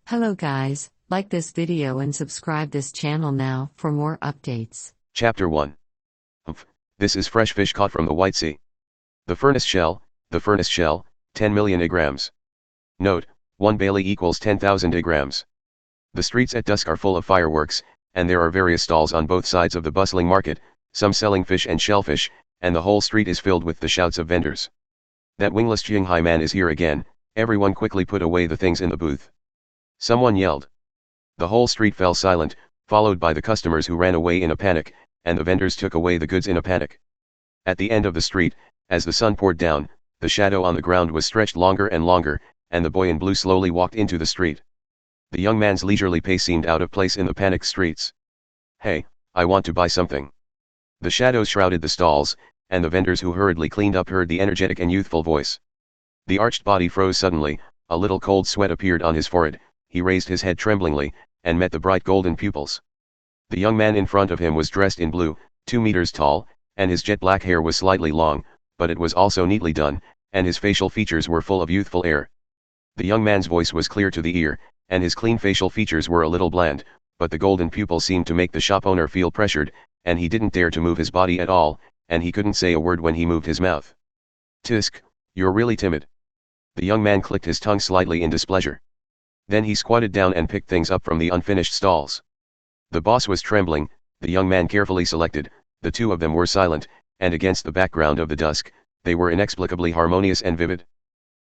Hello guys, like this video and subscribe this channel now for more updates. Chapter 1. This is fresh fish caught from the White Sea. The furnace shell, 10 million grams. Note, 1 Bailey equals 10,000 grams. The streets at dusk are full of fireworks, and there are various stalls on both sides of the bustling market, some selling fish and shellfish, and the whole street is filled with the shouts of vendors. That wingless Qinghai man is here again. Everyone quickly put away the things in the booth. Someone yelled. The whole street fell silent, followed by the customers who ran away in a panic, and the vendors took away the goods in a panic. At the end of the street, as the sun poured down, the shadow on the ground was stretched longer and longer, and the boy in blue slowly walked into the street. The young man's leisurely pace seemed out of place in the panicked streets. "Hey, I want to buy something." The shadows shrouded the stalls, and the vendors who hurriedly cleaned up heard the energetic and youthful voice. The arched body froze suddenly, a little cold sweat appeared on his forehead. He raised his head tremblingly, and met the bright golden pupils. The young man in front of him was dressed in blue, 2 meters tall, and his jet black hair was slightly long, but it was also neatly done, and his facial features were full of youthful air. The young man's voice was clear to the ear, and his clean facial features were a little bland, but the golden pupils seemed to make the shop owner feel pressured, and he didn't dare to move his body at all, and he couldn't say a word when he moved his mouth. "Tisk, you're really timid." The young man clicked his tongue slightly in displeasure. Then he squatted down and picked things up from the unfinished stalls. The boss was trembling. The young man carefully selected. The two of them were silent, and against the background of the dusk, they were inexplicably harmonious and vivid.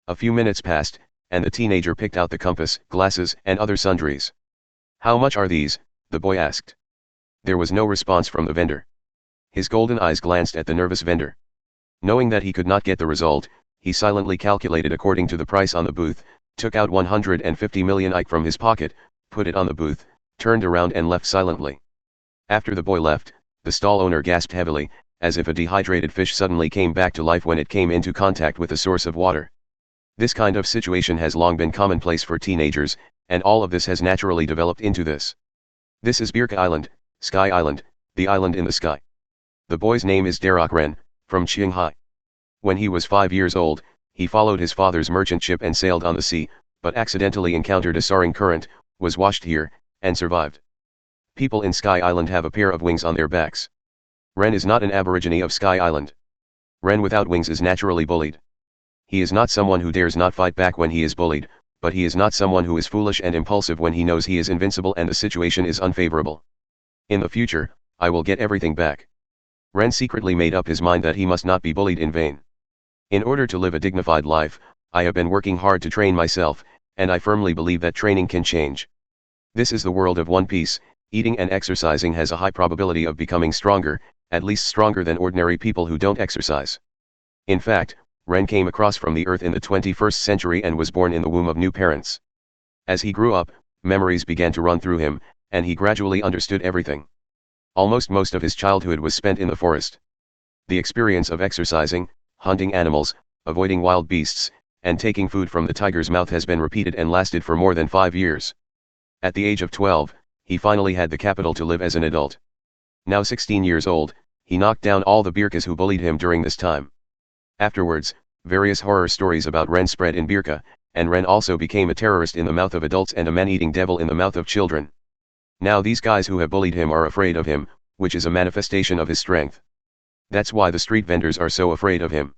A few minutes passed, and the teenager picked out the compass, glasses, and other sundries. "How much are these?" the boy asked. There was no response from the vendor. His golden eyes glanced at the nervous vendor. Knowing that he could not get the result, he silently calculated according to the price on the booth, took out 150 million IQ from his pocket, put it on the booth, turned around and left silently. After the boy left, the stall owner gasped heavily, as if a dehydrated fish suddenly came back to life when it came into contact with a source of water. This kind of situation has long been commonplace for teenagers, and all of this has naturally developed into this. This is Birka Island, Sky Island, the island in the sky. The boy's name is Darroch Rennes, from Qinghai. When he was 5 years old, he followed his father's merchant ship and sailed on the sea, but accidentally encountered a soaring current, was washed here, and survived. People in Sky Island have a pair of wings on their backs. Rennes is not an aborigine of Sky Island. Rennes without wings is naturally bullied. He is not someone who dares not fight back when he is bullied, but he is not someone who is foolish and impulsive when he knows he is invincible and the situation is unfavorable. In the future, I will get everything back. Rennes secretly made up his mind that he must not be bullied in vain. In order to live a dignified life, I have been working hard to train myself, and I firmly believe that training can change. This is the world of One Piece. Eating and exercising has a high probability of becoming stronger, at least stronger than ordinary people who don't exercise. In fact, Ren came across from the Earth in the 21st century and was born in the womb of new parents. As he grew up, memories began to run through him, and he gradually understood everything. Almost most of his childhood was spent in the forest. The experience of exercising, hunting animals, avoiding wild beasts, and taking food from the tiger's mouth has been repeated and lasted for more than 5 years. At the age of 12, he finally had the capital to live as an adult. Now 16 years old, he knocked down all the Birkas who bullied him during this time. Afterwards, various horror stories about Ren spread in Birka, and Ren also became a terrorist in the mouth of adults and a man-eating devil in the mouth of children. Now these guys who have bullied him are afraid of him, which is a manifestation of his strength. That's why the street vendors are so afraid of him.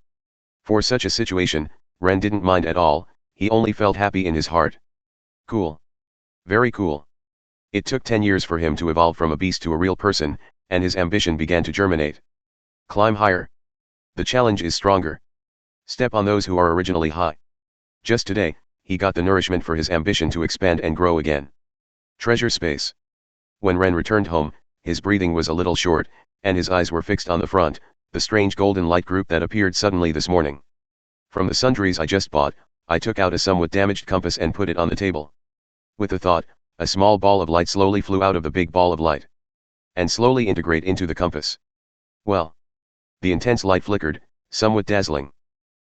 For such a situation, Ren didn't mind at all. He only felt happy in his heart. Cool. Very cool. It took 10 years for him to evolve from a beast to a real person, and his ambition began to germinate. Climb higher. The challenge is stronger. Step on those who are originally high. Just today, he got the nourishment for his ambition to expand and grow again. Treasure space. When Ren returned home, his breathing was a little short, and his eyes were fixed on the front, the strange golden light group that appeared suddenly this morning. From the sundries I just bought, I took out a somewhat damaged compass and put it on the table. With a thought, a small ball of light slowly flew out of the big ball of light, and slowly integrate into the compass. Well. The intense light flickered, somewhat dazzling.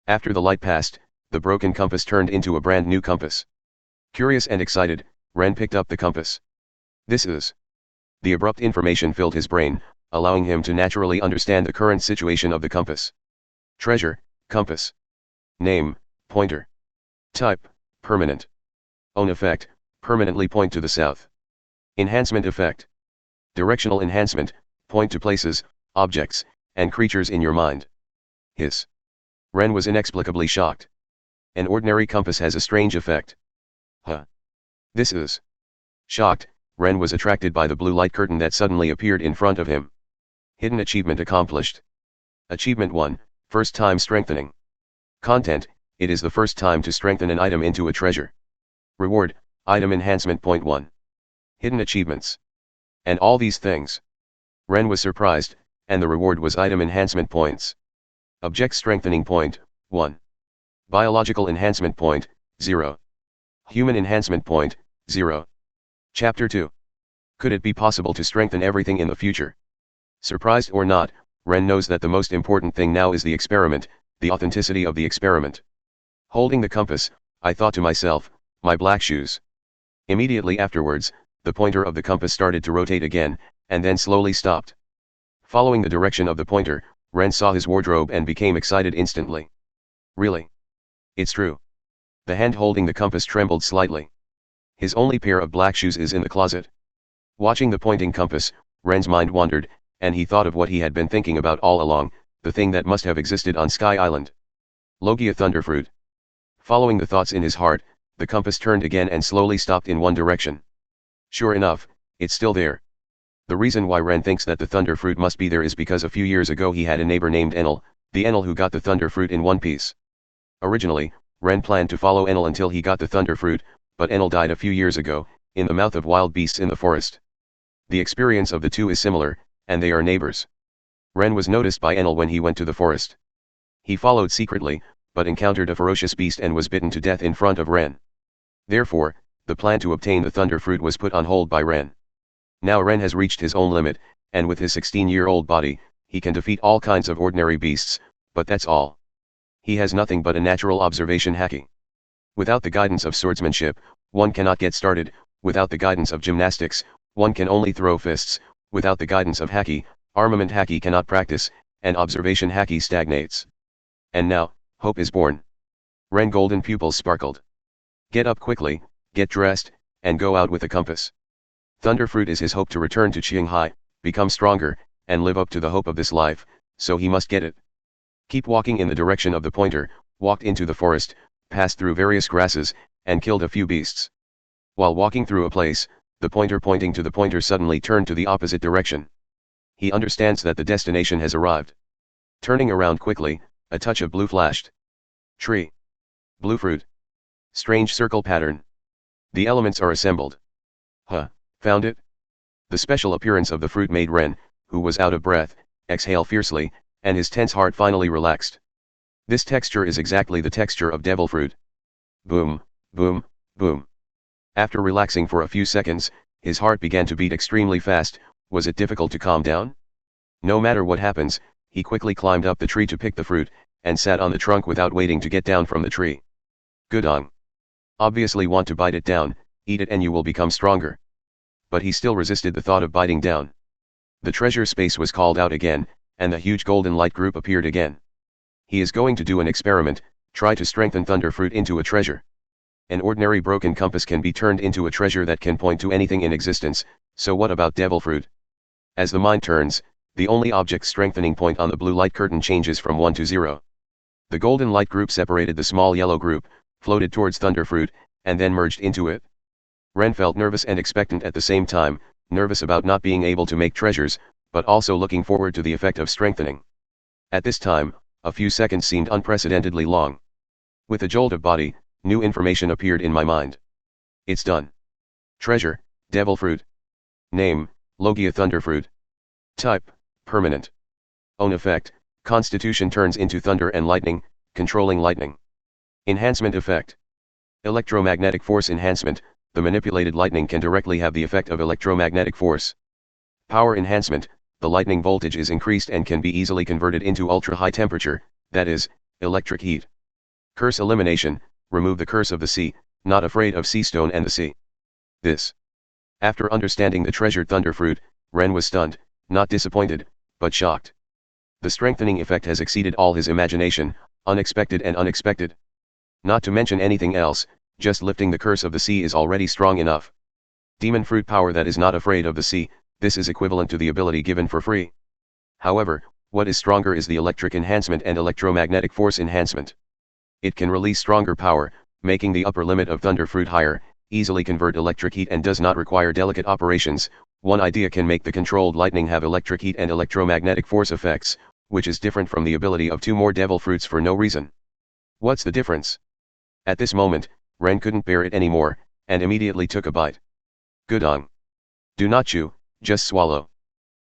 After the light passed, the broken compass turned into a brand new compass. Curious and excited, Ren picked up the compass. This is. The abrupt information filled his brain, allowing him to naturally understand the current situation of the compass. Treasure, compass. Name, pointer. Type, permanent. Own effect, Permanently point to the south. Enhancement effect. Directional enhancement, point to places, objects, and creatures in your mind. Hiss. Rennes was inexplicably shocked. An ordinary compass has a strange effect. Huh. This is. Shocked, Rennes was attracted by the blue light curtain that suddenly appeared in front of him. Hidden achievement accomplished. Achievement 1, first time strengthening. Content, it is the first time to strengthen an item into a treasure. Reward, item enhancement point 1. Hidden achievements. And all these things. Rennes was surprised, and the reward was item enhancement points. Object strengthening point, 1. Biological enhancement point, 0. Human enhancement point, 0. Chapter 2. Could it be possible to strengthen everything in the future? Surprised or not, Rennes knows that the most important thing now is the experiment, the authenticity of the experiment. Holding the compass, I thought to myself, my black shoes. Immediately afterwards, the pointer of the compass started to rotate again, and then slowly stopped. Following the direction of the pointer, Rennes saw his wardrobe and became excited instantly. Really? It's true. The hand holding the compass trembled slightly. His only pair of black shoes is in the closet. Watching the pointing compass, Rennes' mind wandered, and he thought of what he had been thinking about all along, the thing that must have existed on Sky Island. Logia thunderfruit. Following the thoughts in his heart, the compass turned again and slowly stopped in one direction. Sure enough, it's still there. The reason why Rennes thinks that the thunderfruit must be there is because a few years ago he had a neighbor named Enel, the Enel who got the thunderfruit in one piece. Originally, Rennes planned to follow Enel until he got the thunderfruit, but Enel died a few years ago, in the mouth of wild beasts in the forest. The experience of the two is similar, and they are neighbors. Rennes was noticed by Enel when he went to the forest. He followed secretly, but encountered a ferocious beast and was bitten to death in front of Rennes. Therefore, the plan to obtain the thunderfruit was put on hold by Rennes. Now Rennes has reached his own limit, and with his 16-year-old body, he can defeat all kinds of ordinary beasts, but that's all. He has nothing but a natural observation haki. Without the guidance of swordsmanship, one cannot get started. Without the guidance of gymnastics, one can only throw fists. Without the guidance of haki, armament haki cannot practice, and observation haki stagnates. And now, hope is born. Rennes' golden pupils sparkled. Get up quickly, get dressed, and go out with a compass. Thunderfruit is his hope to return to Qinghai, become stronger, and live up to the hope of this life, so he must get it. Keep walking in the direction of the pointer, walked into the forest, passed through various grasses, and killed a few beasts. While walking through a place, the pointer pointing to the pointer suddenly turned to the opposite direction. He understands that the destination has arrived. Turning around quickly, a touch of blue flashed. Tree. Blue fruit. Strange circle pattern. The elements are assembled. Huh, found it? The special appearance of the fruit made Rennes, who was out of breath, exhale fiercely, and his tense heart finally relaxed. This texture is exactly the texture of devil fruit. Boom, boom, boom. After relaxing for a few seconds, his heart began to beat extremely fast. Was it difficult to calm down? No matter what happens, he quickly climbed up the tree to pick the fruit, and sat on the trunk without waiting to get down from the tree. Gudong. Obviously want to bite it down, eat it and you will become stronger. But he still resisted the thought of biting down. The treasure space was called out again, and the huge golden light group appeared again. He is going to do an experiment, try to strengthen thunderfruit into a treasure. An ordinary broken compass can be turned into a treasure that can point to anything in existence, so what about devil fruit? As the mind turns, the only object strengthening point on the blue light curtain changes from 1 to 0. The golden light group separated the small yellow group, floated towards thunderfruit, and then merged into it. Rennes felt nervous and expectant at the same time, nervous about not being able to make treasures, but also looking forward to the effect of strengthening. At this time, a few seconds seemed unprecedentedly long. With a jolt of body, new information appeared in my mind. It's done. Treasure, devil fruit. Name, Logia thunderfruit. Type, permanent. Own effect, constitution turns into thunder and lightning, controlling lightning. Enhancement effect. Electromagnetic force enhancement, the manipulated lightning can directly have the effect of electromagnetic force. Power enhancement, the lightning voltage is increased and can be easily converted into ultra-high temperature, that is, electric heat. Curse elimination, remove the curse of the sea, not afraid of sea stone and the sea. This. After understanding the treasured thunderfruit, Rennes was stunned, not disappointed, but shocked. The strengthening effect has exceeded all his imagination, unexpected and unexpected. Not to mention anything else, Just lifting the curse of the sea is already strong enough. Demon fruit power that is not afraid of the sea, this is equivalent to the ability given for free. However, what is stronger is the electric enhancement and electromagnetic force enhancement. It can release stronger power, making the upper limit of thunder fruit higher, easily convert electric heat and does not require delicate operations. One idea can make the controlled lightning have electric heat and electromagnetic force effects, which is different from the ability of 2 more devil fruits for no reason. What's the difference? At this moment, Ren couldn't bear it anymore, and immediately took a bite. Gudong. Do not chew, just swallow.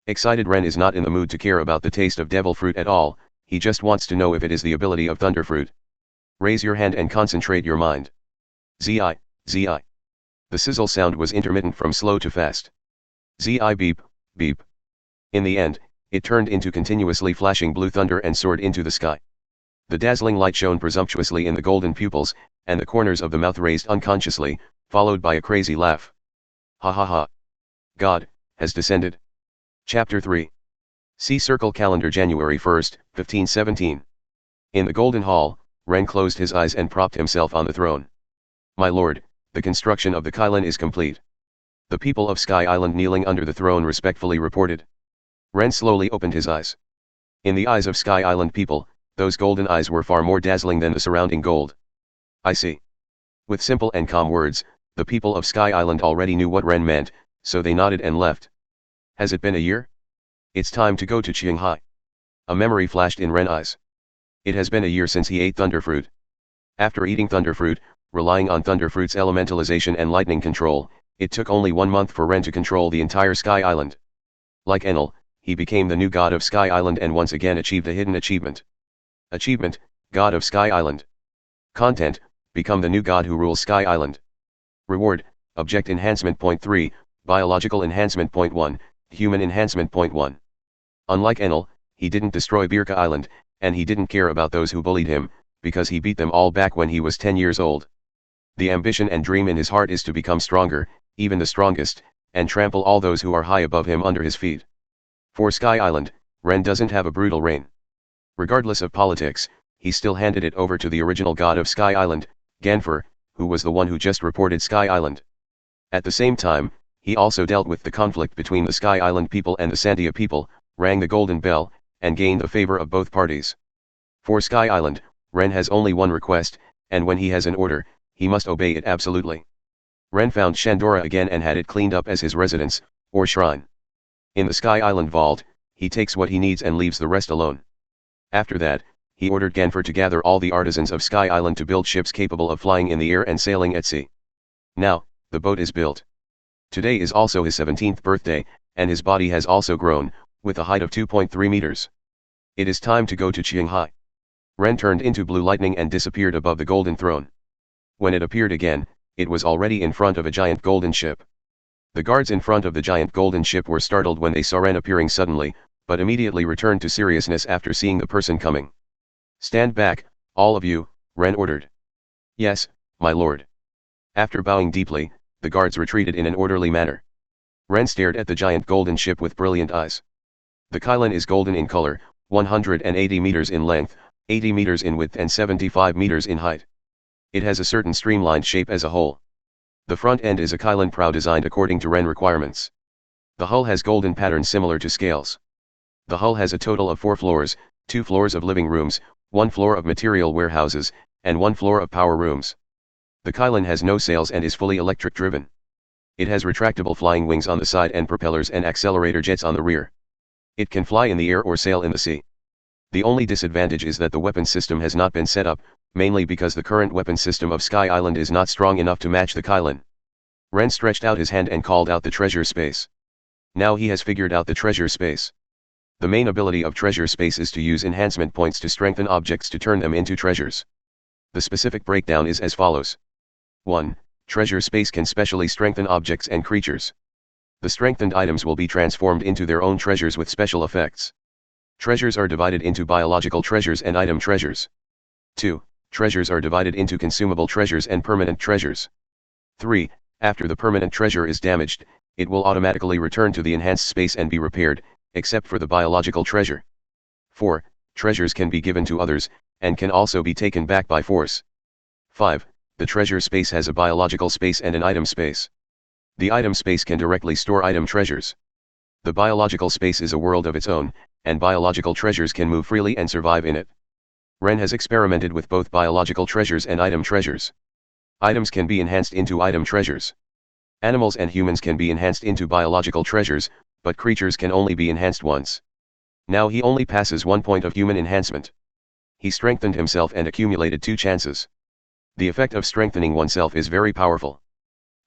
Excited Ren is not in the mood to care about the taste of devil fruit at all, he just wants to know if it is the ability of thunder fruit. Raise your hand and concentrate your mind. Zi, zi. The sizzle sound was intermittent from slow to fast. Zi beep, beep. In the end, it turned into continuously flashing blue thunder and soared into the sky. The dazzling light shone presumptuously in the golden pupils, and the corners of the mouth raised unconsciously, followed by a crazy laugh. Ha ha ha. God has descended. Chapter 3. See Circle Calendar January 1st, 1517. In the Golden Hall, Ren closed his eyes and propped himself on the throne. My lord, the construction of the Kylin is complete. The people of Sky Island kneeling under the throne respectfully reported. Ren slowly opened his eyes. In the eyes of Sky Island people, those golden eyes were far more dazzling than the surrounding gold. I see. With simple and calm words, the people of Sky Island already knew what Ren meant, so they nodded and left. Has it been a year? It's time to go to Qinghai. A memory flashed in Ren's eyes. It has been a year since he ate thunderfruit. After eating thunderfruit, relying on thunderfruit's elementalization and lightning control, it took only 1 month for Ren to control the entire Sky Island. Like Enel, he became the new god of Sky Island and once again achieved a hidden achievement. Achievement, God of Sky Island. Content, become the new god who rules Sky Island. Reward, Object Enhancement Point 3, Biological Enhancement Point 1, Human Enhancement Point 1. Unlike Enel, he didn't destroy Birka Island, and he didn't care about those who bullied him, because he beat them all back when he was 10 years old. The ambition and dream in his heart is to become stronger, even the strongest, and trample all those who are high above him under his feet. For Sky Island, Ren doesn't have a brutal reign. Regardless of politics, he still handed it over to the original god of Sky Island, Ganfer, who was the one who just reported Sky Island. At the same time, he also dealt with the conflict between the Sky Island people and the Sandia people, rang the golden bell, and gained the favor of both parties. For Sky Island, Ren has only one request, and when he has an order, he must obey it absolutely. Ren found Shandora again and had it cleaned up as his residence, or shrine. In the Sky Island vault, he takes what he needs and leaves the rest alone. After that, he ordered Ganfer to gather all the artisans of Sky Island to build ships capable of flying in the air and sailing at sea. Now, the boat is built. Today is also his 17th birthday, and his body has also grown, with a height of 2.3 meters. It is time to go to Qinghai. Ren turned into blue lightning and disappeared above the golden throne. When it appeared again, it was already in front of a giant golden ship. The guards in front of the giant golden ship were startled when they saw Ren appearing suddenly, but immediately returned to seriousness after seeing the person coming. Stand back, all of you, Ren ordered. Yes, my lord. After bowing deeply, the guards retreated in an orderly manner. Ren stared at the giant golden ship with brilliant eyes. The Kylin is golden in color, 180 meters in length, 80 meters in width and 75 meters in height. It has a certain streamlined shape as a whole. The front end is a Kylin prow designed according to Ren requirements. The hull has golden patterns similar to scales. The hull has a total of 4 floors, 2 floors of living rooms, 1 floor of material warehouses, and 1 floor of power rooms. The Kylin has no sails and is fully electric driven. It has retractable flying wings on the side and propellers and accelerator jets on the rear. It can fly in the air or sail in the sea. The only disadvantage is that the weapon system has not been set up, mainly because the current weapon system of Sky Island is not strong enough to match the Kylin. Ren stretched out his hand and called out the treasure space. Now he has figured out the treasure space. The main ability of treasure space is to use enhancement points to strengthen objects to turn them into treasures. The specific breakdown is as follows. 1. Treasure space can specially strengthen objects and creatures. The strengthened items will be transformed into their own treasures with special effects. Treasures are divided into biological treasures and item treasures. 2. Treasures are divided into consumable treasures and permanent treasures. 3. After the permanent treasure is damaged, it will automatically return to the enhanced space and be repaired, except for the biological treasure. 4. Treasures can be given to others, and can also be taken back by force. 5. the treasure space has a biological space and an item space. The item space can directly store item treasures. The biological space is a world of its own, and biological treasures can move freely and survive in it. Rennes has experimented with both biological treasures and item treasures. Items can be enhanced into item treasures. Animals and humans can be enhanced into biological treasures, but creatures can only be enhanced once. Now he only passes 1 point of human enhancement. He strengthened himself and accumulated 2 chances. The effect of strengthening oneself is very powerful.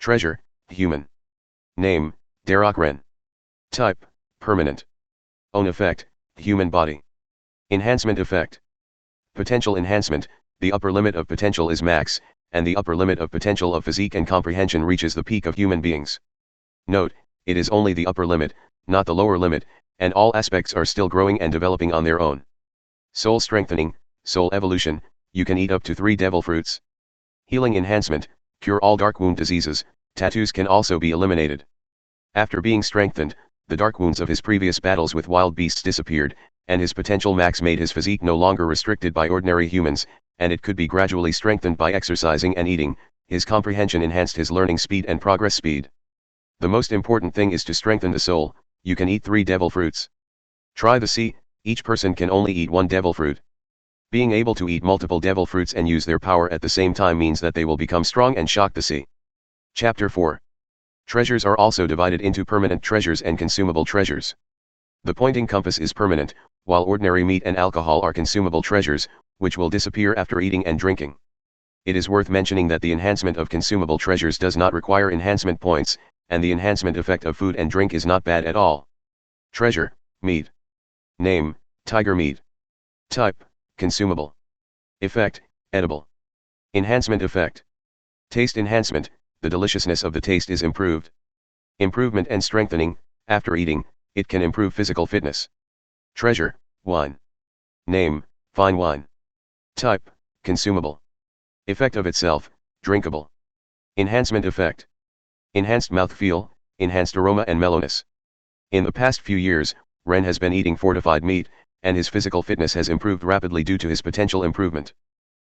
Treasure, human. Name, Darroch Rennes. Type, permanent. Own effect, human body. Enhancement effect. Potential enhancement, the upper limit of potential is max, and the upper limit of potential of physique and comprehension reaches the peak of human beings. Note, it is only the upper limit, not the lower limit, and all aspects are still growing and developing on their own. Soul strengthening, soul evolution, you can eat up to 3 devil fruits. Healing enhancement, cure all dark wound diseases, tattoos can also be eliminated. After being strengthened, the dark wounds of his previous battles with wild beasts disappeared, and his potential max made his physique no longer restricted by ordinary humans, and it could be gradually strengthened by exercising and eating. His comprehension enhanced his learning speed and progress speed. The most important thing is to strengthen the soul. You can eat 3 devil fruits. Try the C, each person can only eat 1 devil fruit. Being able to eat multiple devil fruits and use their power at the same time means that they will become strong and shock the C. Chapter 4. Treasures are also divided into permanent treasures and consumable treasures. The pointing compass is permanent, while ordinary meat and alcohol are consumable treasures, which will disappear after eating and drinking. It is worth mentioning that the enhancement of consumable treasures does not require enhancement points, and the enhancement effect of food and drink is not bad at all. Treasure, meat. Name, tiger meat. Type, consumable. Effect, edible. Enhancement effect. Taste enhancement, the deliciousness of the taste is improved. Improvement and strengthening, after eating, it can improve physical fitness. Treasure, wine. Name, fine wine. Type, consumable. Effect of itself, drinkable. Enhancement effect. Enhanced mouthfeel, enhanced aroma and mellowness. In the past few years, Rennes has been eating fortified meat, and his physical fitness has improved rapidly due to his potential improvement.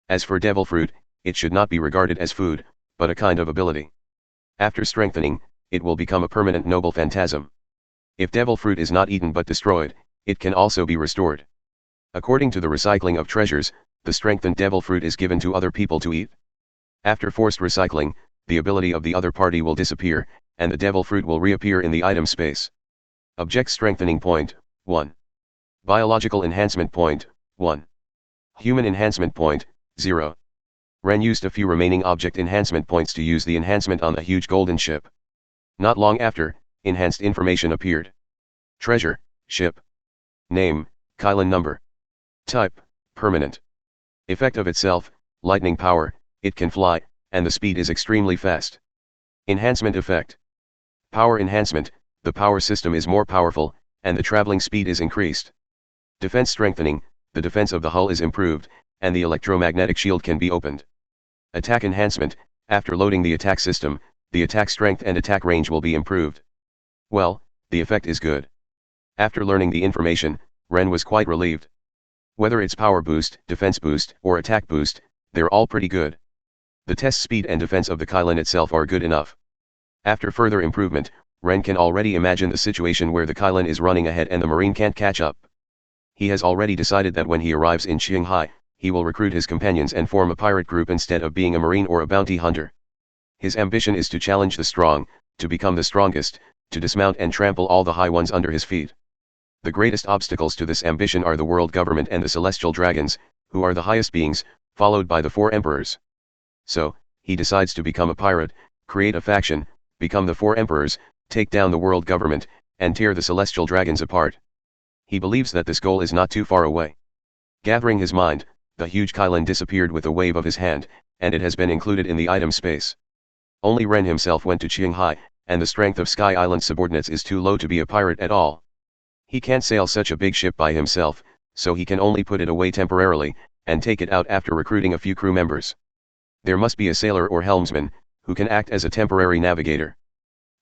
As for devil fruit, it should not be regarded as food, but a kind of ability. After strengthening, it will become a permanent noble phantasm. If devil fruit is not eaten but destroyed, it can also be restored. According to the recycling of treasures, the strengthened devil fruit is given to other people to eat. After forced recycling, the ability of the other party will disappear, and the devil fruit will reappear in the item space. Object strengthening point, 1. Biological enhancement point, 1. Human enhancement point, 0. Rennes used a few remaining object enhancement points to use the enhancement on the huge golden ship. Not long after, enhanced information appeared. Treasure, ship. Name, Qinghai number. Type, permanent. Effect of itself, lightning power, it can fly, and the speed is extremely fast. Enhancement effect. Power enhancement, the power system is more powerful, and the traveling speed is increased. Defense strengthening, the defense of the hull is improved, and the electromagnetic shield can be opened. Attack enhancement, after loading the attack system, the attack strength and attack range will be improved. Well, the effect is good. After learning the information, Rennes was quite relieved. Whether it's power boost, defense boost, or attack boost, they're all pretty good. The test speed and defense of the Qinghai itself are good enough. After further improvement, Rennes can already imagine the situation where the Qinghai is running ahead and the marine can't catch up. He has already decided that when he arrives in Qinghai, he will recruit his companions and form a pirate group instead of being a marine or a bounty hunter. His ambition is to challenge the strong, to become the strongest, to dismount and trample all the high ones under his feet. The greatest obstacles to this ambition are the world government and the celestial dragons, who are the highest beings, followed by the 4 emperors. So, he decides to become a pirate, create a faction, become the 4 emperors, take down the world government, and tear the celestial dragons apart. He believes that this goal is not too far away. Gathering his mind, the huge Qinghai disappeared with a wave of his hand, and it has been included in the item space. Only Rennes himself went to Qinghai, and the strength of Sky Island subordinates is too low to be a pirate at all. He can't sail such a big ship by himself, so he can only put it away temporarily, and take it out after recruiting a few crew members. There must be a sailor or helmsman, who can act as a temporary navigator.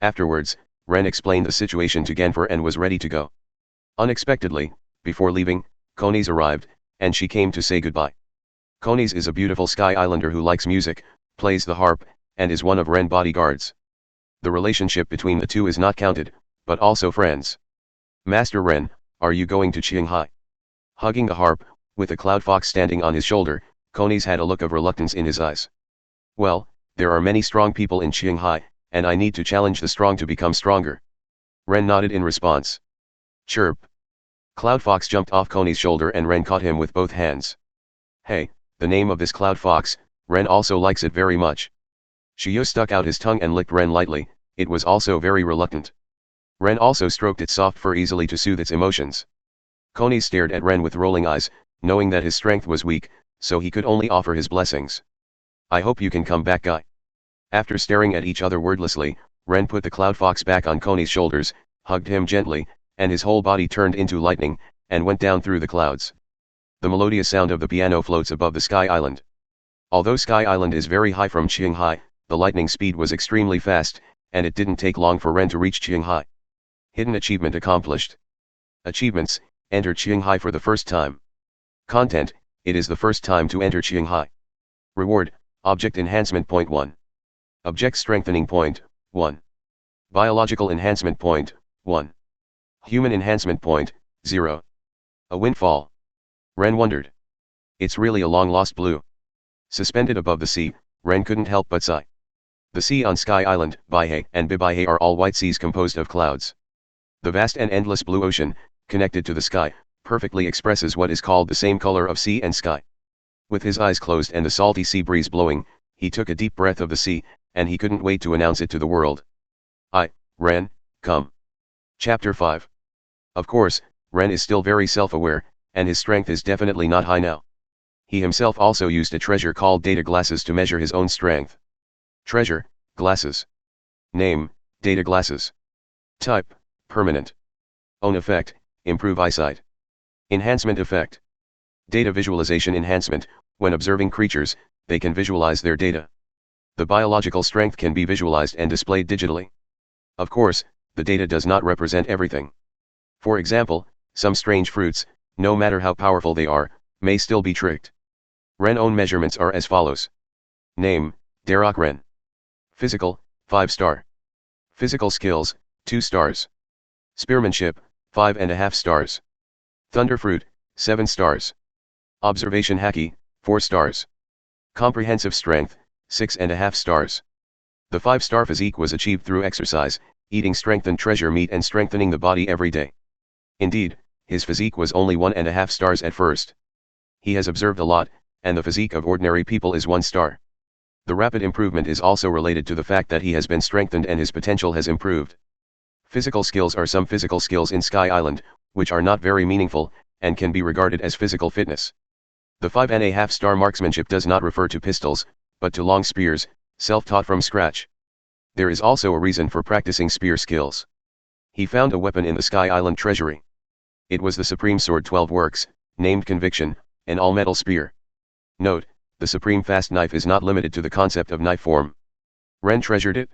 Afterwards, Rennes explained the situation to Genfer and was ready to go. Unexpectedly, before leaving, Conise arrived, and she came to say goodbye. Conise is a beautiful Sky Islander who likes music, plays the harp, and is one of Rennes' bodyguards. The relationship between the two is not counted, but also friends. Master Rennes, are you going to Qinghai? Hugging the harp, with a cloud fox standing on his shoulder, Conies had a look of reluctance in his eyes. Well, there are many strong people in Qinghai, and I need to challenge the strong to become stronger. Rennes nodded in response. Chirp. Cloud Fox jumped off Conies' shoulder and Rennes caught him with both hands. Hey, the name of this Cloud Fox, Rennes also likes it very much. Shiryu stuck out his tongue and licked Rennes lightly, it was also very reluctant. Rennes also stroked its soft fur easily to soothe its emotions. Conies stared at Rennes with rolling eyes, knowing that his strength was weak, so he could only offer his blessings. I hope you can come back, guy. After staring at each other wordlessly, Rennes put the Cloud Fox back on Conies' shoulders, hugged him gently, and his whole body turned into lightning, and went down through the clouds. The melodious sound of the piano floats above the Sky Island. Although Sky Island is very high from Qinghai, the lightning speed was extremely fast, and it didn't take long for Rennes to reach Qinghai. Hidden achievement accomplished. Achievements, enter Qinghai for the first time. Content, it is the first time to enter Qinghai. Reward, object enhancement point 1. Object strengthening point, 1. Biological enhancement point, 1. Human enhancement point, 0. A windfall. Rennes wondered. It's really a long-lost blue. Suspended above the sea, Rennes couldn't help but sigh. The sea on Sky Island, Baihe and Bibaihe are all white seas composed of clouds. The vast and endless blue ocean, connected to the sky, perfectly expresses what is called the same color of sea and sky. With his eyes closed and the salty sea breeze blowing, he took a deep breath of the sea, and he couldn't wait to announce it to the world. Rennes, come. Chapter 5. Of course, Rennes is still very self-aware, and his strength is definitely not high now. He himself also used a treasure called data glasses to measure his own strength. Treasure, glasses. Name, data glasses. Type, permanent. Own effect, improve eyesight. Enhancement effect. Data visualization enhancement, when observing creatures, they can visualize their data. The biological strength can be visualized and displayed digitally. Of course, the data does not represent everything. For example, some strange fruits, no matter how powerful they are, may still be tricked. Rennes' own measurements are as follows. Name, Darroch Rennes. Physical, 5-star. Physical skills, 2 stars. Spearmanship, 5.5 stars. Thunderfruit, 7 stars. Observation Haki, 4 stars. Comprehensive strength, 6.5 stars. The 5-star physique was achieved through exercise, eating strengthened treasure meat and strengthening the body every day. Indeed, his physique was only 1.5 stars at first. He has observed a lot, and the physique of ordinary people is 1 star. The rapid improvement is also related to the fact that he has been strengthened and his potential has improved. Physical skills are some physical skills in Sky Island, which are not very meaningful, and can be regarded as physical fitness. The 5.5-star marksmanship does not refer to pistols, but to long spears, self-taught from scratch. There is also a reason for practicing spear skills. He found a weapon in the Sky Island treasury. It was the Supreme Sword 12 Works, named Conviction, an all-metal spear. Note, the Supreme Fast Knife is not limited to the concept of knife form. Rennes treasured it.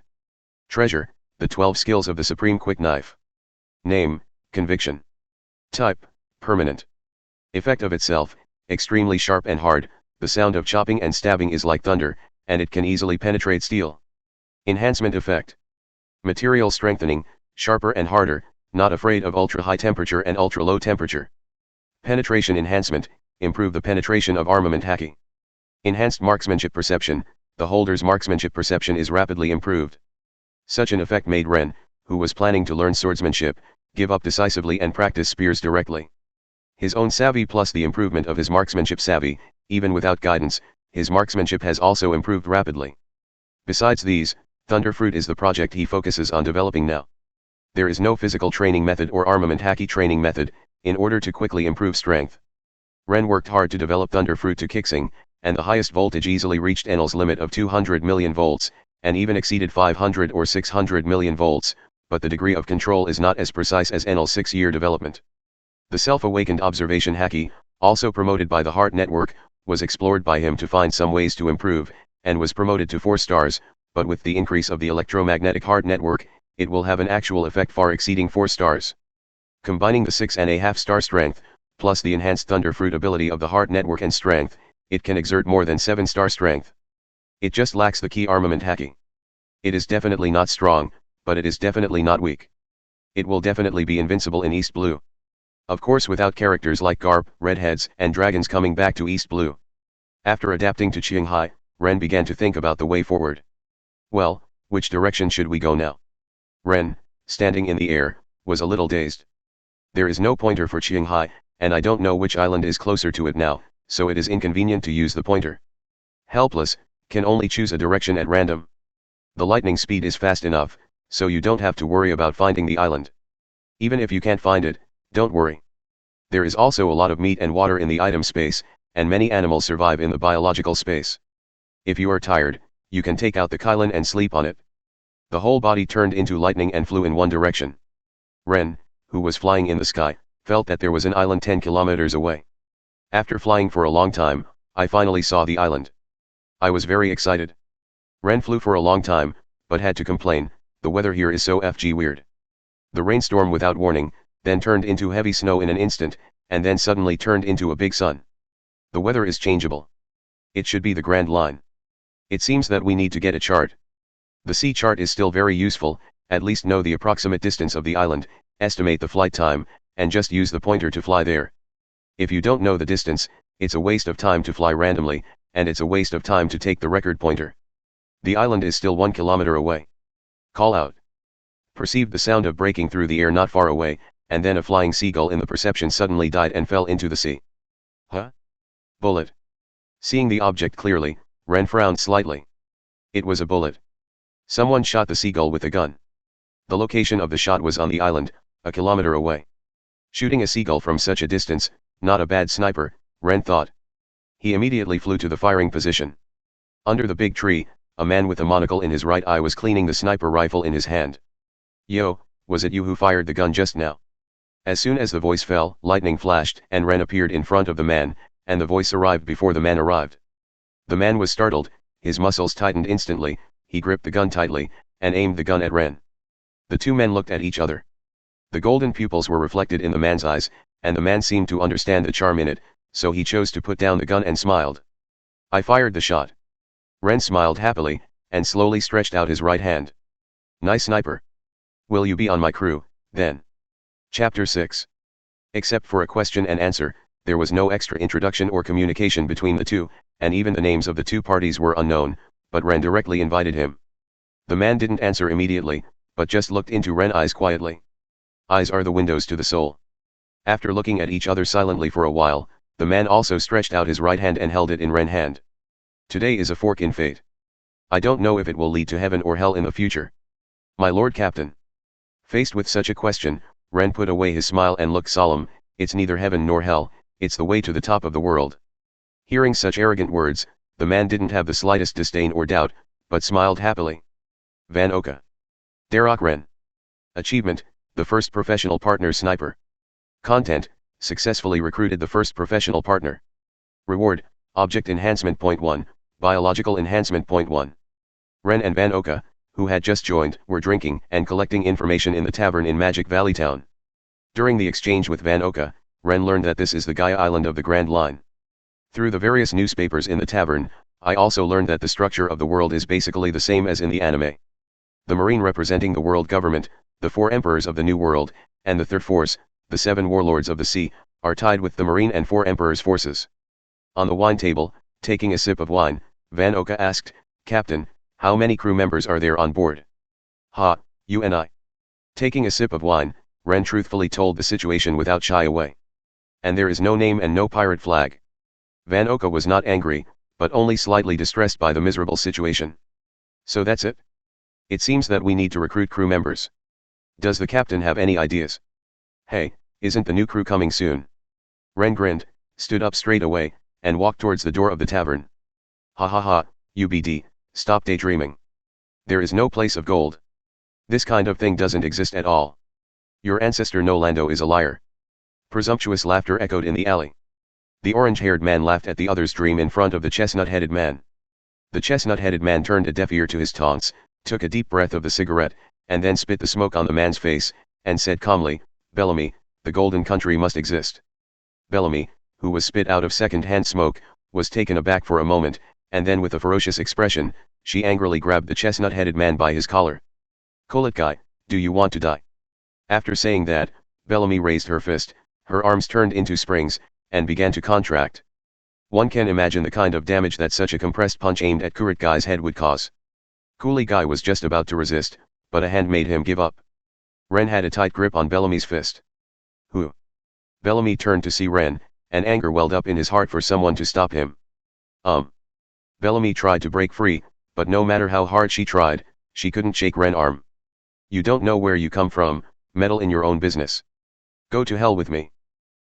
Treasure, the 12 skills of the Supreme Quick Knife. Name, Conviction. Type, permanent. Effect of itself, extremely sharp and hard, the sound of chopping and stabbing is like thunder, and it can easily penetrate steel. Enhancement effect. Material strengthening, sharper and harder, not afraid of ultra-high temperature and ultra-low temperature. Penetration enhancement, improve the penetration of armament haki. Enhanced marksmanship perception, the holder's marksmanship perception is rapidly improved. Such an effect made Rennes, who was planning to learn swordsmanship, give up decisively and practice spears directly. His own savvy plus the improvement of his marksmanship savvy, even without guidance, his marksmanship has also improved rapidly. Besides these, Thunderfruit is the project he focuses on developing now. There is no physical training method or armament haki training method, in order to quickly improve strength. Rennes worked hard to develop Thunderfruit to Kixing, and the highest voltage easily reached Enel's limit of 200 million volts, and even exceeded 500 or 600 million volts, but the degree of control is not as precise as Enel's 6-year development. The self-awakened observation haki, also promoted by the Heart Network, was explored by him to find some ways to improve, and was promoted to 4 stars, but with the increase of the electromagnetic Heart Network, it will have an actual effect far exceeding 4 stars. Combining the 6.5-star strength, plus the enhanced Thunderfruit ability of the Heart Network and strength, it can exert more than 7-star strength. It just lacks the key armament hacking. It is definitely not strong, but it is definitely not weak. It will definitely be invincible in East Blue. Of course without characters like Garp, redheads, and dragons coming back to East Blue. After adapting to Qinghai, Ren began to think about the way forward. Well, which direction should we go now? Ren, standing in the air, was a little dazed. There is no pointer for Qinghai, and I don't know which island is closer to it now, so it is inconvenient to use the pointer. Helpless, can only choose a direction at random. The lightning speed is fast enough, so you don't have to worry about finding the island. Even if you can't find it, don't worry. There is also a lot of meat and water in the item space, and many animals survive in the biological space. If you are tired, you can take out the Kylin and sleep on it. The whole body turned into lightning and flew in one direction. Ren, who was flying in the sky, felt that there was an island 10 kilometers away. After flying for a long time, I finally saw the island. I was very excited. Ren flew for a long time, but had to complain, the weather here is so FG weird. The rainstorm without warning, then turned into heavy snow in an instant, and then suddenly turned into a big sun. The weather is changeable. It should be the Grand Line. It seems that we need to get a chart. The sea chart is still very useful, at least know the approximate distance of the island, estimate the flight time, and just use the pointer to fly there. If you don't know the distance, it's a waste of time to fly randomly, and it's a waste of time to take the record pointer. The island is still 1 kilometer away. Call out. Perceived the sound of breaking through the air not far away, and then a flying seagull in the perception suddenly died and fell into the sea. Huh? Bullet. Seeing the object clearly, Ren frowned slightly. It was a bullet. Someone shot the seagull with a gun. The location of the shot was on the island, a kilometer away. Shooting a seagull from such a distance, not a bad sniper, Ren thought. He immediately flew to the firing position. Under the big tree, a man with a monocle in his right eye was cleaning the sniper rifle in his hand. Yo, was it you who fired the gun just now? As soon as the voice fell, lightning flashed, and Ren appeared in front of the man, and the voice arrived before the man arrived. The man was startled, his muscles tightened instantly, he gripped the gun tightly, and aimed the gun at Ren. The two men looked at each other. The golden pupils were reflected in the man's eyes, and the man seemed to understand the charm in it, so he chose to put down the gun and smiled. I fired the shot. Ren smiled happily, and slowly stretched out his right hand. Nice sniper. Will you be on my crew, then? Chapter 6. Except for a question and answer, there was no extra introduction or communication between the two, and even the names of the two parties were unknown, but Ren directly invited him. The man didn't answer immediately, but just looked into Ren's eyes quietly. Eyes are the windows to the soul. After looking at each other silently for a while, the man also stretched out his right hand and held it in Ren's hand. Today is a fork in fate. I don't know if it will lead to heaven or hell in the future. My lord captain. Faced with such a question, Ren put away his smile and looked solemn. It's neither heaven nor hell, it's the way to the top of the world. Hearing such arrogant words, the man didn't have the slightest disdain or doubt, but smiled happily. Van Oka. Darroch Rennes. Achievement, the first professional partner sniper. Content, successfully recruited the first professional partner. Reward, Object Enhancement Point 1, Biological Enhancement Point 1. Ren and Van Oka, who had just joined, were drinking and collecting information in the tavern in Magic Valley Town. During the exchange with Van Oka, Ren learned that this is the Gaia Island of the Grand Line. Through the various newspapers in the tavern, I also learned that the structure of the world is basically the same as in the anime. The Marine representing the world government, the 4 emperors of the New World, and the third force, the 7 warlords of the sea, are tied with the Marine and 4 emperors' forces. On the wine table, taking a sip of wine, Van Oka asked, Captain, how many crew members are there on board? Ha, you and I. Taking a sip of wine, Ren truthfully told the situation without shy away. And there is no name and no pirate flag. Van Oka was not angry, but only slightly distressed by the miserable situation. So that's it? It seems that we need to recruit crew members. Does the captain have any ideas? Hey, isn't the new crew coming soon? Ren grinned, stood up straight away, and walked towards the door of the tavern. Ha ha ha, UBD, stop daydreaming. There is no place of gold. This kind of thing doesn't exist at all. Your ancestor Nolando is a liar. Presumptuous laughter echoed in the alley. The orange-haired man laughed at the other's dream in front of the chestnut-headed man. The chestnut-headed man turned a deaf ear to his taunts, took a deep breath of the cigarette, and then spit the smoke on the man's face, and said calmly, Bellamy, the Golden Country must exist. Bellamy, who was spit out of second-hand smoke, was taken aback for a moment, and then with a ferocious expression, she angrily grabbed the chestnut-headed man by his collar. "Qulai, do you want to die?" After saying that, Bellamy raised her fist, her arms turned into springs, and began to contract. One can imagine the kind of damage that such a compressed punch aimed at Qulai's head would cause. Qulai was just about to resist, but a hand made him give up. Rennes had a tight grip on Bellamy's fist. "Who?" Bellamy turned to see Rennes, and anger welled up in his heart for someone to stop him. Bellamy tried to break free, but no matter how hard she tried, she couldn't shake Rennes' arm. "You don't know where you come from, meddle in your own business. Go to hell with me."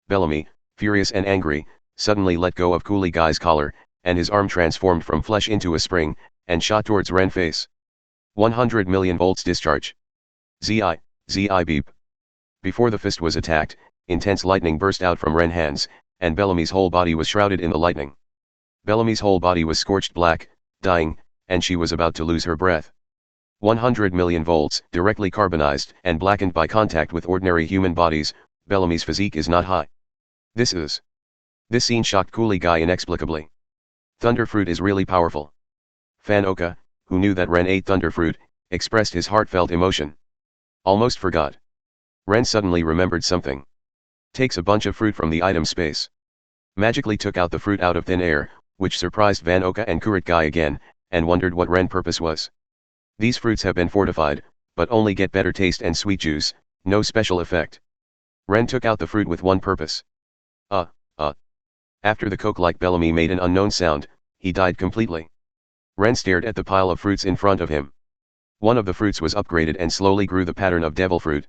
Bellamy, furious and angry, suddenly let go of Qulai's collar, and his arm transformed from flesh into a spring, and shot towards Rennes' face. 100 million volts discharge. Zi beep. Before the fist was attacked, intense lightning burst out from Rennes' hands, and Bellamy's whole body was shrouded in the lightning. Bellamy's whole body was scorched black, dying, and she was about to lose her breath. 100 million volts, directly carbonized and blackened by contact with ordinary human bodies, Bellamy's physique is not high. This scene shocked Qulai inexplicably. Thunderfruit is really powerful. Hancock, who knew that Rennes ate thunderfruit, expressed his heartfelt emotion. "Almost forgot." Rennes suddenly remembered something. Takes a bunch of fruit from the item space. Magically took out the fruit out of thin air, which surprised Hancock and Qulai again, and wondered what Rennes' purpose was. "These fruits have been fortified, but only get better taste and sweet juice, no special effect." Rennes took out the fruit with one purpose. After the coke-like Bellamy made an unknown sound, he died completely. Rennes stared at the pile of fruits in front of him. One of the fruits was upgraded and slowly grew the pattern of devil fruit.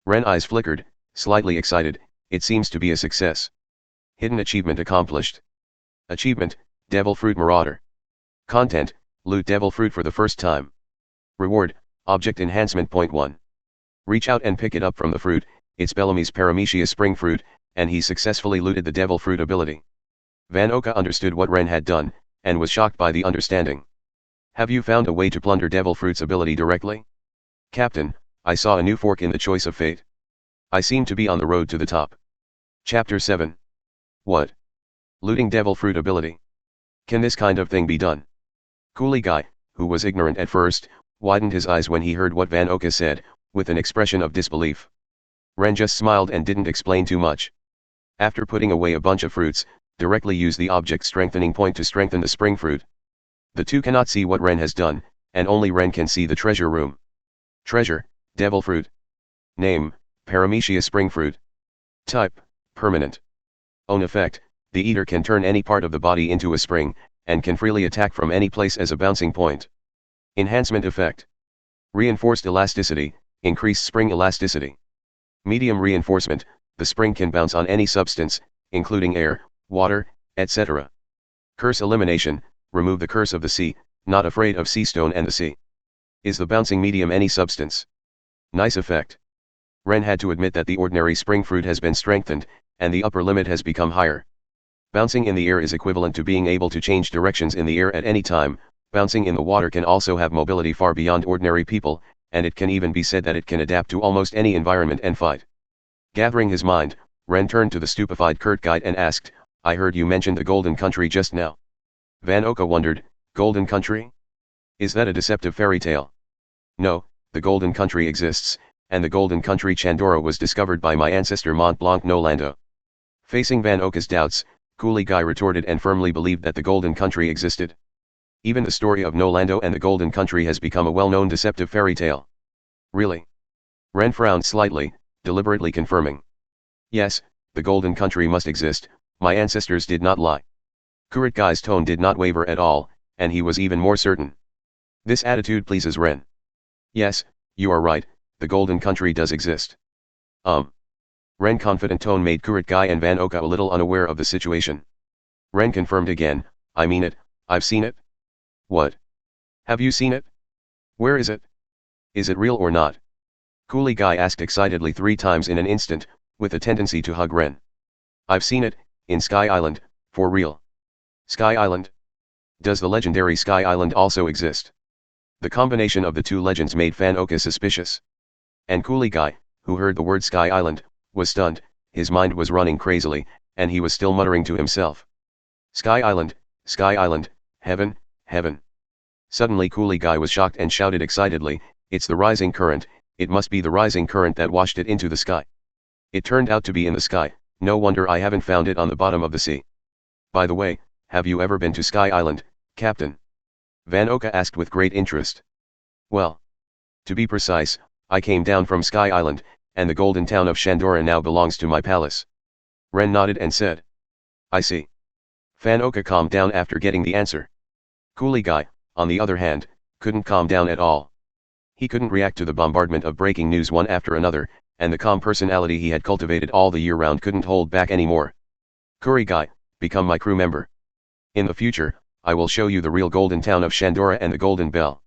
Rennes' eyes flickered, slightly excited. It seems to be a success. Hidden achievement accomplished. Achievement, Devil Fruit Marauder. Content, loot devil fruit for the first time. Reward, object enhancement .1. Reach out and pick it up from the fruit. It's Bellamy's Paramecia spring fruit, and he successfully looted the devil fruit ability. Hancock understood what Rennes had done, and was shocked by the understanding. "Have you found a way to plunder devil fruit's ability directly?" "Captain, I saw a new fork in the choice of fate. I seem to be on the road to the top." Chapter 7. What? Looting devil fruit ability. Can this kind of thing be done? Qulai, who was ignorant at first, widened his eyes when he heard what Hancock said, with an expression of disbelief. Rennes just smiled and didn't explain too much. After putting away a bunch of fruits, directly use the object strengthening point to strengthen the spring fruit. The two cannot see what Rennes has done, and only Rennes can see the treasure room. Treasure, devil fruit. Name, Paramecia spring fruit. Type, permanent. Own effect, the eater can turn any part of the body into a spring, and can freely attack from any place as a bouncing point. Enhancement effect. Reinforced elasticity, increased spring elasticity. Medium reinforcement, the spring can bounce on any substance, including air, water, etc. Curse elimination, remove the curse of the sea, not afraid of sea stone and the sea. Is the bouncing medium any substance? Nice effect. Rennes had to admit that the ordinary spring fruit has been strengthened, and the upper limit has become higher. Bouncing in the air is equivalent to being able to change directions in the air at any time. Bouncing in the water can also have mobility far beyond ordinary people, and it can even be said that it can adapt to almost any environment and fight. Gathering his mind, Rennes turned to the stupefied Qulai and asked, "I heard you mention the Golden Country just now." Hancock wondered, "Golden Country? Is that a deceptive fairy tale?" "No, the Golden Country exists, and the Golden Country Chandora was discovered by my ancestor Mont Blanc no Lando." Facing Hancock's doubts, Qulai retorted and firmly believed that the Golden Country existed. Even the story of No Lando and the Golden Country has become a well-known deceptive fairy tale. Really? Rennes frowned slightly, deliberately confirming. "Yes, the Golden Country must exist, my ancestors did not lie." Qulai's tone did not waver at all, and he was even more certain. This attitude pleases Rennes. "Yes, you are right, the Golden Country does exist." Rennes' confident tone made Qulai and Hancock a little unaware of the situation. Rennes confirmed again, "I mean it, I've seen it." "What? Have you seen it? Where is it? Is it real or not?" Qulai asked excitedly 3 times in an instant, with a tendency to hug Rennes. "I've seen it, in Sky Island, for real." Sky Island? Does the legendary Sky Island also exist? The combination of the two legends made Hancock suspicious. And Qulai, who heard the word Sky Island, was stunned. His mind was running crazily, and he was still muttering to himself. Sky Island, Heaven, heaven. Suddenly Qinghai was shocked and shouted excitedly, it's the rising current, it must be the rising current that washed it into the sky. It turned out to be in the sky, no wonder I haven't found it on the bottom of the sea. By the way, have you ever been to Sky Island, Captain? Van Oka asked with great interest. Well, to be precise, I came down from Sky Island, and the golden town of Shandora now belongs to my palace. Rennes nodded and said. I see. Van Oka calmed down after getting the answer. Qinghai, on the other hand, couldn't calm down at all. He couldn't react to the bombardment of breaking news one after another, and the calm personality he had cultivated all the year round couldn't hold back anymore. Qinghai, become my crew member. In the future, I will show you the real golden town of Shandora and the golden bell.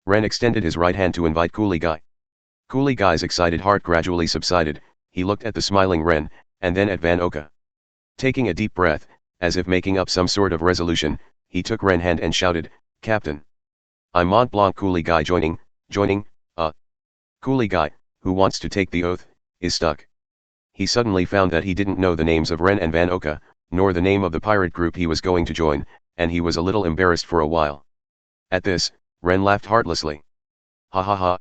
Rennes extended his right hand to invite Qinghai. Qinghai's excited heart gradually subsided, he looked at the smiling Rennes, and then at Van Oka. Taking a deep breath, as if making up some sort of resolution, he took Rennes' hand and shouted, Captain. I'm Mont Blanc. Qinghai joining, Qinghai, who wants to take the oath, is stuck. He suddenly found that he didn't know the names of Rennes and Van Oka, nor the name of the pirate group he was going to join, and he was a little embarrassed for a while. At this, Rennes laughed heartlessly. Ha ha ha.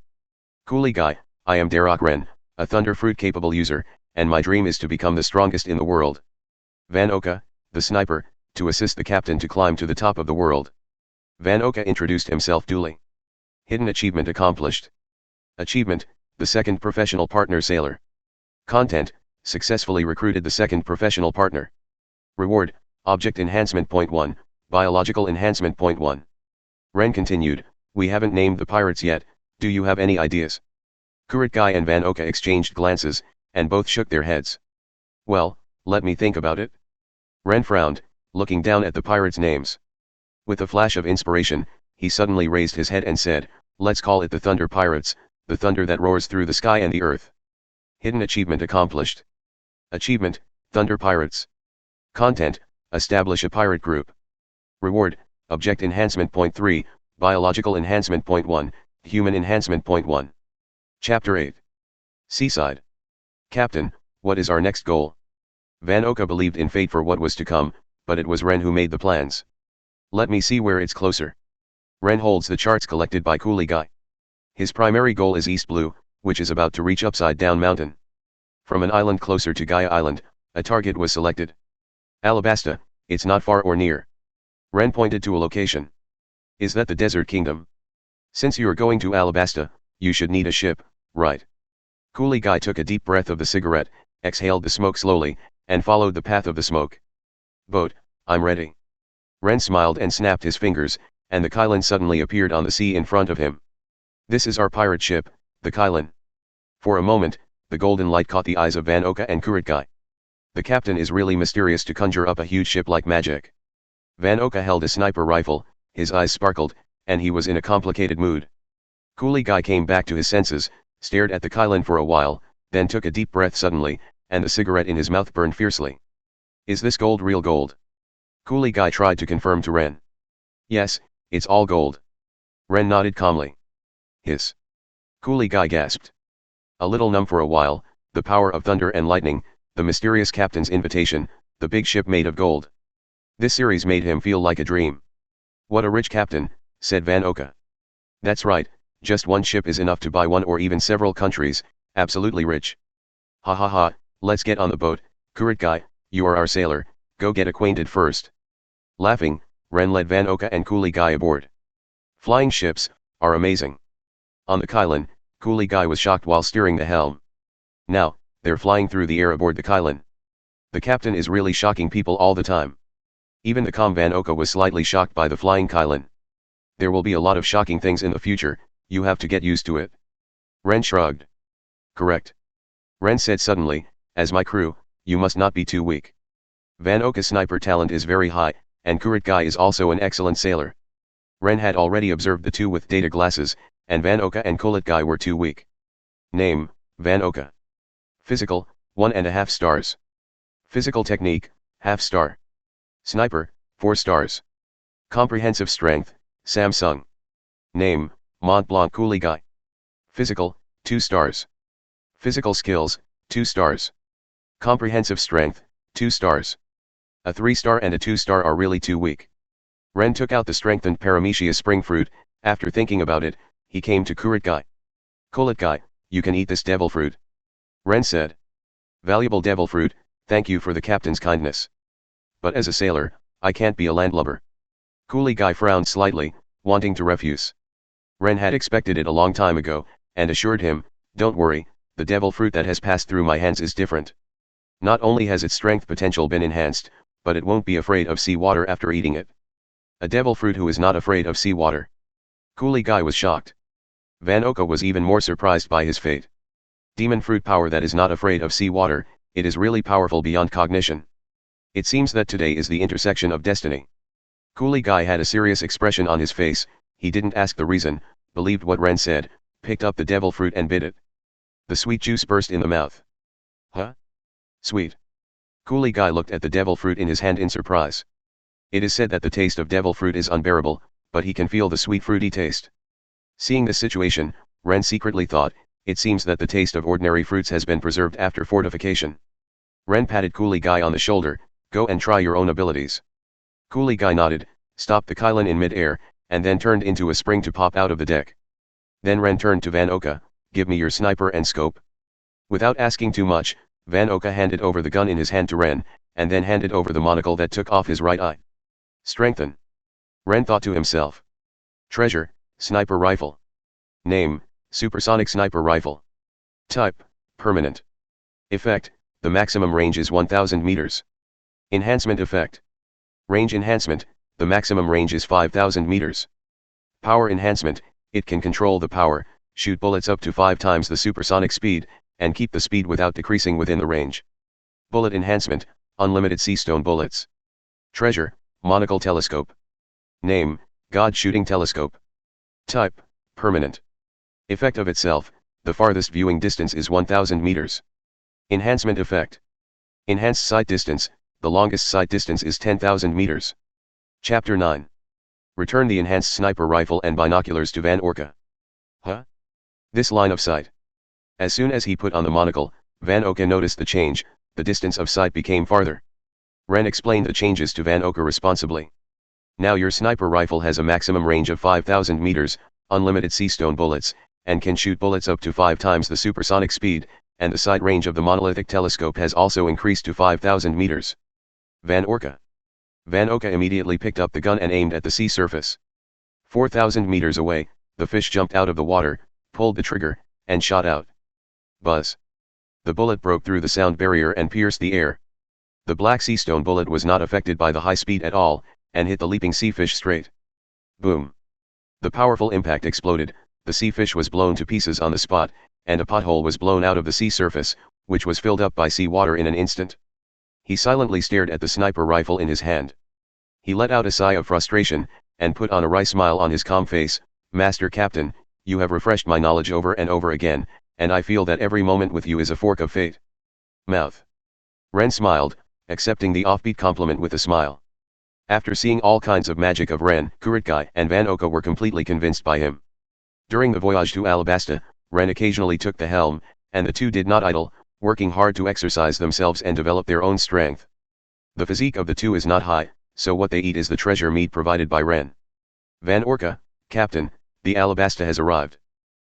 Qinghai, I am Darroch Rennes, a thunder fruit capable user, and my dream is to become the strongest in the world. Van Oka, the sniper, to assist the captain to climb to the top of the world. Van Oka introduced himself duly. Hidden achievement accomplished. Achievement, the second professional partner sailor. Content, successfully recruited the second professional partner. Reward, object enhancement point 1, biological enhancement point 1. Rennes continued, we haven't named the pirates yet, do you have any ideas? Qinghai and Van Oka exchanged glances, and both shook their heads. Well, let me think about it. Rennes frowned, looking down at the pirates' names. With a flash of inspiration, he suddenly raised his head and said, let's call it the Thunder Pirates, the thunder that roars through the sky and the earth. Hidden achievement accomplished. Achievement, Thunder Pirates. Content, establish a pirate group. Reward, object enhancement point 3, biological enhancement point 1, human enhancement point 1. Chapter 8. Seaside. Captain, what is our next goal? Van Oka believed in fate for what was to come, but it was Rennes who made the plans. Let me see where it's closer. Rennes holds the charts collected by Qinghai. His primary goal is East Blue, which is about to reach Upside Down Mountain. From an island closer to Gaia Island, a target was selected. Alabasta, it's not far or near. Rennes pointed to a location. Is that the Desert Kingdom? Since you're going to Alabasta, you should need a ship, right? Qinghai took a deep breath of the cigarette, exhaled the smoke slowly, and followed the path of the smoke. Boat, I'm ready. Rennes smiled and snapped his fingers, and the Qilin suddenly appeared on the sea in front of him. This is our pirate ship, the Qilin. For a moment, the golden light caught the eyes of Van Oka and Qinghai. The captain is really mysterious to conjure up a huge ship like magic. Van Oka held a sniper rifle, his eyes sparkled, and he was in a complicated mood. Qinghai came back to his senses, stared at the Qilin for a while, then took a deep breath suddenly, and the cigarette in his mouth burned fiercely. Is this gold real gold? Qinghai tried to confirm to Rennes. Yes, it's all gold. Rennes nodded calmly. Hiss. Qinghai gasped. A little numb for a while, the power of thunder and lightning, the mysterious captain's invitation, the big ship made of gold. This series made him feel like a dream. What a rich captain, said Van Oka. That's right, just one ship is enough to buy one or even several countries, absolutely rich. Ha ha ha, let's get on the boat, Qinghai, you are our sailor, go get acquainted first. Laughing, Rennes led Van Oka and Qinghai aboard. Flying ships are amazing. On the Qilin, Qinghai was shocked while steering the helm. Now, they're flying through the air aboard the Qilin. The captain is really shocking people all the time. Even the calm Van Oka was slightly shocked by the flying Qilin. There will be a lot of shocking things in the future, you have to get used to it. Rennes shrugged. Correct. Rennes said suddenly, as my crew, you must not be too weak. Van Oka's sniper talent is very high, and Qinghai is also an excellent sailor. Rennes had already observed the two with data glasses, and Van Oka and Qinghai were too weak. Name, Van Oka. Physical, 1.5 stars. Physical technique, half star. Sniper, 4 stars. Comprehensive strength, Samsung. Name, Mont Blanc. Qinghai. Physical, 2 stars. Physical skills, 2 stars. Comprehensive strength, 2 stars. A 3-star and a 2-star are really too weak. Ren took out the strengthened paramecia spring fruit. After thinking about it, he came to Qinghai. Qinghai, you can eat this devil fruit. Ren said. Valuable devil fruit, thank you for the captain's kindness. But as a sailor, I can't be a landlubber. Qinghai frowned slightly, wanting to refuse. Ren had expected it a long time ago, and assured him, don't worry, the devil fruit that has passed through my hands is different. Not only has its strength potential been enhanced, but it won't be afraid of sea water after eating it. A devil fruit who is not afraid of sea water. Qinghai was shocked. Van Oka was even more surprised by his fate. Demon fruit power that is not afraid of sea water, it is really powerful beyond cognition. It seems that today is the intersection of destiny. Qinghai had a serious expression on his face, he didn't ask the reason, believed what Ren said, picked up the devil fruit and bit it. The sweet juice burst in the mouth. Huh? Sweet. Qinghai looked at the devil fruit in his hand in surprise. It is said that the taste of devil fruit is unbearable, but he can feel the sweet fruity taste. Seeing this situation, Ren secretly thought, it seems that the taste of ordinary fruits has been preserved after fortification. Ren patted Qinghai on the shoulder, go and try your own abilities. Qinghai nodded, stopped the Kylin in mid-air, and then turned into a spring to pop out of the deck. Then Ren turned to Van Oka, give me your sniper and scope. Without asking too much, Van Oka handed over the gun in his hand to Ren, and then handed over the monocle that took off his right eye. Strengthen. Ren thought to himself. Treasure, sniper rifle. Name, supersonic sniper rifle. Type, permanent. Effect, the maximum range is 1000 meters. Enhancement effect. Range enhancement, the maximum range is 5000 meters. Power enhancement, it can control the power, shoot bullets up to 5 times the supersonic speed, and keep the speed without decreasing within the range. Bullet enhancement, unlimited sea stone bullets. Treasure, monocle telescope. Name, God shooting telescope. Type, permanent. Effect of itself, the farthest viewing distance is 1000 meters. Enhancement effect. Enhanced sight distance, the longest sight distance is 10,000 meters. Chapter 9. Return the enhanced sniper rifle and binoculars to Van Oka. Huh? This line of sight. As soon as he put on the monocle, Van Oka noticed the change, the distance of sight became farther. Ren explained the changes to Van Oka responsibly. Now your sniper rifle has a maximum range of 5000 meters, unlimited sea stone bullets, and can shoot bullets up to 5 times the supersonic speed, and the sight range of the monolithic telescope has also increased to 5000 meters. Van Oka. Van Oka immediately picked up the gun and aimed at the sea surface. 4000 meters away, the fish jumped out of the water, pulled the trigger, and shot out. Buzz. The bullet broke through the sound barrier and pierced the air. The black sea stone bullet was not affected by the high speed at all, and hit the leaping sea fish straight. Boom. The powerful impact exploded, the sea fish was blown to pieces on the spot, and a pothole was blown out of the sea surface, which was filled up by sea water in an instant. He silently stared at the sniper rifle in his hand. He let out a sigh of frustration, and put on a wry smile on his calm face. Master Captain, you have refreshed my knowledge over and over again, and I feel that every moment with you is a fork of fate. Mouth. Ren smiled, accepting the offbeat compliment with a smile. After seeing all kinds of magic of Ren, Qinghai and Van Oka were completely convinced by him. During the voyage to Alabasta, Ren occasionally took the helm, and the two did not idle, working hard to exercise themselves and develop their own strength. The physique of the two is not high, so what they eat is the treasure meat provided by Ren. Van Oka, Captain, the Alabasta has arrived.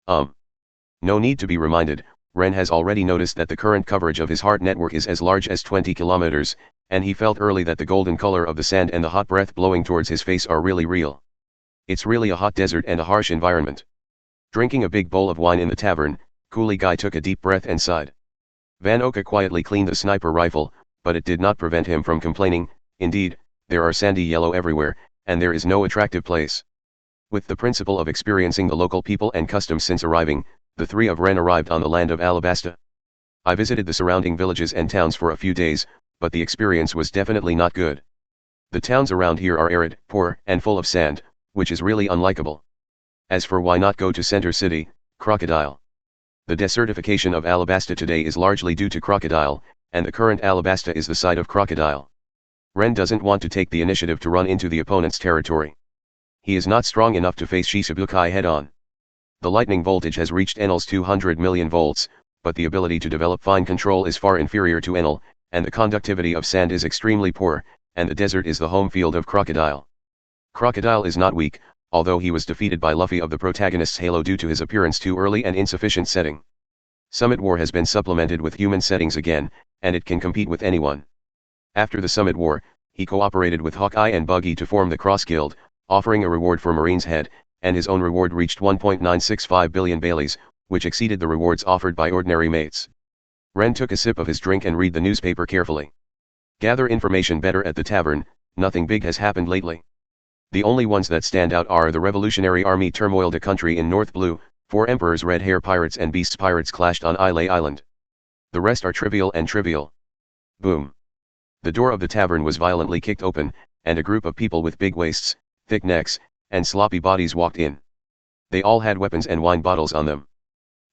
No need to be reminded, Ren has already noticed that the current coverage of his heart network is as large as 20 kilometers, and he felt early that the golden color of the sand and the hot breath blowing towards his face are really real. It's really a hot desert and a harsh environment. Drinking a big bowl of wine in the tavern, Qinghai took a deep breath and sighed. Van Oka quietly cleaned the sniper rifle, but it did not prevent him from complaining. Indeed, there are sandy yellow everywhere, and there is no attractive place. With the principle of experiencing the local people and customs since arriving, the three of Ren arrived on the land of Alabasta. I visited the surrounding villages and towns for a few days, but the experience was definitely not good. The towns around here are arid, poor, and full of sand, which is really unlikable. As for why not go to Center City, Crocodile. The desertification of Alabasta today is largely due to Crocodile, and the current Alabasta is the site of Crocodile. Ren doesn't want to take the initiative to run into the opponent's territory. He is not strong enough to face Shichibukai head-on. The lightning voltage has reached Enel's 200 million volts, but the ability to develop fine control is far inferior to Enel, and the conductivity of sand is extremely poor, and the desert is the home field of Crocodile. Crocodile is not weak, although he was defeated by Luffy of the protagonist's Halo due to his appearance too early and insufficient setting. Summit War has been supplemented with human settings again, and it can compete with anyone. After the Summit War, he cooperated with Hawkeye and Buggy to form the Cross Guild, offering a reward for Marine's head, and his own reward reached 1.965 billion Baileys, which exceeded the rewards offered by ordinary mates. Ren took a sip of his drink and read the newspaper carefully. Gather information better at the tavern, nothing big has happened lately. The only ones that stand out are the Revolutionary Army turmoiled a country in North Blue, 4 Emperors Red Hair Pirates and Beasts Pirates clashed on Islay Island. The rest are trivial and trivial. Boom. The door of the tavern was violently kicked open, and a group of people with big waists, thick necks, and sloppy bodies walked in. They all had weapons and wine bottles on them.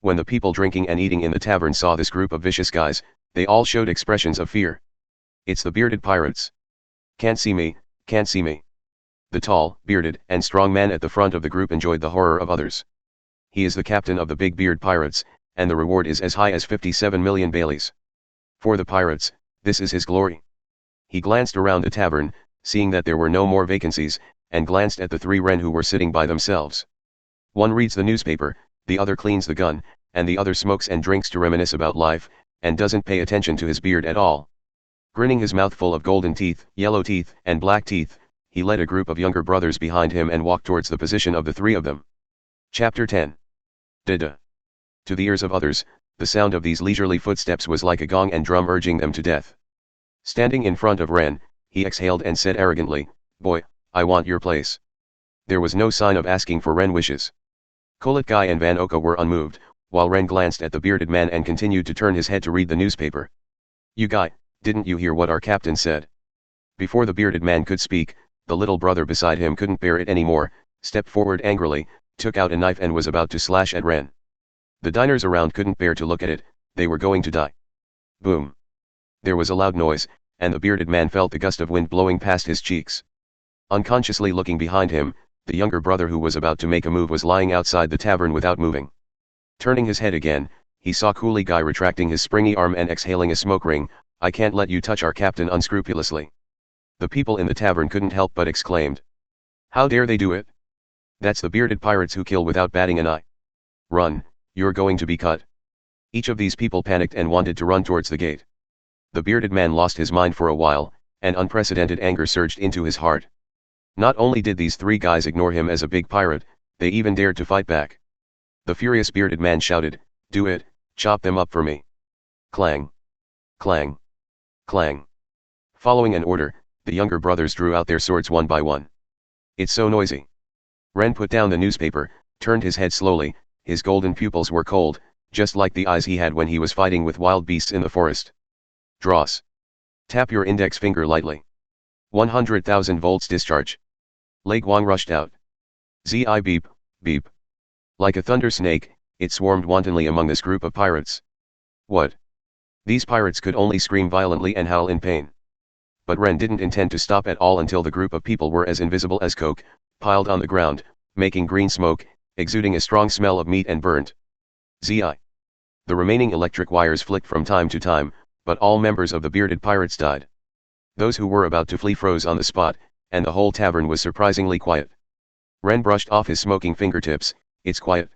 When the people drinking and eating in the tavern saw this group of vicious guys, they all showed expressions of fear. It's the bearded pirates. Can't see me, can't see me. The tall, bearded, and strong man at the front of the group enjoyed the horror of others. He is the captain of the Big Beard Pirates, and the reward is as high as 57 million Baileys. For the pirates, this is his glory. He glanced around the tavern, seeing that there were no more vacancies, and glanced at the 3 Ren who were sitting by themselves. One reads the newspaper, the other cleans the gun, and the other smokes and drinks to reminisce about life, and doesn't pay attention to his beard at all. Grinning his mouth full of golden teeth, yellow teeth, and black teeth, he led a group of younger brothers behind him and walked towards the position of the 3 of them. Chapter 10. Da-da. To the ears of others, the sound of these leisurely footsteps was like a gong and drum urging them to death. Standing in front of Ren, he exhaled and said arrogantly, "Boy, I want your place." There was no sign of asking for Ren wishes. Guy and Van Oka were unmoved, while Ren glanced at the bearded man and continued to turn his head to read the newspaper. "You guy, didn't you hear what our captain said?" Before the bearded man could speak, the little brother beside him couldn't bear it anymore, stepped forward angrily, took out a knife and was about to slash at Ren. The diners around couldn't bear to look at it, they were going to die. Boom. There was a loud noise, and the bearded man felt the gust of wind blowing past his cheeks. Unconsciously looking behind him, the younger brother who was about to make a move was lying outside the tavern without moving. Turning his head again, he saw Guy retracting his springy arm and exhaling a smoke ring. "I can't let you touch our captain unscrupulously." The people in the tavern couldn't help but exclaimed. "How dare they do it? That's the bearded pirates who kill without batting an eye. Run, you're going to be cut." Each of these people panicked and wanted to run towards the gate. The bearded man lost his mind for a while, and unprecedented anger surged into his heart. Not only did these 3 guys ignore him as a big pirate, they even dared to fight back. The furious bearded man shouted, "Do it, chop them up for me." Clang. Clang. Clang. Following an order, the younger brothers drew out their swords one by one. "It's so noisy." Ren put down the newspaper, turned his head slowly, his golden pupils were cold, just like the eyes he had when he was fighting with wild beasts in the forest. Dross. Tap your index finger lightly. 100,000 volts discharge. Lei Guang rushed out. Zi beep, beep. Like a thunder snake, it swarmed wantonly among this group of pirates. What? These pirates could only scream violently and howl in pain. But Ren didn't intend to stop at all until the group of people were as invisible as coke, piled on the ground, making green smoke, exuding a strong smell of meat and burnt. Zi. The remaining electric wires flicked from time to time, but all members of the bearded pirates died. Those who were about to flee froze on the spot, and the whole tavern was surprisingly quiet. Ren brushed off his smoking fingertips. "It's quiet.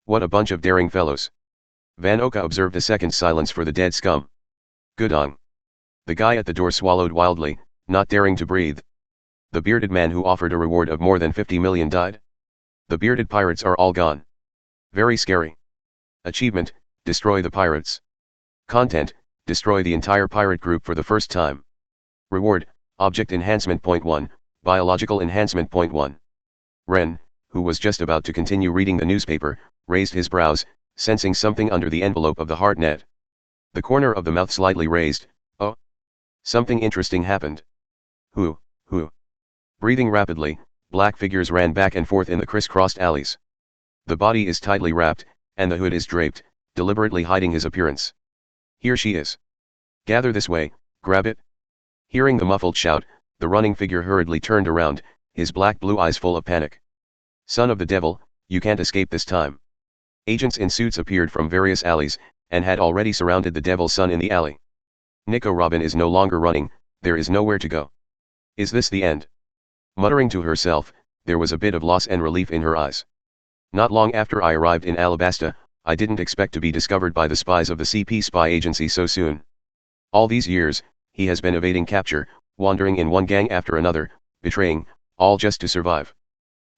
What a bunch of daring fellows." Van Oka observed a second's silence for the dead scum. "Good on." The guy at the door swallowed wildly, not daring to breathe. The bearded man who offered a reward of more than 50 million died. The bearded pirates are all gone. Very scary. Achievement, destroy the pirates. Content, destroy the entire pirate group for the first time. Reward, object enhancement .1, biological enhancement .1. Ren, who was just about to continue reading the newspaper, raised his brows, sensing something under the envelope of the heart net. The corner of the mouth slightly raised. Oh. Something interesting happened. Who? Breathing rapidly, black figures ran back and forth in the crisscrossed alleys. The body is tightly wrapped, and the hood is draped, deliberately hiding his appearance. Here she is. Gather this way, grab it. Hearing the muffled shout, the running figure hurriedly turned around, his black-blue eyes full of panic. Son of the devil, you can't escape this time. Agents in suits appeared from various alleys, and had already surrounded the devil's son in the alley. Nico Robin is no longer running, there is nowhere to go. Is this the end? Muttering to herself, there was a bit of loss and relief in her eyes. Not long after I arrived in Alabasta, I didn't expect to be discovered by the spies of the CP spy agency so soon. All these years, he has been evading capture, wandering in one gang after another, betraying, all just to survive.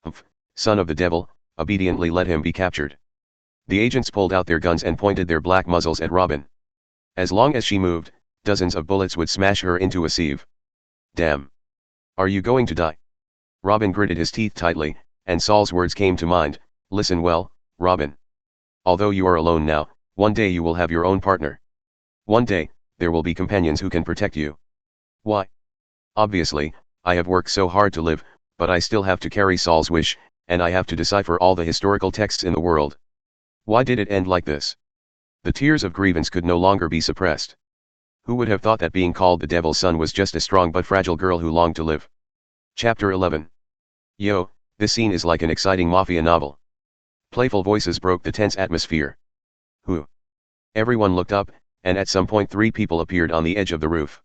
Humph, son of the devil, obediently let him be captured. The agents pulled out their guns and pointed their black muzzles at Robin. As long as she moved, dozens of bullets would smash her into a sieve. Damn. Are you going to die? Robin gritted his teeth tightly, and Saul's words came to mind. Listen well, Robin. Although you are alone now, one day you will have your own partner. One day, there will be companions who can protect you. Why? Obviously, I have worked so hard to live, but I still have to carry Saul's wish, and I have to decipher all the historical texts in the world. Why did it end like this? The tears of grievance could no longer be suppressed. Who would have thought that being called the Devil's Son was just a strong but fragile girl who longed to live? Chapter 11. Yo, this scene is like an exciting mafia novel. Playful voices broke the tense atmosphere. Who? Everyone looked up, and at some point 3 people appeared on the edge of the roof.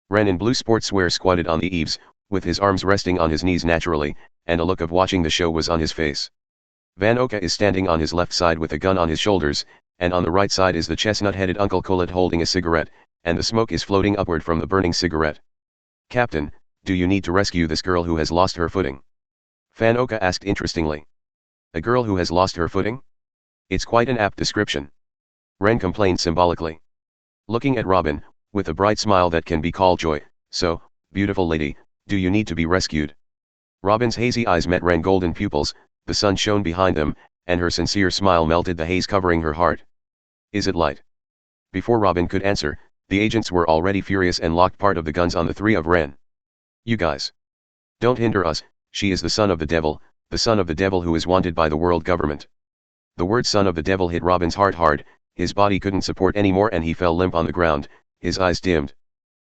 Rennes in blue sportswear squatted on the eaves, with his arms resting on his knees naturally, and a look of watching the show was on his face. Van Oka is standing on his left side with a gun on his shoulders, and on the right side is the chestnut-headed Uncle Colette holding a cigarette, and the smoke is floating upward from the burning cigarette. Captain, do you need to rescue this girl who has lost her footing? Van Oka asked interestingly. A girl who has lost her footing? It's quite an apt description. Rennes complained symbolically. Looking at Robin, with a bright smile that can be called joy, so, beautiful lady, do you need to be rescued? Robin's hazy eyes met Rennes' golden pupils, the sun shone behind them, and her sincere smile melted the haze covering her heart. Is it light? Before Robin could answer, the agents were already furious and locked part of the guns on the 3 of Rennes. You guys. Don't hinder us, she is the son of the devil who is wanted by the world government. The word son of the devil hit Robin's heart hard, his body couldn't support anymore and he fell limp on the ground, his eyes dimmed.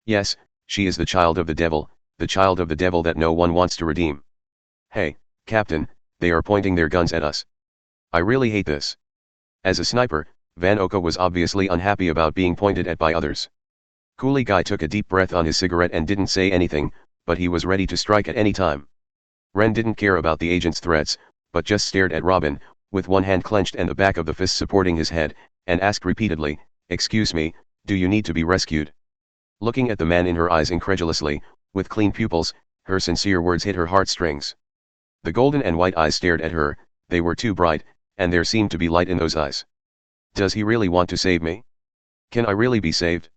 Yes, she is the child of the devil that no one wants to redeem. Hey, Captain, they are pointing their guns at us. I really hate this. As a sniper, Van Oka was obviously unhappy about being pointed at by others. Coolie Guy took a deep breath on his cigarette and didn't say anything, but he was ready to strike at any time. Rennes didn't care about the agent's threats, but just stared at Robin, with one hand clenched and the back of the fist supporting his head, and asked repeatedly, "Excuse me, do you need to be rescued?" Looking at the man in her eyes incredulously, with clean pupils, her sincere words hit her heartstrings. The golden and white eyes stared at her, they were too bright, and there seemed to be light in those eyes. Does he really want to save me? Can I really be saved?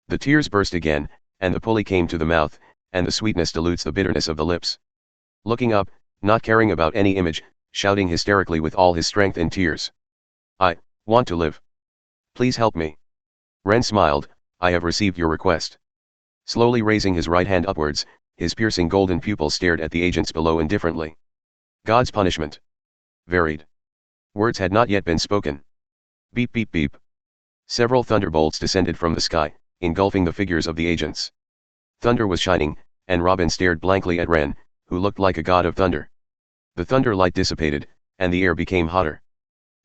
The tears burst again, and the pulley came to the mouth, and the sweetness dilutes the bitterness of the lips. Looking up, not caring about any image, shouting hysterically with all his strength in tears. I want to live. Please help me. Rennes smiled, I have received your request. Slowly raising his right hand upwards, his piercing golden pupils stared at the agents below indifferently. God's punishment. Varied. Words had not yet been spoken. Beep beep beep. Several thunderbolts descended from the sky, engulfing the figures of the agents. Thunder was shining, and Robin stared blankly at Rennes, who looked like a god of thunder. The thunder light dissipated, and the air became hotter.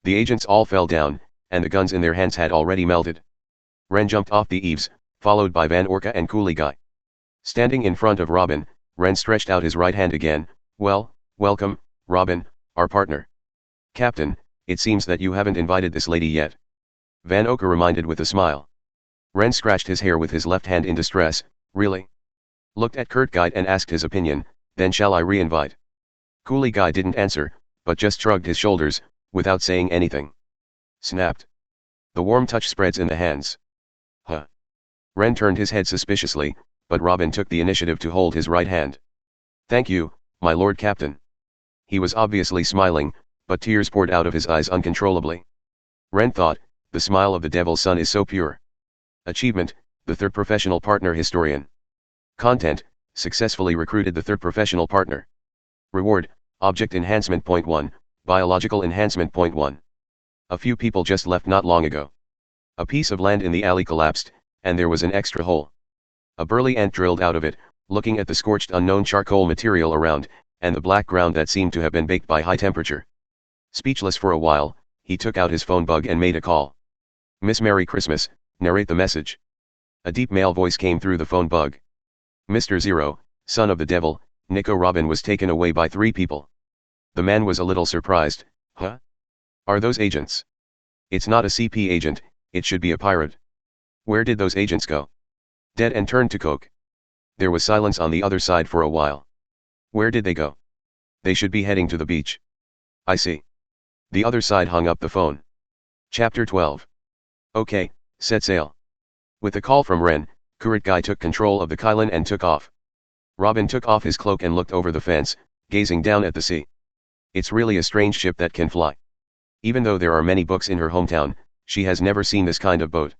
The agents all fell down, and the guns in their hands had already melted. Rennes jumped off the eaves, followed by Van Orca and Coolie Guy. Standing in front of Robin, Rennes stretched out his right hand again. Well, welcome, Robin, our partner. Captain, it seems that you haven't invited this lady yet. Van Oka reminded with a smile. Rennes scratched his hair with his left hand in distress. Really? Looked at Kurt Guide and asked his opinion, then shall I re-invite? Coolie Guy didn't answer, but just shrugged his shoulders, without saying anything. Snapped. The warm touch spreads in the hands. Huh. Rennes turned his head suspiciously, but Robin took the initiative to hold his right hand. Thank you, my lord captain. He was obviously smiling, but tears poured out of his eyes uncontrollably. Rennes thought, the smile of the Devil's Son is so pure. Achievement, the third professional partner historian. Content, successfully recruited the third professional partner. Reward, object enhancement point 1, biological enhancement point 1. A few people just left not long ago. A piece of land in the alley collapsed, and there was an extra hole. A burly ant drilled out of it, looking at the scorched unknown charcoal material around, and the black ground that seemed to have been baked by high temperature. Speechless for a while, he took out his phone bug and made a call. Miss Merry Christmas, narrate the message. A deep male voice came through the phone bug. Mr. Zero, son of the devil, Nico Robin was taken away by 3 people. The man was a little surprised. Huh? Are those agents? It's not a CP agent, it should be a pirate. Where did those agents go? Dead, and turned to coke. There was silence on the other side for a while. Where did they go? They should be heading to the beach. I see. The other side hung up the phone. Chapter 12. Okay, set sail. With a call from Rennes, Qinghai took control of the Qilin and took off. Robin took off his cloak and looked over the fence, gazing down at the sea. It's really a strange ship that can fly. Even though there are many books in her hometown, she has never seen this kind of boat.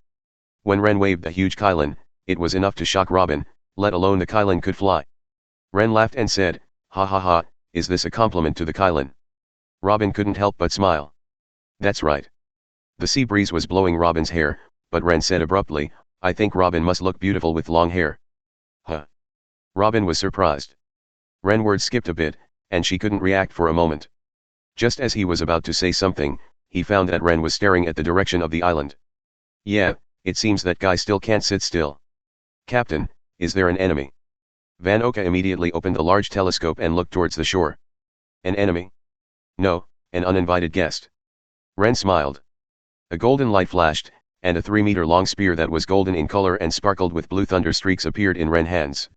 When Rennes waved the huge Qilin, it was enough to shock Robin, let alone the Qilin could fly. Rennes laughed and said, "Ha ha ha, is this a compliment to the Qilin?" Robin couldn't help but smile. That's right. The sea breeze was blowing Robin's hair, but Rennes said abruptly, "I think Robin must look beautiful with long hair." Huh? Robin was surprised. Rennes' words skipped a bit, and she couldn't react for a moment. Just as he was about to say something, he found that Rennes was staring at the direction of the island. Yeah, it seems that guy still can't sit still. Captain, is there an enemy? Van Oka immediately opened a large telescope and looked towards the shore. An enemy? No, an uninvited guest. Rennes smiled. A golden light flashed, and a 3-meter-long spear that was golden in color and sparkled with blue thunder streaks appeared in Rennes' hands.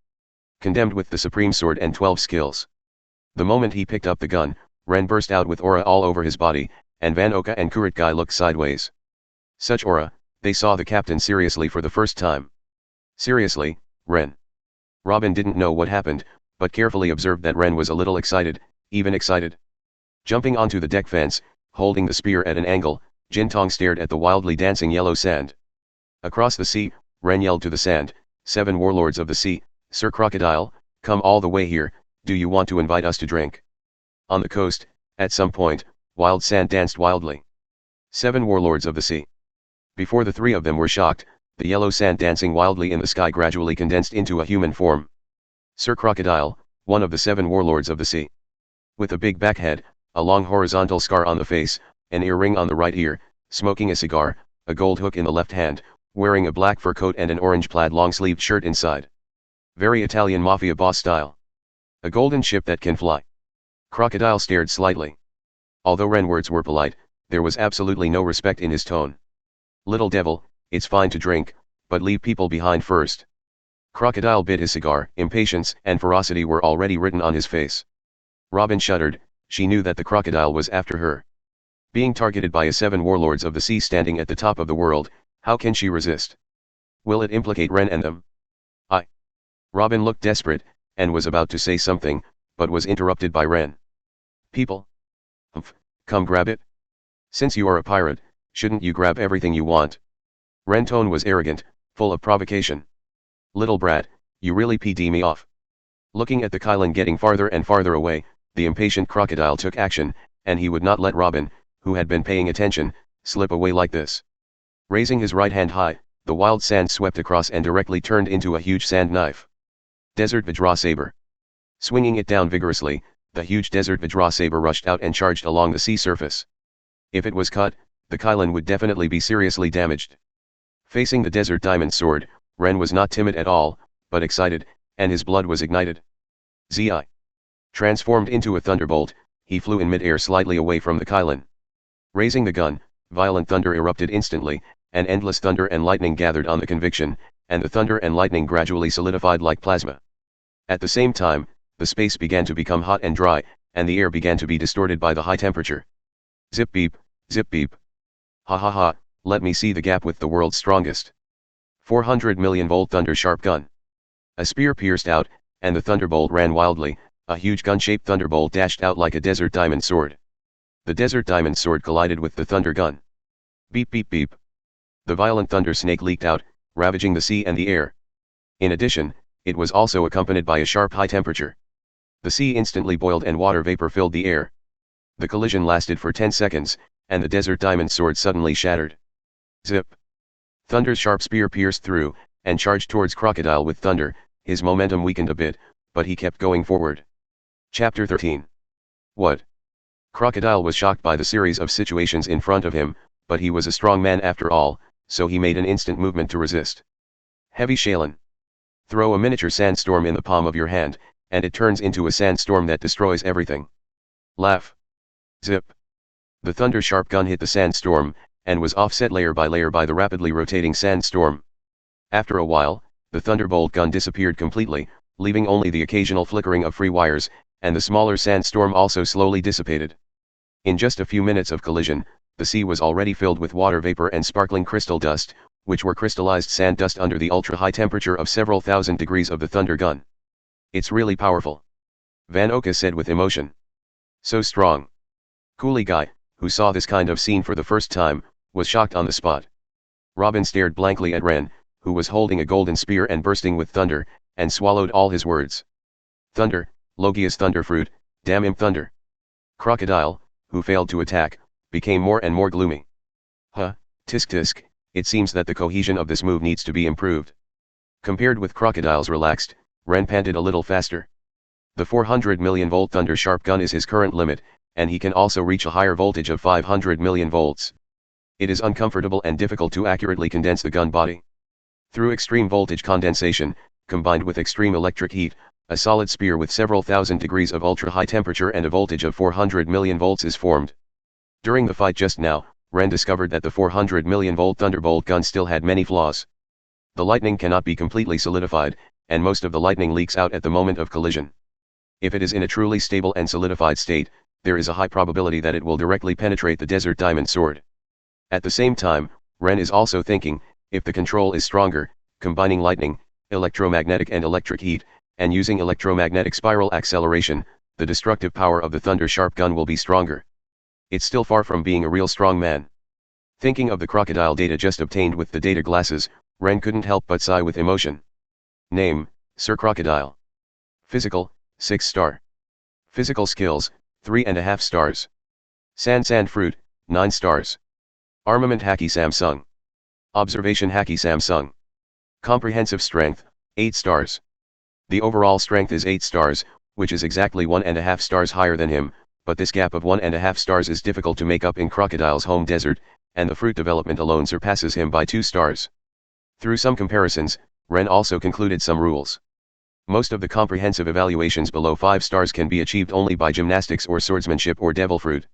Condemned with the supreme sword and 12 skills. The moment he picked up the gun, Rennes burst out with aura all over his body, and Van Oka and Qinghai looked sideways. Such aura, they saw the captain seriously for the first time. Seriously, Rennes. Robin didn't know what happened, but carefully observed that Rennes was a little excited, even excited. Jumping onto the deck fence, holding the spear at an angle, Jintong stared at the wildly dancing yellow sand. Across the sea, Rennes yelled to the sand, "7 warlords of the sea, Sir Crocodile, come all the way here, do you want to invite us to drink?" On the coast, at some point, wild sand danced wildly. 7 warlords of the sea. Before the 3 of them were shocked, the yellow sand dancing wildly in the sky gradually condensed into a human form. Sir Crocodile, one of the 7 warlords of the sea. With a big back head, a long horizontal scar on the face, an earring on the right ear, smoking a cigar, a gold hook in the left hand, wearing a black fur coat and an orange-plaid long-sleeved shirt inside. Very Italian mafia boss style. A golden ship that can fly. Crocodile stared slightly. Although Rennes' words were polite, there was absolutely no respect in his tone. "Little devil, it's fine to drink, but leave people behind first." Crocodile bit his cigar. Impatience and ferocity were already written on his face. Robin shuddered. She knew that the crocodile was after her. Being targeted by a 7 warlords of the sea standing at the top of the world, how can she resist? Will it implicate Rennes and them? Robin looked desperate, and was about to say something, but was interrupted by Rennes. "People? Humph, come grab it. Since you are a pirate, shouldn't you grab everything you want?" Rennes' tone was arrogant, full of provocation. "Little brat, you really PD me off." Looking at the Qilin getting farther and farther away, the impatient crocodile took action, and he would not let Robin, who had been paying attention, slip away like this. Raising his right hand high, the wild sand swept across and directly turned into a huge sand knife. Desert Vajra Saber. Swinging it down vigorously, the huge Desert Vajra Saber rushed out and charged along the sea surface. If it was cut, the Qilin would definitely be seriously damaged. Facing the Desert Diamond Sword, Rennes was not timid at all, but excited, and his blood was ignited. Zi. Transformed into a thunderbolt, he flew in mid-air slightly away from the Qilin. Raising the gun, violent thunder erupted instantly, and endless thunder and lightning gathered on the conviction, and the thunder and lightning gradually solidified like plasma. At the same time, the space began to become hot and dry, and the air began to be distorted by the high temperature. Zip beep, zip beep. Ha ha ha, let me see the gap with the world's strongest 400 million volt thunder sharp gun. A spear pierced out, and the thunderbolt ran wildly. A huge gun-shaped thunderbolt dashed out like a desert diamond sword. The desert diamond sword collided with the thunder gun. Beep beep beep. The violent thunder snake leaked out, ravaging the sea and the air. In addition, it was also accompanied by a sharp high temperature. The sea instantly boiled and water vapor filled the air. The collision lasted for 10 seconds, and the desert diamond sword suddenly shattered. Zip. Thunder's sharp spear pierced through, and charged towards Crocodile with thunder. His momentum weakened a bit, but he kept going forward. Chapter 13. What? Crocodile was shocked by the series of situations in front of him, but he was a strong man after all, so he made an instant movement to resist. Heavy Shaolin. Throw a miniature sandstorm in the palm of your hand, and it turns into a sandstorm that destroys everything. Laugh. Zip. The thunder sharp gun hit the sandstorm, and was offset layer by the rapidly rotating sandstorm. After a while, the thunderbolt gun disappeared completely, leaving only the occasional flickering of free wires, and the smaller sandstorm also slowly dissipated. In just a few minutes of collision, the sea was already filled with water vapor and sparkling crystal dust, which were crystallized sand dust under the ultra-high temperature of several thousand degrees of the thunder gun. It's really powerful. Van Oka said with emotion. So strong. Qinghai, who saw this kind of scene for the first time, was shocked on the spot. Robin stared blankly at Rennes, who was holding a golden spear and bursting with thunder, and swallowed all his words. Thunder, Logia's thunderfruit, damn him thunder. Crocodile, who failed to attack, became more and more gloomy. Tisk tisk, it seems that the cohesion of this move needs to be improved. Compared with Crocodile's relaxed, Rennes panted a little faster. The 400 million volt thunder sharp gun is his current limit, and he can also reach a higher voltage of 500 million volts. It is uncomfortable and difficult to accurately condense the gun body. Through extreme voltage condensation, combined with extreme electric heat, a solid spear with several thousand degrees of ultra-high temperature and a voltage of 400 million volts is formed. During the fight just now, Rennes discovered that the 400 million volt thunderbolt gun still had many flaws. The lightning cannot be completely solidified, and most of the lightning leaks out at the moment of collision. If it is in a truly stable and solidified state, there is a high probability that it will directly penetrate the desert diamond sword. At the same time, Rennes is also thinking, if the control is stronger, combining lightning, electromagnetic and electric heat, and using electromagnetic spiral acceleration, the destructive power of the thunder sharp gun will be stronger. It's still far from being a real strong man. Thinking of the crocodile data just obtained with the data glasses, Rennes couldn't help but sigh with emotion. Name, Sir Crocodile. Physical, 6 star. Physical skills, 3.5 stars. Sand fruit, 9 stars. Armament Haki Samsung. Observation Haki Samsung. Comprehensive strength, 8 stars. The overall strength is 8 stars, which is exactly 1.5 stars higher than him, but this gap of 1.5 stars is difficult to make up in Crocodile's home desert, and the fruit development alone surpasses him by 2 stars. Through some comparisons, Rennes also concluded some rules. Most of the comprehensive evaluations below 5 stars can be achieved only by gymnastics or swordsmanship or devil fruit.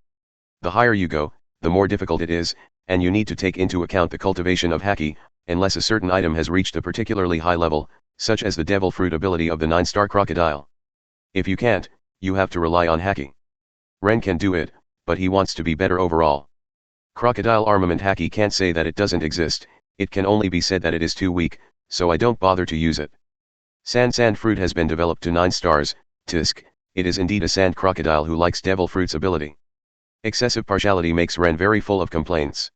The higher you go, the more difficult it is, and you need to take into account the cultivation of Haki, unless a certain item has reached a particularly high level, such as the devil fruit ability of the 9-star crocodile. If you can't, you have to rely on Haki. Rennes can do it, but he wants to be better overall. Crocodile armament Haki can't say that it doesn't exist, it can only be said that it is too weak, so I don't bother to use it. Sand fruit has been developed to 9 stars, tisk, it is indeed a sand crocodile who likes devil fruit's ability. Excessive partiality makes Rennes very full of complaints.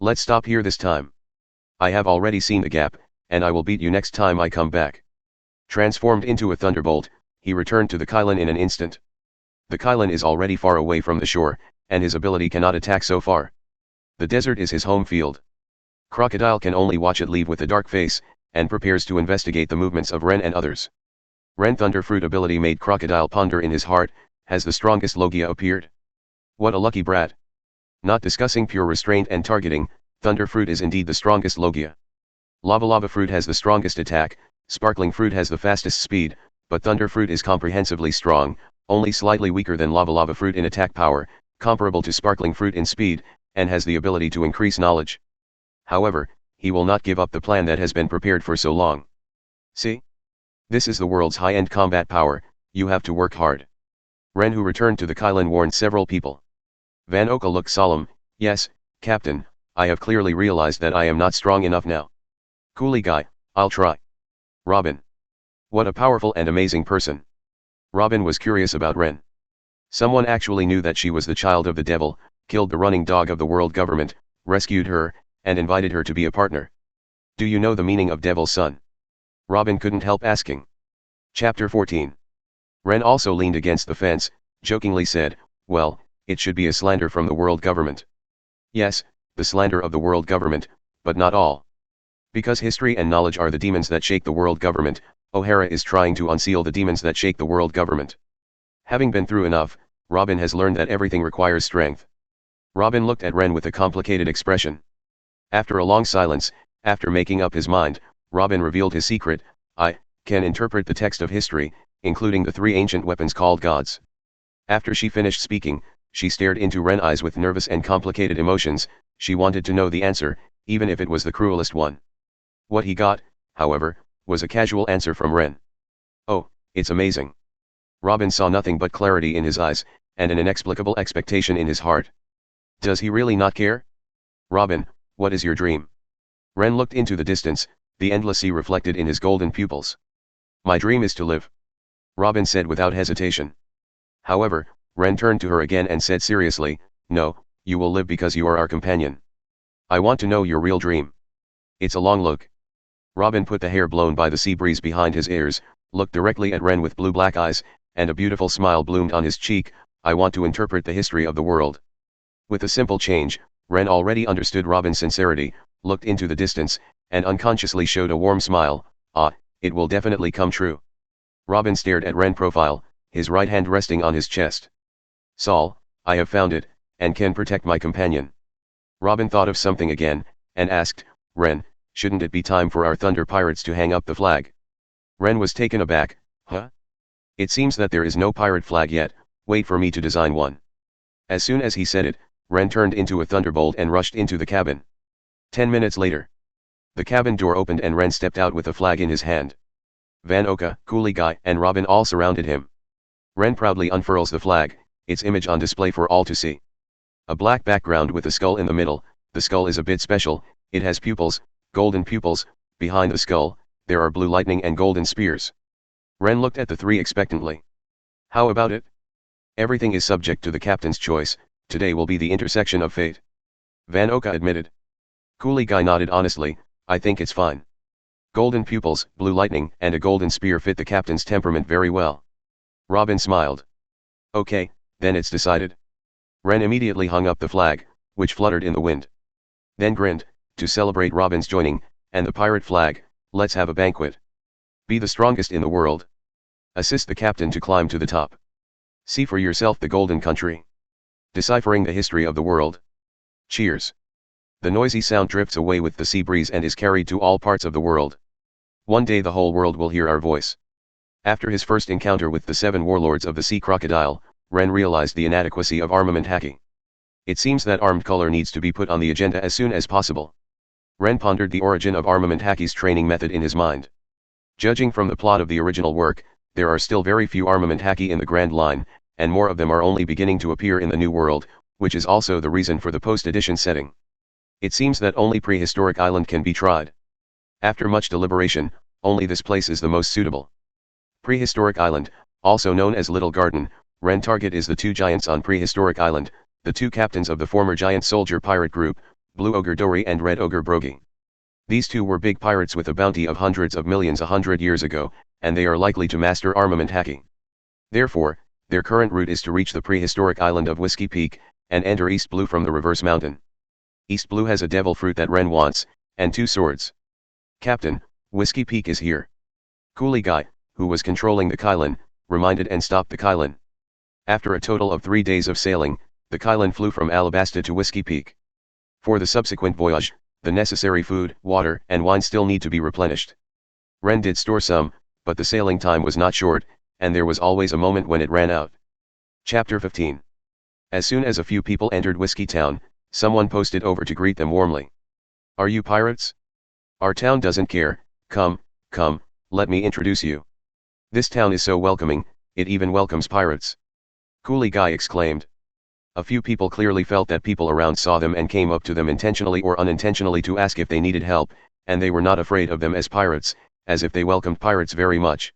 Let's stop here this time. I have already seen the gap, and I will beat you next time I come back. Transformed into a thunderbolt, he returned to the Qilin in an instant. The Qilin is already far away from the shore, and his ability cannot attack so far. The desert is his home field. Crocodile can only watch it leave with a dark face, and prepares to investigate the movements of Rennes and others. Rennes' thunderfruit ability made Crocodile ponder in his heart, has the strongest Logia appeared? What a lucky brat. Not discussing pure restraint and targeting, thunderfruit is indeed the strongest Logia. Lava fruit has the strongest attack, sparkling fruit has the fastest speed, but thunderfruit is comprehensively strong, only slightly weaker than lava fruit in attack power, comparable to sparkling fruit in speed, and has the ability to increase knowledge. However, he will not give up the plan that has been prepared for so long. See? This is the world's high-end combat power, you have to work hard. Rennes, who returned to the Qilin, warned several people. Van Oka looked solemn. Yes, Captain, I have clearly realized that I am not strong enough now. Qinghai, I'll try. Robin. What a powerful and amazing person. Robin was curious about Rennes. Someone actually knew that she was the child of the devil, killed the running dog of the world government, rescued her, and invited her to be a partner. Do you know the meaning of devil's son? Robin couldn't help asking. Chapter 14. Rennes also leaned against the fence, jokingly said, well, it should be a slander from the world government. Yes, the slander of the world government, but not all. Because history and knowledge are the demons that shake the world government, O'Hara is trying to unseal the demons that shake the world government. Having been through enough, Robin has learned that everything requires strength. Robin looked at Rennes with a complicated expression. After a long silence, after making up his mind, Robin revealed his secret. I can interpret the text of history, including the 3 ancient weapons called gods. After she finished speaking, she stared into Ren's eyes with nervous and complicated emotions. She wanted to know the answer, even if it was the cruelest one. What he got, however, was a casual answer from Ren. "Oh, it's amazing." Robin saw nothing but clarity in his eyes, and an inexplicable expectation in his heart. Does he really not care? "Robin, what is your dream?" Ren looked into the distance, the endless sea reflected in his golden pupils. "My dream is to live," Robin said without hesitation. However, Ren turned to her again and said seriously, "No, you will live because you are our companion. I want to know your real dream." "It's a long look." Robin put the hair blown by the sea breeze behind his ears, looked directly at Ren with blue-black eyes, and a beautiful smile bloomed on his cheek. "I want to interpret the history of the world." With a simple change, Ren already understood Robin's sincerity, looked into the distance, and unconsciously showed a warm smile. "Ah, it will definitely come true." Robin stared at Ren's profile, his right hand resting on his chest. "Saul, I have found it, and can protect my companion." Robin thought of something again, and asked, "Ren, shouldn't it be time for our Thunder Pirates to hang up the flag?" Ren was taken aback. "Huh? It seems that there is no pirate flag yet. Wait for me to design one." As soon as he said it, Ren turned into a thunderbolt and rushed into the cabin. 10 minutes later, the cabin door opened and Ren stepped out with a flag in his hand. Van Oka, Qinghai, and Robin all surrounded him. Ren proudly unfurls the flag, its image on display for all to see. A black background with a skull in the middle. The skull is a bit special, it has pupils, golden pupils. Behind the skull, there are blue lightning and golden spears. Ren looked at the 3 expectantly. "How about it?" "Everything is subject to the captain's choice. Today will be the intersection of fate," Van Oka admitted. Qinghai nodded honestly. "I think it's fine. Golden pupils, blue lightning, and a golden spear fit the captain's temperament very well." Robin smiled. "Okay, then it's decided." Ren immediately hung up the flag, which fluttered in the wind. Then grinned, "To celebrate Robin's joining, and the pirate flag, let's have a banquet. Be the strongest in the world. Assist the captain to climb to the top. See for yourself the golden country. Deciphering the history of the world. Cheers." The noisy sound drifts away with the sea breeze and is carried to all parts of the world. One day the whole world will hear our voice. After his first encounter with the 7 warlords of the sea crocodile, Ren realized the inadequacy of armament hacking. It seems that armed color needs to be put on the agenda as soon as possible. Ren pondered the origin of armament hacking's training method in his mind. Judging from the plot of the original work, there are still very few armament hacking in the Grand Line, and more of them are only beginning to appear in the New World, which is also the reason for the post-edition setting. It seems that only Prehistoric Island can be tried. After much deliberation, only this place is the most suitable. Prehistoric Island, also known as Little Garden, Ren target is the 2 giants on Prehistoric Island, the 2 captains of the former giant soldier pirate group, Blue Ogre Dory and Red Ogre Brogy. These 2 were big pirates with a bounty of hundreds of millions 100 years ago, and they are likely to master armament hacking. Therefore, their current route is to reach the prehistoric island of Whiskey Peak, and enter East Blue from the reverse mountain. East Blue has a devil fruit that Ren wants, and 2 swords. "Captain, Whiskey Peak is here." Qinghai, who was controlling the Kylin, reminded and stopped the Kylin. After a total of 3 days of sailing, the Kylin flew from Alabasta to Whiskey Peak. For the subsequent voyage, the necessary food, water, and wine still need to be replenished. Ren did store some, but the sailing time was not short, and there was always a moment when it ran out. Chapter 15. As soon as a few people entered Whiskey Town, someone posted over to greet them warmly. "Are you pirates? Our town doesn't care. Come, come, let me introduce you. This town is so welcoming, it even welcomes pirates." Qinghai exclaimed. A few people clearly felt that people around saw them and came up to them intentionally or unintentionally to ask if they needed help, and they were not afraid of them as pirates, as if they welcomed pirates very much.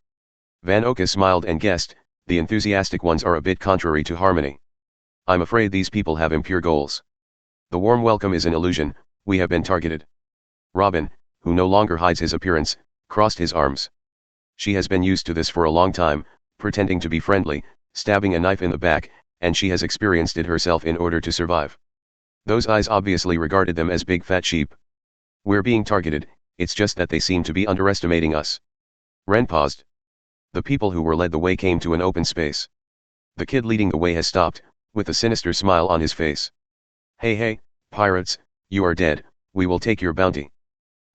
Van Oka smiled and guessed, the enthusiastic ones are a bit contrary to harmony. "I'm afraid these people have impure goals. The warm welcome is an illusion, we have been targeted." Robin, who no longer hides his appearance, crossed his arms. She has been used to this for a long time, pretending to be friendly, stabbing a knife in the back, and she has experienced it herself in order to survive. Those eyes obviously regarded them as big fat sheep. "We're being targeted, it's just that they seem to be underestimating us." Ren paused. The people who were led the way came to an open space. The kid leading the way has stopped, with a sinister smile on his face. "Hey hey, pirates, you are dead, we will take your bounty."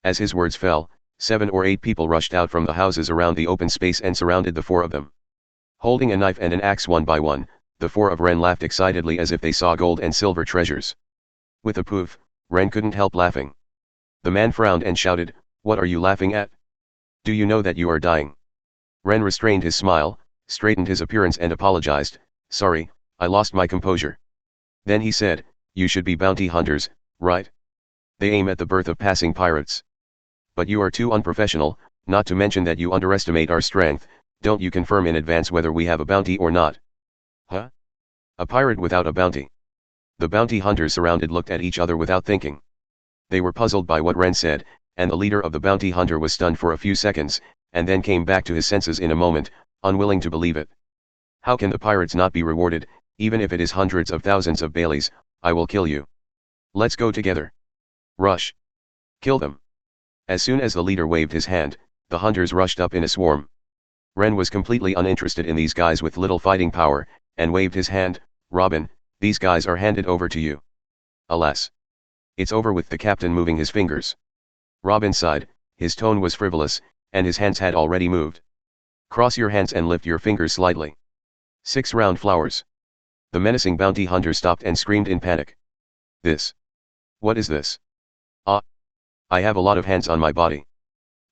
As his words fell, 7 or 8 people rushed out from the houses around the open space and surrounded the 4 of them. Holding a knife and an axe one by one, the four of Rennes laughed excitedly as if they saw gold and silver treasures. With a poof, Rennes couldn't help laughing. The man frowned and shouted, "What are you laughing at? Do you know that you are dying?" Rennes restrained his smile, straightened his appearance and apologized, "Sorry, I lost my composure." Then he said, "You should be bounty hunters, right? They aim at the birth of passing pirates. But you are too unprofessional, not to mention that you underestimate our strength. Don't you confirm in advance whether we have a bounty or not?" "Huh? A pirate without a bounty?" The bounty hunters surrounded looked at each other without thinking. They were puzzled by what Rennes said, and the leader of the bounty hunter was stunned for a few seconds, and then came back to his senses in a moment, unwilling to believe it. "How can the pirates not be rewarded, even if it is hundreds of thousands of Baileys? I will kill you. Let's go together. Rush. Kill them." As soon as the leader waved his hand, the hunters rushed up in a swarm. Rennes was completely uninterested in these guys with little fighting power, and waved his hand, "Robin, these guys are handed over to you." "Alas. It's over with," the captain moving his fingers. Robin sighed, his tone was frivolous, and his hands had already moved. "Cross your hands and lift your fingers slightly. 6 round flowers." The menacing bounty hunter stopped and screamed in panic. "This. What is this? Ah. I have a lot of hands on my body.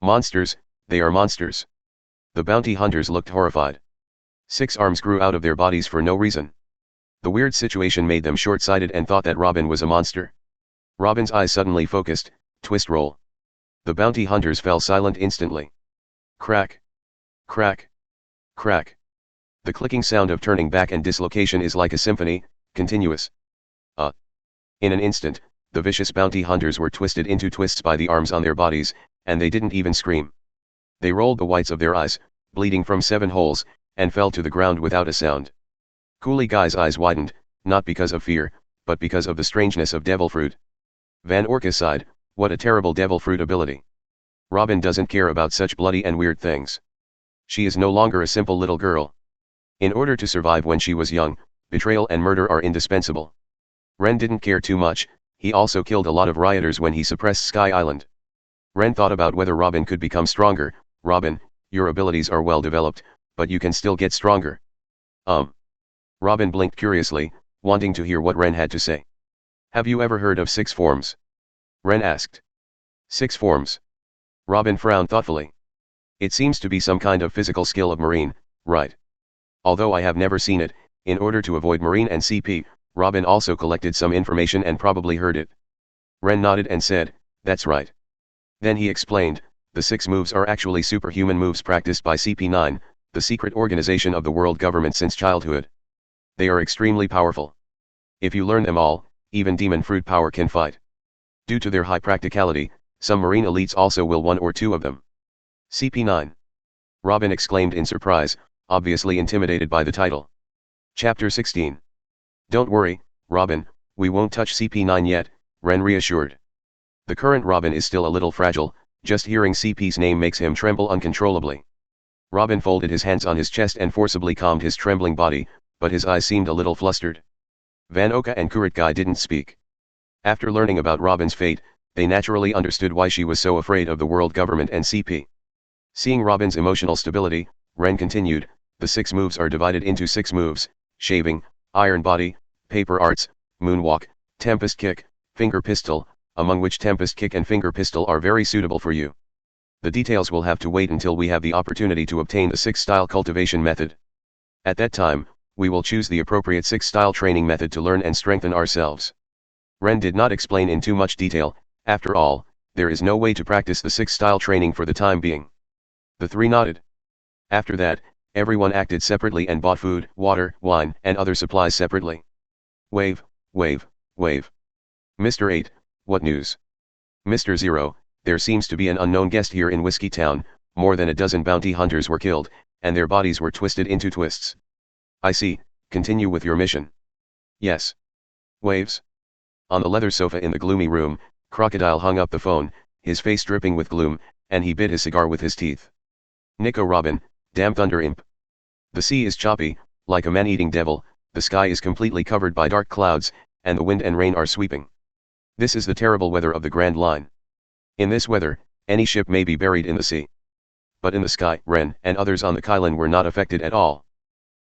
Monsters, they are monsters." The bounty hunters looked horrified. 6 arms grew out of their bodies for no reason. The weird situation made them short-sighted and thought that Robin was a monster. Robin's eyes suddenly focused, twist roll. The bounty hunters fell silent instantly. Crack. Crack. Crack. The clicking sound of turning back and dislocation is like a symphony, continuous. In an instant, the vicious bounty hunters were twisted into twists by the arms on their bodies, and they didn't even scream. They rolled the whites of their eyes, bleeding from 7 holes, and fell to the ground without a sound. Coolie Guy's eyes widened, not because of fear, but because of the strangeness of devil fruit. Van Orca sighed, "What a terrible devil fruit ability. Robin doesn't care about such bloody and weird things. She is no longer a simple little girl. In order to survive when she was young, betrayal and murder are indispensable." Rennes didn't care too much, he also killed a lot of rioters when he suppressed Sky Island. Rennes thought about whether Robin could become stronger. "Robin, your abilities are well developed, but you can still get stronger." Robin blinked curiously, wanting to hear what Rennes had to say. "Have you ever heard of 6 forms? Rennes asked. 6 forms. Robin frowned thoughtfully. "It seems to be some kind of physical skill of marine, right? Although I have never seen it, in order to avoid marine and CP, Robin also collected some information and probably heard it." Rennes nodded and said, "That's right." Then he explained, "The 6 moves are actually superhuman moves practiced by CP9, the secret organization of the world government since childhood. They are extremely powerful. If you learn them all, even demon fruit power can fight. Due to their high practicality, some marine elites also will 1 or 2 of them." CP9. Robin exclaimed in surprise, obviously intimidated by the title. Chapter 16. "Don't worry, Robin, we won't touch CP9 yet," Rennes reassured. "The current Robin is still a little fragile, just hearing CP's name makes him tremble uncontrollably." Robin folded his hands on his chest and forcibly calmed his trembling body, but his eyes seemed a little flustered. Van Oka and Qinghai didn't speak. After learning about Robin's fate, they naturally understood why she was so afraid of the world government and CP. Seeing Robin's emotional stability, Rennes continued, "The 6 moves are divided into 6 moves: shaving, iron body, paper arts, moonwalk, tempest kick, finger pistol, among which tempest kick and finger pistol are very suitable for you. The details will have to wait until we have the opportunity to obtain the 6-style cultivation method. At that time, we will choose the appropriate 6-style training method to learn and strengthen ourselves." Rennes did not explain in too much detail. After all, there is no way to practice the 6-style training for the time being. The 3 nodded. After that, everyone acted separately and bought food, water, wine, and other supplies separately. Wave, wave, wave. "Mr. 8, what news?" "Mr. 0, there seems to be an unknown guest here in Whiskey Town. More than a dozen bounty hunters were killed, and their bodies were twisted into twists." "I see, continue with your mission." "Yes." Waves. On the leather sofa in the gloomy room, Crocodile hung up the phone, his face dripping with gloom, and he bit his cigar with his teeth. "Nico Robin, damn thunder imp. The sea is choppy, like a man-eating devil, the sky is completely covered by dark clouds, and the wind and rain are sweeping. This is the terrible weather of the Grand Line. In this weather, any ship may be buried in the sea. But in the sky, Rennes and others on the Qilin were not affected at all.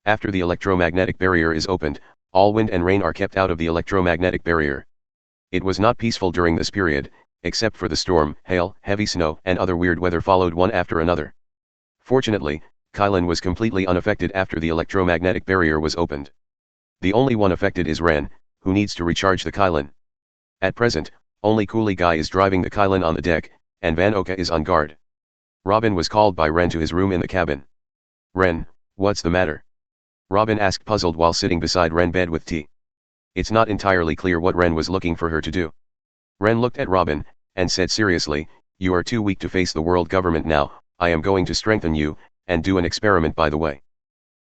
After the electromagnetic barrier is opened, all wind and rain are kept out of the electromagnetic barrier. It was not peaceful during this period, except for the storm, hail, heavy snow, and other weird weather followed one after another. Fortunately, Qinghai was completely unaffected after the electromagnetic barrier was opened. The only one affected is Rennes, who needs to recharge the Qinghai. At present, only Qinghai is driving the Qinghai on the deck, and Van Oka is on guard. Robin was called by Rennes to his room in the cabin. "Rennes, what's the matter?" Robin asked, puzzled while sitting beside Rennes' bed with tea. It's not entirely clear what Rennes was looking for her to do. Rennes looked at Robin, and said seriously, "You are too weak to face the world government now. I am going to strengthen you, and do an experiment by the way."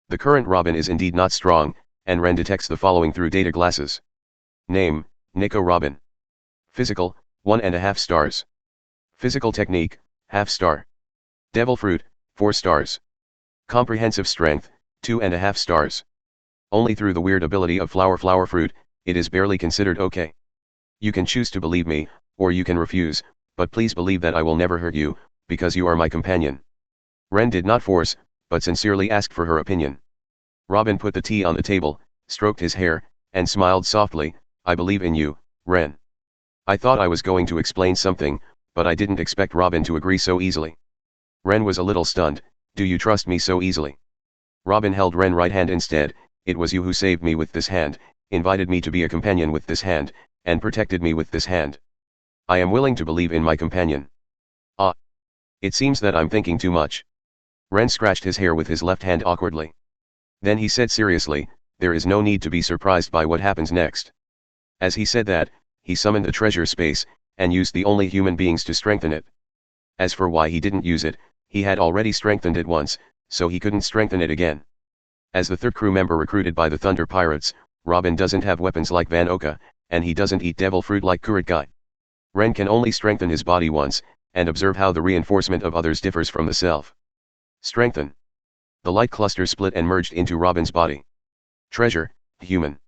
The current Robin is indeed not strong, and Rennes detects the following through data glasses. Name, Nico Robin. Physical, 1.5 stars. Physical technique, half star. Devil fruit, 4 stars. Comprehensive strength, 2.5 stars. Only through the weird ability of flower fruit, it is barely considered okay. You can choose to believe me, or you can refuse, but please believe that I will never hurt you, because you are my companion. Rennes did not force, but sincerely asked for her opinion. Robin put the tea on the table, stroked his hair, and smiled softly. "I believe in you, Rennes." I thought I was going to explain something, but I didn't expect Robin to agree so easily. Rennes was a little stunned. "Do you trust me so easily?" Robin held Rennes' right hand instead. "It was you who saved me with this hand, invited me to be a companion with this hand, and protected me with this hand. I am willing to believe in my companion." "Ah. It seems that I'm thinking too much." Rennes scratched his hair with his left hand awkwardly. Then he said seriously, "There is no need to be surprised by what happens next." As he said that, he summoned the treasure space, and used the only human beings to strengthen it. As for why he didn't use it, he had already strengthened it once, so he couldn't strengthen it again. As the third crew member recruited by the Thunder Pirates, Robin doesn't have weapons like Van Oka, and he doesn't eat devil fruit like Crocodile. Rennes can only strengthen his body once, and observe how the reinforcement of others differs from the self. Strengthen. The light cluster split and merged into Robin's body. Treasure, human.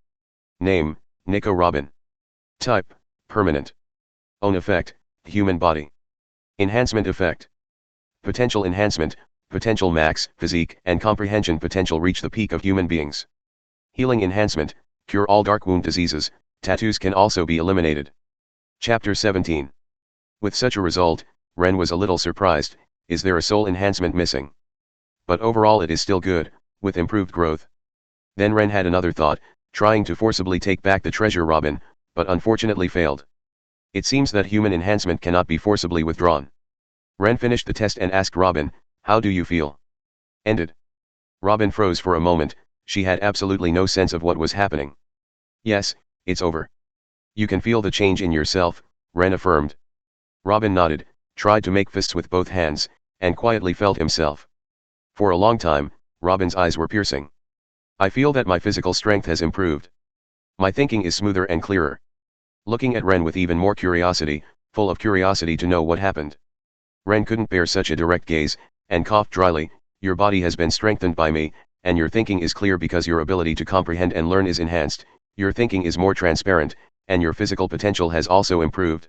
Name, Nico Robin. Type, permanent. Own effect, human body. Enhancement effect. Potential enhancement, potential max, physique, and comprehension potential reach the peak of human beings. Healing enhancement, cure all dark wound diseases, tattoos can also be eliminated. Chapter 17. With such a result, Rennes was a little surprised. Is there a soul enhancement missing? But overall it is still good, with improved growth. Then Rennes had another thought, trying to forcibly take back the treasure Robin, but unfortunately failed. It seems that human enhancement cannot be forcibly withdrawn. Rennes finished the test and asked Robin, "How do you feel?" Ended. Robin froze for a moment. She had absolutely no sense of what was happening. "Yes, it's over. You can feel the change in yourself," Rennes affirmed. Robin nodded, tried to make fists with both hands, and quietly felt himself. For a long time, Robin's eyes were piercing. "I feel that my physical strength has improved. My thinking is smoother and clearer." Looking at Rennes with even more curiosity, full of curiosity to know what happened. Rennes couldn't bear such a direct gaze, and coughed dryly. "Your body has been strengthened by me, and your thinking is clear because your ability to comprehend and learn is enhanced, your thinking is more transparent, and your physical potential has also improved.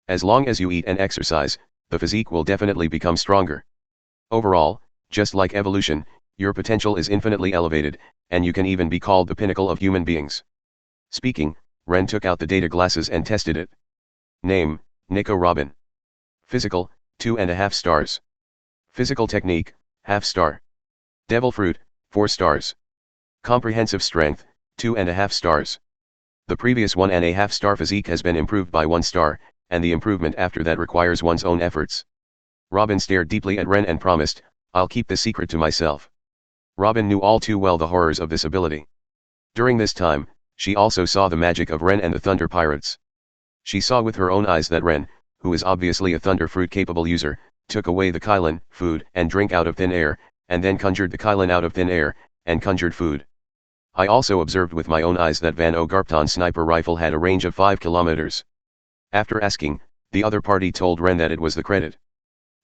As long as you eat and exercise, the physique will definitely become stronger. Overall, just like evolution, your potential is infinitely elevated, and you can even be called the pinnacle of human beings." Speaking, Rennes took out the data glasses and tested it. Name, Nico Robin. Physical, 2.5 stars. Physical technique, half star. Devil fruit, 4 stars. Comprehensive strength, 2.5 stars. The previous 1.5 star physique has been improved by 1 star, and the improvement after that requires one's own efforts. Robin stared deeply at Rennes and promised, "I'll keep the secret to myself." Robin knew all too well the horrors of this ability. During this time, she also saw the magic of Rennes and the Thunder Pirates. She saw with her own eyes that Rennes, who is obviously a Thunder Fruit capable user, took away the Qinghai, food and drink out of thin air, and then conjured the Qinghai out of thin air, and conjured food. I also observed with my own eyes that Van Ogarpton's sniper rifle had a range of 5 kilometers. After asking, the other party told Rennes that it was the credit.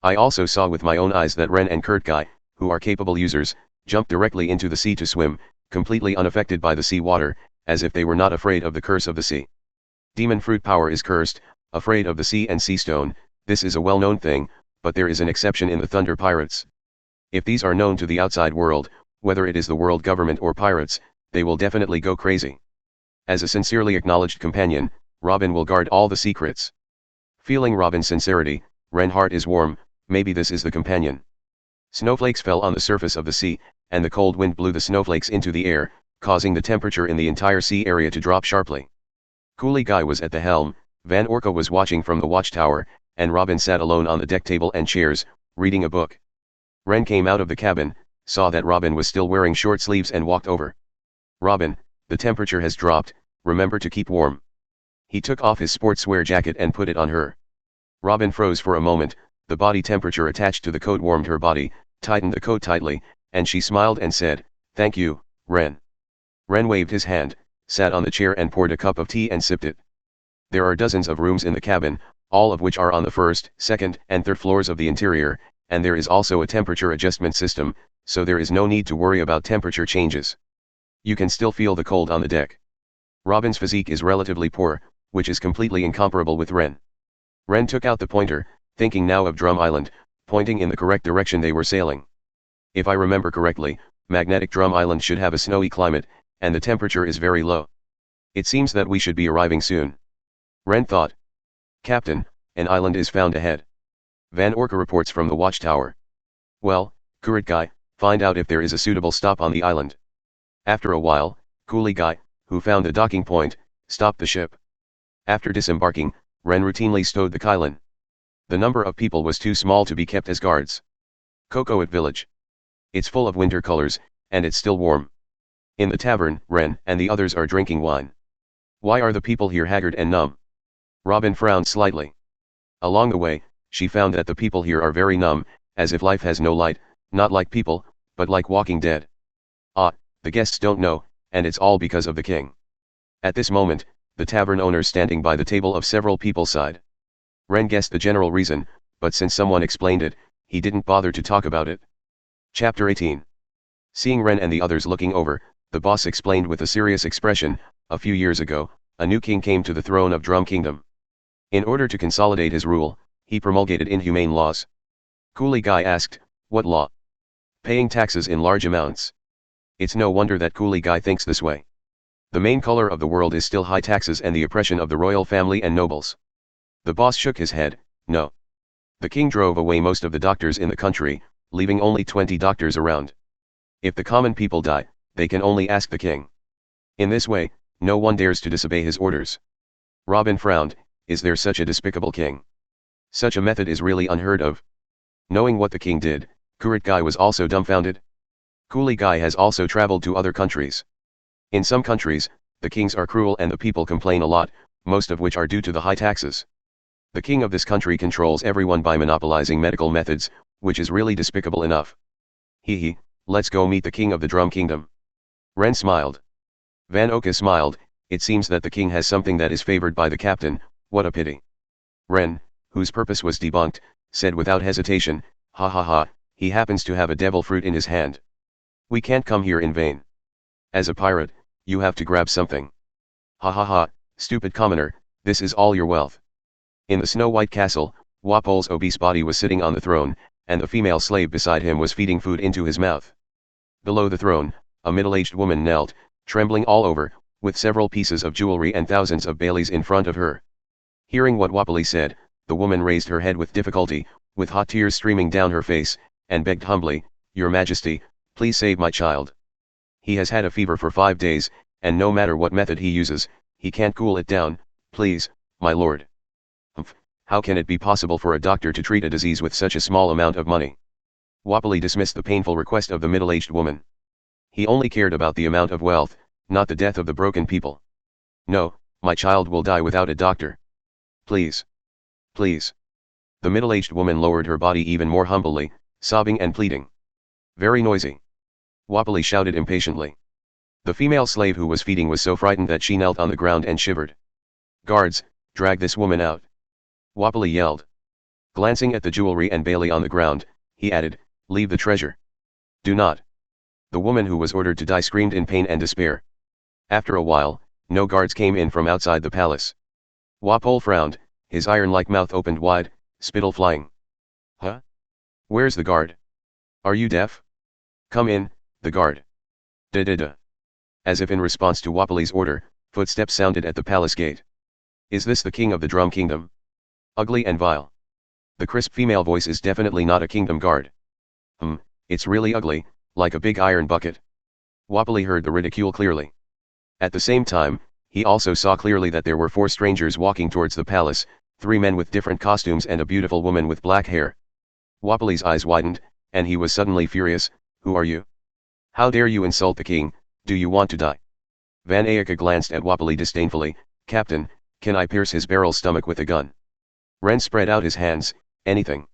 I also saw with my own eyes that Rennes and Qinghai, who are capable users, jumped directly into the sea to swim, completely unaffected by the sea water, as if they were not afraid of the curse of the sea. Demon fruit power is cursed, afraid of the sea and sea stone. This is a well-known thing, but there is an exception in the Thunder Pirates. If these are known to the outside world, Whether it is the world government or pirates, they will definitely go crazy. As a sincerely acknowledged companion, Robin will guard all the secrets. Feeling Robin's sincerity, Ren's heart is warm. Maybe this is the companion. Snowflakes fell on the surface of the sea, and the cold wind blew the snowflakes into the air, causing the temperature in the entire sea area to drop sharply. Qinghai was at the helm, Van Orca was watching from the watchtower, and Robin sat alone on the deck table and chairs, reading a book. Ren came out of the cabin, saw that Robin was still wearing short sleeves and walked over. "Robin, the temperature has dropped, remember to keep warm." He took off his sportswear jacket and put it on her. Robin froze for a moment, the body temperature attached to the coat warmed her body, tightened the coat tightly, and she smiled and said, "Thank you, Ren." Ren waved his hand, sat on the chair and poured a cup of tea and sipped it. There are dozens of rooms in the cabin, all of which are on the first, second, and third floors of the interior, and there is also a temperature adjustment system, so there is no need to worry about temperature changes. You can still feel the cold on the deck. Robin's physique is relatively poor, which is completely incomparable with Ren. Ren took out the pointer, thinking now of Drum Island, pointing in the correct direction they were sailing. If I remember correctly, magnetic Drum Island should have a snowy climate, and the temperature is very low. It seems that we should be arriving soon. Ren thought. "Captain, an island is found ahead." Van Orca reports from the watchtower. "Well, Crocodile, find out if there is a suitable stop on the island." After a while, Qinghai, who found the docking point, stopped the ship. After disembarking, Ren routinely stowed the Kylin. The number of people was too small to be kept as guards. Cocoa Village. It's full of winter colors, and it's still warm. In the tavern, Ren and the others are drinking wine. Why are the people here haggard and numb? Robin frowned slightly. Along the way, she found that the people here are very numb, as if life has no light, not like people, but like walking dead. Ah, the guests don't know, and it's all because of the king. At this moment, the tavern owner standing by the table of several people sighed. Ren guessed the general reason, but since someone explained it, he didn't bother to talk about it. Chapter 18. Seeing Ren and the others looking over, the boss explained with a serious expression, "A few years ago, a new king came to the throne of Drum Kingdom. In order to consolidate his rule, he promulgated inhumane laws." Qinghai asked, "What law?" "Paying taxes in large amounts." It's no wonder that Qinghai thinks this way. The main color of the world is still high taxes and the oppression of the royal family and nobles. The boss shook his head, "No." The king drove away most of the doctors in the country, leaving only 20 doctors around. If the common people die, they can only ask the king. In this way, no one dares to disobey his orders. Robin frowned. Is there such a despicable king? Such a method is really unheard of. Knowing what the king did, Crocodile was also dumbfounded. Qinghai has also traveled to other countries. In some countries, the kings are cruel and the people complain a lot, most of which are due to the high taxes. The king of this country controls everyone by monopolizing medical methods, which is really despicable enough. Hee, let's go meet the king of the Drum Kingdom. Ren smiled. Van Orca smiled. It seems that the king has something that is favored by the captain, what a pity. Ren, whose purpose was debunked, said without hesitation, "Ha ha ha, he happens to have a devil fruit in his hand. We can't come here in vain. As a pirate, you have to grab something. Ha ha ha, stupid commoner, this is all your wealth." In the snow-white castle, Wapol's obese body was sitting on the throne, and the female slave beside him was feeding food into his mouth. Below the throne, a middle-aged woman knelt, trembling all over, with several pieces of jewelry and thousands of Baileys in front of her. Hearing what Wapoli said, the woman raised her head with difficulty, with hot tears streaming down her face, and begged humbly, "Your Majesty, please save my child. He has had a fever for 5 days, and no matter what method he uses, he can't cool it down, please, my lord." "Humph, how can it be possible for a doctor to treat a disease with such a small amount of money?" Wapoli dismissed the painful request of the middle-aged woman. He only cared about the amount of wealth, not the death of the broken people. "No, my child will die without a doctor. Please. Please." The middle-aged woman lowered her body even more humbly, sobbing and pleading. "Very noisy." Wapoli shouted impatiently. The female slave who was feeding was so frightened that she knelt on the ground and shivered. "Guards, drag this woman out." Wapoli yelled. Glancing at the jewelry and Bailey on the ground, he added, "Leave the treasure. Do not." The woman who was ordered to die screamed in pain and despair. After a while, no guards came in from outside the palace. Wapol frowned, his iron-like mouth opened wide, spittle flying. "Huh? Where's the guard? Are you deaf? Come in, The guard. Da-da-da. As if in response to Wapali's order, footsteps sounded at the palace gate. Is this the king of the Drum Kingdom? Ugly and vile. The crisp female voice is definitely not a kingdom guard. It's really ugly, like a big iron bucket. Wapali heard the ridicule clearly. At the same time, he also saw clearly that there were 4 strangers walking towards the palace, 3 men with different costumes and a beautiful woman with black hair. Wapali's eyes widened, and he was suddenly furious. Who are you? How dare you insult the king? Do you want to die? Van Eyck glanced at Wapali disdainfully. Captain, can I pierce his barrel stomach with a gun? Rennes spread out his hands. Anything.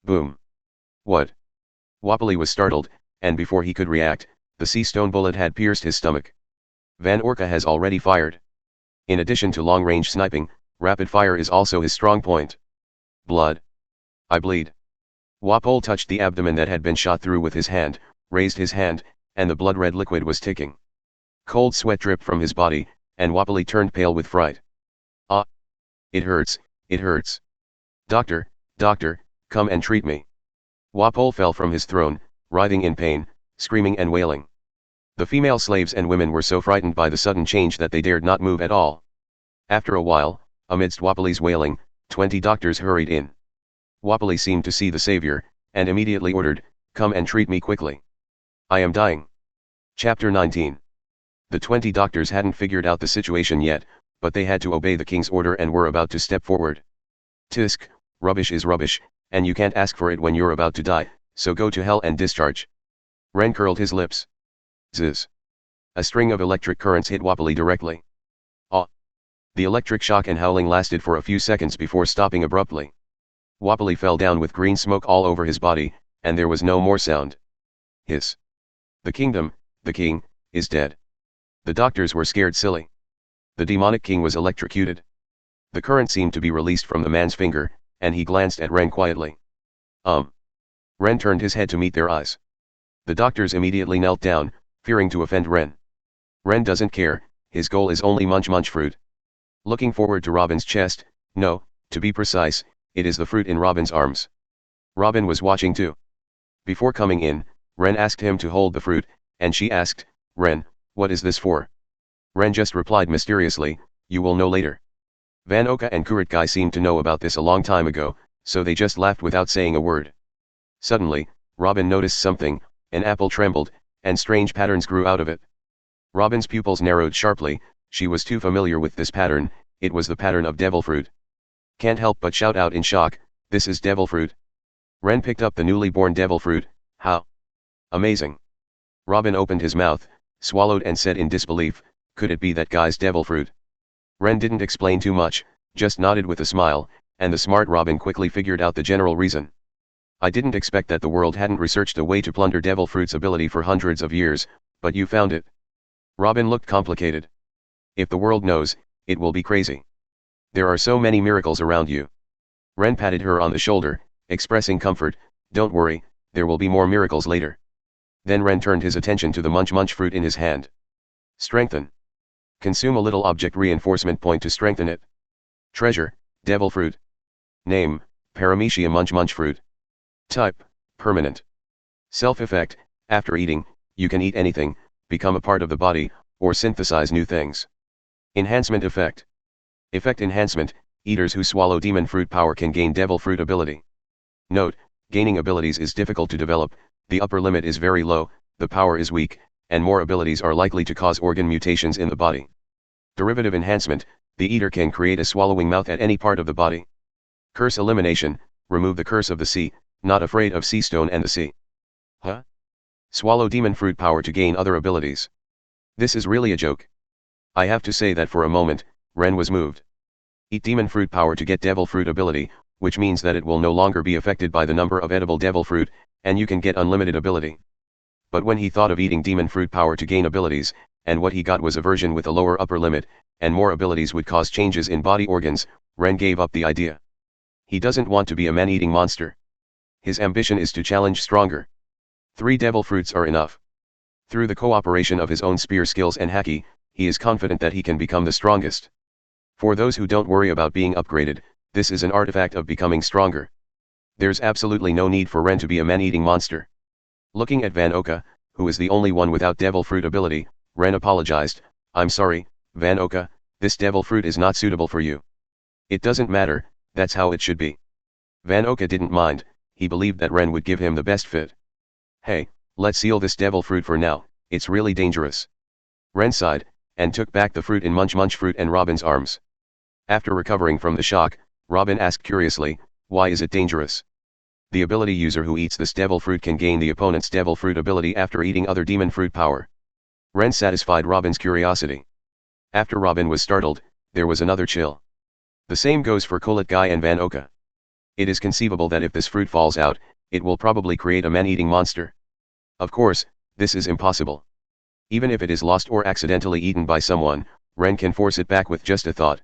Boom. What? Wapali was startled, and before he could react, the sea stone bullet had pierced his stomach. Van Eyck has already fired. In addition to long-range sniping, rapid fire is also his strong point. Blood. I bleed. Wapol touched the abdomen that had been shot through with his hand, raised his hand, and the blood-red liquid was ticking. Cold sweat dripped from his body, and Wapali turned pale with fright. Ah! It hurts, it hurts. Doctor, doctor, come and treat me. Wapol fell from his throne, writhing in pain, screaming and wailing. The female slaves and women were so frightened by the sudden change that they dared not move at all. After a while, amidst Wapali's wailing, 20 doctors hurried in. Wapali seemed to see the savior, and immediately ordered, come and treat me quickly. I am dying. Chapter 19. The 20 doctors hadn't figured out the situation yet, but they had to obey the king's order and were about to step forward. Tisk, rubbish is rubbish, and you can't ask for it when you're about to die, so go to hell and discharge. Rennes curled his lips. Zzz. A string of electric currents hit Wapali directly. Ah! The electric shock and howling lasted for a few seconds before stopping abruptly. Wapali fell down with green smoke all over his body, and there was no more sound. Hiss. The kingdom, the king, is dead. The doctors were scared silly. The demonic king was electrocuted. The current seemed to be released from the man's finger, and he glanced at Rennes quietly. Rennes turned his head to meet their eyes. The doctors immediately knelt down, fearing to offend Rennes. Rennes doesn't care, his goal is only munch fruit. Looking forward to Robin's chest, no, to be precise, it is the fruit in Robin's arms. Robin was watching too. Before coming in, Rennes asked him to hold the fruit, and she asked, Rennes, what is this for? Rennes just replied mysteriously, you will know later. Van Eyck and Qinghai seemed to know about this a long time ago, so they just laughed without saying a word. Suddenly, Robin noticed something, an apple trembled, and strange patterns grew out of it. Robin's pupils narrowed sharply, she was too familiar with this pattern, it was the pattern of devil fruit. Can't help but shout out in shock, this is devil fruit. Rennes picked up the newly born devil fruit. How? Amazing. Robin opened his mouth, swallowed and said in disbelief, could it be that guy's devil fruit? Rennes didn't explain too much, just nodded with a smile, and the smart Robin quickly figured out the general reason. I didn't expect that the world hadn't researched a way to plunder devil fruit's ability for hundreds of years, but you found it. Robin looked complicated. If the world knows, it will be crazy. There are so many miracles around you. Rennes patted her on the shoulder, expressing comfort, don't worry, there will be more miracles later. Then Rennes turned his attention to the munch fruit in his hand. Strengthen. Consume a little object reinforcement point to strengthen it. Treasure, devil fruit. Name, Paramecia munch fruit. Type, permanent. Self-effect, after eating, you can eat anything, become a part of the body, or synthesize new things. Enhancement effect. Effect enhancement, eaters who swallow demon fruit power can gain devil fruit ability. Note, gaining abilities is difficult to develop, the upper limit is very low, the power is weak, and more abilities are likely to cause organ mutations in the body. Derivative enhancement, the eater can create a swallowing mouth at any part of the body. Curse elimination, remove the curse of the sea, not afraid of sea stone and the sea. Huh? Swallow demon fruit power to gain other abilities. This is really a joke. I have to say that for a moment, Rennes was moved. Eat demon fruit power to get devil fruit ability, which means that it will no longer be affected by the number of edible devil fruit, and you can get unlimited ability. But when he thought of eating demon fruit power to gain abilities, and what he got was a version with a lower upper limit, and more abilities would cause changes in body organs, Rennes gave up the idea. He doesn't want to be a man-eating monster. His ambition is to challenge stronger. 3 devil fruits are enough. Through the cooperation of his own spear skills and haki, he is confident that he can become the strongest. For those who don't worry about being upgraded, this is an artifact of becoming stronger. There's absolutely no need for Rennes to be a man-eating monster. Looking at Van Eyck, who is the only one without devil fruit ability, Ren apologized, I'm sorry, Van Oka, this devil fruit is not suitable for you. It doesn't matter, that's how it should be. Van Oka didn't mind, he believed that Ren would give him the best fit. Hey, let's seal this devil fruit for now, it's really dangerous. Ren sighed, and took back the fruit in Munch Fruit and Robin's arms. After recovering from the shock, Robin asked curiously, why is it dangerous? The ability user who eats this devil fruit can gain the opponent's devil fruit ability after eating other demon fruit power. Ren satisfied Robin's curiosity. After Robin was startled, there was another chill. The same goes for Qinghai and Van Oka. It is conceivable that if this fruit falls out, it will probably create a man-eating monster. Of course, this is impossible. Even if it is lost or accidentally eaten by someone, Ren can force it back with just a thought.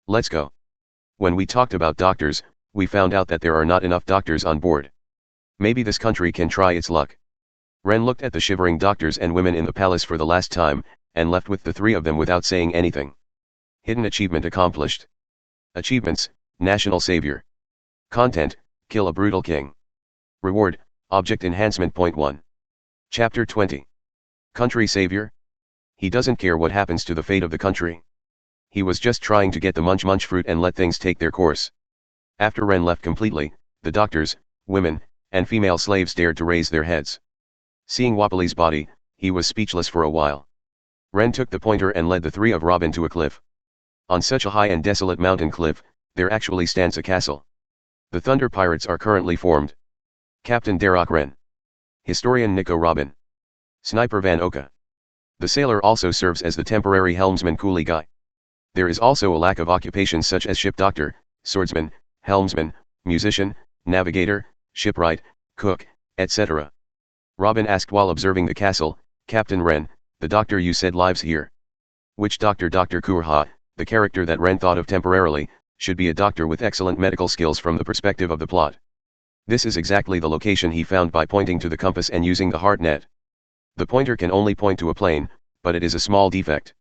Let's go. When we talked about doctors, we found out that there are not enough doctors on board. Maybe this country can try its luck. Ren looked at the shivering doctors and women in the palace for the last time, and left with the three of them without saying anything. Hidden achievement accomplished. Achievements, National Savior. Content, kill a brutal king. Reward, Object Enhancement. Point 1. Chapter 20. Country Savior? He doesn't care what happens to the fate of the country. He was just trying to get the munch fruit and let things take their course. After Ren left completely, the doctors, women, and female slaves dared to raise their heads. Seeing Wapali's body, he was speechless for a while. Ren took the pointer and led the three of Robin to a cliff. On such a high and desolate mountain cliff, there actually stands a castle. The Thunder Pirates are currently formed. Captain Darroch Rennes. Historian Nico Robin. Sniper Van Oka. The sailor also serves as the temporary helmsman Qinghai. There is also a lack of occupations such as ship doctor, swordsman, helmsman, musician, navigator, shipwright, cook, etc. Robin asked while observing the castle, Captain Rennes, the doctor you said lives here. Which doctor? Dr. Qinghai, the character that Ren thought of temporarily, should be a doctor with excellent medical skills from the perspective of the plot. This is exactly the location he found by pointing to the compass and using the heart net. The pointer can only point to a plane, but it is a small defect.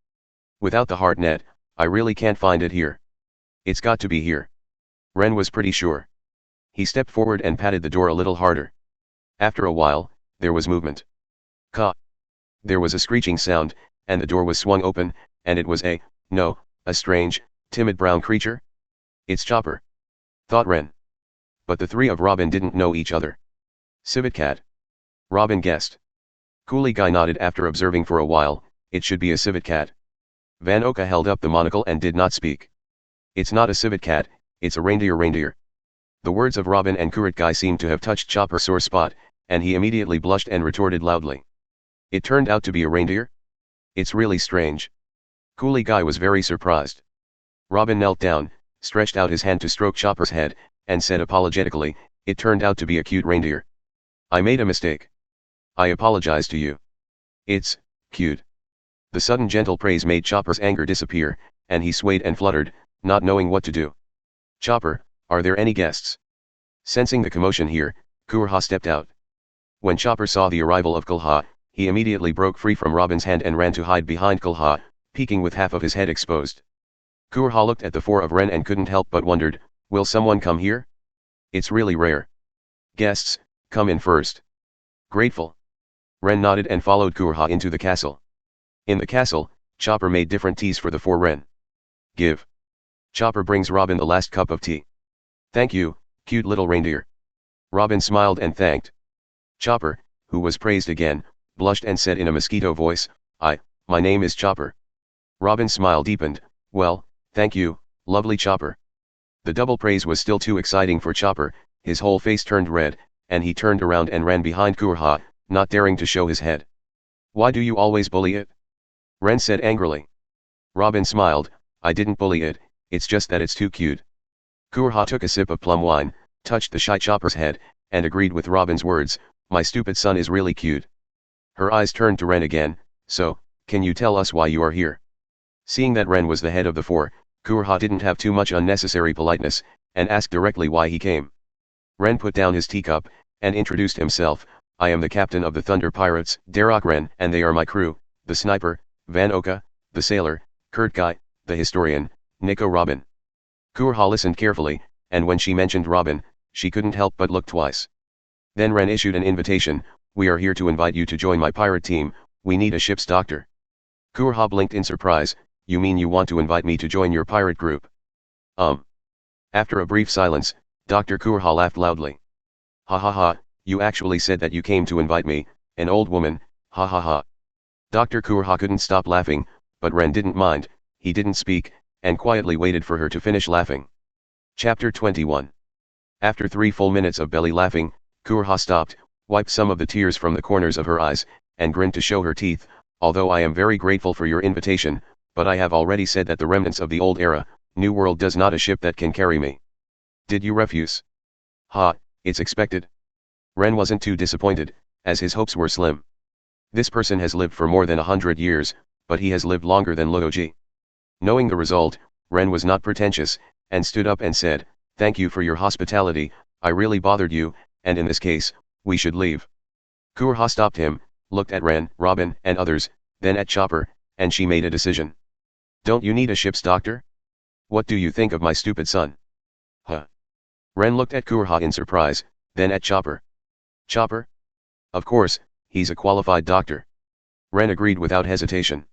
Without the heart net, I really can't find it here. It's got to be here. Ren was pretty sure. He stepped forward and patted the door a little harder. After a while, there was movement. Caw. There was a screeching sound, and the door was swung open, and it was a strange, timid brown creature. It's Chopper, thought Ren. But the three of Robin didn't know each other. Civet cat. Robin guessed. Qinghai nodded after observing for a while, it should be a civet cat. Van Oka held up the monocle and did not speak. It's not a civet cat, it's a reindeer. The words of Robin and Qinghai seemed to have touched Chopper's sore spot, and he immediately blushed and retorted loudly. It turned out to be a reindeer? It's really strange. Qinghai was very surprised. Robin knelt down, stretched out his hand to stroke Chopper's head, and said apologetically, it turned out to be a cute reindeer. I made a mistake. I apologize to you. It's cute. The sudden gentle praise made Chopper's anger disappear, and he swayed and fluttered, not knowing what to do. Chopper, are there any guests? Sensing the commotion here, Qinghai stepped out. When Chopper saw the arrival of Qinghai, he immediately broke free from Robin's hand and ran to hide behind Qinghai, peeking with half of his head exposed. Qinghai looked at the four of Ren and couldn't help but wondered, will someone come here? It's really rare. Guests, come in first. Grateful. Ren nodded and followed Qinghai into the castle. In the castle, Chopper made different teas for the four Ren. Give. Chopper brings Robin the last cup of tea. Thank you, cute little reindeer. Robin smiled and thanked. Chopper, who was praised again, blushed and said in a mosquito voice, my name is Chopper. Robin's smile deepened, well, thank you, lovely Chopper. The double praise was still too exciting for Chopper, his whole face turned red, and he turned around and ran behind Qinghai, not daring to show his head. Why do you always bully it? Ren said angrily. Robin smiled, I didn't bully it, it's just that it's too cute. Qinghai took a sip of plum wine, touched the shy Chopper's head, and agreed with Robin's words, my stupid son is really cute. Her eyes turned to Ren again, so, can you tell us why you are here? Seeing that Ren was the head of the four, Qinghai didn't have too much unnecessary politeness, and asked directly why he came. Ren put down his teacup, and introduced himself, I am the captain of the Thunder Pirates, Darroch Rennes, and they are my crew, the sniper, Van Oka, the sailor, Qinghai, the historian, Nico Robin. Qinghai listened carefully, and when she mentioned Robin, she couldn't help but look twice. Then Ren issued an invitation, We are here to invite you to join my pirate team, we need a ship's doctor. Qinghai blinked in surprise, you mean you want to invite me to join your pirate group? After a brief silence, Dr. Qinghai laughed loudly. Ha ha ha, you actually said that you came to invite me, an old woman, ha ha ha. Dr. Qinghai couldn't stop laughing, but Ren didn't mind, he didn't speak, and quietly waited for her to finish laughing. Chapter 21. After 3 full minutes of belly laughing, Qinghai stopped, wiped some of the tears from the corners of her eyes, and grinned to show her teeth. Although I am very grateful for your invitation, but I have already said that the remnants of the old era, New World does not a ship that can carry me. Did you refuse? Ha, it's expected. Ren wasn't too disappointed, as his hopes were slim. This person has lived for more than 100 years, but he has lived longer than Lucci. Knowing the result, Ren was not pretentious, and stood up and said, thank you for your hospitality, I really bothered you, and in this case, we should leave. Qinghai stopped him, looked at Ren, Robin, and others, then at Chopper, and she made a decision. Don't you need a ship's doctor? What do you think of my stupid son? Huh. Ren looked at Qinghai in surprise, then at Chopper. Chopper? Of course, he's a qualified doctor. Ren agreed without hesitation.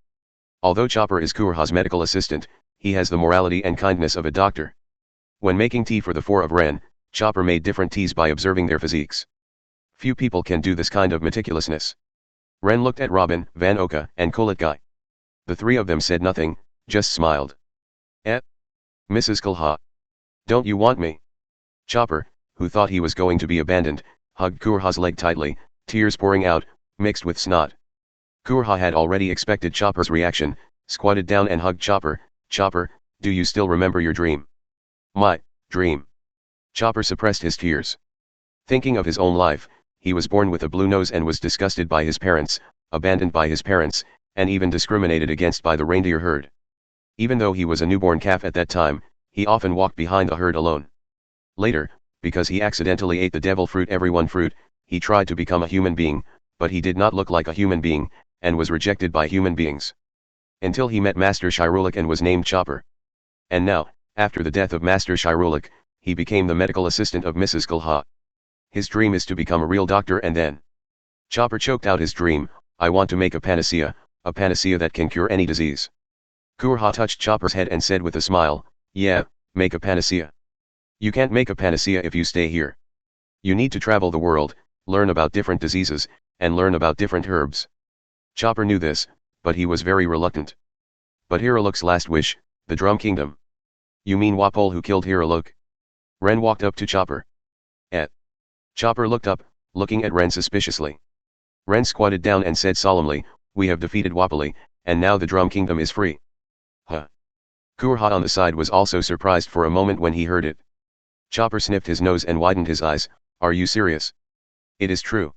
Although Chopper is Qinghai's medical assistant, he has the morality and kindness of a doctor. When making tea for the 4 of Ren, Chopper made different teas by observing their physiques. Few people can do this kind of meticulousness. Ren looked at Robin, Van Oka, and Guy. The 3 of them said nothing, just smiled. Mrs. Qinghai. Don't you want me? Chopper, who thought he was going to be abandoned, hugged Qinghai's leg tightly, tears pouring out, mixed with snot. Qinghai had already expected Chopper's reaction, squatted down and hugged Chopper. Chopper, do you still remember your dream? My dream. Chopper suppressed his tears. Thinking of his own life, he was born with a blue nose and was disgusted by his parents, abandoned by his parents, and even discriminated against by the reindeer herd. Even though he was a newborn calf at that time, he often walked behind the herd alone. Later, because he accidentally ate the devil fruit everyone fruit, he tried to become a human being, but he did not look like a human being, and was rejected by human beings. Until he met Master Shiryu and was named Chopper. And now, after the death of Master Shiryu, he became the medical assistant of Mrs. Qinghai. His dream is to become a real doctor and then. Chopper choked out his dream, I want to make a panacea that can cure any disease. Qinghai touched Chopper's head and said with a smile, yeah, make a panacea. You can't make a panacea if you stay here. You need to travel the world, learn about different diseases, and learn about different herbs. Chopper knew this, but he was very reluctant. But Hiraluk's last wish, the Drum Kingdom. You mean Wapol who killed Hiraluk? Ren walked up to Chopper. Chopper looked up, looking at Ren suspiciously. Ren squatted down and said solemnly, we have defeated Wapoli, and now the Drum Kingdom is free. Huh. Qinghai on the side was also surprised for a moment when he heard it. Chopper sniffed his nose and widened his eyes, are you serious? It is true.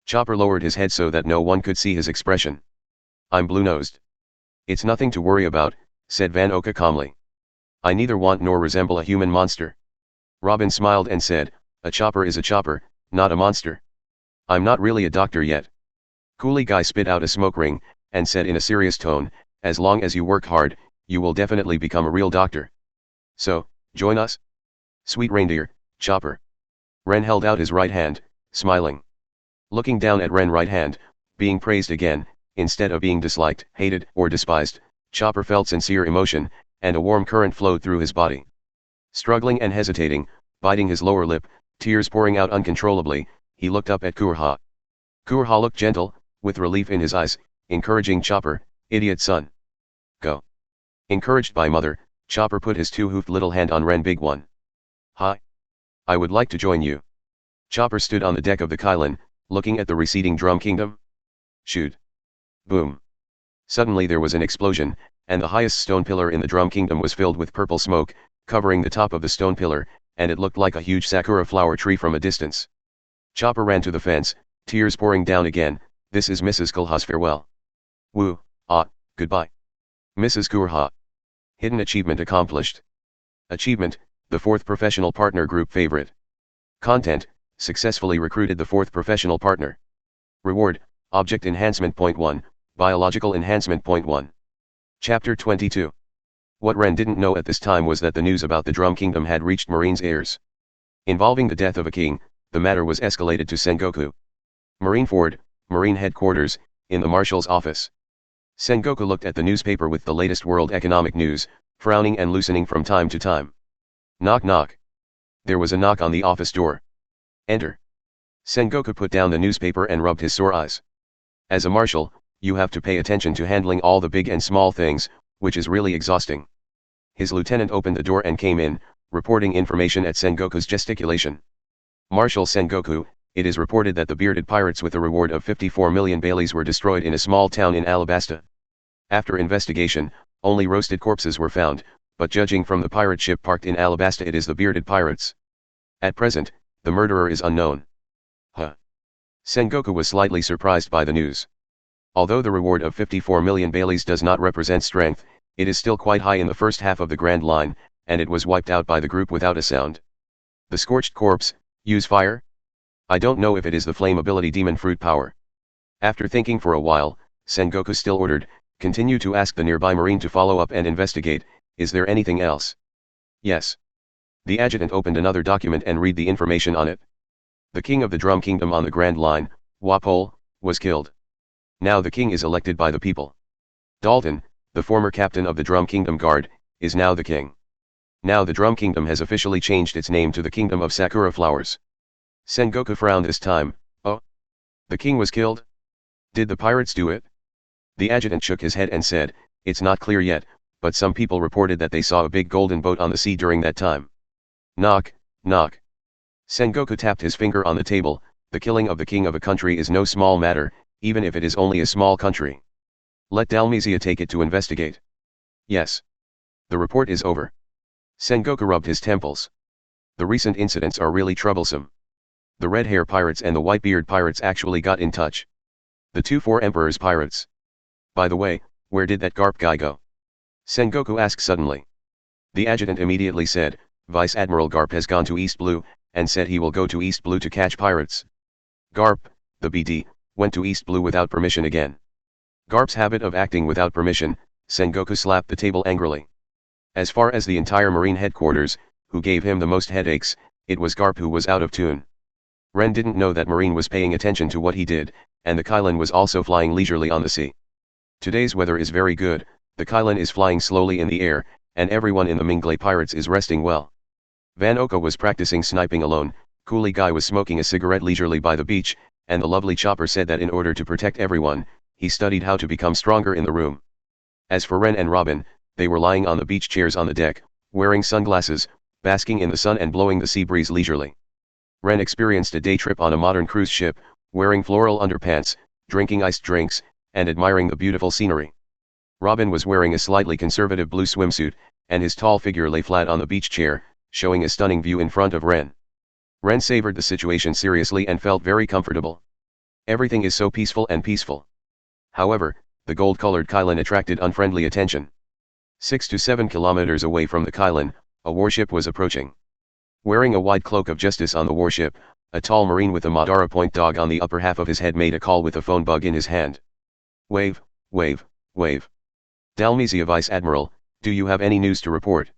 Chopper lowered his head so that no one could see his expression. I'm blue-nosed. It's nothing to worry about, said Van Oka calmly. I neither want nor resemble a human monster. Robin smiled and said, a chopper is a chopper, not a monster. I'm not really a doctor yet. Guy spit out a smoke ring, and said in a serious tone, as long as you work hard, you will definitely become a real doctor. So, join us? Sweet reindeer, Chopper. Ren held out his right hand, smiling. Looking down at Ren's right hand, being praised again, instead of being disliked, hated, or despised, Chopper felt sincere emotion, and a warm current flowed through his body. Struggling and hesitating, biting his lower lip, tears pouring out uncontrollably, he looked up at Qinghai. Qinghai looked gentle, with relief in his eyes, encouraging Chopper, idiot son. Go. Encouraged by mother, Chopper put his 2-hoofed little hand on Ren's big one. Hi. I would like to join you. Chopper stood on the deck of the Kylin, looking at the receding Drum Kingdom. Shoot. Boom. Suddenly there was an explosion, and the highest stone pillar in the Drum Kingdom was filled with purple smoke, covering the top of the stone pillar, and it looked like a huge sakura flower tree from a distance. Chopper ran to the fence, tears pouring down again, this is Mrs. Qinghai's farewell. Woo, goodbye. Mrs. Qinghai. Hidden achievement accomplished. Achievement, the 4th professional partner group favorite. Content, successfully recruited the 4th professional partner. Reward, object enhancement point 1, biological enhancement point 1. Chapter 22. What Ren didn't know at this time was that the news about the Drum Kingdom had reached Marine's ears. Involving the death of a king, the matter was escalated to Sengoku. Marineford, Marine Headquarters, in the Marshal's office. Sengoku looked at the newspaper with the latest world economic news, frowning and loosening from time to time. Knock knock. There was a knock on the office door. Enter. Sengoku put down the newspaper and rubbed his sore eyes. As a marshal, you have to pay attention to handling all the big and small things, which is really exhausting. His lieutenant opened the door and came in, reporting information at Sengoku's gesticulation. Marshal Sengoku, it is reported that the bearded pirates with a reward of 54 million baileys were destroyed in a small town in Alabasta. After investigation, only roasted corpses were found, but judging from the pirate ship parked in Alabasta, it is the bearded pirates. At present, the murderer is unknown. Huh. Sengoku was slightly surprised by the news. Although the reward of 54 million baileys does not represent strength, it is still quite high in the first half of the Grand Line, and it was wiped out by the group without a sound. The scorched corpse, use fire? I don't know if it is the flame ability demon fruit power. After thinking for a while, Sengoku still ordered, continue to ask the nearby marine to follow up and investigate, is there anything else? Yes. The adjutant opened another document and read the information on it. The king of the Drum Kingdom on the Grand Line, Wapol, was killed. Now the king is elected by the people. Dalton, the former captain of the Drum Kingdom Guard, is now the king. Now the Drum Kingdom has officially changed its name to the Kingdom of Sakura Flowers. Sengoku frowned this time. Oh? The king was killed? Did the pirates do it? The adjutant shook his head and said, it's not clear yet, but some people reported that they saw a big golden boat on the sea during that time. Knock, knock. Sengoku tapped his finger on the table. The killing of the king of a country is no small matter, even if it is only a small country. Let Dalmazia take it to investigate. Yes. The report is over. Sengoku rubbed his temples. The recent incidents are really troublesome. The red hair pirates and the white beard pirates actually got in touch. The two Four Emperors pirates. By the way, where did that Garp guy go? Sengoku asked suddenly. The adjutant immediately said, Vice Admiral Garp has gone to East Blue, and said he will go to East Blue to catch pirates. Garp, the BD, went to East Blue without permission again. Garp's habit of acting without permission, Sengoku slapped the table angrily. As far as the entire Marine headquarters, who gave him the most headaches, it was Garp who was out of tune. Rennes didn't know that Marine was paying attention to what he did, and the Qilin was also flying leisurely on the sea. Today's weather is very good, the Qilin is flying slowly in the air, and everyone in the Minglay Pirates is resting well. Van Oka was practicing sniping alone, Coolie Guy was smoking a cigarette leisurely by the beach, and the lovely Chopper said that in order to protect everyone, he studied how to become stronger in the room. As for Rennes and Robin, they were lying on the beach chairs on the deck, wearing sunglasses, basking in the sun and blowing the sea breeze leisurely. Rennes experienced a day trip on a modern cruise ship, wearing floral underpants, drinking iced drinks, and admiring the beautiful scenery. Robin was wearing a slightly conservative blue swimsuit, and his tall figure lay flat on the beach chair, showing a stunning view in front of Rennes. Rennes savored the situation seriously and felt very comfortable. Everything is so peaceful and peaceful. However, the gold-colored Qilin attracted unfriendly attention. 6 to 7 kilometers away from the Qilin, a warship was approaching. Wearing a wide cloak of justice on the warship, a tall marine with a Madara point dog on the upper half of his head made a call with a phone bug in his hand. Wave, wave, wave. Dalmazia Vice Admiral, do you have any news to report?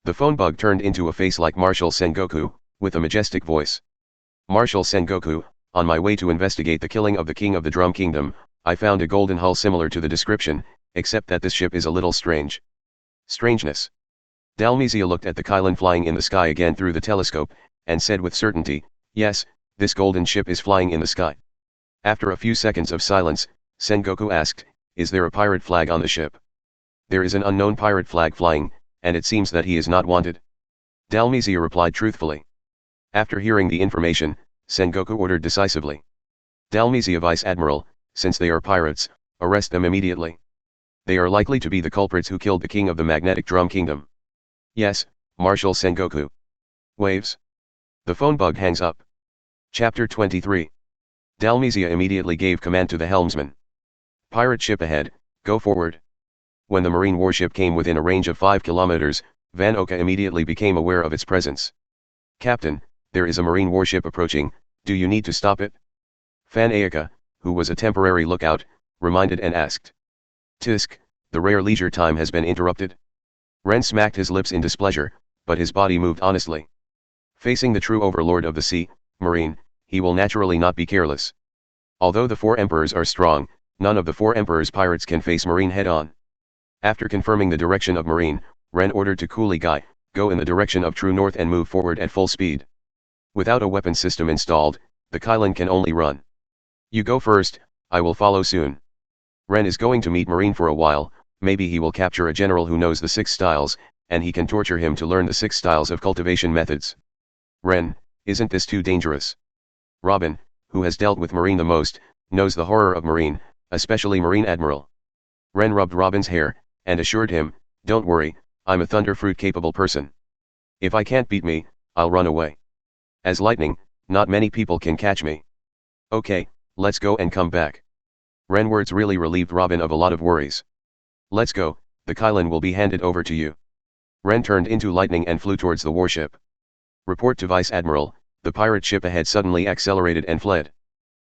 The phone bug turned into a face like Marshal Sengoku, with a majestic voice. Marshal Sengoku, on my way to investigate the killing of the king of the Drum Kingdom, I found a golden hull similar to the description, except that this ship is a little strange. Strangeness. Dalmazia looked at the Qilin flying in the sky again through the telescope, and said with certainty, yes, this golden ship is flying in the sky. After a few seconds of silence, Sengoku asked, is there a pirate flag on the ship? There is an unknown pirate flag flying, and it seems that he is not wanted. Dalmazia replied truthfully. After hearing the information, Sengoku ordered decisively. Dalmazia Vice Admiral, since they are pirates, arrest them immediately. They are likely to be the culprits who killed the king of the magnetic Drum Kingdom. Yes, Marshal Sengoku. Waves. The phone bug hangs up. Chapter 23. Dalmazia immediately gave command to the helmsman. Pirate ship ahead, go forward. When the marine warship came within a range of 5 kilometers, Van Oka immediately became aware of its presence. Captain, there is a marine warship approaching, do you need to stop it? Van Aeka, who was a temporary lookout, reminded and asked. Tisk, the rare leisure time has been interrupted. Rennes smacked his lips in displeasure, but his body moved honestly. Facing the true overlord of the sea, Marine, he will naturally not be careless. Although the 4 emperors are strong, none of the 4 emperors' pirates can face Marine head-on. After confirming the direction of Marine, Rennes ordered to Qinghai, go in the direction of true north and move forward at full speed. Without a weapon system installed, the Qinghai can only run. You go first, I will follow soon. Rennes is going to meet Marine for a while, maybe he will capture a general who knows the 6 styles, and he can torture him to learn the 6 styles of cultivation methods. Rennes, isn't this too dangerous? Robin, who has dealt with Marine the most, knows the horror of Marine, especially Marine Admiral. Rennes rubbed Robin's hair, and assured him, don't worry, I'm a thunderfruit capable person. If I can't beat me, I'll run away. As lightning, not many people can catch me. Okay, let's go and come back. Rennes' words really relieved Robin of a lot of worries. Let's go, the Qinghai will be handed over to you. Rennes turned into lightning and flew towards the warship. Report to Vice Admiral, the pirate ship ahead suddenly accelerated and fled.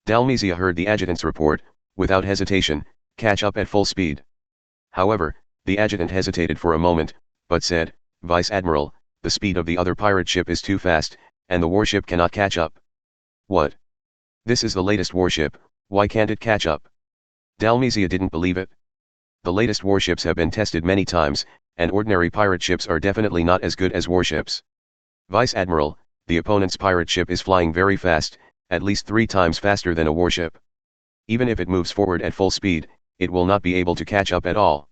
Dalmazia heard the adjutant's report, without hesitation, catch up at full speed. However, the adjutant hesitated for a moment, but said, Vice Admiral, the speed of the other pirate ship is too fast, and the warship cannot catch up. What? This is the latest warship, why can't it catch up? Dalmazia didn't believe it. The latest warships have been tested many times, and ordinary pirate ships are definitely not as good as warships. Vice Admiral, the opponent's pirate ship is flying very fast, at least 3 times faster than a warship. Even if it moves forward at full speed, it will not be able to catch up at all.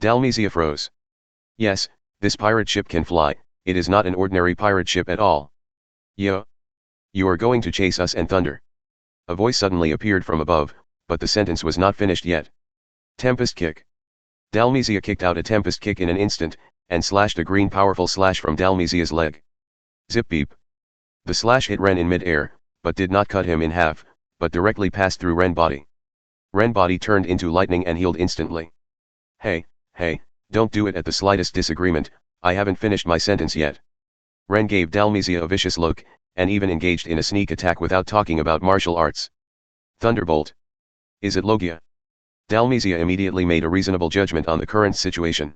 Dalmazia froze. Yes, this pirate ship can fly, it is not an ordinary pirate ship at all. Yo! You are going to chase us and thunder. A voice suddenly appeared from above, but the sentence was not finished yet. Tempest kick. Dalmazia kicked out a tempest kick in an instant, and slashed a green powerful slash from Dalmazia's leg. Zip beep. The slash hit Rennes in mid-air, but did not cut him in half, but directly passed through Rennes' body. Rennes' body turned into lightning and healed instantly. Hey, don't do it at the slightest disagreement, I haven't finished my sentence yet. Rennes gave Dalmazia a vicious look, and even engaged in a sneak attack without talking about martial arts. Thunderbolt. Is it Logia? Dalmazia immediately made a reasonable judgment on the current situation.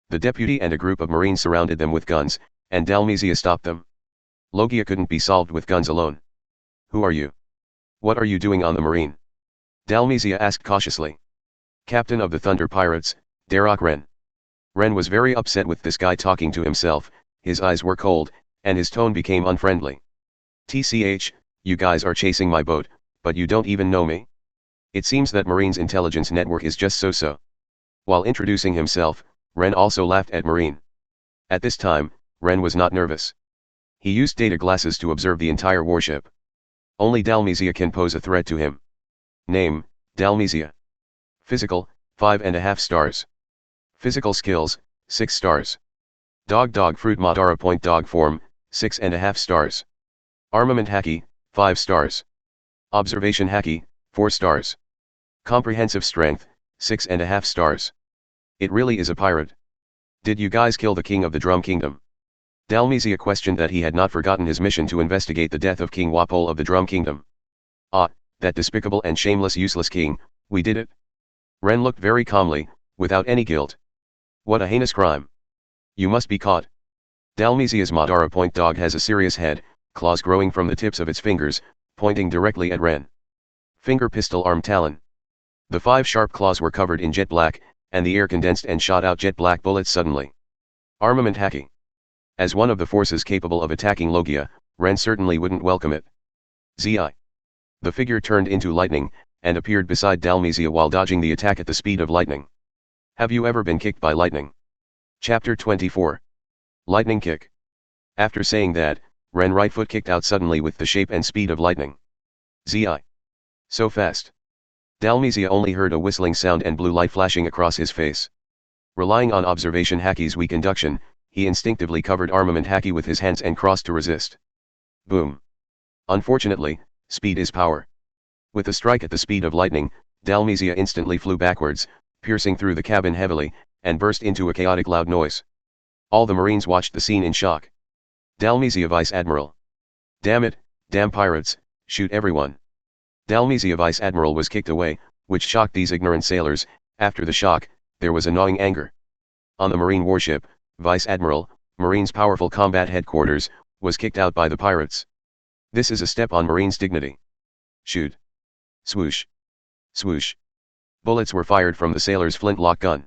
The deputy and a group of Marines surrounded them with guns, and Dalmazia stopped them. Logia couldn't be solved with guns alone. Who are you? What are you doing on the Marine? Dalmazia asked cautiously. Captain of the Thunder Pirates, Darroch Rennes. Rennes was very upset with this guy talking to himself, his eyes were cold, and his tone became unfriendly. TCH, you guys are chasing my boat, but you don't even know me. It seems that Marine's intelligence network is just so-so. While introducing himself, Rennes also laughed at Marine. At this time, Rennes was not nervous. He used data glasses to observe the entire warship. Only Dalmazia can pose a threat to him. Name, Dalmazia. Physical, 5.5 stars. Physical skills, 6 stars. Dog fruit Madara point dog form, 6.5 stars. Armament Haki, 5 stars. Observation Haki, 4 stars. Comprehensive strength, 6.5 stars. It really is a pirate. Did you guys kill the king of the Drum Kingdom? Dalmazia questioned that he had not forgotten his mission to investigate the death of King Wapol of the Drum Kingdom. Ah, that despicable and shameless useless king, we did it. Rennes looked very calmly, without any guilt. What a heinous crime. You must be caught. Dalmazia's Madara point dog has a serious head, claws growing from the tips of its fingers, pointing directly at Rennes. Finger pistol arm talon. The 5 sharp claws were covered in jet black, and the air condensed and shot out jet black bullets suddenly. Armament Haki. As one of the forces capable of attacking Logia, Rennes certainly wouldn't welcome it. Zi. The figure turned into lightning, and appeared beside Dalmazia while dodging the attack at the speed of lightning. Have you ever been kicked by lightning? Chapter 24. Lightning kick. After saying that, Rennes' right foot kicked out suddenly with the shape and speed of lightning. Zi. So fast. Dalmazia only heard a whistling sound and blue light flashing across his face. Relying on observation Haki's weak induction, he instinctively covered armament Haki with his hands and crossed to resist. Boom. Unfortunately, speed is power. With a strike at the speed of lightning, Dalmazia instantly flew backwards, piercing through the cabin heavily, and burst into a chaotic loud noise. All the Marines watched the scene in shock. Dalmazia Vice Admiral. Damn it, damn pirates, shoot everyone. Dalmazia Vice Admiral was kicked away, which shocked these ignorant sailors. After the shock, there was a gnawing anger. On the Marine warship, Vice Admiral, Marine's powerful combat headquarters, was kicked out by the pirates. This is a step on Marine's dignity. Shoot. Swoosh. Swoosh. Bullets were fired from the sailor's flintlock gun.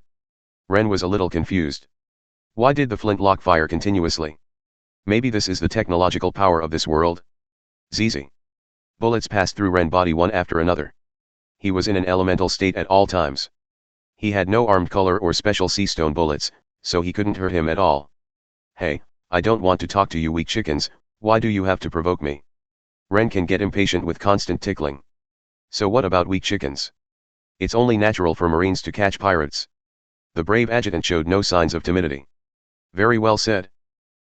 Rennes was a little confused. Why did the flintlock fire continuously? Maybe this is the technological power of this world? ZZ. Bullets passed through Rennes' body one after another. He was in an elemental state at all times. He had no armed color or special sea stone bullets, so he couldn't hurt him at all. Hey, I don't want to talk to you weak chickens, why do you have to provoke me? Rennes can get impatient with constant tickling. So what about weak chickens? It's only natural for Marines to catch pirates. The brave adjutant showed no signs of timidity. Very well said.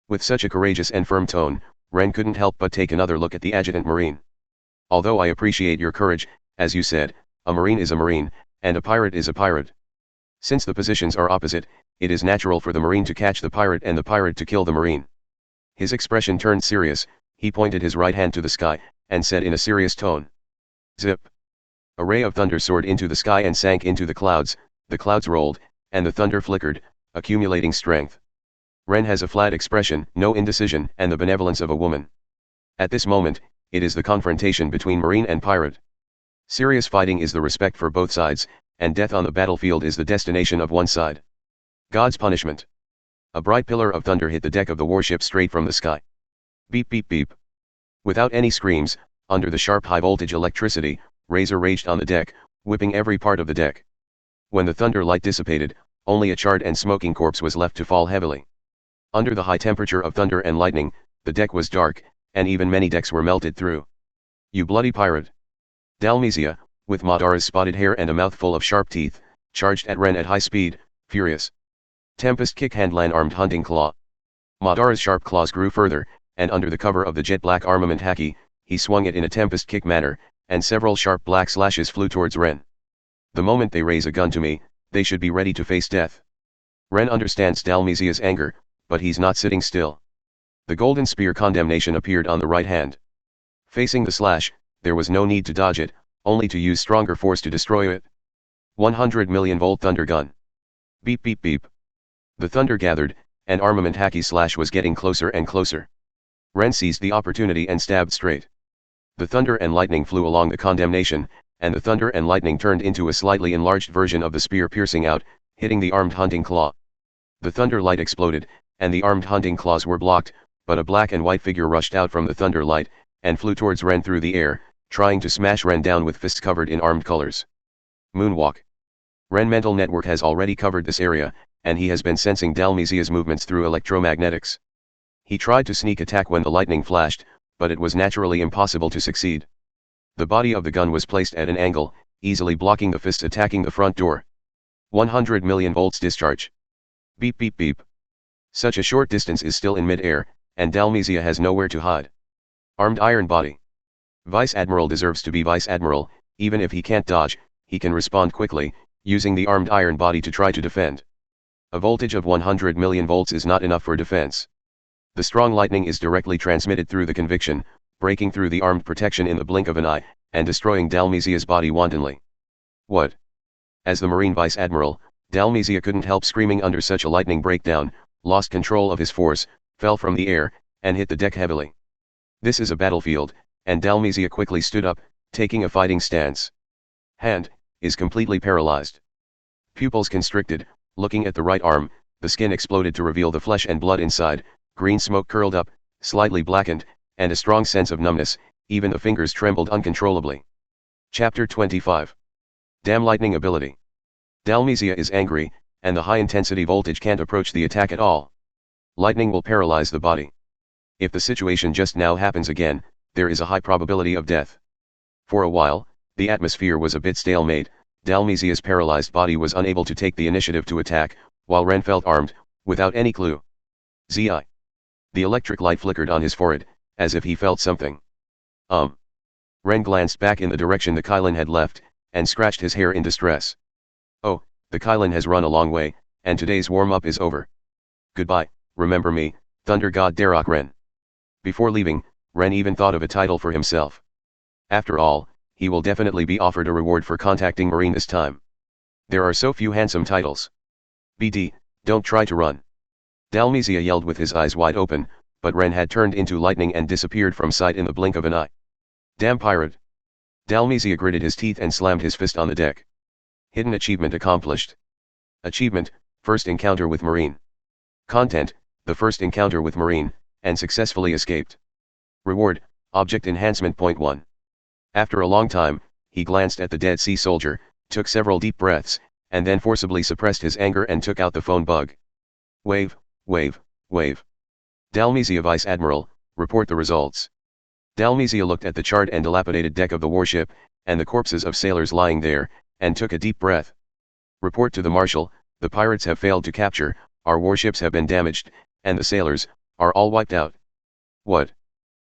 With such a courageous and firm tone, Rennes couldn't help but take another look at the adjutant Marine. Although I appreciate your courage, as you said, a Marine is a Marine, and a pirate is a pirate. Since the positions are opposite, it is natural for the Marine to catch the pirate and the pirate to kill the Marine. His expression turned serious, he pointed his right hand to the sky, and said in a serious tone. Zip. A ray of thunder soared into the sky and sank into the clouds rolled, and the thunder flickered, accumulating strength. Rennes has a flat expression, no indecision, and the benevolence of a woman. At this moment, it is the confrontation between Marine and pirate. Serious fighting is the respect for both sides, and death on the battlefield is the destination of one side. God's punishment. A bright pillar of thunder hit the deck of the warship straight from the sky. Beep beep beep. Without any screams, under the sharp high-voltage electricity, Razor raged on the deck, whipping every part of the deck. When the thunder light dissipated, only a charred and smoking corpse was left to fall heavily. Under the high temperature of thunder and lightning, the deck was dark, and even many decks were melted through. You bloody pirate! Dalmizia, with Madara's spotted hair and a mouthful of sharp teeth, charged at Rennes at high speed, furious. Tempest kick handlan armed hunting claw. Madara's sharp claws grew further, and under the cover of the jet-black armament haki, he swung it in a tempest kick manner, and several sharp black slashes flew towards Rennes. The moment they raise a gun to me, they should be ready to face death. Rennes understands Dalmizia's anger, but he's not sitting still. The golden spear condemnation appeared on the right hand. Facing the slash, there was no need to dodge it, only to use stronger force to destroy it. 100 million volt thunder gun. Beep beep beep. The thunder gathered, and armament haki slash was getting closer and closer. Rennes seized the opportunity and stabbed straight. The thunder and lightning flew along the condemnation, and the thunder and lightning turned into a slightly enlarged version of the spear piercing out, hitting the armed hunting claw. The thunder light exploded, and the armed hunting claws were blocked, but a black and white figure rushed out from the thunder light, and flew towards Rennes through the air, trying to smash Rennes down with fists covered in armed colors. Moonwalk. Rennes' mental network has already covered this area, and he has been sensing Dalmizia's movements through electromagnetics. He tried to sneak attack when the lightning flashed, but it was naturally impossible to succeed. The body of the gun was placed at an angle, easily blocking the fist attacking the front door. 100 million volts discharge. Beep beep beep. Such a short distance is still in mid-air, and Dalmizia has nowhere to hide. Armed iron body. Vice Admiral deserves to be Vice Admiral, even if he can't dodge, he can respond quickly, using the armed iron body to try to defend. A voltage of 100 million volts is not enough for defense. The strong lightning is directly transmitted through the conviction, breaking through the armed protection in the blink of an eye, and destroying Dalmizia's body wantonly. What? As the Marine Vice Admiral, Dalmizia couldn't help screaming under such a lightning breakdown, lost control of his force, fell from the air, and hit the deck heavily. This is a battlefield, and Dalmizia quickly stood up, taking a fighting stance. Hand is completely paralyzed. Pupils constricted, looking at the right arm, the skin exploded to reveal the flesh and blood inside, green smoke curled up, slightly blackened, and a strong sense of numbness, even the fingers trembled uncontrollably. Chapter 25. Damn lightning ability. Dalmizia is angry, and the high-intensity voltage can't approach the attack at all. Lightning will paralyze the body. If the situation just now happens again, there is a high probability of death. For a while, the atmosphere was a bit stalemate, Dalmizia's paralyzed body was unable to take the initiative to attack, while Rennes felt armed, without any clue. ZI. The electric light flickered on his forehead, as if he felt something. Rennes glanced back in the direction the Qilin had left, and scratched his hair in distress. Oh, the Qilin has run a long way, and today's warm-up is over. Goodbye, remember me, Thunder God Darroch Rennes. Before leaving, Rennes even thought of a title for himself. After all, he will definitely be offered a reward for contacting Marine this time. There are so few handsome titles. BD, don't try to run. Dalmizia yelled with his eyes wide open, but Rennes had turned into lightning and disappeared from sight in the blink of an eye. Damn pirate. Dalmizia gritted his teeth and slammed his fist on the deck. Hidden achievement accomplished. Achievement, first encounter with Marine. Content, the first encounter with Marine, and successfully escaped. Reward, object enhancement point 1. After a long time, he glanced at the dead sea soldier, took several deep breaths, and then forcibly suppressed his anger and took out the phone bug. Wave, wave, wave. Dalmizia Vice Admiral, report the results. Dalmizia looked at the charred and dilapidated deck of the warship, and the corpses of sailors lying there, and took a deep breath. Report to the Marshal, the pirates have failed to capture, our warships have been damaged, and the sailors, are all wiped out. What?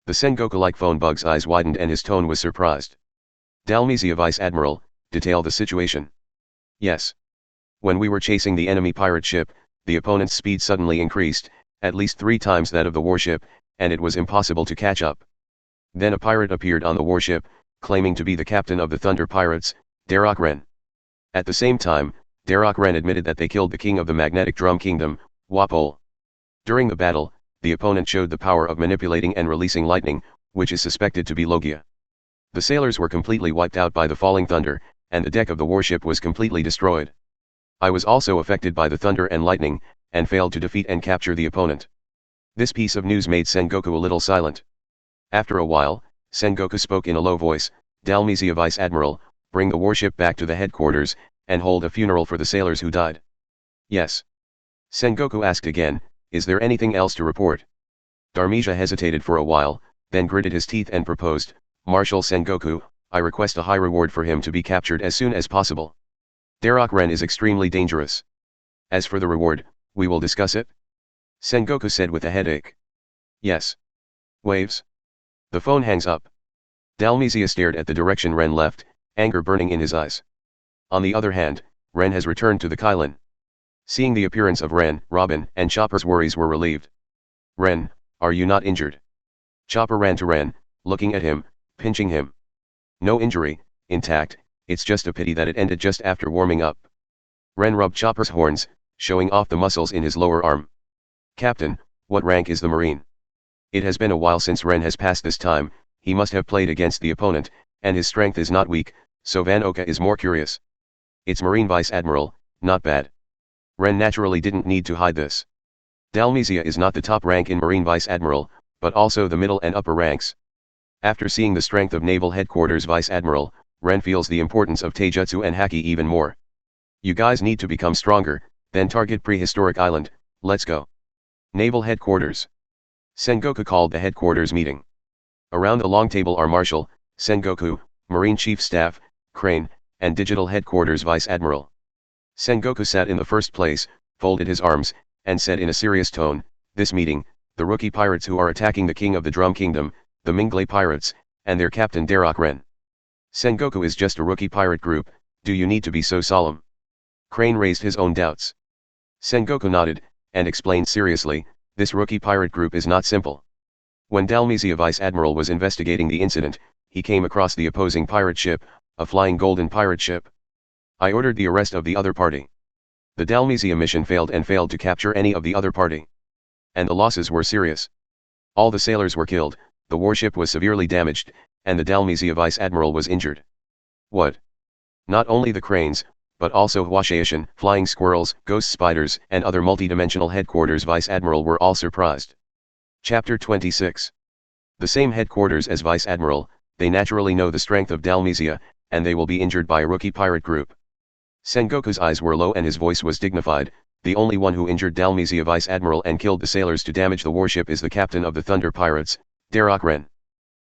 The Sengoku-like phone bug's eyes widened and his tone was surprised. Dalmizia Vice Admiral, detail the situation. Yes. When we were chasing the enemy pirate ship, the opponent's speed suddenly increased, at least 3 times that of the warship, and it was impossible to catch up. Then a pirate appeared on the warship, claiming to be the captain of the Thunder Pirates, Darroch Rennes. At the same time, Darroch Rennes admitted that they killed the king of the Magnetic Drum Kingdom, Wapol. During the battle, the opponent showed the power of manipulating and releasing lightning, which is suspected to be Logia. The sailors were completely wiped out by the falling thunder, and the deck of the warship was completely destroyed. I was also affected by the thunder and lightning, and failed to defeat and capture the opponent. This piece of news made Sengoku a little silent. After a while, Sengoku spoke in a low voice, Dalmizia Vice Admiral, bring the warship back to the headquarters, and hold a funeral for the sailors who died. Yes. Sengoku asked again, is there anything else to report? Dalmizia hesitated for a while, then gritted his teeth and proposed, Marshal Sengoku, I request a high reward for him to be captured as soon as possible. Darroch Rennes is extremely dangerous. As for the reward, we will discuss it? Sengoku said with a headache. Yes. Waves. The phone hangs up. Dalmizia stared at the direction Rennes left, anger burning in his eyes. On the other hand, Rennes has returned to the Kylin. Seeing the appearance of Rennes, Robin and Chopper's worries were relieved. Rennes, are you not injured? Chopper ran to Rennes, looking at him, pinching him. No injury, intact, it's just a pity that it ended just after warming up. Rennes rubbed Chopper's horns, showing off the muscles in his lower arm. Captain, what rank is the Marine? It has been a while since Rennes has passed this time, he must have played against the opponent, and his strength is not weak, so Van Oka is more curious. It's Marine Vice Admiral, not bad. Rennes naturally didn't need to hide this. Dalmizia is not the top rank in Marine Vice Admiral, but also the middle and upper ranks. After seeing the strength of Naval Headquarters Vice Admiral, Rennes feels the importance of Taijutsu and Haki even more. You guys need to become stronger, then target prehistoric island, let's go. Naval Headquarters. Sengoku called the headquarters meeting. Around the long table are Marshal, Sengoku, Marine Chief Staff, Crane, and Digital Headquarters Vice Admiral. Sengoku sat in the first place, folded his arms, and said in a serious tone, this meeting, the rookie pirates who are attacking the King of the Drum Kingdom, the Mingley Pirates, and their captain Darroch Rennes. Sengoku is just a rookie pirate group, do you need to be so solemn? Crane raised his own doubts. Sengoku nodded, and explained seriously, this rookie pirate group is not simple. When Dalmizia Vice Admiral was investigating the incident, he came across the opposing pirate ship, a flying golden pirate ship. I ordered the arrest of the other party. The Dalmizia mission failed and failed to capture any of the other party. And the losses were serious. All the sailors were killed, the warship was severely damaged, and the Dalmizia Vice Admiral was injured. What? Not only the cranes, but also Huashaishan, flying squirrels, ghost spiders, and other multidimensional headquarters Vice Admiral were all surprised. Chapter 26. The same headquarters as Vice Admiral, they naturally know the strength of Dalmizia, and they will be injured by a rookie pirate group. Sengoku's eyes were low and his voice was dignified, the only one who injured Dalmizia Vice Admiral and killed the sailors to damage the warship is the captain of the Thunder Pirates, Darroch Rennes.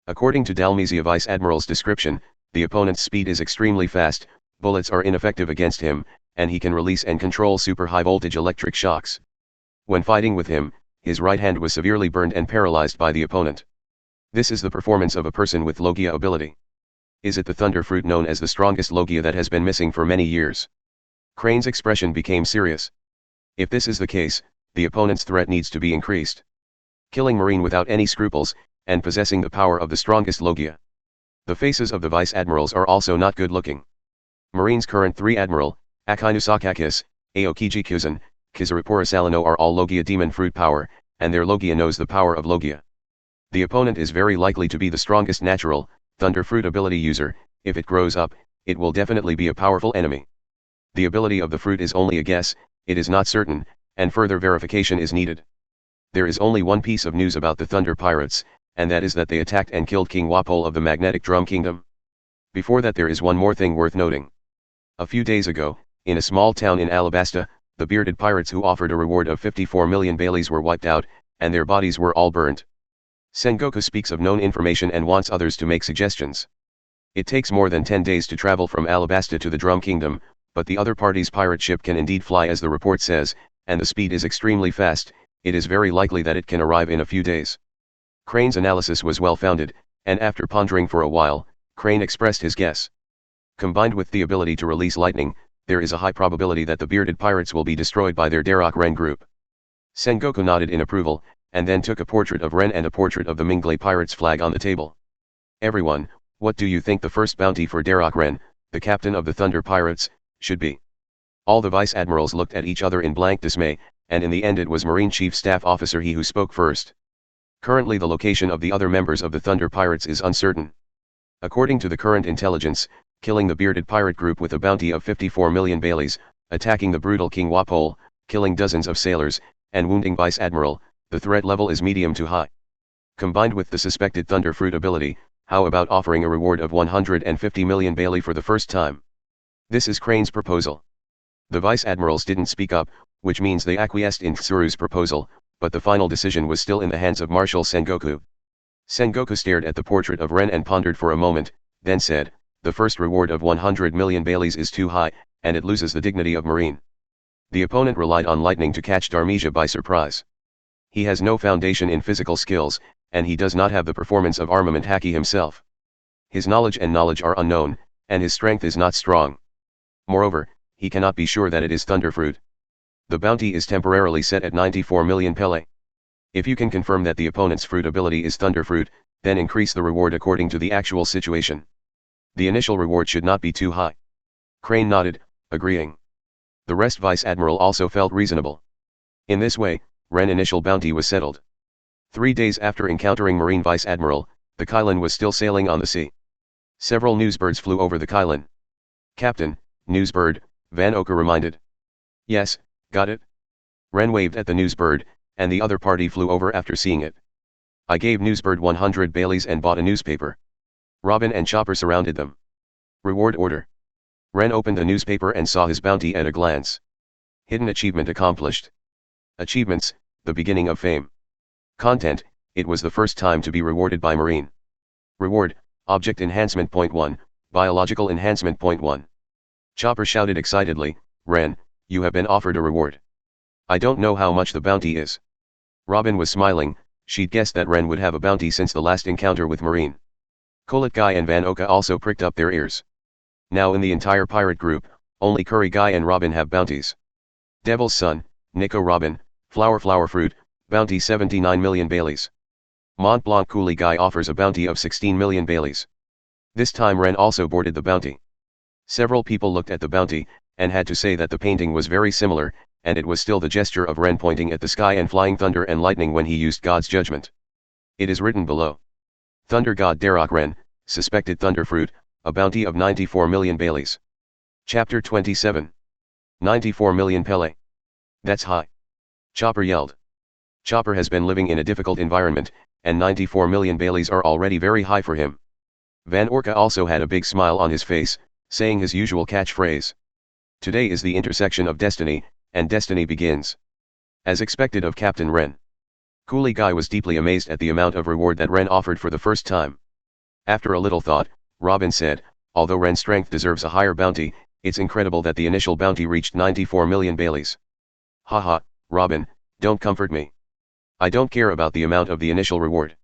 According to Dalmizia Vice Admiral's description, the opponent's speed is extremely fast, bullets are ineffective against him, and he can release and control super high voltage electric shocks. When fighting with him, his right hand was severely burned and paralyzed by the opponent. This is the performance of a person with Logia ability. Is it the thunder fruit known as the strongest Logia that has been missing for many years? Crane's expression became serious. If this is the case, the opponent's threat needs to be increased. Killing Marine without any scruples, and possessing the power of the strongest Logia. The faces of the Vice Admirals are also not good looking. Marine's current 3 Admiral, Akainu Aokiji Kuzan, Kizarapura Salino are all Logia demon fruit power, and their Logia knows the power of Logia. The opponent is very likely to be the strongest natural, thunder fruit ability user, if it grows up, it will definitely be a powerful enemy. The ability of the fruit is only a guess, it is not certain, and further verification is needed. There is only one piece of news about the Thunder Pirates, and that is that they attacked and killed King Wapol of the Magnetic Drum Kingdom. Before that there is one more thing worth noting. A few days ago, in a small town in Alabasta, the bearded pirates who offered a reward of 54 million baileys were wiped out, and their bodies were all burnt. Sengoku speaks of known information and wants others to make suggestions. It takes more than 10 days to travel from Alabasta to the Drum Kingdom, but the other party's pirate ship can indeed fly as the report says, and the speed is extremely fast. It is very likely that it can arrive in a few days. Crane's analysis was well founded, and after pondering for a while, Crane expressed his guess. Combined with the ability to release lightning, there is a high probability that the bearded pirates will be destroyed by their Darroch Rennes group. Sengoku nodded in approval, and then took a portrait of Rennes and a portrait of the Mingley pirates flag on the table. Everyone, what do you think the first bounty for Darroch Rennes, the captain of the Thunder Pirates, should be? All the vice admirals looked at each other in blank dismay, and in the end it was Marine Chief Staff Officer he who spoke first. Currently the location of the other members of the Thunder Pirates is uncertain. According to the current intelligence, killing the bearded pirate group with a bounty of 54 million baileys, attacking the brutal King Wapol, killing dozens of sailors, and wounding Vice Admiral, the threat level is medium to high. Combined with the suspected Thunder Fruit ability, how about offering a reward of 150 million bailey for the first time? This is Crane's proposal. The Vice Admirals didn't speak up, which means they acquiesced in Tsuru's proposal, but the final decision was still in the hands of Marshal Sengoku. Sengoku stared at the portrait of Rennes and pondered for a moment, then said, the first reward of 100 million baileys is too high, and it loses the dignity of Marine. The opponent relied on lightning to catch Darmesia by surprise. He has no foundation in physical skills, and he does not have the performance of armament Haki himself. His knowledge are unknown, and his strength is not strong. Moreover, he cannot be sure that it is Thunderfruit. The bounty is temporarily set at 94 million pele. If you can confirm that the opponent's fruit ability is Thunderfruit, then increase the reward according to the actual situation. The initial reward should not be too high. Crane nodded, agreeing. The rest Vice Admiral also felt reasonable. In this way, Rennes' initial bounty was settled. 3 days after encountering Marine Vice Admiral, the Qilin was still sailing on the sea. Several newsbirds flew over the Qilin. Captain, newsbird, Van Oka reminded. Yes, got it? Rennes waved at the newsbird, and the other party flew over after seeing it. I gave newsbird 100 baileys and bought a newspaper. Robin and Chopper surrounded them. Reward order. Rennes opened the newspaper and saw his bounty at a glance. Hidden achievement accomplished. Achievements, the beginning of fame. Content, it was the first time to be rewarded by Marine. Reward, Object Enhancement Point 1, Biological Enhancement Point 1. Chopper shouted excitedly, Rennes, you have been offered a reward. I don't know how much the bounty is. Robin was smiling, she'd guessed that Rennes would have a bounty since the last encounter with Marine. Kolit Guy and Van Oka also pricked up their ears. Now in the entire pirate group, only Curry Guy and Robin have bounties. Devil's Son, Nico Robin, Flower Fruit, bounty 79 million baileys. Mont Blanc Coolie Guy offers a bounty of 16 million baileys. This time Rennes also boarded the bounty. Several people looked at the bounty, and had to say that the painting was very similar, and it was still the gesture of Rennes pointing at the sky and flying thunder and lightning when he used God's judgment. It is written below. Thunder God Darroch Rennes, suspected Thunderfruit, a bounty of 94 million baileys. Chapter 27. 94 million pele. That's high. Chopper yelled. Chopper has been living in a difficult environment, and 94 million baileys are already very high for him. Van Orca also had a big smile on his face, saying his usual catchphrase. Today is the intersection of destiny, and destiny begins. As expected of Captain Rennes. Coolie Guy was deeply amazed at the amount of reward that Rennes offered for the first time. After a little thought, Robin said, although Rennes' strength deserves a higher bounty, it's incredible that the initial bounty reached 94 million baileys. Haha, Robin, don't comfort me. I don't care about the amount of the initial reward.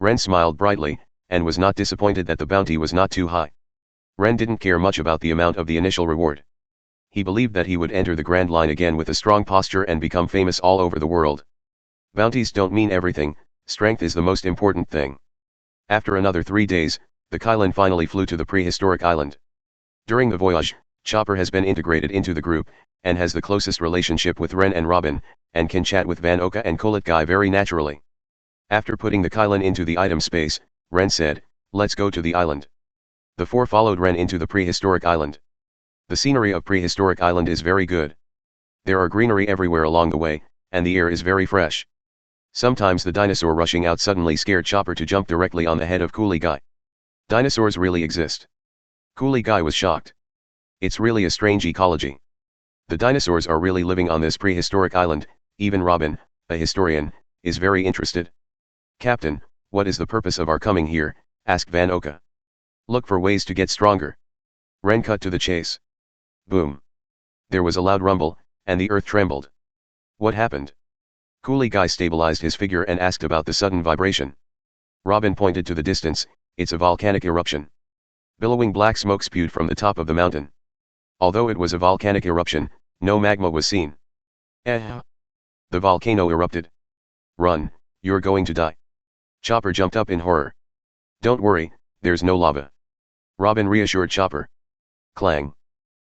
Rennes smiled brightly, and was not disappointed that the bounty was not too high. Rennes didn't care much about the amount of the initial reward. He believed that he would enter the Grand Line again with a strong posture and become famous all over the world. Bounties don't mean everything, strength is the most important thing. After another 3 days, the Qilin finally flew to the prehistoric island. During the voyage, Chopper has been integrated into the group, and has the closest relationship with Rennes and Robin, and can chat with Van Oka and Kolit Guy very naturally. After putting the Qilin into the item space, Rennes said, let's go to the island. The four followed Rennes into the prehistoric island. The scenery of prehistoric island is very good. There are greenery everywhere along the way, and the air is very fresh. Sometimes the dinosaur rushing out suddenly scared Chopper to jump directly on the head of Qinghai. Dinosaurs really exist. Qinghai was shocked. It's really a strange ecology. The dinosaurs are really living on this prehistoric island. Even Robin, a historian, is very interested. "Captain, what is the purpose of our coming here?" asked Van Oka. "Look for ways to get stronger." Rennes cut to the chase. Boom. There was a loud rumble, and the earth trembled. What happened? Qinghai stabilized his figure and asked about the sudden vibration. Robin pointed to the distance. "It's a volcanic eruption." Billowing black smoke spewed from the top of the mountain. Although it was a volcanic eruption, no magma was seen. The volcano erupted. "Run, you're going to die." Chopper jumped up in horror. "Don't worry, there's no lava." Robin reassured Chopper. Clang.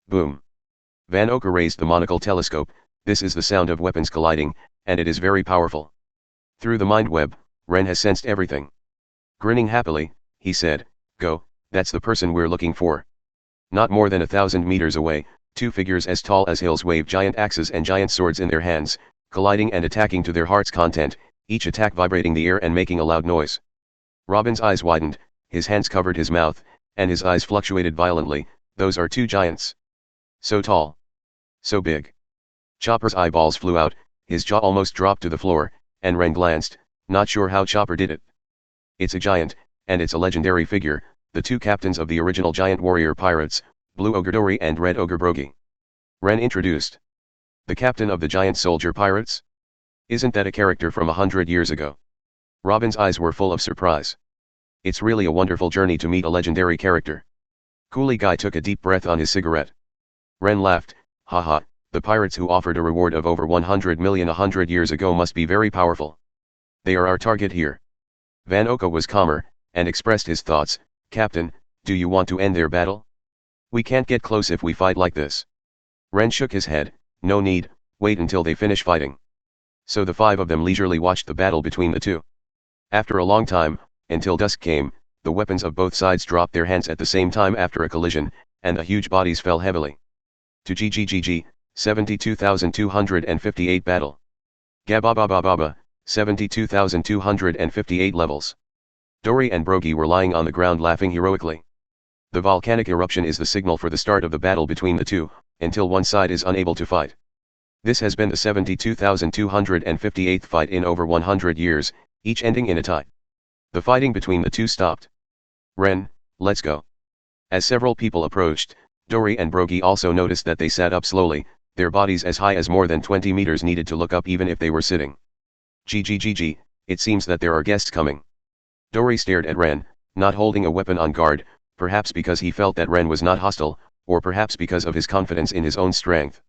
Boom. Van Oka raised the monocle telescope. "This is the sound of weapons colliding, and it is very powerful." Through the mind web, Rennes has sensed everything. Grinning happily, he said, "Go, that's the person we're looking for." Not more than 1,000 meters away, two figures as tall as hills waved giant axes and giant swords in their hands, colliding and attacking to their heart's content, each attack vibrating the air and making a loud noise. Robin's eyes widened, his hands covered his mouth, and his eyes fluctuated violently. "Those are two giants. So tall. So big." Chopper's eyeballs flew out, his jaw almost dropped to the floor, and Rennes glanced, not sure how Chopper did it. "It's a giant, and it's a legendary figure, the two captains of the original giant warrior pirates, Blue Ogre Dory and Red Ogre Brogy." Rennes introduced. "The captain of the giant soldier pirates? Isn't that a character from 100 years ago?" Robin's eyes were full of surprise. "It's really a wonderful journey to meet a legendary character." Qinghai took a deep breath on his cigarette. Rennes laughed. "Haha, the pirates who offered a reward of over 100 million 100 years ago must be very powerful. They are our target here." Van Oka was calmer, and expressed his thoughts. "Captain, do you want to end their battle? We can't get close if we fight like this." Rennes shook his head. "No need, wait until they finish fighting." So the five of them leisurely watched the battle between the two. After a long time, until dusk came, the weapons of both sides dropped their hands at the same time after a collision, and the huge bodies fell heavily. To GGGG, 72,258 battle. Gabababababa, 72,258 levels. Dory and Brogy were lying on the ground laughing heroically. The volcanic eruption is the signal for the start of the battle between the two, until one side is unable to fight. This has been the 72,258th fight in over 100 years, each ending in a tie. The fighting between the two stopped. "Rennes, let's go." As several people approached, Dory and Brogy also noticed that they sat up slowly, their bodies as high as more than 20 meters needed to look up even if they were sitting. "GGGG, it seems that there are guests coming." Dory stared at Rennes, not holding a weapon on guard, perhaps because he felt that Rennes was not hostile, or perhaps because of his confidence in his own strength.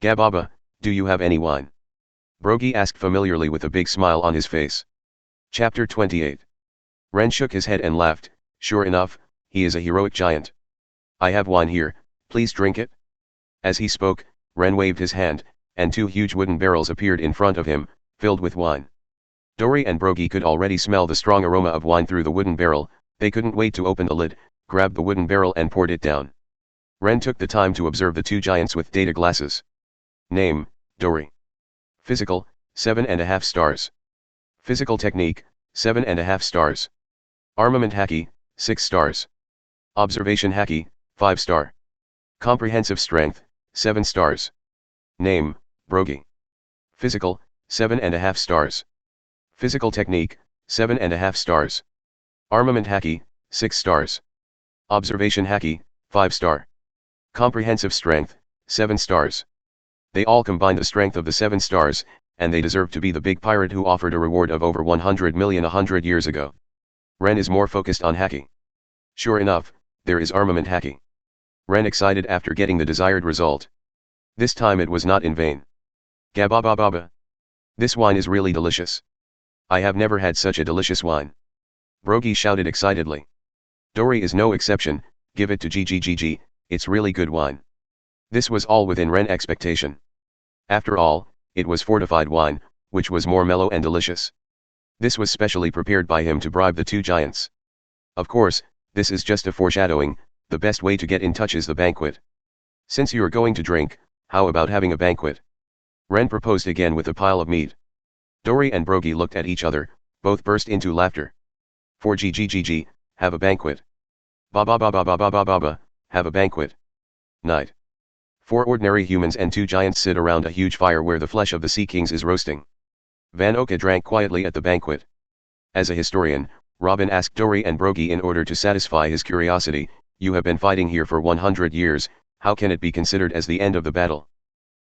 "Gababa, do you have any wine?" Brogy asked familiarly with a big smile on his face. Chapter 28. Rennes shook his head and laughed. Sure enough, he is a heroic giant. "I have wine here, please drink it." As he spoke, Rennes waved his hand, and two huge wooden barrels appeared in front of him, filled with wine. Dory and Brogy could already smell the strong aroma of wine through the wooden barrel. They couldn't wait to open the lid, grabbed the wooden barrel and poured it down. Rennes took the time to observe the two giants with data glasses. Name, Dory. Physical, 7.5 stars. Physical technique, 7.5 stars. Armament haki, 6 stars. Observation haki, 5 star. Comprehensive strength, 7 stars. Name, Brogy. Physical, 7.5 stars. Physical technique, 7.5 stars. Armament haki, 6 stars. Observation haki, 5 star. Comprehensive strength, 7 stars. They all combine the strength of the 7 stars, and they deserve to be the big pirate who offered a reward of over 100 million 100 years ago. Rennes is more focused on haki. Sure enough, there is armament haki. Rennes excited after getting the desired result. This time it was not in vain. Gababababa. This wine is really delicious. I have never had such a delicious wine. Brogy shouted excitedly. Dory is no exception, give it to GGGG, it's really good wine. This was all within Rennes' expectation. After all, it was fortified wine, which was more mellow and delicious. This was specially prepared by him to bribe the two giants. Of course, This is just a foreshadowing, the best way to get in touch is the banquet. Since you are going to drink, how about having a banquet? Ren proposed again with a pile of meat. Dory and Brogy looked at each other, both burst into laughter. For GGGG, have a banquet. Ba ba ba ba ba ba ba ba ba, have a banquet. Night. 4 ordinary humans and 2 giants sit around a huge fire where the flesh of the Sea Kings is roasting. Van Oka drank quietly at the banquet. As a historian, Robin asked Dory and Brogy in order to satisfy his curiosity, "You have been fighting here for 100 years, how can it be considered as the end of the battle?"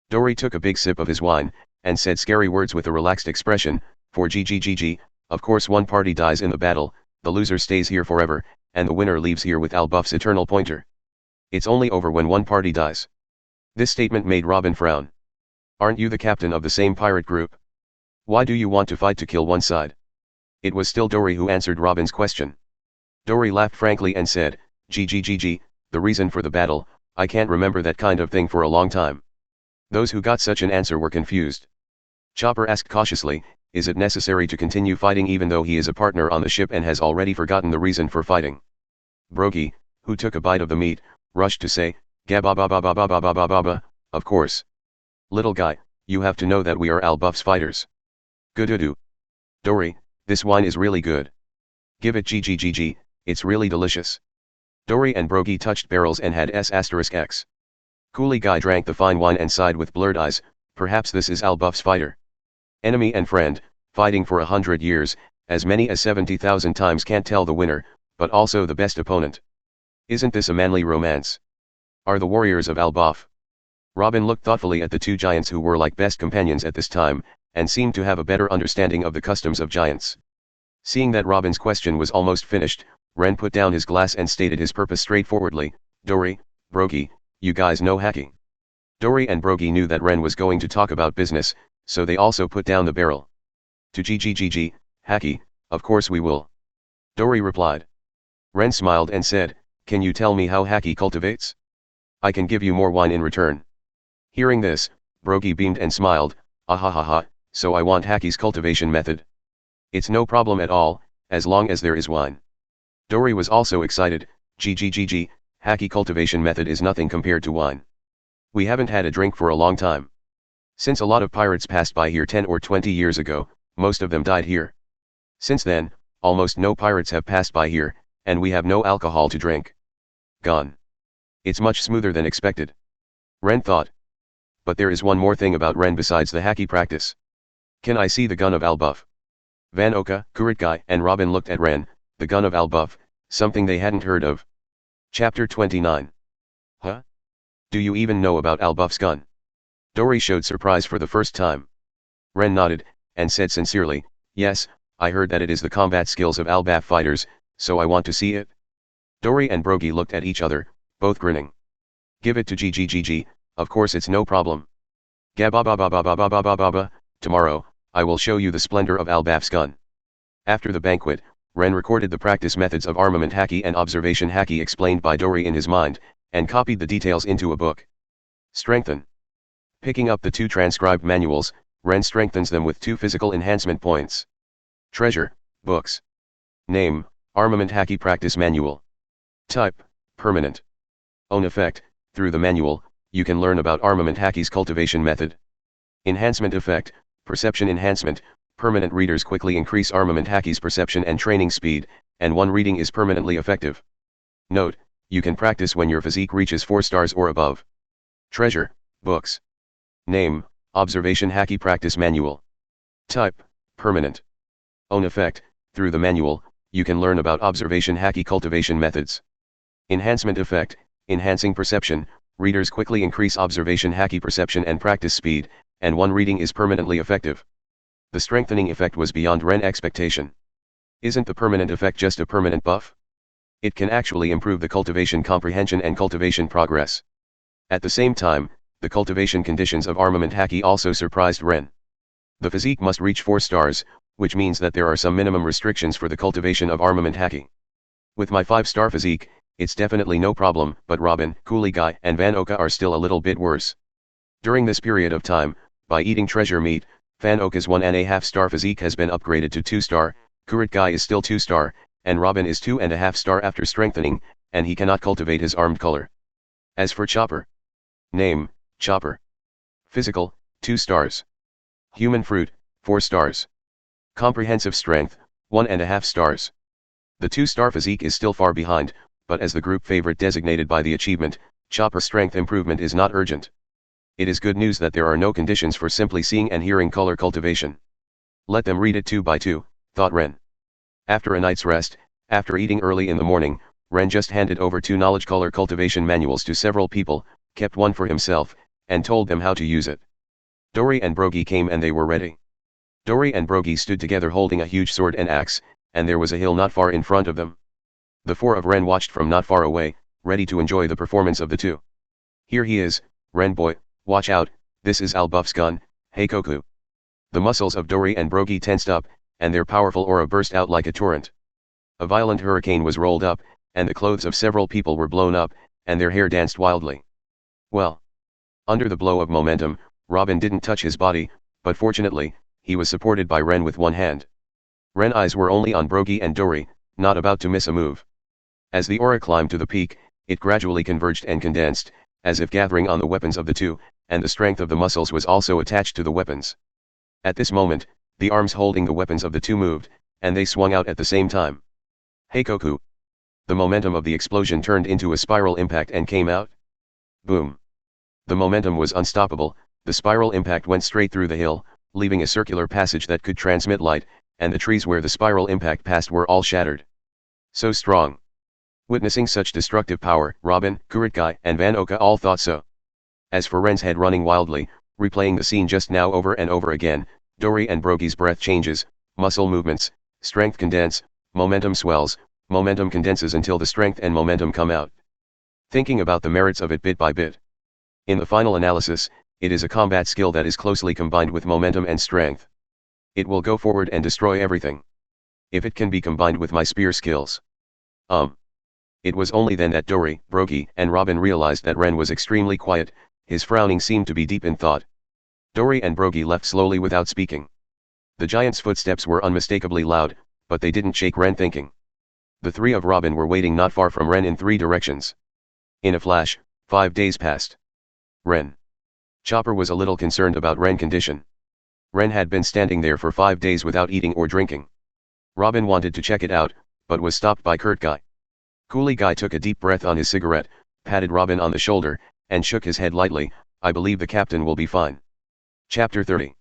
Dory took a big sip of his wine, and said scary words with a relaxed expression, "For GGGG, of course one party dies in the battle, the loser stays here forever, and the winner leaves here with Albuff's eternal pointer. It's only over when one party dies." This statement made Robin frown. "Aren't you the captain of the same pirate group? Why do you want to fight to kill one side?" It was still Dory who answered Robin's question. Dory laughed frankly and said, "GGGG, the reason for the battle, I can't remember that kind of thing for a long time." Those who got such an answer were confused. Chopper asked cautiously, "Is it necessary to continue fighting even though he is a partner on the ship and has already forgotten the reason for fighting?" Brogy, who took a bite of the meat, rushed to say, "Gaba ba ba ba ba ba ba ba ba ba, of course. Little guy, you have to know that we are Albuff's fighters." "Good-do. Dory, this wine is really good. Give it GGGG, it's really delicious." Dory and Brogy touched barrels and had S**X. Coolie Guy drank the fine wine and sighed with blurred eyes, "Perhaps this is Albuff's fighter. Enemy and friend, fighting for 100 years, as many as 70,000 times can't tell the winner, but also the best opponent. Isn't this a manly romance? Are the warriors of Albuff?" Robin looked thoughtfully at the 2 giants who were like best companions at this time, and seemed to have a better understanding of the customs of giants. Seeing that Robin's question was almost finished, Ren put down his glass and stated his purpose straightforwardly, "Dory, Brogy, you guys know hacking." Dory and Brogy knew that Ren was going to talk about business, so they also put down the barrel. "To GGGG, hacky, of course we will." Dory replied. Ren smiled and said, "Can you tell me how hacky cultivates? I can give you more wine in return." Hearing this, Brogy beamed and smiled, "Ahahaha, so I want hacky's cultivation method. It's no problem at all, as long as there is wine." Dory was also excited, "GGGG, hacky cultivation method is nothing compared to wine. We haven't had a drink for a long time. Since a lot of pirates passed by here 10 or 20 years ago, most of them died here. Since then, almost no pirates have passed by here, and we have no alcohol to drink. Gone. It's much smoother than expected." Ren thought. But there is one more thing about Ren besides the hacky practice. "Can I see the gun of Albuff?" Van Oka, Qinghai and Robin looked at Ren, the gun of Albuff, something they hadn't heard of. Chapter 29. Huh? Do you even know about Albuff's gun? Dory showed surprise for the first time. Ren nodded, and said sincerely, "Yes, I heard that it is the combat skills of Albuff fighters, so I want to see it." Dory and Brogy looked at each other, both grinning. "Give it to GGGG, of course it's no problem. Gaba ba ba ba ba ba ba ba ba ba, tomorrow, I will show you the splendor of Albuff's gun." After the banquet, Ren recorded the practice methods of armament hacky and observation hacky explained by Dory in his mind, and copied the details into a book. Strengthen. Picking up the 2 transcribed manuals, Ren strengthens them with 2 physical enhancement points. Treasure, books. Name, Armament Hacky Practice Manual. Type, permanent. Own effect, through the manual, you can learn about armament hacky's cultivation method. Enhancement effect, perception enhancement, permanent readers quickly increase armament hacky's perception and training speed, and 1 reading is permanently effective. Note, you can practice when your physique reaches 4 stars or above. Treasure, books. Name, Observation Hacky Practice Manual. Type, permanent. Own effect, through the manual, you can learn about observation hacky cultivation methods. Enhancement effect, enhancing perception, readers quickly increase observation hacky perception and practice speed, and 1 reading is permanently effective. The strengthening effect was beyond Ren expectation. Isn't the permanent effect just a permanent buff? It can actually improve the cultivation comprehension and cultivation progress. At the same time, the cultivation conditions of armament hacky also surprised Ren. The physique must reach 4 stars, which means that there are some minimum restrictions for the cultivation of armament hacky. With my 5-star physique, it's definitely no problem, but Robin, Coolie Guy and Van Oka are still a little bit worse. During this period of time, by eating treasure meat, Van Oka's 1.5-star physique has been upgraded to 2-star, Qinghai is still 2-star, and Robin is 2.5 star after strengthening, and he cannot cultivate his armed color. As for Chopper. Name, Chopper. Physical, 2 stars. Human fruit, 4 stars. Comprehensive strength, 1.5 stars. The 2-star physique is still far behind, but as the group favorite designated by the achievement, Chopper strength improvement is not urgent. It is good news that there are no conditions for simply seeing and hearing color cultivation. Let them read it 2 by 2, thought Ren. After a night's rest, after eating early in the morning, Ren just handed over 2 knowledge color cultivation manuals to several people, kept one for himself, and told them how to use it. Dory and Brogy came and they were ready. Dory and Brogy stood together holding a huge sword and axe, and there was a hill not far in front of them. The 4 of Ren watched from not far away, ready to enjoy the performance of the 2. Here he is, Ren boy, watch out, this is Albuff's gun, Hancock. The muscles of Dory and Brogy tensed up, and their powerful aura burst out like a torrent. A violent hurricane was rolled up, and the clothes of several people were blown up, and their hair danced wildly. Well. Under the blow of momentum, Robin didn't touch his body, but fortunately, he was supported by Ren with one hand. Ren's eyes were only on Brogy and Dory, not about to miss a move. As the aura climbed to the peak, it gradually converged and condensed, as if gathering on the weapons of the 2, and the strength of the muscles was also attached to the weapons. At this moment, the arms holding the weapons of the 2 moved, and they swung out at the same time. Hancock. The momentum of the explosion turned into a spiral impact and came out. Boom. The momentum was unstoppable, the spiral impact went straight through the hill, leaving a circular passage that could transmit light, and the trees where the spiral impact passed were all shattered. So strong. Witnessing such destructive power, Robin, Crocodile, and Van Oka all thought so. As for Ren's head running wildly, replaying the scene just now over and over again, Dory and Brogy's breath changes, muscle movements, strength condense, momentum swells, momentum condenses until the strength and momentum come out. Thinking about the merits of it bit by bit. In the final analysis, it is a combat skill that is closely combined with momentum and strength. It will go forward and destroy everything. If it can be combined with my spear skills. It was only then that Dory, Brogy, and Robin realized that Ren was extremely quiet, his frowning seemed to be deep in thought. Dory and Brogy left slowly without speaking. The giant's footsteps were unmistakably loud, but they didn't shake Ren thinking. The 3 of Robin were waiting not far from Ren in 3 directions. In a flash, 5 days passed. Ren. Chopper was a little concerned about Ren's condition. Ren had been standing there for 5 days without eating or drinking. Robin wanted to check it out, but was stopped by Crocodile. Coolie Guy took a deep breath on his cigarette, patted Robin on the shoulder, and shook his head lightly. I believe the captain will be fine. Chapter 30.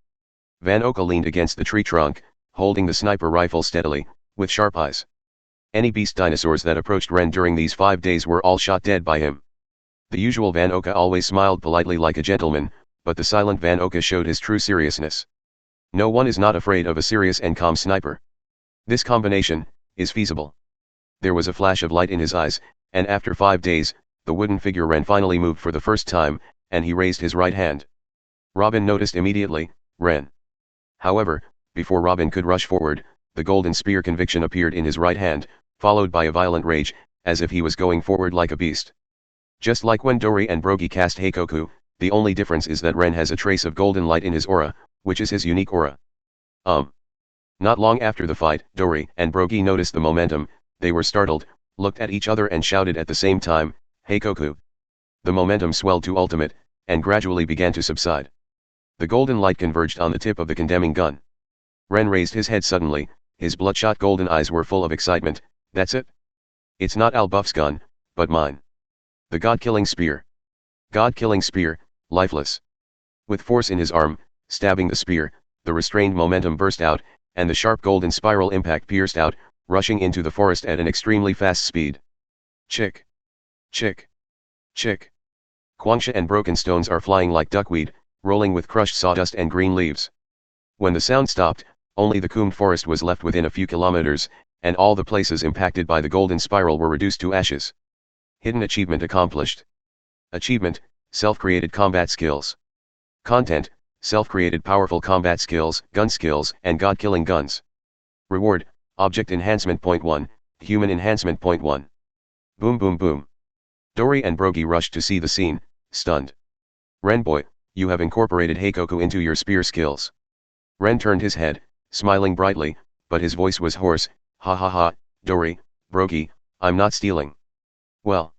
Van Oka leaned against the tree trunk, holding the sniper rifle steadily, with sharp eyes. Any beast dinosaurs that approached Ren during these 5 days were all shot dead by him. The usual Van Oka always smiled politely like a gentleman, but the silent Van Oka showed his true seriousness. No one is not afraid of a serious and calm sniper. This combination is feasible. There was a flash of light in his eyes, and after 5 days, the wooden figure Ren finally moved for the first time, and he raised his right hand. Robin noticed immediately, Ren. However, before Robin could rush forward, the golden spear conviction appeared in his right hand, followed by a violent rage, as if he was going forward like a beast. Just like when Dory and Brogy cast Hancock, the only difference is that Ren has a trace of golden light in his aura, which is his unique aura. Not long after the fight, Dory and Brogy noticed the momentum, they were startled, looked at each other and shouted at the same time, Hancock. The momentum swelled to ultimate, and gradually began to subside. The golden light converged on the tip of the condemning gun. Ren raised his head suddenly, his bloodshot golden eyes were full of excitement. That's it? It's not Albuff's gun, but mine. The God-killing spear. God-killing spear, lifeless. With force in his arm, stabbing the spear, the restrained momentum burst out, and the sharp golden spiral impact pierced out, rushing into the forest at an extremely fast speed. Chick. Chick. Chick. Quangsha and broken stones are flying like duckweed, rolling with crushed sawdust and green leaves. When the sound stopped, only the combed forest was left within a few kilometers, and all the places impacted by the golden spiral were reduced to ashes. Hidden achievement accomplished. Achievement, self-created combat skills. Content, self-created powerful combat skills, gun skills, and god-killing guns. Reward, object enhancement .1, human enhancement .1. Boom boom boom. Dory and Brogy rushed to see the scene, stunned. Ren boy, you have incorporated Hancock into your spear skills. Ren turned his head, smiling brightly, but his voice was hoarse. Ha ha ha, Dori, Broki, I'm not stealing. Well.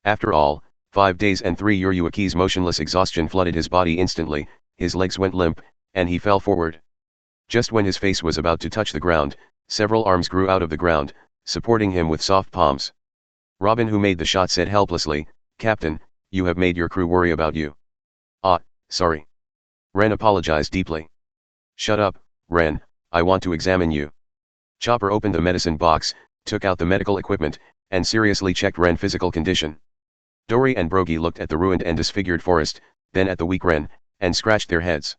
After all, 5 days and 3 Yuryuaki's motionless exhaustion flooded his body instantly, his legs went limp, and he fell forward. Just when his face was about to touch the ground, several arms grew out of the ground, supporting him with soft palms. Robin, who made the shot, said helplessly, "Captain, you have made your crew worry about you." "Ah, sorry." Ren apologized deeply. "Shut up, Ren, I want to examine you." Chopper opened the medicine box, took out the medical equipment, and seriously checked Ren's physical condition. Dori and Brogi looked at the ruined and disfigured forest, then at the weak Ren, and scratched their heads.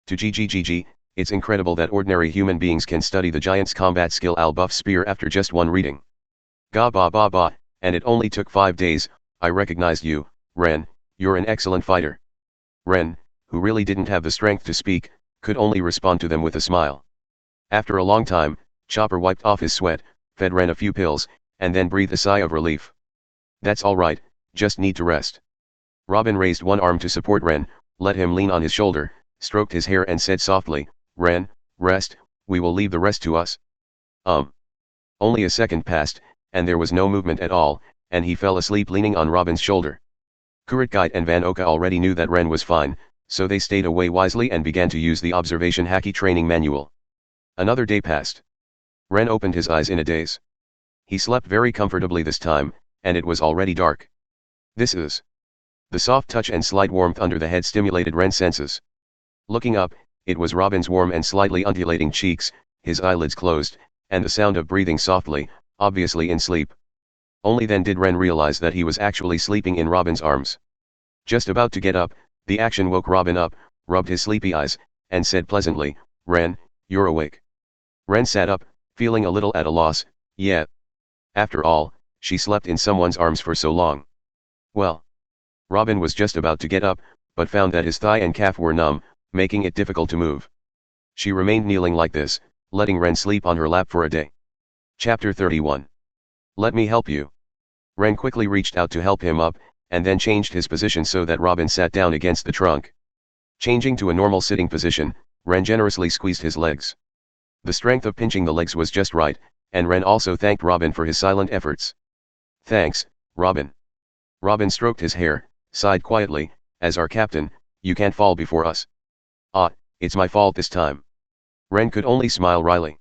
To GGGG, it's incredible that ordinary human beings can study the giant's combat skill Al-Buff Spear after just one reading. Ga ba ba ba, and it only took 5 days, I recognized you, Ren, you're an excellent fighter. Ren, who really didn't have the strength to speak, could only respond to them with a smile. After a long time, Chopper wiped off his sweat, fed Ren a few pills, and then breathed a sigh of relief. "That's all right, just need to rest." Robin raised one arm to support Ren, let him lean on his shoulder, stroked his hair and said softly, "Ren, rest, we will leave the rest to us." Only a second passed, and there was no movement at all, and he fell asleep leaning on Robin's shoulder. Kurutgite and Van Oka already knew that Ren was fine, so they stayed away wisely and began to use the observation haki training manual. Another day passed. Ren opened his eyes in a daze. He slept very comfortably this time, and it was already dark. This is. The soft touch and slight warmth under the head stimulated Ren's senses. Looking up, it was Robin's warm and slightly undulating cheeks, his eyelids closed, and the sound of breathing softly, obviously in sleep. Only then did Ren realize that he was actually sleeping in Robin's arms. Just about to get up, the action woke Robin up, rubbed his sleepy eyes, and said pleasantly, "Ren, you're awake." Ren sat up, feeling a little at a loss. Yeah. After all, she slept in someone's arms for so long. Well. Robin was just about to get up, but found that his thigh and calf were numb, making it difficult to move. She remained kneeling like this, letting Ren sleep on her lap for a day. Chapter 31. Let me help you. Ren quickly reached out to help him up, and then changed his position so that Robin sat down against the trunk. Changing to a normal sitting position, Ren generously squeezed his legs. The strength of pinching the legs was just right, and Ren also thanked Robin for his silent efforts. "Thanks, Robin." Robin stroked his hair, sighed quietly, "As our captain, you can't fall before us." "Ah, it's my fault this time." Ren could only smile wryly.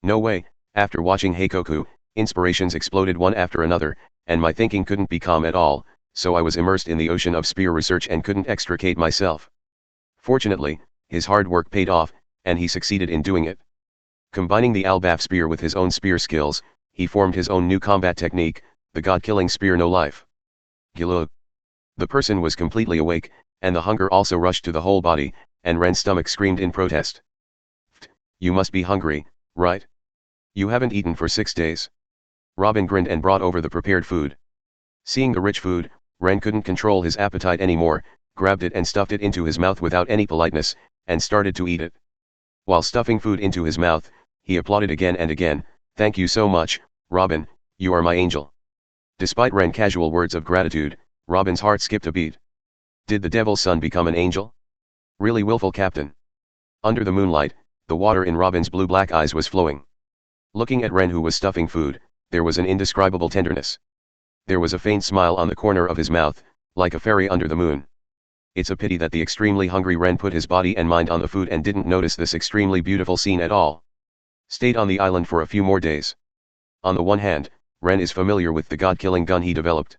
"No way." After watching Heikoku, inspirations exploded one after another, and my thinking couldn't be calm at all, so I was immersed in the ocean of spear research and couldn't extricate myself. Fortunately, his hard work paid off, and he succeeded in doing it. Combining the Al-Buff spear with his own spear skills, he formed his own new combat technique, the god-killing spear no life. Gilug. The person was completely awake, and the hunger also rushed to the whole body, and Ren's stomach screamed in protest. "You must be hungry, right? You haven't eaten for 6 days." Robin grinned and brought over the prepared food. Seeing the rich food, Ren couldn't control his appetite anymore, grabbed it and stuffed it into his mouth without any politeness, and started to eat it. While stuffing food into his mouth, he applauded again and again, "Thank you so much, Robin, you are my angel." Despite Ren's casual words of gratitude, Robin's heart skipped a beat. Did the devil's son become an angel? Really willful captain. Under the moonlight, the water in Robin's blue-black eyes was flowing. Looking at Ren, who was stuffing food, there was an indescribable tenderness. There was a faint smile on the corner of his mouth, like a fairy under the moon. It's a pity that the extremely hungry Ren put his body and mind on the food and didn't notice this extremely beautiful scene at all. Stayed on the island for a few more days. On the one hand, Ren is familiar with the god-killing gun he developed.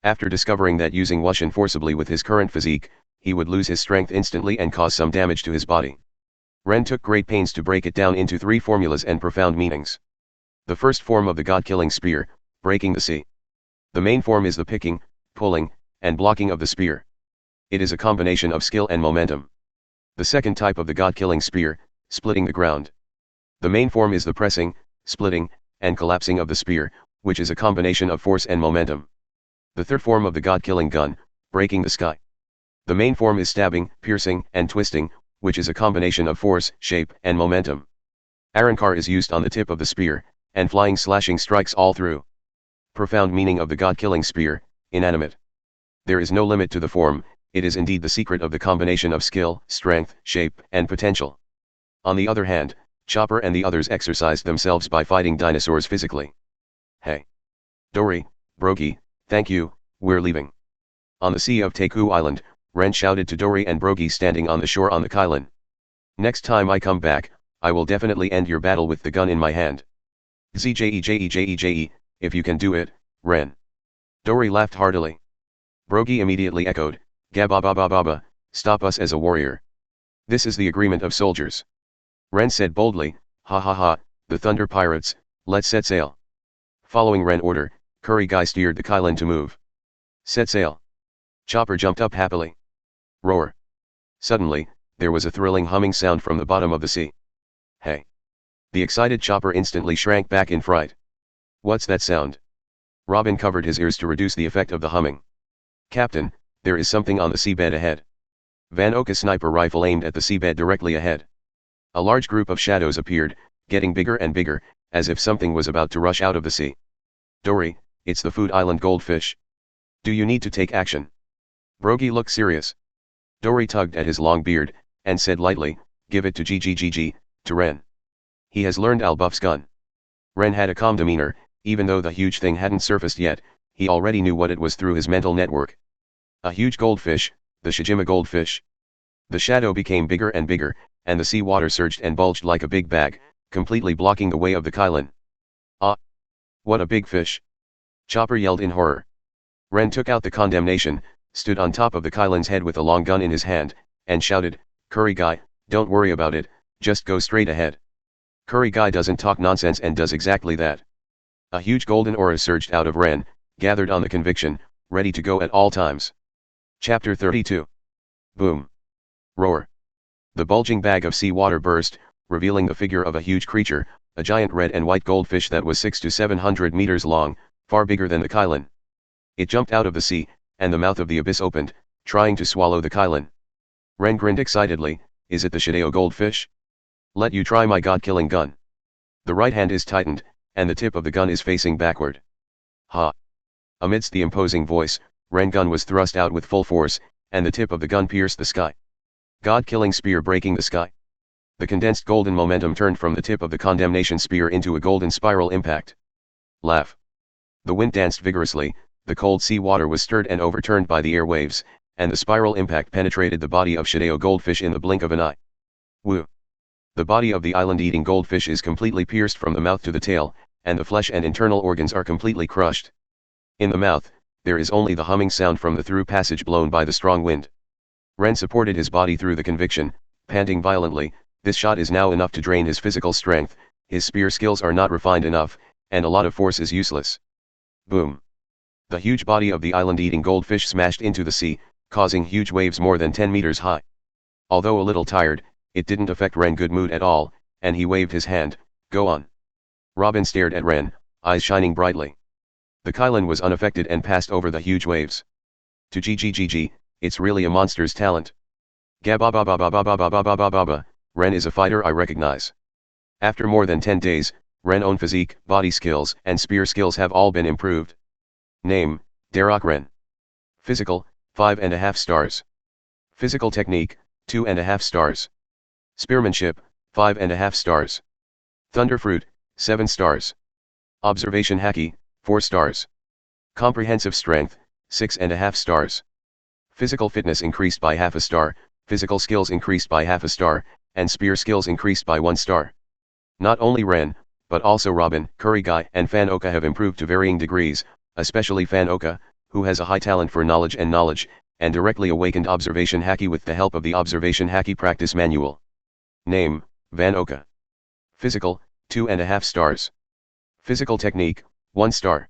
After discovering that using Wushan forcibly with his current physique, he would lose his strength instantly and cause some damage to his body. Ren took great pains to break it down into 3 formulas and profound meanings. The first form of the god-killing spear, breaking the sea. The main form is the picking, pulling, and blocking of the spear. It is a combination of skill and momentum. The second type of the god-killing spear, splitting the ground. The main form is the pressing, splitting, and collapsing of the spear, which is a combination of force and momentum. The third form of the god-killing gun, breaking the sky. The main form is stabbing, piercing, and twisting, which is a combination of force, shape, and momentum. Arankar is used on the tip of the spear, and flying slashing strikes all through. Profound meaning of the god-killing spear, inanimate. There is no limit to the form, it is indeed the secret of the combination of skill, strength, shape, and potential. On the other hand, Chopper and the others exercised themselves by fighting dinosaurs physically. Hey! Dory, Brogy, thank you, we're leaving. On the sea of Taku Island, Ren shouted to Dory and Brogy standing on the shore on the Kylin. Next time I come back, I will definitely end your battle with the gun in my hand. Zjejejeje, if you can do it, Ren. Dory laughed heartily. Brogy immediately echoed, Gabababababa, stop us as a warrior. This is the agreement of soldiers. Ren said boldly, ha ha ha, the Thunder Pirates, let's set sail. Following Ren order, Qinghai steered the Kylin to move. Set sail. Chopper jumped up happily. Roar. Suddenly, there was a thrilling humming sound from the bottom of the sea. Hey! The excited Chopper instantly shrank back in fright. What's that sound? Robin covered his ears to reduce the effect of the humming. Captain, there is something on the seabed ahead. Van Oka's sniper rifle aimed at the seabed directly ahead. A large group of shadows appeared, getting bigger and bigger, as if something was about to rush out of the sea. Dory, it's the Food Island goldfish. Do you need to take action? Brogy looked serious. Dory tugged at his long beard, and said lightly, give it to GGGG, to Ren. He has learned Albuff's gun. Ren had a calm demeanor, even though the huge thing hadn't surfaced yet, he already knew what it was through his mental network. A huge goldfish, the Shijima goldfish. The shadow became bigger and bigger, and the sea water surged and bulged like a big bag, completely blocking the way of the Kylin. Ah! What a big fish! Chopper yelled in horror. Ren took out the condemnation, stood on top of the Kylin's head with a long gun in his hand, and shouted, Qinghai, don't worry about it, just go straight ahead. Qinghai doesn't talk nonsense and does exactly that. A huge golden aura surged out of Ren, gathered on the conviction, ready to go at all times. Chapter 32. Boom. Roar. The bulging bag of sea water burst, revealing the figure of a huge creature, a giant red and white goldfish that was 600 to 700 meters long, far bigger than the Kylin. It jumped out of the sea, and the mouth of the abyss opened, trying to swallow the Kylin. Ren grinned excitedly, is it the Shiryu goldfish? Let you try my god-killing gun. The right hand is tightened, and the tip of the gun is facing backward. Ha! Amidst the imposing voice, Ren gun was thrust out with full force, and the tip of the gun pierced the sky. God-killing spear breaking the sky. The condensed golden momentum turned from the tip of the condemnation spear into a golden spiral impact. Laugh. The wind danced vigorously, the cold sea water was stirred and overturned by the air waves, and the spiral impact penetrated the body of Shiryu goldfish in the blink of an eye. Woo! The body of the island-eating goldfish is completely pierced from the mouth to the tail, and the flesh and internal organs are completely crushed. In the mouth, there is only the humming sound from the through passage blown by the strong wind. Ren supported his body through the conviction, panting violently, this shot is now enough to drain his physical strength, his spear skills are not refined enough, and a lot of force is useless. Boom. The huge body of the island-eating goldfish smashed into the sea, causing huge waves more than 10 meters high. Although a little tired, it didn't affect Ren's good mood at all, and he waved his hand, go on. Robin stared at Ren, eyes shining brightly. The Kylin was unaffected and passed over the huge waves. To GGGG, it's really a monster's talent. Gababababababababababa, Ren is a fighter I recognize. After more than 10 days, Ren's own physique, body skills, and spear skills have all been improved. Name, Darroch Rennes. Physical, 5.5 stars. Physical technique, 2.5 stars. Spearmanship, 5.5 stars. Thunderfruit, 7 stars. Observation Haki, 4 stars. Comprehensive strength, 6.5 stars. Physical fitness increased by half a star, physical skills increased by half a star, and spear skills increased by 1 star. Not only Ren, but also Robin, Qinghai, and Fan Oka have improved to varying degrees, especially Fan Oka, who has a high talent for knowledge, and directly awakened observation Haki with the help of the observation Haki practice manual. Name, Van Oka. Physical, 2.5 stars. Physical technique, 1 star.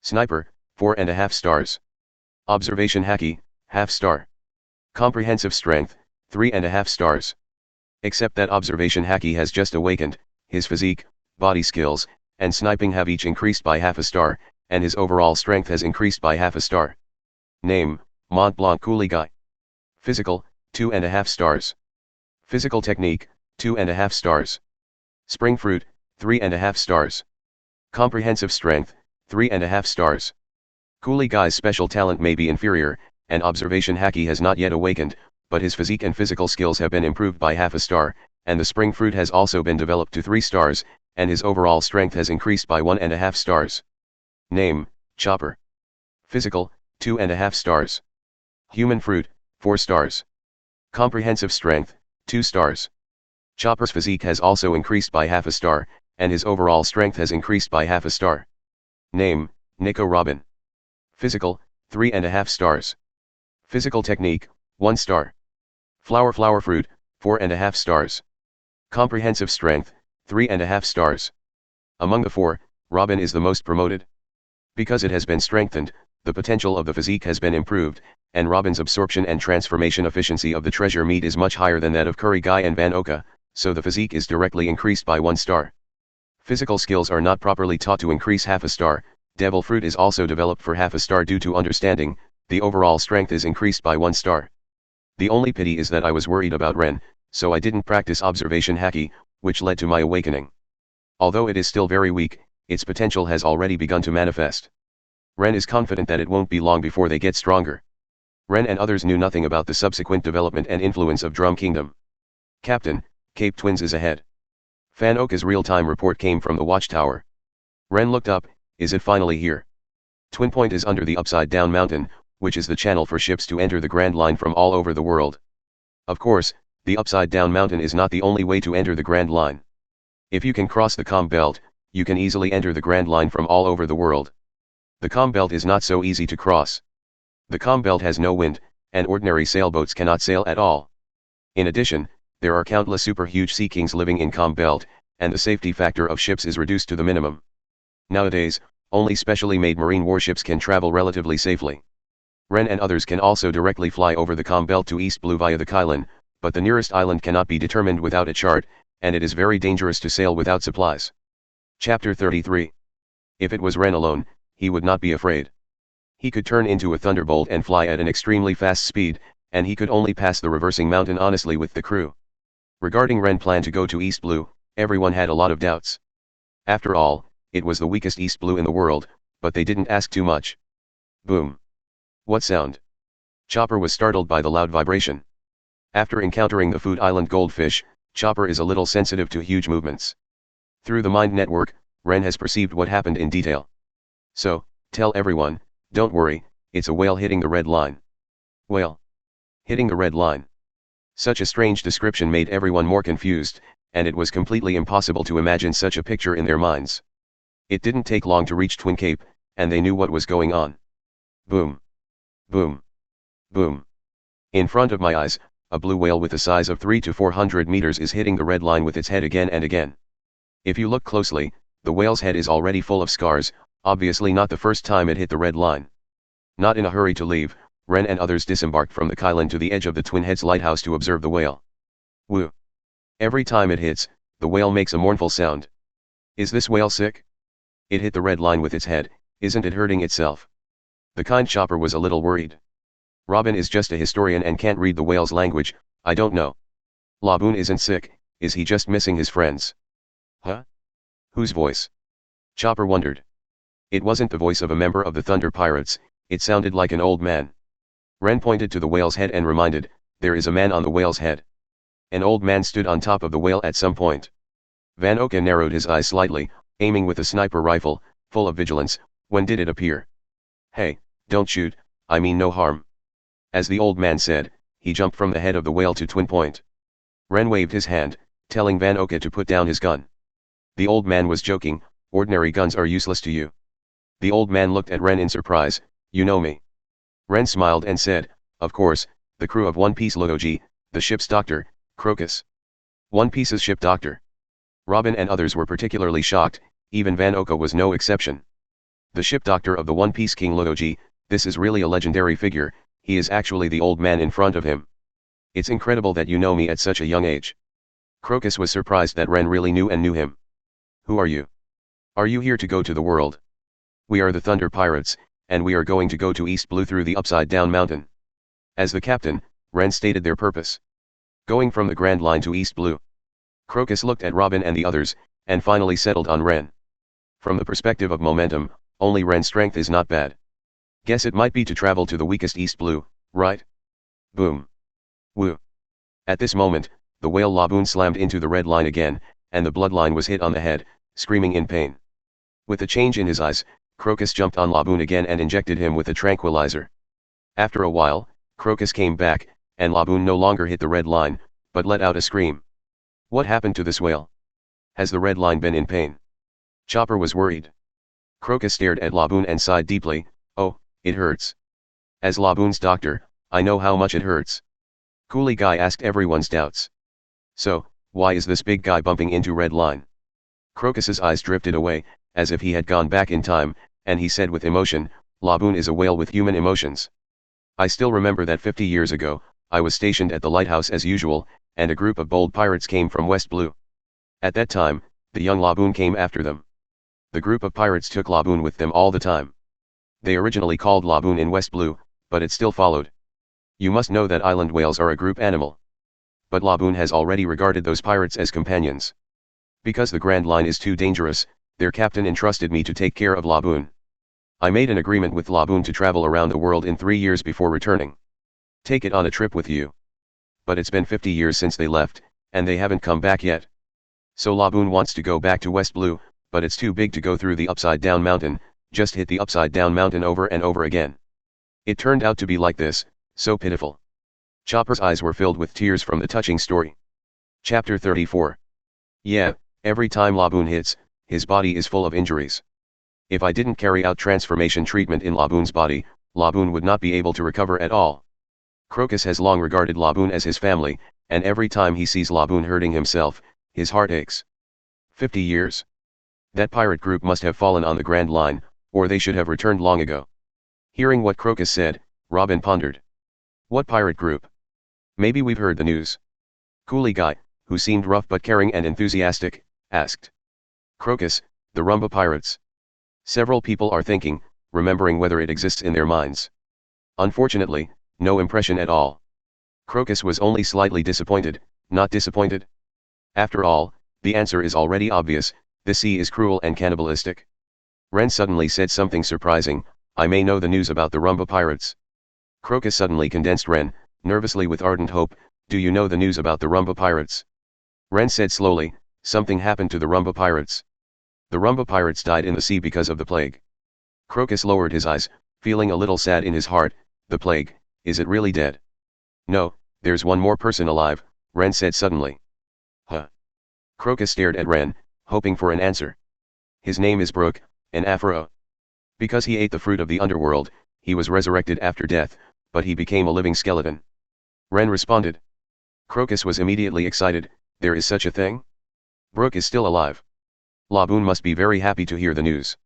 Sniper, 4.5 stars. Observation Haki, half star. Comprehensive strength, 3.5 stars. Except that observation Haki has just awakened, his physique, body skills, and sniping have each increased by half a star, and his overall strength has increased by half a star. Name, Mont Blanc Qinghai. Physical, 2.5 stars. Physical technique, 2.5 stars. Spring fruit, 3.5 stars. Comprehensive strength, 3.5 stars. Qinghai's special talent may be inferior, and observation Haki has not yet awakened, but his physique and physical skills have been improved by half a star, and the spring fruit has also been developed to 3 stars, and his overall strength has increased by 1.5 stars. Name, Chopper. Physical, 2.5 stars. Human fruit, 4 stars. Comprehensive strength, 2 stars. Chopper's physique has also increased by half a star, and his overall strength has increased by half a star. Name, Nico Robin. Physical, 3.5 stars. Physical technique, 1 star. Flower fruit, 4.5 stars. Comprehensive strength, 3.5 stars. Among the 4, Robin is the most promoted. Because it has been strengthened, the potential of the physique has been improved, and Robin's absorption and transformation efficiency of the treasure meat is much higher than that of Qinghai and Van Oka, so the physique is directly increased by 1 star. Physical skills are not properly taught to increase half a star. Devil fruit is also developed for half a star due to understanding. The overall strength is increased by 1 star. The only pity is that I was worried about Ren, so I didn't practice observation haki, which led to my awakening. Although it is still very weak, its potential has already begun to manifest. Ren is confident that it won't be long before they get stronger. Ren and others knew nothing about the subsequent development and influence of Drum Kingdom. Captain, Cape Twins is ahead. Van Oka's real-time report came from the watchtower. Ren looked up. Is it finally here? Twin Point is under the upside-down mountain, which is the channel for ships to enter the Grand Line from all over the world. Of course, the upside-down mountain is not the only way to enter the Grand Line. If you can cross the Comm Belt, you can easily enter the Grand Line from all over the world. The Comm Belt is not so easy to cross. The Comm Belt has no wind, and ordinary sailboats cannot sail at all. In addition, there are countless super-huge sea kings living in Comm Belt, and the safety factor of ships is reduced to the minimum. Nowadays, only specially made marine warships can travel relatively safely. Ren and others can also directly fly over the Comm Belt to East Blue via the Kailan, but the nearest island cannot be determined without a chart, and it is very dangerous to sail without supplies. Chapter 33. If it was Ren alone, he would not be afraid. He could turn into a thunderbolt and fly at an extremely fast speed, and he could only pass the reversing mountain honestly with the crew. Regarding Ren's plan to go to East Blue, everyone had a lot of doubts. After all, it was the weakest East Blue in the world, but they didn't ask too much. Boom. What sound? Chopper was startled by the loud vibration. After encountering the Food Island goldfish, Chopper is a little sensitive to huge movements. Through the mind network, Ren has perceived what happened in detail. So, tell everyone, don't worry, it's a whale hitting the red line. Whale? Hitting the red line. Such a strange description made everyone more confused, and it was completely impossible to imagine such a picture in their minds. It didn't take long to reach Twin Cape, and they knew what was going on. Boom. Boom. Boom. In front of my eyes, a blue whale with a size of 300 to 400 meters is hitting the red line with its head again and again. If you look closely, the whale's head is already full of scars, obviously not the first time it hit the red line. Not in a hurry to leave, Ren and others disembarked from the Kailan to the edge of the Twin Heads lighthouse to observe the whale. Woo. Every time it hits, the whale makes a mournful sound. Is this whale sick? It hit the red line with its head, isn't it hurting itself? The kind Chopper was a little worried. Robin is just a historian and can't read the whale's language, I don't know. Laboon isn't sick, is he just missing his friends? Huh? Whose voice? Chopper wondered. It wasn't the voice of a member of the Thunder Pirates, it sounded like an old man. Ren pointed to the whale's head and reminded, there is a man on the whale's head. An old man stood on top of the whale at some point. Van Oka narrowed his eyes slightly, aiming with a sniper rifle, full of vigilance. When did it appear? Hey, don't shoot, I mean no harm. As the old man said, he jumped from the head of the whale to Twin Point. Ren waved his hand, telling Van Oka to put down his gun. The old man was joking, ordinary guns are useless to you. The old man looked at Ren in surprise, you know me. Ren smiled and said, of course, the crew of One Piece Luoji, the ship's doctor, Crocus. One Piece's ship doctor. Robin and others were particularly shocked, even Van Oka was no exception. The ship doctor of the One Piece King Luoji, this is really a legendary figure, he is actually the old man in front of him. It's incredible that you know me at such a young age. Crocus was surprised that Ren really knew and knew him. Who are you? Are you here to go to the world? We are the Thunder Pirates, and we are going to go to East Blue through the upside-down mountain. As the captain, Ren stated their purpose. Going from the Grand Line to East Blue. Crocus looked at Robin and the others, and finally settled on Ren. From the perspective of momentum, only Ren's strength is not bad. Guess it might be to travel to the weakest East Blue, right? Boom. Woo. At this moment, the whale Laboon slammed into the red line again, and the bloodline was hit on the head, screaming in pain. With a change in his eyes, Crocus jumped on Laboon again and injected him with a tranquilizer. After a while, Crocus came back, and Laboon no longer hit the red line, but let out a scream. What happened to this whale? Has the red line been in pain? Chopper was worried. Crocus stared at Laboon and sighed deeply. Oh, it hurts. As Laboon's doctor, I know how much it hurts. Coolie Guy asked everyone's doubts. So, why is this big guy bumping into red line? Crocus's eyes drifted away, as if he had gone back in time, and he said with emotion, Laboon is a whale with human emotions. I still remember that 50 years ago, I was stationed at the lighthouse as usual, and a group of bold pirates came from West Blue. At that time, the young Laboon came after them. The group of pirates took Laboon with them all the time. They originally called Laboon in West Blue, but it still followed. You must know that island whales are a group animal. But Laboon has already regarded those pirates as companions. Because the Grand Line is too dangerous, their captain entrusted me to take care of Laboon. I made an agreement with Laboon to travel around the world in 3 years before returning. Take it on a trip with you. But it's been 50 years since they left, and they haven't come back yet. So Laboon wants to go back to West Blue, but it's too big to go through the upside down mountain, just hit the upside down mountain over and over again. It turned out to be like this, so pitiful. Chopper's eyes were filled with tears from the touching story. Chapter 34. Yeah, every time Laboon hits, his body is full of injuries. If I didn't carry out transformation treatment in Laboon's body, Laboon would not be able to recover at all. Crocus has long regarded Laboon as his family, and every time he sees Laboon hurting himself, his heart aches. 50 years. That pirate group must have fallen on the Grand Line, or they should have returned long ago. Hearing what Crocus said, Robin pondered. What pirate group? Maybe we've heard the news. Coolie Guy, who seemed rough but caring and enthusiastic, asked. Crocus, the Rumba Pirates. Several people are thinking, remembering whether it exists in their minds. Unfortunately, no impression at all. Crocus was only slightly disappointed, not disappointed. After all, the answer is already obvious, the sea is cruel and cannibalistic. Rennes suddenly said something surprising, I may know the news about the Rumba Pirates. Crocus suddenly condensed Rennes, nervously with ardent hope, do you know the news about the Rumba Pirates? Rennes said slowly, something happened to the Rumba Pirates. The Rumba Pirates died in the sea because of the plague. Crocus lowered his eyes, feeling a little sad in his heart, the plague, is it really dead? No, there's one more person alive, Rennes said suddenly. Huh? Crocus stared at Rennes, hoping for an answer. His name is Brook, an Afro. Because he ate the fruit of the underworld, he was resurrected after death, but he became a living skeleton. Rennes responded. Crocus was immediately excited, there is such a thing? Brook is still alive. Laboon must be very happy to hear the news.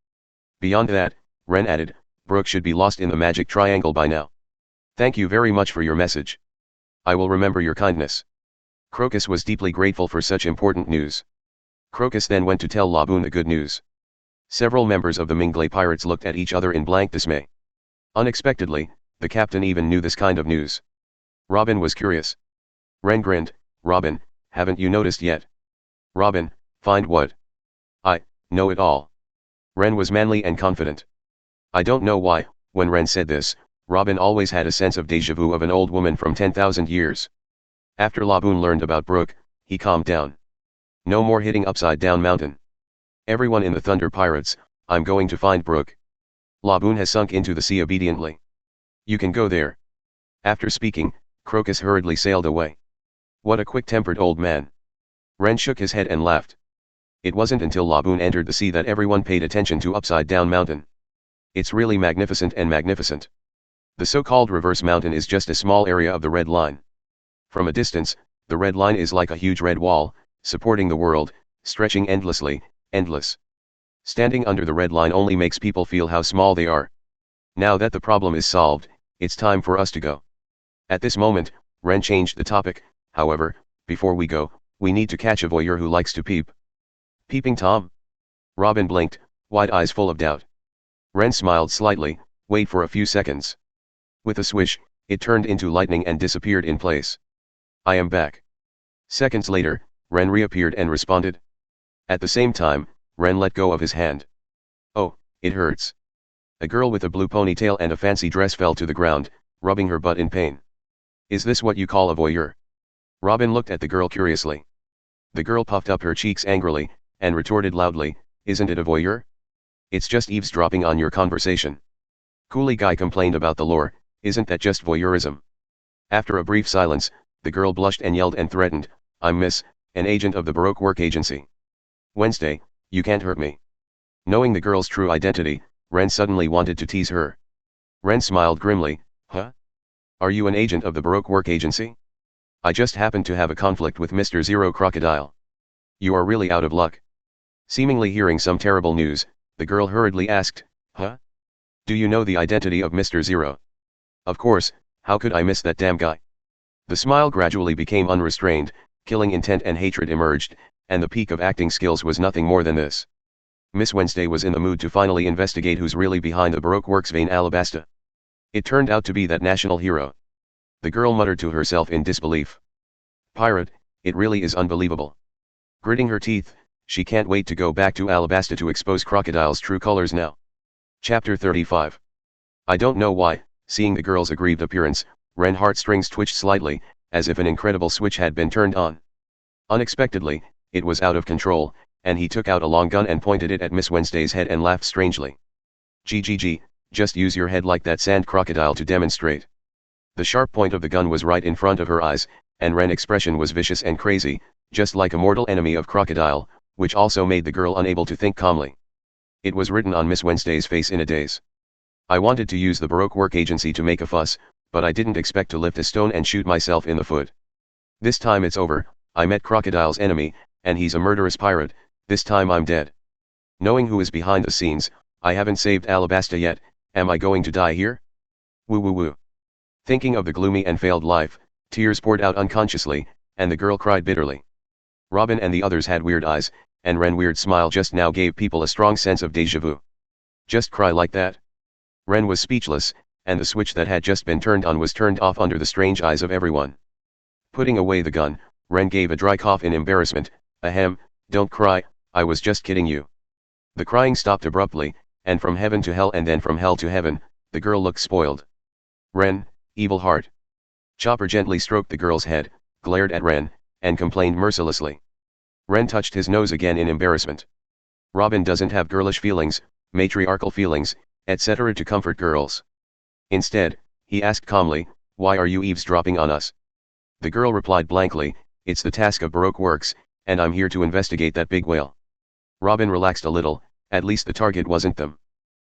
Beyond that, Rennes added, Brook should be lost in the magic triangle by now. Thank you very much for your message. I will remember your kindness. Crocus was deeply grateful for such important news. Crocus then went to tell Laboon the good news. Several members of the Minglay pirates looked at each other in blank dismay. Unexpectedly, the captain even knew this kind of news. Robin was curious. Rennes grinned, Robin, haven't you noticed yet? Robin, find what? I know it all. Rennes was manly and confident. I don't know why, when Rennes said this, Robin always had a sense of déjà vu of an old woman from 10,000 years. After Laboon learned about Brook, he calmed down. No more hitting upside down mountain. Everyone in the Thunder Pirates, I'm going to find Brook. Laboon has sunk into the sea obediently. You can go there. After speaking, Crocus hurriedly sailed away. What a quick-tempered old man. Rennes shook his head and laughed. It wasn't until Laboon entered the sea that everyone paid attention to Upside Down Mountain. It's really magnificent and magnificent. The so-called reverse mountain is just a small area of the Red Line. From a distance, the Red Line is like a huge red wall, supporting the world, stretching endlessly, endless. Standing under the Red Line only makes people feel how small they are. Now that the problem is solved, it's time for us to go. At this moment, Rennes changed the topic, however, before we go, we need to catch a voyeur who likes to peep. Peeping Tom? Robin blinked, wide eyes full of doubt. Rennes smiled slightly, wait for a few seconds. With a swish, it turned into lightning and disappeared in place. I am back. Seconds later, Rennes reappeared and responded. At the same time, Rennes let go of his hand. Oh, it hurts. A girl with a blue ponytail and a fancy dress fell to the ground, rubbing her butt in pain. Is this what you call a voyeur? Robin looked at the girl curiously. The girl puffed up her cheeks angrily, and retorted loudly, "Isn't it a voyeur? It's just eavesdropping on your conversation." Coolie Guy complained about the lore, "Isn't that just voyeurism?" After a brief silence, the girl blushed and yelled and threatened, "I'm Miss, an agent of the Baroque Work Agency. Wednesday, you can't hurt me." Knowing the girl's true identity, Rennes suddenly wanted to tease her. Rennes smiled grimly, "Huh? Are you an agent of the Baroque Work Agency? I just happened to have a conflict with Mr. Zero Crocodile. You are really out of luck." Seemingly hearing some terrible news, the girl hurriedly asked, "Huh? Do you know the identity of Mr. Zero?" "Of course, how could I miss that damn guy?" The smile gradually became unrestrained, killing intent and hatred emerged, and the peak of acting skills was nothing more than this. Miss Wednesday was in the mood to finally investigate who's really behind the Baroque Works vein Alabasta. It turned out to be that national hero. The girl muttered to herself in disbelief. "Pirate, it really is unbelievable." Gritting her teeth, she can't wait to go back to Alabasta to expose Crocodile's true colors now. Chapter 35. I don't know why, seeing the girl's aggrieved appearance, Ren's heartstrings twitched slightly, as if an incredible switch had been turned on. Unexpectedly, it was out of control, and he took out a long gun and pointed it at Miss Wednesday's head and laughed strangely. "GGG, just use your head like that sand crocodile to demonstrate." The sharp point of the gun was right in front of her eyes, and Ren's expression was vicious and crazy, just like a mortal enemy of Crocodile, which also made the girl unable to think calmly. It was written on Miss Wednesday's face in a daze. "I wanted to use the Baroque Work Agency to make a fuss, but I didn't expect to lift a stone and shoot myself in the foot. This time it's over, I met Crocodile's enemy, and he's a murderous pirate, this time I'm dead. Knowing who is behind the scenes, I haven't saved Alabasta yet, am I going to die here? Woo woo woo." Thinking of the gloomy and failed life, tears poured out unconsciously, and the girl cried bitterly. Robin and the others had weird eyes, and Ren's weird smile just now gave people a strong sense of déjà vu. Just cry like that? Ren was speechless, and the switch that had just been turned on was turned off under the strange eyes of everyone. Putting away the gun, Ren gave a dry cough in embarrassment. "Ahem, don't cry, I was just kidding you." The crying stopped abruptly, and from heaven to hell and then from hell to heaven, the girl looked spoiled. "Ren, evil heart." Chopper gently stroked the girl's head, glared at Ren, and complained mercilessly. Ren touched his nose again in embarrassment. Robin doesn't have girlish feelings, matriarchal feelings, etc. to comfort girls. Instead, he asked calmly, "Why are you eavesdropping on us?" The girl replied blankly, "It's the task of Baroque Works, and I'm here to investigate that big whale." Robin relaxed a little, at least the target wasn't them.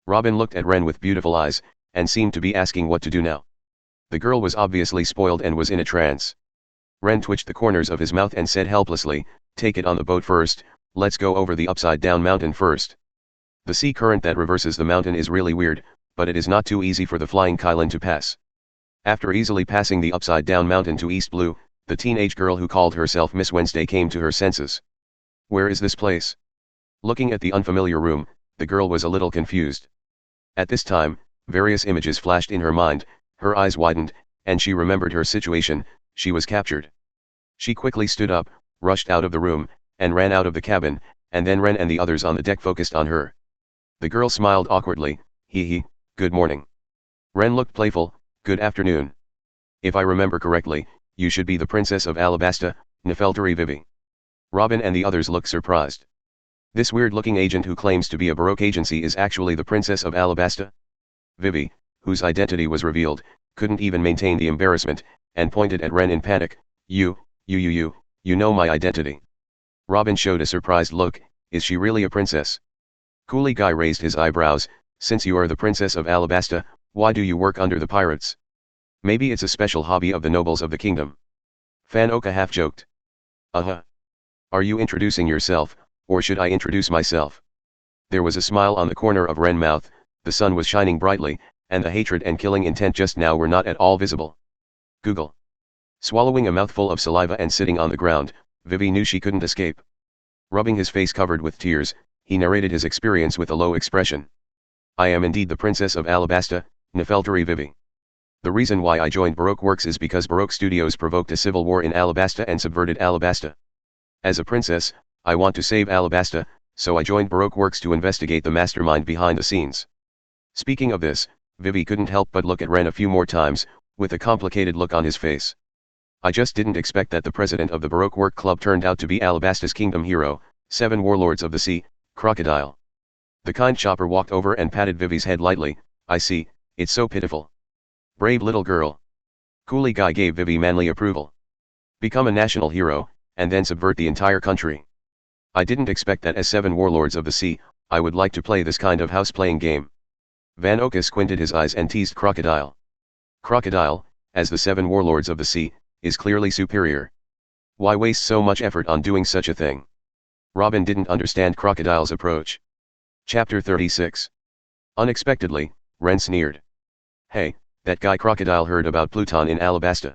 Robin looked at Ren with beautiful eyes, and seemed to be asking what to do now. The girl was obviously spoiled and was in a trance. Ren twitched the corners of his mouth and said helplessly, "Take it on the boat first, let's go over the upside-down mountain first. The sea current that reverses the mountain is really weird, but it is not too easy for the flying Kylan to pass." After easily passing the upside-down mountain to East Blue, the teenage girl who called herself Miss Wednesday came to her senses. "Where is this place?" Looking at the unfamiliar room, the girl was a little confused. At this time, various images flashed in her mind, her eyes widened, and she remembered her situation. She was captured. She quickly stood up, rushed out of the room, and ran out of the cabin, and then Ren and the others on the deck focused on her. The girl smiled awkwardly, "Hee, good morning." Ren looked playful, "Good afternoon. If I remember correctly, you should be the Princess of Alabasta, Nefeltari Vivi." Robin and the others looked surprised. This weird-looking agent who claims to be a Baroque agency is actually the Princess of Alabasta? Vivi, whose identity was revealed, couldn't even maintain the embarrassment, and pointed at Ren in panic, You know my identity." Robin showed a surprised look, "Is she really a princess?" Coolie Guy raised his eyebrows, "Since you are the Princess of Alabasta, why do you work under the pirates? Maybe it's a special hobby of the nobles of the kingdom." Fan Oka half joked. "Uh-huh. Are you introducing yourself, or should I introduce myself?" There was a smile on the corner of Ren's mouth, the sun was shining brightly, and the hatred and killing intent just now were not at all visible. Google. Swallowing a mouthful of saliva and sitting on the ground, Vivi knew she couldn't escape. Rubbing his face covered with tears, he narrated his experience with a low expression. "I am indeed the Princess of Alabasta, Nefeltari Vivi. The reason why I joined Baroque Works is because Baroque Studios provoked a civil war in Alabasta and subverted Alabasta. As a princess, I want to save Alabasta, so I joined Baroque Works to investigate the mastermind behind the scenes." Speaking of this, Vivi couldn't help but look at Ren a few more times, with a complicated look on his face. I just didn't expect that the president of the Baroque Work Club turned out to be Alabasta's kingdom hero, 7 warlords of the sea, Crocodile. The kind chopper walked over and patted Vivi's head lightly. I see, it's so pitiful. Brave little girl. Coolie Guy gave Vivi manly approval. Become a national hero, and then subvert the entire country. I didn't expect that as 7 warlords of the sea, I would like to play this kind of house-playing game. Van Oka squinted his eyes and teased Crocodile. Crocodile, as the 7 warlords of the sea, is clearly superior. Why waste so much effort on doing such a thing? Robin didn't understand Crocodile's approach. Chapter 36. Unexpectedly, Rennes sneered. Hey, that guy Crocodile heard about Pluton in Alabasta.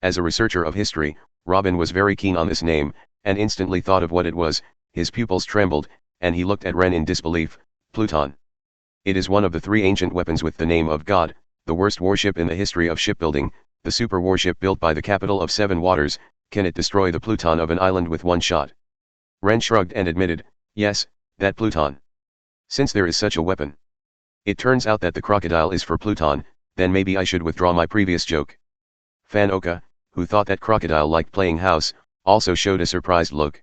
As a researcher of history, Robin was very keen on this name, and instantly thought of what it was. His pupils trembled, and he looked at Rennes in disbelief. Pluton. It is one of the 3 ancient weapons with the name of God, the worst warship in the history of shipbuilding, the super warship built by the capital of 7 waters. Can it destroy the Pluton of an island with one shot? Rennes shrugged and admitted, yes, that Pluton. Since there is such a weapon. It turns out that the Crocodile is for Pluton, then maybe I should withdraw my previous joke. Van Oka, who thought that Crocodile liked playing house, also showed a surprised look.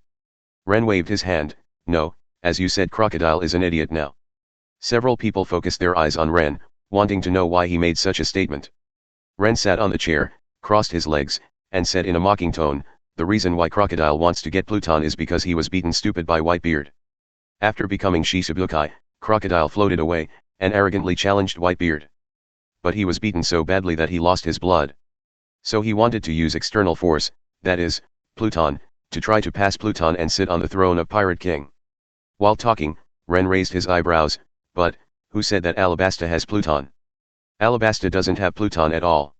Rennes waved his hand. No, as you said, Crocodile is an idiot now. Several people focused their eyes on Rennes, wanting to know why he made such a statement. Rennes sat on the chair, crossed his legs, and said in a mocking tone, the reason why Crocodile wants to get Pluton is because he was beaten stupid by Whitebeard. After becoming Shichibukai, Crocodile floated away, and arrogantly challenged Whitebeard. But he was beaten so badly that he lost his blood. So he wanted to use external force, that is, Pluton, to try to pass Pluton and sit on the throne of Pirate King. While talking, Rennes raised his eyebrows, but, who said that Alabasta has Pluton? Alabasta doesn't have Pluton at all.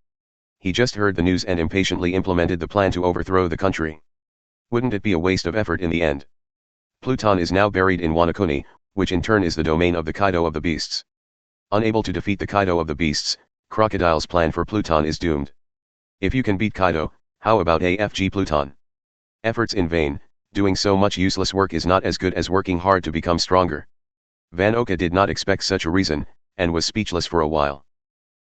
He just heard the news and impatiently implemented the plan to overthrow the country. Wouldn't it be a waste of effort in the end? Pluton is now buried in Wanakuni, which in turn is the domain of the Kaido of the Beasts. Unable to defeat the Kaido of the Beasts, Crocodile's plan for Pluton is doomed. If you can beat Kaido, how about AFG Pluton? Efforts in vain, doing so much useless work is not as good as working hard to become stronger. Van Oka did not expect such a reason, and was speechless for a while.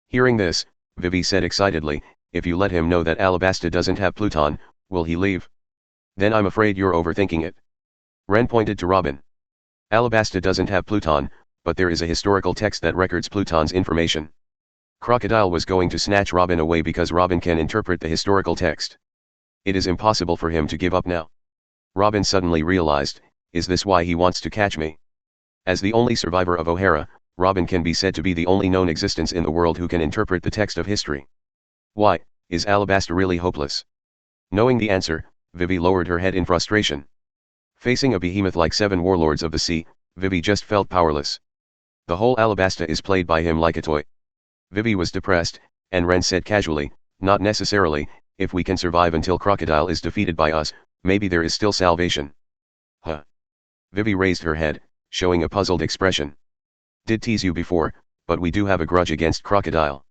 Hearing this, Vivi said excitedly, if you let him know that Alabasta doesn't have Pluton, will he leave? Then I'm afraid you're overthinking it. Rennes pointed to Robin. Alabasta doesn't have Pluton, but there is a historical text that records Pluton's information. Crocodile was going to snatch Robin away because Robin can interpret the historical text. It is impossible for him to give up now. Robin suddenly realized, is this why he wants to catch me? As the only survivor of O'Hara, Robin can be said to be the only known existence in the world who can interpret the text of history. Why, is Alabasta really hopeless? Knowing the answer, Vivi lowered her head in frustration. Facing a behemoth like 7 warlords of the sea, Vivi just felt powerless. The whole Alabasta is played by him like a toy. Vivi was depressed, and Rennes said casually, not necessarily, if we can survive until Crocodile is defeated by us, maybe there is still salvation. Huh? Vivi raised her head, showing a puzzled expression. Did tease you before, but we do have a grudge against Crocodile.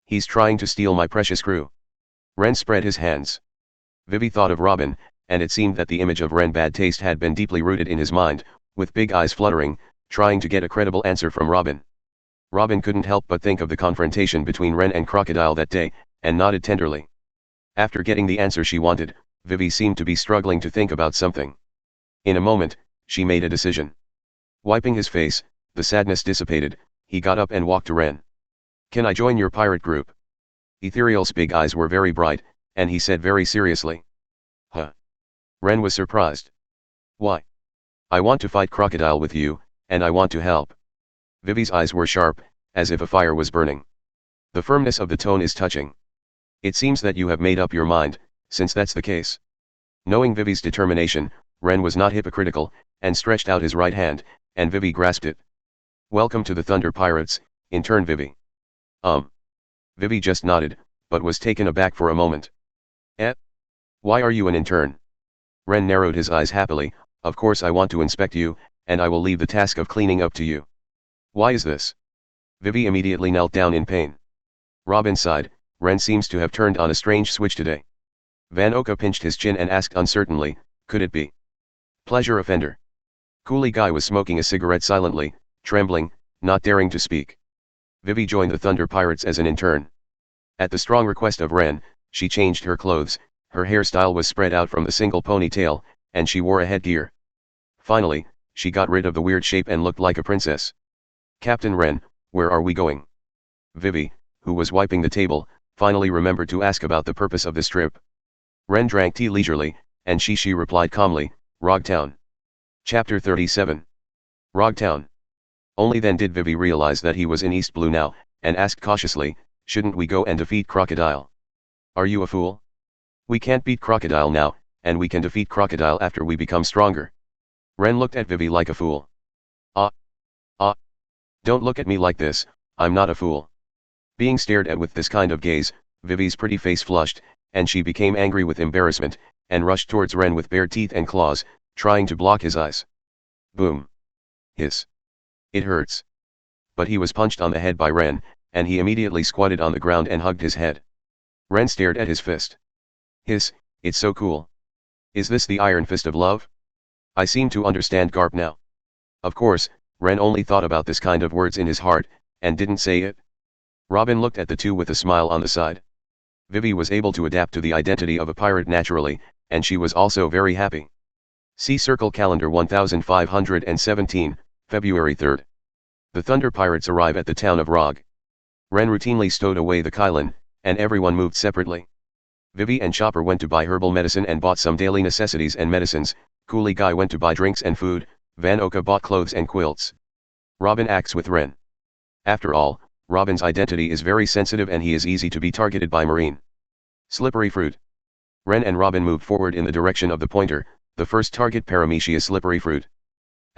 He's trying to steal my precious crew. Rennes spread his hands. Vivi thought of Robin, and it seemed that the image of Rennes' bad taste had been deeply rooted in his mind, with big eyes fluttering, trying to get a credible answer from Robin. Robin couldn't help but think of the confrontation between Rennes and Crocodile that day, and nodded tenderly. After getting the answer she wanted, Vivi seemed to be struggling to think about something. In a moment, she made a decision. Wiping his face, the sadness dissipated, he got up and walked to Rennes. Can I join your pirate group? Ethereal's big eyes were very bright, and he said very seriously. Huh? Rennes was surprised. Why? I want to fight Crocodile with you, and I want to help. Vivi's eyes were sharp, as if a fire was burning. The firmness of the tone is touching. It seems that you have made up your mind, since that's the case. Knowing Vivi's determination, Rennes was not hypocritical, and stretched out his right hand, and Vivi grasped it. Welcome to the Thunder Pirates, intern Vivi. Vivi just nodded, but was taken aback for a moment. Eh? Why are you an intern? Rennes narrowed his eyes happily, of course I want to inspect you, and I will leave the task of cleaning up to you. Why is this? Vivi immediately knelt down in pain. Robin sighed, Rennes seems to have turned on a strange switch today. Van Oka pinched his chin and asked uncertainly, could it be? Pleasure offender. Coolie Guy was smoking a cigarette silently, trembling, not daring to speak. Vivi joined the Thunder Pirates as an intern. At the strong request of Rennes, She changed her clothes, her hairstyle was spread out from the single ponytail, and she wore a headgear. Finally, she got rid of the weird shape and looked like a princess. Captain Rennes, where are we going? Vivi, who was wiping the table, finally remembered to ask about the purpose of this trip. Rennes drank tea leisurely, and she replied calmly, Rogtown. Chapter 37. Rogtown. Only then did Vivi realize that he was in East Blue now, and asked cautiously, shouldn't we go and defeat Crocodile? Are you a fool? We can't beat Crocodile now, and we can defeat Crocodile after we become stronger. Rennes looked at Vivi like a fool. Don't look at me like this, I'm not a fool. Being stared at with this kind of gaze, Vivi's pretty face flushed, and she became angry with embarrassment, and rushed towards Rennes with bared teeth and claws, trying to block his eyes. Boom. Hiss. It hurts. But he was punched on the head by Rennes, and he immediately squatted on the ground and hugged his head. Rennes stared at his fist. Hiss, it's so cool. Is this the iron fist of love? I seem to understand Garp now. Of course, Rennes only thought about this kind of words in his heart, and didn't say it. Robin looked at the two with a smile on the side. Vivi was able to adapt to the identity of a pirate naturally, and she was also very happy. See Circle Calendar 1517, February 3rd. The Thunder Pirates arrive at the town of Rog. Rennes routinely stowed away the Kylan, and everyone moved separately. Vivi and Chopper went to buy herbal medicine and bought some daily necessities and medicines, Coolie Guy went to buy drinks and food, Van Oka bought clothes and quilts. Robin acts with Rennes. After all, Robin's identity is very sensitive and he is easy to be targeted by Marine. Slippery fruit. Rennes and Robin moved forward in the direction of the pointer, the first target Paramecia slippery fruit.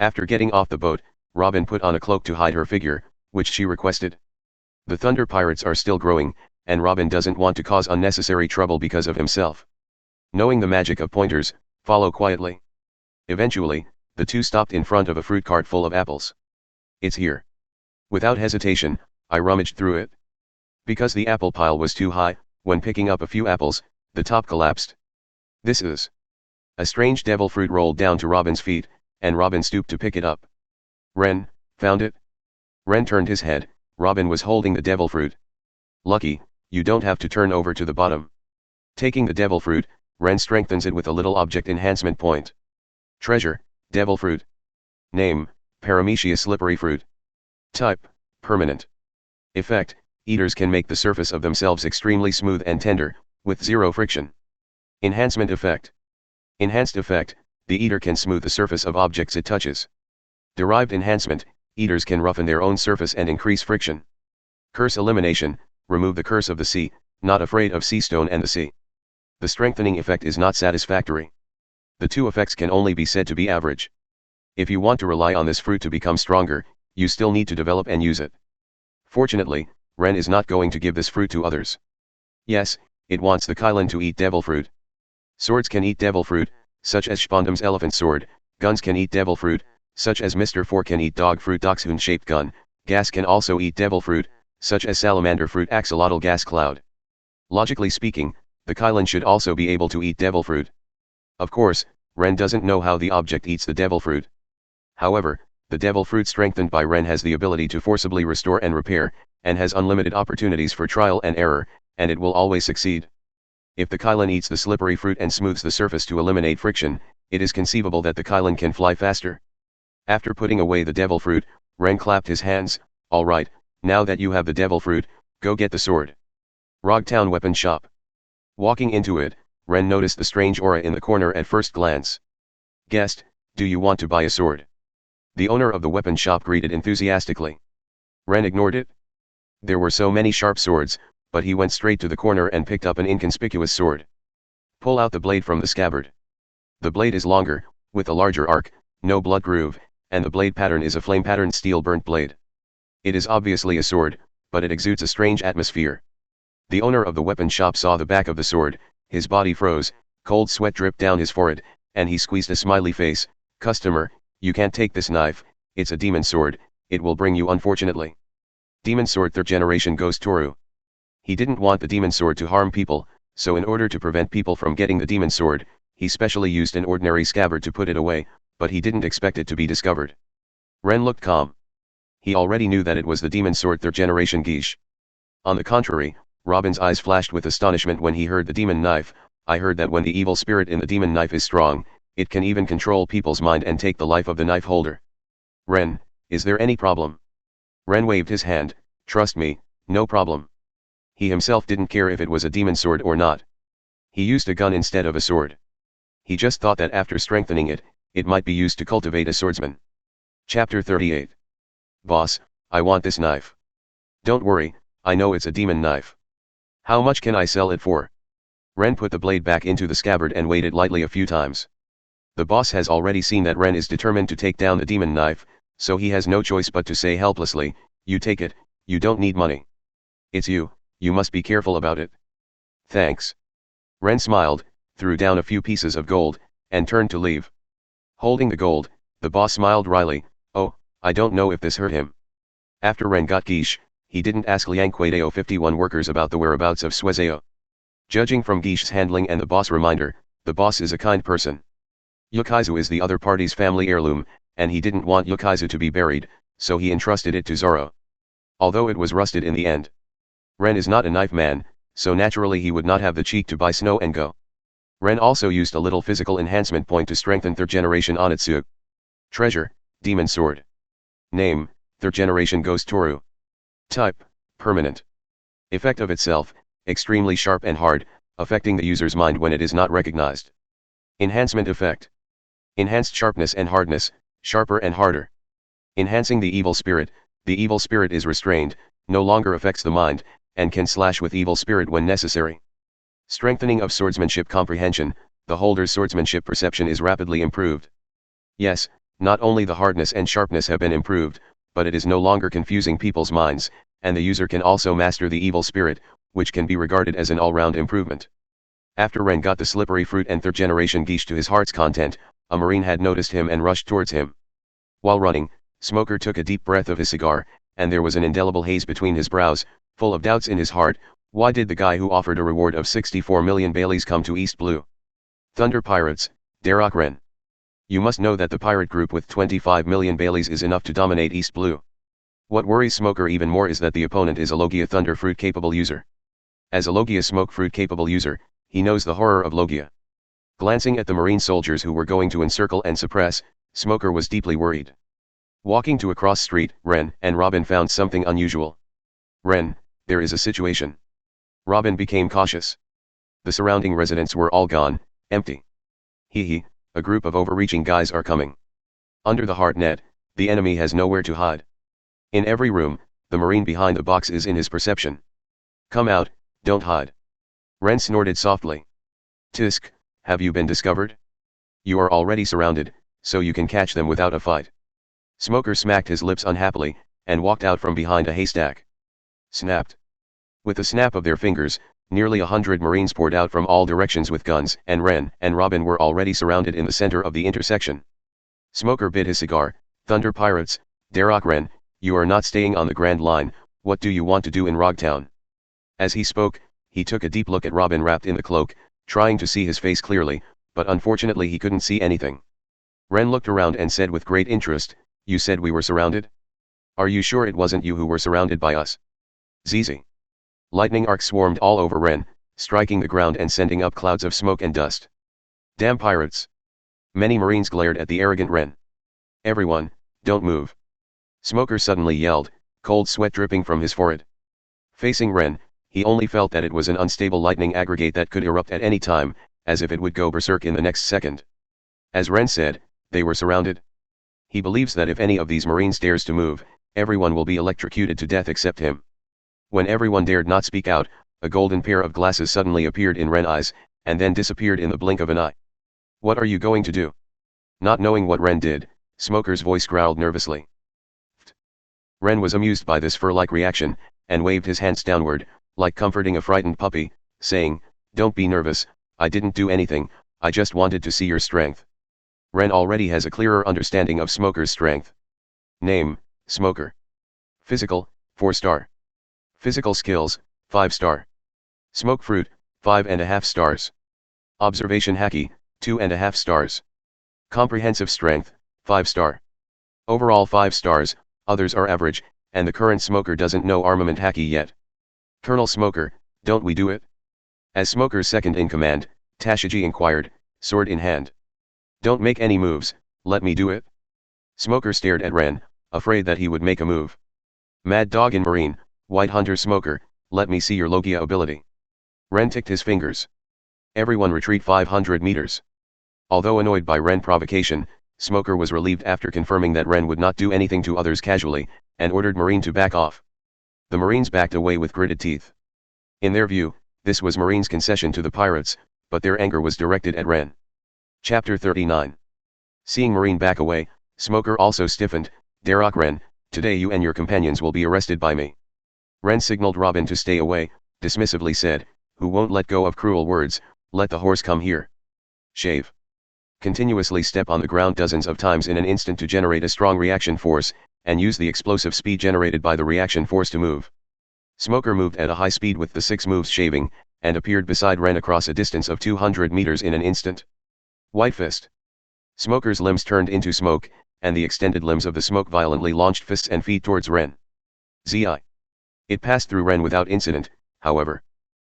After getting off the boat, Robin put on a cloak to hide her figure, which she requested. The Thunder Pirates are still growing, and Robin doesn't want to cause unnecessary trouble because of himself. Knowing the magic of pointers, follow quietly. Eventually, the two stopped in front of a fruit cart full of apples. It's here. Without hesitation, I rummaged through it. Because the apple pile was too high, when picking up a few apples, the top collapsed. This is. A strange devil fruit rolled down to Robin's feet, and Robin stooped to pick it up. Rennes, found it? Rennes turned his head, Robin was holding the devil fruit. Lucky, you don't have to turn over to the bottom. Taking the devil fruit, Rennes strengthens it with a little object enhancement point. Treasure, devil fruit. Name, Paramecia slippery fruit. Type, permanent. Effect, eaters can make the surface of themselves extremely smooth and tender, with zero friction. Enhancement effect. Enhanced effect, the eater can smooth the surface of objects it touches. Derived enhancement, eaters can roughen their own surface and increase friction. Curse elimination, remove the curse of the sea, not afraid of sea stone and the sea. The strengthening effect is not satisfactory. The two effects can only be said to be average. If you want to rely on this fruit to become stronger, you still need to develop and use it. Fortunately, Rennes is not going to give this fruit to others. Yes, it wants the Kylan to eat devil fruit. Swords can eat devil fruit, such as Spondam's elephant sword, guns can eat devil fruit, such as Mr. 4 can eat dog fruit dachshund-shaped gun, gas can also eat devil fruit, such as salamander fruit axolotl gas cloud. Logically speaking, the Kylan should also be able to eat devil fruit. Of course, Rennes doesn't know how the object eats the devil fruit. However, the devil fruit strengthened by Rennes has the ability to forcibly restore and repair, and has unlimited opportunities for trial and error, and it will always succeed. If the Kylan eats the slippery fruit and smooths the surface to eliminate friction, it is conceivable that the Kylan can fly faster. After putting away the devil fruit, Rennes clapped his hands, all right, now that you have the devil fruit, go get the sword. Rogtown Weapon Shop. Walking into it, Rennes noticed the strange aura in the corner at first glance. Guest, do you want to buy a sword? The owner of the weapon shop greeted enthusiastically. Rennes ignored it. There were so many sharp swords, but he went straight to the corner and picked up an inconspicuous sword. Pull out the blade from the scabbard. The blade is longer, with a larger arc, no blood groove, and the blade pattern is a flame-patterned steel burnt blade. It is obviously a sword, but it exudes a strange atmosphere. The owner of the weapon shop saw the back of the sword, his body froze, cold sweat dripped down his forehead, and he squeezed a smiley face. Customer, you can't take this knife, it's a demon sword, it will bring you unfortunately. Demon sword 3rd generation Ghost Toru. He didn't want the demon sword to harm people, so in order to prevent people from getting the demon sword, he specially used an ordinary scabbard to put it away, but he didn't expect it to be discovered. Rennes looked calm. He already knew that it was the demon sword 3rd generation Guiche. On the contrary, Robin's eyes flashed with astonishment when he heard the demon knife. I heard that when the evil spirit in the demon knife is strong, it can even control people's mind and take the life of the knife holder. Ren, is there any problem? Ren waved his hand. Trust me, no problem. He himself didn't care if it was a demon sword or not. He used a gun instead of a sword. He just thought that after strengthening it, it might be used to cultivate a swordsman. Chapter 38. Boss, I want this knife. Don't worry, I know it's a demon knife. How much can I sell it for? Ren put the blade back into the scabbard and weighed it lightly a few times. The boss has already seen that Ren is determined to take down the demon knife, so he has no choice but to say helplessly, you take it, you don't need money. It's you must be careful about it. Thanks. Ren smiled, threw down a few pieces of gold, and turned to leave. Holding the gold, the boss smiled wryly. Oh, I don't know if this hurt him. After Ren got Guiche, he didn't ask Liangquadeo 51 workers about the whereabouts of Suezeo. Judging from Guiche's handling and the boss reminder, the boss is a kind person. Yukaizu is the other party's family heirloom, and he didn't want Yukaizu to be buried, so he entrusted it to Zoro. Although it was rusted in the end. Ren is not a knife man, so naturally he would not have the cheek to buy Snow and Go. Ren also used a little physical enhancement point to strengthen 3rd generation Onitsu. Treasure, Demon Sword. Name, 3rd generation Ghost Toru. Type, permanent. Effect of itself, extremely sharp and hard, affecting the user's mind when it is not recognized. Enhancement effect. Enhanced sharpness and hardness, sharper and harder. Enhancing the evil spirit is restrained, no longer affects the mind, and can slash with evil spirit when necessary. Strengthening of swordsmanship comprehension, the holder's swordsmanship perception is rapidly improved. Yes, not only the hardness and sharpness have been improved, but it is no longer confusing people's minds, and the user can also master the evil spirit, which can be regarded as an all-round improvement. After Ren got the slippery fruit and 3rd generation Guiche to his heart's content, a marine had noticed him and rushed towards him. While running, Smoker took a deep breath of his cigar, and there was an indelible haze between his brows, full of doubts in his heart. Why did the guy who offered a reward of 64 million Baileys come to East Blue? Thunder Pirates, Darroch Rennes. You must know that the pirate group with 25 million Baileys is enough to dominate East Blue. What worries Smoker even more is that the opponent is a Logia Thunder Fruit capable user. As a Logia Smoke Fruit capable user, he knows the horror of Logia. Glancing at the marine soldiers who were going to encircle and suppress, Smoker was deeply worried. Walking to a cross street, Ren and Robin found something unusual. Ren, there is a situation. Robin became cautious. The surrounding residents were all gone, empty. Hee, a group of overreaching guys are coming. Under the heart net, the enemy has nowhere to hide. In every room, the marine behind the box is in his perception. Come out, don't hide. Ren snorted softly. Tisk, have you been discovered? You are already surrounded, so you can catch them without a fight. Smoker smacked his lips unhappily, and walked out from behind a haystack. Snapped. With a snap of their fingers, nearly 100 marines poured out from all directions with guns, and Ren and Robin were already surrounded in the center of the intersection. Smoker bit his cigar. Thunder Pirates, Darroch Rennes, you are not staying on the Grand Line, what do you want to do in Rogtown? As he spoke, he took a deep look at Robin wrapped in the cloak, trying to see his face clearly, but unfortunately he couldn't see anything. Ren looked around and said with great interest, you said we were surrounded? Are you sure it wasn't you who were surrounded by us? Zizi. Lightning arcs swarmed all over Ren, striking the ground and sending up clouds of smoke and dust. Damn pirates! Many marines glared at the arrogant Ren. Everyone, don't move. Smoker suddenly yelled, cold sweat dripping from his forehead. Facing Ren, he only felt that it was an unstable lightning aggregate that could erupt at any time, as if it would go berserk in the next second. As Ren said, they were surrounded. He believes that if any of these marines dares to move, everyone will be electrocuted to death except him. When everyone dared not speak out, a golden pair of glasses suddenly appeared in Ren's eyes, and then disappeared in the blink of an eye. What are you going to do? Not knowing what Ren did, Smoker's voice growled nervously. Ren was amused by this fur-like reaction, and waved his hands downward, like comforting a frightened puppy, saying, don't be nervous, I didn't do anything, I just wanted to see your strength. Ren already has a clearer understanding of Smoker's strength. Name, Smoker. Physical, 4-star. Physical skills, 5-star. Smoke Fruit, 5.5 stars. Observation Haki, 2.5 stars. Comprehensive Strength, 5-star. Overall 5 stars, others are average, and the current Smoker doesn't know Armament Haki yet. Colonel Smoker, Don't we do it? As Smoker's second in command, Tashiji inquired, sword in hand. Don't make any moves, let me do it. Smoker stared at Rennes, afraid that he would make a move. Mad Dog in Marine, White Hunter Smoker, let me see your Logia ability. Rennes ticked his fingers. Everyone retreat 500 meters. Although annoyed by Rennes' provocation, Smoker was relieved after confirming that Rennes would not do anything to others casually, and ordered Marine to back off. The Marines backed away with gritted teeth. In their view, this was Marine's concession to the pirates, but their anger was directed at Rennes. Chapter 39. Seeing Marine back away, Smoker also stiffened. Darroch Rennes, today you and your companions will be arrested by me. Rennes signaled Robin to stay away, dismissively said, who won't let go of cruel words, let the horse come here. Shave. Continuously step on the ground dozens of times in an instant to generate a strong reaction force, and use the explosive speed generated by the reaction force to move. Smoker moved at a high speed with the 6 moves shaving, and appeared beside Rennes across a distance of 200 meters in an instant. White Fist. Smoker's limbs turned into smoke, and the extended limbs of the smoke violently launched fists and feet towards Rennes. Zi. It passed through Rennes without incident, however.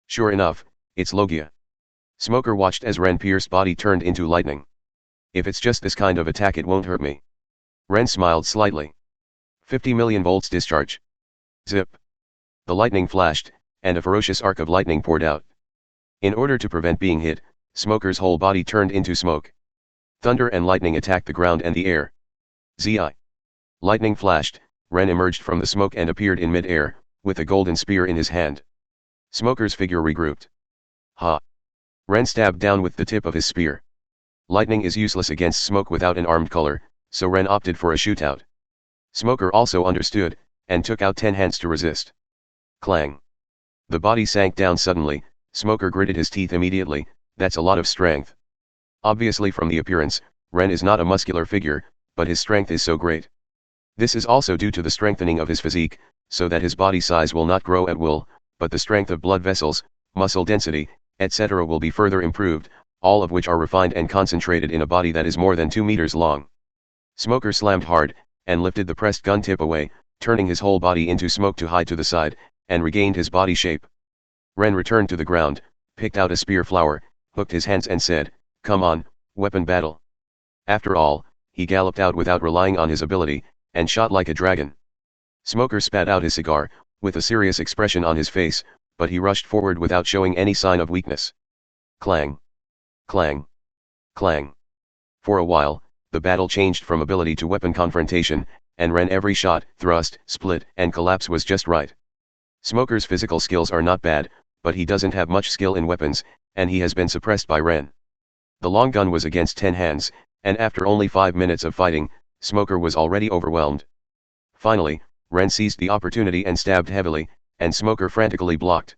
Sure enough, it's Logia. Smoker watched as Rennes' pierced body turned into lightning. If it's just this kind of attack it won't hurt me. Rennes smiled slightly. 50 million volts discharge. Zip. The lightning flashed, and a ferocious arc of lightning poured out. In order to prevent being hit, Smoker's whole body turned into smoke. Thunder and lightning attacked the ground and the air. Zi. Lightning flashed, Rennes emerged from the smoke and appeared in mid-air, with a golden spear in his hand. Smoker's figure regrouped. Ha! Rennes stabbed down with the tip of his spear. Lightning is useless against smoke without an armed color, so Rennes opted for a shootout. Smoker also understood, and took out 10 hands to resist. Clang. The body sank down suddenly. Smoker gritted his teeth immediately. That's a lot of strength. Obviously from the appearance, Rennes is not a muscular figure, but his strength is so great. This is also due to the strengthening of his physique, so that his body size will not grow at will, but the strength of blood vessels, muscle density, etc. will be further improved, all of which are refined and concentrated in a body that is more than 2 meters long. Smoker slammed hard, and lifted the pressed gun tip away, turning his whole body into smoke to hide to the side, and regained his body shape. Rennes returned to the ground, picked out a spear flower, hooked his hands and said, come on, weapon battle. After all, he galloped out without relying on his ability, and shot like a dragon. Smoker spat out his cigar, with a serious expression on his face, but he rushed forward without showing any sign of weakness. Clang. Clang. Clang. For a while, the battle changed from ability to weapon confrontation, and Rennes every shot, thrust, split, and collapse was just right. Smoker's physical skills are not bad, but he doesn't have much skill in weapons, and he has been suppressed by Rennes. The long gun was against 10 hands, and after only 5 minutes of fighting, Smoker was already overwhelmed. Finally, Rennes seized the opportunity and stabbed heavily, and Smoker frantically blocked.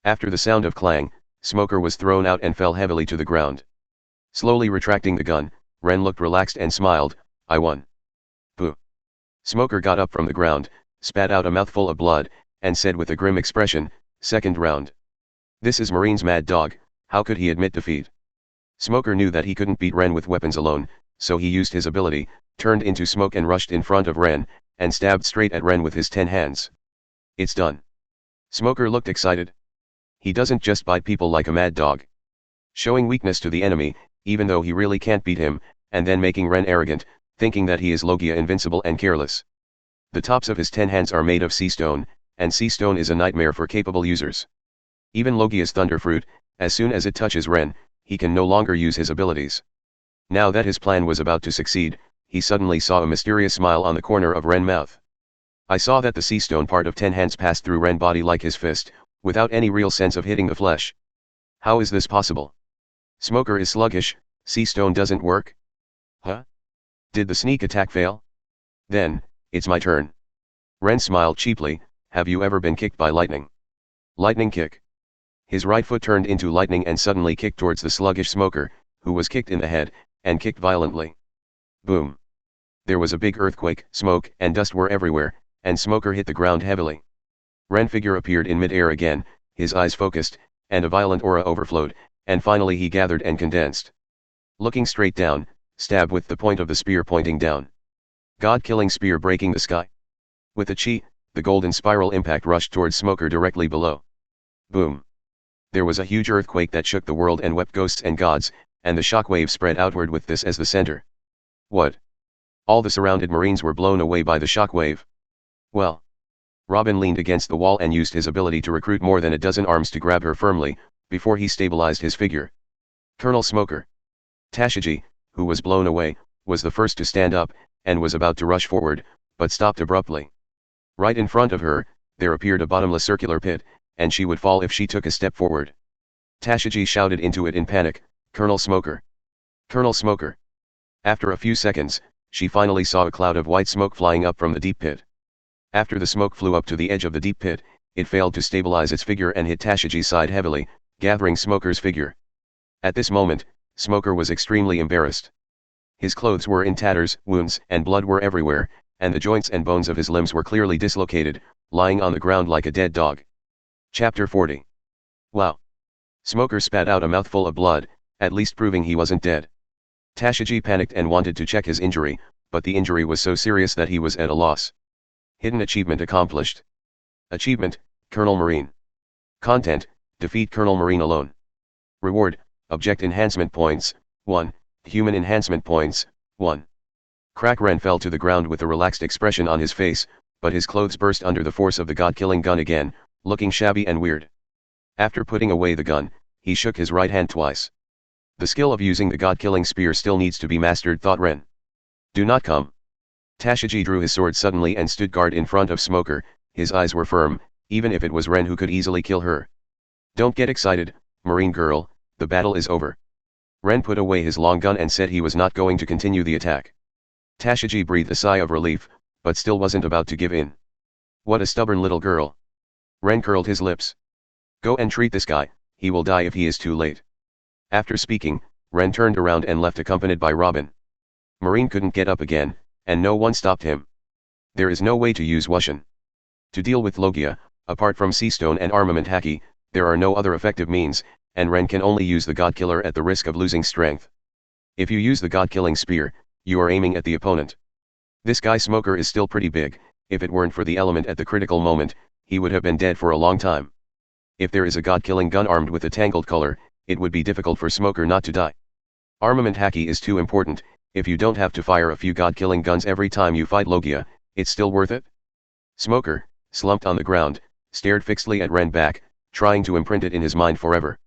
After the sound of clang, Smoker was thrown out and fell heavily to the ground. Slowly retracting the gun, Rennes looked relaxed and smiled, I won. Pooh. Smoker got up from the ground, spat out a mouthful of blood, and said with a grim expression, second round. This is Marine's mad dog, how could he admit defeat? Smoker knew that he couldn't beat Rennes with weapons alone, so he used his ability, turned into smoke and rushed in front of Rennes, and stabbed straight at Rennes with his 10 hands. It's done. Smoker looked excited. He doesn't just bite people like a mad dog. Showing weakness to the enemy, even though he really can't beat him, and then making Rennes arrogant, thinking that he is Logia invincible and careless. The tops of his 10 hands are made of sea stone, and sea stone is a nightmare for capable users. Even Logia's Thunderfruit, as soon as it touches Rennes, he can no longer use his abilities. Now that his plan was about to succeed, he suddenly saw a mysterious smile on the corner of Rennes' mouth. I saw that the sea stone part of 10 hands passed through Rennes' body like his fist, without any real sense of hitting the flesh. How is this possible? Smoker is sluggish, sea stone doesn't work? Huh? Did the sneak attack fail? Then, it's my turn. Rennes smiled cheaply, have you ever been kicked by lightning? Lightning kick. His right foot turned into lightning and suddenly kicked towards the sluggish Smoker, who was kicked in the head, and kicked violently. Boom. There was a big earthquake, smoke and dust were everywhere, and Smoker hit the ground heavily. Rennes' figure appeared in mid-air again, his eyes focused, and a violent aura overflowed, and finally he gathered and condensed. Looking straight down, stab with the point of the spear pointing down. God-killing spear breaking the sky. With a chi, the golden spiral impact rushed towards Smoker directly below. Boom. There was a huge earthquake that shook the world and wept ghosts and gods, and the shockwave spread outward with this as the center. What? All the surrounded Marines were blown away by the shockwave. Well. Robin leaned against the wall and used his ability to recruit more than a dozen arms to grab her firmly, before he stabilized his figure. Colonel Smoker. Tashigi, who was blown away, was the first to stand up, and was about to rush forward, but stopped abruptly. Right in front of her, there appeared a bottomless circular pit, and she would fall if she took a step forward. Tashigi shouted into it in panic, "Colonel Smoker! Colonel Smoker!" After a few seconds, she finally saw a cloud of white smoke flying up from the deep pit. After the smoke flew up to the edge of the deep pit, it failed to stabilize its figure and hit Tashigi's side heavily, gathering Smoker's figure. At this moment, Smoker was extremely embarrassed. His clothes were in tatters, wounds and blood were everywhere, and the joints and bones of his limbs were clearly dislocated, lying on the ground like a dead dog. Chapter 40. Wow. Smoker spat out a mouthful of blood, at least proving he wasn't dead. Tashigi panicked and wanted to check his injury, but the injury was so serious that he was at a loss. Hidden achievement accomplished. Achievement, Colonel Marine. Content, defeat Colonel Marine alone. Reward, object enhancement points, 1, human enhancement points, 1. Crack Ren fell to the ground with a relaxed expression on his face, but his clothes burst under the force of the god-killing gun again, looking shabby and weird. After putting away the gun, he shook his right hand twice. The skill of using the god-killing spear still needs to be mastered, thought Ren. Do not come. Tashigi drew his sword suddenly and stood guard in front of Smoker, his eyes were firm, even if it was Ren who could easily kill her. Don't get excited, Marine girl, the battle is over. Ren put away his long gun and said he was not going to continue the attack. Tashigi breathed a sigh of relief, but still wasn't about to give in. What a stubborn little girl. Ren curled his lips. Go and treat this guy, he will die if he is too late. After speaking, Ren turned around and left accompanied by Robin. Marine couldn't get up again, and no one stopped him. There is no way to use Wushan. To deal with Logia, apart from Seastone and Armament Haki, there are no other effective means, and Ren can only use the God Killer at the risk of losing strength. If you use the God-killing spear, you are aiming at the opponent. This guy Smoker is still pretty big, if it weren't for the element at the critical moment, he would have been dead for a long time. If there is a god-killing gun armed with a tangled color, it would be difficult for Smoker not to die. Armament Haki is too important, if you don't have to fire a few god-killing guns every time you fight Logia, it's still worth it? Smoker, slumped on the ground, stared fixedly at Ren back, trying to imprint it in his mind forever.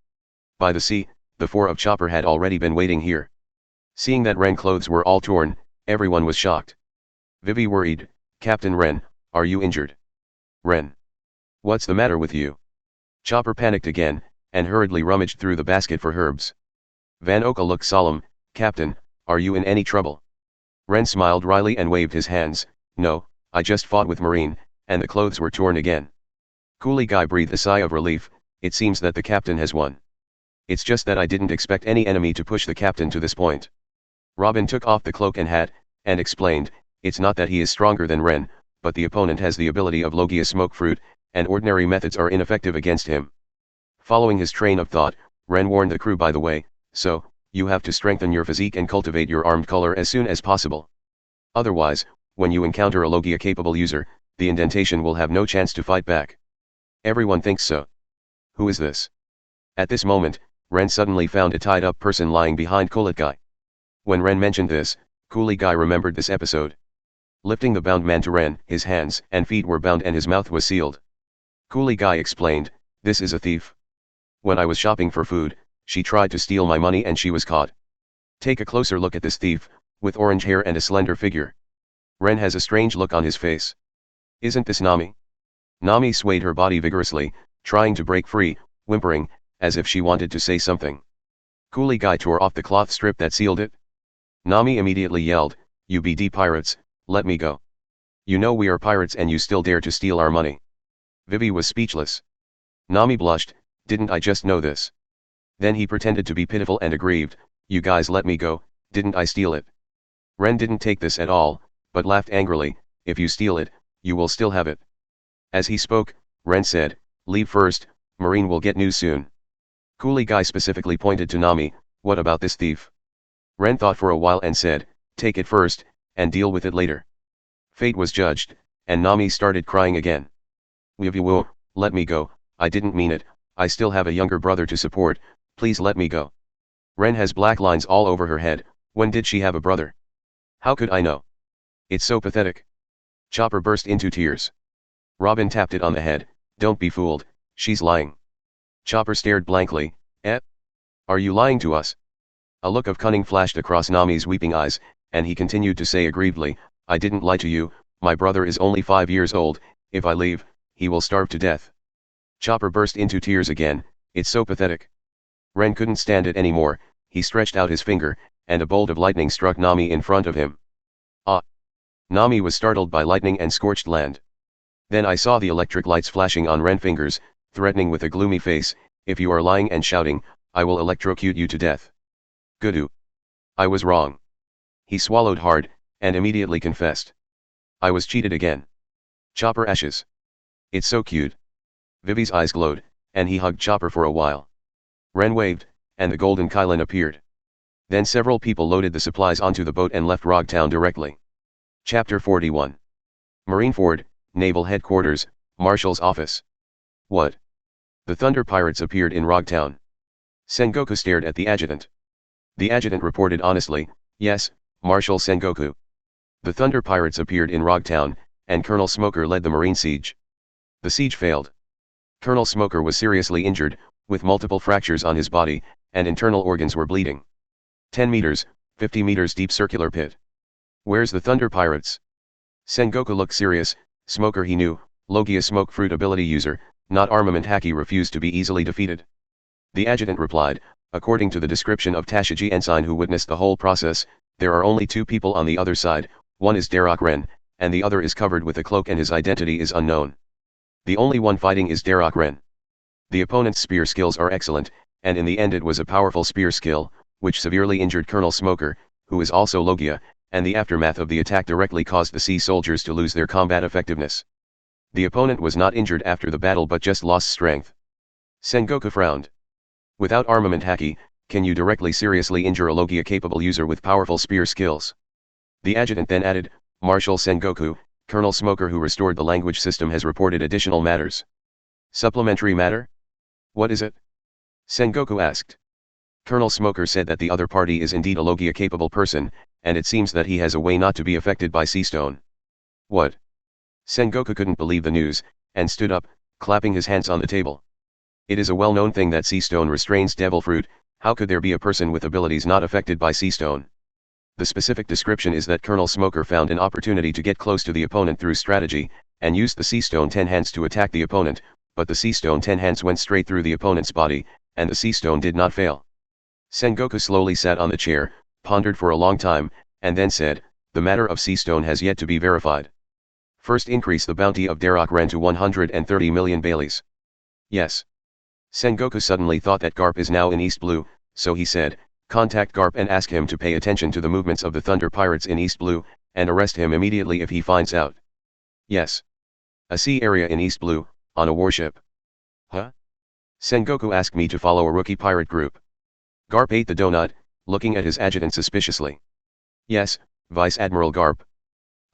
By the sea, the four of Chopper had already been waiting here. Seeing that Ren clothes were all torn, everyone was shocked. Vivi worried, Captain Ren, are you injured? Ren. What's the matter with you? Chopper panicked again, and hurriedly rummaged through the basket for herbs. Van Oka looked solemn, Captain, are you in any trouble? Ren smiled wryly and waved his hands, no, I just fought with Marine, and the clothes were torn again. Coolie Guy breathed a sigh of relief, it seems that the captain has won. It's just that I didn't expect any enemy to push the captain to this point. Robin took off the cloak and hat, and explained, it's not that he is stronger than Ren, but the opponent has the ability of Logia smoke fruit, and ordinary methods are ineffective against him. Following his train of thought, Ren warned the crew by the way, so, you have to strengthen your physique and cultivate your armed color as soon as possible. Otherwise, when you encounter a Logia-capable user, the indentation will have no chance to fight back. Everyone thinks so. Who is this? At this moment, Ren suddenly found a tied-up person lying behind Coolie Guy. When Ren mentioned this, Coolie Guy remembered this episode. Lifting the bound man to Ren, his hands and feet were bound and his mouth was sealed. Coolie Guy explained, this is a thief. When I was shopping for food, she tried to steal my money and she was caught. Take a closer look at this thief, with orange hair and a slender figure. Ren has a strange look on his face. Isn't this Nami? Nami swayed her body vigorously, trying to break free, whimpering, as if she wanted to say something. Coolie Guy tore off the cloth strip that sealed it. Nami immediately yelled, you BD pirates, let me go. You know we are pirates and you still dare to steal our money. Vivi was speechless. Nami blushed, didn't I just know this? Then he pretended to be pitiful and aggrieved, you guys let me go, didn't I steal it? Ren didn't take this at all, but laughed angrily, if you steal it, you will still have it. As he spoke, Ren said, leave first, Marine will get news soon. Coolie Guy specifically pointed to Nami, what about this thief? Ren thought for a while and said, take it first, and deal with it later. Fate was judged, and Nami started crying again. Vivi, let me go, I didn't mean it, I still have a younger brother to support, please let me go. Ren has black lines all over her head, when did she have a brother? How could I know? It's so pathetic. Chopper burst into tears. Robin tapped it on the head, don't be fooled, she's lying. Chopper stared blankly, eh? Are you lying to us? A look of cunning flashed across Nami's weeping eyes, and he continued to say aggrievedly, I didn't lie to you, my brother is only 5 years old, if I leave, he will starve to death. Chopper burst into tears again, it's so pathetic. Ren couldn't stand it anymore, he stretched out his finger, and a bolt of lightning struck Nami in front of him. Ah! Nami was startled by lightning and scorched land. Then I saw the electric lights flashing on Ren's fingers, threatening with a gloomy face, if you are lying and shouting, I will electrocute you to death. Goodoo. I was wrong. He swallowed hard, and immediately confessed. I was cheated again. Chopper ashes. It's so cute. Vivi's eyes glowed, and he hugged Chopper for a while. Ren waved, and the golden Kylan appeared. Then several people loaded the supplies onto the boat and left Rogtown directly. Chapter 41. Marineford, Naval Headquarters, Marshal's Office. What? The Thunder Pirates appeared in Rogtown. Sengoku stared at the adjutant. The adjutant reported honestly, yes, Marshal Sengoku. The Thunder Pirates appeared in Rogtown, and Colonel Smoker led the marine siege. The siege failed. Colonel Smoker was seriously injured, with multiple fractures on his body, and internal organs were bleeding. 10 meters, 50 meters deep circular pit. Where's the Thunder Pirates? Sengoku looked serious. Smoker he knew, Logia smoke fruit ability user, not armament haki, refused to be easily defeated. The adjutant replied, according to the description of Tashiji Ensign who witnessed the whole process, there are only 2 people on the other side, one is Darroch Rennes, and the other is covered with a cloak and his identity is unknown. The only one fighting is Darroch Rennes. The opponent's spear skills are excellent, and in the end it was a powerful spear skill, which severely injured Colonel Smoker, who is also Logia, and the aftermath of the attack directly caused the sea soldiers to lose their combat effectiveness. The opponent was not injured after the battle but just lost strength. Sengoku frowned. Without armament haki, can you directly seriously injure a Logia-capable user with powerful spear skills? The adjutant then added, Marshal Sengoku, Colonel Smoker who restored the language system has reported additional matters. Supplementary matter? What is it? Sengoku asked. Colonel Smoker said that the other party is indeed a Logia-capable person, and it seems that he has a way not to be affected by sea stone. What? Sengoku couldn't believe the news, and stood up, clapping his hands on the table. It is a well-known thing that sea stone restrains devil fruit, how could there be a person with abilities not affected by sea stone? The specific description is that Colonel Smoker found an opportunity to get close to the opponent through strategy, and used the sea stone 10 hands to attack the opponent, but the sea stone 10 hands went straight through the opponent's body, and the sea stone did not fail. Sengoku slowly sat on the chair, pondered for a long time, and then said, the matter of sea stone has yet to be verified. First increase the bounty of Darroch Rennes to 130 million Baileys. Yes. Sengoku suddenly thought that Garp is now in East Blue, so he said, contact Garp and ask him to pay attention to the movements of the Thunder Pirates in East Blue, and arrest him immediately if he finds out. Yes. A sea area in East Blue, on a warship. Huh? Sengoku asked me to follow a rookie pirate group. Garp ate the donut, looking at his adjutant suspiciously. Yes, Vice Admiral Garp.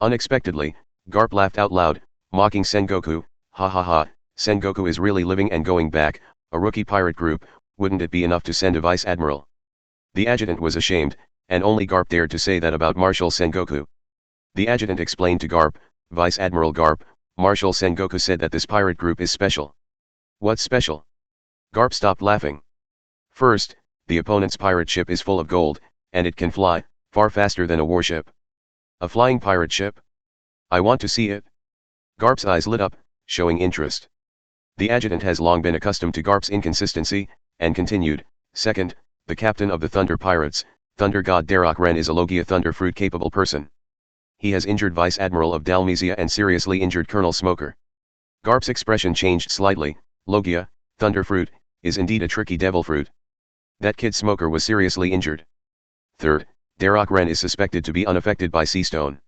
Unexpectedly, Garp laughed out loud, mocking Sengoku, ha ha ha, Sengoku is really living and going back, a rookie pirate group, wouldn't it be enough to send a Vice Admiral? The adjutant was ashamed, and only Garp dared to say that about Marshal Sengoku. The adjutant explained to Garp, Vice Admiral Garp, Marshal Sengoku said that this pirate group is special. What's special? Garp stopped laughing. First, the opponent's pirate ship is full of gold, and it can fly, far faster than a warship. A flying pirate ship? I want to see it. Garp's eyes lit up, showing interest. The adjutant has long been accustomed to Garp's inconsistency, and continued, second, the captain of the Thunder Pirates, Thunder God Darroch Rennes is a Logia Thunder Fruit capable person. He has injured Vice Admiral of Dalmesia and seriously injured Colonel Smoker. Garp's expression changed slightly, Logia, Thunder Fruit, is indeed a tricky devil fruit. That kid Smoker was seriously injured. Third, Darroch Rennes is suspected to be unaffected by sea stone.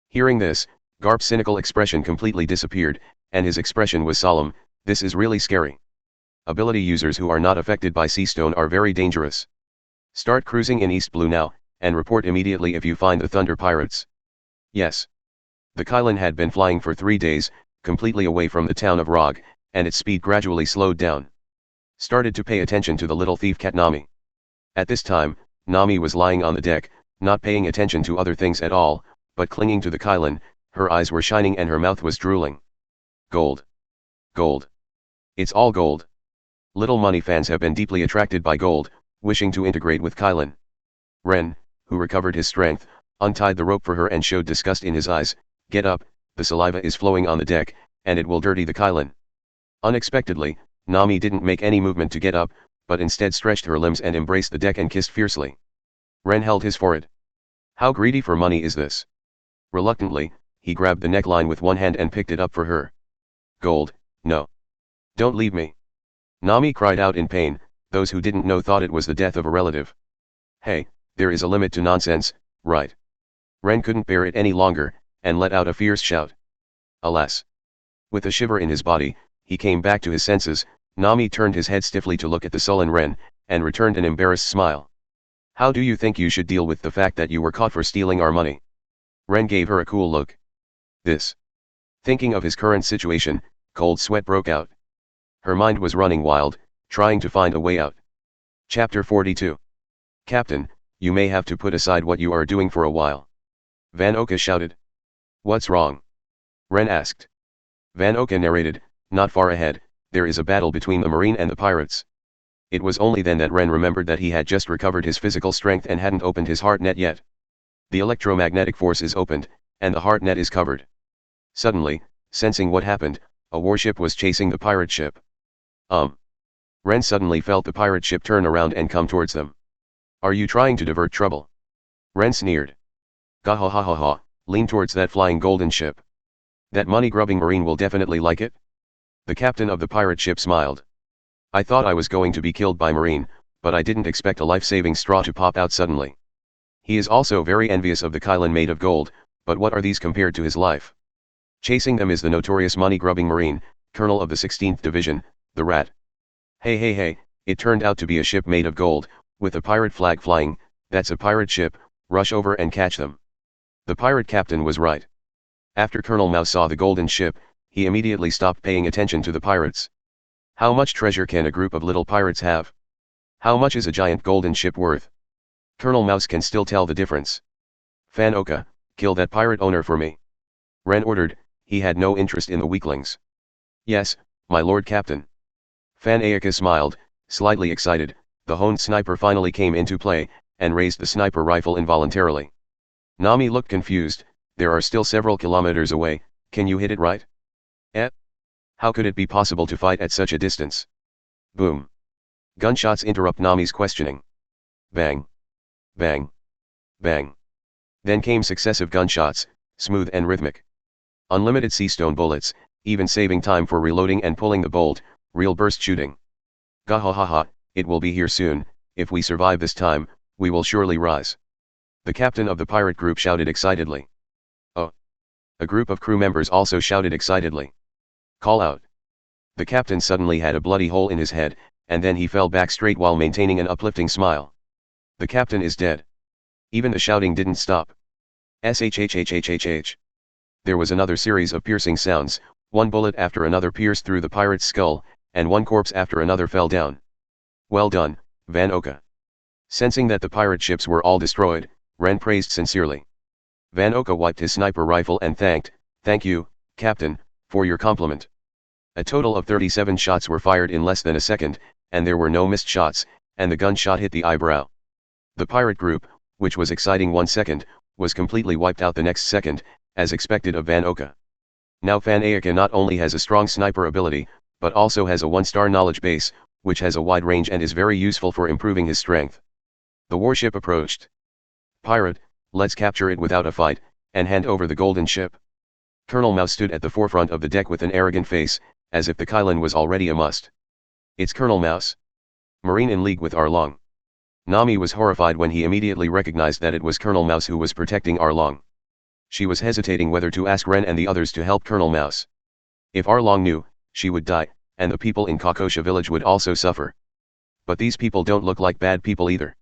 Hearing this, Garp's cynical expression completely disappeared, and his expression was solemn, this is really scary. Ability users who are not affected by sea stone are very dangerous. Start cruising in East Blue now, and report immediately if you find the Thunder Pirates. Yes. The Kylan had been flying for 3 days, completely away from the town of Rog, and its speed gradually slowed down. started to pay attention to the little thief cat Nami. At this time, Nami was lying on the deck, not paying attention to other things at all, but clinging to the Kylan. Her eyes were shining and her mouth was drooling. Gold. Gold. It's all gold. Little money fans have been deeply attracted by gold, wishing to integrate with Kylan. Ren, who recovered his strength, untied the rope for her and showed disgust in his eyes. Get up, the saliva is flowing on the deck, and it will dirty the Kylan. Unexpectedly, Nami didn't make any movement to get up, but instead stretched her limbs and embraced the deck and kissed fiercely. Ren held his forehead. How greedy for money is this? Reluctantly, he grabbed the neckline with one hand and picked it up for her. Gold, no. Don't leave me. Nami cried out in pain. Those who didn't know thought it was the death of a relative. Hey, there is a limit to nonsense, right? Ren couldn't bear it any longer, and let out a fierce shout. Alas! With a shiver in his body, he came back to his senses. Nami turned his head stiffly to look at the sullen Ren, and returned an embarrassed smile. How do you think you should deal with the fact that you were caught for stealing our money? Ren gave her a cool look. This. Thinking of his current situation, cold sweat broke out. Her mind was running wild, trying to find a way out. Chapter 42. Captain, you may have to put aside what you are doing for a while. Van Oka shouted. What's wrong? Ren asked. Van Oka narrated, not far ahead, there is a battle between the Marine and the pirates. It was only then that Ren remembered that he had just recovered his physical strength and hadn't opened his heart net yet. The electromagnetic force is opened, and the heart net is covered. Suddenly, sensing what happened, a warship was chasing the pirate ship. Ren suddenly felt the pirate ship turn around and come towards them. Are you trying to divert trouble? Ren sneered. Gahahaha, lean towards that flying golden ship. That money-grubbing Marine will definitely like it. The captain of the pirate ship smiled. I thought I was going to be killed by Marine, but I didn't expect a life-saving straw to pop out suddenly. He is also very envious of the Kylan made of gold, but what are these compared to his life? Chasing them is the notorious money-grubbing Marine, colonel of the 16th Division, the Rat. Hey, it turned out to be a ship made of gold, with a pirate flag flying. That's a pirate ship, rush over and catch them. The pirate captain was right. After Colonel Mao saw the golden ship, he immediately stopped paying attention to the pirates. How much treasure can a group of little pirates have? How much is a giant golden ship worth? Colonel Mouse can still tell the difference. Van Oka, kill that pirate owner for me. Ren ordered. He had no interest in the weaklings. Yes, my lord captain. Van Oka smiled, slightly excited. The honed sniper finally came into play, and raised the sniper rifle involuntarily. Nami looked confused. There are still several kilometers away, can you hit it right? How could it be possible to fight at such a distance? Boom. Gunshots interrupt Nami's questioning. Bang. Bang. Bang. Then came successive gunshots, smooth and rhythmic. Unlimited sea-stone bullets, even saving time for reloading and pulling the bolt, real burst shooting. Gahahaha, it will be here soon. If we survive this time, we will surely rise. The captain of the pirate group shouted excitedly. Oh. A group of crew members also shouted excitedly. Call out. The captain suddenly had a bloody hole in his head, and then he fell back straight while maintaining an uplifting smile. The captain is dead. Even the shouting didn't stop. Shhhhhhh. There was another series of piercing sounds, one bullet after another pierced through the pirate's skull, and one corpse after another fell down. Well done, Van Oka. Sensing that the pirate ships were all destroyed, Ren praised sincerely. Van Oka wiped his sniper rifle and thank you, Captain, for your compliment. A total of 37 shots were fired in less than a second, and there were no missed shots, and the gunshot hit the eyebrow. The pirate group, which was exciting 1 second, was completely wiped out the next second, as expected of Van Oka. Now Van Oka not only has a strong sniper ability, but also has a 1-star knowledge base, which has a wide range and is very useful for improving his strength. The warship approached. Pirate, let's capture it without a fight, and hand over the golden ship. Colonel Mao stood at the forefront of the deck with an arrogant face, as if the Kylan was already a must. It's Colonel Mouse. Marine in league with Arlong. Nami was horrified when he immediately recognized that it was Colonel Mouse who was protecting Arlong. She was hesitating whether to ask Ren and the others to help Colonel Mouse. If Arlong knew, she would die, and the people in Kakosha village would also suffer. But these people don't look like bad people either.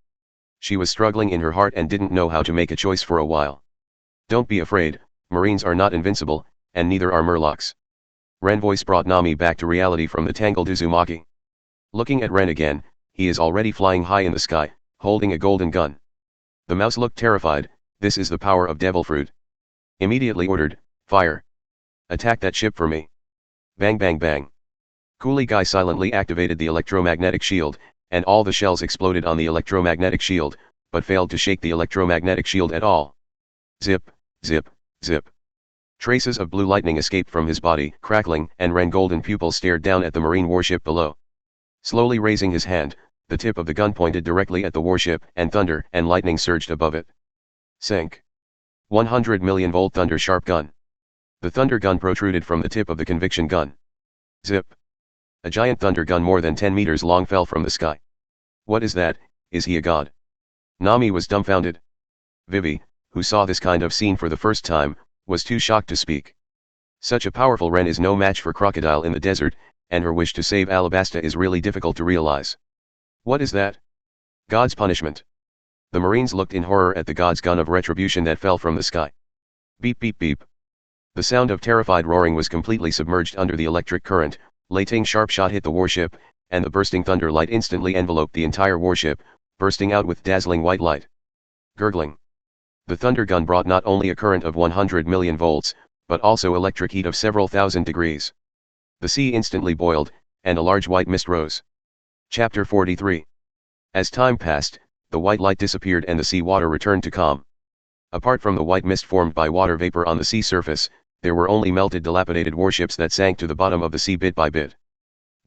She was struggling in her heart and didn't know how to make a choice for a while. Don't be afraid, Marines are not invincible, and neither are Murlocs. Ren voice brought Nami back to reality from the tangled Uzumaki. Looking at Ren again, he is already flying high in the sky, holding a golden gun. The mouse looked terrified. This is the power of devil fruit. Immediately ordered, fire. Attack that ship for me. Bang bang bang. Coolie Guy silently activated the electromagnetic shield, and all the shells exploded on the electromagnetic shield, but failed to shake the electromagnetic shield at all. Zip, zip, zip. Traces of blue lightning escaped from his body, crackling, and Ren golden pupils stared down at the marine warship below. Slowly raising his hand, the tip of the gun pointed directly at the warship, and thunder and lightning surged above it. Sank. 100 million volt thunder sharp gun. The thunder gun protruded from the tip of the conviction gun. Zip. A giant thunder gun more than 10 meters long fell from the sky. What is that? Is he a god? Nami was dumbfounded. Vivi, who saw this kind of scene for the first time, was too shocked to speak. Such a powerful Ren is no match for Crocodile in the desert, and her wish to save Alabasta is really difficult to realize. What is that? God's punishment. The Marines looked in horror at the god's gun of retribution that fell from the sky. Beep beep beep. The sound of terrified roaring was completely submerged under the electric current. Lightning sharp shot hit the warship, and the bursting thunder light instantly enveloped the entire warship, bursting out with dazzling white light. Gurgling. The thunder gun brought not only a current of 100 million volts, but also electric heat of several thousand degrees. The sea instantly boiled, and a large white mist rose. Chapter 43. As time passed, the white light disappeared and the sea water returned to calm. Apart from the white mist formed by water vapor on the sea surface, there were only melted dilapidated warships that sank to the bottom of the sea bit by bit.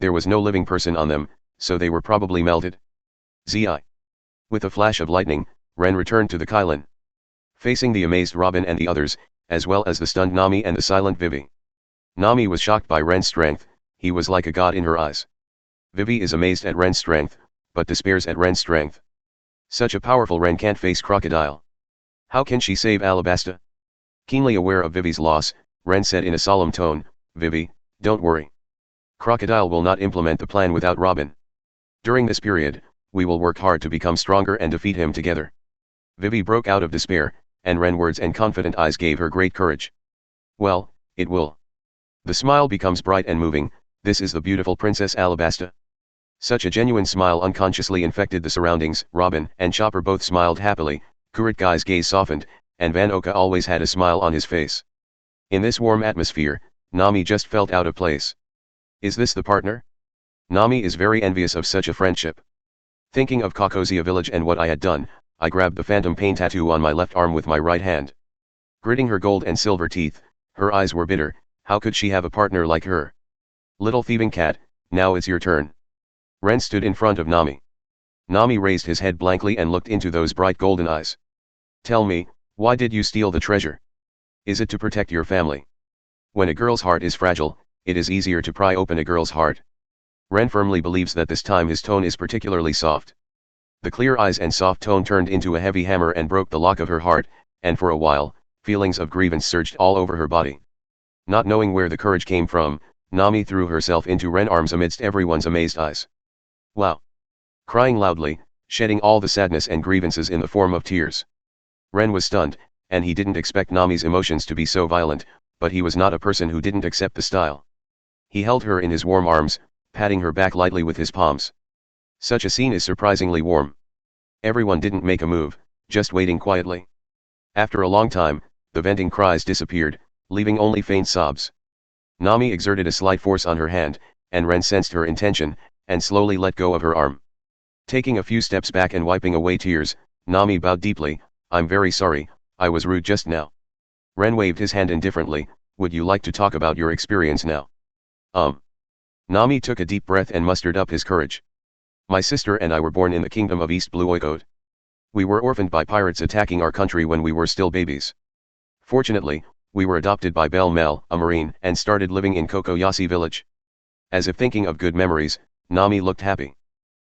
There was no living person on them, so they were probably melted. Zi. With a flash of lightning, Ren returned to the Kylin. Facing the amazed Robin and the others, as well as the stunned Nami and the silent Vivi. Nami was shocked by Ren's strength, he was like a god in her eyes. Vivi is amazed at Ren's strength, but despairs at Ren's strength. Such a powerful Ren can't face Crocodile. How can she save Alabasta? Keenly aware of Vivi's loss, Ren said in a solemn tone, Vivi, don't worry. Crocodile will not implement the plan without Robin. During this period, we will work hard to become stronger and defeat him together. Vivi broke out of despair, and Ren's words and confident eyes gave her great courage. Well, it will. The smile becomes bright and moving. This is the beautiful Princess Alabasta. Such a genuine smile unconsciously infected the surroundings. Robin and Chopper both smiled happily, Kurit Guy's gaze softened, and Van Oka always had a smile on his face. In this warm atmosphere, Nami just felt out of place. Is this the partner? Nami is very envious of such a friendship. Thinking of Kakozia village and what I had done, I grabbed the phantom pain tattoo on my left arm with my right hand. Gritting her gold and silver teeth, her eyes were bitter. How could she have a partner like her? Little thieving cat, now it's your turn. Ren stood in front of Nami. Nami raised his head blankly and looked into those bright golden eyes. Tell me, why did you steal the treasure? Is it to protect your family? When a girl's heart is fragile, it is easier to pry open a girl's heart. Ren firmly believes that this time his tone is particularly soft. The clear eyes and soft tone turned into a heavy hammer and broke the lock of her heart, and for a while, feelings of grievance surged all over her body. Not knowing where the courage came from, Nami threw herself into Ren's arms amidst everyone's amazed eyes. Wow! Crying loudly, shedding all the sadness and grievances in the form of tears. Ren was stunned, and he didn't expect Nami's emotions to be so violent, but he was not a person who didn't accept the style. He held her in his warm arms, patting her back lightly with his palms. Such a scene is surprisingly warm. Everyone didn't make a move, just waiting quietly. After a long time, the venting cries disappeared, leaving only faint sobs. Nami exerted a slight force on her hand, and Ren sensed her intention, and slowly let go of her arm. Taking a few steps back and wiping away tears, Nami bowed deeply. I'm very sorry, I was rude just now. Ren waved his hand indifferently. Would you like to talk about your experience now? Nami took a deep breath and mustered up his courage. My sister and I were born in the kingdom of East Blue Oikode. We were orphaned by pirates attacking our country when we were still babies. Fortunately, we were adopted by Belle Mel, a marine, and started living in Kokoyasi village. As if thinking of good memories, Nami looked happy.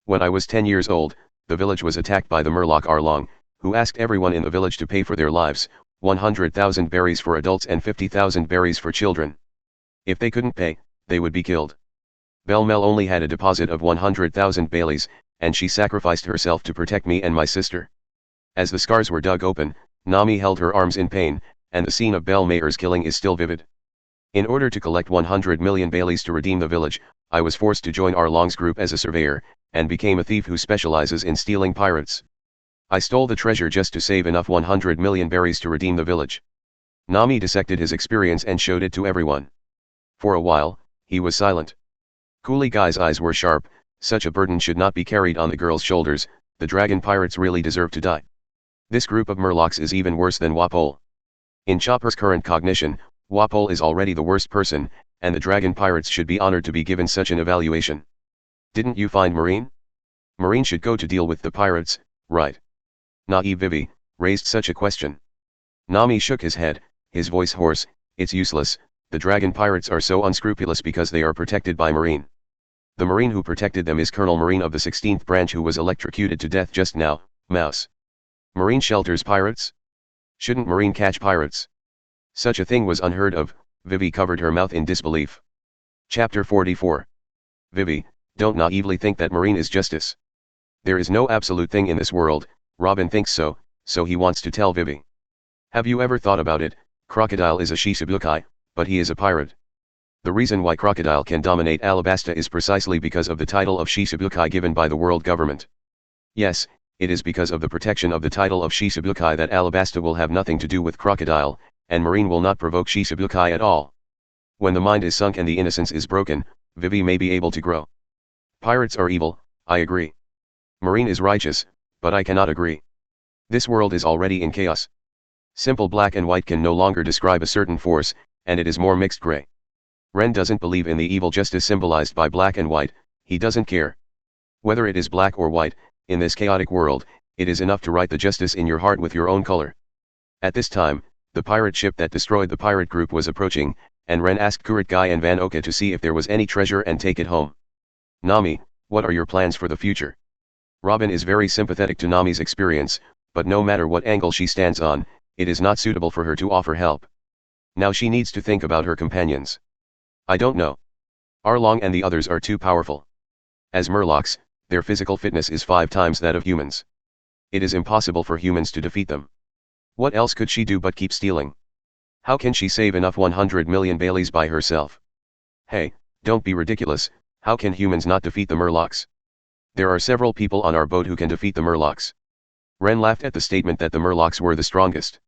When I was 10 years old, the village was attacked by the Murloc Arlong, who asked everyone in the village to pay for their lives, 100,000 berries for adults and 50,000 berries for children. If they couldn't pay, they would be killed. Belle Mel only had a deposit of 100,000 baileys, and she sacrificed herself to protect me and my sister. As the scars were dug open, Nami held her arms in pain, and the scene of Belle Mayer's killing is still vivid. In order to collect 100 million Baileys to redeem the village, I was forced to join Arlong's group as a surveyor, and became a thief who specializes in stealing pirates. I stole the treasure just to save enough 100 million berries to redeem the village. Nami dissected his experience and showed it to everyone. For a while, he was silent. Coolie Guy's eyes were sharp. Such a burden should not be carried on the girl's shoulders. The dragon pirates really deserve to die. This group of Murlocs is even worse than Wapol. In Chopper's current cognition, Wapol is already the worst person, and the dragon pirates should be honored to be given such an evaluation. Didn't you find Marine? Marine should go to deal with the pirates, right? Naive Vivi raised such a question. Nami shook his head, his voice hoarse. It's useless. The dragon pirates are so unscrupulous because they are protected by Marine. The Marine who protected them is Colonel Marine of the 16th branch, who was electrocuted to death just now. Mouse. Marine shelters pirates? Shouldn't Marine catch pirates? Such a thing was unheard of. Vivi covered her mouth in disbelief. Chapter 44. Vivi, don't naively think that Marine is justice. There is no absolute thing in this world. Robin thinks so, so he wants to tell Vivi. Have you ever thought about it? Crocodile is a Shichibukai, but he is a pirate. The reason why Crocodile can dominate Alabasta is precisely because of the title of Shichibukai given by the world government. Yes, it is because of the protection of the title of Shichibukai that Alabasta will have nothing to do with Crocodile, and Marine will not provoke Shichibukai at all. When the mind is sunk and the innocence is broken, Vivi may be able to grow. Pirates are evil, I agree. Marine is righteous, but I cannot agree. This world is already in chaos. Simple black and white can no longer describe a certain force, and it is more mixed gray. Ren doesn't believe in the evil justice symbolized by black and white. He doesn't care. Whether it is black or white, in this chaotic world, it is enough to write the justice in your heart with your own color. At this time, the pirate ship that destroyed the pirate group was approaching, and Ren asked Kurit Guy and Van Oka to see if there was any treasure and take it home. Nami, what are your plans for the future? Robin is very sympathetic to Nami's experience, but no matter what angle she stands on, it is not suitable for her to offer help. Now she needs to think about her companions. I don't know. Arlong and the others are too powerful. As Murlocs, their physical fitness is 5 times that of humans. It is impossible for humans to defeat them. What else could she do but keep stealing? How can she save enough 100 million Baileys by herself? Hey, don't be ridiculous. How can humans not defeat the Murlocs? There are several people on our boat who can defeat the Murlocs. Ren laughed at the statement that the Murlocs were the strongest.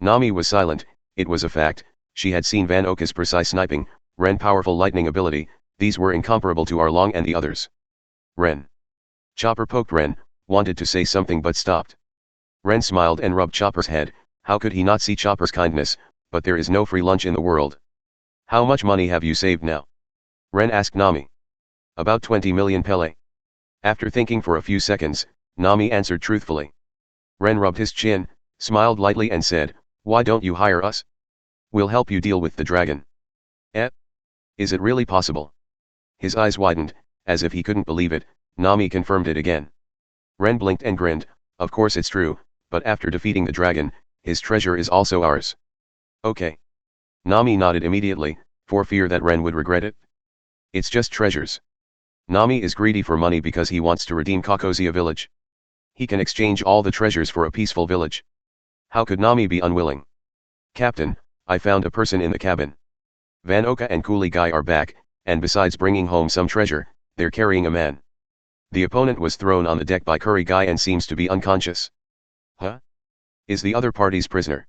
Nami was silent. It was a fact. She had seen Van Oka's precise sniping, Ren's powerful lightning ability. These were incomparable to Arlong and the others. Ren. Chopper poked Ren, wanted to say something but stopped. Ren smiled and rubbed Chopper's head. How could he not see Chopper's kindness? But there is no free lunch in the world. How much money have you saved now? Ren asked Nami. About 20 million Pele. After thinking for a few seconds, Nami answered truthfully. Ren rubbed his chin, smiled lightly and said, why don't you hire us? We'll help you deal with the dragon. Eh? Is it really possible? His eyes widened, as if he couldn't believe it. Nami confirmed it again. Ren blinked and grinned. Of course it's true, but after defeating the dragon, his treasure is also ours. Okay. Nami nodded immediately, for fear that Ren would regret it. It's just treasures. Nami is greedy for money because he wants to redeem Kokosia village. He can exchange all the treasures for a peaceful village. How could Nami be unwilling? Captain, I found a person in the cabin. Van Oka and Coolie Guy are back, and besides bringing home some treasure, they're carrying a man. The opponent was thrown on the deck by Curry Guy and seems to be unconscious. Huh? Is the other party's prisoner?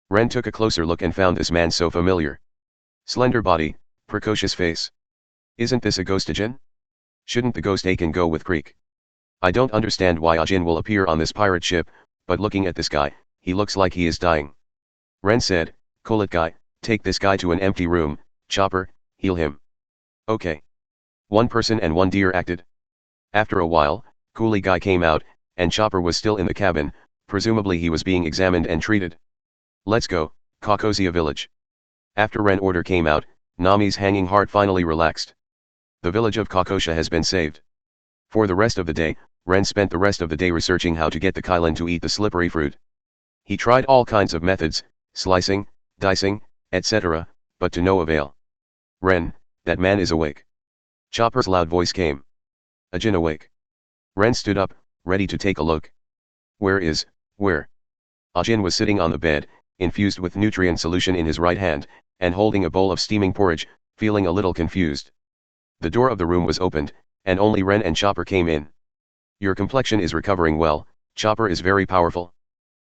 Ren took a closer look and found this man so familiar. Slender body, precocious face. Isn't this a ghost Ajin? Shouldn't the ghost Akin go with Creek? I don't understand why Ajin will appear on this pirate ship, but looking at this guy, he looks like he is dying. Ren said, Colet Guy, take this guy to an empty room. Chopper, heal him. Okay. One person and one deer acted. After a while, Coolie Guy came out, and Chopper was still in the cabin. Presumably he was being examined and treated. Let's go, Kokosia village. After Ren order came out, Nami's hanging heart finally relaxed. The village of Kokosia has been saved. For the rest of the day, Ren spent the rest of the day researching how to get the Kylan to eat the slippery fruit. He tried all kinds of methods, slicing, dicing, etc., but to no avail. Ren, that man is awake. Chopper's loud voice came. Ajin awake. Ren stood up, ready to take a look. Where? Ajin was sitting on the bed, infused with nutrient solution in his right hand, and holding a bowl of steaming porridge, feeling a little confused. The door of the room was opened, and only Ren and Chopper came in. Your complexion is recovering well, Chopper is very powerful.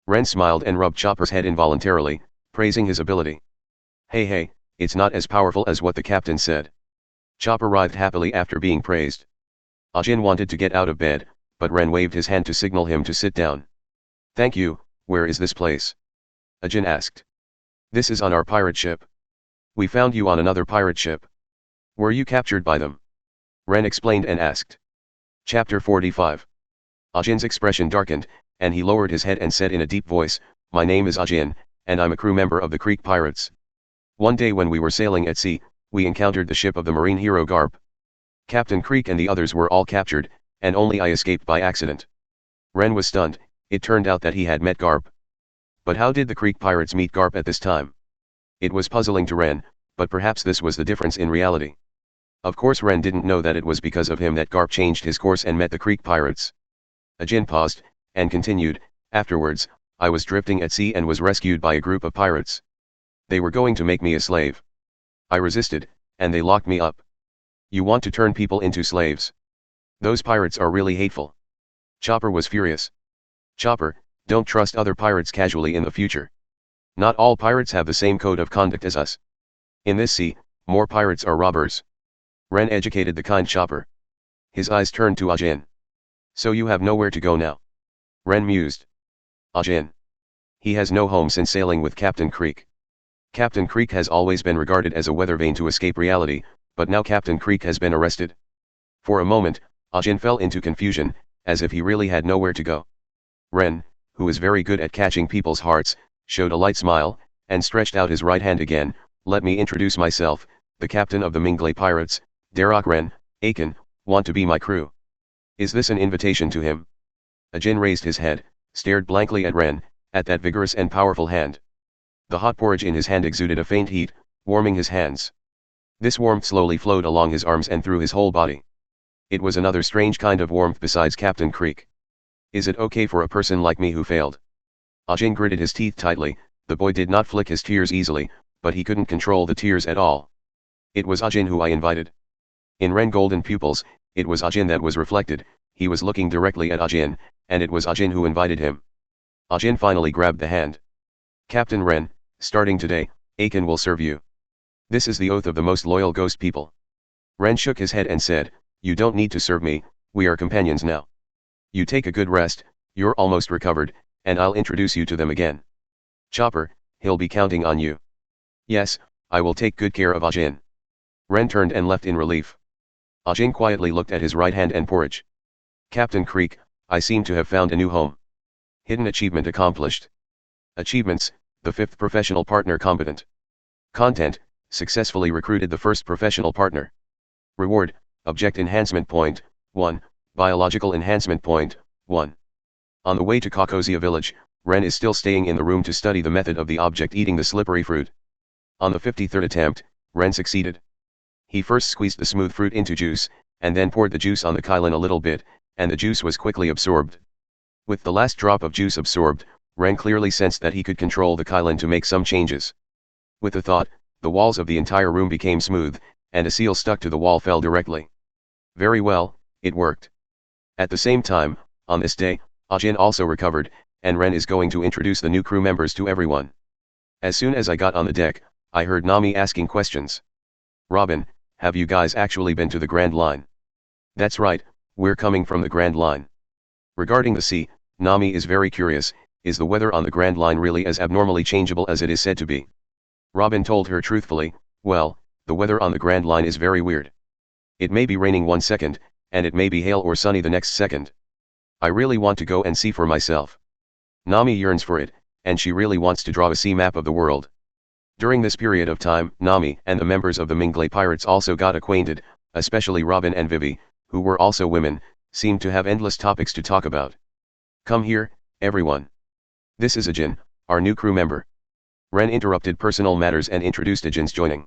Ren smiled and rubbed Chopper's head involuntarily, praising his ability. Hey, it's not as powerful as what the captain said. Chopper writhed happily after being praised. Ajin wanted to get out of bed, but Ren waved his hand to signal him to sit down. Thank you, where is this place? Ajin asked. This is on our pirate ship. We found you on another pirate ship. Were you captured by them? Ren explained and asked. Chapter 45. Ajin's expression darkened, and he lowered his head and said in a deep voice, My name is Ajin, and I'm a crew member of the Creek Pirates. One day when we were sailing at sea, we encountered the ship of the marine hero Garp. Captain Creek and the others were all captured, and only I escaped by accident. Ren was stunned. It turned out that he had met Garp. But how did the Creek Pirates meet Garp at this time? It was puzzling to Ren, but perhaps this was the difference in reality. Of course Ren didn't know that it was because of him that Garp changed his course and met the Creek Pirates. Ajin paused, and continued, Afterwards, I was drifting at sea and was rescued by a group of pirates. They were going to make me a slave. I resisted, and they locked me up. You want to turn people into slaves? Those pirates are really hateful. Chopper was furious. Chopper, don't trust other pirates casually in the future. Not all pirates have the same code of conduct as us. In this sea, more pirates are robbers. Ren educated the kind Chopper. His eyes turned to Ajin. So you have nowhere to go now? Ren mused. Ajin. He has no home since sailing with Captain Creek. Captain Creek has always been regarded as a weather vane to escape reality, but now Captain Creek has been arrested. For a moment, Ajin fell into confusion, as if he really had nowhere to go. Ren, who is very good at catching people's hearts, showed a light smile, and stretched out his right hand again. Let me introduce myself, the captain of the Qinghai Pirates, Darroch Rennes. Aiken, want to be my crew? Is this an invitation to him? Ajin raised his head, stared blankly at Ren, at that vigorous and powerful hand. The hot porridge in his hand exuded a faint heat, warming his hands. This warmth slowly flowed along his arms and through his whole body. It was another strange kind of warmth besides Captain Creek. Is it okay for a person like me who failed? Ajin gritted his teeth tightly. The boy did not flick his tears easily, but he couldn't control the tears at all. It was Ajin who I invited. In Ren's golden pupils, it was Ajin that was reflected. He was looking directly at Ajin, and it was Ajin who invited him. Ajin finally grabbed the hand. Captain Ren, starting today, Aiken will serve you. This is the oath of the most loyal ghost people. Ren shook his head and said, You don't need to serve me, we are companions now. You take a good rest, you're almost recovered, and I'll introduce you to them again. Chopper, he'll be counting on you. Yes, I will take good care of Ajin. Ren turned and left in relief. Ajin quietly looked at his right hand and porridge. Captain Creek, I seem to have found a new home. Hidden achievement accomplished. Achievements, the 5th professional partner competent. Content, successfully recruited the 1st professional partner. Reward, object enhancement point, 1, biological enhancement point, 1. On the way to Kokozia village, Ren is still staying in the room to study the method of the object eating the slippery fruit. On the 53rd attempt, Ren succeeded. He first squeezed the smooth fruit into juice, and then poured the juice on the Qilin a little bit, and the juice was quickly absorbed. With the last drop of juice absorbed, Ren clearly sensed that he could control the Qilin to make some changes. With the thought, the walls of the entire room became smooth, and a seal stuck to the wall fell directly. Very well, it worked. At the same time, on this day, Ajin also recovered, and Ren is going to introduce the new crew members to everyone. As soon as I got on the deck, I heard Nami asking questions. Robin, have you guys actually been to the Grand Line? That's right, we're coming from the Grand Line. Regarding the sea, Nami is very curious, is the weather on the Grand Line really as abnormally changeable as it is said to be? Robin told her truthfully, well, the weather on the Grand Line is very weird. It may be raining one second, and it may be hail or sunny the next second. I really want to go and see for myself. Nami yearns for it, and she really wants to draw a sea map of the world. During this period of time, Nami and the members of the Qinghai Pirates also got acquainted, especially Robin and Vivi, who were also women, seemed to have endless topics to talk about. Come here, everyone. This is Ajin, our new crew member. Ren interrupted personal matters and introduced Ajin's joining.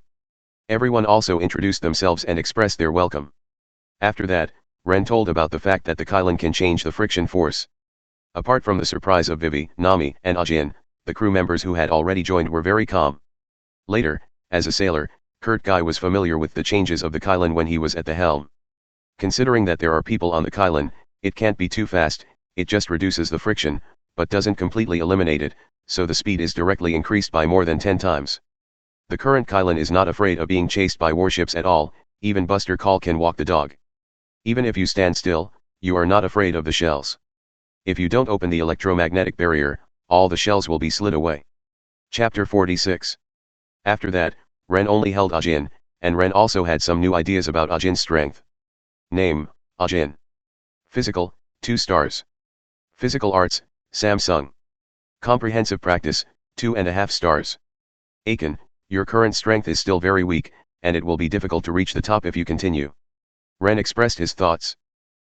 Everyone also introduced themselves and expressed their welcome. After that, Ren told about the fact that the Qilin can change the friction force. Apart from the surprise of Vivi, Nami, and Ajin, the crew members who had already joined were very calm. Later, As a sailor, Qinghai was familiar with the changes of the Qilin when he was at the helm. Considering that there are people on the Qilin, it can't be too fast, it just reduces the friction, but doesn't completely eliminate it, so the speed is directly increased by more than 10 times. The current Qilin is not afraid of being chased by warships at all, even Buster Call can walk the dog. Even if you stand still, you are not afraid of the shells. If you don't open the electromagnetic barrier, all the shells will be slid away. Chapter 46. After that, Ren only held Ajin, and Ren also had some new ideas about Ajin's strength. Name, Ajin. Physical, 2 stars. Physical Arts, Samsung. Comprehensive Practice, 2.5 stars. Aiken, your current strength is still very weak, and it will be difficult to reach the top if you continue. Ren expressed his thoughts.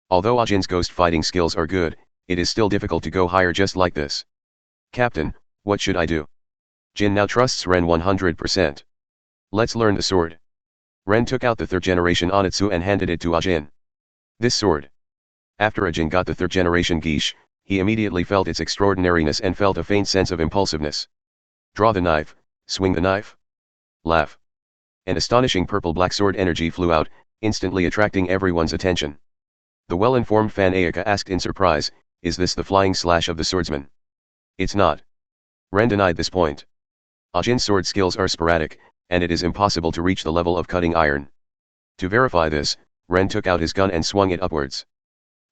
Although Ajin's ghost fighting skills are good, it is still difficult to go higher just like this. Captain, what should I do? Jin now trusts Ren 100%. Let's learn the sword. Ren took out the 3rd generation Onitsu and handed it to Ajin. This sword. After Ajin got the 3rd generation Geisha, he immediately felt its extraordinariness and felt a faint sense of impulsiveness. Draw the knife, swing the knife. Laugh. An astonishing purple-black sword energy flew out, instantly attracting everyone's attention. The well-informed fan Ayaka asked in surprise, is this the flying slash of the swordsman? It's not. Ren denied this point. Ajin's sword skills are sporadic, and it is impossible to reach the level of cutting iron. To verify this, Ren took out his gun and swung it upwards.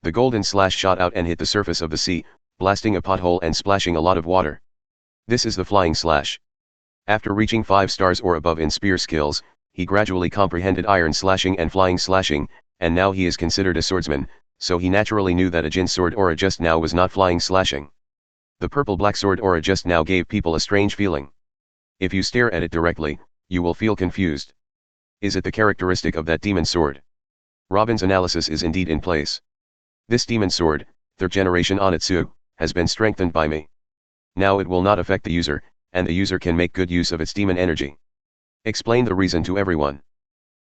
The golden slash shot out and hit the surface of the sea, blasting a pothole and splashing a lot of water. This is the flying slash. After reaching 5 stars or above in spear skills, he gradually comprehended iron slashing and flying slashing, and now he is considered a swordsman, so he naturally knew that Ajin's sword aura just now was not flying slashing. The purple-black sword aura just now gave people a strange feeling. If you stare at it directly, you will feel confused. Is it the characteristic of that demon sword? Robin's analysis is indeed in place. This demon sword, 3rd generation Onitsu, has been strengthened by me. Now it will not affect the user, and the user can make good use of its demon energy. Explain the reason to everyone.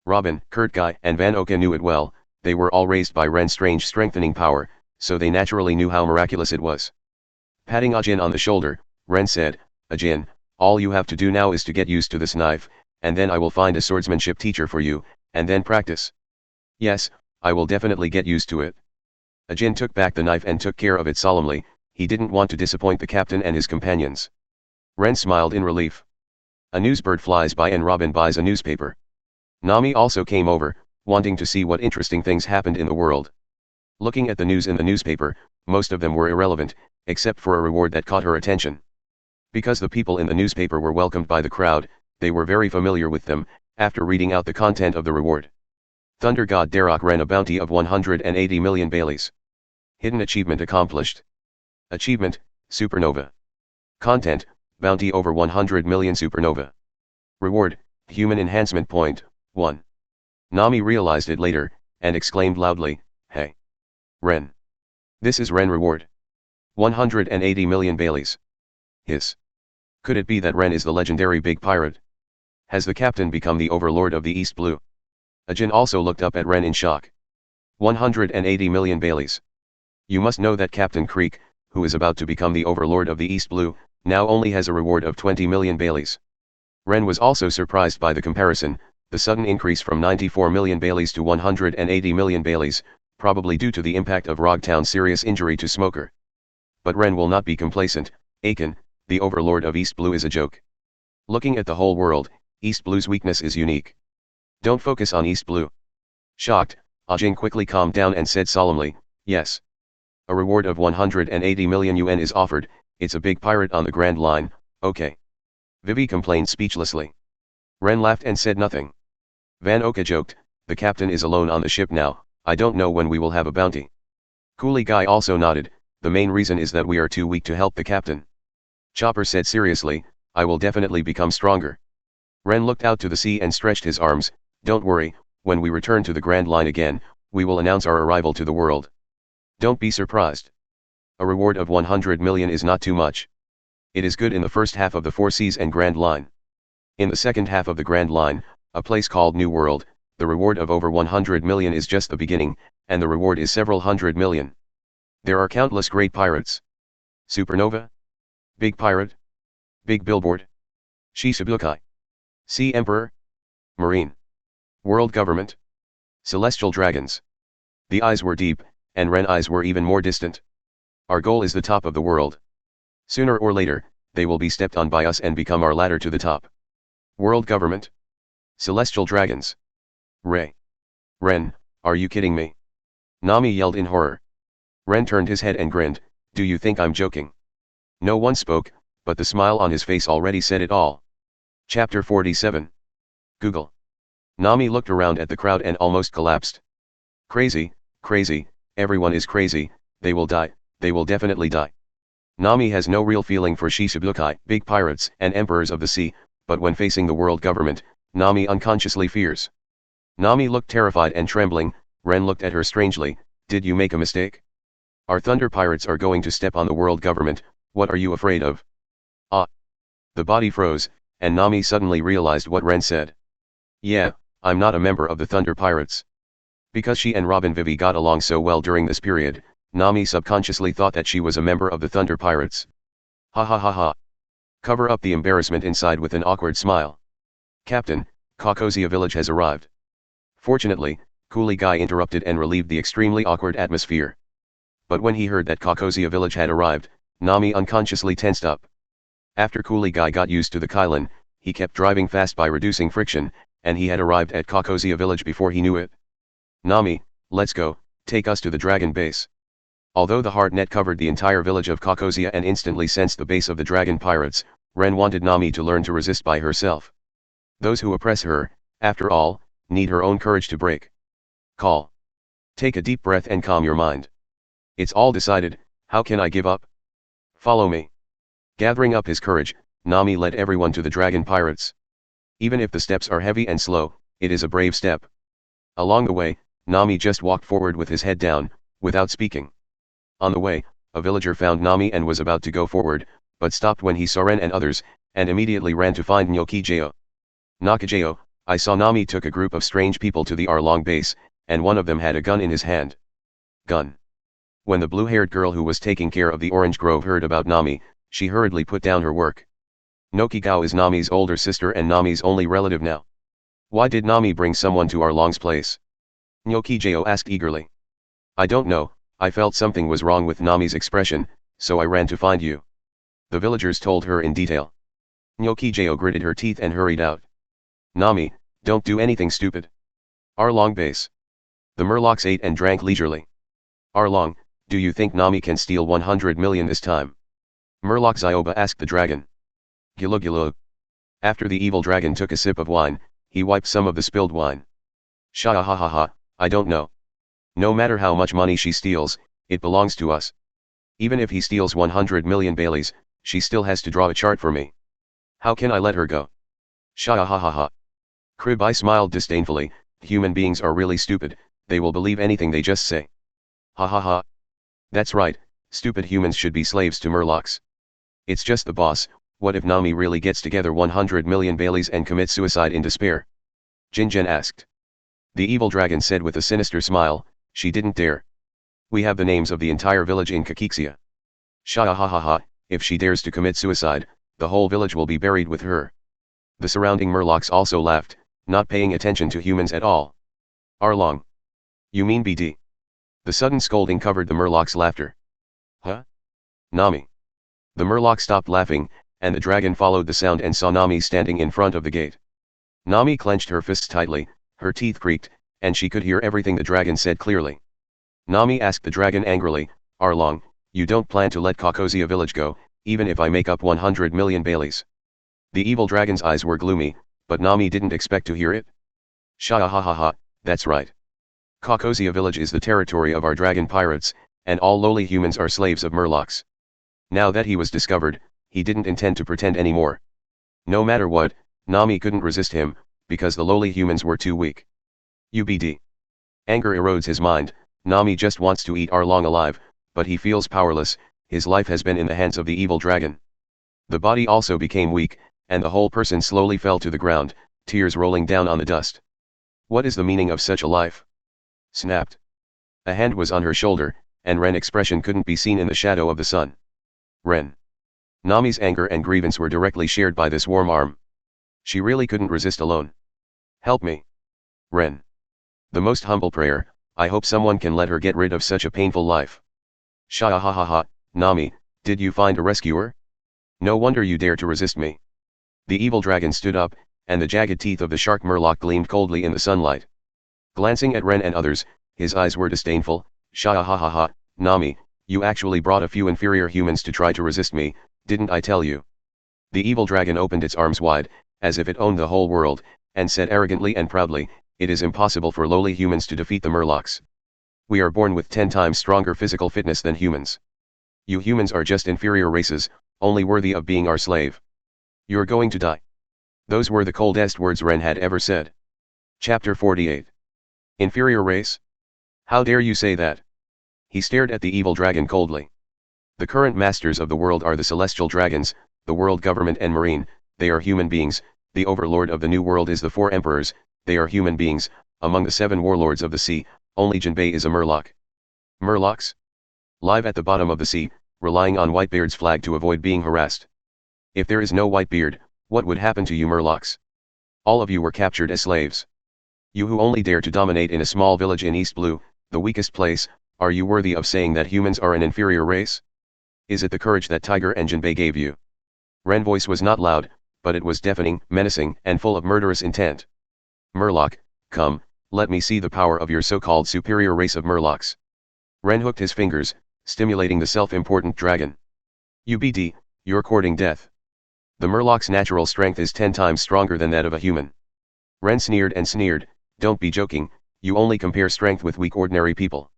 Robin, Qinghai, and Van Oka knew it well, they were all raised by Ren's strange strengthening power, so they naturally knew how miraculous it was. Patting Ajin on the shoulder, Ren said, Ajin, all you have to do now is to get used to this knife, and then I will find a swordsmanship teacher for you, and then practice. Yes, I will definitely get used to it. Ajin took back the knife and took care of it solemnly, he didn't want to disappoint the captain and his companions. Ren smiled in relief. A newsbird flies by and Robin buys a newspaper. Nami also came over, wanting to see what interesting things happened in the world. Looking at the news in the newspaper, most of them were irrelevant, except for a reward that caught her attention. Because the people in the newspaper were welcomed by the crowd, they were very familiar with them, after reading out the content of the reward. Thunder God Darroch Rennes a bounty of 180 million Baileys. Hidden achievement accomplished. Achievement, Supernova. Content, bounty over 100 million Supernova. Reward, human enhancement point, 1. Nami realized it later, and exclaimed loudly, hey. Ren. This is Ren reward. 180 million Baileys. Hiss. Could it be that Ren is the legendary big pirate? Has the captain become the overlord of the East Blue? Ajin also looked up at Ren in shock. 180 million Baileys. You must know that Captain Creek, who is about to become the overlord of the East Blue, now only has a reward of 20 million Baileys. Ren was also surprised by the comparison, the sudden increase from 94 million Baileys to 180 million Baileys, probably due to the impact of Rogtown's serious injury to Smoker. But Ren will not be complacent. Aiken, the overlord of East Blue, is a joke. Looking at the whole world, East Blue's weakness is unique. Don't focus on East Blue. Shocked, Ajin quickly calmed down and said solemnly, yes. A reward of 180 million yuan is offered, it's a big pirate on the Grand Line, okay. Vivi complained speechlessly. Ren laughed and said nothing. Van Oka joked, the captain is alone on the ship now, I don't know when we will have a bounty. Coolie Guy also nodded, the main reason is that we are too weak to help the captain. Chopper said seriously, I will definitely become stronger. Ren looked out to the sea and stretched his arms, don't worry, when we return to the Grand Line again, we will announce our arrival to the world. Don't be surprised. A reward of 100 million is not too much. It is good in the first half of the Four Seas and Grand Line. In the second half of the Grand Line, a place called New World, the reward of over 100 million is just the beginning, and the reward is several hundred million. There are countless great pirates. Supernova? Big pirate? Big billboard? Shisabukai? Sea Emperor? Marine? World government? Celestial dragons? The eyes were deep, and Rennes' eyes were even more distant. Our goal is the top of the world. Sooner or later, they will be stepped on by us and become our ladder to the top. World government? Celestial dragons? Rennes, are you kidding me? Nami yelled in horror. Rennes turned his head and grinned, do you think I'm joking? No one spoke, but the smile on his face already said it all. Chapter 47. Google. Nami looked around at the crowd and almost collapsed. Crazy, crazy, everyone is crazy, they will die, they will definitely die. Nami has no real feeling for Shichibukai, big pirates and emperors of the sea, but when facing the world government, Nami unconsciously fears. Nami looked terrified and trembling. Rennes looked at her strangely, did you make a mistake? Our thunder pirates are going to step on the world government, what are you afraid of? Ah! The body froze, and Nami suddenly realized what Rennes said. Yeah, I'm not a member of the thunder pirates. Because she and Robin Vivi got along so well during this period, Nami subconsciously thought that she was a member of the thunder pirates. Ha ha ha ha. Cover up the embarrassment inside with an awkward smile. Captain, Kokosia village has arrived. Fortunately, Qinghai interrupted and relieved the extremely awkward atmosphere. But when he heard that Kokosia village had arrived, Nami unconsciously tensed up. After Qinghai got used to the Kylin, he kept driving fast by reducing friction, and he had arrived at Kokosia village before he knew it. Nami, let's go, take us to the dragon base. Although the hard net covered the entire village of Kokosia and instantly sensed the base of the dragon pirates, Rennes wanted Nami to learn to resist by herself. Those who oppress her, after all, need her own courage to break. Call. Take a deep breath and calm your mind. It's all decided, how can I give up? Follow me. Gathering up his courage, Nami led everyone to the dragon pirates. Even if the steps are heavy and slow, it is a brave step. Along the way, Nami just walked forward with his head down, without speaking. On the way, a villager found Nami and was about to go forward, but stopped when he saw Rennes and others, and immediately ran to find Nokijeo. Nakijeo, I saw Nami took a group of strange people to the Arlong base, and one of them had a gun in his hand. Gun. When the blue-haired girl who was taking care of the orange grove heard about Nami, she hurriedly put down her work. Nokigao is Nami's older sister and Nami's only relative now. Why did Nami bring someone to Arlong's place? Nokijeo asked eagerly. I don't know, I felt something was wrong with Nami's expression, so I ran to find you. The villagers told her in detail. Nokijeo gritted her teeth and hurried out. Nami, don't do anything stupid. Arlong base. The Murlocs ate and drank leisurely. Arlong, do you think Nami can steal 100 million this time? Murloc Zioba asked the dragon. Gilug gilug. After the evil dragon took a sip of wine, he wiped some of the spilled wine. Sha ha ha ha, I don't know. No matter how much money she steals, it belongs to us. Even if he steals 100 million Baileys, she still has to draw a chart for me. How can I let her go? Sha ha ha ha. Kribai smiled disdainfully, human beings are really stupid, they will believe anything they just say. Ha ha ha. That's right, stupid humans should be slaves to Murlocs. It's just the boss, what if Nami really gets together 100 million Baileys and commits suicide in despair? Jinjen asked. The evil dragon said with a sinister smile, she didn't dare. We have the names of the entire village in Kakixia. Sha ha ha ha, if she dares to commit suicide, the whole village will be buried with her. The surrounding Murlocs also laughed, not paying attention to humans at all. Arlong. You mean BD? The sudden scolding covered the Murloc's laughter. Huh? Nami. The Murloc stopped laughing, and the dragon followed the sound and saw Nami standing in front of the gate. Nami clenched her fists tightly, her teeth creaked, and she could hear everything the dragon said clearly. Nami asked the dragon angrily, Arlong, you don't plan to let Kokosia village go, even if I make up 100 million Baileys. The evil dragon's eyes were gloomy, but Nami didn't expect to hear it. Sha ha ha ha, that's right. Kokosia village is the territory of our dragon pirates, and all lowly humans are slaves of Murlocs. Now that he was discovered, he didn't intend to pretend anymore. No matter what, Nami couldn't resist him, because the lowly humans were too weak. UBD. Anger erodes his mind. Nami just wants to eat Arlong alive, but he feels powerless, his life has been in the hands of the evil dragon. The body also became weak, and the whole person slowly fell to the ground, tears rolling down on the dust. What is the meaning of such a life? Snapped. A hand was on her shoulder, and Rennes' expression couldn't be seen in the shadow of the sun. Rennes. Nami's anger and grievance were directly shared by this warm arm. She really couldn't resist alone. Help me. Ren. The most humble prayer, I hope someone can let her get rid of such a painful life. Sha ha ha ha, Nami, did you find a rescuer? No wonder you dare to resist me. The evil dragon stood up, and the jagged teeth of the shark Murloc gleamed coldly in the sunlight. Glancing at Ren and others, his eyes were disdainful. Sha ha ha ha, Nami, you actually brought a few inferior humans to try to resist me, didn't I tell you? The evil dragon opened its arms wide, as if it owned the whole world, and said arrogantly and proudly, it is impossible for lowly humans to defeat the Murlocs. We are born with 10 times stronger physical fitness than humans. You humans are just inferior races, only worthy of being our slave. You're going to die. Those were the coldest words Ren had ever said. Chapter 48. Inferior race? How dare you say that? He stared at the evil dragon coldly. The current masters of the world are the celestial dragons, the world government and marine, they are human beings. The overlord of the new world is the 4 emperors, they are human beings. Among the 7 warlords of the sea, only Jinbei is a Murloc. Murlocs? Live at the bottom of the sea, relying on Whitebeard's flag to avoid being harassed. If there is no Whitebeard, what would happen to you Murlocs? All of you were captured as slaves. You who only dare to dominate in a small village in East Blue, the weakest place, are you worthy of saying that humans are an inferior race? Is it the courage that Tiger and Jinbei gave you? Ren's voice was not loud, but it was deafening, menacing, and full of murderous intent. Murloc, come, let me see the power of your so-called superior race of Murlocs. Ren hooked his fingers, stimulating the self-important dragon. UBD, you're courting death. The Murloc's natural strength is 10 times stronger than that of a human. Ren sneered and sneered, don't be joking, you only compare strength with weak ordinary people.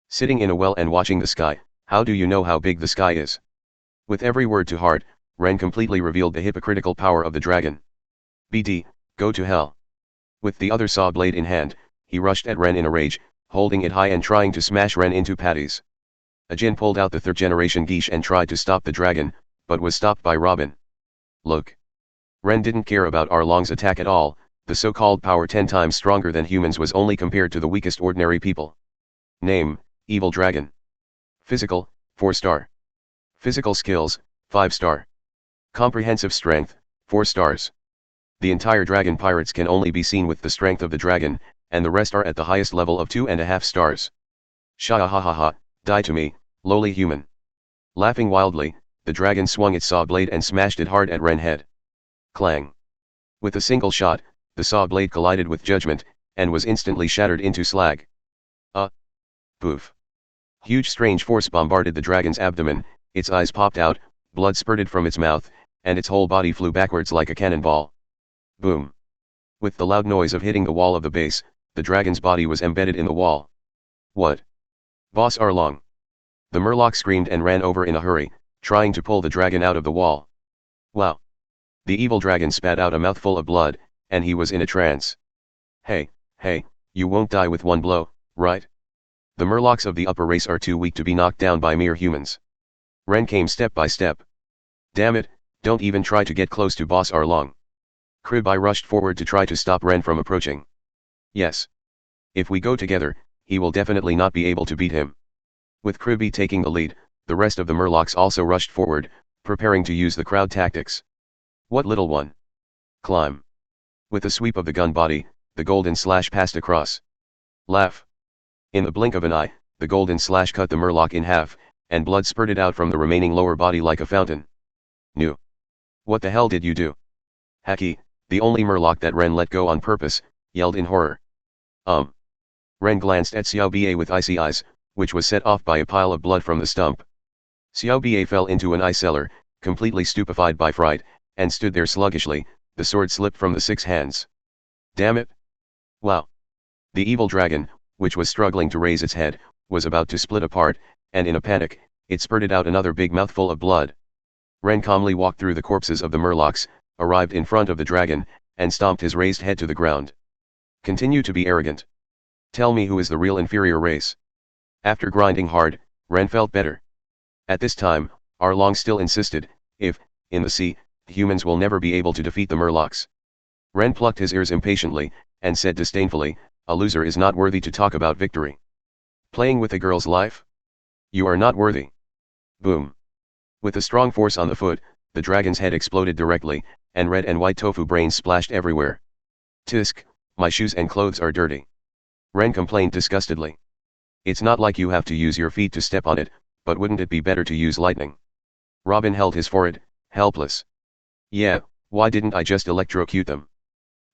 Sitting in a well and watching the sky, how do you know how big the sky is? With every word to heart, Ren completely revealed the hypocritical power of the dragon. BD, go to hell. With the other saw blade in hand, he rushed at Ren in a rage, holding it high and trying to smash Ren into patties. Ajin pulled out the 3rd generation Geisha and tried to stop the dragon, but was stopped by Robin. Look. Ren didn't care about Arlong's attack at all, the so-called power 10 times stronger than humans was only compared to the weakest ordinary people. Name, Evil Dragon. Physical, 4-star. Physical skills, 5-star. Comprehensive strength, 4 stars. The entire dragon pirates can only be seen with the strength of the dragon, and the rest are at the highest level of 2.5 stars. Sha ha ha ha, die to me, lowly human. Laughing wildly, the dragon swung its saw blade and smashed it hard at Ren's head. Clang. With a single shot, the saw blade collided with Judgment, and was instantly shattered into slag. Poof. Huge strange force bombarded the dragon's abdomen, its eyes popped out, blood spurted from its mouth, and its whole body flew backwards like a cannonball. Boom. With the loud noise of hitting the wall of the base, the dragon's body was embedded in the wall. What? Boss Arlong. The Murloc screamed and ran over in a hurry, trying to pull the dragon out of the wall. Wow. The evil dragon spat out a mouthful of blood, and he was in a trance. Hey, you won't die with one blow, right? The Murlocs of the upper race are too weak to be knocked down by mere humans. Ren came step by step. Damn it, don't even try to get close to Boss Arlong. Crocodile rushed forward to try to stop Ren from approaching. Yes. If we go together, he will definitely not be able to beat him. With Crocodile taking the lead, the rest of the Murlocs also rushed forward, preparing to use the crowd tactics. What little one? Climb. With a sweep of the gun body, the golden slash passed across. Laugh. In the blink of an eye, the golden slash cut the Murloc in half, and blood spurted out from the remaining lower body like a fountain. New. What the hell did you do? Haki, the only Murloc that Ren let go on purpose, yelled in horror. Ren glanced at Xiao Ba with icy eyes, which was set off by a pile of blood from the stump. Xiao Ba fell into an eye cellar, completely stupefied by fright, and stood there sluggishly, the sword slipped from the 6 hands. Damn it! Wow! The evil dragon, which was struggling to raise its head, was about to split apart, and in a panic, it spurted out another big mouthful of blood. Ren calmly walked through the corpses of the Murlocs, arrived in front of the dragon, and stomped his raised head to the ground. Continue to be arrogant. Tell me who is the real inferior race. After grinding hard, Ren felt better. At this time, Arlong still insisted, if, in the sea, humans will never be able to defeat the Murlocs. Ren plucked his ears impatiently, and said disdainfully, a loser is not worthy to talk about victory. Playing with a girl's life? You are not worthy. Boom. With a strong force on the foot, the dragon's head exploded directly, and red and white tofu brains splashed everywhere. Tisk, my shoes and clothes are dirty. Ren complained disgustedly. It's not like you have to use your feet to step on it, but wouldn't it be better to use lightning? Robin held his forehead, helpless. Yeah, why didn't I just electrocute them?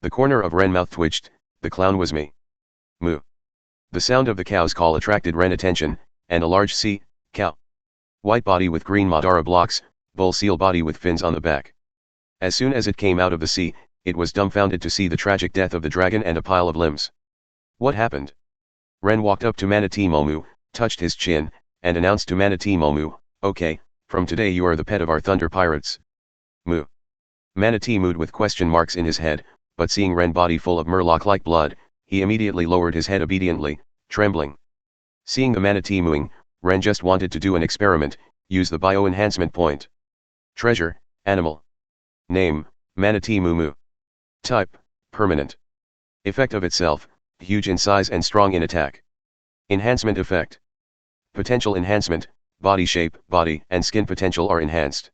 The corner of Ren's mouth twitched. The clown was me. Moo. The sound of the cow's call attracted Ren's attention, and a large sea cow. White body with green Madara blocks, bull seal body with fins on the back. As soon as it came out of the sea, it was dumbfounded to see the tragic death of the dragon and a pile of limbs. What happened? Ren walked up to Manatee Momu, touched his chin, and announced to Manatee Momu, okay, from today you are the pet of our thunder pirates. Moo. Manatee mooed with question marks in his head, but seeing Ren's body full of murloc-like blood, he immediately lowered his head obediently, trembling. Seeing the manatee mooing, Ren just wanted to do an experiment, use the bio-enhancement point. Treasure, animal. Name, Manatee Moo Moo. Type, permanent. Effect of itself, huge in size and strong in attack. Enhancement effect. Potential enhancement, body shape, body and skin potential are enhanced.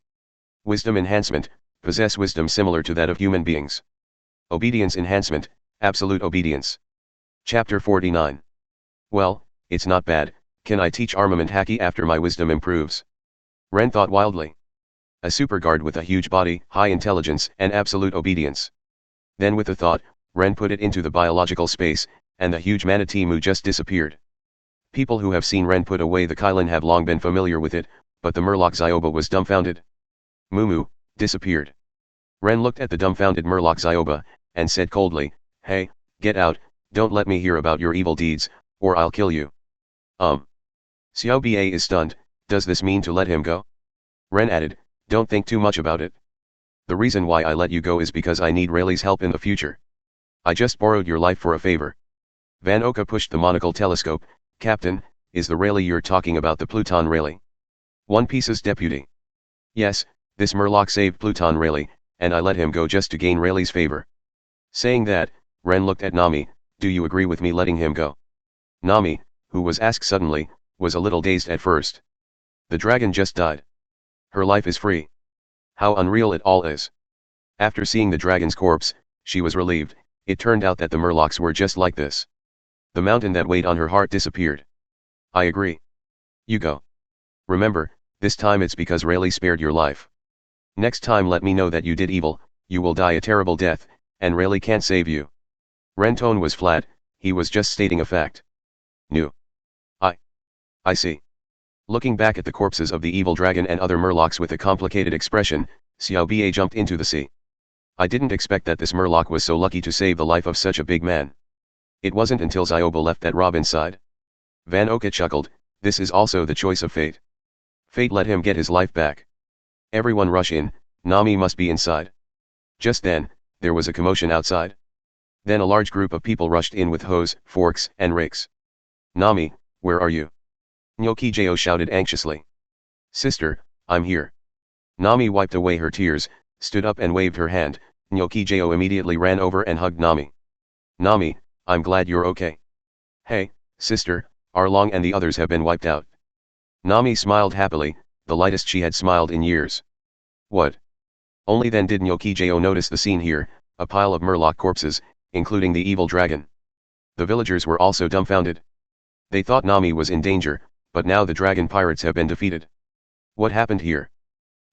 Wisdom enhancement, possess wisdom similar to that of human beings. Obedience enhancement, absolute obedience. Chapter 49. Well, it's not bad, can I teach armament haki after my wisdom improves? Ren thought wildly. A super guard with a huge body, high intelligence and absolute obedience. Then with the thought, Ren put it into the biological space, and the huge manatee moo just disappeared. People who have seen Ren put away the Kylin have long been familiar with it, but the Murloc Zyoba was dumbfounded. Moo Moo, disappeared. Ren looked at the dumbfounded Murloc Zyoba, and said coldly, hey, get out, don't let me hear about your evil deeds, or I'll kill you. Xiao Ba is stunned, does this mean to let him go? Ren added, don't think too much about it. The reason why I let you go is because I need Rayleigh's help in the future. I just borrowed your life for a favor. Van Oka pushed the monocle telescope. Captain, is the Rayleigh you're talking about the Pluton Rayleigh? One Piece's deputy. Yes, this Murloc saved Pluton Rayleigh, and I let him go just to gain Rayleigh's favor. Saying that, Ren looked at Nami, do you agree with me letting him go? Nami, who was asked suddenly, was a little dazed at first. The dragon just died. Her life is free. How unreal it all is. After seeing the dragon's corpse, she was relieved. It turned out that the Murlocs were just like this. The mountain that weighed on her heart disappeared. I agree. You go. Remember, this time it's because Rayleigh spared your life. Next time let me know that you did evil, you will die a terrible death, and Rayleigh can't save you. Ren's tone was flat, he was just stating a fact. No. I see. Looking back at the corpses of the evil dragon and other Murlocs with a complicated expression, Xiao Ba jumped into the sea. I didn't expect that this Murloc was so lucky to save the life of such a big man. It wasn't until Zyoba left at Robin's side. Van Oka chuckled, this is also the choice of fate. Fate let him get his life back. Everyone rush in, Nami must be inside. Just then, there was a commotion outside. Then a large group of people rushed in with hoes, forks, and rakes. Nami, where are you? Nyokijeo shouted anxiously. Sister, I'm here. Nami wiped away her tears, stood up and waved her hand. Nyokijeo immediately ran over and hugged Nami. Nami, I'm glad you're okay. Hey, sister, Arlong and the others have been wiped out. Nami smiled happily, the lightest she had smiled in years. What? Only then did Nyokijeo notice the scene here, a pile of Murloc corpses, including the evil dragon. The villagers were also dumbfounded. They thought Nami was in danger, but now the dragon pirates have been defeated. What happened here?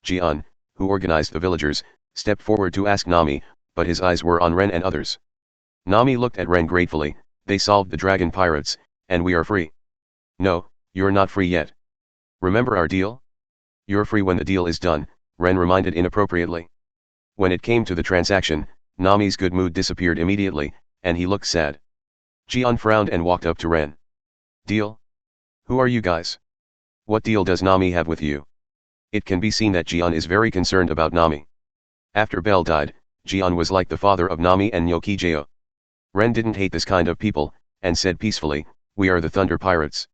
Jian, who organized the villagers, stepped forward to ask Nami, but his eyes were on Ren and others. Nami looked at Ren gratefully, they solved the dragon pirates, and we are free. No, you're not free yet. Remember our deal? You're free when the deal is done, Ren reminded inappropriately. When it came to the transaction, Nami's good mood disappeared immediately, and he looked sad. Jian frowned and walked up to Ren. Deal? Who are you guys? What deal does Nami have with you? It can be seen that Jian is very concerned about Nami. After Belle died, Jian was like the father of Nami and Nyokijeo. Ren didn't hate this kind of people, and said peacefully, we are the Thunder Pirates.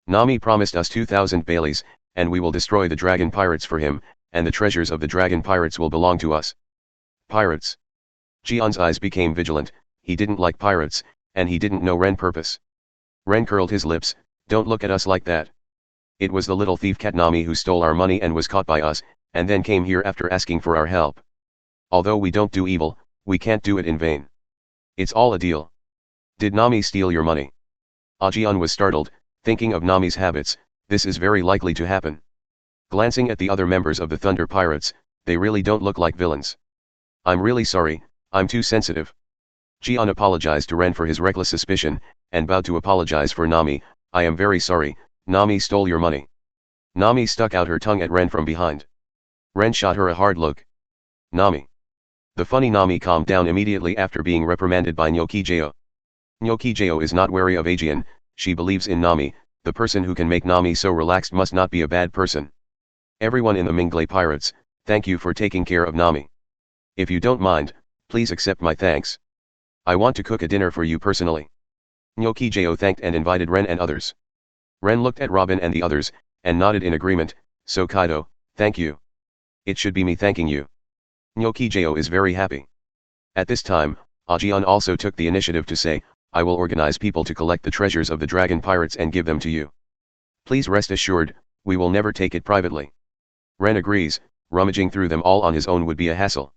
Nami promised us 2,000 Baileys, and we will destroy the dragon pirates for him, and the treasures of the dragon pirates will belong to us. Pirates. Jian's eyes became vigilant, he didn't like pirates, and he didn't know Ren's purpose. Ren curled his lips, don't look at us like that. It was the little thief cat Nami who stole our money and was caught by us, and then came here after asking for our help. Although we don't do evil, we can't do it in vain. It's all a deal. Did Nami steal your money? Ajian was startled, thinking of Nami's habits. This is very likely to happen. Glancing at the other members of the Thunder Pirates, they really don't look like villains. I'm really sorry, I'm too sensitive. Jian apologized to Ren for his reckless suspicion, and bowed to apologize for Nami. I am very sorry, Nami stole your money. Nami stuck out her tongue at Ren from behind. Ren shot her a hard look. Nami. The funny Nami calmed down immediately after being reprimanded by Nyokijeo. Nyokijeo is not wary of Ajian, she believes in Nami. The person who can make Nami so relaxed must not be a bad person. Everyone in the Mingley Pirates, thank you for taking care of Nami. If you don't mind, please accept my thanks. I want to cook a dinner for you personally. Nyokijeo thanked and invited Ren and others. Ren looked at Robin and the others, and nodded in agreement. So Kaido, thank you. It should be me thanking you. Nyokijeo is very happy. At this time, Ajian also took the initiative to say, I will organize people to collect the treasures of the Dragon Pirates and give them to you. Please rest assured, we will never take it privately. Ren agrees, rummaging through them all on his own would be a hassle.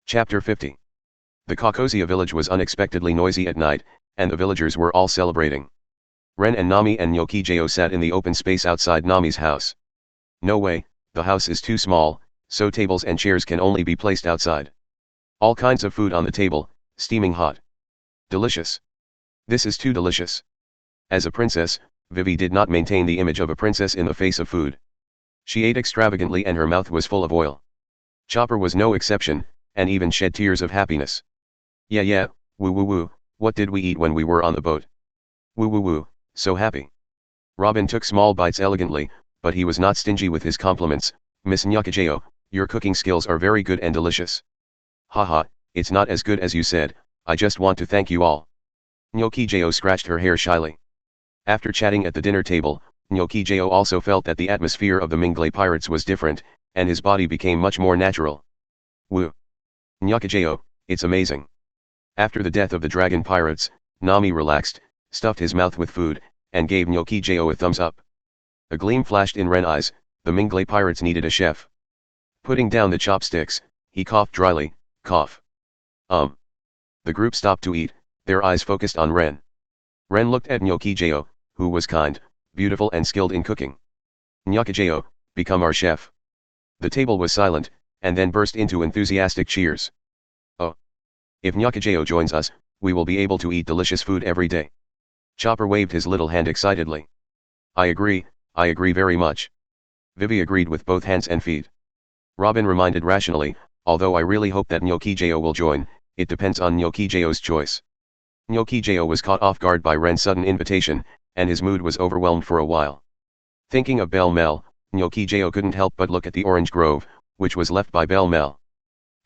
Chapter 50. The Caucosia village was unexpectedly noisy at night, and the villagers were all celebrating. Ren and Nami and Nyokijeo sat in the open space outside Nami's house. No way, the house is too small, so tables and chairs can only be placed outside. All kinds of food on the table, steaming hot. Delicious. This is too delicious. As a princess, Vivi did not maintain the image of a princess in the face of food. She ate extravagantly and her mouth was full of oil. Chopper was no exception, and even shed tears of happiness. Yeah, woo woo woo, what did we eat when we were on the boat? Woo woo woo, so happy. Robin took small bites elegantly, but he was not stingy with his compliments. Miss Nyokijeo, your cooking skills are very good and delicious. Haha, it's not as good as you said, I just want to thank you all. Nyokijeo scratched her hair shyly. After chatting at the dinner table, Nyokijeo also felt that the atmosphere of the Mingley Pirates was different, and his body became much more natural. Woo. Nyokijeo, it's amazing. After the death of the Dragon Pirates, Nami relaxed, stuffed his mouth with food, and gave Nyokijeo a thumbs up. A gleam flashed in Ren's eyes, the Mingley Pirates needed a chef. Putting down the chopsticks, he coughed dryly, cough. The group stopped to eat, their eyes focused on Ren. Ren looked at Nyokijeo, who was kind, beautiful and skilled in cooking. Nyokijeo, become our chef. The table was silent, and then burst into enthusiastic cheers. Oh. If Nyokijeo joins us, we will be able to eat delicious food every day. Chopper waved his little hand excitedly. I agree very much. Vivi agreed with both hands and feet. Robin reminded rationally, although I really hope that Nyokijeo will join, it depends on Nyokijeo's choice. Nyokijeo was caught off guard by Ren's sudden invitation, and his mood was overwhelmed for a while. Thinking of Belle Mel, Nyokijeo couldn't help but look at the orange grove, which was left by Belle Mel.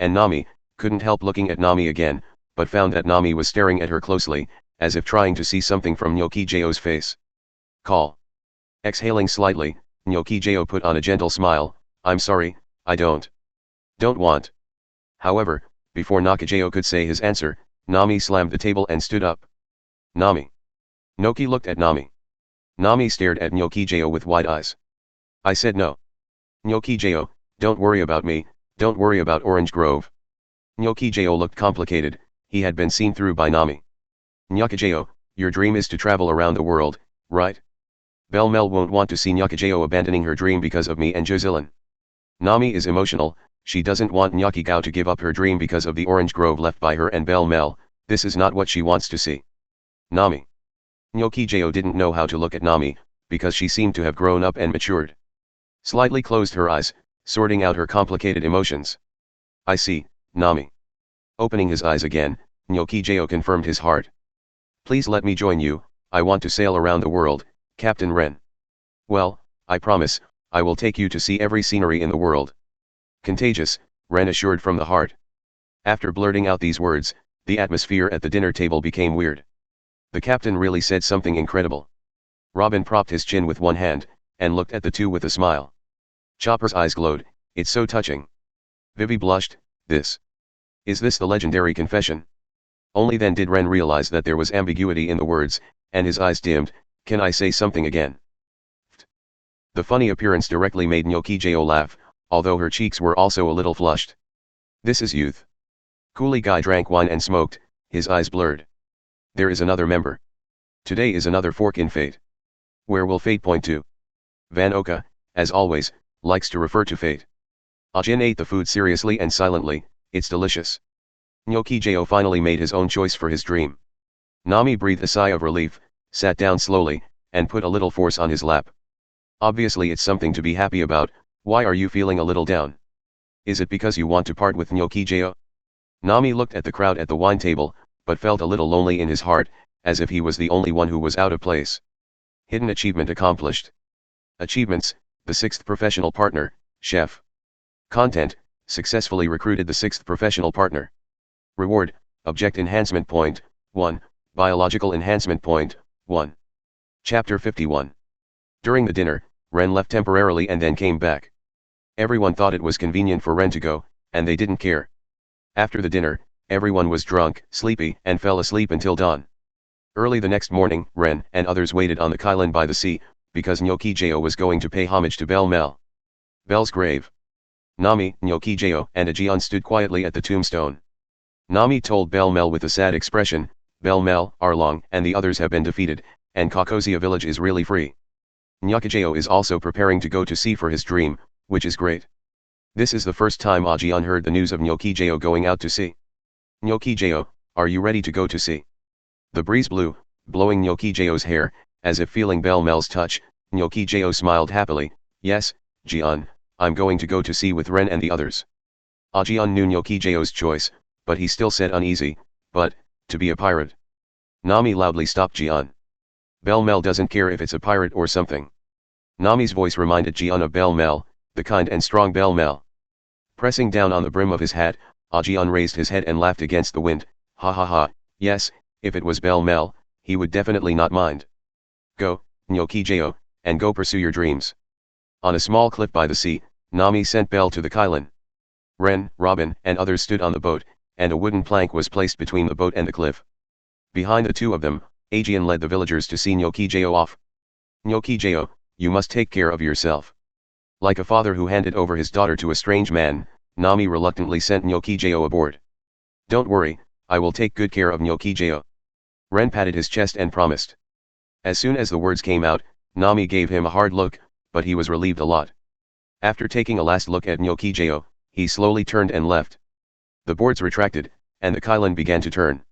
And Nami, couldn't help looking at Nami again, but found that Nami was staring at her closely, as if trying to see something from Nyokijeo's face. Call. Exhaling slightly, Nyokijeo put on a gentle smile, I'm sorry, I don't want. However, before Nyokijeo could say his answer, Nami slammed the table and stood up. Nami. Noki looked at Nami. Nami stared at Nyokijeo with wide eyes. I said no. Nyokijeo, don't worry about me, don't worry about Orange Grove. Nyokijeo looked complicated, he had been seen through by Nami. Nyokijeo, your dream is to travel around the world, right? Belle Mel won't want to see Nyokijeo abandoning her dream because of me and Jocelyn. Nami is emotional, she doesn't want Nyokigao to give up her dream because of the orange grove left by her and Belle Mel, this is not what she wants to see. Nami. Nyokijeo didn't know how to look at Nami, because she seemed to have grown up and matured. Slightly closed her eyes, sorting out her complicated emotions. I see, Nami. Opening his eyes again, Nyokijeo confirmed his heart. Please let me join you, I want to sail around the world, Captain Ren. Well, I promise, I will take you to see every scenery in the world. Contagious, Ren assured from the heart. After blurting out these words, the atmosphere at the dinner table became weird. The captain really said something incredible. Robin propped his chin with one hand, and looked at the two with a smile. Chopper's eyes glowed, it's so touching. Vivi blushed, Is this the legendary confession? Only then did Ren realize that there was ambiguity in the words, and his eyes dimmed, can I say something again? The funny appearance directly made Nyokijeo laugh, although her cheeks were also a little flushed. This is youth. Coolie guy drank wine and smoked, his eyes blurred. There is another member. Today is another fork in fate. Where will fate point to? Van Oka, as always, likes to refer to fate. Ajin ate the food seriously and silently, it's delicious. Nyoki-jo finally made his own choice for his dream. Nami breathed a sigh of relief, sat down slowly, and put a little force on his lap. Obviously it's something to be happy about, why are you feeling a little down? Is it because you want to part with Nyoki-jo? Nami looked at the crowd at the wine table, but felt a little lonely in his heart, as if he was the only one who was out of place. Hidden achievement accomplished. Achievements, the 6th professional partner, chef. Content, successfully recruited the 6th professional partner. Reward, object enhancement point, 1, biological enhancement point, 1. Chapter 51. During the dinner, Ren left temporarily and then came back. Everyone thought it was convenient for Ren to go, and they didn't care. After the dinner, everyone was drunk, sleepy, and fell asleep until dawn. Early the next morning, Ren and others waited on the Kailan by the sea, because Nyoki-jo was going to pay homage to Belle Mel. Belle's grave. Nami, Nyoki-jo, and Ajian stood quietly at the tombstone. Nami told Belle Mel with a sad expression, Belle Mel, Arlong, and the others have been defeated, and Kakosia village is really free. Nyoki-jo is also preparing to go to sea for his dream, which is great. This is the first time Ajian heard the news of Nyoki-jo going out to sea. Nyoki-jo, are you ready to go to sea? The breeze blew, blowing Nyoki-jo's hair, as if feeling Belle Mel's touch. Nyoki-jo smiled happily, yes, Jian, I'm going to go to sea with Ren and the others. Ajian knew Nyoki-jo's choice, but he still said uneasy, but, to be a pirate. Nami loudly stopped Jian. Belle Mel doesn't care if it's a pirate or something. Nami's voice reminded Jian of Belle Mel, the kind and strong Belle Mel. Pressing down on the brim of his hat, Ajian raised his head and laughed against the wind, ha ha ha, yes, if it was Belle Mel, he would definitely not mind. Go, Nyoki-jo, and go pursue your dreams. On a small cliff by the sea, Nami sent Belle to the Kailan. Ren, Robin, and others stood on the boat, and a wooden plank was placed between the boat and the cliff. Behind the two of them, Ajian led the villagers to see Nyoki-jo off. Nyoki-jo, you must take care of yourself. Like a father who handed over his daughter to a strange man, Nami reluctantly sent Nyoki-jo aboard. Don't worry, I will take good care of Nyoki-jo. Ren patted his chest and promised. As soon as the words came out, Nami gave him a hard look, but he was relieved a lot. After taking a last look at Nyoki-jo, he slowly turned and left. The boards retracted, and the Kailan began to turn.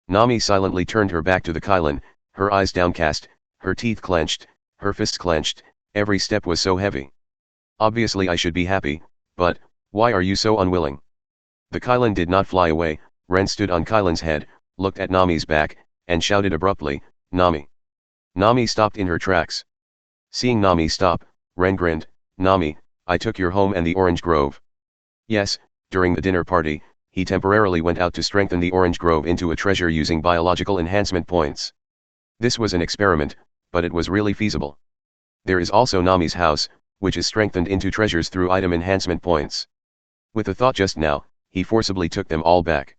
Nami silently turned her back to the Kailan, her eyes downcast, her teeth clenched, her fists clenched, every step was so heavy. Obviously I should be happy, but, why are you so unwilling? The Kailan did not fly away. Ren stood on Kailan's head, looked at Nami's back, and shouted abruptly, Nami. Nami stopped in her tracks. Seeing Nami stop, Ren grinned, Nami, I took your home and the orange grove. Yes, during the dinner party, he temporarily went out to strengthen the orange grove into a treasure using biological enhancement points. This was an experiment, but it was really feasible. There is also Nami's house, which is strengthened into treasures through item enhancement points. With the thought just now, he forcibly took them all back.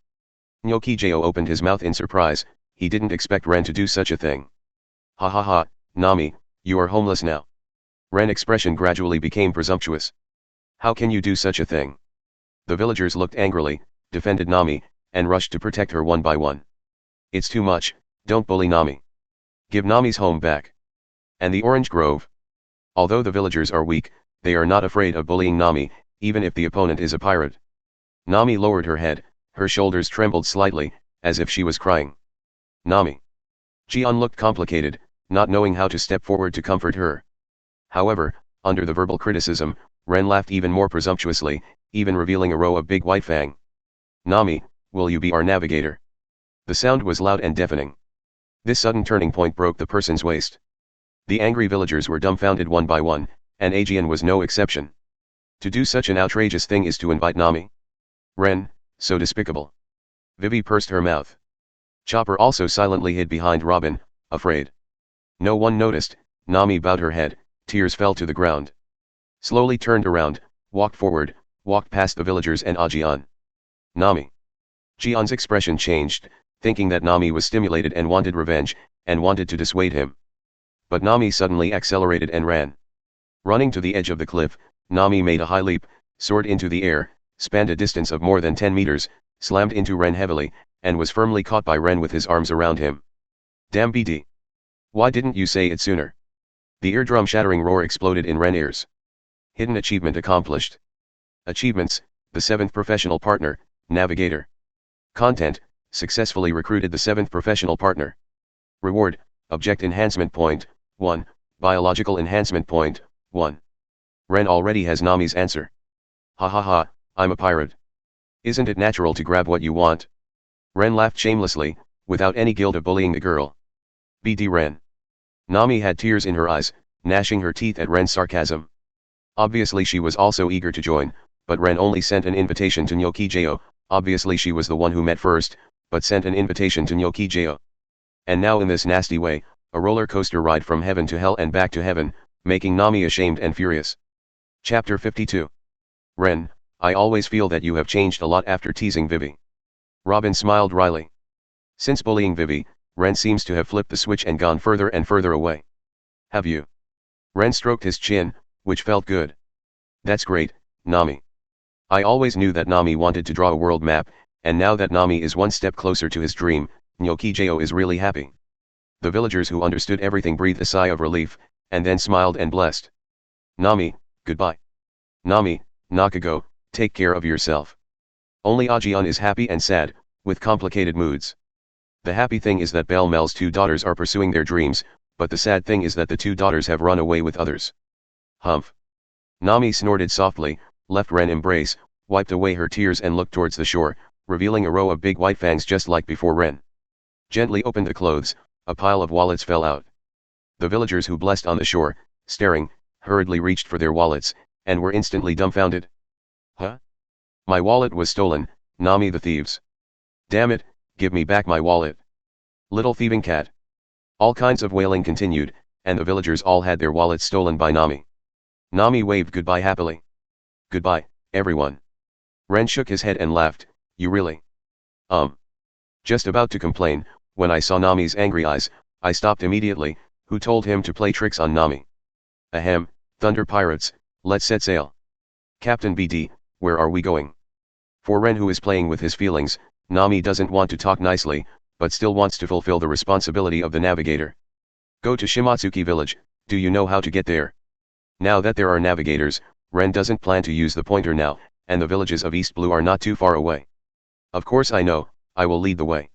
Nyoki-jo opened his mouth in surprise, he didn't expect Ren to do such a thing. Ha ha ha, Nami, you are homeless now. Ren's expression gradually became presumptuous. How can you do such a thing? The villagers looked angrily, defended Nami, and rushed to protect her one by one. It's too much, don't bully Nami. Give Nami's home back. And the orange grove. Although the villagers are weak, they are not afraid of bullying Nami, even if the opponent is a pirate. Nami lowered her head, her shoulders trembled slightly, as if she was crying. Nami. Jian looked complicated, not knowing how to step forward to comfort her. However, under the verbal criticism, Ren laughed even more presumptuously, even revealing a row of big white fang. Nami, will you be our navigator? The sound was loud and deafening. This sudden turning point broke the person's waist. The angry villagers were dumbfounded one by one, and Ajian was no exception. To do such an outrageous thing is to invite Nami. Ren, so despicable. Vivi pursed her mouth. Chopper also silently hid behind Robin, afraid. No one noticed. Nami bowed her head, tears fell to the ground. Slowly turned around, walked forward, walked past the villagers and Ajian. Nami. Jian's expression changed, thinking that Nami was stimulated and wanted revenge, and wanted to dissuade him. But Nami suddenly accelerated and ran. Running to the edge of the cliff, Nami made a high leap, soared into the air, spanned a distance of more than 10 meters, slammed into Rennes heavily, and was firmly caught by Rennes with his arms around him. Damn BD. Why didn't you say it sooner? The eardrum-shattering roar exploded in Rennes' ears. Hidden achievement accomplished. Achievements: the 7th professional partner, navigator. Content: successfully recruited the 7th professional partner. Reward: object enhancement point, 1, biological enhancement point, 1. Rennes already has Nami's answer. Ha ha ha, I'm a pirate. Isn't it natural to grab what you want? Rennes laughed shamelessly, without any guilt of bullying the girl. BD Rennes. Nami had tears in her eyes, gnashing her teeth at Rennes' sarcasm. Obviously she was also eager to join, but Rennes only sent an invitation to Nyokijo. Obviously she was the one who met first, but sent an invitation to Nyokijo. And now in this nasty way, a roller coaster ride from heaven to hell and back to heaven, making Nami ashamed and furious. Chapter 52. Rennes, I always feel that you have changed a lot after teasing Vivi. Robin smiled wryly. Since bullying Vivi, Rennes seems to have flipped the switch and gone further and further away. Have you? Rennes stroked his chin, which felt good. That's great, Nami. I always knew that Nami wanted to draw a world map, and now that Nami is one step closer to his dream, Nyokijo is really happy. The villagers who understood everything breathed a sigh of relief, and then smiled and blessed. Nami, goodbye. Nami, Nakago, take care of yourself. Only Ajian is happy and sad, with complicated moods. The happy thing is that Belle Mel's 2 daughters are pursuing their dreams, but the sad thing is that the 2 daughters have run away with others. Humph. Nami snorted softly, left Rennes' embrace, wiped away her tears and looked towards the shore, revealing a row of big white fangs just like before Rennes. Gently opened the clothes, a pile of wallets fell out. The villagers who blessed on the shore, staring, hurriedly reached for their wallets, and were instantly dumbfounded. Huh? My wallet was stolen, Nami the thieves. Damn it, give me back my wallet. Little thieving cat. All kinds of wailing continued, and the villagers all had their wallets stolen by Nami. Nami waved goodbye happily. Goodbye, everyone. Rennes shook his head and laughed, you really? Just about to complain, when I saw Nami's angry eyes, I stopped immediately. Who told him to play tricks on Nami? Ahem, Thunder Pirates, let's set sail. Captain BD, where are we going? For Rennes, who is playing with his feelings, Nami doesn't want to talk nicely, but still wants to fulfill the responsibility of the navigator. Go to Shimatsuki village, do you know how to get there? Now that there are navigators, Rennes doesn't plan to use the pointer now, and the villages of East Blue are not too far away. Of course I know, I will lead the way.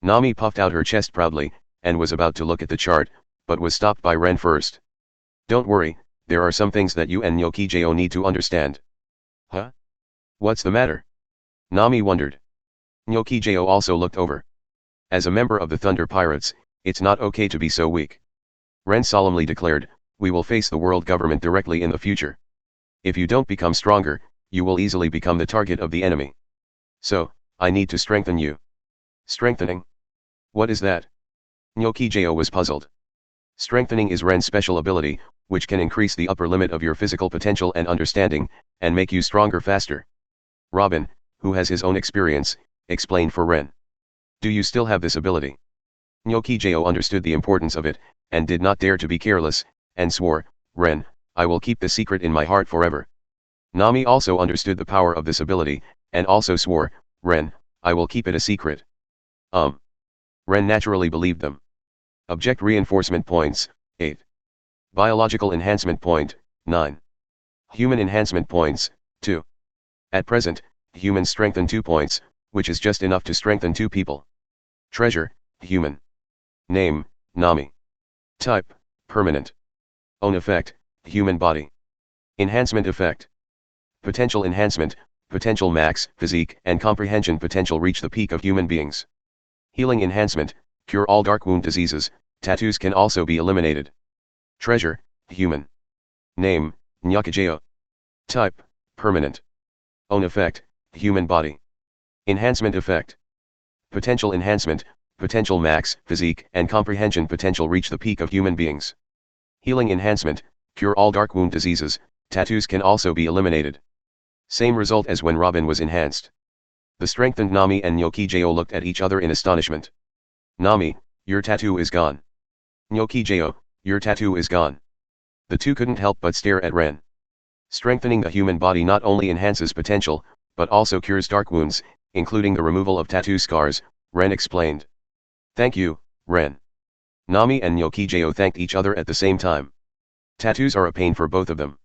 Nami puffed out her chest proudly, and was about to look at the chart, but was stopped by Rennes first. Don't worry, there are some things that you and Nyokijo need to understand. Huh? What's the matter? Nami wondered. Nyokijo also looked over. As a member of the Thunder Pirates, it's not okay to be so weak. Rennes solemnly declared, we will face the world government directly in the future. If you don't become stronger, you will easily become the target of the enemy. So, I need to strengthen you. Strengthening? What is that? Nyokijo was puzzled. Strengthening is Rennes' special ability, which can increase the upper limit of your physical potential and understanding, and make you stronger faster. Robin, who has his own experience, explained for Rennes. Do you still have this ability? Nyokijo understood the importance of it, and did not dare to be careless, and swore, Rennes, I will keep the secret in my heart forever. Nami also understood the power of this ability, and also swore, Rennes, I will keep it a secret. Rennes naturally believed them. Object reinforcement points, 8. Biological enhancement point, 9. Human enhancement points, 2. At present, humans strengthen 2 points, which is just enough to strengthen 2 people. Treasure, human. Name, Nami. Type, permanent. Own effect, human body. Enhancement effect. Potential enhancement, potential max, physique and comprehension potential reach the peak of human beings. Healing enhancement, cure all dark wound diseases, tattoos can also be eliminated. Treasure, human. Name, Nyokijo. Type, permanent. Own effect, human body. Enhancement effect. Potential enhancement, potential max, physique and comprehension potential reach the peak of human beings. Healing enhancement, cure all dark wound diseases, tattoos can also be eliminated. Same result as when Robin was enhanced. The strengthened Nami and Nyokijo looked at each other in astonishment. Nami, your tattoo is gone. Nyokijo, your tattoo is gone. The two couldn't help but stare at Rennes. Strengthening the human body not only enhances potential, but also cures dark wounds, including the removal of tattoo scars, Ren explained. Thank you, Ren. Nami and Nyokijo thanked each other at the same time. Tattoos are a pain for both of them.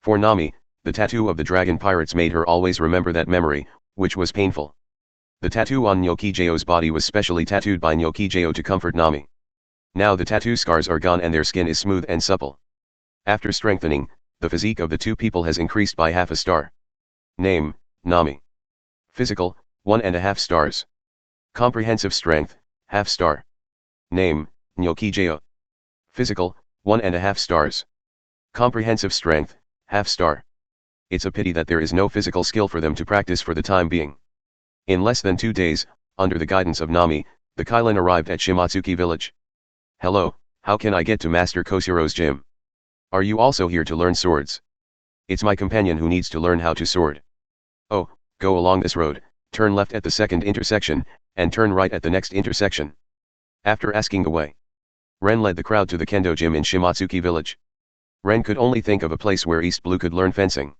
For Nami, the tattoo of the dragon pirates made her always remember that memory, which was painful. The tattoo on Nyokijo's body was specially tattooed by Nyokijo to comfort Nami. Now the tattoo scars are gone and their skin is smooth and supple. After strengthening, the physique of the two people has increased by half a star. Name, Nami. Physical, 1.5 stars. Comprehensive strength, half star. Name, Nyokijo. Physical, 1.5 stars. Comprehensive strength, half star. It's a pity that there is no physical skill for them to practice for the time being. In less than 2 days, under the guidance of Nami, the Kailan arrived at Shimatsuki village. Hello, how can I get to Master Koshiro's gym? Are you also here to learn swords? It's my companion who needs to learn how to sword. Oh, go along this road, turn left at the second intersection, and turn right at the next intersection. After asking the way, Ren led the crowd to the kendo gym in Shimatsuki village. Ren could only think of a place where East Blue could learn fencing.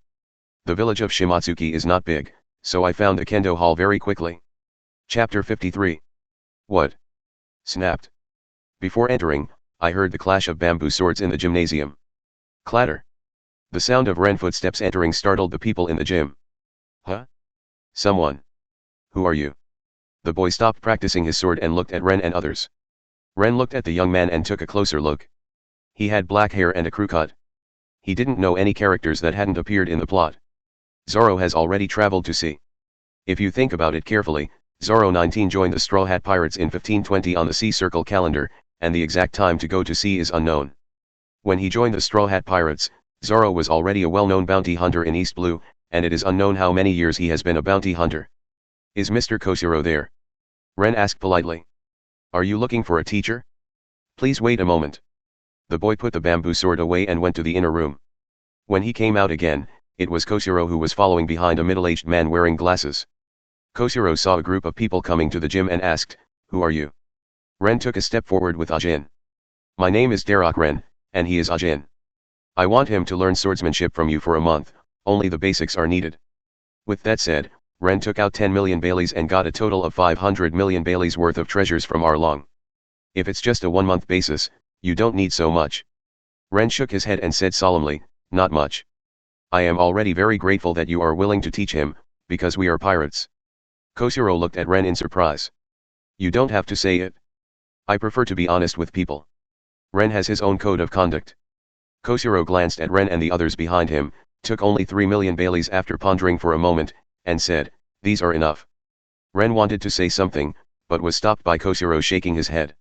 The village of Shimatsuki is not big, so I found a kendo hall very quickly. Chapter 53. What? Snapped. Before entering, I heard the clash of bamboo swords in the gymnasium. Clatter. The sound of Ren footsteps entering startled the people in the gym. Huh? Someone. Who are you? The boy stopped practicing his sword and looked at Ren and others. Ren looked at the young man and took a closer look. He had black hair and a crew cut. He didn't know any characters that hadn't appeared in the plot. Zoro has already traveled to sea. If you think about it carefully, Zoro 19 joined the Straw Hat Pirates in 1520 on the Sea Circle calendar, and the exact time to go to sea is unknown. When he joined the Straw Hat Pirates, Zoro was already a well-known bounty hunter in East Blue, and it is unknown how many years he has been a bounty hunter. Is Mr. Koshiro there? Ren asked politely. Are you looking for a teacher? Please wait a moment. The boy put the bamboo sword away and went to the inner room. When he came out again, it was Koshiro who was following behind a middle-aged man wearing glasses. Koshiro saw a group of people coming to the gym and asked, Who are you? Ren took a step forward with Ajin. My name is Darroch Rennes, and he is Ajin. I want him to learn swordsmanship from you for a month, only the basics are needed. With that said, Ren took out 10 million Baileys and got a total of 500 million Baileys worth of treasures from Arlong. If it's just a 1-month basis, you don't need so much. Ren shook his head and said solemnly, Not much. I am already very grateful that you are willing to teach him, because we are pirates. Koshiro looked at Ren in surprise. You don't have to say it. I prefer to be honest with people. Ren has his own code of conduct. Koshiro glanced at Ren and the others behind him, took only 3 million Baileys after pondering for a moment, and said, These are enough. Ren wanted to say something, but was stopped by Koshiro shaking his head.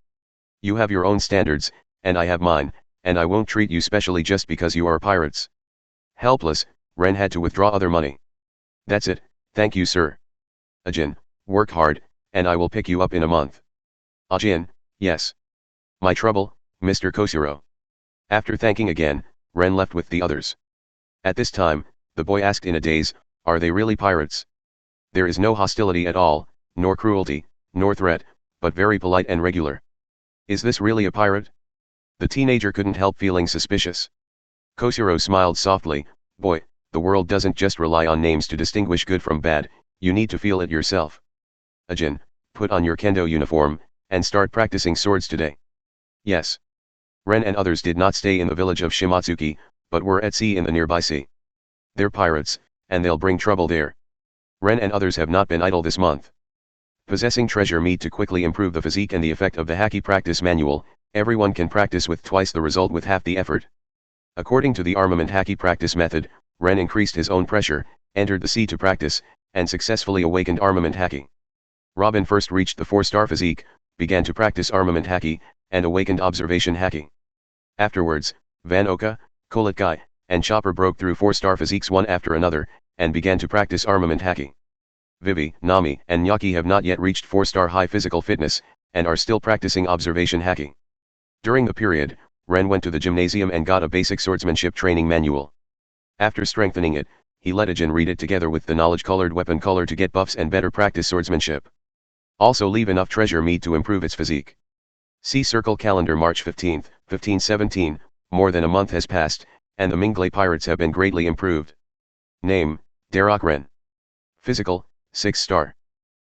You have your own standards, and I have mine, and I won't treat you specially just because you are pirates. Helpless, Ren had to withdraw other money. That's it, thank you sir. Ajin, work hard, and I will pick you up in a month. Ajin, yes. My trouble, Mr. Koshiro. After thanking again, Ren left with the others. At this time, the boy asked in a daze, Are they really pirates? There is no hostility at all, nor cruelty, nor threat, but very polite and regular. Is this really a pirate? The teenager couldn't help feeling suspicious. Koshiro smiled softly, Boy, the world doesn't just rely on names to distinguish good from bad, you need to feel it yourself. Ajin, put on your kendo uniform, and start practicing swords today. Yes. Ren and others did not stay in the village of Shimatsuki, but were at sea in the nearby sea. They're pirates, and they'll bring trouble there. Ren and others have not been idle this month. Possessing treasure meat to quickly improve the physique and the effect of the Haki practice manual, everyone can practice with twice the result with half the effort. According to the armament Haki practice method, Ren increased his own pressure, entered the sea to practice, and successfully awakened armament Haki. Robin first reached the 4-star physique, began to practice armament Haki, and awakened observation Haki. Afterwards, Van Oka, Kolotkai, and Chopper broke through 4-star physiques one after another, and began to practice armament Haki. Vivi, Nami, and Nyaki have not yet reached 4-star high physical fitness, and are still practicing observation Haki. During the period, Ren went to the gymnasium and got a basic swordsmanship training manual. After strengthening it, he let Ajin read it together with the knowledge-colored weapon color to get buffs and better practice swordsmanship. Also leave enough treasure meat to improve its physique. Sea Circle Calendar March 15, 1517, more than a month has passed, and the Minglay pirates have been greatly improved. Name, Darroch Rennes. Physical, 6 star.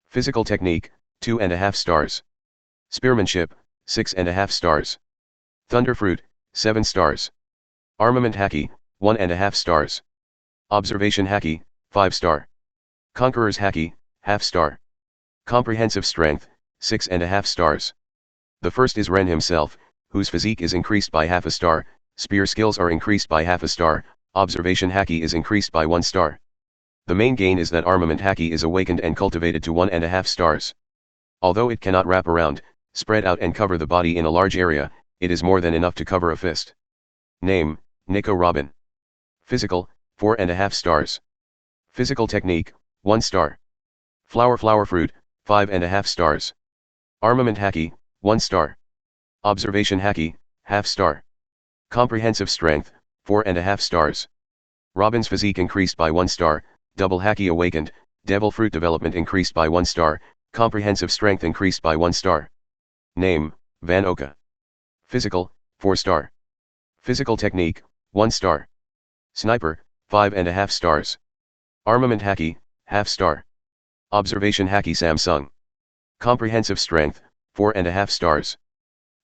Physical technique, 2.5 stars. Spearmanship, 6.5 stars. Thunderfruit, 7 stars. Armament Haki, 1.5 stars. Observation Haki, 5 star. Conqueror's Haki, half star. Comprehensive strength, 6.5 stars. The first is Rennes himself, whose physique is increased by half a star, spear skills are increased by half a star, observation Haki is increased by 1 star. The main gain is that armament Haki is awakened and cultivated to 1.5 stars. Although it cannot wrap around, spread out and cover the body in a large area, it is more than enough to cover a fist. Name, Nico Robin. Physical, 4.5 stars. Physical technique, 1 star. Flower fruit, 5.5 stars. Armament Haki, 1 star. Observation Haki, half star. Comprehensive strength, 4.5 stars. Robin's physique increased by 1 star, double Haki awakened, devil fruit development increased by 1 star, comprehensive strength increased by 1 star. Name, Van Oka. Physical, 4 star. Physical technique, 1 star. Sniper, 5.5 stars. Armament Haki, half star. Observation Haki Samsung. Comprehensive strength, 4.5 stars.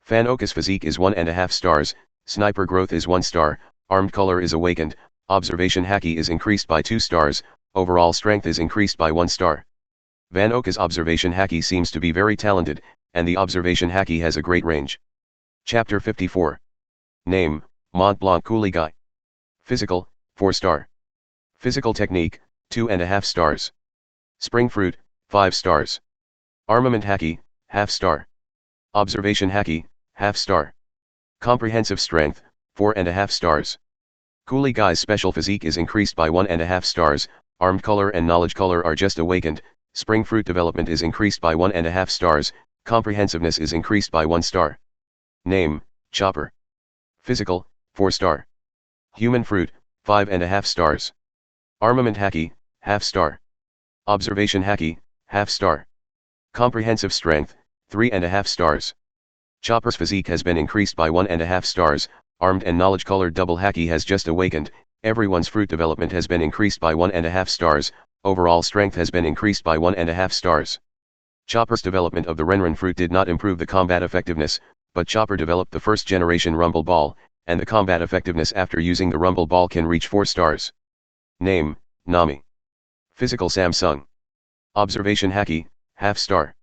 Van Oka's physique is 1.5 stars, sniper growth is 1 star, armed color is awakened, observation Haki is increased by 2 stars, overall strength is increased by 1 star. Van Oka's observation Haki seems to be very talented, and the observation Haki has a great range. Chapter 54. Name, Mont Blanc Qinghai. Physical, 4 star. Physical technique, 2.5 stars. Spring fruit, 5 stars. Armament Haki, half star. Observation Haki, half star. Comprehensive strength, 4.5 stars. Qinghai's special physique is increased by 1.5 stars, armed color and knowledge color are just awakened, spring fruit development is increased by 1.5 stars, comprehensiveness is increased by 1 star. Name, Chopper. Physical, 4 star. Human fruit, 5.5 stars. Armament Haki, half star. Observation Haki, half star. Comprehensive strength, 3.5 stars. Chopper's physique has been increased by 1.5 stars, armed and knowledge colored double Haki has just awakened, everyone's fruit development has been increased by 1.5 stars, overall strength has been increased by 1.5 stars. Chopper's development of the Renren fruit did not improve the combat effectiveness, but Chopper developed the first generation Rumble Ball, and the combat effectiveness after using the Rumble Ball can reach 4 stars. Name, Nami. Physical Samsung. Observation Haki, half star.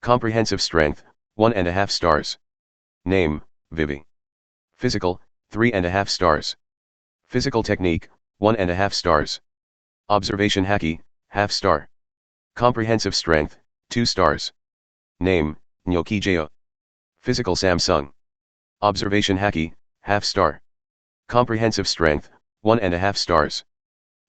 Comprehensive strength, 1.5 stars. Name, Vivi. Physical, 3.5 stars. Physical technique, 1.5 stars. Observation Haki, half star. Comprehensive strength, 2 stars. Name, Nyokijeo. Physical Samsung. Observation Haki, half star. Comprehensive strength, 1.5 stars.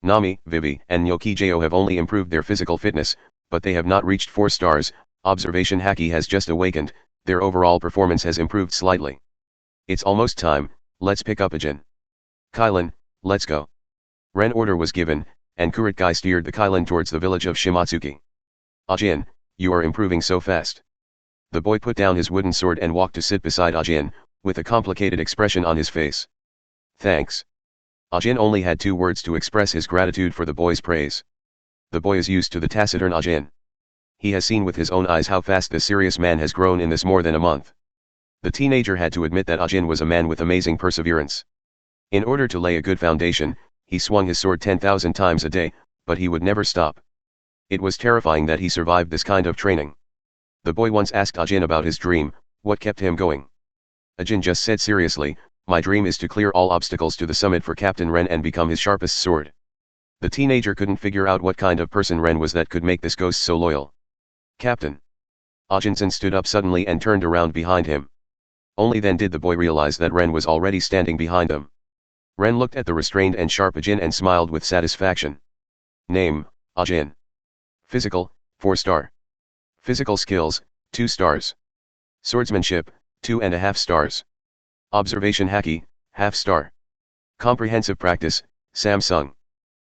Nami, Vivi, and Nyokijeo have only improved their physical fitness, but they have not reached 4 stars, observation Haki has just awakened, their overall performance has improved slightly. It's almost time, let's pick up Ajin. Kailan, let's go. Ren order was given, and Kurotgai steered the Kailan towards the village of Shimatsuki. Ajin, you are improving so fast. The boy put down his wooden sword and walked to sit beside Ajin, with a complicated expression on his face. Thanks. Ajin only had 2 words to express his gratitude for the boy's praise. The boy is used to the taciturn Ajin. He has seen with his own eyes how fast the serious man has grown in this more than a month. The teenager had to admit that Ajin was a man with amazing perseverance. In order to lay a good foundation, he swung his sword 10,000 times a day, but he would never stop. It was terrifying that he survived this kind of training. The boy once asked Ajin about his dream, what kept him going. Ajin just said seriously, my dream is to clear all obstacles to the summit for Captain Ren and become his sharpest sword. The teenager couldn't figure out what kind of person Ren was that could make this ghost so loyal. Captain. Ajinsen stood up suddenly and turned around behind him. Only then did the boy realize that Ren was already standing behind them. Ren looked at the restrained and sharp Ajin and smiled with satisfaction. Name, Ajin. Physical, 4 star. Physical skills, 2 stars. Swordsmanship, 2.5 stars. Observation Haki, half star. Comprehensive practice, Samsung.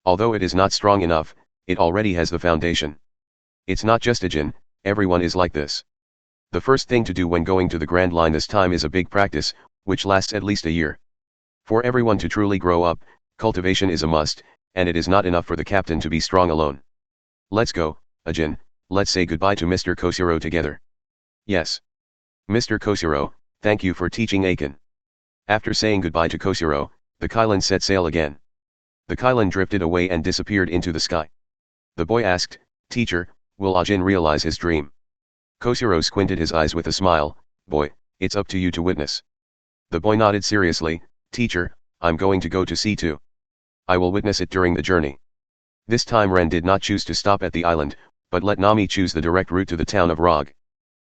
Although it is not strong enough, it already has the foundation. It's not just Ajin, everyone is like this. The first thing to do when going to the Grand Line this time is a big practice, which lasts at least a year. For everyone to truly grow up, cultivation is a must, and it is not enough for the captain to be strong alone. Let's go, Ajin, let's say goodbye to Mr. Koshiro together. Yes. Mr. Koshiro, thank you for teaching Aiken. After saying goodbye to Koshiro, the Kylin set sail again. The Kylin drifted away and disappeared into the sky. The boy asked, Teacher, will Ajin realize his dream? Koshiro squinted his eyes with a smile, Boy, it's up to you to witness. The boy nodded seriously, Teacher, I'm going to go to sea too. I will witness it during the journey. This time Ren did not choose to stop at the island, but let Nami choose the direct route to the town of Rog.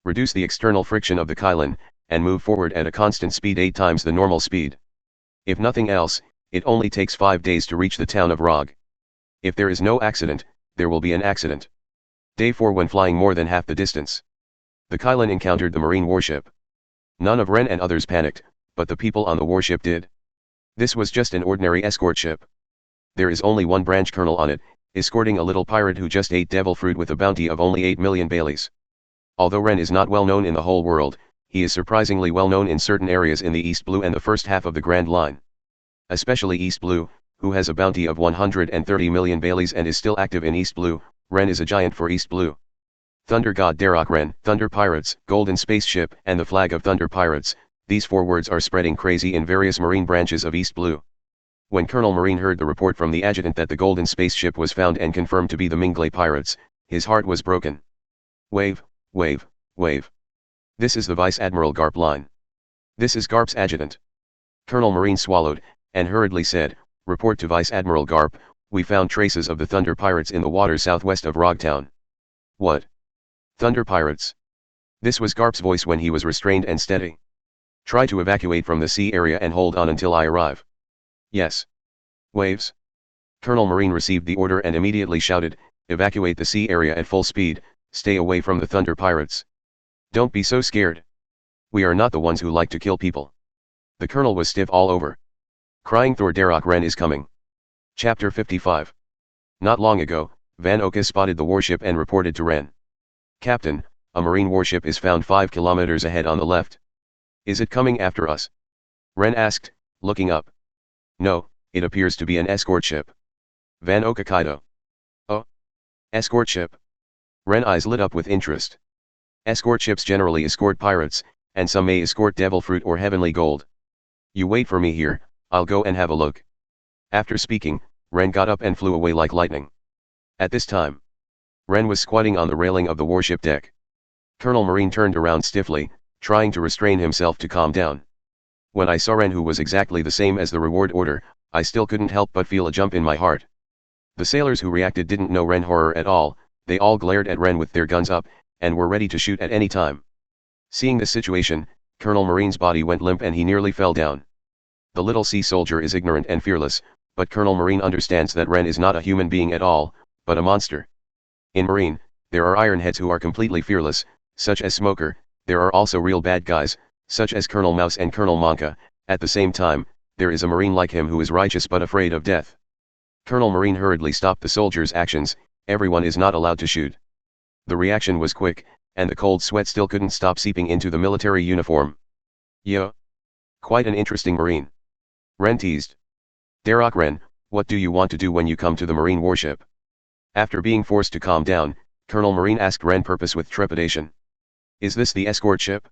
Reduce the external friction of the Kylin, and move forward at a constant speed 8 times the normal speed. If nothing else, it only takes 5 days to reach the town of Rog. If there is no accident, there will be an accident. Day 4 when flying more than half the distance. The Kylin encountered the marine warship. None of Ren and others panicked, but the people on the warship did. This was just an ordinary escort ship. There is only one branch colonel on it, escorting a little pirate who just ate devil fruit with a bounty of only 8 million Baileys. Although Ren is not well known in the whole world, he is surprisingly well known in certain areas in the East Blue and the first half of the Grand Line. Especially East Blue, who has a bounty of 130 million Baileys and is still active in East Blue. Ren is a giant for East Blue. Thunder God Darroch Rennes, Thunder Pirates, Golden Spaceship, and the flag of Thunder Pirates, these 4 words are spreading crazy in various marine branches of East Blue. When Colonel Marine heard the report from the adjutant that the Golden Spaceship was found and confirmed to be the Minglay Pirates, his heart was broken. Wave, wave, wave. This is the Vice Admiral Garp line. This is Garp's adjutant. Colonel Marine swallowed, and hurriedly said, Report to Vice Admiral Garp, we found traces of the Thunder Pirates in the waters southwest of Rogtown. What? Thunder Pirates. This was Garp's voice when he was restrained and steady. Try to evacuate from the sea area and hold on until I arrive. Yes. Waves. Colonel Marine received the order and immediately shouted, Evacuate the sea area at full speed, stay away from the Thunder Pirates. Don't be so scared. We are not the ones who like to kill people. The colonel was stiff all over. Crying Thor Darroch Rennes is coming. Chapter 55. Not long ago, Van Oka spotted the warship and reported to Ren. Captain, a marine warship is found 5 kilometers ahead on the left. Is it coming after us? Ren asked, looking up. No, it appears to be an escort ship. Van Oka Kaido. Oh? Escort ship? Ren eyes lit up with interest. Escort ships generally escort pirates, and some may escort devil fruit or heavenly gold. You wait for me here, I'll go and have a look. After speaking, Ren got up and flew away like lightning. At this time, Ren was squatting on the railing of the warship deck. Colonel Marine turned around stiffly, trying to restrain himself to calm down. When I saw Ren, who was exactly the same as the reward order, I still couldn't help but feel a jump in my heart. The sailors who reacted didn't know Ren horror at all, they all glared at Ren with their guns up, and were ready to shoot at any time. Seeing this situation, Colonel Marine's body went limp and he nearly fell down. The little sea soldier is ignorant and fearless, but Colonel Marine understands that Ren is not a human being at all, but a monster. In Marine, there are ironheads who are completely fearless, such as Smoker. There are also real bad guys, such as Colonel Mouse and Colonel Monka. At the same time, there is a Marine like him who is righteous but afraid of death. Colonel Marine hurriedly stopped the soldiers' actions. Everyone is not allowed to shoot. The reaction was quick, and the cold sweat still couldn't stop seeping into the military uniform. Yeah. Quite an interesting Marine. Ren teased. Darroch Rennes, what do you want to do when you come to the Marine warship? After being forced to calm down, Colonel Marine asked Ren purpose with trepidation. Is this the escort ship?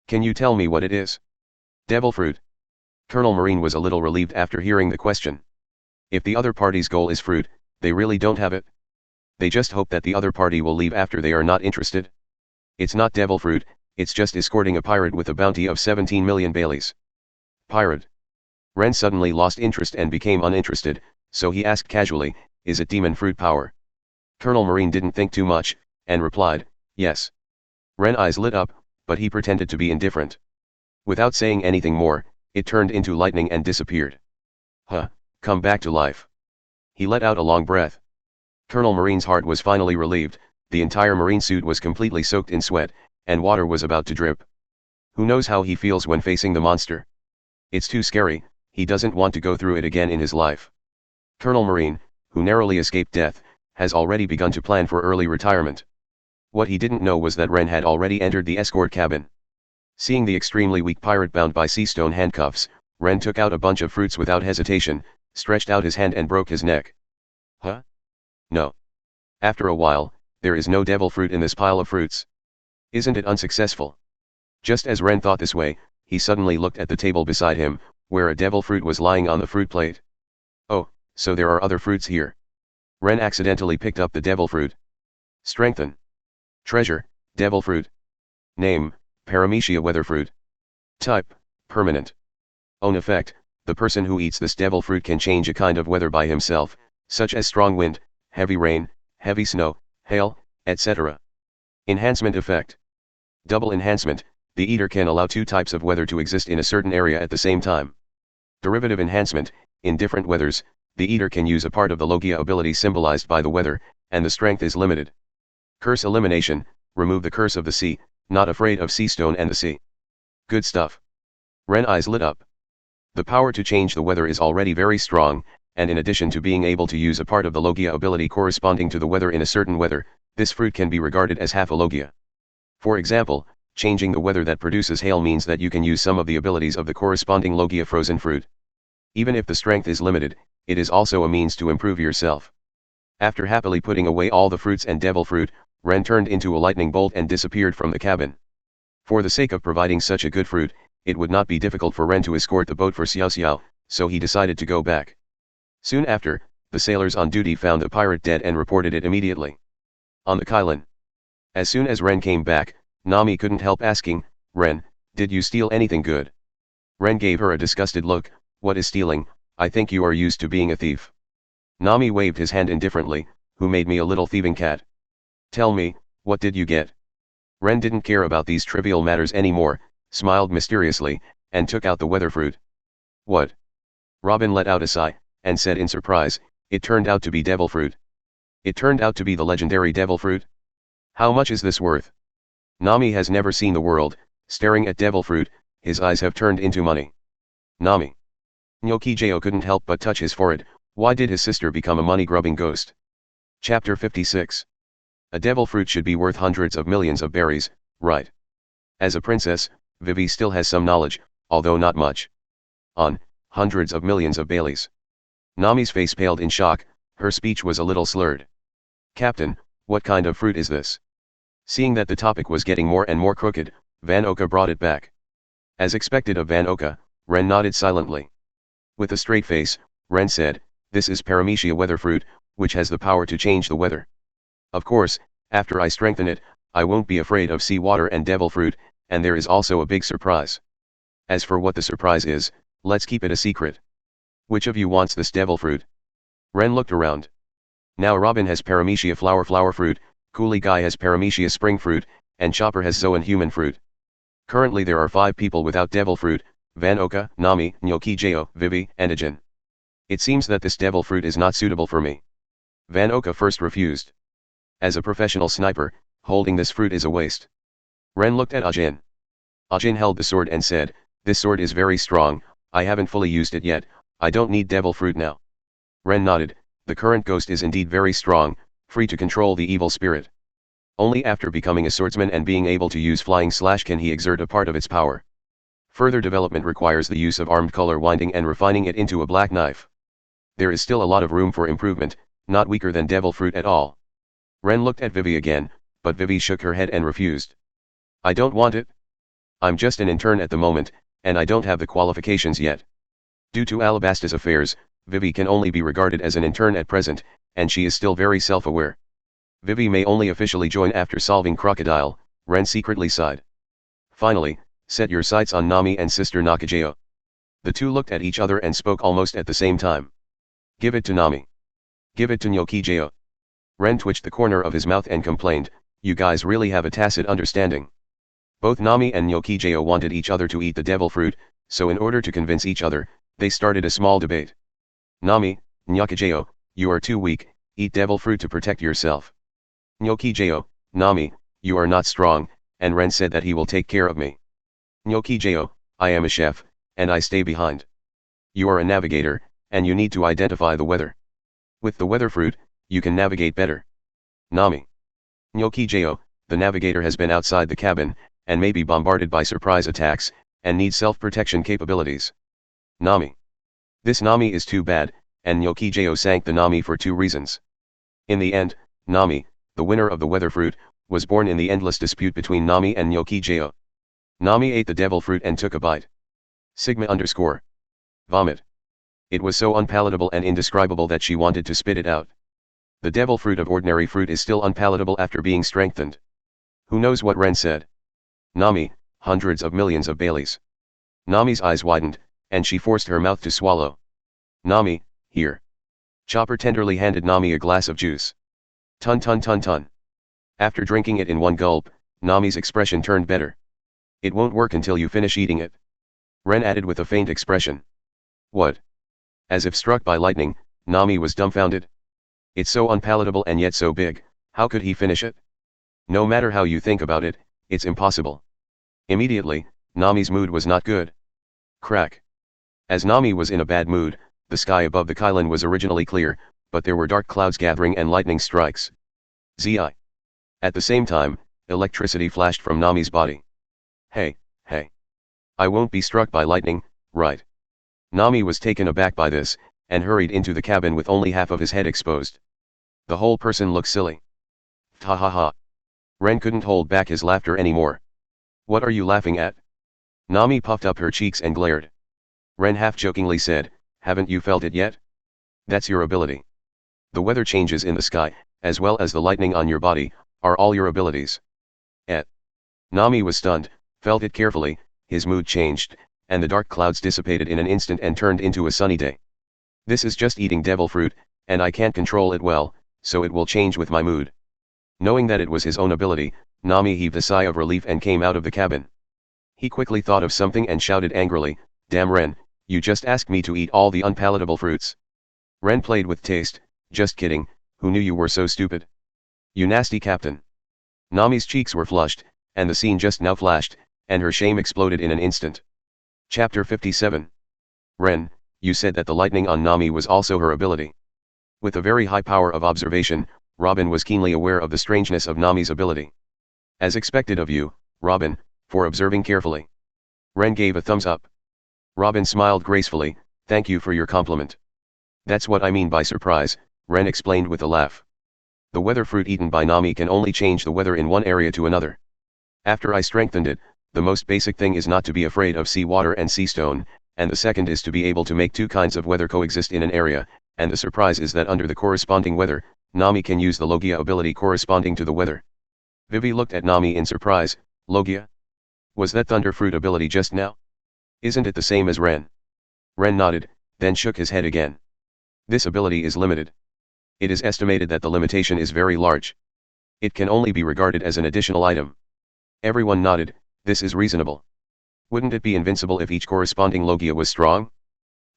Can you tell me what it is? Devil fruit. Colonel Marine was a little relieved after hearing the question. If the other party's goal is fruit, they really don't have it. They just hope that the other party will leave after they are not interested. It's not devil fruit, it's just escorting a pirate with a bounty of 17 million Baileys. Pirate. Ren suddenly lost interest and became uninterested, so he asked casually, is it demon fruit power? Colonel Marine didn't think too much, and replied, yes. Ren eyes lit up, but he pretended to be indifferent. Without saying anything more, it turned into lightning and disappeared. Huh, come back to life. He let out a long breath. Colonel Marine's heart was finally relieved. The entire marine suit was completely soaked in sweat, and water was about to drip. Who knows how he feels when facing the monster? It's too scary, he doesn't want to go through it again in his life. Colonel Marine, who narrowly escaped death, has already begun to plan for early retirement. What he didn't know was that Ren had already entered the escort cabin. Seeing the extremely weak pirate bound by sea stone handcuffs, Ren took out a bunch of fruits without hesitation, stretched out his hand and broke his neck. Huh? No. After a while, there is no devil fruit in this pile of fruits. Isn't it unsuccessful? Just as Ren thought this way, he suddenly looked at the table beside him, where a devil fruit was lying on the fruit plate. Oh, so there are other fruits here. Ren accidentally picked up the devil fruit. Strengthen. Treasure, devil fruit. Name, Paramecia weather fruit. Type, permanent. Own effect, the person who eats this devil fruit can change a kind of weather by himself, such as strong wind, heavy rain, heavy snow, hail, etc. Enhancement effect. Double enhancement, the eater can allow two types of weather to exist in a certain area at the same time. Derivative enhancement, in different weathers, the eater can use a part of the Logia ability symbolized by the weather, and the strength is limited. Curse elimination, remove the curse of the sea, not afraid of sea stone and the sea. Good stuff. Ren eyes lit up. The power to change the weather is already very strong, and in addition to being able to use a part of the Logia ability corresponding to the weather in a certain weather, this fruit can be regarded as half a Logia. For example, changing the weather that produces hail means that you can use some of the abilities of the corresponding Logia frozen fruit. Even if the strength is limited, it is also a means to improve yourself. After happily putting away all the fruits and devil fruit, Ren turned into a lightning bolt and disappeared from the cabin. For the sake of providing such a good fruit, it would not be difficult for Ren to escort the boat for Xiao Xiao, so he decided to go back. Soon after, the sailors on duty found the pirate dead and reported it immediately. On the Kailan. As soon as Ren came back, Nami couldn't help asking, "Ren, did you steal anything good?" Ren gave her a disgusted look. "What is stealing? I think you are used to being a thief." Nami waved his hand indifferently. "Who made me a little thieving cat? Tell me, what did you get?" Ren didn't care about these trivial matters anymore, smiled mysteriously, and took out the weather fruit. "What?" Robin let out a sigh, and said in surprise, "It turned out to be devil fruit." "It turned out to be the legendary devil fruit? How much is this worth?" Nami has never seen the world. Staring at devil fruit, his eyes have turned into money. Nami. Nyokijao couldn't help but touch his forehead. Why did his sister become a money-grubbing ghost? Chapter 56. A devil fruit should be worth hundreds of millions of berries, right? As a princess, Vivi still has some knowledge, although not much. On hundreds of millions of Baileys. Nami's face paled in shock, her speech was a little slurred. "Captain, what kind of fruit is this?" Seeing that the topic was getting more and more crooked, Van Oka brought it back. As expected of Van Oka, Ren nodded silently. With a straight face, Ren said, "This is Paramecia weather fruit, which has the power to change the weather. Of course, after I strengthen it, I won't be afraid of sea water and devil fruit, and there is also a big surprise. As for what the surprise is, let's keep it a secret. Which of you wants this devil fruit?" Ren looked around. Now Robin has Paramecia flower fruit, Coolie Guy has Paramecia spring fruit, and Chopper has Zoan human fruit. Currently there are 5 people without devil fruit: Van Oka, Nami, Nyokijao, Vivi, and Ajin. It seems that this devil fruit is not suitable for me. Van Oka first refused. As a professional sniper, holding this fruit is a waste. Ren looked at Ajin. Ajin held the sword and said, "This sword is very strong, I haven't fully used it yet, I don't need devil fruit now." Ren nodded. The current ghost is indeed very strong, free to control the evil spirit. Only after becoming a swordsman and being able to use flying slash can he exert a part of its power. Further development requires the use of armed color winding and refining it into a black knife. There is still a lot of room for improvement, not weaker than devil fruit at all. Ren looked at Vivi again, but Vivi shook her head and refused. "I don't want it. I'm just an intern at the moment, and I don't have the qualifications yet." Due to Alabasta's affairs, Vivi can only be regarded as an intern at present, and she is still very self-aware. Vivi may only officially join after solving Crocodile. Ren secretly sighed. Finally, set your sights on Nami and Sister Nakajao. The two looked at each other and spoke almost at the same time. "Give it to Nami. Give it to Nyokijao." Ren twitched the corner of his mouth and complained, "You guys really have a tacit understanding." Both Nami and Nyokijao wanted each other to eat the devil fruit, so in order to convince each other, they started a small debate. "Nami, Nyokijao, you are too weak, eat devil fruit to protect yourself." Nyokijao, "Nami, you are not strong, and Ren said that he will take care of me." Nyokijao, "I am a chef, and I stay behind. You are a navigator, and you need to identify the weather. With the weather fruit, you can navigate better." Nami. Nyokijao, "The navigator has been outside the cabin, and may be bombarded by surprise attacks, and needs self-protection capabilities." Nami. This Nami is too bad, and Nyokijao sank the Nami for 2 reasons. In the end, Nami, the winner of the weather fruit, was born in the endless dispute between Nami and Nyoki-Jao. Nami ate the devil fruit and took a bite. _ Vomit. It was so unpalatable and indescribable that she wanted to spit it out. The devil fruit of ordinary fruit is still unpalatable after being strengthened. Who knows what Ren said? Nami, hundreds of millions of Baileys. Nami's eyes widened, and she forced her mouth to swallow. Nami, here. Chopper tenderly handed Nami a glass of juice. Tun tun tun tun. After drinking it in one gulp, Nami's expression turned better. It won't work until you finish eating it. Ren added with a faint expression. What? As if struck by lightning, Nami was dumbfounded. It's so unpalatable and yet so big, how could he finish it? No matter how you think about it, it's impossible. Immediately, Nami's mood was not good. Crack. As Nami was in a bad mood, the sky above the Kailan was originally clear, but there were dark clouds gathering and lightning strikes. Zi. At the same time, electricity flashed from Nami's body. Hey, hey. I won't be struck by lightning, right? Nami was taken aback by this, and hurried into the cabin with only half of his head exposed. The whole person looked silly. Ha ha ha. Ren couldn't hold back his laughter anymore. What are you laughing at? Nami puffed up her cheeks and glared. Ren half-jokingly said, haven't you felt it yet? That's your ability. The weather changes in the sky, as well as the lightning on your body, are all your abilities. Nami was stunned, felt it carefully, his mood changed, and the dark clouds dissipated in an instant and turned into a sunny day. This is just eating devil fruit, and I can't control it well, so it will change with my mood. Knowing that it was his own ability, Nami heaved a sigh of relief and came out of the cabin. He quickly thought of something and shouted angrily, damn Ren, you just asked me to eat all the unpalatable fruits. Ren played with taste, just kidding, who knew you were so stupid? You nasty captain. Nami's cheeks were flushed, and the scene just now flashed, and her shame exploded in an instant. Chapter 57. Ren, you said that the lightning on Nami was also her ability. With a very high power of observation, Robin was keenly aware of the strangeness of Nami's ability. As expected of you, Robin, for observing carefully. Ren gave a thumbs up. Robin smiled gracefully, thank you for your compliment. That's what I mean by surprise, Ren explained with a laugh. The weather fruit eaten by Nami can only change the weather in one area to another. After I strengthened it, the most basic thing is not to be afraid of sea water and sea stone, and the second is to be able to make two kinds of weather coexist in an area, and the surprise is that under the corresponding weather, Nami can use the Logia ability corresponding to the weather. Vivi looked at Nami in surprise, Logia? Was that thunder fruit ability just now? Isn't it the same as Ren? Ren nodded, then shook his head again. This ability is limited. It is estimated that the limitation is very large. It can only be regarded as an additional item. Everyone nodded, this is reasonable. Wouldn't it be invincible if each corresponding Logia was strong?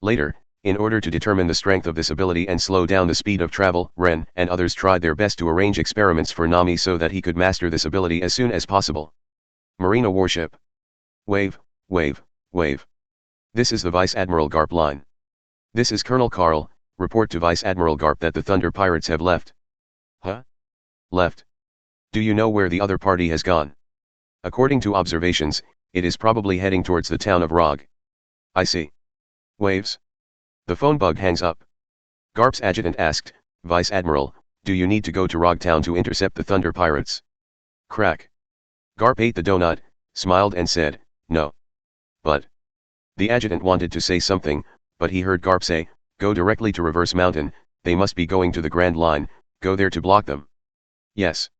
Later, in order to determine the strength of this ability and slow down the speed of travel, Ren and others tried their best to arrange experiments for Nami so that he could master this ability as soon as possible. Marina warship. Wave, wave, wave. This is the Vice Admiral Garp line. This is Colonel Carl, report to Vice Admiral Garp that the Thunder Pirates have left. Huh? Left? Do you know where the other party has gone? According to observations, it is probably heading towards the town of Rog. I see. Waves? The phone bug hangs up. Garp's adjutant asked, Vice Admiral, do you need to go to Rog Town to intercept the Thunder Pirates? Crack. Garp ate the donut, smiled and said, no. But. The adjutant wanted to say something, but he heard Garp say, go directly to Reverse Mountain, they must be going to the Grand Line, go there to block them. Yes.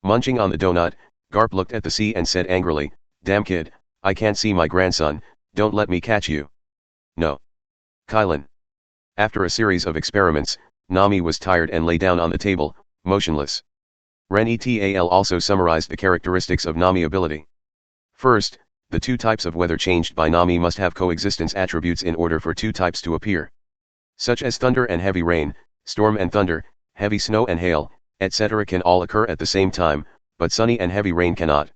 Munching on the donut, Garp looked at the sea and said angrily, damn kid, I can't see my grandson, don't let me catch you. No. Kailan. After a series of experiments, Nami was tired and lay down on the table, motionless. Ren et al. Also summarized the characteristics of Nami ability. First, the two types of weather changed by Nami must have coexistence attributes in order for two types to appear. Such as thunder and heavy rain, storm and thunder, heavy snow and hail, etc. can all occur at the same time, but sunny and heavy rain cannot.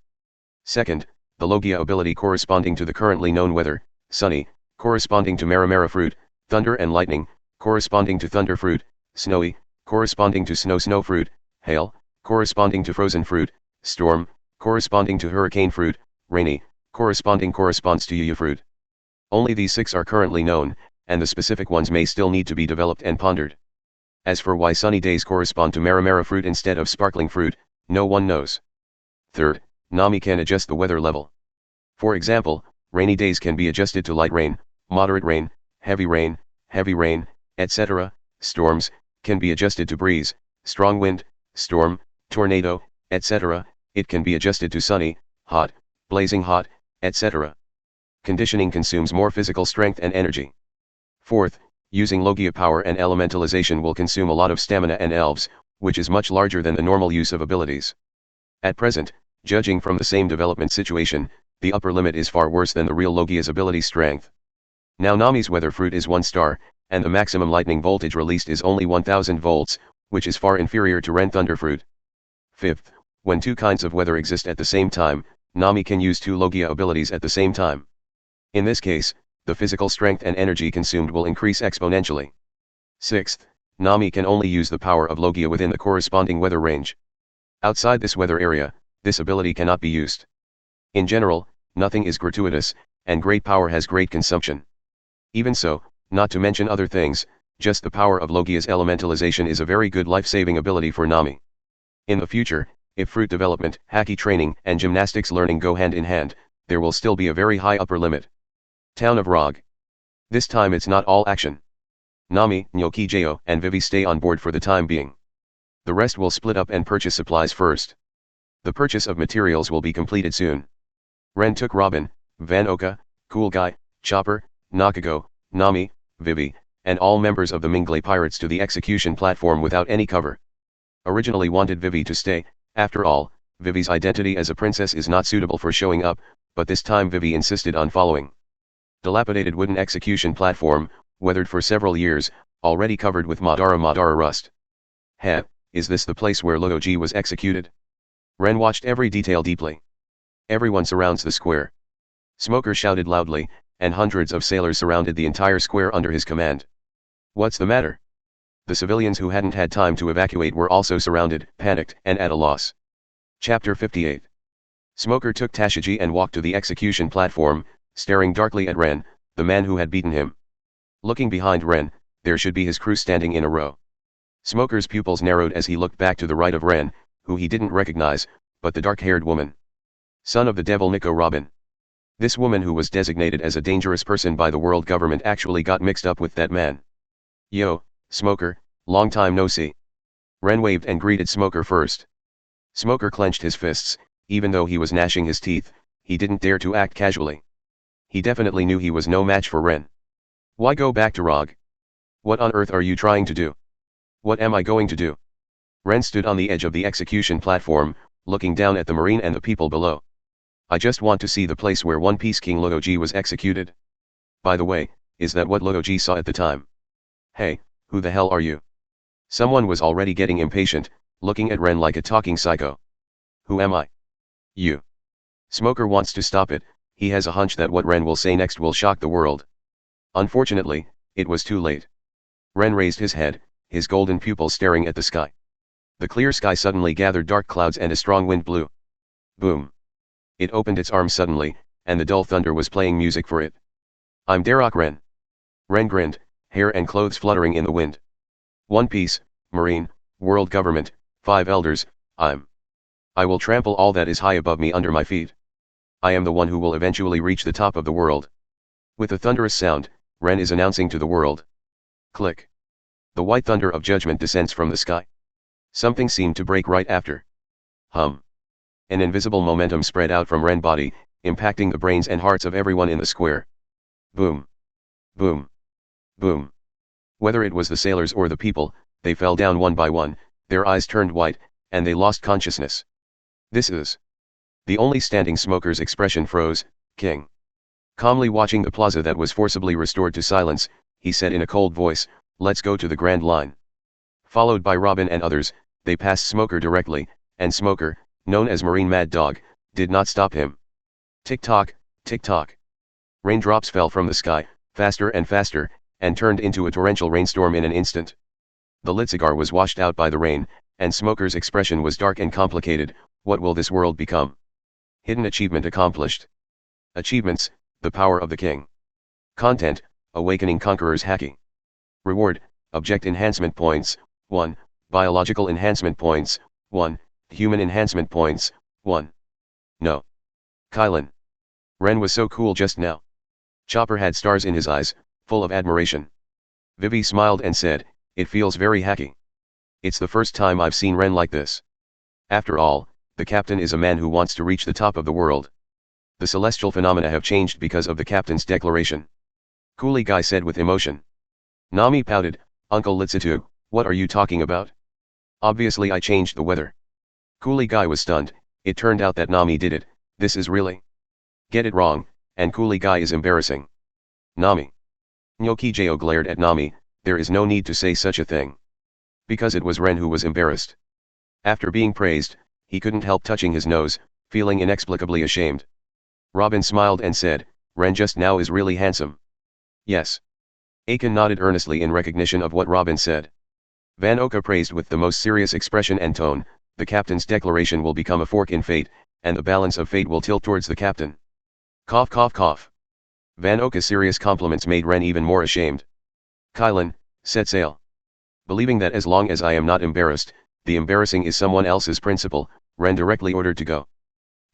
Second, the Logia ability corresponding to the currently known weather, sunny, corresponding to Maramara fruit, thunder and lightning, corresponding to thunder fruit, snowy, corresponding to snow fruit, hail, corresponding to frozen fruit, storm, corresponding to hurricane fruit, rainy, corresponds to Yu fruit. Only these 6 are currently known, and the specific ones may still need to be developed and pondered. As for why sunny days correspond to maramara fruit instead of sparkling fruit, no one knows. Third, Nami can adjust the weather level. For example, rainy days can be adjusted to light rain, rain, heavy rain, etc. Storms can be adjusted to breeze, strong wind, storm, tornado, etc. It can be adjusted to sunny, hot, blazing hot, etc. Conditioning consumes more physical strength and energy. Fourth, using Logia power and elementalization will consume a lot of stamina and elves, which is much larger than the normal use of abilities. At present, judging from the same development situation, the upper limit is far worse than the real Logia's ability strength. Now Nami's weather fruit is 1 star, and the maximum lightning voltage released is only 1000 volts, which is far inferior to Ren thunder fruit. Fifth, when 2 kinds of weather exist at the same time, Nami can use 2 Logia abilities at the same time. In this case, the physical strength and energy consumed will increase exponentially. Sixth, Nami can only use the power of Logia within the corresponding weather range. Outside this weather area, this ability cannot be used. In general, nothing is gratuitous, and great power has great consumption. Even so, not to mention other things, just the power of Logia's elementalization is a very good life-saving ability for Nami. In the future, if fruit development, haki training, and gymnastics learning go hand in hand, there will still be a very high upper limit. Town of Rog. This time it's not all action. Nami, Nyokijo, and Vivi stay on board for the time being. The rest will split up and purchase supplies first. The purchase of materials will be completed soon. Ren took Robin, Van Oka, Cool Guy, Chopper, Nakago, Nami, Vivi, and all members of the Mingley Pirates to the execution platform without any cover. Originally wanted Vivi to stay, after all, Vivi's identity as a princess is not suitable for showing up, but this time Vivi insisted on following. Dilapidated wooden execution platform, weathered for several years, already covered with Madara rust. Heh, is this the place where Luoji was executed? Ren watched every detail deeply. Everyone surrounds the square. Smoker shouted loudly, and hundreds of sailors surrounded the entire square under his command. What's the matter? The civilians who hadn't had time to evacuate were also surrounded, panicked, and at a loss. Chapter 58. Smoker took Tashiji and walked to the execution platform, staring darkly at Ren, the man who had beaten him. Looking behind Ren, there should be his crew standing in a row. Smoker's pupils narrowed as he looked back to the right of Ren, who he didn't recognize, but the dark-haired woman. Son of the devil Nico Robin. This woman who was designated as a dangerous person by the world government actually got mixed up with that man. Yo, Smoker, long time no see. Ren waved and greeted Smoker first. Smoker clenched his fists, even though he was gnashing his teeth, he didn't dare to act casually. He definitely knew he was no match for Ren. Why go back to Rog? What on earth are you trying to do? What am I going to do? Ren stood on the edge of the execution platform, looking down at the marine and the people below. I just want to see the place where One Piece King Luoji was executed. By the way, is that what Luoji saw at the time? Hey, who the hell are you? Someone was already getting impatient, looking at Ren like a talking psycho. Who am I? You. Smoker wants to stop it, he has a hunch that what Ren will say next will shock the world. Unfortunately, it was too late. Ren raised his head, his golden pupils staring at the sky. The clear sky suddenly gathered dark clouds and a strong wind blew. Boom. It opened its arms suddenly, and the dull thunder was playing music for it. I'm Darroch Rennes. Ren grinned, hair and clothes fluttering in the wind. One Piece, Marine, World Government, 5 Elders, I will trample all that is high above me under my feet. I am the one who will eventually reach the top of the world. With a thunderous sound, Ren is announcing to the world. Click. The white thunder of judgment descends from the sky. Something seemed to break right after. Hum. An invisible momentum spread out from Ren body, impacting the brains and hearts of everyone in the square. Boom. Boom. Boom. Whether it was the sailors or the people, they fell down one by one, their eyes turned white, and they lost consciousness. This is. The only standing Smoker's expression froze. King. Calmly watching the plaza that was forcibly restored to silence, he said in a cold voice, let's go to the Grand Line. Followed by Robin and others, they passed Smoker directly, and Smoker, known as Marine Mad Dog, did not stop him. Tick-tock, tick-tock. Raindrops fell from the sky, faster and faster, and turned into a torrential rainstorm in an instant. The lit cigar was washed out by the rain, and Smoker's expression was dark and complicated. What will this world become? Hidden achievement accomplished. Achievements, the power of the king. Content, awakening conqueror's haki. Reward, object enhancement points, 1. Biological enhancement points, 1. Human enhancement points, 1. No. Kylan. Ren was so cool just now. Chopper had stars in his eyes, full of admiration. Vivi smiled and said, it feels very hacky. It's the first time I've seen Ren like this. After all, the captain is a man who wants to reach the top of the world. The celestial phenomena have changed because of the captain's declaration. Coolie Guy said with emotion. Nami pouted, Uncle Litsutu, what are you talking about? Obviously I changed the weather. Coolie Guy was stunned, it turned out that Nami did it, this is really. Get it wrong, and Coolie Guy is embarrassing. Nami. Nyokijo glared at Nami, there is no need to say such a thing. Because it was Ren who was embarrassed. After being praised, he couldn't help touching his nose, feeling inexplicably ashamed. Robin smiled and said, Ren just now is really handsome. Yes. Aiken nodded earnestly in recognition of what Robin said. Van Oka praised with the most serious expression and tone, the captain's declaration will become a fork in fate, and the balance of fate will tilt towards the captain. Cough cough cough. Van Oka's serious compliments made Ren even more ashamed. Kylan, set sail. Believing that as long as I am not embarrassed, the embarrassing is someone else's principle, Ren directly ordered to go.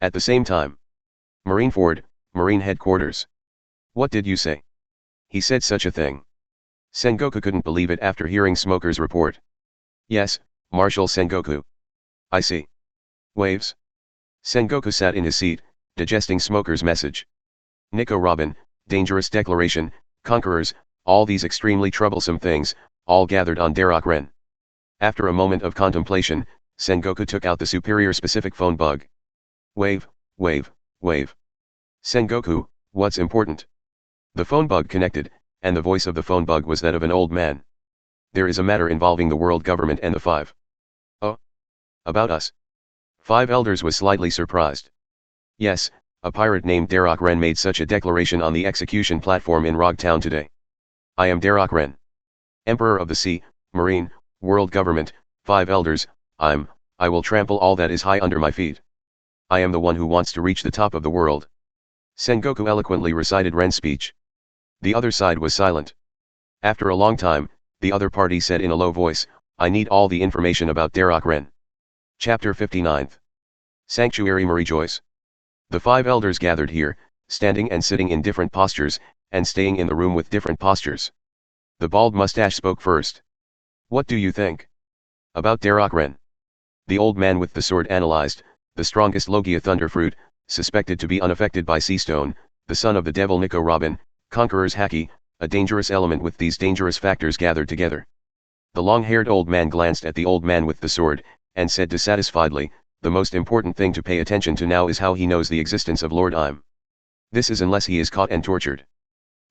At the same time. Marineford, Marine Headquarters. What did you say? He said such a thing. Sengoku couldn't believe it after hearing Smoker's report. Yes, Marshal Sengoku. I see. Waves. Sengoku sat in his seat, digesting Smoker's message. Nico Robin, dangerous declaration, conquerors, all these extremely troublesome things, all gathered on Darroch Rennes. After a moment of contemplation, Sengoku took out the superior specific phone bug. Wave, wave, wave. Sengoku, what's important? The phone bug connected, and the voice of the phone bug was that of an old man. There is a matter involving the world government and the five. Oh? About us? Five Elders was slightly surprised. Yes, a pirate named Darroch Rennes made such a declaration on the execution platform in Rogue Town today. I am Darroch Rennes. Emperor of the Sea, Marine, World Government, Five Elders, I will trample all that is high under my feet. I am the one who wants to reach the top of the world. Sengoku eloquently recited Ren's speech. The other side was silent. After a long time, the other party said in a low voice, I need all the information about Darroch Rennes. Chapter 59. Sanctuary Rejoice. The five elders gathered here, standing and sitting in different postures, and staying in the room with different postures. The bald mustache spoke first. What do you think? About Darroch Rennes. The old man with the sword analyzed, the strongest Logia thunderfruit, suspected to be unaffected by sea stone, the son of the devil Nico Robin, conqueror's haki, a dangerous element with these dangerous factors gathered together. The long-haired old man glanced at the old man with the sword, and said dissatisfiedly, the most important thing to pay attention to now is how he knows the existence of Lord Im. This is unless he is caught and tortured.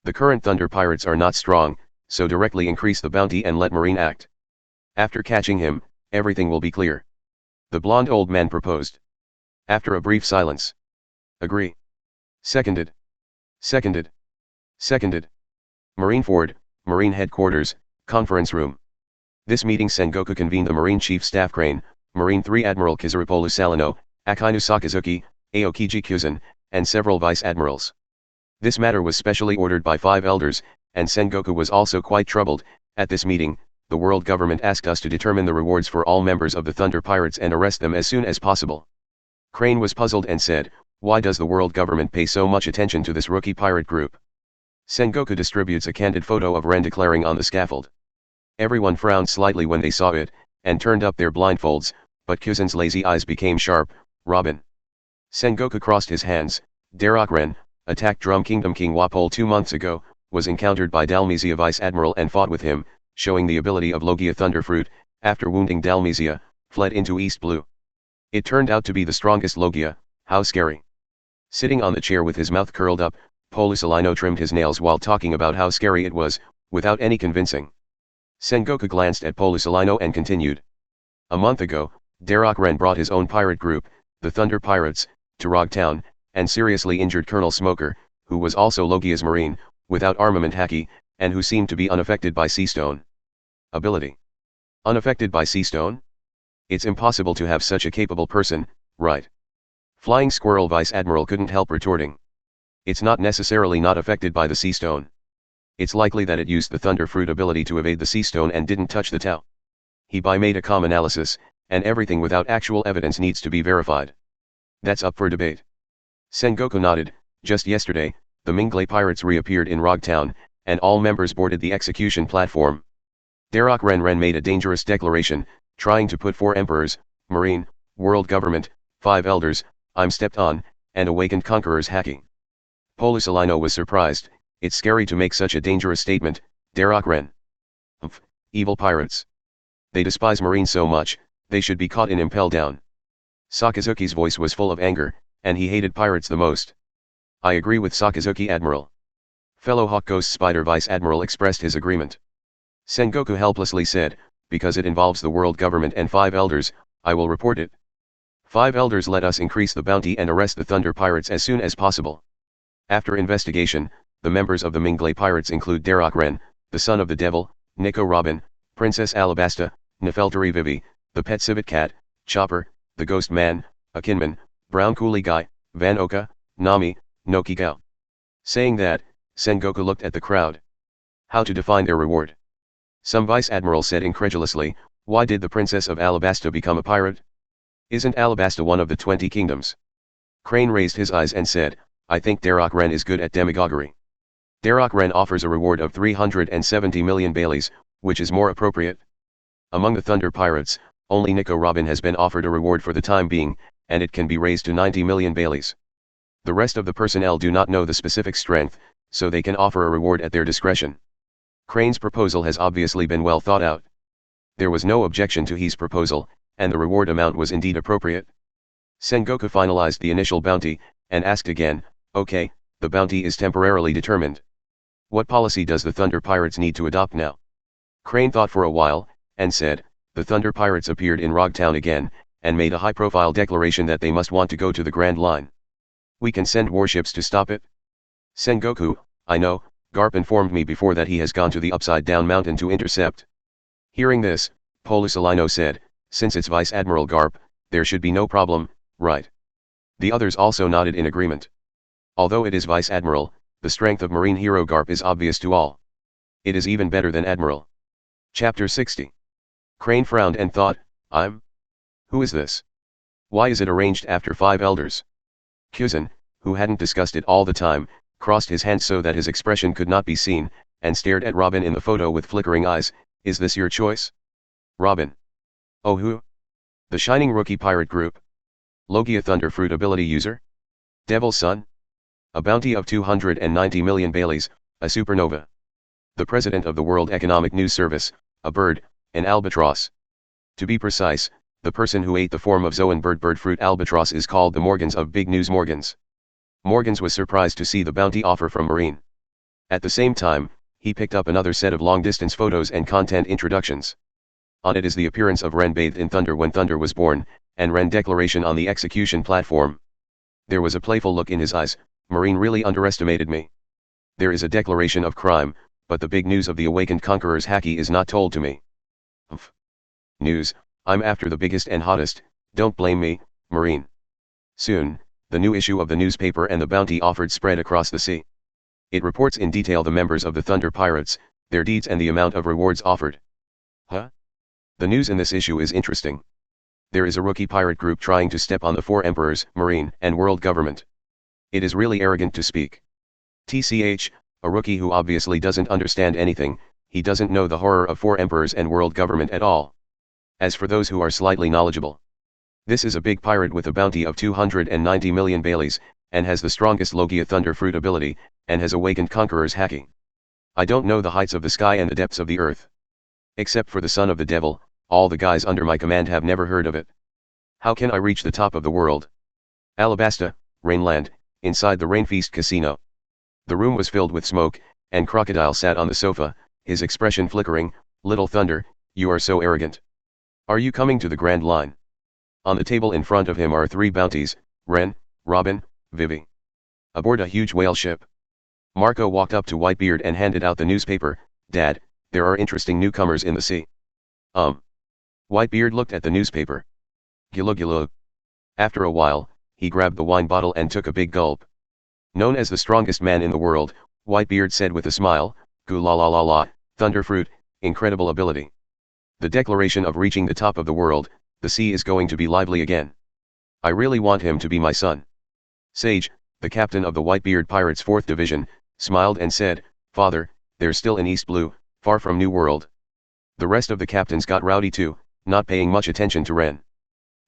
The current Thunder Pirates are not strong, so directly increase the bounty and let Marine act. After catching him, everything will be clear. The blonde old man proposed. After a brief silence. Agree. Seconded. Seconded. Seconded. Marineford, Marine Headquarters, Conference Room. This meeting Sengoku convened the Marine Chief Staff Crane, Marine 3 Admiral Kizaropolu Salino, Akainu Sakazuki, Aokiji Kyuzan, and several Vice Admirals. This matter was specially ordered by five elders, and Sengoku was also quite troubled. At this meeting, the world government asked us to determine the rewards for all members of the Thunder Pirates and arrest them as soon as possible. Crane was puzzled and said, why does the world government pay so much attention to this rookie pirate group? Sengoku distributes a candid photo of Ren declaring on the scaffold. Everyone frowned slightly when they saw it, and turned up their blindfolds, but Kyuzan's lazy eyes became sharp. Robin. Sengoku crossed his hands. Darroch Rennes, attacked Drum Kingdom King Wapol 2 months ago, was encountered by Dalmesia Vice Admiral and fought with him, showing the ability of Logia Thunderfruit, after wounding Dalmesia, fled into East Blue. It turned out to be the strongest Logia. How scary. Sitting on the chair with his mouth curled up, Polusalino trimmed his nails while talking about how scary it was, without any convincing. Sengoku glanced at Polusalino and continued. A month ago, Darroch Rennes brought his own pirate group, the Thunder Pirates, to Rogue Town, and seriously injured Colonel Smoker, who was also Logia's Marine, without armament haki, and who seemed to be unaffected by sea stone. Ability. Unaffected by sea stone? It's impossible to have such a capable person, right? Flying Squirrel Vice Admiral couldn't help retorting. It's not necessarily not affected by the sea stone. It's likely that it used the Thunder Fruit ability to evade the sea stone and didn't touch the Tau. He made a calm analysis, and everything without actual evidence needs to be verified. That's up for debate. Sengoku nodded. Just yesterday, the Minglay pirates reappeared in Rog Town, and all members boarded the execution platform. Darroch Rennes made a dangerous declaration, trying to put 4 emperors, marine, world government, 5 elders, I'm stepped on, and awakened conquerors hacking. Polisalino was surprised. It's scary to make such a dangerous statement, Darroch Rennes. Evil pirates. They despise marines so much, they should be caught and impelled down. Sakazuki's voice was full of anger, and he hated pirates the most. I agree with Sakazuki, Admiral. Fellow Hawk Ghost Spider Vice Admiral expressed his agreement. Sengoku helplessly said, because it involves the world government and 5 elders, I will report it. 5 elders, let us increase the bounty and arrest the Thunder Pirates as soon as possible. After investigation, the members of the Minglay Pirates include Darroch Rennes, the son of the devil, Nico Robin, Princess Alabasta, Nefeltari Vivi, the pet civet cat, Chopper, the ghost man, a kinman, brown coolie guy, Van Oka, Nami, no Kikao. Saying that, Sengoku looked at the crowd. How to define their reward? Some vice admiral said incredulously, why did the Princess of Alabasta become a pirate? Isn't Alabasta one of the 20 kingdoms? Crane raised his eyes and said, I think Darroch Rennes is good at demagoguery. Darroch Rennes offers a reward of 370 million Baileys, which is more appropriate. Among the Thunder Pirates, only Nico Robin has been offered a reward for the time being, and it can be raised to 90 million Baileys. The rest of the personnel do not know the specific strength, so they can offer a reward at their discretion. Crane's proposal has obviously been well thought out. There was no objection to his proposal, and the reward amount was indeed appropriate. Sengoku finalized the initial bounty, and asked again, okay, the bounty is temporarily determined. What policy does the Thunder Pirates need to adopt now? Crane thought for a while, and said, the Thunder Pirates appeared in Rog Town again, and made a high-profile declaration that they must want to go to the Grand Line. We can send warships to stop it? Sengoku, I know, Garp informed me before that he has gone to the Upside Down Mountain to intercept. Hearing this, Polisalino said, since it's Vice Admiral Garp, there should be no problem, right? The others also nodded in agreement. Although it is Vice Admiral, the strength of Marine hero Garp is obvious to all. It is even better than Admiral. Chapter 60. Crane frowned and thought, Who is this? Why is it arranged after 5 elders? Kuzan, who hadn't discussed it all the time, crossed his hands so that his expression could not be seen, and stared at Robin in the photo with flickering eyes. Is this your choice? Robin. Oh, who? The Shining Rookie Pirate Group. Logia Thunderfruit ability user? Devil's Son? A bounty of 290 million Baileys, a supernova. The President of the World Economic News Service, a bird, an albatross. To be precise, the person who ate the form of Zoan bird fruit albatross is called the Morgans of Big News Morgans. Morgans was surprised to see the bounty offer from Marine. At the same time, he picked up another set of long-distance photos and content introductions. On it is the appearance of Ren bathed in thunder when thunder was born, and Ren declaration on the execution platform. There was a playful look in his eyes. Marine really underestimated me. There is a declaration of crime, but the big news of the awakened conqueror's haki is not told to me. News, I'm after the biggest and hottest, don't blame me, Marine. Soon, the new issue of the newspaper and the bounty offered spread across the sea. It reports in detail the members of the Thunder Pirates, their deeds and the amount of rewards offered. Huh? The news in this issue is interesting. There is a rookie pirate group trying to step on the 4 emperors, Marine, and world government. It is really arrogant to speak. TCH, a rookie who obviously doesn't understand anything, he doesn't know the horror of 4 emperors and world government at all. As for those who are slightly knowledgeable, this is a big pirate with a bounty of 290 million Baileys, and has the strongest Logia Thunderfruit ability, and has awakened conquerors hacking. I don't know the heights of the sky and the depths of the earth. Except for the son of the devil, all the guys under my command have never heard of it. How can I reach the top of the world? Alabasta, Rainland, inside the Rainfeast Casino. The room was filled with smoke, and Crocodile sat on the sofa, his expression flickering. Little Thunder, you are so arrogant. Are you coming to the Grand Line? On the table in front of him are 3 bounties, Ren, Robin, Vivi. Aboard a huge whale ship. Marco walked up to Whitebeard and handed out the newspaper. Dad, there are interesting newcomers in the sea. Whitebeard looked at the newspaper. Gillu. After a while, he grabbed the wine bottle and took a big gulp. Known as the strongest man in the world, Whitebeard said with a smile, Goo la la la la, Thunderfruit, incredible ability. The declaration of reaching the top of the world, the sea is going to be lively again. I really want him to be my son. Sage, the captain of the Whitebeard Pirates 4th Division, smiled and said, Father, there's still an East Blue, far from New World. The rest of the captains got rowdy too, not paying much attention to Rennes.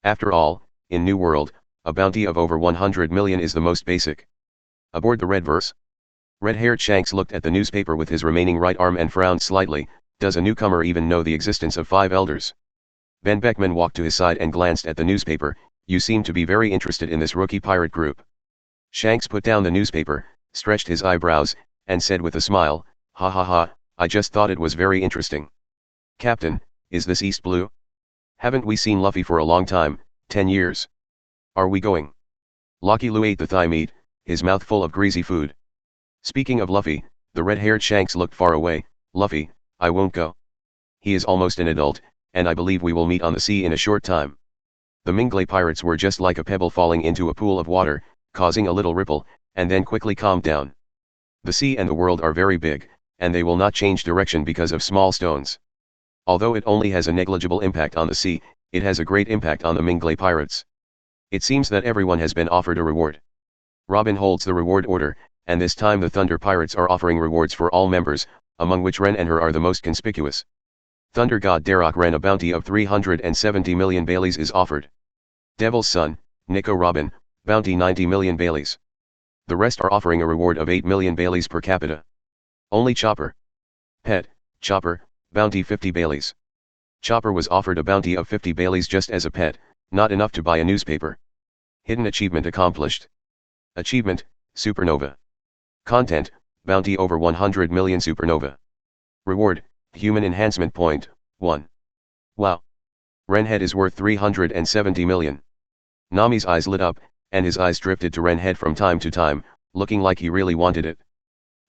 After all, in New World, a bounty of over 100 million is the most basic. Aboard the Red Verse? Red-haired Shanks looked at the newspaper with his remaining right arm and frowned slightly. Does a newcomer even know the existence of 5 elders? Ben Beckman walked to his side and glanced at the newspaper. You seem to be very interested in this rookie pirate group. Shanks put down the newspaper, stretched his eyebrows, and said with a smile, Ha ha ha, I just thought it was very interesting. Captain, is this East Blue? Haven't we seen Luffy for a long time, 10 years? Are we going? Lucky Lou ate the thigh meat, his mouth full of greasy food. Speaking of Luffy, the red-haired Shanks looked far away. Luffy, I won't go. He is almost an adult, and I believe we will meet on the sea in a short time. The Mingley pirates were just like a pebble falling into a pool of water, causing a little ripple, and then quickly calmed down. The sea and the world are very big, and they will not change direction because of small stones. Although it only has a negligible impact on the sea, it has a great impact on the Mingley pirates. It seems that everyone has been offered a reward. Robin holds the reward order, and this time the Thunder Pirates are offering rewards for all members, among which Rennes and her are the most conspicuous. Thunder God Darroch Rennes a bounty of 370 million Baileys is offered. Devil's Son, Nico Robin, bounty 90 million Baileys. The rest are offering a reward of 8 million Baileys per capita. Only Chopper. Pet, Chopper, bounty 50 Baileys. Chopper was offered a bounty of 50 Baileys just as a pet, not enough to buy a newspaper. Hidden achievement accomplished. Achievement, Supernova. Content, bounty over 100 million Supernova. Reward, human enhancement point, 1. Wow. Rennes head is worth 370 million. Nami's eyes lit up, and his eyes drifted to Rennes head from time to time, looking like he really wanted it.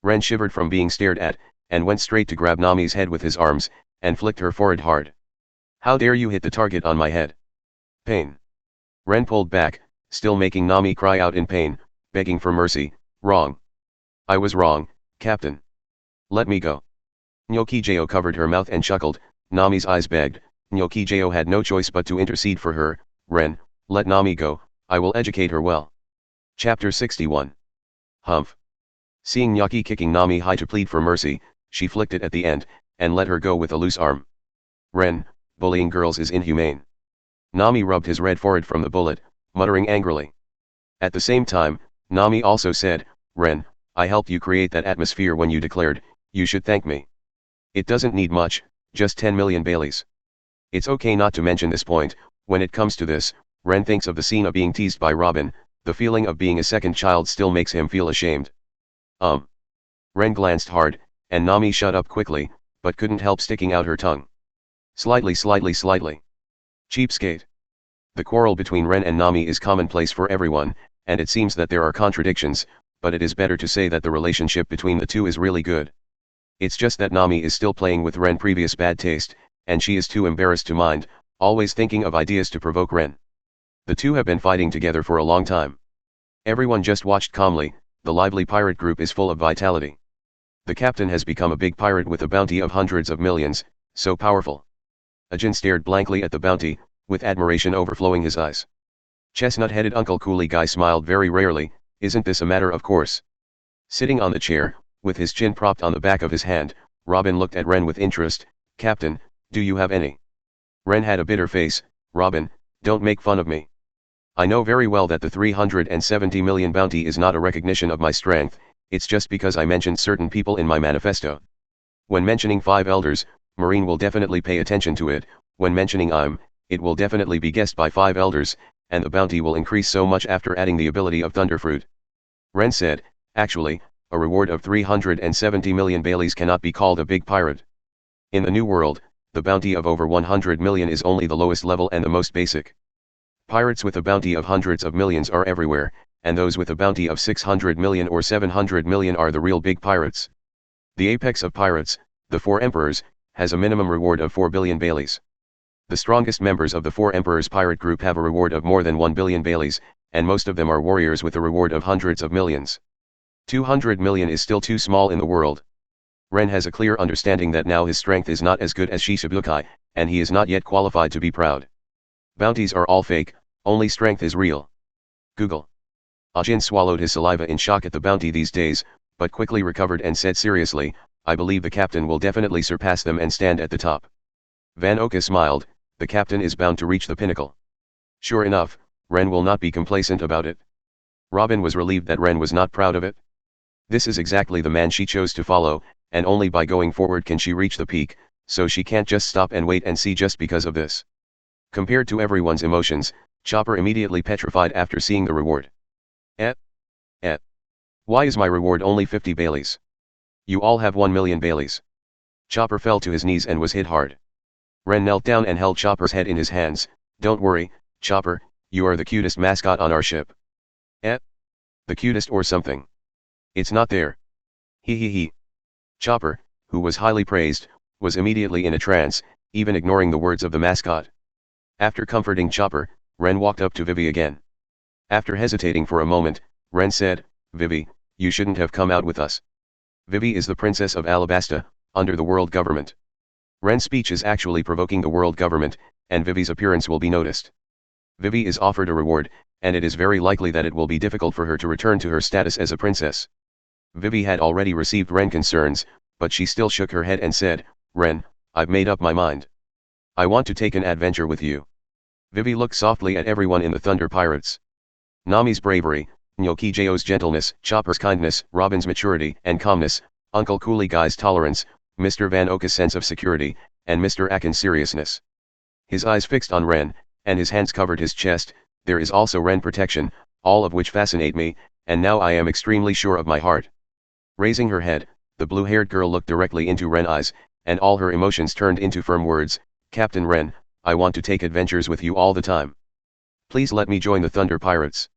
Rennes shivered from being stared at, and went straight to grab Nami's head with his arms, and flicked her forehead hard. How dare you hit the target on my head? Pain. Rennes pulled back, still making Nami cry out in pain, begging for mercy. Wrong. I was wrong, Captain. Let me go. Nyokijo covered her mouth and chuckled. Nami's eyes begged. Nyokijo had no choice but to intercede for her. Rennes, let Nami go, I will educate her well. Chapter 61. Humph. Seeing Nyaki kicking Nami high to plead for mercy, she flicked it at the end, and let her go with a loose arm. Rennes, bullying girls is inhumane. Nami rubbed his red forehead from the bullet, muttering angrily. At the same time, Nami also said, Rennes, I helped you create that atmosphere when you declared, you should thank me. It doesn't need much, just 10 million Baileys. It's okay not to mention this point. When it comes to this, Rennes thinks of the scene of being teased by Robin. The feeling of being a second child still makes him feel ashamed. Rennes glanced hard, and Nami shut up quickly, but couldn't help sticking out her tongue. Slightly. Cheapskate. The quarrel between Rennes and Nami is commonplace for everyone, and it seems that there are contradictions, but it is better to say that the relationship between the two is really good. It's just that Nami is still playing with Rennes' previous bad taste, and she is too embarrassed to mind, always thinking of ideas to provoke Rennes. The two have been fighting together for a long time. Everyone just watched calmly. The lively pirate group is full of vitality. The captain has become a big pirate with a bounty of hundreds of millions, so powerful. Ajin stared blankly at the bounty, with admiration overflowing his eyes. Chestnut-headed Uncle Coolie Guy smiled very rarely. Isn't this a matter of course? Sitting on the chair, with his chin propped on the back of his hand, Robin looked at Rennes with interest. Captain, do you have any? Rennes had a bitter face. Robin, don't make fun of me. I know very well that the 370 million bounty is not a recognition of my strength, it's just because I mentioned certain people in my manifesto. When mentioning 5 elders, Marine will definitely pay attention to it. When mentioning it will definitely be guessed by 5 elders, and the bounty will increase so much after adding the ability of Thunderfruit. Rennes said, actually, a reward of 370 million Baileys cannot be called a big pirate. In the New World, the bounty of over 100 million is only the lowest level and the most basic. Pirates with a bounty of hundreds of millions are everywhere, and those with a bounty of 600 million or 700 million are the real big pirates. The apex of pirates, the 4 emperors, has a minimum reward of 4 billion Baileys. The strongest members of the 4 emperors pirate group have a reward of more than 1 billion Baileys, and most of them are warriors with a reward of hundreds of millions. 200 million is still too small in the world. Ren has a clear understanding that now his strength is not as good as Shishibukai, and he is not yet qualified to be proud. Bounties are all fake, only strength is real. Google. Ajin swallowed his saliva in shock at the bounty these days, but quickly recovered and said seriously, I believe the captain will definitely surpass them and stand at the top. Van Oka smiled, the captain is bound to reach the pinnacle. Sure enough, Ren will not be complacent about it. Robin was relieved that Ren was not proud of it. This is exactly the man she chose to follow, and only by going forward can she reach the peak, so she can't just stop and wait and see just because of this. Compared to everyone's emotions, Chopper immediately petrified after seeing the reward. Why is my reward only 50 Baileys? You all have 1 million Baileys. Chopper fell to his knees and was hit hard. Ren knelt down and held Chopper's head in his hands. Don't worry, Chopper, you are the cutest mascot on our ship. The cutest or something. It's not there. He. Chopper, who was highly praised, was immediately in a trance, even ignoring the words of the mascot. After comforting Chopper, Ren walked up to Vivi again. After hesitating for a moment, Ren said, Vivi, you shouldn't have come out with us. Vivi is the princess of Alabasta, under the world government. Ren's speech is actually provoking the world government, and Vivi's appearance will be noticed. Vivi is offered a reward, and it is very likely that it will be difficult for her to return to her status as a princess. Vivi had already received Ren concerns, but she still shook her head and said, Ren, I've made up my mind. I want to take an adventure with you. Vivi looked softly at everyone in the Thunder Pirates. Nami's bravery, Nyokijo's gentleness, Chopper's kindness, Robin's maturity and calmness, Uncle Coolie Guy's tolerance, Mr. Van Oka's sense of security, and Mr. Akin's seriousness. His eyes fixed on Ren, and his hands covered his chest. There is also Ren protection, all of which fascinate me, and now I am extremely sure of my heart. Raising her head, the blue-haired girl looked directly into Ren's eyes, and all her emotions turned into firm words. Captain Ren, I want to take adventures with you all the time. Please let me join the Thunder Pirates.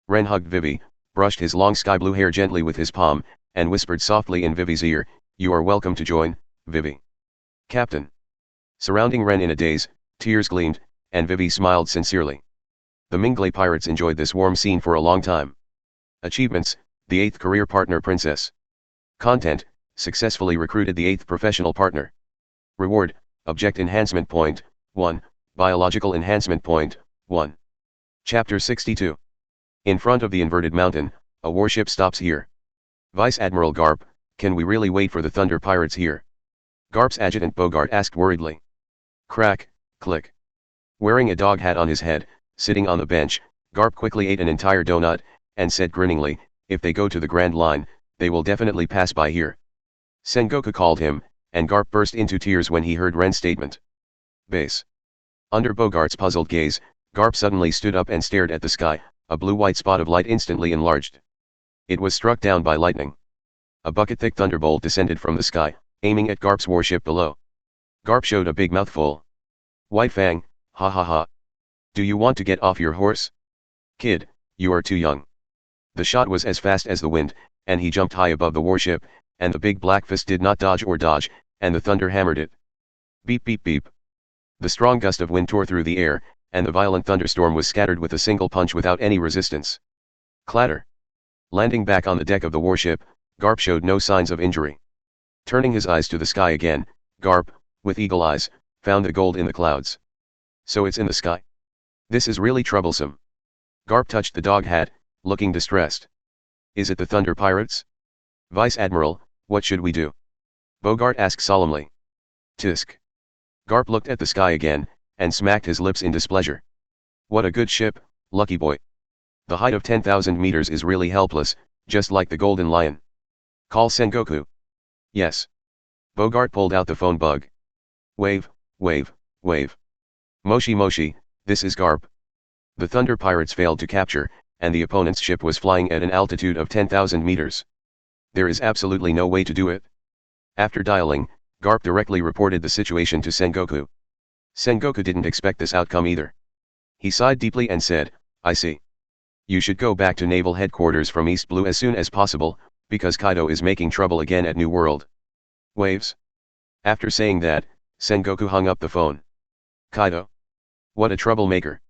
Ren hugged Vivi, brushed his long sky-blue hair gently with his palm, and whispered softly in Vivi's ear, you are welcome to join, Vivi. Captain. Surrounding Ren in a daze, tears gleamed, and Vivi smiled sincerely. The Mingley Pirates enjoyed this warm scene for a long time. Achievements, the 8th career partner princess. Content, successfully recruited the 8th professional partner. Reward, object enhancement point, 1, biological enhancement point, 1. Chapter 62. In front of the inverted mountain, a warship stops here. Vice Admiral Garp, can we really wait for the Thunder Pirates here? Garp's adjutant Bogart asked worriedly. Crack, click. Wearing a dog hat on his head, sitting on the bench, Garp quickly ate an entire donut, and said grinningly, if they go to the Grand Line, they will definitely pass by here. Sengoku called him, and Garp burst into tears when he heard Ren's statement. Base. Under Bogart's puzzled gaze, Garp suddenly stood up and stared at the sky. A blue-white spot of light instantly enlarged. It was struck down by lightning. A bucket-thick thunderbolt descended from the sky, aiming at Garp's warship below. Garp showed a big mouthful. White Fang, ha ha ha. Do you want to get off your horse? Kid, you are too young. The shot was as fast as the wind, and he jumped high above the warship, and the big black fist did not dodge or dodge, and the thunder hammered it. Beep beep beep. The strong gust of wind tore through the air, and the violent thunderstorm was scattered with a single punch without any resistance. Clatter. Landing back on the deck of the warship, Garp showed no signs of injury. Turning his eyes to the sky again, Garp, with eagle eyes, found the gold in the clouds. So it's in the sky? This is really troublesome. Garp touched the dog hat, looking distressed. Is it the Thunder Pirates? Vice Admiral, what should we do? Bogart asked solemnly. Tisk. Garp looked at the sky again, and smacked his lips in displeasure. What a good ship, lucky boy. The height of 10,000 meters is really helpless, just like the Golden Lion. Call Sengoku. Yes. Bogart pulled out the phone bug. Wave, wave, wave. Moshi Moshi, this is Garp. The Thunder Pirates failed to capture, and the opponent's ship was flying at an altitude of 10,000 meters. There is absolutely no way to do it. After dialing, Garp directly reported the situation to Sengoku. Sengoku didn't expect this outcome either. He sighed deeply and said, I see. You should go back to Naval Headquarters from East Blue as soon as possible, because Kaido is making trouble again at New World. Waves. After saying that, Sengoku hung up the phone. Kaido. What a troublemaker.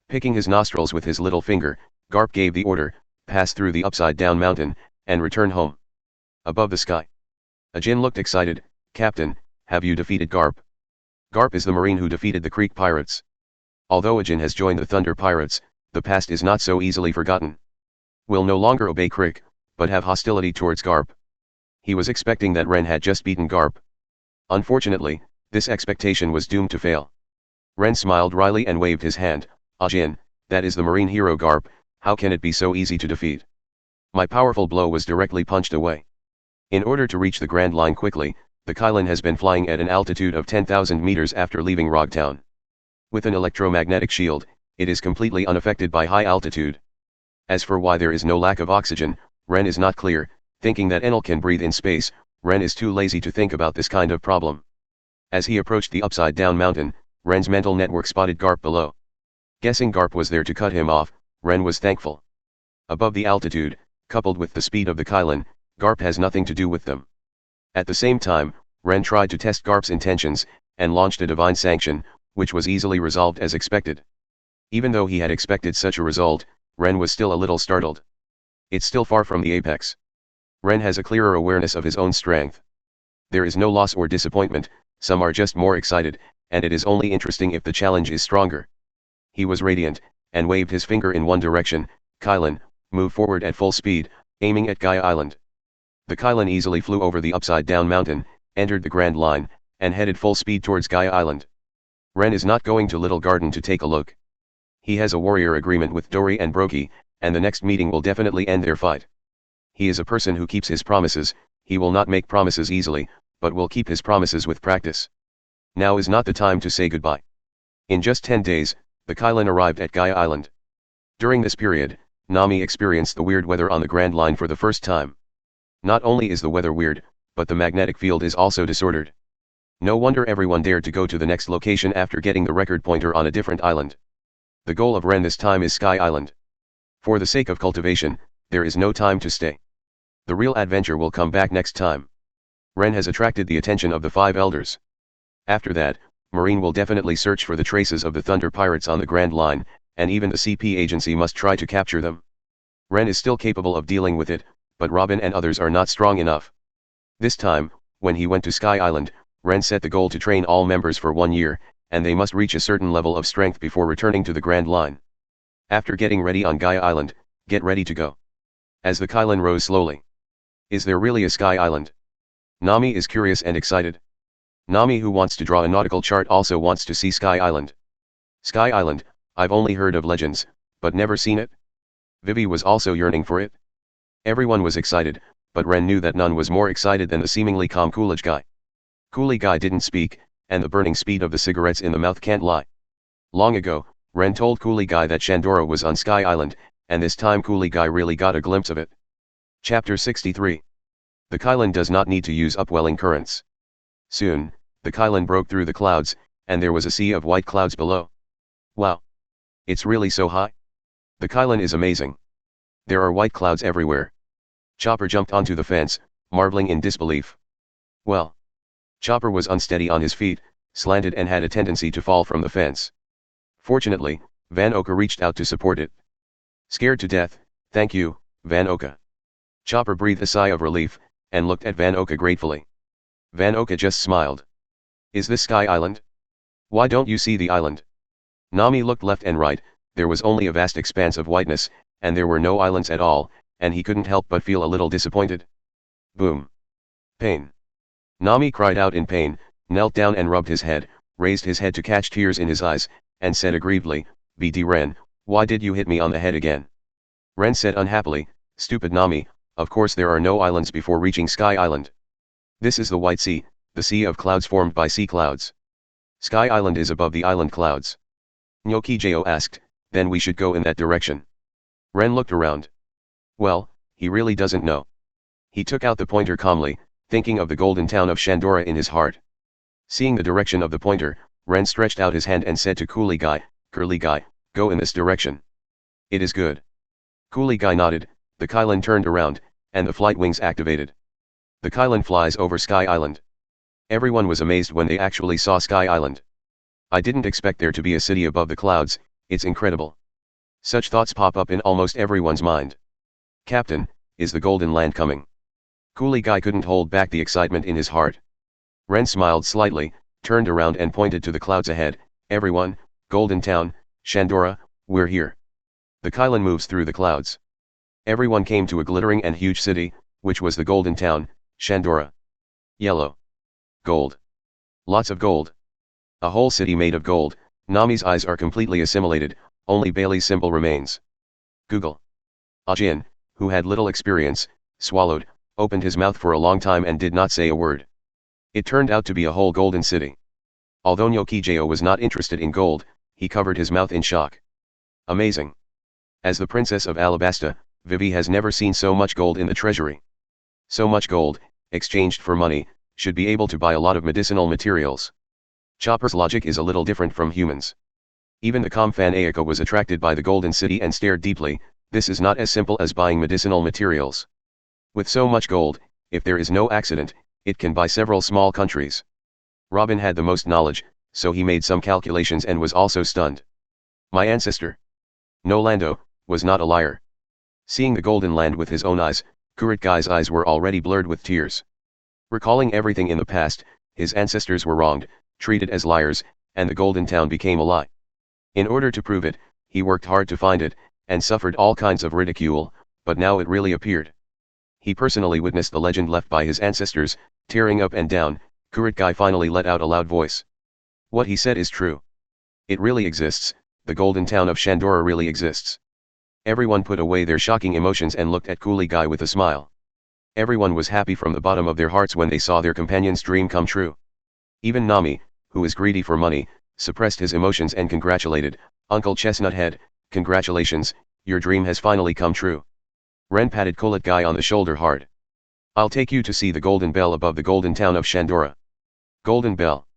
Picking his nostrils with his little finger, Garp gave the order, pass through the upside-down mountain, and return home. Above the sky. Ajin looked excited. Captain, have you defeated Garp? Garp is the marine who defeated the Creek pirates. Although Ajin has joined the Thunder Pirates, the past is not so easily forgotten. Will no longer obey Crick, but have hostility towards Garp. He was expecting that Rennes had just beaten Garp. Unfortunately, this expectation was doomed to fail. Rennes smiled wryly and waved his hand. Ajin, that is the marine hero Garp, how can it be so easy to defeat? My powerful blow was directly punched away. In order to reach the Grand Line quickly, the Qilin has been flying at an altitude of 10,000 meters after leaving Rogtown. With an electromagnetic shield, it is completely unaffected by high altitude. As for why there is no lack of oxygen, Rennes is not clear. Thinking that Enel can breathe in space, Rennes is too lazy to think about this kind of problem. As he approached the upside-down mountain, Rennes' mental network spotted Garp below. Guessing Garp was there to cut him off, Rennes was thankful. Above the altitude, coupled with the speed of the Qilin, Garp has nothing to do with them. At the same time, Rennes tried to test Garp's intentions, and launched a divine sanction, which was easily resolved as expected. Even though he had expected such a result, Rennes was still a little startled. It's still far from the apex. Rennes has a clearer awareness of his own strength. There is no loss or disappointment, some are just more excited, and it is only interesting if the challenge is stronger. He was radiant, and waved his finger in one direction. Qilin, move forward at full speed, aiming at Gaia Island. The Qilin easily flew over the upside-down mountain, entered the Grand Line, and headed full speed towards Gaia Island. Rennes is not going to Little Garden to take a look. He has a warrior agreement with Dory and Brokey, and the next meeting will definitely end their fight. He is a person who keeps his promises. He will not make promises easily, but will keep his promises with practice. Now is not the time to say goodbye. In just 10 days, the Qilin arrived at Gaia Island. During this period, Nami experienced the weird weather on the Grand Line for the first time. Not only is the weather weird, but the magnetic field is also disordered. No wonder everyone dared to go to the next location after getting the record pointer on a different island. The goal of Rennes this time is Sky Island. For the sake of cultivation, there is no time to stay. The real adventure will come back next time. Rennes has attracted the attention of the 5 elders. After that, Marine will definitely search for the traces of the Thunder Pirates on the Grand Line, and even the CP agency must try to capture them. Rennes is still capable of dealing with it, but Robin and others are not strong enough. This time, when he went to Sky Island, Rennes set the goal to train all members for 1 year, and they must reach a certain level of strength before returning to the Grand Line. After getting ready on Gaia Island, get ready to go. As the Qilin rose slowly. Is there really a Sky Island? Nami is curious and excited. Nami, who wants to draw a nautical chart, also wants to see Sky Island. Sky Island, I've only heard of legends, but never seen it. Vivi was also yearning for it. Everyone was excited, but Rennes knew that none was more excited than the seemingly calm Coolidge guy. Coolie guy didn't speak, and the burning speed of the cigarettes in the mouth can't lie. Long ago, Rennes told Coolie guy that Shandora was on Sky Island, and this time Coolie guy really got a glimpse of it. Chapter 63. The Qilin does not need to use upwelling currents. Soon, the Qilin broke through the clouds, and there was a sea of white clouds below. Wow! It's really so high? The Qilin is amazing. There are white clouds everywhere. Chopper jumped onto the fence, marveling in disbelief. Well. Chopper was unsteady on his feet, slanted and had a tendency to fall from the fence. Fortunately, Van Oka reached out to support it. Scared to death, thank you, Van Oka. Chopper breathed a sigh of relief, and looked at Van Oka gratefully. Van Oka just smiled. Is this Sky Island? Why don't you see the island? Nami looked left and right, there was only a vast expanse of whiteness, and there were no islands at all, and he couldn't help but feel a little disappointed. Boom. Pain. Nami cried out in pain, knelt down and rubbed his head, raised his head to catch tears in his eyes, and said aggrievedly, "BD Rennes, why did you hit me on the head again?" Rennes said unhappily, "Stupid Nami, of course there are no islands before reaching Sky Island. This is the White Sea, the sea of clouds formed by sea clouds. Sky Island is above the island clouds." Nyokijo asked, "Then we should go in that direction." Rennes looked around. Well, he really doesn't know. He took out the pointer calmly, thinking of the golden town of Shandora in his heart. Seeing the direction of the pointer, Rennes stretched out his hand and said to Coolie guy, "Curly guy, go in this direction. It is good." Coolie guy nodded, the Qilin turned around, and the flight wings activated. The Qilin flies over Sky Island. Everyone was amazed when they actually saw Sky Island. I didn't expect there to be a city above the clouds, it's incredible. Such thoughts pop up in almost everyone's mind. Captain, is the Golden Land coming? Coolie Guy couldn't hold back the excitement in his heart. Ren smiled slightly, turned around and pointed to the clouds ahead. Everyone, Golden Town, Shandora, we're here. The Kylan moves through the clouds. Everyone came to a glittering and huge city, which was the Golden Town, Shandora. Yellow. Gold. Lots of gold. A whole city made of gold. Nami's eyes are completely assimilated, only Bailey's symbol remains. Google. Ajin, who had little experience, swallowed, opened his mouth for a long time and did not say a word. It turned out to be a whole golden city. Although Nyokijeo was not interested in gold, he covered his mouth in shock. Amazing. As the Princess of Alabasta, Vivi has never seen so much gold in the treasury. So much gold, exchanged for money, should be able to buy a lot of medicinal materials. Chopper's logic is a little different from humans. Even the Comfan Aiko was attracted by the golden city and stared deeply. This is not as simple as buying medicinal materials. With so much gold, if there is no accident, it can buy several small countries. Robin had the most knowledge, so he made some calculations and was also stunned. My ancestor, Nolando, was not a liar. Seeing the golden land with his own eyes, Kuretgai's eyes were already blurred with tears. Recalling everything in the past, his ancestors were wronged, treated as liars, and the golden town became a lie. In order to prove it, he worked hard to find it, and suffered all kinds of ridicule, but now it really appeared. He personally witnessed the legend left by his ancestors, tearing up and down. Kuretgai finally let out a loud voice. What he said is true. It really exists, the golden town of Shandora really exists. Everyone put away their shocking emotions and looked at Coolie Guy with a smile. Everyone was happy from the bottom of their hearts when they saw their companion's dream come true. Even Nami, who is greedy for money, suppressed his emotions and congratulated, Uncle Chestnuthead, congratulations, your dream has finally come true. Ren patted Coolie Guy on the shoulder hard. I'll take you to see the golden bell above the golden town of Shandora. Golden bell.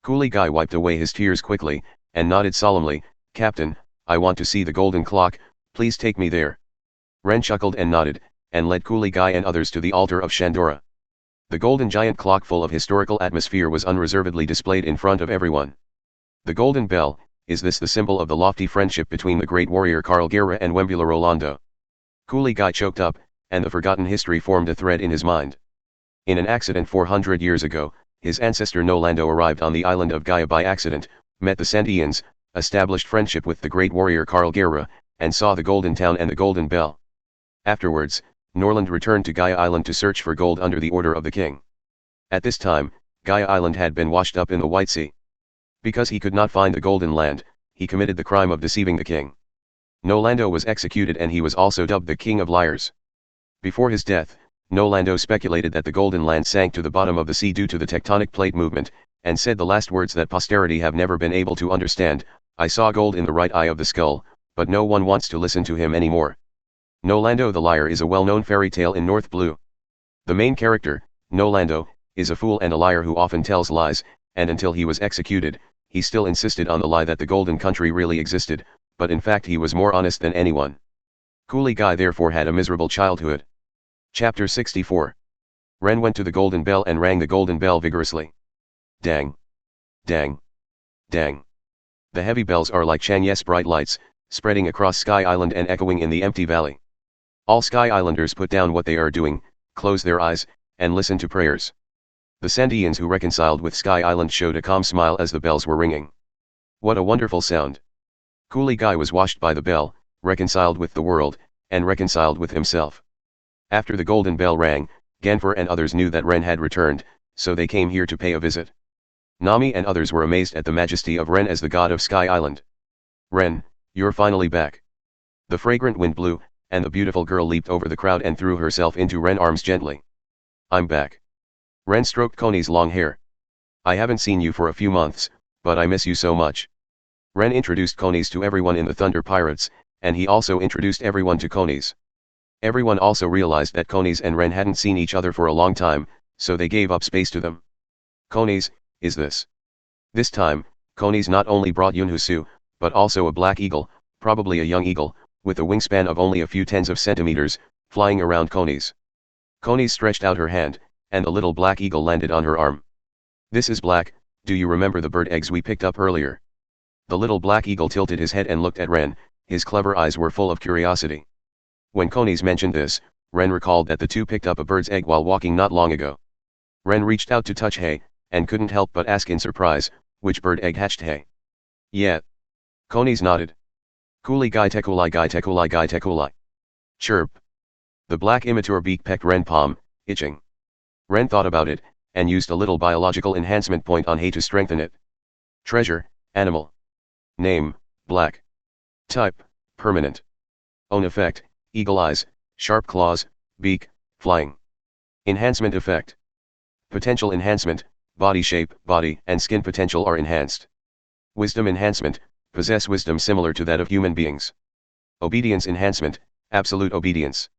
Coolie Guy wiped away his tears quickly, and nodded solemnly, Captain, I want to see the golden clock, please take me there. Ren chuckled and nodded, and led Coolie Guy and others to the altar of Shandora. The golden giant clock full of historical atmosphere was unreservedly displayed in front of everyone. The golden bell, is this the symbol of the lofty friendship between the great warrior Carl Guerra and Wembula Rolando? Coolie Guy choked up, and the forgotten history formed a thread in his mind. In an accident 400 years ago, his ancestor Nolando arrived on the island of Gaia by accident, met the Sandians, established friendship with the great warrior Carl Guerra, and saw the golden town and the golden bell. Afterwards, Norland returned to Gaia Island to search for gold under the order of the king. At this time, Gaia Island had been washed up in the White Sea. Because he could not find the golden land, he committed the crime of deceiving the king. Nolando was executed and he was also dubbed the King of Liars. Before his death, Nolando speculated that the golden land sank to the bottom of the sea due to the tectonic plate movement, and said the last words that posterity have never been able to understand, I saw gold in the right eye of the skull, but no one wants to listen to him anymore. Nolando the Liar is a well-known fairy tale in North Blue. The main character, Nolando, is a fool and a liar who often tells lies, and until he was executed, he still insisted on the lie that the golden country really existed, but in fact he was more honest than anyone. Coolie Guy therefore had a miserable childhood. Chapter 64. Ren went to the golden bell and rang the golden bell vigorously. Dang. Dang. Dang. The heavy bells are like Chang's bright lights, spreading across Sky Island and echoing in the empty valley. All Sky Islanders put down what they are doing, close their eyes, and listen to prayers. The Sandians who reconciled with Sky Island showed a calm smile as the bells were ringing. What a wonderful sound. Coolie Guy was washed by the bell, reconciled with the world, and reconciled with himself. After the golden bell rang, Ganfer and others knew that Ren had returned, so they came here to pay a visit. Nami and others were amazed at the majesty of Ren as the god of Sky Island. Ren, you're finally back. The fragrant wind blew, and the beautiful girl leaped over the crowd and threw herself into Ren's arms gently. I'm back. Ren stroked Koni's long hair. I haven't seen you for a few months, but I miss you so much. Ren introduced Koni's to everyone in the Thunder Pirates, and he also introduced everyone to Koni's. Everyone also realized that Koni's and Ren hadn't seen each other for a long time, so they gave up space to them. Koni's, is this? This time, Koni's not only brought Yunhusu, but also a black eagle, probably a young eagle, with a wingspan of only a few tens of centimeters, flying around Koni's. Koni's stretched out her hand, and the little black eagle landed on her arm. This is Black, do you remember the bird eggs we picked up earlier? The little black eagle tilted his head and looked at Ren, his clever eyes were full of curiosity. When Koni's mentioned this, Ren recalled that the two picked up a bird's egg while walking not long ago. Ren reached out to touch Hay, and couldn't help but ask in surprise, which bird egg hatched Hay? Yeah. Konis nodded. Kuli gai tekuli gai tekuli gai tekuli. Chirp. The black immature beak pecked Ren palm, itching. Ren thought about it, and used a little biological enhancement point on Hay to strengthen it. Treasure, animal. Name, black. Type, permanent. Own effect, eagle eyes, sharp claws, beak, flying. Enhancement effect. Potential enhancement, body shape, body and skin potential are enhanced. Wisdom enhancement, possess wisdom similar to that of human beings. Obedience enhancement, absolute obedience.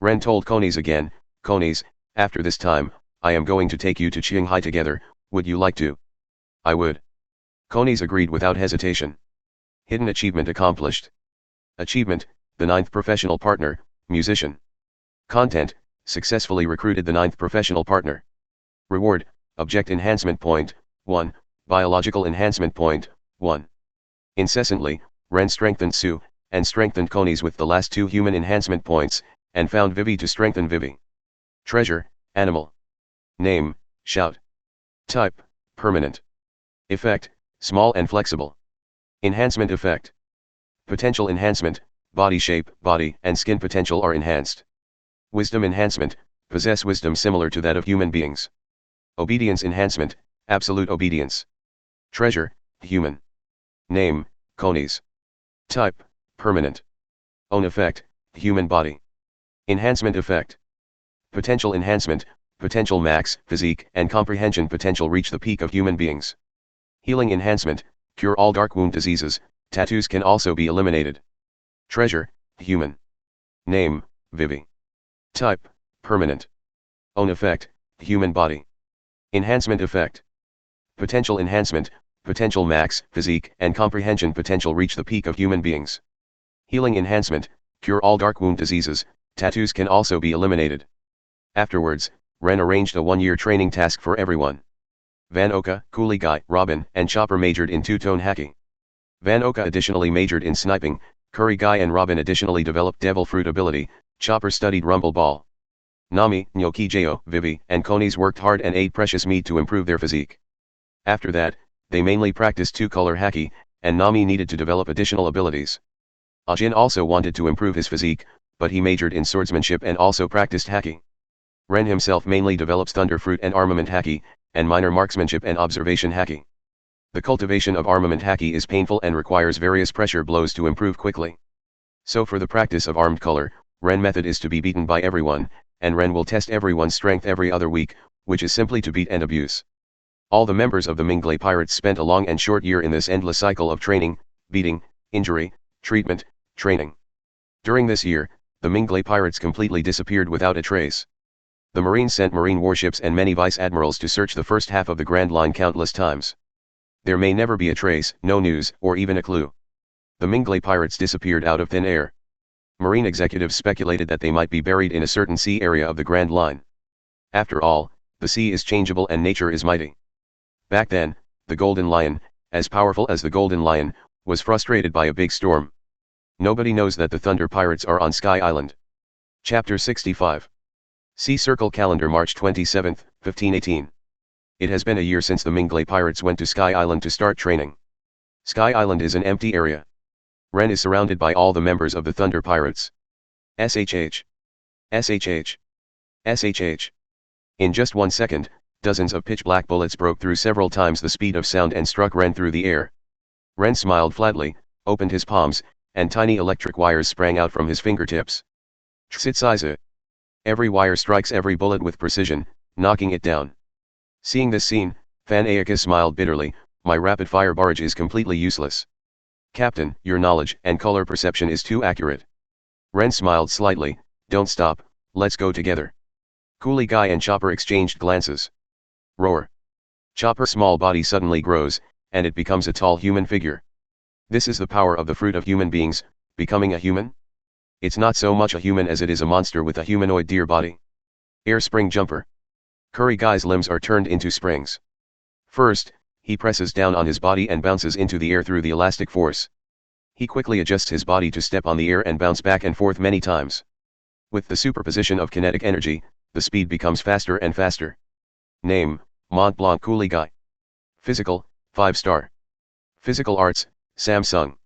Ren told Konis again, Konis, after this time, I am going to take you to Qinghai together, would you like to? I would. Konis agreed without hesitation. Hidden achievement accomplished. Achievement, the 9th professional partner, musician. Content, successfully recruited the 9th professional partner. Reward, object enhancement point, 1, biological enhancement point, 1. Incessantly, Ren strengthened Su, and strengthened Konis with the last 2 human enhancement points, and found Vivi to strengthen Vivi. Treasure, animal. Name, shout. Type, permanent. Effect, small and flexible. Enhancement effect. Potential enhancement, body shape, body and skin potential are enhanced. Wisdom enhancement, possess wisdom similar to that of human beings. Obedience enhancement, absolute obedience. Treasure, human. Name, Konis. Type, permanent. Own effect, human body. Enhancement effect. Potential enhancement, potential max, physique and comprehension potential reach the peak of human beings. Healing enhancement, cure all dark wound diseases, tattoos can also be eliminated. Treasure, human. Name, Vivi. Type, permanent. Own effect, human body. Enhancement effect. Potential enhancement, potential max, physique and comprehension potential reach the peak of human beings. Healing enhancement, cure all dark wound diseases, tattoos can also be eliminated. Afterwards, Ren arranged a 1-year training task for everyone. Van Oka, Coolie Guy, Robin and Chopper majored in two-tone hacking. Van Oka additionally majored in sniping, Curry Guy and Robin additionally developed Devil Fruit ability, Chopper studied Rumble Ball. Nami, Nyoki Jo, Vivi and Konis worked hard and ate precious meat to improve their physique. After that, they mainly practiced two-color haki, and Nami needed to develop additional abilities. Ajin also wanted to improve his physique, but he majored in swordsmanship and also practiced haki. Ren himself mainly develops thunder fruit and armament haki, and minor marksmanship and observation haki. The cultivation of armament haki is painful and requires various pressure blows to improve quickly. So for the practice of armed color, Ren method is to be beaten by everyone, and Ren will test everyone's strength every other week, which is simply to beat and abuse. All the members of the Mingley Pirates spent a long and short year in this endless cycle of training, beating, injury, treatment, training. During this year, the Mingley Pirates completely disappeared without a trace. The Marines sent marine warships and many vice-admirals to search the first half of the Grand Line countless times. There may never be a trace, no news, or even a clue. The Mingley Pirates disappeared out of thin air. Marine executives speculated that they might be buried in a certain sea area of the Grand Line. After all, the sea is changeable and nature is mighty. Back then, the Golden Lion, as powerful as the Golden Lion, was frustrated by a big storm. Nobody knows that the Thunder Pirates are on Sky Island. Chapter 65. Sea Circle Calendar March 27, 1518. It has been a year since the Mingley Pirates went to Sky Island to start training. Sky Island is an empty area. Ren is surrounded by all the members of the Thunder Pirates. SHH. SHH. SHH. In just 1 second, dozens of pitch-black bullets broke through several times the speed of sound and struck Ren through the air. Ren smiled flatly, opened his palms, and tiny electric wires sprang out from his fingertips. Tsitsize. Every wire strikes every bullet with precision, knocking it down. Seeing this scene, Fan Aeacus smiled bitterly, my rapid-fire barrage is completely useless. Captain, your knowledge and color perception is too accurate. Ren smiled slightly, don't stop, let's go together. Coolie Guy and Chopper exchanged glances. Roar. Chopper's small body suddenly grows, and it becomes a tall human figure. This is the power of the fruit of human beings, becoming a human? It's not so much a human as it is a monster with a humanoid deer body. Air spring jumper. Curry Guy's limbs are turned into springs. First, he presses down on his body and bounces into the air through the elastic force. He quickly adjusts his body to step on the air and bounce back and forth many times. With the superposition of kinetic energy, the speed becomes faster and faster. Name, Mont Blanc Qinghai. Physical, 5 star. Physical arts, Samsung.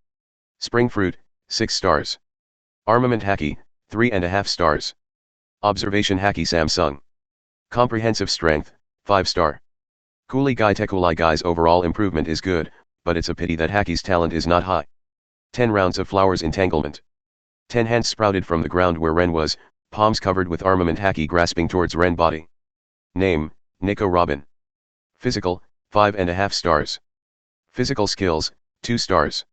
Spring fruit, 6 stars. Armament haki, 3.5 stars. Observation haki Samsung. Comprehensive strength, 5 star. Qinghai's overall improvement is good, but it's a pity that haki's talent is not high. 10 rounds of flowers entanglement. 10 hands sprouted from the ground where Ren was, palms covered with armament haki grasping towards Ren body. Name, Nico Robin. Physical, 5.5 stars. Physical skills, 2 stars.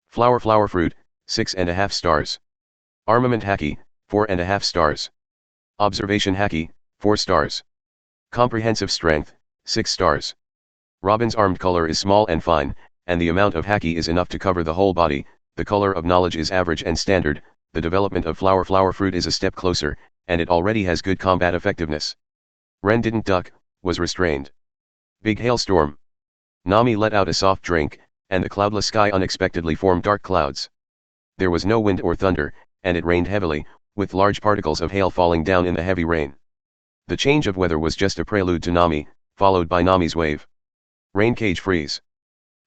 Flower fruit, 6.5 stars. Armament haki, 4.5 stars. Observation haki, 4 stars. Comprehensive strength, 6 stars. Robin's armed color is small and fine, and the amount of haki is enough to cover the whole body. The color of knowledge is average and standard. The development of flower fruit is a step closer, and it already has good combat effectiveness. Ren didn't duck, was restrained. Big hailstorm. Nami let out a soft drink, and the cloudless sky unexpectedly formed dark clouds. There was no wind or thunder, and it rained heavily, with large particles of hail falling down in the heavy rain. The change of weather was just a prelude to Nami, followed by Nami's wave. Rain cage freeze.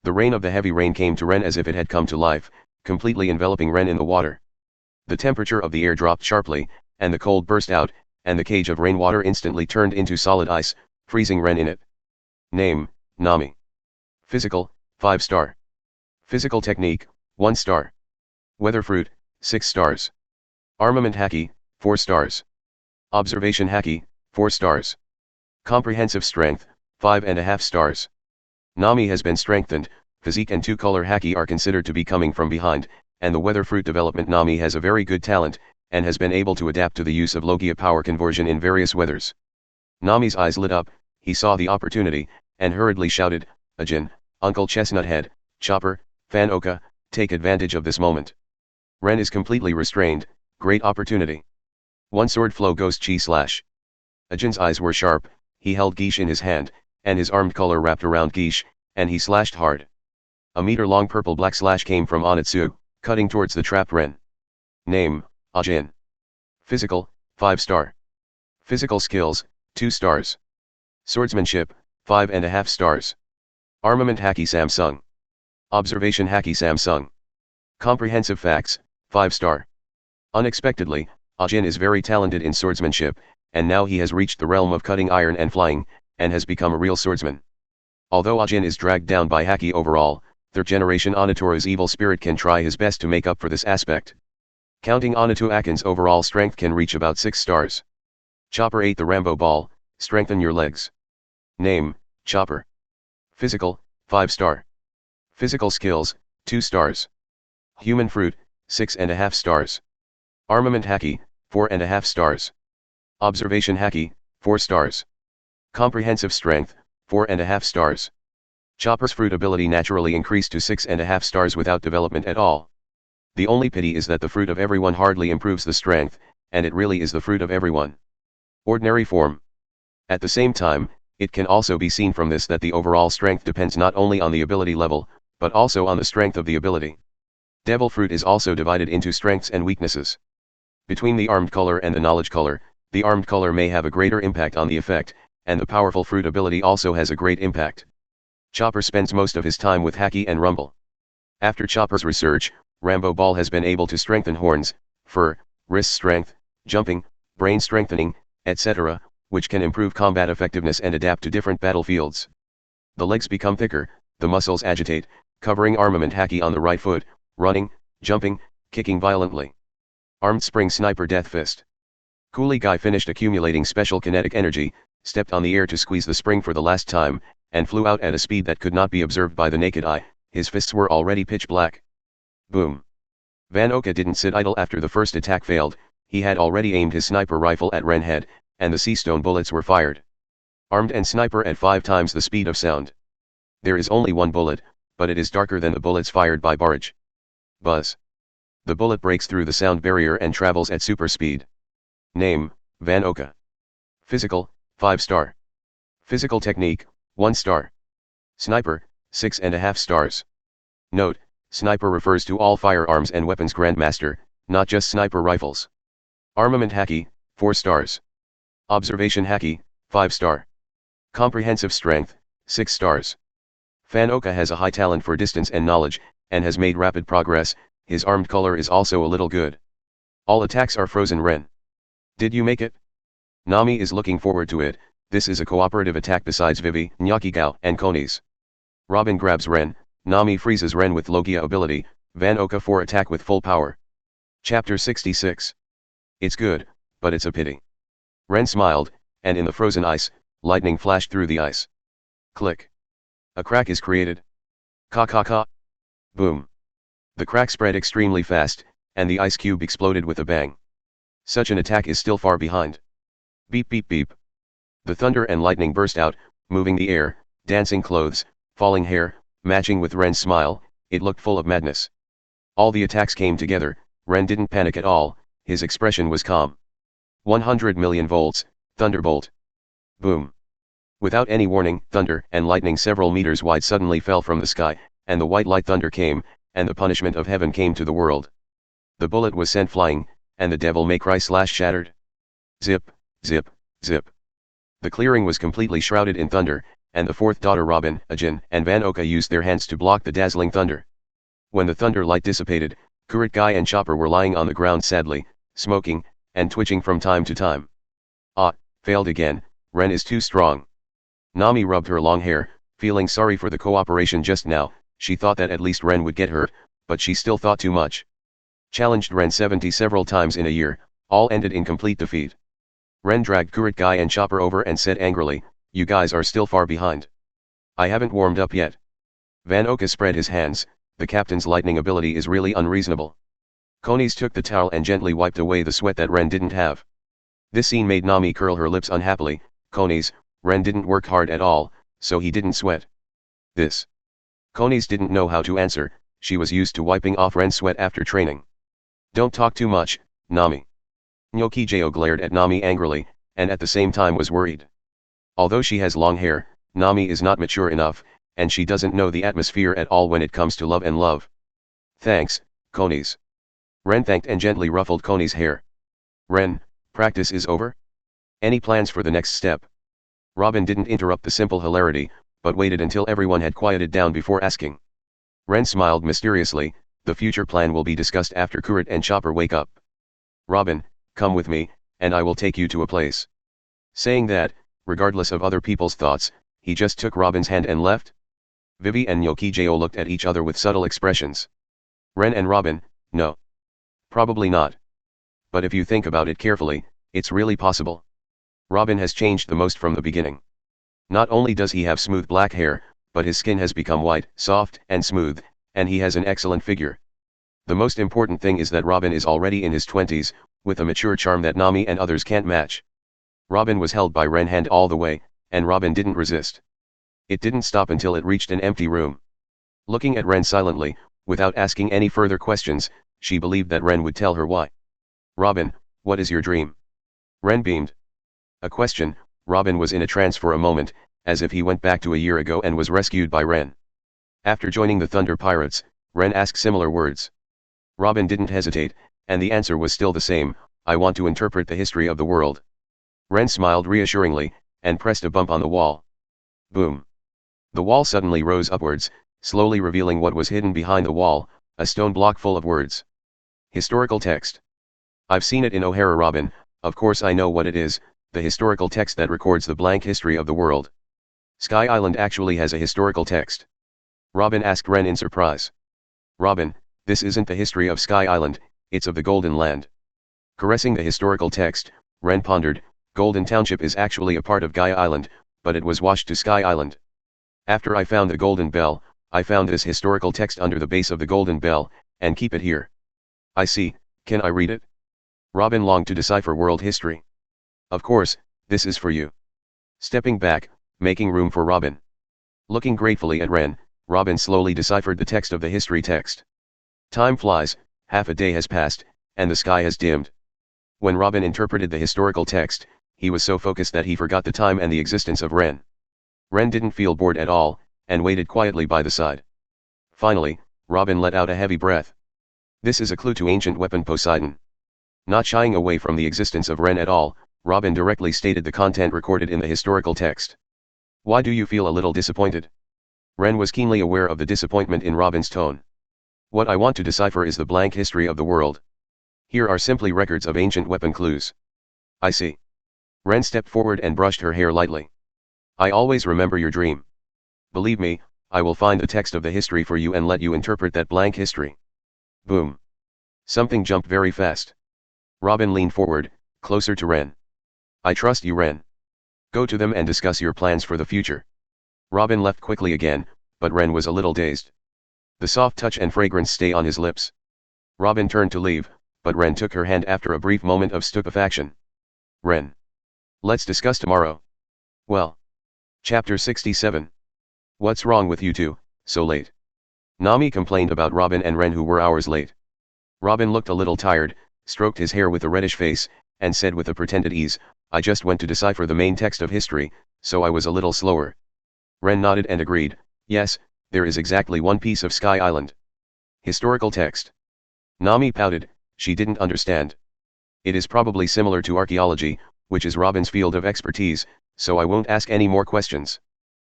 The rain of the heavy rain came to Ren as if it had come to life, completely enveloping Ren in the water. The temperature of the air dropped sharply, and the cold burst out, and the cage of rainwater instantly turned into solid ice, freezing Ren in it. Name, Nami. Physical, 5 star. Physical technique, 1 star. Weather fruit, 6 stars. Armament haki, 4 stars. Observation haki, 4 stars. Comprehensive strength, 5.5 stars. Nami has been strengthened. Physique and 2-color haki are considered to be coming from behind, and the weather fruit development. Nami has a very good talent, and has been able to adapt to the use of Logia power conversion in various weathers. Nami's eyes lit up, he saw the opportunity, and hurriedly shouted, Ajin, Uncle Chestnuthead, Chopper, Fan Oka, take advantage of this moment. Ren is completely restrained, great opportunity. One sword flow ghost chi slash. Ajin's eyes were sharp, he held Geesh in his hand, and his armed collar wrapped around Geesh, and he slashed hard. A meter-long purple-black slash came from Onitsu, cutting towards the trapped Ren. Name, Ajin. Physical, 5 star. Physical skills, 2 stars. Swordsmanship, 5.5 stars. Armament haki Samsung. Observation haki Samsung. Comprehensive facts, 5 star. Unexpectedly, Ajin is very talented in swordsmanship, and now he has reached the realm of cutting iron and flying, and has become a real swordsman. Although Ajin is dragged down by haki overall, 3rd generation Onitoro's evil spirit can try his best to make up for this aspect. Counting Onito Akin's overall strength can reach about 6 stars. Chopper ate the Rambo ball, strengthen your legs. Name, Chopper. Physical, 5 star. Physical skills, 2 stars. Human fruit, 6.5 stars. Armament haki, 4.5 stars. Observation haki, 4 stars. Comprehensive strength, 4.5 stars. Chopper's fruit ability naturally increased to 6.5 stars without development at all. The only pity is that the fruit of everyone hardly improves the strength, and it really is the fruit of everyone. Ordinary form. At the same time, it can also be seen from this that the overall strength depends not only on the ability level, but also on the strength of the ability. Devil fruit is also divided into strengths and weaknesses. Between the armed color and the knowledge color, the armed color may have a greater impact on the effect, and the powerful fruit ability also has a great impact. Chopper spends most of his time with haki and rumble. After Chopper's research, Rambo Ball has been able to strengthen horns, fur, wrist strength, jumping, brain strengthening, etc., which can improve combat effectiveness and adapt to different battlefields. The legs become thicker, the muscles agitate, covering armament haki on the right foot, running, jumping, kicking violently. Armed spring sniper death fist. Qinghai finished accumulating special kinetic energy, stepped on the air to squeeze the spring for the last time, and flew out at a speed that could not be observed by the naked eye. His fists were already pitch black. Boom. Van Oka didn't sit idle after the first attack failed, he had already aimed his sniper rifle at Ren head, and the sea stone bullets were fired. Armed and sniper at 5 times the speed of sound. There is only one bullet, but it is darker than the bullets fired by Barrage. Buzz. The bullet breaks through the sound barrier and travels at super speed. Name, Van Oka. Physical, 5 star. Physical technique, 1 star. Sniper, 6.5 stars. Note, sniper refers to all firearms and weapons grandmaster, not just sniper rifles. Armament Haki, 4 stars. Observation Haki, 5 star. Comprehensive Strength, 6 stars. Fanocca has a high talent for distance and knowledge, and has made rapid progress. His armed color is also a little good. All attacks are frozen. Ren. Did you make it? Nami is looking forward to it. This is a cooperative attack besides Vivi, Nyakigao, and Koni's. Robin grabs Ren. Nami freezes Ren with Logia ability. Fanocca for attack with full power. Chapter 66. It's good, but it's a pity. Ren smiled, and in the frozen ice, lightning flashed through the ice. Click. A crack is created. Ka. Boom. The crack spread extremely fast, and the ice cube exploded with a bang. Such an attack is still far behind. Beep beep beep. The thunder and lightning burst out, moving the air, dancing clothes, falling hair, matching with Ren's smile. It looked full of madness. All the attacks came together. Ren didn't panic at all, his expression was calm. 100 million volts, thunderbolt. Boom. Without any warning, thunder and lightning several meters wide suddenly fell from the sky, and the white light thunder came, and the punishment of heaven came to the world. The bullet was sent flying, and the devil may cry slash shattered. Zip, zip, zip. The clearing was completely shrouded in thunder, and the fourth daughter Robin, Ajin, and Fanocca used their hands to block the dazzling thunder. When the thunder light dissipated, Qinghai and Chopper were lying on the ground sadly, smoking, and twitching from time to time. Ah, failed again. Ren is too strong. Nami rubbed her long hair, feeling sorry for the cooperation just now. She thought that at least Ren would get hurt, but she still thought too much. Challenged Ren 70 several times in a year, all ended in complete defeat. Ren dragged Qinghai and Chopper over and said angrily, "You guys are still far behind. I haven't warmed up yet." Fanocca spread his hands. The captain's lightning ability is really unreasonable. Koni's took the towel and gently wiped away the sweat that Ren didn't have. This scene made Nami curl her lips unhappily. Koni's, Ren didn't work hard at all, so he didn't sweat. This. Koni's didn't know how to answer. She was used to wiping off Ren's sweat after training. Don't talk too much, Nami. Nyokijao glared at Nami angrily, and at the same time was worried. Although she has long hair, Nami is not mature enough, and she doesn't know the atmosphere at all when it comes to love and love. Thanks, Koni's. Ren thanked and gently ruffled Koni's hair. Ren, practice is over? Any plans for the next step? Robin didn't interrupt the simple hilarity, but waited until everyone had quieted down before asking. Ren smiled mysteriously. The future plan will be discussed after Qinghai and Chopper wake up. Robin, come with me, and I will take you to a place. Saying that, regardless of other people's thoughts, he just took Robin's hand and left. Vivi and Nyokijao looked at each other with subtle expressions. Ren and Robin, no. Probably not. But if you think about it carefully, it's really possible. Robin has changed the most from the beginning. Not only does he have smooth black hair, but his skin has become white, soft, and smooth, and he has an excellent figure. The most important thing is that Robin is already in his 20s, with a mature charm that Nami and others can't match. Robin was held by Ren's hand all the way, and Robin didn't resist. It didn't stop until it reached an empty room. Looking at Ren silently, without asking any further questions, she believed that Ren would tell her why. Robin, what is your dream? Ren beamed. A question. Robin was in a trance for a moment, as if he went back to a year ago and was rescued by Ren. After joining the Thunder Pirates, Ren asked similar words. Robin didn't hesitate, and the answer was still the same, I want to interpret the history of the world. Ren smiled reassuringly, and pressed a bump on the wall. Boom. The wall suddenly rose upwards, slowly revealing what was hidden behind the wall, a stone block full of words. Historical text. I've seen it in O'Hara. Robin, of course I know what it is, the historical text that records the blank history of the world. Sky Island actually has a historical text. Robin asked Ren in surprise. Robin, this isn't the history of Sky Island, it's of the Golden Land. Caressing the historical text, Ren pondered, Golden Township is actually a part of Gaia Island, but it was washed to Sky Island. After I found the Golden Bell, I found this historical text under the base of the Golden Bell, and keep it here. I see, can I read it? Robin longed to decipher world history. Of course, this is for you. Stepping back, making room for Robin. Looking gratefully at Ren, Robin slowly deciphered the text of the history text. Time flies, half a day has passed, and the sky has dimmed. When Robin interpreted the historical text, he was so focused that he forgot the time and the existence of Ren. Ren didn't feel bored at all, and waited quietly by the side. Finally, Robin let out a heavy breath. This is a clue to ancient weapon Poseidon. Not shying away from the existence of Rennes at all, Robin directly stated the content recorded in the historical text. Why do you feel a little disappointed? Rennes was keenly aware of the disappointment in Robin's tone. What I want to decipher is the blank history of the world. Here are simply records of ancient weapon clues. I see. Rennes stepped forward and brushed her hair lightly. I always remember your dream. Believe me, I will find the text of the history for you and let you interpret that blank history. Boom. Something jumped very fast. Robin leaned forward, closer to Rennes. I trust you, Rennes. Go to them and discuss your plans for the future. Robin left quickly again, but Rennes was a little dazed. The soft touch and fragrance stay on his lips. Robin turned to leave, but Rennes took her hand after a brief moment of stupefaction. Rennes. Let's discuss tomorrow. Well. Chapter 67. What's wrong with you two, so late? Nami complained about Robin and Rennes, who were hours late. Robin looked a little tired, stroked his hair with a reddish face, and said with a pretended ease, I just went to decipher the main text of history, so I was a little slower. Rennes nodded and agreed, yes, there is exactly one piece of Sky Island. Historical text. Nami pouted, she didn't understand. It is probably similar to archaeology, which is Robin's field of expertise, so I won't ask any more questions.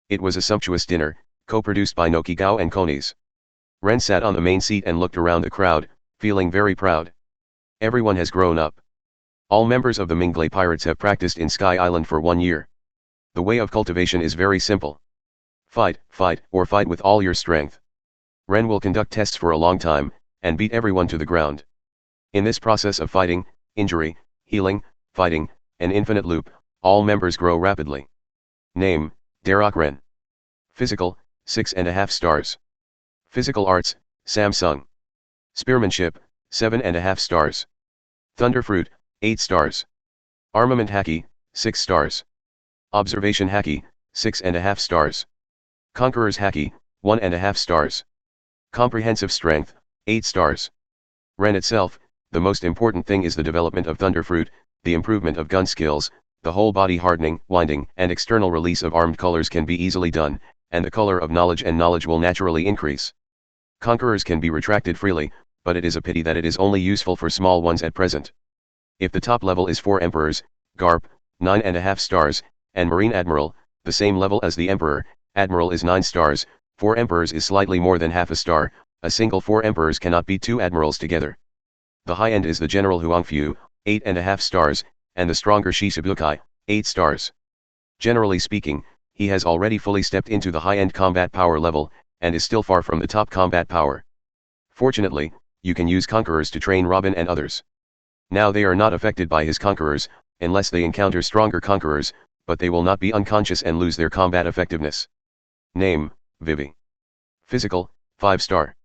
It was a sumptuous dinner, co-produced by Nokigao and Konis. Rennes sat on the main seat and looked around the crowd, feeling very proud. Everyone has grown up. All members of the Minglay Pirates have practiced in Sky Island for 1 year. The way of cultivation is very simple. Fight, or fight with all your strength. Rennes will conduct tests for a long time, and beat everyone to the ground. In this process of fighting, injury, healing, fighting, an infinite loop, all members grow rapidly. Name, Darroch Rennes. Physical, 6.5 stars. Physical Arts, Samsung. Spearmanship, 7.5 stars. Thunderfruit, 8 stars. Armament Haki, 6 stars. Observation Haki, 6.5 stars. Conqueror's Haki, 1.5 stars. Comprehensive Strength, 8 stars. Rennes itself, the most important thing is the development of Thunderfruit, the improvement of gun skills, the whole body hardening, winding, and external release of armed colors can be easily done, and the color of knowledge and knowledge will naturally increase. Conquerors can be retracted freely, but it is a pity that it is only useful for small ones at present. If the top level is 4 Emperors, Garp, 9.5 stars, and Marine Admiral, the same level as the Emperor, Admiral is 9 stars, 4 Emperors is slightly more than half a star, a single 4 Emperors cannot beat 2 Admirals together. The high end is the General Huangfu, 8.5 stars, and the stronger Shichibukai, 8 stars. Generally speaking, he has already fully stepped into the high-end combat power level, and is still far from the top combat power. Fortunately, you can use Conquerors to train Robin and others. Now they are not affected by his Conquerors, unless they encounter stronger Conquerors, but they will not be unconscious and lose their combat effectiveness. Name, Vivi. Physical, 5 star.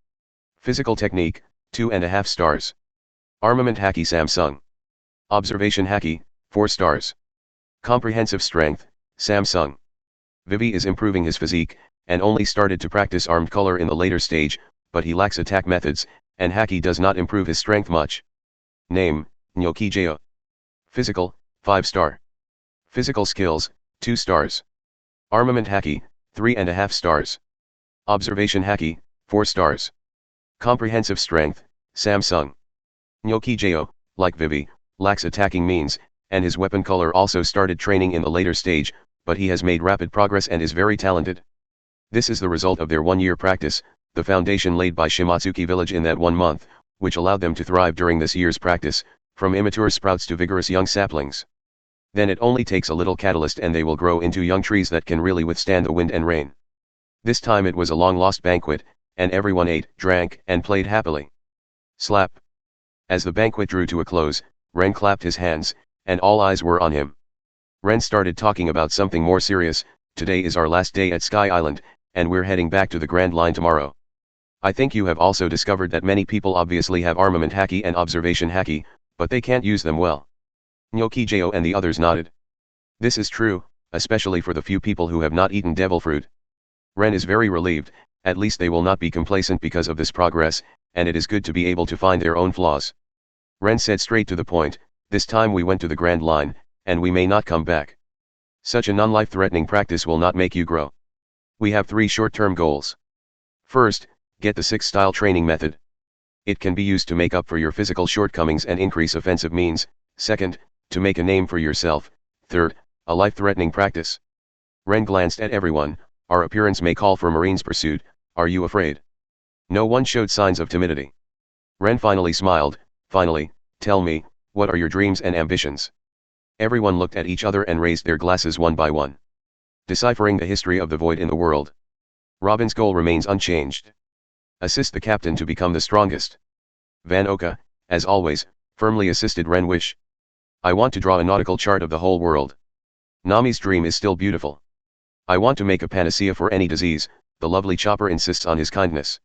Physical Technique, 2.5 stars. Armament Haki Samsung. Observation Haki, 4 stars. Comprehensive Strength, Samsung. Vivi is improving his physique, and only started to practice armed color in the later stage, but he lacks attack methods, and Haki does not improve his strength much. Name, Nyokijeo. Physical, 5 star. Physical Skills, 2 stars. Armament Haki, 3.5 stars. Observation Haki, 4 stars. Comprehensive Strength, Samsung. Nyokijeo, like Vivi, lacks attacking means, and his weapon color also started training in the later stage, but he has made rapid progress and is very talented. This is the result of their 1-year practice, the foundation laid by Shimatsuki village in that 1 month, which allowed them to thrive during this year's practice, from immature sprouts to vigorous young saplings. Then it only takes a little catalyst and they will grow into young trees that can really withstand the wind and rain. This time it was a long-lost banquet, and everyone ate, drank, and played happily. Slap. As the banquet drew to a close, Rennes clapped his hands, and all eyes were on him. Rennes started talking about something more serious. Today is our last day at Sky Island, and we're heading back to the Grand Line tomorrow. I think you have also discovered that many people obviously have armament haki and observation haki, but they can't use them well. Nyokijeo and the others nodded. This is true, especially for the few people who have not eaten devil fruit. Rennes is very relieved, at least they will not be complacent because of this progress, and it is good to be able to find their own flaws. Rennes said straight to the point, this time we went to the Grand Line, and we may not come back. Such a non-life-threatening practice will not make you grow. We have 3 short-term goals. First, get the 6-style training method. It can be used to make up for your physical shortcomings and increase offensive means. Second, to make a name for yourself. Third, a life-threatening practice. Ren glanced at everyone. Our appearance may call for Marine's pursuit. Are you afraid? No one showed signs of timidity. Ren finally smiled. Finally, tell me, what are your dreams and ambitions? Everyone looked at each other and raised their glasses one by one. Deciphering the history of the void in the world. Robin's goal remains unchanged. Assist the captain to become the strongest. Van Oka, as always, firmly assisted Ren wish. I want to draw a nautical chart of the whole world. Nami's dream is still beautiful. I want to make a panacea for any disease. The lovely Chopper insists on his kindness.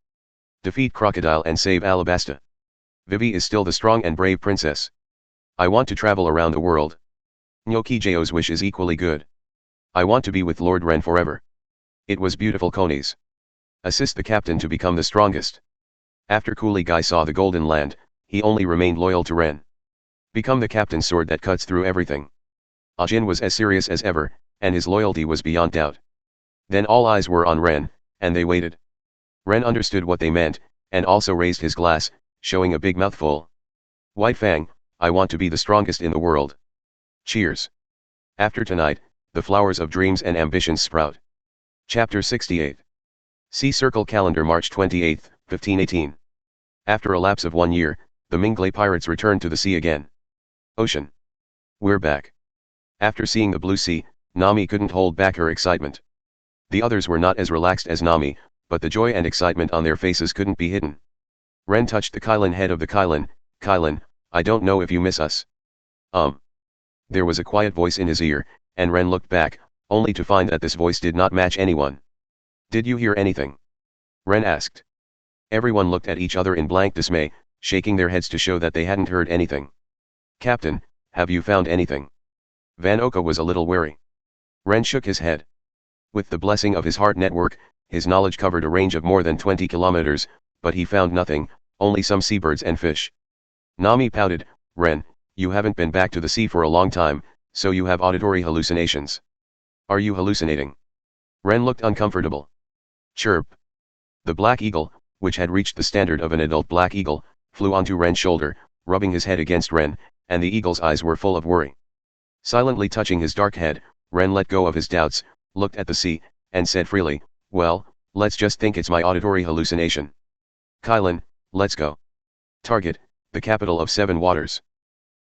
Defeat Crocodile and save Alabasta. Vivi is still the strong and brave princess. I want to travel around the world. Nyokijeo's wish is equally good. I want to be with Lord Ren forever. It was beautiful conies. Assist the captain to become the strongest. After Qinghai saw the golden land, he only remained loyal to Ren. Become the captain's sword that cuts through everything. Ajin was as serious as ever, and his loyalty was beyond doubt. Then all eyes were on Ren, and they waited. Ren understood what they meant, and also raised his glass, showing a big mouthful. White Fang, I want to be the strongest in the world. Cheers. After tonight, the flowers of dreams and ambitions sprout. Chapter 68. Sea Circle Calendar March 28, 1518. After a lapse of 1 year, the Minglay pirates returned to the sea again. Ocean. We're back. After seeing the blue sea, Nami couldn't hold back her excitement. The others were not as relaxed as Nami, but the joy and excitement on their faces couldn't be hidden. Ren touched the Kylan head of the Kylan. Kylan, I don't know if you miss us. There was a quiet voice in his ear, and Ren looked back, only to find that this voice did not match anyone. Did you hear anything? Ren asked. Everyone looked at each other in blank dismay, shaking their heads to show that they hadn't heard anything. Captain, have you found anything? Van Oka was a little wary. Ren shook his head. With the blessing of his heart network, his knowledge covered a range of more than 20 kilometers, but he found nothing, only some seabirds and fish. Nami pouted. Ren, you haven't been back to the sea for a long time, so you have auditory hallucinations. Are you hallucinating? Ren looked uncomfortable. Chirp. The black eagle, which had reached the standard of an adult black eagle, flew onto Ren's shoulder, rubbing his head against Ren, and the eagle's eyes were full of worry. Silently touching his dark head, Ren let go of his doubts, looked at the sea, and said freely, well, let's just think it's my auditory hallucination. Kylan, let's go. Target, the capital of 7 waters.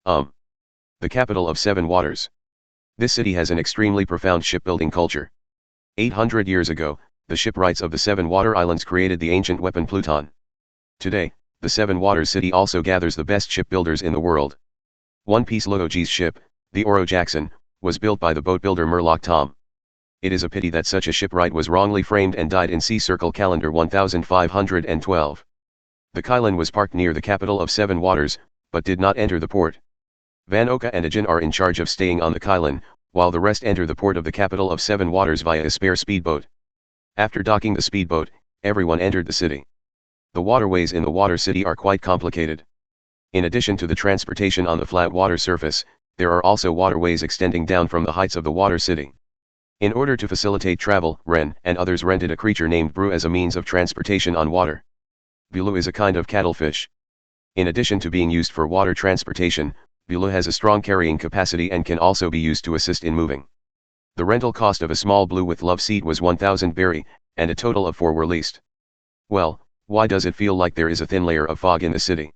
The capital of 7 waters. This city has an extremely profound shipbuilding culture. 800 years ago, the shipwrights of the 7 water islands created the ancient weapon Pluton. Today, the 7 waters city also gathers the best shipbuilders in the world. One Piece Luoji's ship, the Oro Jackson, was built by the boat builder Murloc Tom. It is a pity that such a shipwright was wrongly framed and died in Sea Circle Calendar 1512. The Kylan was parked near the capital of 7 waters, but did not enter the port. Van Oka and Ajin are in charge of staying on the Kylan, while the rest enter the port of the capital of 7 waters via a spare speedboat. After docking the speedboat, everyone entered the city. The waterways in the water city are quite complicated. In addition to the transportation on the flat water surface, there are also waterways extending down from the heights of the water city. In order to facilitate travel, Ren and others rented a creature named Bru as a means of transportation on water. Bulu is a kind of cattlefish. In addition to being used for water transportation, Bulu has a strong carrying capacity and can also be used to assist in moving. The rental cost of a small blue with love seat was 1,000 berry, and a total of 4 were leased. Well, why does it feel like there is a thin layer of fog in the city?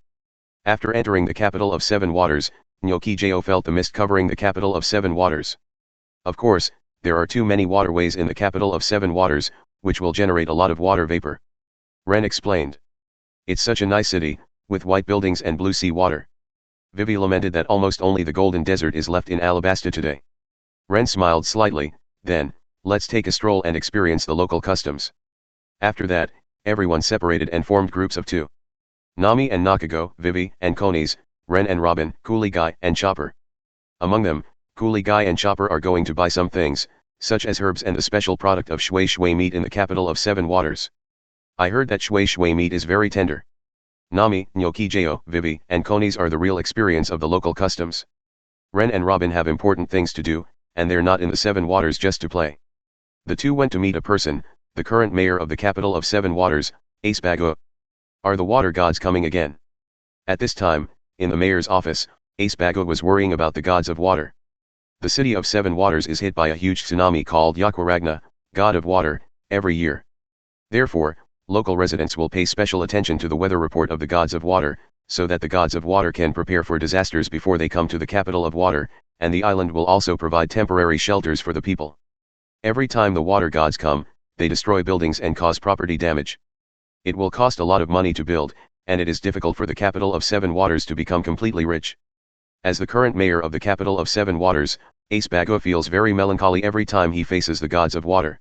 After entering the capital of 7 waters, Nyokijeo felt the mist covering the capital of 7 waters. Of course, there are too many waterways in the capital of 7 waters, which will generate a lot of water vapor. Ren explained. It's such a nice city, with white buildings and blue sea water. Vivi lamented that almost only the golden desert is left in Alabasta today. Ren smiled slightly, then, let's take a stroll and experience the local customs. After that, everyone separated and formed groups of 2. Nami and Nakago, Vivi and Conies, Ren and Robin, Qinghai and Chopper. Among them, Qinghai and Chopper are going to buy some things, such as herbs and the special product of shui shui meat in the capital of 7 waters. I heard that shui shui meat is very tender. Nami, Nyokijeo, Vivi, and Conies are the real experience of the local customs. Ren and Robin have important things to do, and they're not in the 7 waters just to play. The 2 went to meet a person, the current mayor of the capital of 7 waters, Ace Bago. Are the water gods coming again? At this time, in the mayor's office, Ace Bago was worrying about the gods of water. The city of Seven Waters is hit by a huge tsunami called Yakwaragna, god of water, every year. Therefore, local residents will pay special attention to the weather report of the gods of water, so that the gods of water can prepare for disasters before they come to the capital of water, and the island will also provide temporary shelters for the people. Every time the water gods come, they destroy buildings and cause property damage. It will cost a lot of money to build, and it is difficult for the capital of Seven Waters to become completely rich. As the current mayor of the capital of Seven Waters, Ace Bago feels very melancholy every time he faces the gods of water.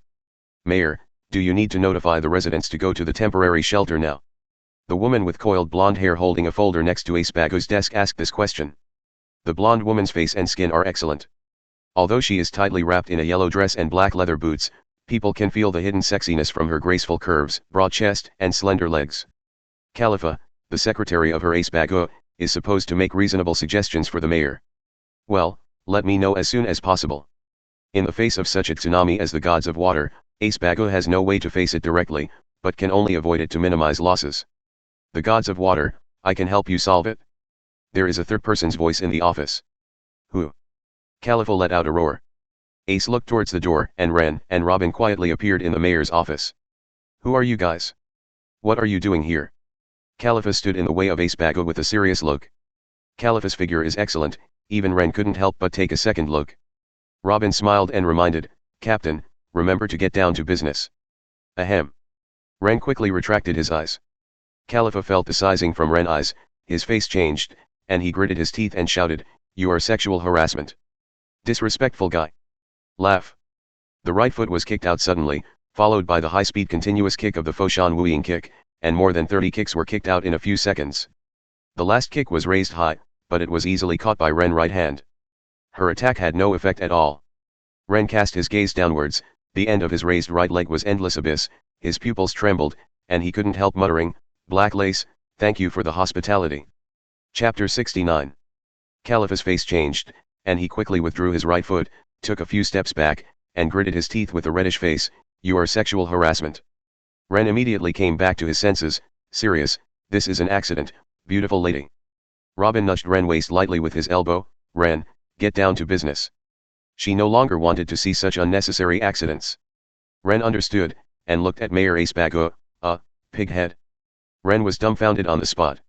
Mayor, do you need to notify the residents to go to the temporary shelter now? The woman with coiled blonde hair holding a folder next to Ace Bago's desk asked this question. The blonde woman's face and skin are excellent. Although she is tightly wrapped in a yellow dress and black leather boots, people can feel the hidden sexiness from her graceful curves, broad chest, and slender legs. Khalifa, the secretary of her Ace Bago, is supposed to make reasonable suggestions for the mayor. Well, let me know as soon as possible. In the face of such a tsunami as the gods of water, Ace Bago has no way to face it directly, but can only avoid it to minimize losses. The gods of water, I can help you solve it? There is a third person's voice in the office. Who? Khalifa let out a roar. Ace looked towards the door, and Ren and Robin quietly appeared in the mayor's office. Who are you guys? What are you doing here? Khalifa stood in the way of Ace Bago with a serious look. Khalifa's figure is excellent, even Ren couldn't help but take a second look. Robin smiled and reminded, Captain, remember to get down to business. Ahem. Ren quickly retracted his eyes. Khalifa felt the sizing from Ren's eyes, his face changed, and he gritted his teeth and shouted, You are sexual harassment. Disrespectful guy. Laugh. The right foot was kicked out suddenly, followed by the high-speed continuous kick of the Foshan Wuyin kick, and more than 30 kicks were kicked out in a few seconds. The last kick was raised high, but it was easily caught by Ren's right hand. Her attack had no effect at all. Ren cast his gaze downwards, the end of his raised right leg was endless abyss, his pupils trembled, and he couldn't help muttering, Black lace, thank you for the hospitality. Chapter 69. Khalifa's face changed, and he quickly withdrew his right foot, took a few steps back, and gritted his teeth with a reddish face, You are sexual harassment. Ren immediately came back to his senses, serious, this is an accident, beautiful lady. Robin nudged Ren waist lightly with his elbow, Ren, get down to business. She no longer wanted to see such unnecessary accidents. Ren understood, and looked at Mayor Ace Bago, pighead. Ren was dumbfounded on the spot.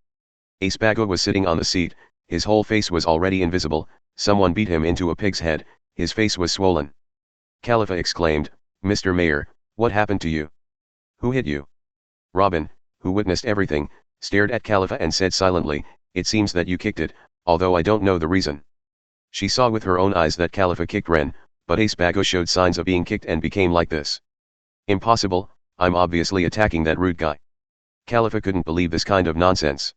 Ace Bago was sitting on the seat, his whole face was already invisible, someone beat him into a pig's head, his face was swollen. Khalifa exclaimed, Mr. Mayor, what happened to you? Who hit you? Robin, who witnessed everything, stared at Khalifa and said silently, It seems that you kicked it, although I don't know the reason. She saw with her own eyes that Khalifa kicked Ren, but Ace Bago showed signs of being kicked and became like this. Impossible, I'm obviously attacking that rude guy. Khalifa couldn't believe this kind of nonsense.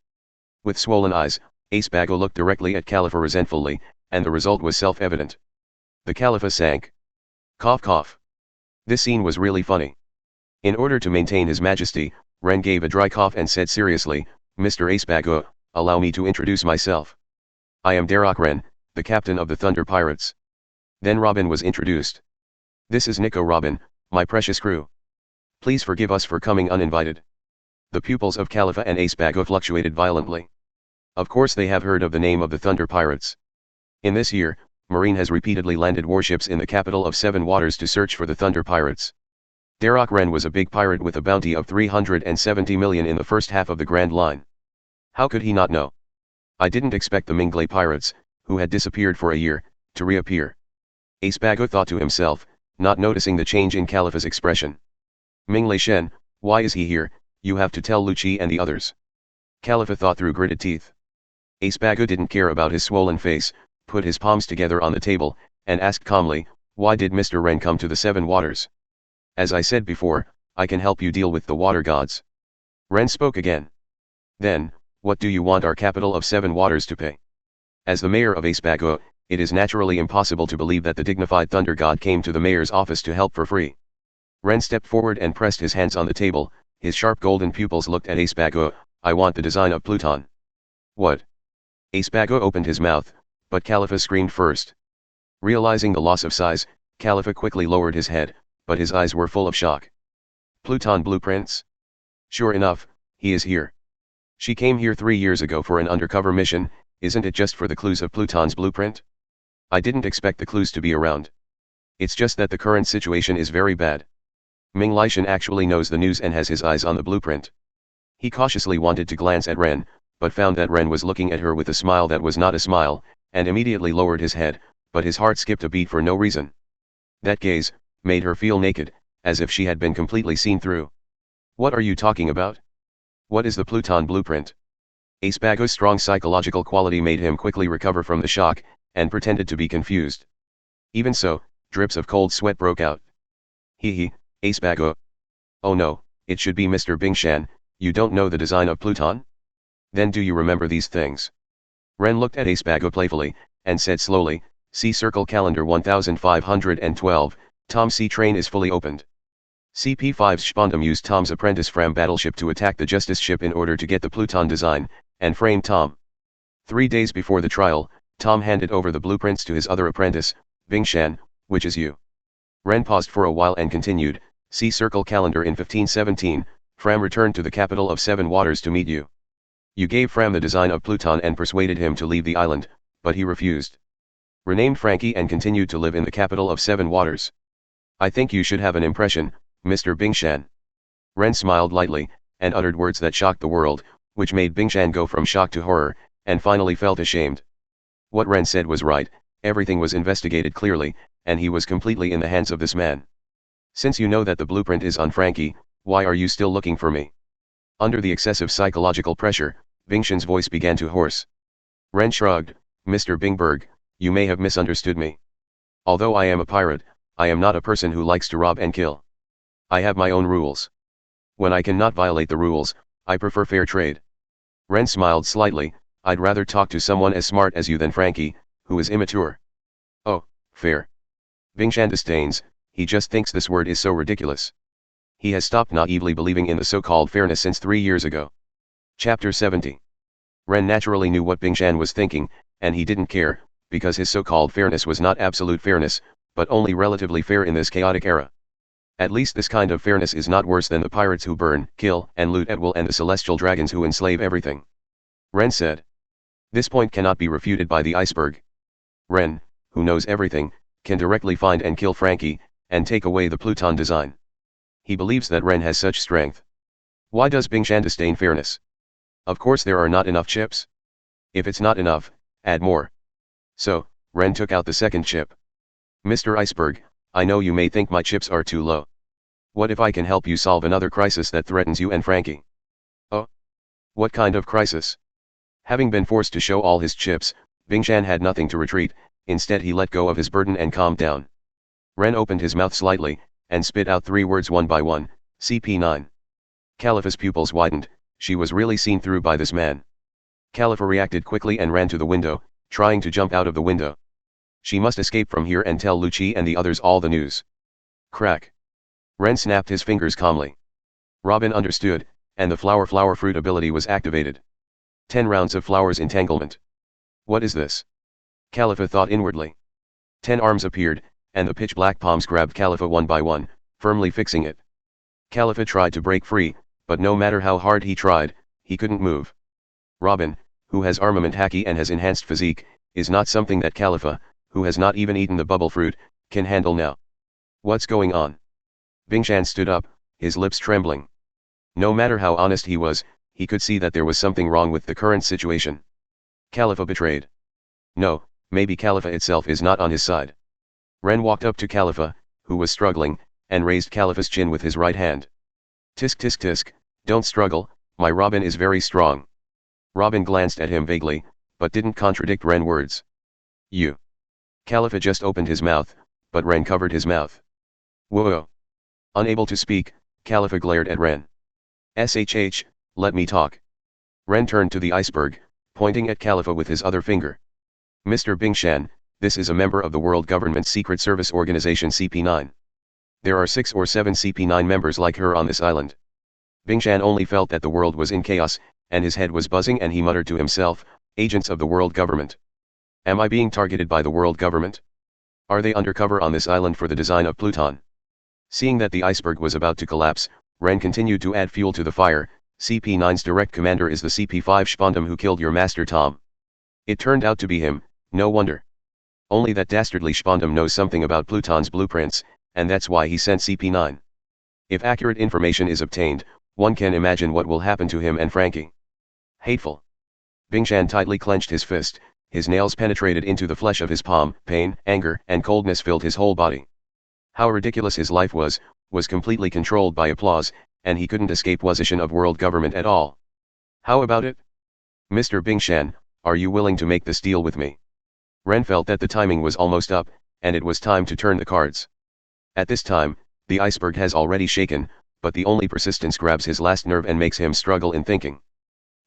With swollen eyes, Ace Bago looked directly at Khalifa resentfully, and the result was self-evident. The Khalifa sank. Cough cough. This scene was really funny. In order to maintain his majesty, Ren gave a dry cough and said seriously, Mr. Ace Bago, allow me to introduce myself. I am Darroch Rennes, the captain of the Thunder Pirates. Then Robin was introduced. This is Nico Robin, my precious crew. Please forgive us for coming uninvited. The pupils of Khalifa and Ace Bago fluctuated violently. Of course they have heard of the name of the Thunder Pirates. In this year, Marine has repeatedly landed warships in the capital of Seven Waters to search for the Thunder Pirates. Darroch Rennes was a big pirate with a bounty of 370 million in the first half of the Grand Line. How could he not know? I didn't expect the Minglay pirates, who had disappeared for a year, to reappear. Ace Bago thought to himself, not noticing the change in Khalifa's expression. Minglay Shen, why is he here? You have to tell Lucci and the others. Khalifa thought through gritted teeth. Ace Bago didn't care about his swollen face, put his palms together on the table, and asked calmly, why did Mr. Rennes come to the Seven Waters? As I said before, I can help you deal with the water gods. Rennes spoke again. Then, what do you want our capital of Seven Waters to pay? As the mayor of Ace Bago, it is naturally impossible to believe that the dignified thunder god came to the mayor's office to help for free. Rennes stepped forward and pressed his hands on the table, his sharp golden pupils looked at Ace Bago, I want the design of Pluton. What? Ace Bago opened his mouth, but Khalifa screamed first. Realizing the loss of size, Khalifa quickly lowered his head, but his eyes were full of shock. Pluton blueprints? Sure enough, he is here. She came here 3 years ago for an undercover mission, isn't it just for the clues of Pluton's blueprint? I didn't expect the clues to be around. It's just that the current situation is very bad. Ming Lishan actually knows the news and has his eyes on the blueprint. He cautiously wanted to glance at Ren, but found that Ren was looking at her with a smile that was not a smile, and immediately lowered his head, but his heart skipped a beat for no reason. That gaze made her feel naked, as if she had been completely seen through. What are you talking about? What is the Pluton blueprint? Espago's strong psychological quality made him quickly recover from the shock, and pretended to be confused. Even so, drips of cold sweat broke out. Hee, Espago. Oh no, it should be Mr. Bingshan, you don't know the design of Pluton? Then do you remember these things? Ren looked at Espago playfully, and said slowly, see Circle Calendar 1512, Tom C. train is fully opened. CP5's Spondum used Tom's apprentice Fram battleship to attack the Justice ship in order to get the Pluton design, and frame Tom. 3 days before the trial, Tom handed over the blueprints to his other apprentice, Bingshan, which is you. Ren paused for a while and continued, see Circle Calendar in 1517, Fram returned to the capital of Seven Waters to meet you. You gave Fram the design of Pluton and persuaded him to leave the island, but he refused. Renamed Frankie and continued to live in the capital of Seven Waters. I think you should have an impression, Mr. Bingshan. Ren smiled lightly, and uttered words that shocked the world, which made Bingshan go from shock to horror, and finally felt ashamed. What Ren said was right, everything was investigated clearly, and he was completely in the hands of this man. Since you know that the blueprint is on Frankie, why are you still looking for me? Under the excessive psychological pressure, Bingshan's voice began to hoarse. Ren shrugged, Mr. Bingberg, you may have misunderstood me. Although I am a pirate, I am not a person who likes to rob and kill. I have my own rules. When I cannot violate the rules, I prefer fair trade. Ren smiled slightly, I'd rather talk to someone as smart as you than Frankie, who is immature. Oh, fair. Bingshan disdains, he just thinks this word is so ridiculous. He has stopped naively believing in the so-called fairness since 3 years ago. Chapter 70. Ren naturally knew what Bingshan was thinking, and he didn't care, because his so-called fairness was not absolute fairness, but only relatively fair in this chaotic era. At least this kind of fairness is not worse than the pirates who burn, kill, and loot at will and the celestial dragons who enslave everything. Ren said. This point cannot be refuted by the iceberg. Ren, who knows everything, can directly find and kill Frankie, and take away the Pluton design. He believes that Ren has such strength. Why does Bingshan disdain fairness? Of course there are not enough chips. If it's not enough, add more. So, Ren took out the second chip. Mr. Iceberg, I know you may think my chips are too low. What if I can help you solve another crisis that threatens you and Frankie? Oh? What kind of crisis? Having been forced to show all his chips, Bingshan had nothing to retreat, instead he let go of his burden and calmed down. Ren opened his mouth slightly, and spit out 3 words one by one, CP9. Calipha's pupils widened, she was really seen through by this man. Calipha reacted quickly and ran to the window, trying to jump out of the window. She must escape from here and tell Lucci and the others all the news. Crack. Ren snapped his fingers calmly. Robin understood, and the flower fruit ability was activated. 10 rounds of flowers entanglement. What is this? Calipha thought inwardly. 10 arms appeared, and the pitch-black palms grabbed Calipha one by one, firmly fixing it. Calipha tried to break free, but no matter how hard he tried, he couldn't move. Robin, who has armament haki and has enhanced physique, is not something that Calipha, who has not even eaten the bubble fruit, can handle now. What's going on? Bingshan stood up, his lips trembling. No matter how honest he was, he could see that there was something wrong with the current situation. Calipha betrayed. No, maybe Calipha itself is not on his side. Ren walked up to Calipha, who was struggling, and raised Calipha's chin with his right hand. Tisk tisk tisk, don't struggle, my Robin is very strong. Robin glanced at him vaguely, but didn't contradict Ren's words. You. Calipha just opened his mouth, but Ren covered his mouth. Whoa. Unable to speak, Calipha glared at Ren. SHH, let me talk. Ren turned to the iceberg, pointing at Calipha with his other finger. Mr. Bingshan, this is a member of the World Government's Secret Service Organization CP9. There are 6 or 7 CP9 members like her on this island. Bingshan only felt that the world was in chaos, and his head was buzzing and he muttered to himself, agents of the world government. Am I being targeted by the world government? Are they undercover on this island for the design of Pluton? Seeing that the iceberg was about to collapse, Ren continued to add fuel to the fire, CP9's direct commander is the CP5 Spondam who killed your master Tom. It turned out to be him, no wonder. Only that dastardly Spondam knows something about Pluton's blueprints, and that's why he sent CP9. If accurate information is obtained, one can imagine what will happen to him and Frankie. Hateful. Bingshan tightly clenched his fist, his nails penetrated into the flesh of his palm, pain, anger, and coldness filled his whole body. How ridiculous his life was completely controlled by applause, and he couldn't escape position of world government at all. How about it? Mr. Bingshan, are you willing to make this deal with me? Ren felt that the timing was almost up, and it was time to turn the cards. At this time, the iceberg has already shaken, but the only persistence grabs his last nerve and makes him struggle in thinking.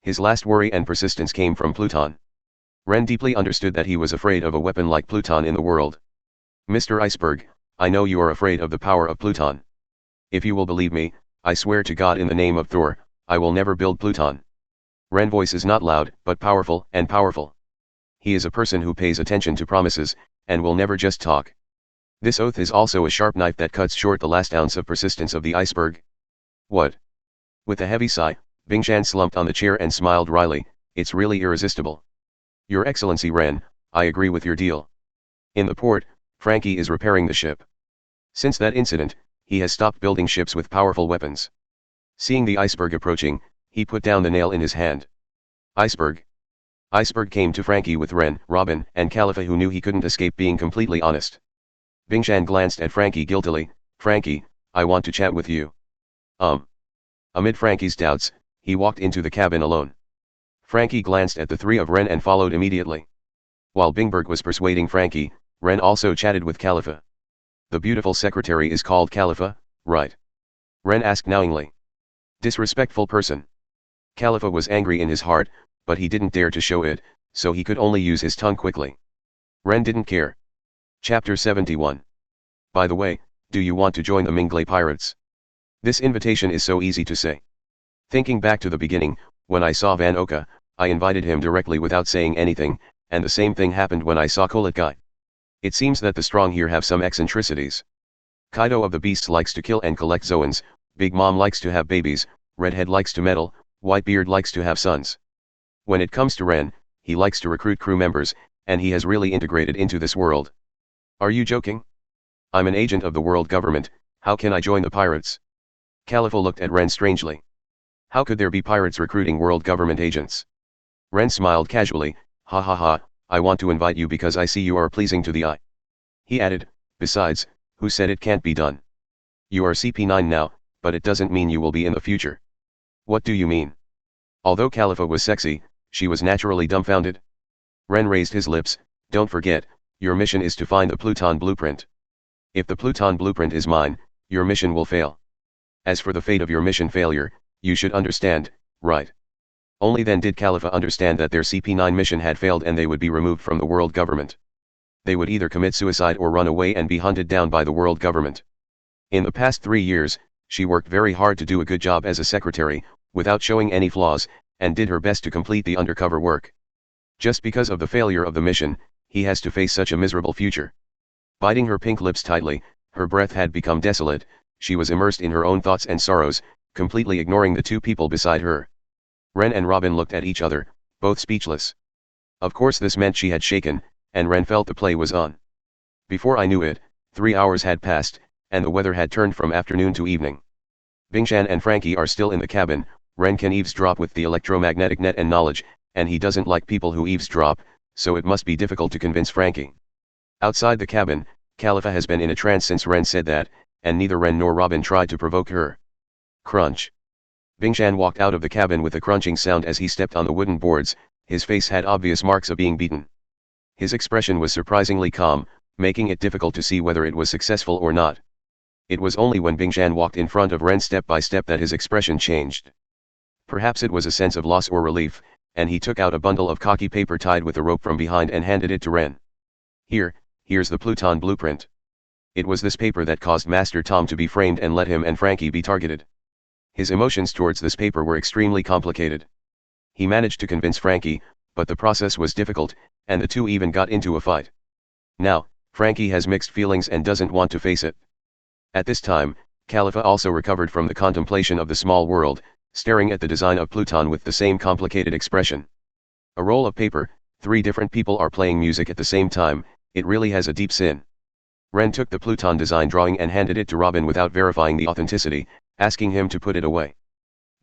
His last worry and persistence came from Pluton. Ren deeply understood that he was afraid of a weapon like Pluton in the world. Mr. Iceberg, I know you are afraid of the power of Pluton. If you will believe me, I swear to God in the name of Thor, I will never build Pluton. Ren's voice is not loud, but powerful, and powerful. He is a person who pays attention to promises, and will never just talk. This oath is also a sharp knife that cuts short the last ounce of persistence of the iceberg. What? With a heavy sigh, Bingshan slumped on the chair and smiled wryly, it's really irresistible. Your Excellency Ren, I agree with your deal. In the port, Frankie is repairing the ship. Since that incident, he has stopped building ships with powerful weapons. Seeing the iceberg approaching, he put down the nail in his hand. Iceberg. Iceberg came to Frankie with Ren, Robin, and Khalifa who knew he couldn't escape being completely honest. Bingshan glanced at Frankie guiltily, Frankie, I want to chat with you. Amid Frankie's doubts, he walked into the cabin alone. Frankie glanced at the three of Ren and followed immediately. While Bingberg was persuading Frankie, Ren also chatted with Khalifa. The beautiful secretary is called Khalifa, right? Ren asked knowingly. Disrespectful person. Khalifa was angry in his heart, but he didn't dare to show it, so he could only use his tongue quickly. Ren didn't care. Chapter 71. By the way, do you want to join the Mingley Pirates? This invitation is so easy to say. Thinking back to the beginning, when I saw Van Oka, I invited him directly without saying anything, and the same thing happened when I saw Kolotkai. It seems that the strong here have some eccentricities. Kaido of the Beasts likes to kill and collect Zoans, Big Mom likes to have babies, Redhead likes to meddle, Whitebeard likes to have sons. When it comes to Ren, he likes to recruit crew members, and he has really integrated into this world. Are you joking? I'm an agent of the world government, how can I join the pirates? Khalifa looked at Ren strangely. How could there be pirates recruiting world government agents? Ren smiled casually, ha ha ha, I want to invite you because I see you are pleasing to the eye. He added, besides, who said it can't be done? You are CP9 now, but it doesn't mean you will be in the future. What do you mean? Although Khalifa was sexy, she was naturally dumbfounded. Ren raised his lips, don't forget, your mission is to find the Pluton blueprint. If the Pluton blueprint is mine, your mission will fail. As for the fate of your mission failure, you should understand, right? Only then did Khalifa understand that their CP9 mission had failed and they would be removed from the world government. They would either commit suicide or run away and be hunted down by the world government. In the past 3 years, she worked very hard to do a good job as a secretary, without showing any flaws, and did her best to complete the undercover work. Just because of the failure of the mission, he has to face such a miserable future. Biting her pink lips tightly, her breath had become desolate, she was immersed in her own thoughts and sorrows, completely ignoring the two people beside her. Ren and Robin looked at each other, both speechless. Of course this meant she had shaken, and Ren felt the play was on. Before I knew it, 3 hours had passed, and the weather had turned from afternoon to evening. Bingshan and Frankie are still in the cabin. Ren can eavesdrop with the electromagnetic net and knowledge, and he doesn't like people who eavesdrop, so it must be difficult to convince Frankie. Outside the cabin, Khalifa has been in a trance since Ren said that, and neither Ren nor Robin tried to provoke her. Crunch. Bingshan walked out of the cabin with a crunching sound as he stepped on the wooden boards, his face had obvious marks of being beaten. His expression was surprisingly calm, making it difficult to see whether it was successful or not. It was only when Bingshan walked in front of Ren step by step that his expression changed. Perhaps it was a sense of loss or relief, and he took out a bundle of khaki paper tied with a rope from behind and handed it to Ren. Here's the Pluton blueprint. It was this paper that caused Master Tom to be framed and let him and Frankie be targeted. His emotions towards this paper were extremely complicated. He managed to convince Frankie, but the process was difficult, and the two even got into a fight. Now, Frankie has mixed feelings and doesn't want to face it. At this time, Khalifa also recovered from the contemplation of the small world, staring at the design of Pluton with the same complicated expression. A roll of paper, 3 different people are playing music at the same time, it really has a deep sin. Rennes took the Pluton design drawing and handed it to Robin without verifying the authenticity, asking him to put it away.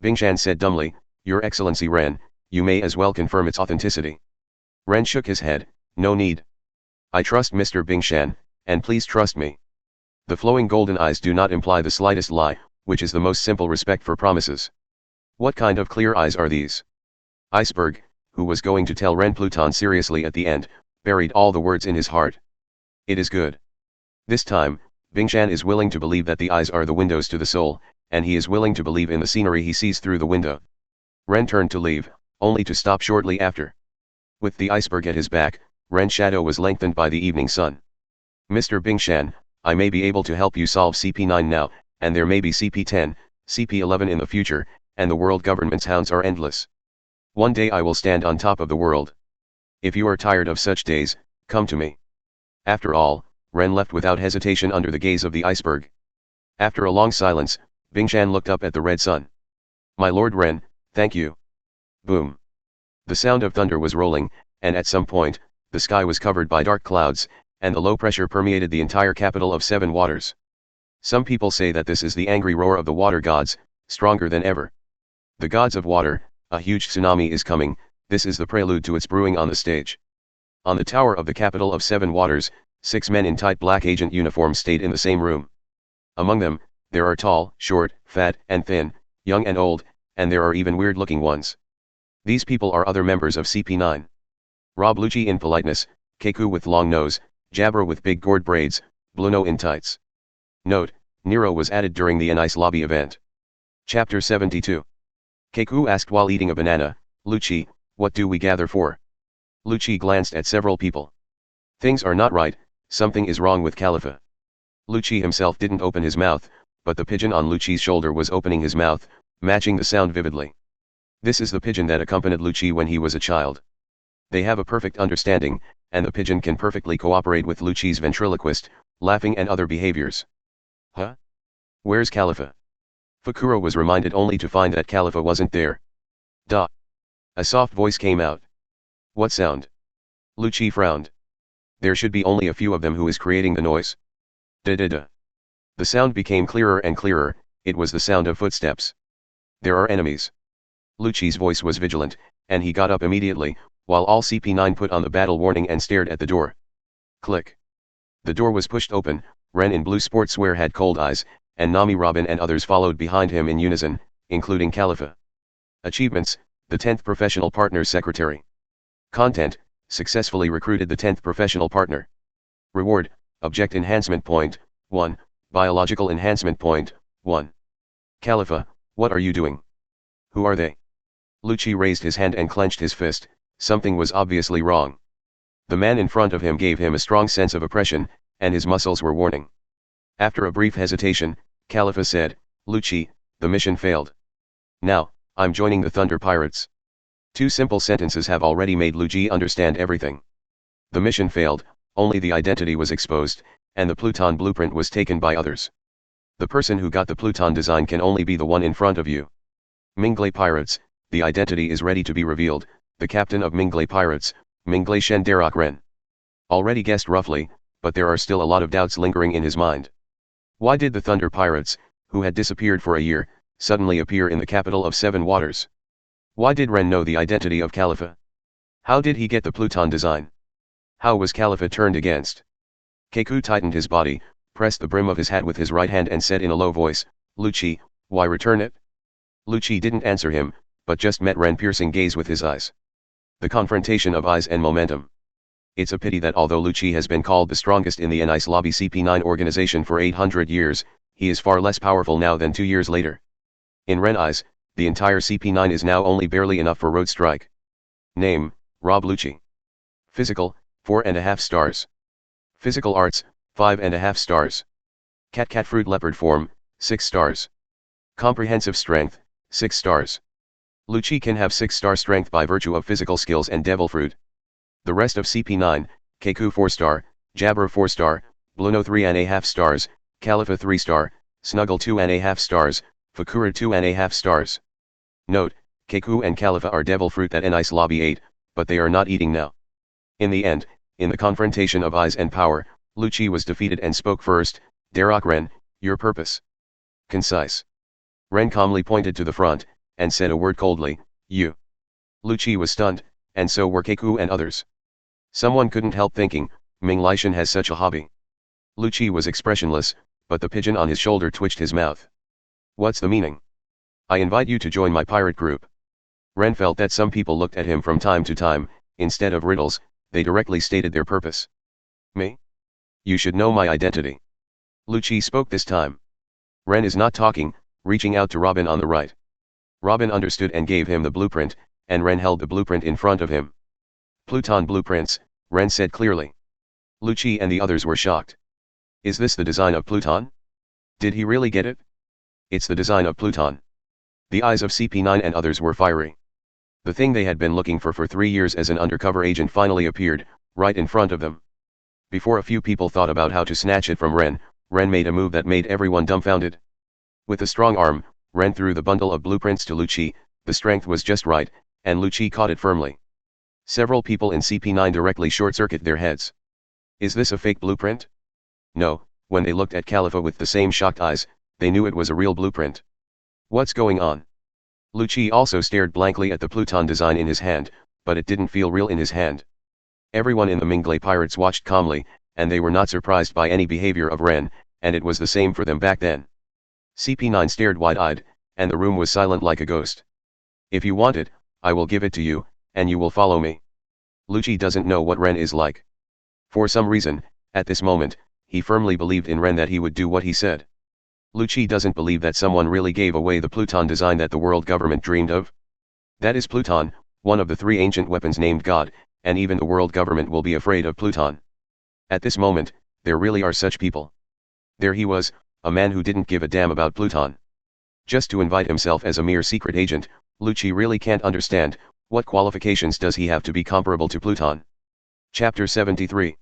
Bingshan said dumbly, "Your Excellency Rennes, you may as well confirm its authenticity." Rennes shook his head, "No need. I trust Mr. Bingshan, and please trust me." The flowing golden eyes do not imply the slightest lie, which is the most simple respect for promises. What kind of clear eyes are these? Iceberg, who was going to tell Rennes Pluton seriously at the end, buried all the words in his heart. It is good. This time, Bingshan is willing to believe that the eyes are the windows to the soul, and he is willing to believe in the scenery he sees through the window. Rennes turned to leave, only to stop shortly after. With the iceberg at his back, Rennes' shadow was lengthened by the evening sun. "Mr. Bingshan, I may be able to help you solve CP9 now, and there may be CP10, CP11 in the future, and the world government's hounds are endless. One day I will stand on top of the world. If you are tired of such days, come to me." After all, Rennes left without hesitation under the gaze of the iceberg. After a long silence, Bingshan looked up at the red sun. "My Lord Rennes, thank you." Boom. The sound of thunder was rolling, and at some point, the sky was covered by dark clouds, and the low pressure permeated the entire capital of 7 waters. Some people say that this is the angry roar of the water gods, stronger than ever. The gods of water, a huge tsunami is coming, this is the prelude to its brewing on the stage. On the tower of the capital of 7 waters, 6 men in tight black agent uniforms stayed in the same room. Among them, there are tall, short, fat, and thin, young and old, and there are even weird-looking ones. These people are other members of CP9. Rob Lucci in politeness, Keku with long nose, Jabra with big gourd braids, Bluno in tights. Note, Nero was added during the Nice Lobby event. Chapter 72. Keku asked while eating a banana, "Lucci, what do we gather for?" Lucci glanced at several people. "Things are not right, something is wrong with Khalifa." Lucci himself didn't open his mouth, but the pigeon on Lucci's shoulder was opening his mouth, matching the sound vividly. This is the pigeon that accompanied Lucci when he was a child. They have a perfect understanding, and the pigeon can perfectly cooperate with Lucci's ventriloquist, laughing and other behaviors. "Huh? Where's Khalifa?" Fakura was reminded only to find that Khalifa wasn't there. "Duh." A soft voice came out. "What sound?" Lucci frowned. "There should be only a few of them. Who is creating the noise?" "Da-da-da." The sound became clearer and clearer, it was the sound of footsteps. "There are enemies." Lucci's voice was vigilant, and he got up immediately, while all CP9 put on the battle warning and stared at the door. Click. The door was pushed open, Rennes in blue sportswear had cold eyes, and Nami Robin and others followed behind him in unison, including Khalifa. Achievements, the 10th Professional Partner Secretary. Content, successfully recruited the 10th Professional Partner. Reward, Object Enhancement Point, 1, Biological Enhancement Point, 1. Khalifa, what are you doing? Who are they? Lucci raised his hand and clenched his fist, something was obviously wrong. The man in front of him gave him a strong sense of oppression, and his muscles were warning. After a brief hesitation, Khalifa said, "Lucci, the mission failed. Now, I'm joining the Thunder Pirates." 2 simple sentences have already made Lucci understand everything. The mission failed, only the identity was exposed, and the Pluton blueprint was taken by others. The person who got the Pluton design can only be the one in front of you. Minglay Pirates, the identity is ready to be revealed, the captain of Minglay Pirates, Minglay Shen Darroch Rennes. Already guessed roughly, but there are still a lot of doubts lingering in his mind. Why did the Thunder Pirates, who had disappeared for a year, suddenly appear in the capital of 7 waters? Why did Rennes know the identity of Khalifa? How did he get the Pluton design? How was Khalifa turned against? Keku tightened his body, pressed the brim of his hat with his right hand and said in a low voice, "Lucci, why return it?" Lucci didn't answer him, but just met Rennes' piercing gaze with his eyes. The confrontation of eyes and momentum. It's a pity that although Lucci has been called the strongest in the Nice Lobby CP9 organization for 800 years, he is far less powerful now than 2 years later. In Rennes' eyes, the entire CP9 is now only barely enough for road strike. Name, Rob Lucci. Physical, 4.5 stars. Physical arts, 5.5 stars. Cat fruit leopard form, 6 stars. Comprehensive strength, 6 stars. Lucci can have 6-star strength by virtue of physical skills and devil fruit. The rest of CP9, Keku 4-star, Jabra 4-star, Bluno 3.5 stars, Khalifa 3-star, Snuggle 2.5 stars, Fakura 2.5 stars. Note, Keku and Khalifa are devil fruit that Nice lobby ate, but they are not eating now. In the end, in the confrontation of eyes and power, Lucci was defeated and spoke first. Darroch Rennes, your purpose. Concise. Rennes calmly pointed to the front, and said a word coldly, you. Lucci was stunned, and so were Keku and others. Someone couldn't help thinking, Ming Lishan has such a hobby. Lucci was expressionless, but the pigeon on his shoulder twitched his mouth. What's the meaning? I invite you to join my pirate group. Rennes felt that some people looked at him from time to time, instead of riddles, they directly stated their purpose. Me? You should know my identity. Lucci spoke this time. Rennes is not talking, reaching out to Robin on the right. Robin understood and gave him the blueprint, and Rennes held the blueprint in front of him. Pluton blueprints, Rennes said clearly. Lucci and the others were shocked. Is this the design of Pluton? Did he really get it? It's the design of Pluton. The eyes of CP9 and others were fiery. The thing they had been looking for 3 years as an undercover agent finally appeared, right in front of them. Before a few people thought about how to snatch it from Rennes, Rennes made a move that made everyone dumbfounded. With a strong arm, Rennes threw the bundle of blueprints to Lucci, the strength was just right, and Lucci caught it firmly. Several people in CP9 directly short-circuited their heads. Is this a fake blueprint? No, when they looked at Khalifa with the same shocked eyes, they knew it was a real blueprint. What's going on? Lucci also stared blankly at the Pluton design in his hand, but it didn't feel real in his hand. Everyone in the Minglay pirates watched calmly, and they were not surprised by any behavior of Rennes, and it was the same for them back then. CP9 stared wide-eyed, and the room was silent like a ghost. If you want it, I will give it to you, and you will follow me. Lucci doesn't know what Rennes is like. For some reason, at this moment, he firmly believed in Rennes that he would do what he said. Lucci doesn't believe that someone really gave away the Pluton design that the world government dreamed of. That is Pluton, one of the 3 ancient weapons named God, and even the world government will be afraid of Pluton. At this moment, there really are such people. There he was, a man who didn't give a damn about Pluton. Just to invite himself as a mere secret agent, Lucci really can't understand, what qualifications does he have to be comparable to Pluton? Chapter 73.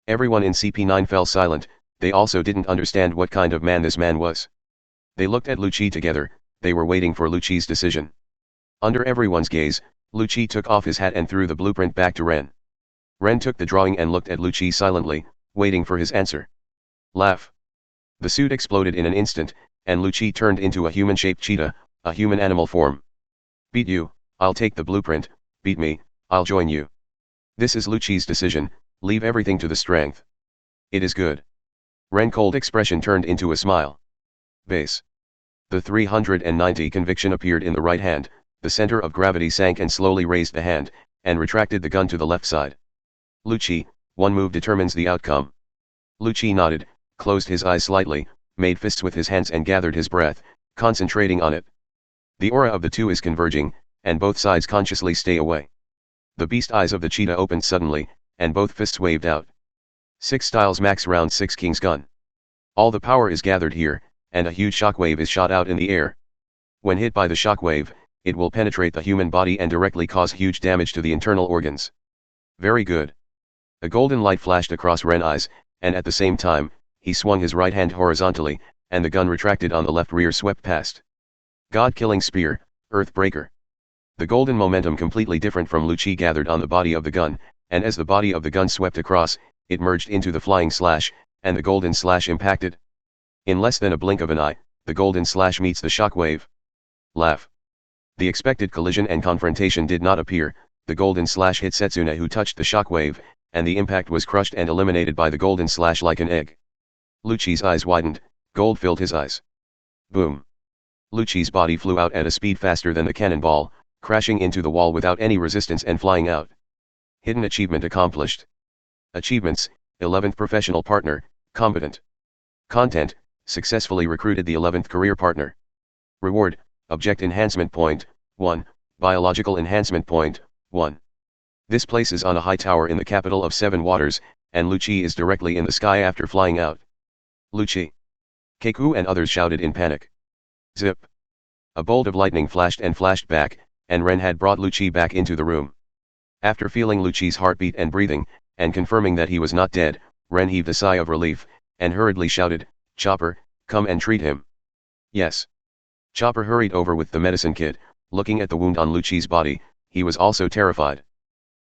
Everyone in CP9 fell silent, they also didn't understand what kind of man this man was. They looked at Lucci together, they were waiting for Lucci's decision. Under everyone's gaze, Lucci took off his hat and threw the blueprint back to Rennes. Rennes took the drawing and looked at Lucci silently, waiting for his answer. Laugh. The suit exploded in an instant, and Lucci turned into a human-shaped cheetah, a human animal form. Beat you, I'll take the blueprint, beat me, I'll join you. This is Lucci's decision, leave everything to the strength. It is good. Rennes' cold expression turned into a smile. Base. The 390 conviction appeared in the right hand, the center of gravity sank and slowly raised the hand, and retracted the gun to the left side. Lucci, one move determines the outcome. Lucci nodded, closed his eyes slightly, made fists with his hands and gathered his breath, concentrating on it. The aura of the two is converging, and both sides consciously stay away. The beast eyes of the cheetah opened suddenly, and both fists waved out. 6 styles max round 6 king's gun. All the power is gathered here, and a huge shockwave is shot out in the air. When hit by the shockwave, it will penetrate the human body and directly cause huge damage to the internal organs. Very good. A golden light flashed across Rennes' eyes, and at the same time, he swung his right hand horizontally, and the gun retracted on the left rear swept past. God-killing spear, Earthbreaker. The golden momentum completely different from Lucci gathered on the body of the gun, and as the body of the gun swept across, it merged into the flying slash, and the golden slash impacted. In less than a blink of an eye, the golden slash meets the shockwave. Laugh. The expected collision and confrontation did not appear, the golden slash hit Setsuna who touched the shockwave, and the impact was crushed and eliminated by the golden slash like an egg. Lucci's eyes widened, gold filled his eyes. Boom. Lucci's body flew out at a speed faster than the cannonball, crashing into the wall without any resistance and flying out. Hidden achievement accomplished. Achievements: 11th professional partner, combatant. Content: successfully recruited the 11th career partner. Reward: object enhancement point, 1, biological enhancement point, 1. This place is on a high tower in the capital of 7 waters, and Lucci is directly in the sky after flying out. Lucci. Keku and others shouted in panic. Zip. A bolt of lightning flashed and flashed back, and Rennes had brought Lucci back into the room. After feeling Lucci's heartbeat and breathing, and confirming that he was not dead, Rennes heaved a sigh of relief, and hurriedly shouted, Chopper, come and treat him. Yes. Chopper hurried over with the medicine kit, looking at the wound on Lucci's body, he was also terrified.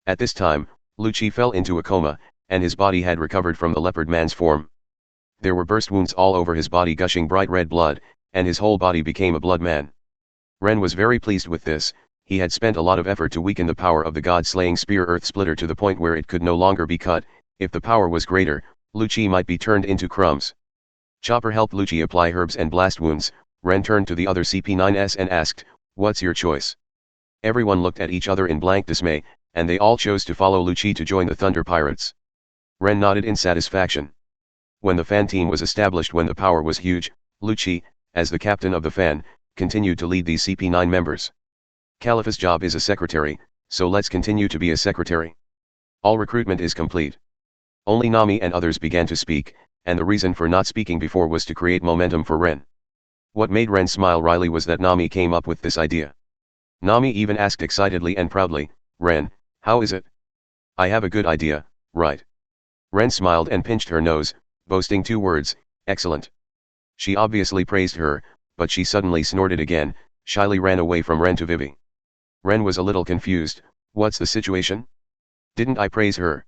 At this time, Lucci fell into a coma, and his body had recovered from the leopard man's form. There were burst wounds all over his body gushing bright red blood, and his whole body became a blood man. Rennes was very pleased with this. He had spent a lot of effort to weaken the power of the god-slaying spear Earth Splitter to the point where it could no longer be cut. If the power was greater, Lucci might be turned into crumbs. Chopper helped Lucci apply herbs and blast wounds. Rennes turned to the other CP9s and asked, "What's your choice?" Everyone looked at each other in blank dismay, and they all chose to follow Lucci to join the Thunder Pirates. Rennes nodded in satisfaction. When the fan team was established when the power was huge, Lucci, as the captain of the fan, continued to lead these CP9 members. Khalifa's job is a secretary, so let's continue to be a secretary. All recruitment is complete. Only Nami and others began to speak, and the reason for not speaking before was to create momentum for Rennes. What made Rennes smile wryly was that Nami came up with this idea. Nami even asked excitedly and proudly, "Rennes, how is it?" "I have a good idea, right?" Rennes smiled and pinched her nose, boasting 2 words, "Excellent." She obviously praised her, but she suddenly snorted again, shyly ran away from Rennes to Vivi. Rennes was a little confused. "What's the situation? Didn't I praise her?"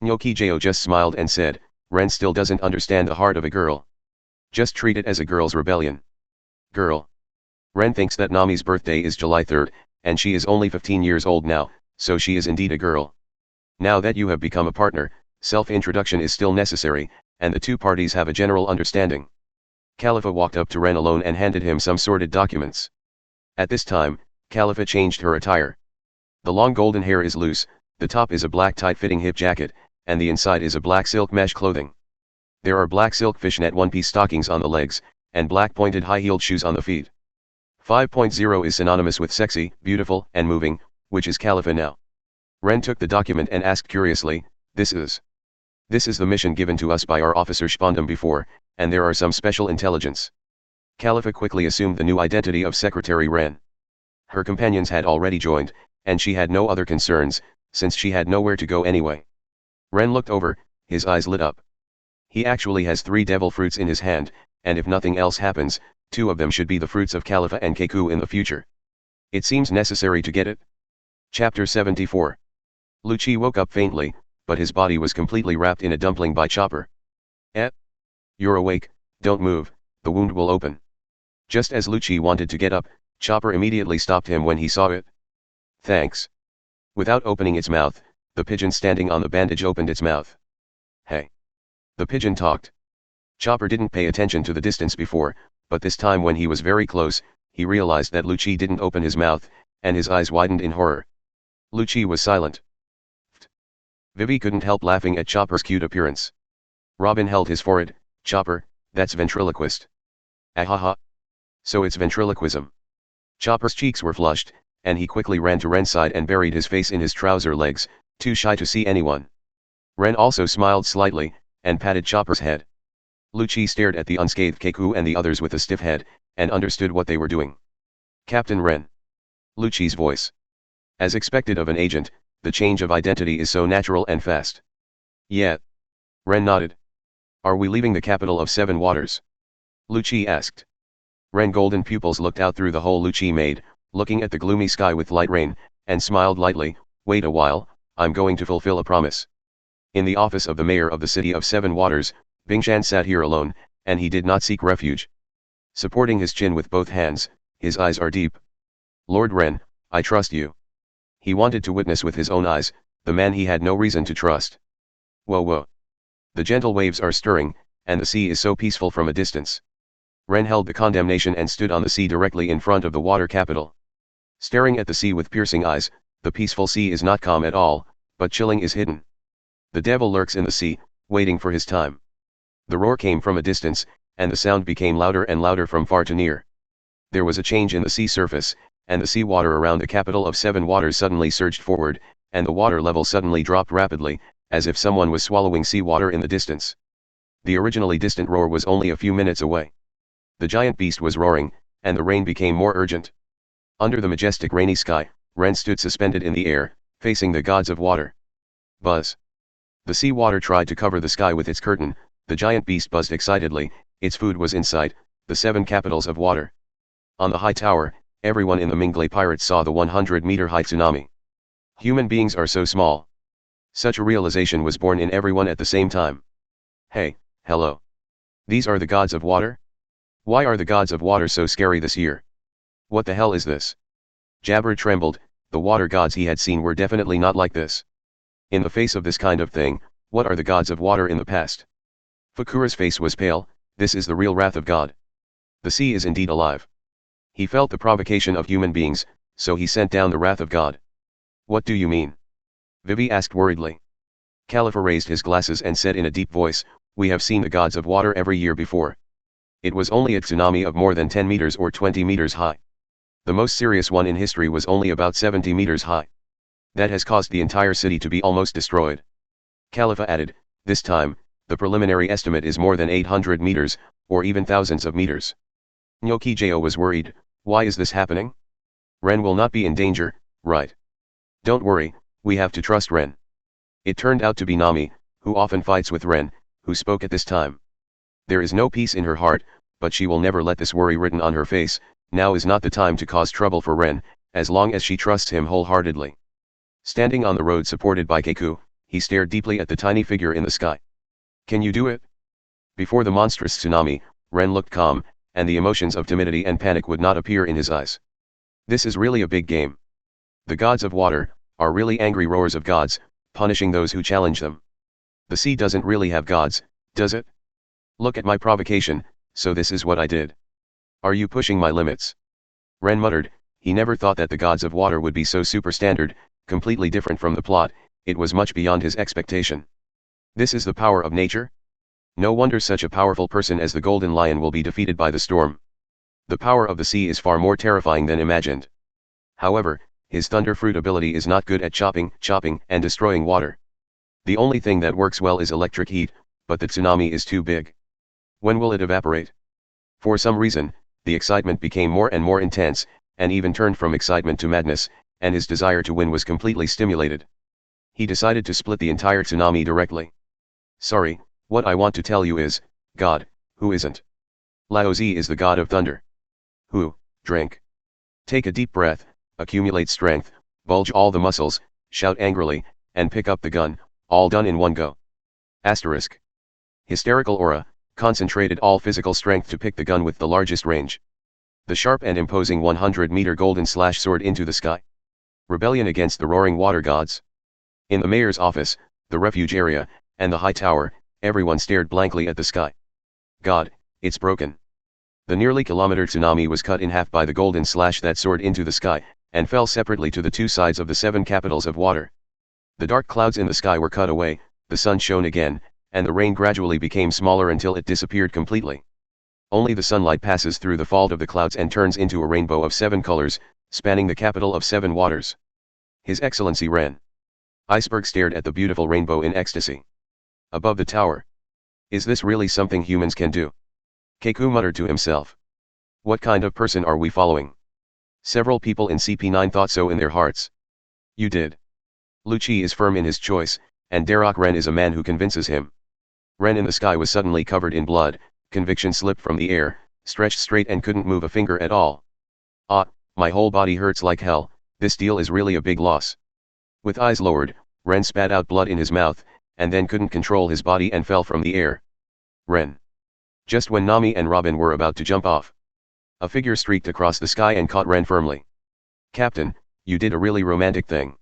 Nyokijo just smiled and said, "Rennes still doesn't understand the heart of a girl. Just treat it as a girl's rebellion." Girl. Rennes thinks that Nami's birthday is July 3rd, and she is only 15 years old now, so she is indeed a girl. Now that you have become a partner, self-introduction is still necessary, and the 2 parties have a general understanding. Khalifa walked up to Rennes alone and handed him some sorted documents. At this time, Khalifa changed her attire. The long golden hair is loose, the top is a black tight-fitting hip jacket, and the inside is a black silk mesh clothing. There are black silk fishnet one-piece stockings on the legs, and black pointed high-heeled shoes on the feet. 5.0 is synonymous with sexy, beautiful, and moving, which is Khalifa now. Rennes took the document and asked curiously, This is the mission given to us by our officer Spondam before, and there are some special intelligence." Khalifa quickly assumed the new identity of Secretary Rennes. Her companions had already joined, and she had no other concerns, since she had nowhere to go anyway. Rennes looked over, his eyes lit up. He actually has 3 devil fruits in his hand, and if nothing else happens, 2 of them should be the fruits of Khalifa and Keku in the future. It seems necessary to get it. Chapter 74. Lucci woke up faintly, but his body was completely wrapped in a dumpling by Chopper. "Eh? You're awake, don't move, the wound will open." Just as Lucci wanted to get up, Chopper immediately stopped him when he saw it. "Thanks." Without opening its mouth, the pigeon standing on the bandage opened its mouth. "Hey." The pigeon talked. Chopper didn't pay attention to the distance before, but this time when he was very close, he realized that Lucci didn't open his mouth, and his eyes widened in horror. Lucci was silent. Vivi couldn't help laughing at Chopper's cute appearance. Robin held his forehead. "Chopper, that's ventriloquist." "Ahaha. So it's ventriloquism." Chopper's cheeks were flushed, and he quickly ran to Ren's side and buried his face in his trouser legs, too shy to see anyone. Ren also smiled slightly, and patted Chopper's head. Lucci stared at the unscathed Keku and the others with a stiff head, and understood what they were doing. "Captain Ren." Lucci's voice. As expected of an agent, the change of identity is so natural and fast. "Yeah." Ren nodded. "Are we leaving the capital of 7 Waters?" Lucci asked. Ren golden pupils looked out through the hole Lucci made, looking at the gloomy sky with light rain, and smiled lightly. "Wait a while, I'm going to fulfill a promise." In the office of the mayor of the city of 7 Waters, Bingshan sat here alone, and he did not seek refuge. Supporting his chin with both hands, his eyes are deep. "Lord Ren, I trust you." He wanted to witness with his own eyes, the man he had no reason to trust. Whoa whoa. The gentle waves are stirring, and the sea is so peaceful from a distance. Ren held the condemnation and stood on the sea directly in front of the water capital. Staring at the sea with piercing eyes, the peaceful sea is not calm at all, but chilling is hidden. The devil lurks in the sea, waiting for his time. The roar came from a distance, and the sound became louder and louder from far to near. There was a change in the sea surface, and the sea water around the capital of 7 Waters suddenly surged forward, and the water level suddenly dropped rapidly, as if someone was swallowing sea water in the distance. The originally distant roar was only a few minutes away. The giant beast was roaring, and the rain became more urgent. Under the majestic rainy sky, Ren stood suspended in the air, facing the gods of water. Buzz. The sea water tried to cover the sky with its curtain. The giant beast buzzed excitedly. Its food was in sight, the 7 capitals of water. On the high tower, Everyone in the Minglay Pirates saw the 100-meter-high tsunami. Human beings are so small. Such a realization was born in everyone at the same time. Hey, hello. These are the gods of water? Why are the gods of water so scary this year? What the hell is this? Jabber trembled. The water gods he had seen were definitely not like this. In the face of this kind of thing, what are the gods of water in the past? Fukura's face was pale. This is the real wrath of God. The sea is indeed alive. He felt the provocation of human beings, so he sent down the wrath of God. What do you mean? Vivi asked worriedly. Khalifa raised his glasses and said in a deep voice, we have seen the gods of water every year before. It was only a tsunami of more than 10 meters or 20 meters high. The most serious one in history was only about 70 meters high. That has caused the entire city to be almost destroyed. Khalifa added, this time, the preliminary estimate is more than 800 meters, or even thousands of meters. Nyokijo was worried. Why is this happening? Ren will not be in danger, right? Don't worry, we have to trust Ren. It turned out to be Nami, who often fights with Ren, who spoke at this time. There is no peace in her heart, but she will never let this worry written on her face. Now is not the time to cause trouble for Ren, as long as she trusts him wholeheartedly. Standing on the road supported by Keiko, he stared deeply at the tiny figure in the sky. Can you do it? Before the monstrous tsunami, Ren looked calm, and the emotions of timidity and panic would not appear in his eyes. This is really a big game. The gods of water are really angry roars of gods, punishing those who challenge them. The sea doesn't really have gods, does it? Look at my provocation, so this is what I did. Are you pushing my limits? Ren muttered. He never thought that the gods of water would be so super standard, completely different from the plot. It was much beyond his expectation. This is the power of nature? No wonder such a powerful person as the Golden Lion will be defeated by the storm. The power of the sea is far more terrifying than imagined. However, his thunder fruit ability is not good at chopping, and destroying water. The only thing that works well is electric heat, but the tsunami is too big. When will it evaporate? For some reason, the excitement became more and more intense, and even turned from excitement to madness, and his desire to win was completely stimulated. He decided to split the entire tsunami directly. Sorry, what I want to tell you is, God, who isn't? Laozi is the god of thunder. Who, drink. Take a deep breath, accumulate strength, bulge all the muscles, shout angrily, and pick up the gun, all done in one go. Asterisk. Hysterical aura, concentrated all physical strength to pick the gun with the largest range. The sharp and imposing 100-meter golden slash sword into the sky. Rebellion against the roaring water gods. In the mayor's office, the refuge area, and the high tower, everyone stared blankly at the sky. God, it's broken. The nearly kilometer tsunami was cut in half by the golden slash that soared into the sky, and fell separately to the two sides of the 7 capitals of water. The dark clouds in the sky were cut away, the sun shone again, and the rain gradually became smaller until it disappeared completely. Only the sunlight passes through the fault of the clouds and turns into a rainbow of 7 colors, spanning the capital of 7 waters. His Excellency Ren. Iceberg stared at the beautiful rainbow in ecstasy. Above the tower. Is this really something humans can do? Keiko muttered to himself. What kind of person are we following? Several people in CP9 thought so in their hearts. You did. Lucci is firm in his choice, and Darroch Rennes is a man who convinces him. Ren in the sky was suddenly covered in blood, conviction slipped from the air, stretched straight and couldn't move a finger at all. Ah, my whole body hurts like hell, this deal is really a big loss. With eyes lowered, Ren spat out blood in his mouth, and then couldn't control his body and fell from the air. Ren. Just when Nami and Robin were about to jump off, a figure streaked across the sky and caught Ren firmly. Captain, you did a really romantic thing.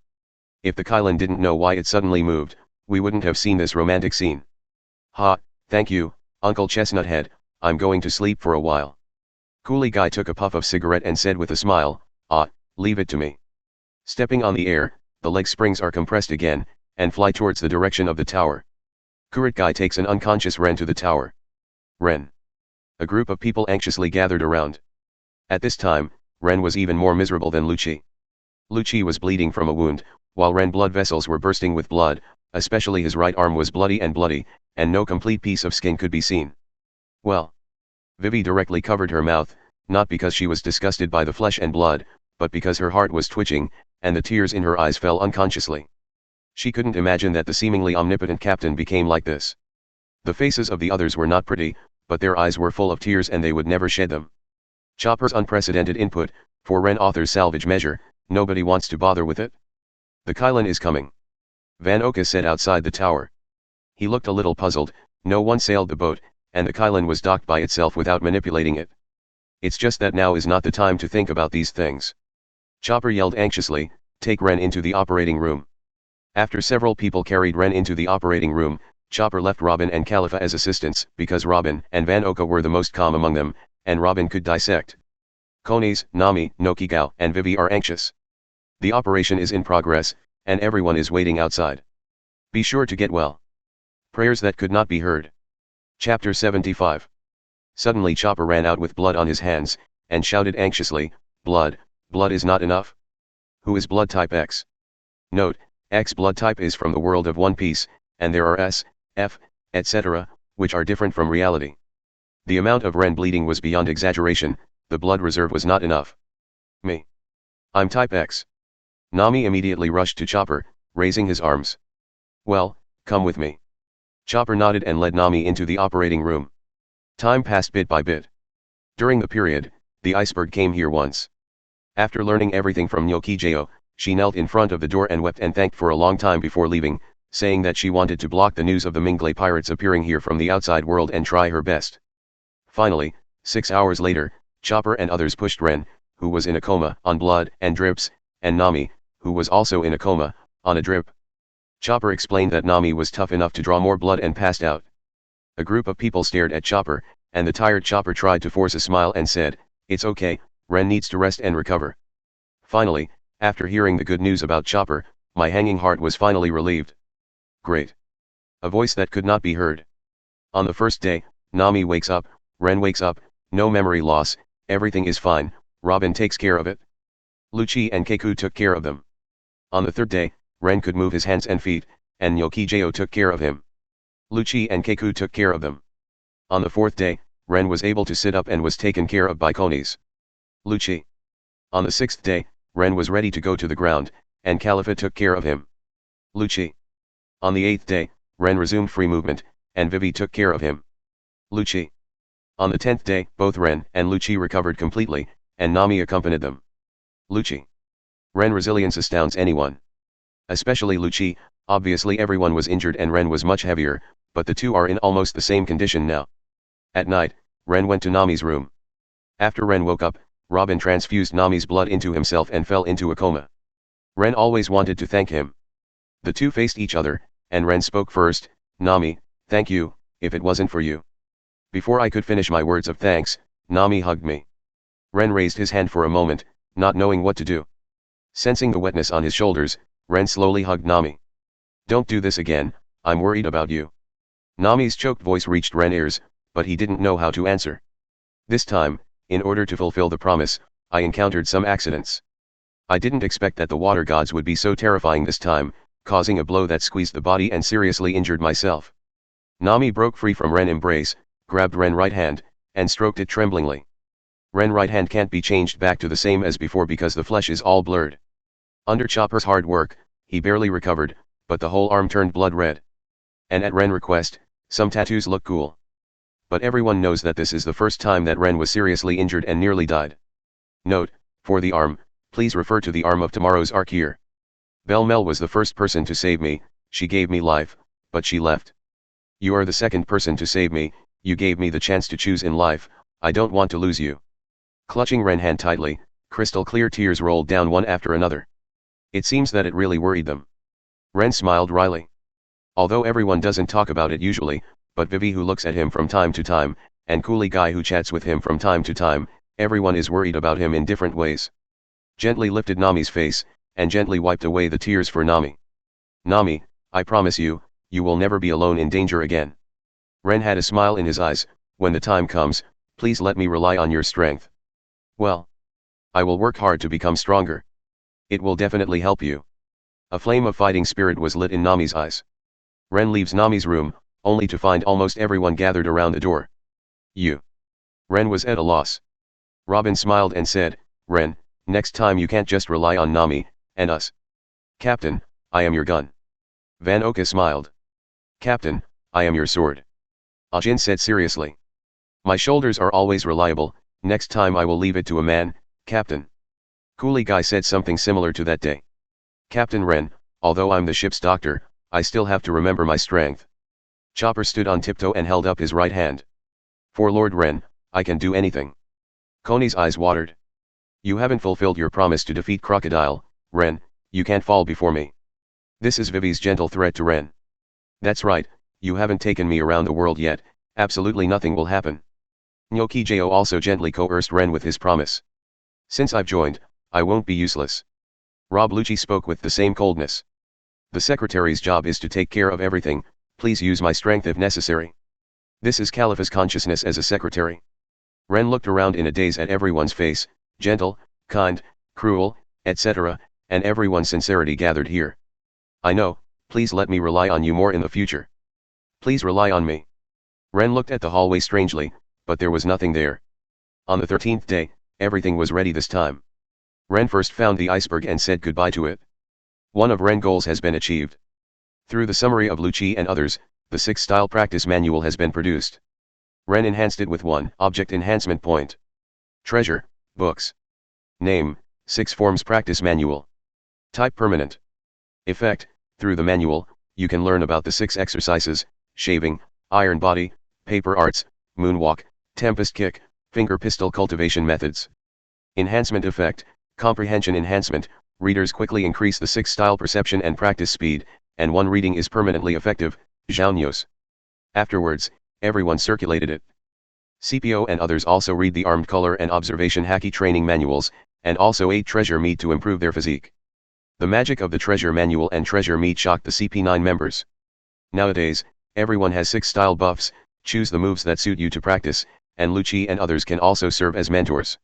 If the Kylan didn't know why it suddenly moved, we wouldn't have seen this romantic scene. Ha, thank you, Uncle Chestnuthead, I'm going to sleep for a while. Coolie Guy took a puff of cigarette and said with a smile, ah, leave it to me. Stepping on the air, the leg springs are compressed again, and fly towards the direction of the tower. Kurit Guy takes an unconscious Ren to the tower. Ren. A group of people anxiously gathered around. At this time, Ren was even more miserable than Lucci. Lucci was bleeding from a wound, while Ren blood vessels were bursting with blood, especially his right arm was bloody, and no complete piece of skin could be seen. Well. Vivi directly covered her mouth, not because she was disgusted by the flesh and blood, but because her heart was twitching, and the tears in her eyes fell unconsciously. She couldn't imagine that the seemingly omnipotent captain became like this. The faces of the others were not pretty, but their eyes were full of tears and they would never shed them. Chopper's unprecedented input, For Ren author's salvage measure, nobody wants to bother with it. The Kylan is coming. Van Oka said outside the tower. He looked a little puzzled. No one sailed the boat, and the Kylan was docked by itself without manipulating it. It's just that now is not the time to think about these things. Chopper yelled anxiously, take Ren into the operating room. After several people carried Ren into the operating room, Chopper left Robin and Khalifa as assistants, because Robin and Van Oka were the most calm among them, and Robin could dissect. Konis, Nami, Nokigao, and Vivi are anxious. The operation is in progress, and everyone is waiting outside. Be sure to get well. Prayers that could not be heard. Chapter 75. Suddenly Chopper ran out with blood on his hands, and shouted anxiously, blood is not enough? Who is blood type X? Note, X blood type is from the world of One Piece, and there are S, F, etc., which are different from reality. The amount of Ren bleeding was beyond exaggeration. The blood reserve was not enough. Me. I'm type X. Nami immediately rushed to Chopper, raising his arms. Well, come with me. Chopper nodded and led Nami into the operating room. Time passed bit by bit. During the period, the iceberg came here once. After learning everything from Nokijao, she knelt in front of the door and wept and thanked for a long time before leaving, saying that she wanted to block the news of the Mingley pirates appearing here from the outside world and try her best. Finally, 6 hours later, Chopper and others pushed Ren, who was in a coma, on blood and drips, and Nami, who was also in a coma, on a drip. Chopper explained that Nami was tough enough to draw more blood and passed out. A group of people stared at Chopper, and the tired Chopper tried to force a smile and said, it's okay, Ren needs to rest and recover. Finally, after hearing the good news about Chopper, my hanging heart was finally relieved. Great. A voice that could not be heard. On the first day, Nami wakes up, Ren wakes up, no memory loss, everything is fine, Robin takes care of it. Lucci and Keiku took care of them. On the third day, Ren could move his hands and feet, and Nokijao took care of him. Lucci and Keiku took care of them. On the fourth day, Ren was able to sit up and was taken care of by Konis. Lucci. On the sixth day, Ren was ready to go to the ground, and Khalifa took care of him. Lucci. On the eighth day, Ren resumed free movement, and Vivi took care of him. Lucci. On the 10th day, both Ren and Lucci recovered completely, and Nami accompanied them. Lucci. Ren resilience astounds anyone. Especially Lucci. Obviously everyone was injured and Ren was much heavier, but the two are in almost the same condition now. At night, Ren went to Nami's room. After Ren woke up, Robin transfused Nami's blood into himself and fell into a coma. Ren always wanted to thank him. The two faced each other, and Ren spoke first, Nami, thank you, if it wasn't for you. Before I could finish my words of thanks, Nami hugged me. Ren raised his hand for a moment, not knowing what to do. Sensing the wetness on his shoulders, Ren slowly hugged Nami. Don't do this again, I'm worried about you. Nami's choked voice reached Ren's ears, but he didn't know how to answer. This time, in order to fulfill the promise, I encountered some accidents. I didn't expect that the water gods would be so terrifying this time, causing a blow that squeezed the body and seriously injured myself. Nami broke free from Ren's embrace, grabbed Ren's right hand, and stroked it tremblingly. Ren's right hand can't be changed back to the same as before because the flesh is all blurred. Under Chopper's hard work, he barely recovered, but the whole arm turned blood red. And at Ren's request, some tattoos look cool. But everyone knows that this is the first time that Ren was seriously injured and nearly died. Note, for the arm, please refer to the arm of tomorrow's arc here. Belle Mel was the first person to save me, she gave me life, but she left. You are the second person to save me, you gave me the chance to choose in life, I don't want to lose you. Clutching Ren's hand tightly, crystal clear tears rolled down one after another. It seems that it really worried them. Ren smiled wryly. Although everyone doesn't talk about it usually, but Vivi who looks at him from time to time, and Coolie Guy who chats with him from time to time, everyone is worried about him in different ways. Gently lifted Nami's face, and gently wiped away the tears for Nami. Nami, I promise you, you will never be alone in danger again. Ren had a smile in his eyes, when the time comes, please let me rely on your strength. Well, I will work hard to become stronger. It will definitely help you. A flame of fighting spirit was lit in Nami's eyes. Ren leaves Nami's room, only to find almost everyone gathered around the door. You. Ren was at a loss. Robin smiled and said, Ren, next time you can't just rely on Nami, and us. Captain, I am your gun. Van Oka smiled. Captain, I am your sword. Ajin said seriously. My shoulders are always reliable, next time I will leave it to a man, Captain. Coolie Guy said something similar to that day. Captain Rennes, although I'm the ship's doctor, I still have to remember my strength. Chopper stood on tiptoe and held up his right hand. For Lord Rennes, I can do anything. Coney's eyes watered. You haven't fulfilled your promise to defeat Crocodile, Rennes, you can't fall before me. This is Vivi's gentle threat to Rennes. That's right, you haven't taken me around the world yet, absolutely nothing will happen. Gnocchi Jo also gently coerced Rennes with his promise. Since I've joined, I won't be useless. Rob Lucci spoke with the same coldness. The secretary's job is to take care of everything, please use my strength if necessary. This is Khalifa's consciousness as a secretary. Rennes looked around in a daze at everyone's face, gentle, kind, cruel, etc., and everyone's sincerity gathered here. I know, please let me rely on you more in the future. Please rely on me. Rennes looked at the hallway strangely, but there was nothing there. On the 13th day, everything was ready this time. Rennes first found the iceberg and said goodbye to it. One of Rennes' goals has been achieved. Through the summary of Lucci and others, the 6-style practice manual has been produced. Rennes enhanced it with 1 object enhancement point. Treasure, books. Name, 6 forms practice manual. Type permanent. Effect, through the manual, you can learn about the 6 exercises, shaving, iron body, paper arts, moonwalk, tempest kick, finger pistol cultivation methods. Enhancement effect, comprehension enhancement, readers quickly increase the 6-style perception and practice speed, and 1 reading is permanently effective, Zhao. Afterwards, everyone circulated it. CPO and others also read the armed color and observation haki training manuals, and also ate treasure meat to improve their physique. The magic of the treasure manual and treasure meat shocked the CP9 members. Nowadays, everyone has 6-style buffs, choose the moves that suit you to practice, and Lucci and others can also serve as mentors.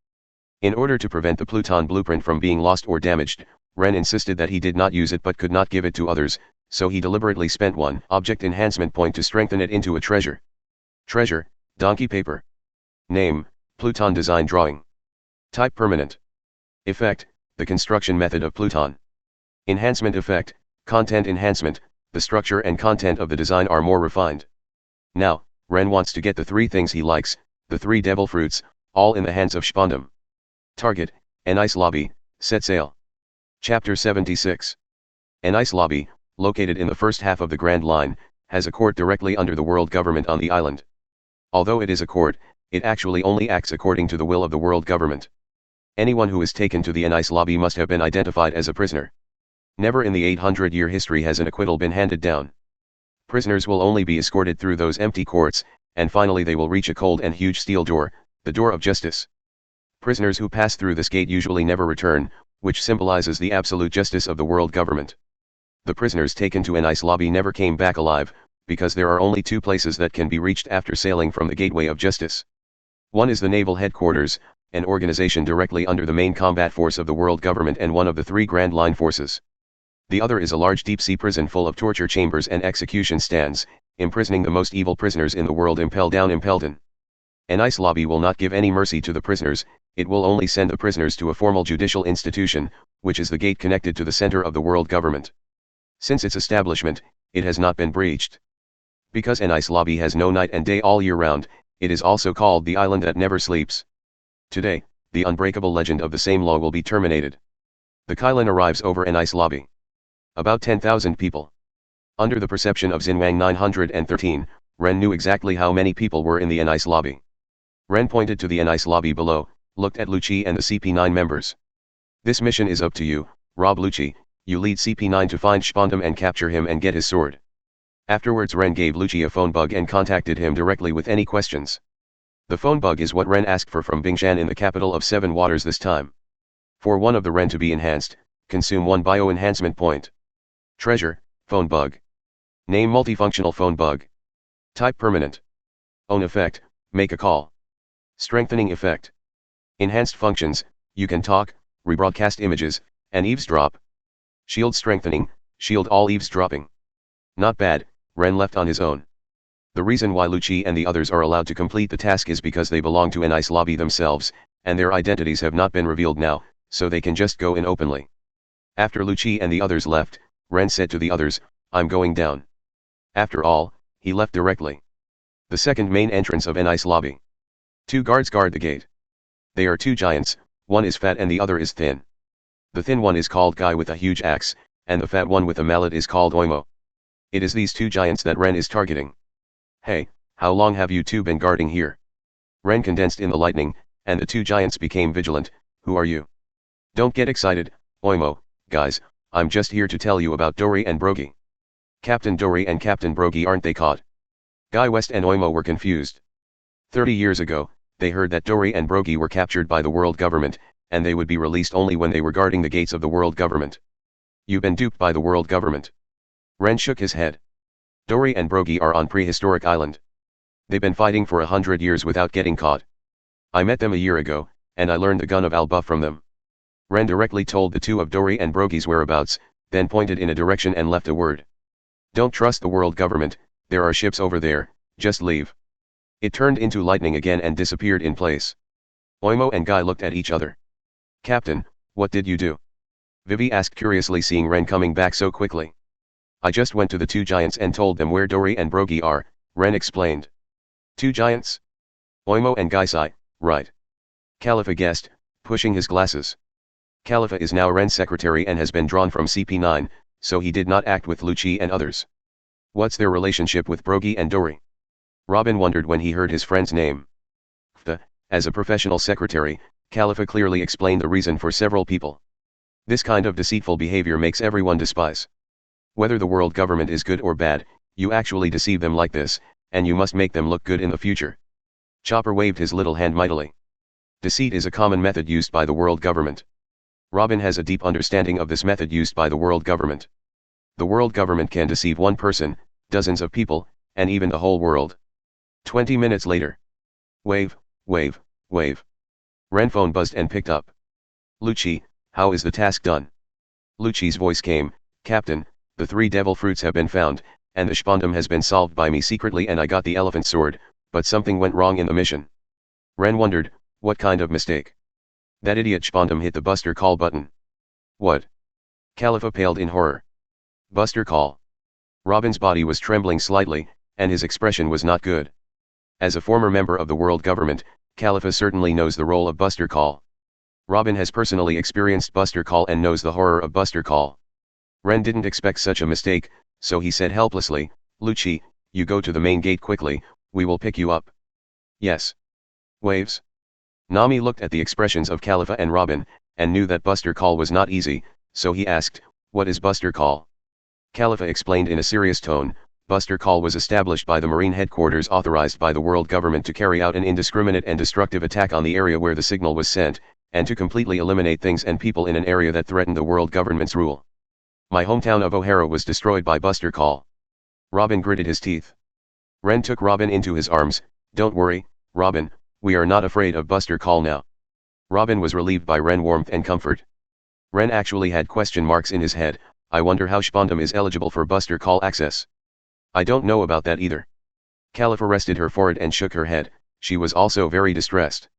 In order to prevent the Pluton blueprint from being lost or damaged, Rennes insisted that he did not use it but could not give it to others, so he deliberately spent 1 object enhancement point to strengthen it into a treasure. Treasure, donkey paper. Name, Pluton design drawing. Type permanent. Effect, the construction method of Pluton. Enhancement effect, content enhancement, the structure and content of the design are more refined. Now, Rennes wants to get the 3 things he likes, the 3 devil fruits, all in the hands of Spondum. Target, an ice lobby, set sail. Chapter 76. An ice lobby, located in the first half of the Grand Line, has a court directly under the world government on the island. Although it is a court, it actually only acts according to the will of the world government. Anyone who is taken to the ice lobby must have been identified as a prisoner. Never in the 800-year history has an acquittal been handed down. Prisoners will only be escorted through those empty courts, and finally they will reach a cold and huge steel door, the door of justice. Prisoners who pass through this gate usually never return, which symbolizes the absolute justice of the world government. The prisoners taken to an ice lobby never came back alive, because there are only 2 places that can be reached after sailing from the gateway of justice. One is the naval headquarters, an organization directly under the main combat force of the world government and one of the 3 Grand Line forces. The other is a large deep-sea prison full of torture chambers and execution stands, imprisoning the most evil prisoners in the world. Impel down, impel in. An ice lobby will not give any mercy to the prisoners, it will only send the prisoners to a formal judicial institution, which is the gate connected to the center of the world government. Since its establishment, it has not been breached. Because an ice lobby has no night and day all year round, it is also called the island that never sleeps. Today, the unbreakable legend of the same law will be terminated. The Kylin arrives over an ice lobby. About 10,000 people. Under the perception of Xinwang 913, Rennes knew exactly how many people were in the ice lobby. Rennes pointed to the ice lobby below, looked at Lucci and the CP9 members. This mission is up to you, Rob Lucci, you lead CP9 to find Spondum and capture him and get his sword. Afterwards Rennes gave Lucci a phone bug and contacted him directly with any questions. The phone bug is what Rennes asked for from Bingshan in the capital of 7 waters this time. For one of the Rennes to be enhanced, consume 1 bio-enhancement point. Treasure, phone bug. Name multifunctional phone bug. Type permanent. Own effect, make a call. Strengthening effect. Enhanced functions, you can talk, rebroadcast images, and eavesdrop. Shield strengthening, shield all eavesdropping. Not bad, Rennes left on his own. The reason why Lucci and the others are allowed to complete the task is because they belong to an ice lobby themselves, and their identities have not been revealed now, so they can just go in openly. After Lucci and the others left, Rennes said to the others, I'm going down. After all, he left directly. The second main entrance of an ice lobby. 2 guards guard the gate. They are 2 giants, one is fat and the other is thin. The thin one is called Guy with a huge axe, and the fat one with a mallet is called Oimo. It is these two giants that Ren is targeting. Hey, how long have you two been guarding here? Ren condensed in the lightning, and the two giants became vigilant. Who are you? Don't get excited, Oimo, guys, I'm just here to tell you about Dory and Brogy. Captain Dory and Captain Brogy, aren't they caught? Guy West and Oimo were confused. 30 years ago, they heard that Dory and Brogy were captured by the world government, and they would be released only when they were guarding the gates of the world government. You've been duped by the world government. Ren shook his head. Dory and Brogy are on prehistoric island. They've been fighting for 100 years without getting caught. I met them a year ago, and I learned the gun of Alba from them. Ren directly told the two of Dory and Brogy's whereabouts, then pointed in a direction and left a word. Don't trust the world government, there are ships over there, just leave. It turned into lightning again and disappeared in place. Oimo and Guy looked at each other. Captain, what did you do? Vivi asked curiously, seeing Ren coming back so quickly. I just went to the two giants and told them where Dory and Brogy are, Ren explained. Two giants? Oimo and Guy sighed, right. Khalifa guessed, pushing his glasses. Khalifa is now Ren's secretary and has been drawn from CP9, so he did not act with Lucci and others. What's their relationship with Brogy and Dory? Robin wondered when he heard his friend's name. As a professional secretary, Khalifa clearly explained the reason for several people. This kind of deceitful behavior makes everyone despise. Whether the world government is good or bad, you actually deceive them like this, and you must make them look good in the future. Chopper waved his little hand mightily. Deceit is a common method used by the world government. Robin has a deep understanding of this method used by the world government. The world government can deceive one person, dozens of people, and even the whole world. 20 minutes later. Wave, wave, wave. Ren phone buzzed and picked up. Lucci, how is the task done? Lucci's voice came, Captain, the 3 devil fruits have been found, and the Spondum has been solved by me secretly and I got the elephant sword, but something went wrong in the mission. Ren wondered, what kind of mistake? That idiot Spondum hit the Buster Call button. What? Khalifa paled in horror. Buster Call. Robin's body was trembling slightly, and his expression was not good. As a former member of the world government, Khalifa certainly knows the role of Buster Call. Robin has personally experienced Buster Call and knows the horror of Buster Call. Ren didn't expect such a mistake, so he said helplessly, Lucci, you go to the main gate quickly, we will pick you up. Yes. Waves? Nami looked at the expressions of Khalifa and Robin, and knew that Buster Call was not easy, so he asked, what is Buster Call? Khalifa explained in a serious tone, Buster Call was established by the Marine headquarters authorized by the world government to carry out an indiscriminate and destructive attack on the area where the signal was sent, and to completely eliminate things and people in an area that threatened the world government's rule. My hometown of O'Hara was destroyed by Buster Call. Robin gritted his teeth. Ren took Robin into his arms, don't worry, Robin, we are not afraid of Buster Call now. Robin was relieved by Ren's warmth and comfort. Ren actually had question marks in his head, I wonder how Spondum is eligible for Buster Call access. I don't know about that either. Khalifa rested her forehead and shook her head, she was also very distressed.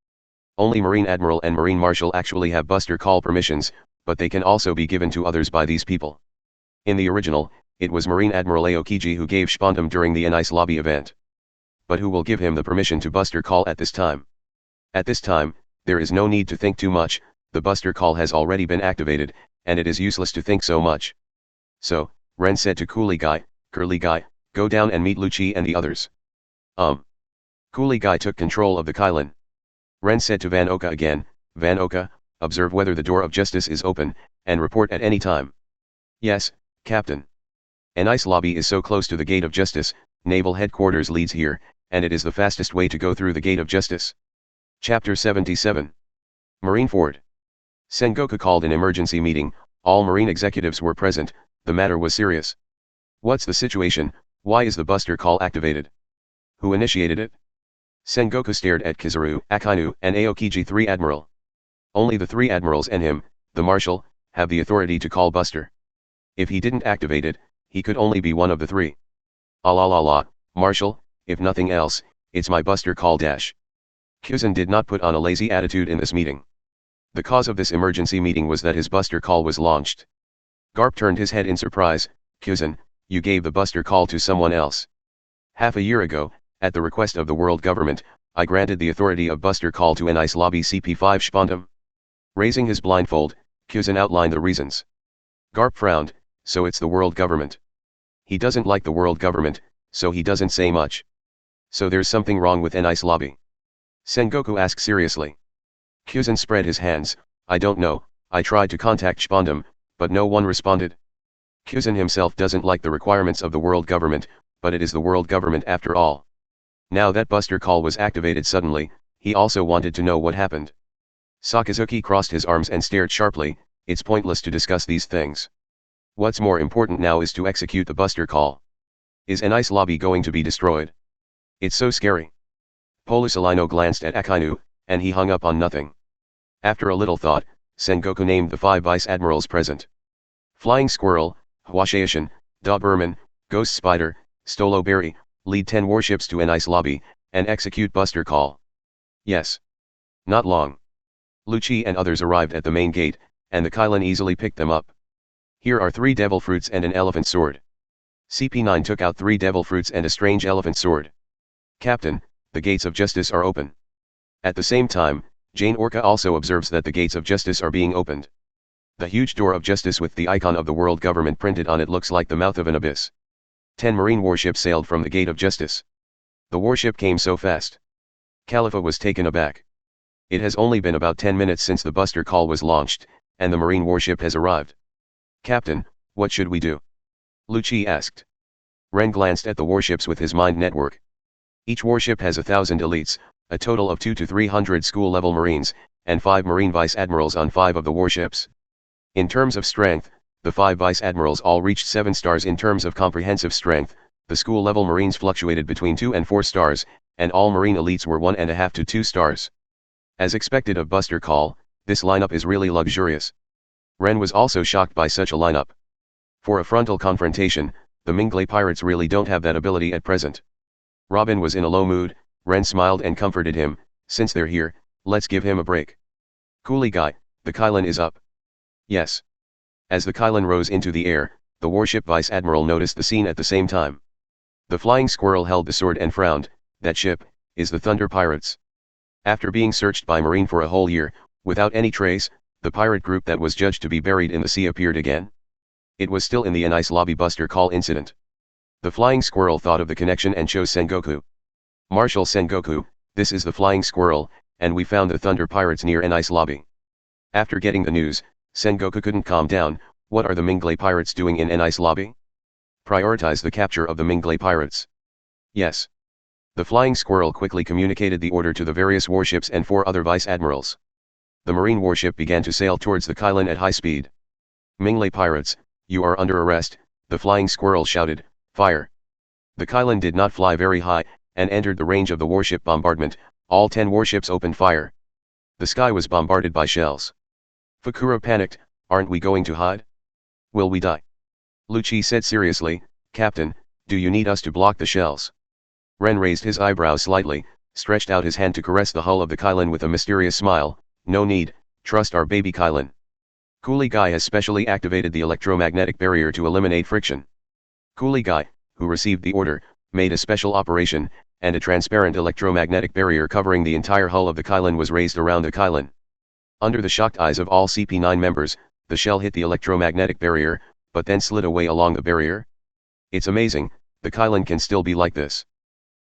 Only Marine Admiral and Marine Marshal actually have Buster Call permissions, but they can also be given to others by these people. In the original, it was Marine Admiral Aokiji who gave Spondum during the Enice Lobby event. But who will give him the permission to Buster Call at this time? At this time, there is no need to think too much, the Buster Call has already been activated, and it is useless to think so much. So, Ren said to Curly Guy, go down and meet Lucci and the others. Curly Guy took control of the Kylin. Ren said to Van Oka again, Van Oka, observe whether the door of justice is open, and report at any time. Yes, Captain. An ice lobby is so close to the gate of justice, naval headquarters leads here, and it is the fastest way to go through the gate of justice. Chapter 77. Marine Ford. Sengoku called an emergency meeting, all Marine executives were present, the matter was serious. What's the situation, why is the Buster Call activated? Who initiated it? Sengoku stared at Kizaru, Akainu, and Aokiji 3 Admiral. Only the 3 admirals and him, the Marshal, have the authority to call Buster. If he didn't activate it, he could only be one of the 3. La, Marshal, if nothing else, it's my Buster Call dash. Kuzan did not put on a lazy attitude in this meeting. The cause of this emergency meeting was that his Buster Call was launched. Garp turned his head in surprise, Kuzan, you gave the Buster Call to someone else. Half a year ago, at the request of the world government, I granted the authority of Buster Call to an ice lobby CP5 Spondum. Raising his blindfold, Quzhan outlined the reasons. Garp frowned, so it's the world government. He doesn't like the world government, so he doesn't say much. So there's something wrong with N-Ice lobby? Sengoku asked seriously. Quzhan spread his hands, I don't know, I tried to contact Spondum, but no one responded. Quzhan himself doesn't like the requirements of the world government, but it is the world government after all. Now that Buster Call was activated suddenly, he also wanted to know what happened. Sakazuki crossed his arms and stared sharply, it's pointless to discuss these things. What's more important now is to execute the Buster Call. Is N-Ice lobby going to be destroyed? It's so scary. Polusalino glanced at Akainu, and he hung up on nothing. After a little thought, Sengoku named the 5 vice admirals present. Flying Squirrel, Hwashaishin, Doberman, Ghost Spider, Stolo Berry, lead 10 warships to N-Ice lobby, and execute Buster Call. Yes. Not long. Lucci and others arrived at the main gate, and the Kylin easily picked them up. Here are 3 devil fruits and an elephant sword. CP9 took out 3 devil fruits and a strange elephant sword. Captain, the gates of justice are open. At the same time, Jane Orca also observes that the gates of justice are being opened. The huge door of justice with the icon of the world government printed on it looks like the mouth of an abyss. 10 marine warships sailed from the gate of justice. The warship came so fast. Khalifa was taken aback. It has only been about 10 minutes since the Buster Call was launched, and the marine warship has arrived. Captain, what should we do? Lucci asked. Ren glanced at the warships with his mind network. Each warship has 1,000 elites, a total of 200 to 300 school-level marines, and 5 marine vice-admirals on 5 of the warships. In terms of strength, the 5 vice-admirals all reached 7 stars. In terms of comprehensive strength, the school-level marines fluctuated between 2 and 4 stars, and all marine elites were 1.5 to 2 stars. As expected of Buster Call, this lineup is really luxurious. Ren was also shocked by such a lineup. For a frontal confrontation, the Mingley pirates really don't have that ability at present. Robin was in a low mood. Ren smiled and comforted him, since they're here, let's give him a break. Coolie guy, the Kylin is up. Yes. As the Kylin rose into the air, the warship vice admiral noticed the scene at the same time. The flying squirrel held the sword and frowned, that ship, is the Thunder Pirates. After being searched by Marine for a whole year, without any trace, the pirate group that was judged to be buried in the sea appeared again. It was still in the N-Ice lobby Buster Call incident. The flying squirrel thought of the connection and chose Sengoku. Marshal Sengoku, this is the flying squirrel, and we found the Thunder Pirates near N-Ice lobby. After getting the news, Sengoku couldn't calm down. What are the Mingley pirates doing in N-Ice lobby? Prioritize the capture of the Mingley pirates. Yes. The flying squirrel quickly communicated the order to the various warships and 4 other vice-admirals. The marine warship began to sail towards the Kylin at high speed. Mingley pirates, you are under arrest, the flying squirrel shouted, fire. The Kylin did not fly very high, and entered the range of the warship bombardment. All 10 warships opened fire. The sky was bombarded by shells. Fukuro panicked, aren't we going to hide? Will we die? Lucci said seriously, Captain, do you need us to block the shells? Ren raised his eyebrows slightly, stretched out his hand to caress the hull of the Kylin with a mysterious smile, no need, trust our baby Kylin. Coolie Guy has specially activated the electromagnetic barrier to eliminate friction. Coolie Guy, who received the order, made a special operation, and a transparent electromagnetic barrier covering the entire hull of the Kylin was raised around the Kylin. Under the shocked eyes of all CP9 members, the shell hit the electromagnetic barrier, but then slid away along the barrier. It's amazing, the Kylin can still be like this.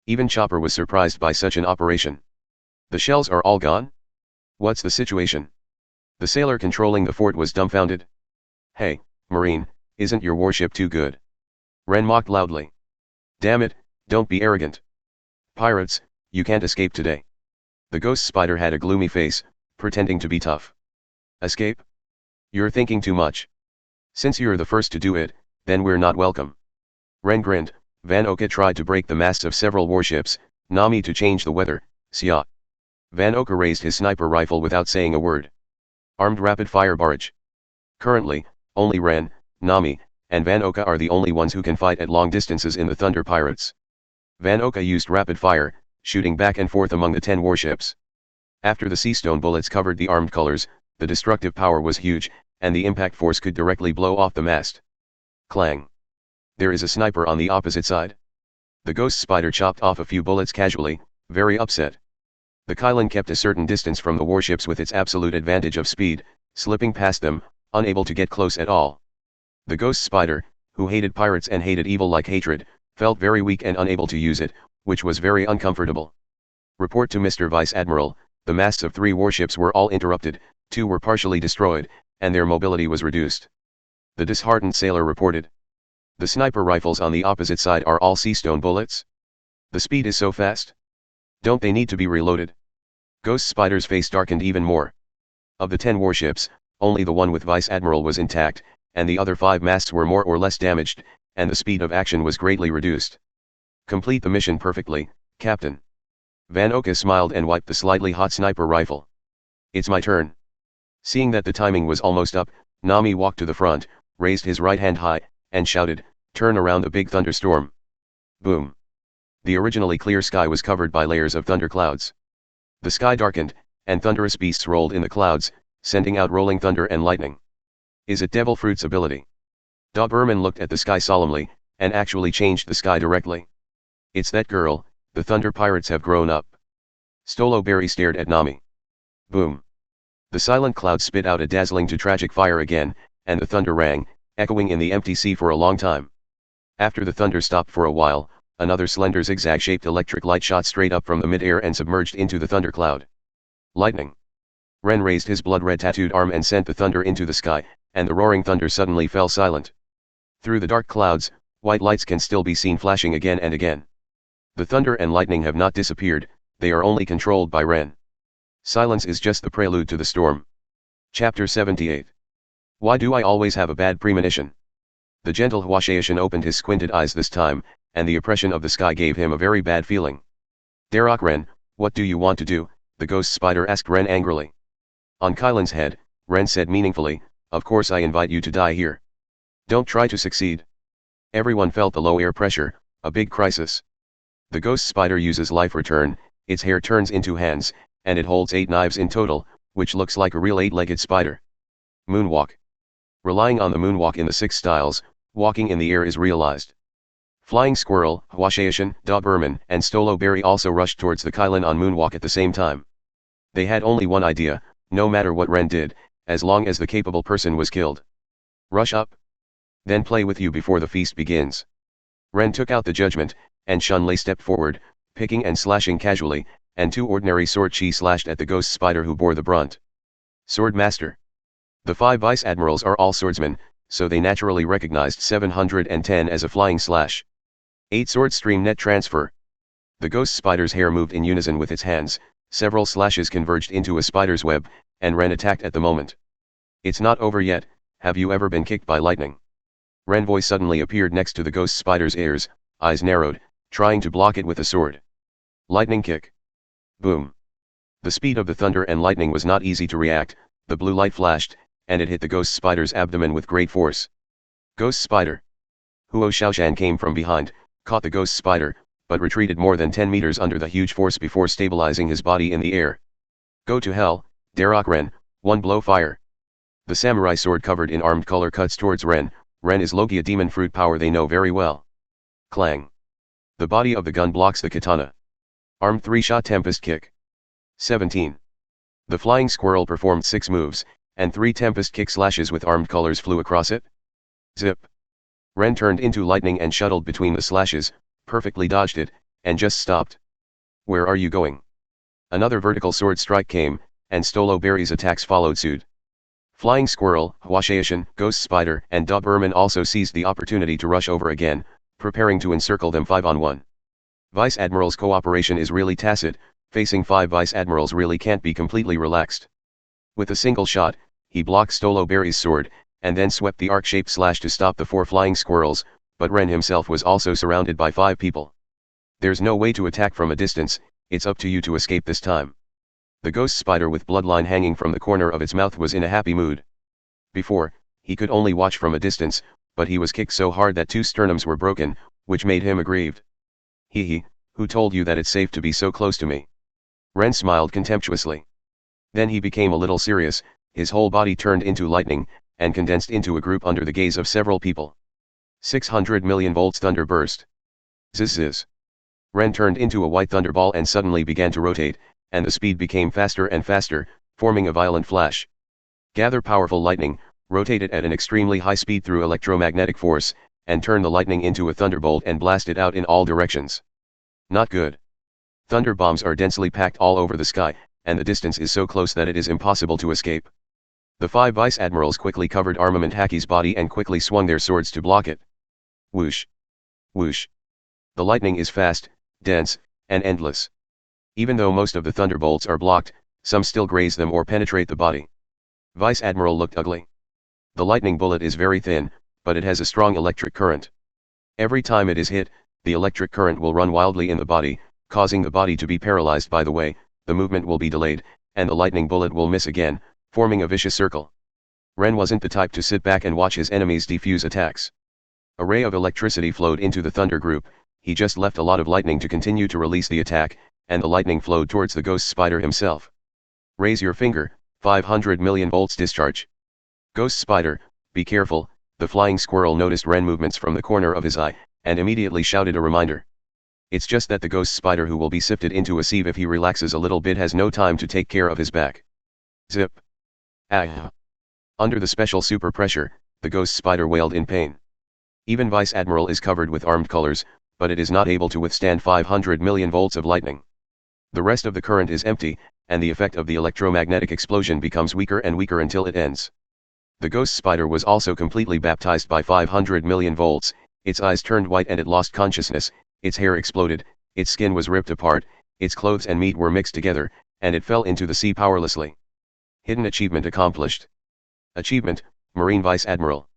Even Chopper was surprised by such an operation. The shells are all gone? What's the situation? The sailor controlling the fort was dumbfounded. Hey, Marine, isn't your warship too good? Ren mocked loudly. Damn it, don't be arrogant. Pirates, you can't escape today. The ghost spider had a gloomy face, pretending to be tough. Escape? You're thinking too much. Since you're the first to do it, then we're not welcome. Ren grinned. Van Oka tried to break the masts of several warships, Nami to change the weather, Sia. Van Oka raised his sniper rifle without saying a word. Armed rapid-fire barrage. Currently, only Ren, Nami, and Van Oka are the only ones who can fight at long distances in the Thunder Pirates. Van Oka used rapid fire, shooting back and forth among the 10 warships. After the seastone bullets covered the armed colors, the destructive power was huge, and the impact force could directly blow off the mast. Clang. There is a sniper on the opposite side. The ghost spider chopped off a few bullets casually, very upset. The Kylin kept a certain distance from the warships with its absolute advantage of speed, slipping past them, unable to get close at all. The ghost spider, who hated pirates and hated evil like hatred, felt very weak and unable to use it, which was very uncomfortable. Report to Mr. Vice Admiral, the masts of 3 warships were all interrupted, 2 were partially destroyed, and their mobility was reduced. The disheartened sailor reported. The sniper rifles on the opposite side are all seastone bullets? The speed is so fast? Don't they need to be reloaded? Ghost Spider's face darkened even more. Of the 10 warships, only the one with Vice Admiral was intact, and the other 5 masts were more or less damaged, and the speed of action was greatly reduced. Complete the mission perfectly, Captain. Van Oka smiled and wiped the slightly hot sniper rifle. It's my turn. Seeing that the timing was almost up, Nami walked to the front, raised his right hand high, and shouted, "Turn around the big thunderstorm." Boom. The originally clear sky was covered by layers of thunderclouds. The sky darkened, and thunderous beasts rolled in the clouds, sending out rolling thunder and lightning. Is it Devil Fruit's ability? Doberman looked at the sky solemnly, and actually changed the sky directly. It's that girl, the Thunder Pirates have grown up. Stoloberry stared at Nami. Boom. The silent cloud spit out a dazzling to tragic fire again, and the thunder rang, echoing in the empty sea for a long time. After the thunder stopped for a while, another slender zigzag-shaped electric light shot straight up from the mid-air and submerged into the thundercloud. Lightning. Ren raised his blood-red tattooed arm and sent the thunder into the sky, and the roaring thunder suddenly fell silent. Through the dark clouds, white lights can still be seen flashing again and again. The thunder and lightning have not disappeared, they are only controlled by Ren. Silence is just the prelude to the storm. Chapter 78. Why do I always have a bad premonition? The gentle Huashaishan opened his squinted eyes this time, and the oppression of the sky gave him a very bad feeling. Darroch Rennes, what do you want to do? The ghost spider asked Ren angrily. On Kylan's head, Ren said meaningfully, of course I invite you to die here. Don't try to succeed. Everyone felt the low air pressure, a big crisis. The ghost spider uses life return, its hair turns into hands, and it holds 8 knives in total, which looks like a real 8-legged spider. Moonwalk. Relying on the moonwalk in the 6 styles, walking in the air is realized. Flying Squirrel, Huashaishan, Doberman, and Stoloberry also rushed towards the Kylan on moonwalk at the same time. They had only one idea, no matter what Ren did, as long as the capable person was killed. Rush up. Then play with you before the feast begins. Ren took out the judgment, and Shunlei stepped forward, picking and slashing casually, and 2 ordinary sword chi slashed at the ghost spider who bore the brunt. Sword Master. The 5 vice admirals are all swordsmen, so they naturally recognized 710 as a flying slash. 8 sword stream net transfer. The ghost spider's hair moved in unison with its hands, several slashes converged into a spider's web, and Ren attacked at the moment. It's not over yet, have you ever been kicked by lightning? Ren voice suddenly appeared next to the ghost spider's ears, eyes narrowed, trying to block it with a sword. Lightning kick. Boom. The speed of the thunder and lightning was not easy to react, the blue light flashed, and it hit the ghost spider's abdomen with great force. Ghost spider. Huo Shaoshan came from behind, caught the ghost spider, but retreated more than 10 meters under the huge force before stabilizing his body in the air. Go to hell, Darroch Rennes, 1 blow fire. The samurai sword covered in armed color cuts towards Ren. Ren is Logia demon fruit power they know very well. Clang. The body of the gun blocks the katana. Armed 3-shot tempest kick. 17. The flying squirrel performed 6 moves, and 3 tempest kick slashes with armed colors flew across it. Zip. Ren turned into lightning and shuttled between the slashes, perfectly dodged it, and just stopped. Where are you going? Another vertical sword strike came, and Stoloberry's attacks followed suit. Flying Squirrel, Huashaishan, Ghost Spider, and Doberman also seized the opportunity to rush over again, preparing to encircle them 5-on-1. Vice Admiral's cooperation is really tacit, facing 5 Vice Admirals really can't be completely relaxed. With a single shot, he blocked Stoloberry's sword, and then swept the arc-shaped slash to stop the 4 flying squirrels, but Ren himself was also surrounded by 5 people. There's no way to attack from a distance, it's up to you to escape this time. The ghost spider with bloodline hanging from the corner of its mouth was in a happy mood. Before, he could only watch from a distance, but he was kicked so hard that 2 sternums were broken, which made him aggrieved. Hee, who told you that it's safe to be so close to me? Ren smiled contemptuously. Then he became a little serious, his whole body turned into lightning, and condensed into a group under the gaze of several people. 600 million volts thunder burst. Zzz. Ren turned into a white thunderball and suddenly began to rotate, and the speed became faster and faster, forming a violent flash. Gather powerful lightning, rotate it at an extremely high speed through electromagnetic force, and turn the lightning into a thunderbolt and blast it out in all directions. Not good. Thunder bombs are densely packed all over the sky, and the distance is so close that it is impossible to escape. The 5 vice admirals quickly covered Armament Haki's body and quickly swung their swords to block it. Whoosh! Whoosh! The lightning is fast, dense, and endless. Even though most of the thunderbolts are blocked, some still graze them or penetrate the body. Vice Admiral looked ugly. The lightning bullet is very thin, but it has a strong electric current. Every time it is hit, the electric current will run wildly in the body, causing the body to be paralyzed. By the way, the movement will be delayed, and the lightning bullet will miss again, forming a vicious circle. Rennes wasn't the type to sit back and watch his enemies defuse attacks. A ray of electricity flowed into the thunder group. He just left a lot of lightning to continue to release the attack, and the lightning flowed towards the ghost spider himself. Raise your finger, 500 million volts discharge. Ghost spider, be careful. The flying squirrel noticed Rennes' movements from the corner of his eye, and immediately shouted a reminder. It's just that the ghost spider, who will be sifted into a sieve if he relaxes a little bit, has no time to take care of his back. Zip. Ah. Under the special super pressure, the ghost spider wailed in pain. Even Vice Admiral is covered with armed colors, but it is not able to withstand 500 million volts of lightning. The rest of the current is empty, and the effect of the electromagnetic explosion becomes weaker and weaker until it ends. The ghost spider was also completely baptized by 500 million volts, its eyes turned white and it lost consciousness, its hair exploded, its skin was ripped apart, its clothes and meat were mixed together, and it fell into the sea powerlessly. Hidden achievement accomplished. Achievement, Marine Vice Admiral.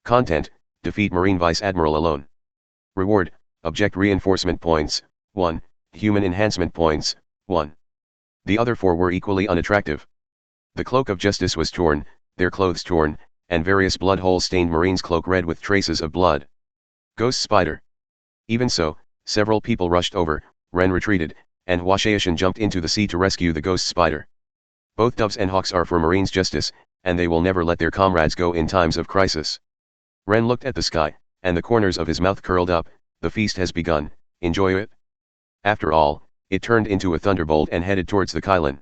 Content, defeat Marine Vice Admiral alone. Reward, object reinforcement points, 1, human enhancement points, 1. The other 4 were equally unattractive. The cloak of justice was torn, their clothes torn, and various blood holes stained Marine's cloak red with traces of blood. Ghost spider. Even so, several people rushed over, Rennes retreated, and Huashaishan jumped into the sea to rescue the ghost spider. Both doves and hawks are for Marine's justice, and they will never let their comrades go in times of crisis. Rennes looked at the sky, and the corners of his mouth curled up. The feast has begun, enjoy it. After all, it turned into a thunderbolt and headed towards the Qilin.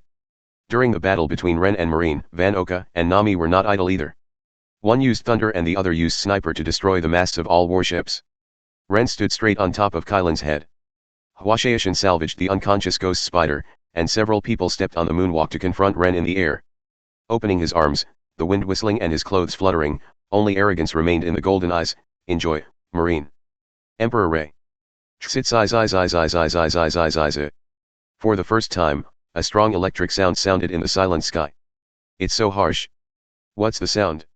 During the battle between Rennes and Marine, Van Oka and Nami were not idle either. One used thunder and the other used sniper to destroy the masts of all warships. Rennes stood straight on top of Qilin's head. Huashaishan salvaged the unconscious ghost spider, and several people stepped on the moonwalk to confront Rennes in the air. Opening his arms, the wind whistling and his clothes fluttering, only arrogance remained in the golden eyes. Enjoy, Marine. Emperor Ray. For the first time, a strong electric sound sounded in the silent sky. It's so harsh. What's the sound?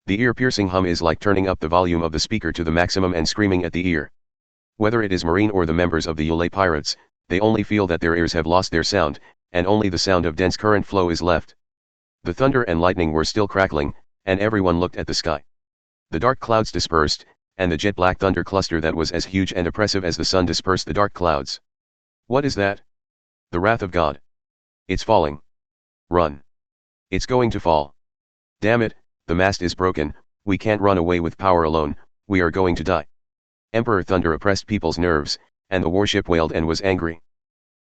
The ear-piercing hum is like turning up the volume of the speaker to the maximum and screaming at the ear. Whether it is Marine or the members of the Yule pirates, they only feel that their ears have lost their sound, and only the sound of dense current flow is left. The thunder and lightning were still crackling, and everyone looked at the sky. The dark clouds dispersed, and the jet-black thunder cluster that was as huge and oppressive as the sun dispersed the dark clouds. What is that? The wrath of God. It's falling. Run. It's going to fall. Damn it, the mast is broken, we can't run away with power alone, we are going to die. Emperor Thunder oppressed people's nerves, and the warship wailed and was angry.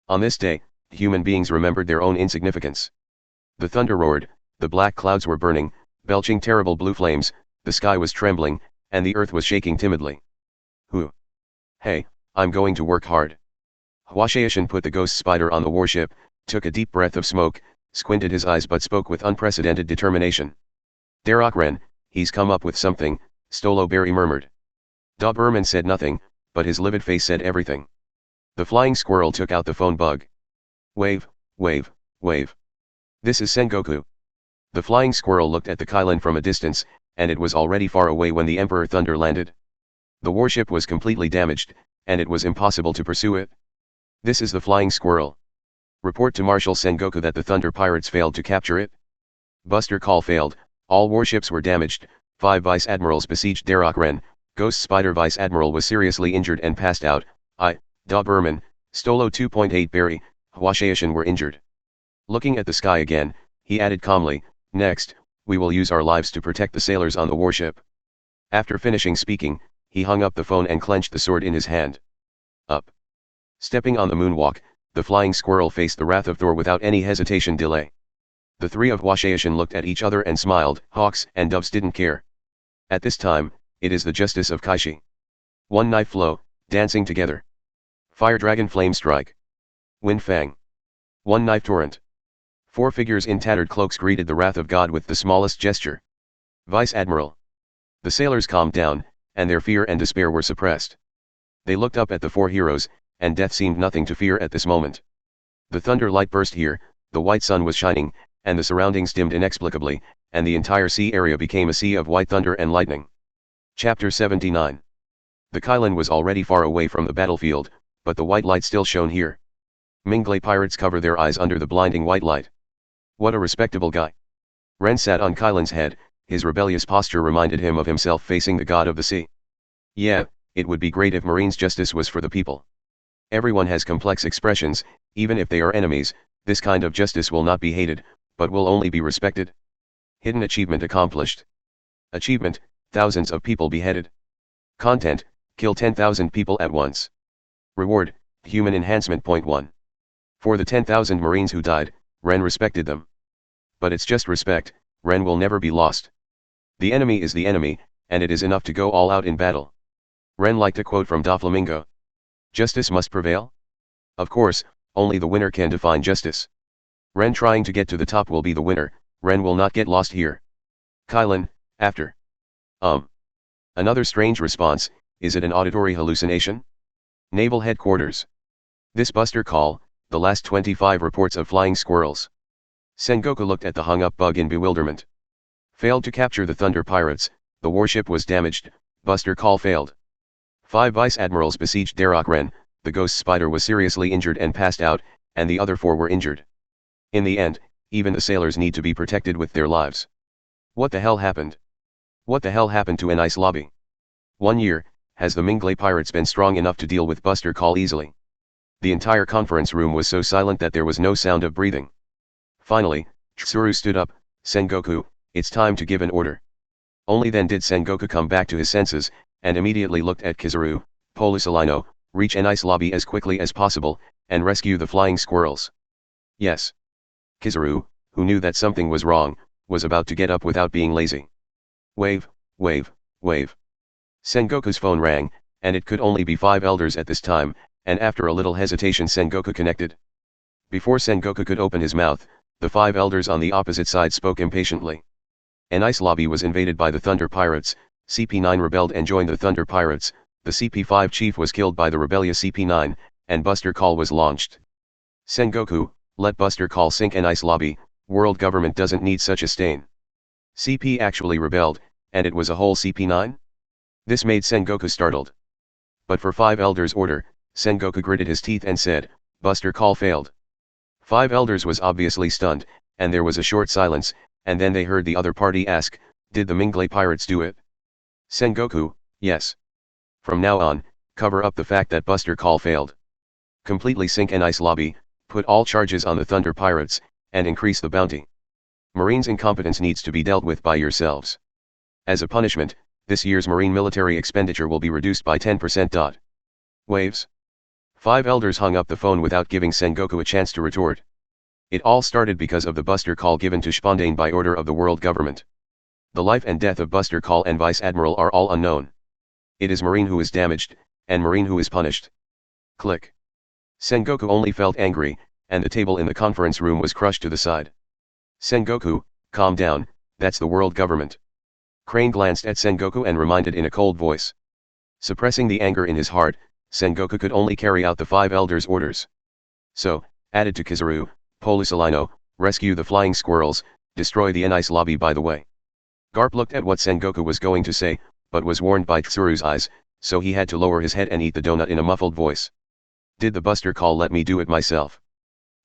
On this day, human beings remembered their own insignificance. The thunder roared, the black clouds were burning, belching terrible blue flames, the sky was trembling, and the earth was shaking timidly. Who? Hey, I'm going to work hard. Huashaishan put the ghost spider on the warship, took a deep breath of smoke, squinted his eyes but spoke with unprecedented determination. Darroch Rennes, he's come up with something, Stolo Berry murmured. Doberman said nothing, but his livid face said everything. The flying squirrel took out the phone bug. Wave, wave, wave. This is Sengoku. The flying squirrel looked at the Qilin from a distance, and it was already far away when the Emperor Thunder landed. The warship was completely damaged, and it was impossible to pursue it. This is the flying squirrel. Report to Marshal Sengoku that the Thunder Pirates failed to capture it. Buster call failed, all warships were damaged, 5 vice admirals besieged Darroch Rennes, Ghost Spider Vice Admiral was seriously injured and passed out, Doberman, Stolo 2.8 Berry, Huashaishan were injured. Looking at the sky again, he added calmly, next, we will use our lives to protect the sailors on the warship. After finishing speaking, he hung up the phone and clenched the sword in his hand. Up. Stepping on the moonwalk, the flying squirrel faced the wrath of Thor without any hesitation delay. The three of Washaishan looked at each other and smiled. Hawks and doves didn't care. At this time, it is the justice of Kaishi. One knife flow, dancing together. Fire dragon flame strike. Wind fang. One knife torrent. Four figures in tattered cloaks greeted the wrath of God with the smallest gesture. Vice Admiral. The sailors calmed down, and their fear and despair were suppressed. They looked up at the four heroes, and death seemed nothing to fear at this moment. The thunder light burst here, the white sun was shining, and the surroundings dimmed inexplicably, and the entire sea area became a sea of white thunder and lightning. Chapter 79. The Kailan was already far away from the battlefield, but the white light still shone here. Minglay pirates cover their eyes under the blinding white light. What a respectable guy. Rennes sat on Kailan's head, his rebellious posture reminded him of himself facing the god of the sea. Yeah, it would be great if Marine's justice was for the people. Everyone has complex expressions, even if they are enemies, this kind of justice will not be hated, but will only be respected. Hidden achievement accomplished. Achievement, thousands of people beheaded. Content, kill 10,000 people at once. Reward, human enhancement. Point 1. For the 10,000 Marines who died, Rennes respected them. But it's just respect, Rennes will never be lost. The enemy is the enemy, and it is enough to go all out in battle. Rennes liked a quote from Doflamingo. Justice must prevail? Of course, only the winner can define justice. Rennes trying to get to the top will be the winner, Rennes will not get lost here. Kailan, after. Another strange response, is it an auditory hallucination? Naval Headquarters. This buster call, the last 25 reports of flying squirrels. Sengoku looked at the hung-up bug in bewilderment. Failed to capture the Thunder Pirates, the warship was damaged, buster call failed. 5 vice admirals besieged Darroch Rennes, the ghost spider was seriously injured and passed out, and the other 4 were injured. In the end, even the sailors need to be protected with their lives. What the hell happened? What the hell happened to an ice lobby? 1 year, has the Minglay pirates been strong enough to deal with buster call easily? The entire conference room was so silent that there was no sound of breathing. Finally, Shiryu stood up. Sengoku, it's time to give an order. Only then did Sengoku come back to his senses, and immediately looked at Kizaru. Polisalino, reach an ice lobby as quickly as possible, and rescue the flying squirrels. Yes. Kizaru, who knew that something was wrong, was about to get up without being lazy. Wave, wave, wave. Sengoku's phone rang, and it could only be 5 elders at this time, and after a little hesitation Sengoku connected. Before Sengoku could open his mouth, the 5 elders on the opposite side spoke impatiently. An ice lobby was invaded by the Thunder Pirates, CP9 rebelled and joined the Thunder Pirates, the CP5 chief was killed by the rebellious CP9, and Buster Call was launched. Sengoku, let Buster Call sink an ice lobby, world government doesn't need such a stain. CP actually rebelled, and it was a whole CP9? This made Sengoku startled. But for 5 elders' order, Sengoku gritted his teeth and said, Buster Call failed. 5 elders was obviously stunned, and there was a short silence, and then they heard the other party ask, did the Minglay pirates do it? Sengoku, yes. From now on, cover up the fact that Buster Call failed. Completely sink an ice lobby, put all charges on the Thunder Pirates, and increase the bounty. Marines' incompetence needs to be dealt with by yourselves. As a punishment, this year's Marine military expenditure will be reduced by 10%. Waves. 5 elders hung up the phone without giving Sengoku a chance to retort. It all started because of the Buster Call given to Spondane by order of the world government. The life and death of Buster Call and Vice Admiral are all unknown. It is Marine who is damaged, and Marine who is punished. Click. Sengoku only felt angry, and the table in the conference room was crushed to the side. Sengoku, calm down, that's the world government. Crane glanced at Sengoku and reminded in a cold voice. Suppressing the anger in his heart, Sengoku could only carry out the 5 elders' orders. So, added to Kizaru, Polisalino, rescue the flying squirrels, destroy the ice lobby by the way. Garp looked at what Sengoku was going to say, but was warned by Tsuru's eyes, so he had to lower his head and eat the donut in a muffled voice. Did the Buster Call let me do it myself?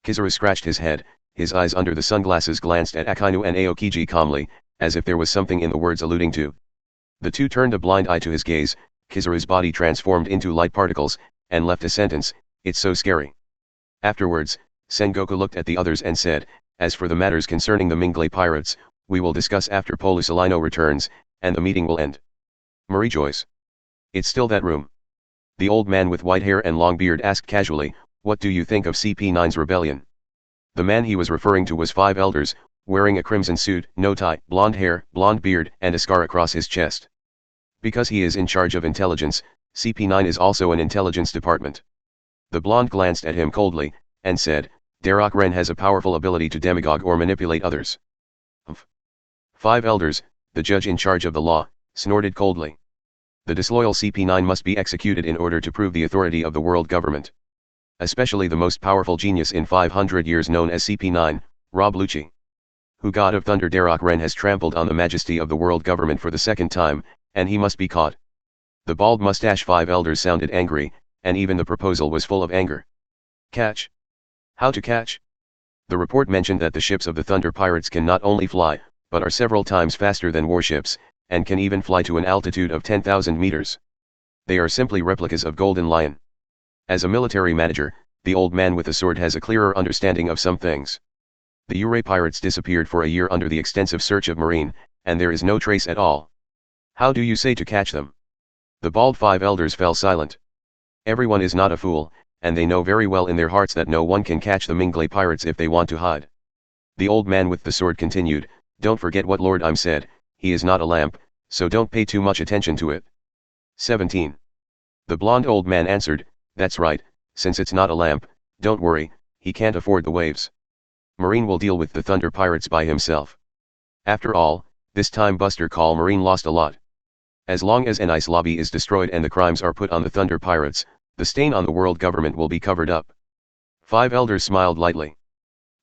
Kizaru scratched his head, his eyes under the sunglasses glanced at Akainu and Aokiji calmly, as if there was something in the words alluding to. The two turned a blind eye to his gaze. Kizaru's body transformed into light particles, and left a sentence, it's so scary. Afterwards, Sengoku looked at the others and said, as for the matters concerning the Minglay pirates, we will discuss after Polisalino returns, and the meeting will end. Marie Joyce. It's still that room. The old man with white hair and long beard asked casually, what do you think of CP9's rebellion? The man he was referring to was 5 elders, wearing a crimson suit, no tie, blonde hair, blonde beard, and a scar across his chest. Because he is in charge of intelligence, CP9 is also an intelligence department. The blonde glanced at him coldly, and said, Darroch Rennes has a powerful ability to demagogue or manipulate others. Humph. 5 elders, the judge in charge of the law, snorted coldly. The disloyal CP9 must be executed in order to prove the authority of the world government. Especially the most powerful genius in 500 years known as CP9, Rob Lucci. Who God of Thunder Darroch Rennes has trampled on the majesty of the world government for the second time, and he must be caught. The bald mustache 5 elders sounded angry, and even the proposal was full of anger. Catch? How to catch? The report mentioned that the ships of the Thunder Pirates can not only fly, but are several times faster than warships, and can even fly to an altitude of 10,000 meters. They are simply replicas of Golden Lion. As a military manager, the old man with the sword has a clearer understanding of some things. The Uray pirates disappeared for a year under the extensive search of Marine, and there is no trace at all. How do you say to catch them? The bald 5 elders fell silent. Everyone is not a fool, and they know very well in their hearts that no one can catch the Minglay pirates if they want to hide. The old man with the sword continued, Don't forget what Lord Im said, he is not a lamp, so don't pay too much attention to it. 17. The blonde old man answered, That's right, since it's not a lamp, don't worry, he can't afford the waves. Marine will deal with the Thunder Pirates by himself. After all, this time Buster Call Marine lost a lot. As long as an ice lobby is destroyed and the crimes are put on the Thunder Pirates, the stain on the world government will be covered up. 5 elders smiled lightly.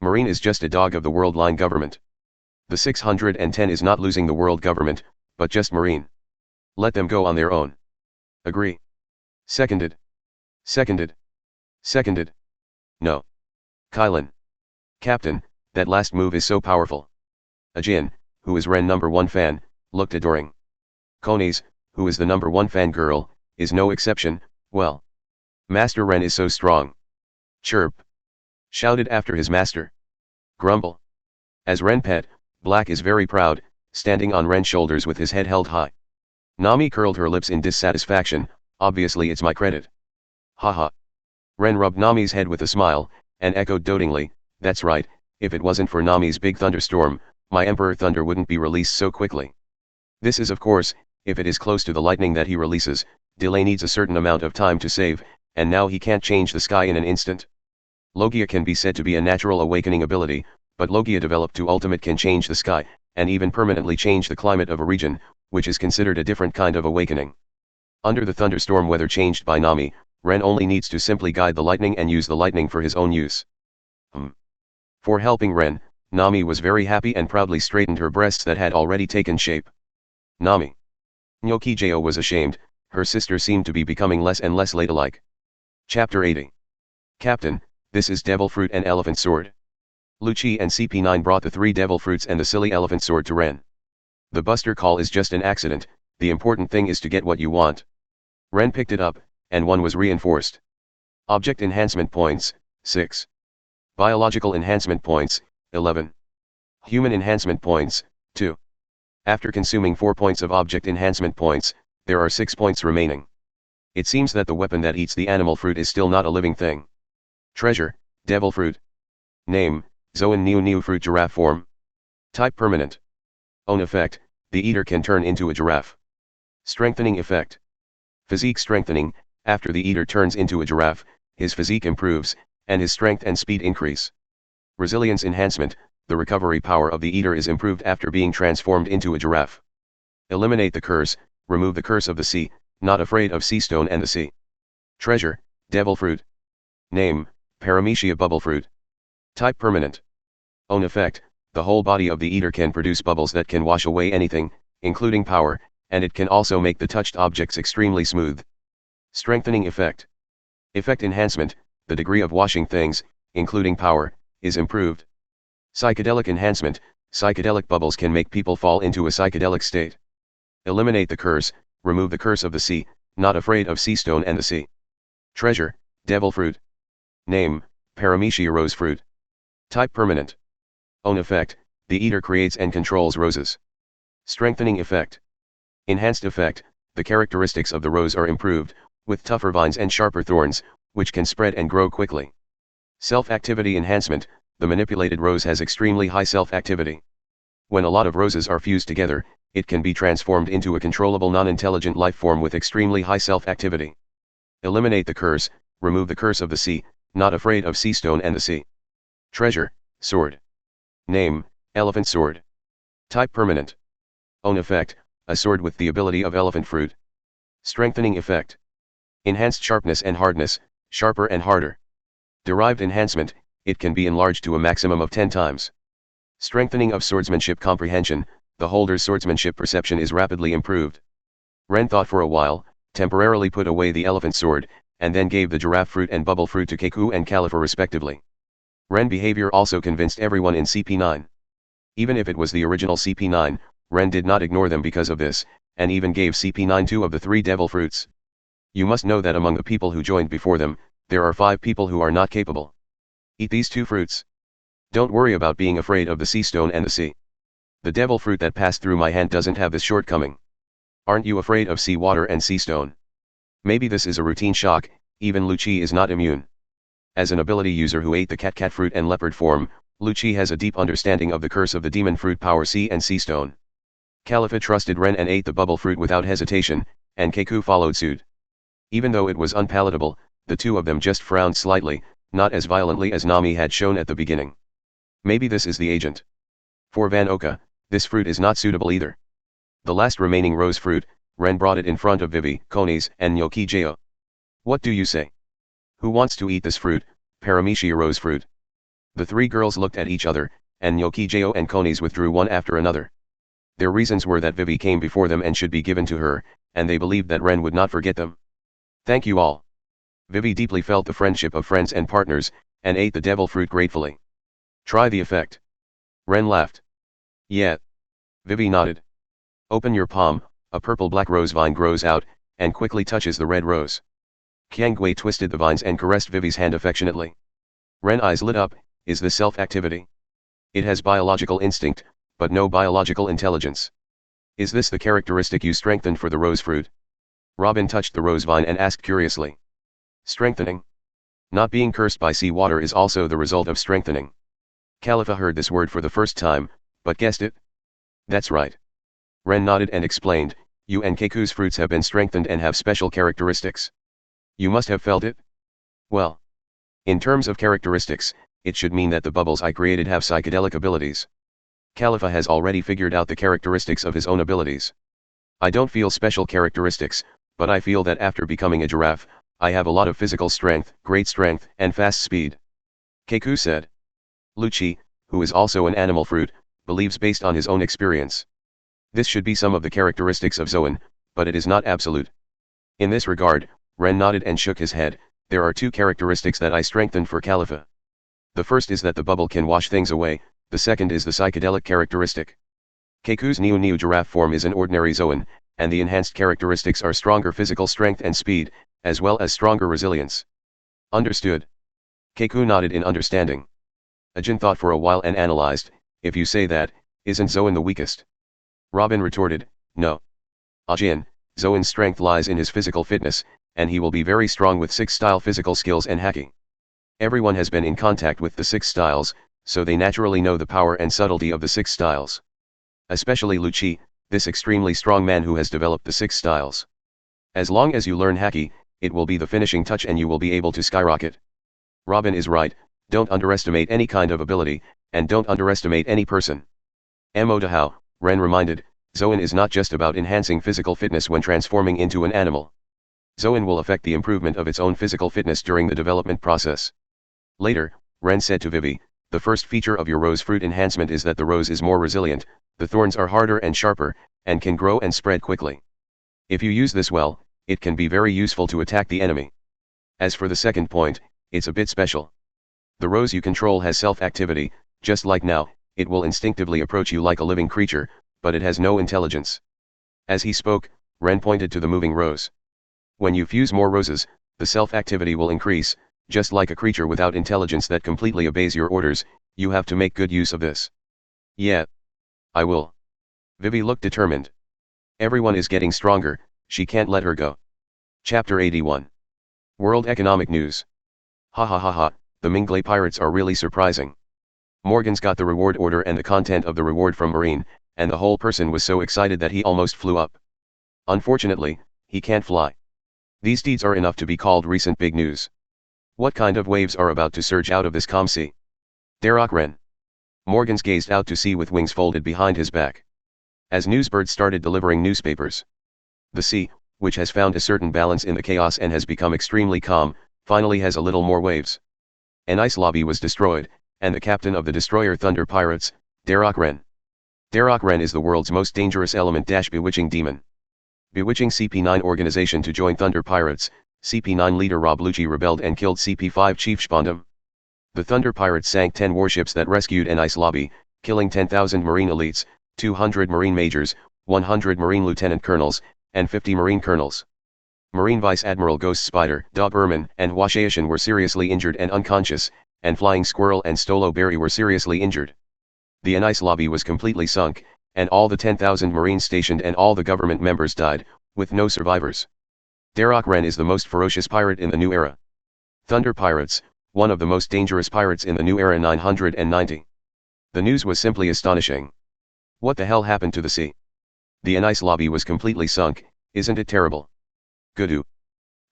Marine is just a dog of the world line government. The 610 is not losing the world government, but just Marine. Let them go on their own. Agree. Seconded. Seconded. Seconded. No. Kylan. Captain, that last move is so powerful. Ajin, who is Ren #1 fan, looked adoring. Kones, who is the #1 fan girl, is no exception. Well. Master Ren is so strong. Chirp. Shouted after his master. Grumble. As Ren pet, Black is very proud, standing on Ren's shoulders with his head held high. Nami curled her lips in dissatisfaction, obviously it's my credit. Haha. Ren rubbed Nami's head with a smile, and echoed dotingly, That's right, if it wasn't for Nami's big thunderstorm, my Emperor Thunder wouldn't be released so quickly. This is of course, if it is close to the lightning that he releases, delay needs a certain amount of time to save, and now he can't change the sky in an instant. Logia can be said to be a natural awakening ability, but Logia developed to ultimate can change the sky, and even permanently change the climate of a region, which is considered a different kind of awakening. Under the thunderstorm weather changed by Nami, Ren only needs to simply guide the lightning and use the lightning for his own use. For helping Ren, Nami was very happy and proudly straightened her breasts that had already taken shape. Nami. Nyokijo was ashamed, her sister seemed to be becoming less and less ladylike. Chapter 80. Captain, this is Devil Fruit and Elephant Sword. Lucci and CP9 brought the 3 devil fruits and the silly elephant sword to Ren. The Buster Call is just an accident, the important thing is to get what you want. Ren picked it up, and one was reinforced. Object enhancement points, 6. Biological enhancement points, 11. Human enhancement points, 2. After consuming 4 points of object enhancement points, there are 6 points remaining. It seems that the weapon that eats the animal fruit is still not a living thing. Treasure, Devil Fruit. Name, Zoan Neo Fruit Giraffe Form. Type Permanent. Own effect, the eater can turn into a giraffe. Strengthening effect. Physique strengthening, after the eater turns into a giraffe, his physique improves, and his strength and speed increase. Resilience enhancement, the recovery power of the eater is improved after being transformed into a giraffe. Eliminate the curse, remove the curse of the sea, not afraid of sea stone and the sea. Treasure, Devil Fruit. Name, Paramecia Bubble Fruit. Type Permanent. Own effect, the whole body of the eater can produce bubbles that can wash away anything, including power, and it can also make the touched objects extremely smooth. Strengthening effect. Effect enhancement, the degree of washing things, including power, is improved. Psychedelic enhancement, psychedelic bubbles can make people fall into a psychedelic state. Eliminate the curse, remove the curse of the sea, not afraid of sea stone and the sea. Treasure, Devil Fruit. Name, Paramecia Rose Fruit. Type Permanent. Own effect, the eater creates and controls roses. Strengthening effect. Enhanced effect, the characteristics of the rose are improved, with tougher vines and sharper thorns, which can spread and grow quickly. Self-activity enhancement, the manipulated rose has extremely high self-activity. When a lot of roses are fused together, it can be transformed into a controllable non-intelligent life form with extremely high self-activity. Eliminate the curse, remove the curse of the sea, not afraid of sea stone and the sea. Treasure, sword. Name, elephant sword. Type permanent. Own effect, a sword with the ability of elephant fruit. Strengthening effect. Enhanced sharpness and hardness, sharper and harder. Derived enhancement, it can be enlarged to a maximum of 10 times. Strengthening of swordsmanship comprehension, the holder's swordsmanship perception is rapidly improved. Rennes thought for a while, temporarily put away the elephant sword, and then gave the giraffe fruit and bubble fruit to Kekou and Khalifa respectively. Rennes' behavior also convinced everyone in CP9. Even if it was the original CP9, Rennes did not ignore them because of this, and even gave CP9 2 of the 3 devil fruits. You must know that among the people who joined before them, there are 5 people who are not capable. Eat these 2 fruits. Don't worry about being afraid of the sea stone and the sea. The devil fruit that passed through my hand doesn't have this shortcoming. Aren't you afraid of sea water and sea stone? Maybe this is a routine shock, even Lucci is not immune. As an ability user who ate the cat fruit and leopard form, Lucci has a deep understanding of the curse of the demon fruit power sea and sea stone. Khalifa trusted Rennes and ate the bubble fruit without hesitation, and Kekou followed suit. Even though it was unpalatable, the 2 of them just frowned slightly, not as violently as Nami had shown at the beginning. Maybe this is the agent. For Van Oka, this fruit is not suitable either. The last remaining rose fruit, Rennes brought it in front of Vivi, Konis, and Nyoki Jeo. What do you say? Who wants to eat this fruit, Paramecia rose fruit? The 3 girls looked at each other, and Nyoki Jeo and Konis withdrew one after another. Their reasons were that Vivi came before them and should be given to her, and they believed that Rennes would not forget them. Thank you all. Vivi deeply felt the friendship of friends and partners, and ate the devil fruit gratefully. Try the effect. Rennes laughed. Yeah. Vivi nodded. Open your palm, a purple-black rose vine grows out, and quickly touches the red rose. Qinghai twisted the vines and caressed Vivi's hand affectionately. Rennes' eyes lit up. Is this self-activity? It has biological instinct, but no biological intelligence. Is this the characteristic you strengthened for the rose fruit? Robin touched the rose vine and asked curiously. Strengthening? Not being cursed by sea water is also the result of strengthening. Khalifa heard this word for the first time, but guessed it. That's right. Rennes nodded and explained, you and Kekou's fruits have been strengthened and have special characteristics. You must have felt it? Well. In terms of characteristics, it should mean that the bubbles I created have psychedelic abilities. Khalifa has already figured out the characteristics of his own abilities. I don't feel special characteristics, but I feel that after becoming a giraffe, I have a lot of physical strength, great strength, and fast speed. Kekou said. Lucci, who is also an animal fruit, believes based on his own experience. This should be some of the characteristics of Zoan, but it is not absolute. In this regard, Rennes nodded and shook his head. There are 2 characteristics that I strengthened for Khalifa. The first is that the bubble can wash things away, the second is the psychedelic characteristic. Kekou's Neo giraffe form is an ordinary Zoan, and the enhanced characteristics are stronger physical strength and speed, as well as stronger resilience. Understood. Kekou nodded in understanding. Ajin thought for a while and analyzed, if you say that, isn't Zoan the weakest? Robin retorted, no. Ajin, Zoan's strength lies in his physical fitness, and he will be very strong with 6 style physical skills and hacking. Everyone has been in contact with the 6 styles, so they naturally know the power and subtlety of the 6 styles. Especially Lucci, this extremely strong man who has developed the 6 styles. As long as you learn haki, it will be the finishing touch and you will be able to skyrocket. Robin is right, don't underestimate any kind of ability, and don't underestimate any person. Mo Dahao, Rennes reminded, Zoan is not just about enhancing physical fitness when transforming into an animal. Zoan will affect the improvement of its own physical fitness during the development process. Later, Rennes said to Vivi, the first feature of your rose fruit enhancement is that the rose is more resilient, the thorns are harder and sharper, and can grow and spread quickly. If you use this well, it can be very useful to attack the enemy. As for the second point, it's a bit special. The rose you control has self-activity, just like now, it will instinctively approach you like a living creature, but it has no intelligence. As he spoke, Rennes pointed to the moving rose. When you fuse more roses, the self-activity will increase, just like a creature without intelligence that completely obeys your orders, you have to make good use of this. Yeah. I will. Vivi looked determined. Everyone is getting stronger, she can't let her go. Chapter 81. World Economic News. Ha ha ha ha, the Minglay pirates are really surprising. Morgan's got the reward order and the content of the reward from Marine, and the whole person was so excited that he almost flew up. Unfortunately, he can't fly. These deeds are enough to be called recent big news. What kind of waves are about to surge out of this calm sea? Darroch Rennes. Morgans gazed out to sea with wings folded behind his back. As newsbirds started delivering newspapers. The sea, which has found a certain balance in the chaos and has become extremely calm, finally has a little more waves. An ice lobby was destroyed, and the captain of the destroyer Thunder Pirates, Darroch Rennes. Darroch Rennes is the world's most dangerous element-bewitching demon. Bewitching CP9 organization to join Thunder Pirates, CP9 leader Rob Lucci rebelled and killed CP5 chief Spondam. The Thunder Pirates sank 10 warships that rescued an ice lobby, killing 10,000 Marine elites, 200 Marine majors, 100 Marine lieutenant colonels, and 50 Marine colonels. Marine Vice Admiral Ghost Spider, Doberman, and Washaishan were seriously injured and unconscious, and Flying Squirrel and Stolo Berry were seriously injured. The ice lobby was completely sunk, and all the 10,000 Marines stationed and all the government members died, with no survivors. Darroch Rennes is the most ferocious pirate in the new era. Thunder Pirates, one of the most dangerous pirates in the new era 990. The news was simply astonishing. What the hell happened to the sea? The ice lobby was completely sunk, isn't it terrible? Goodoo.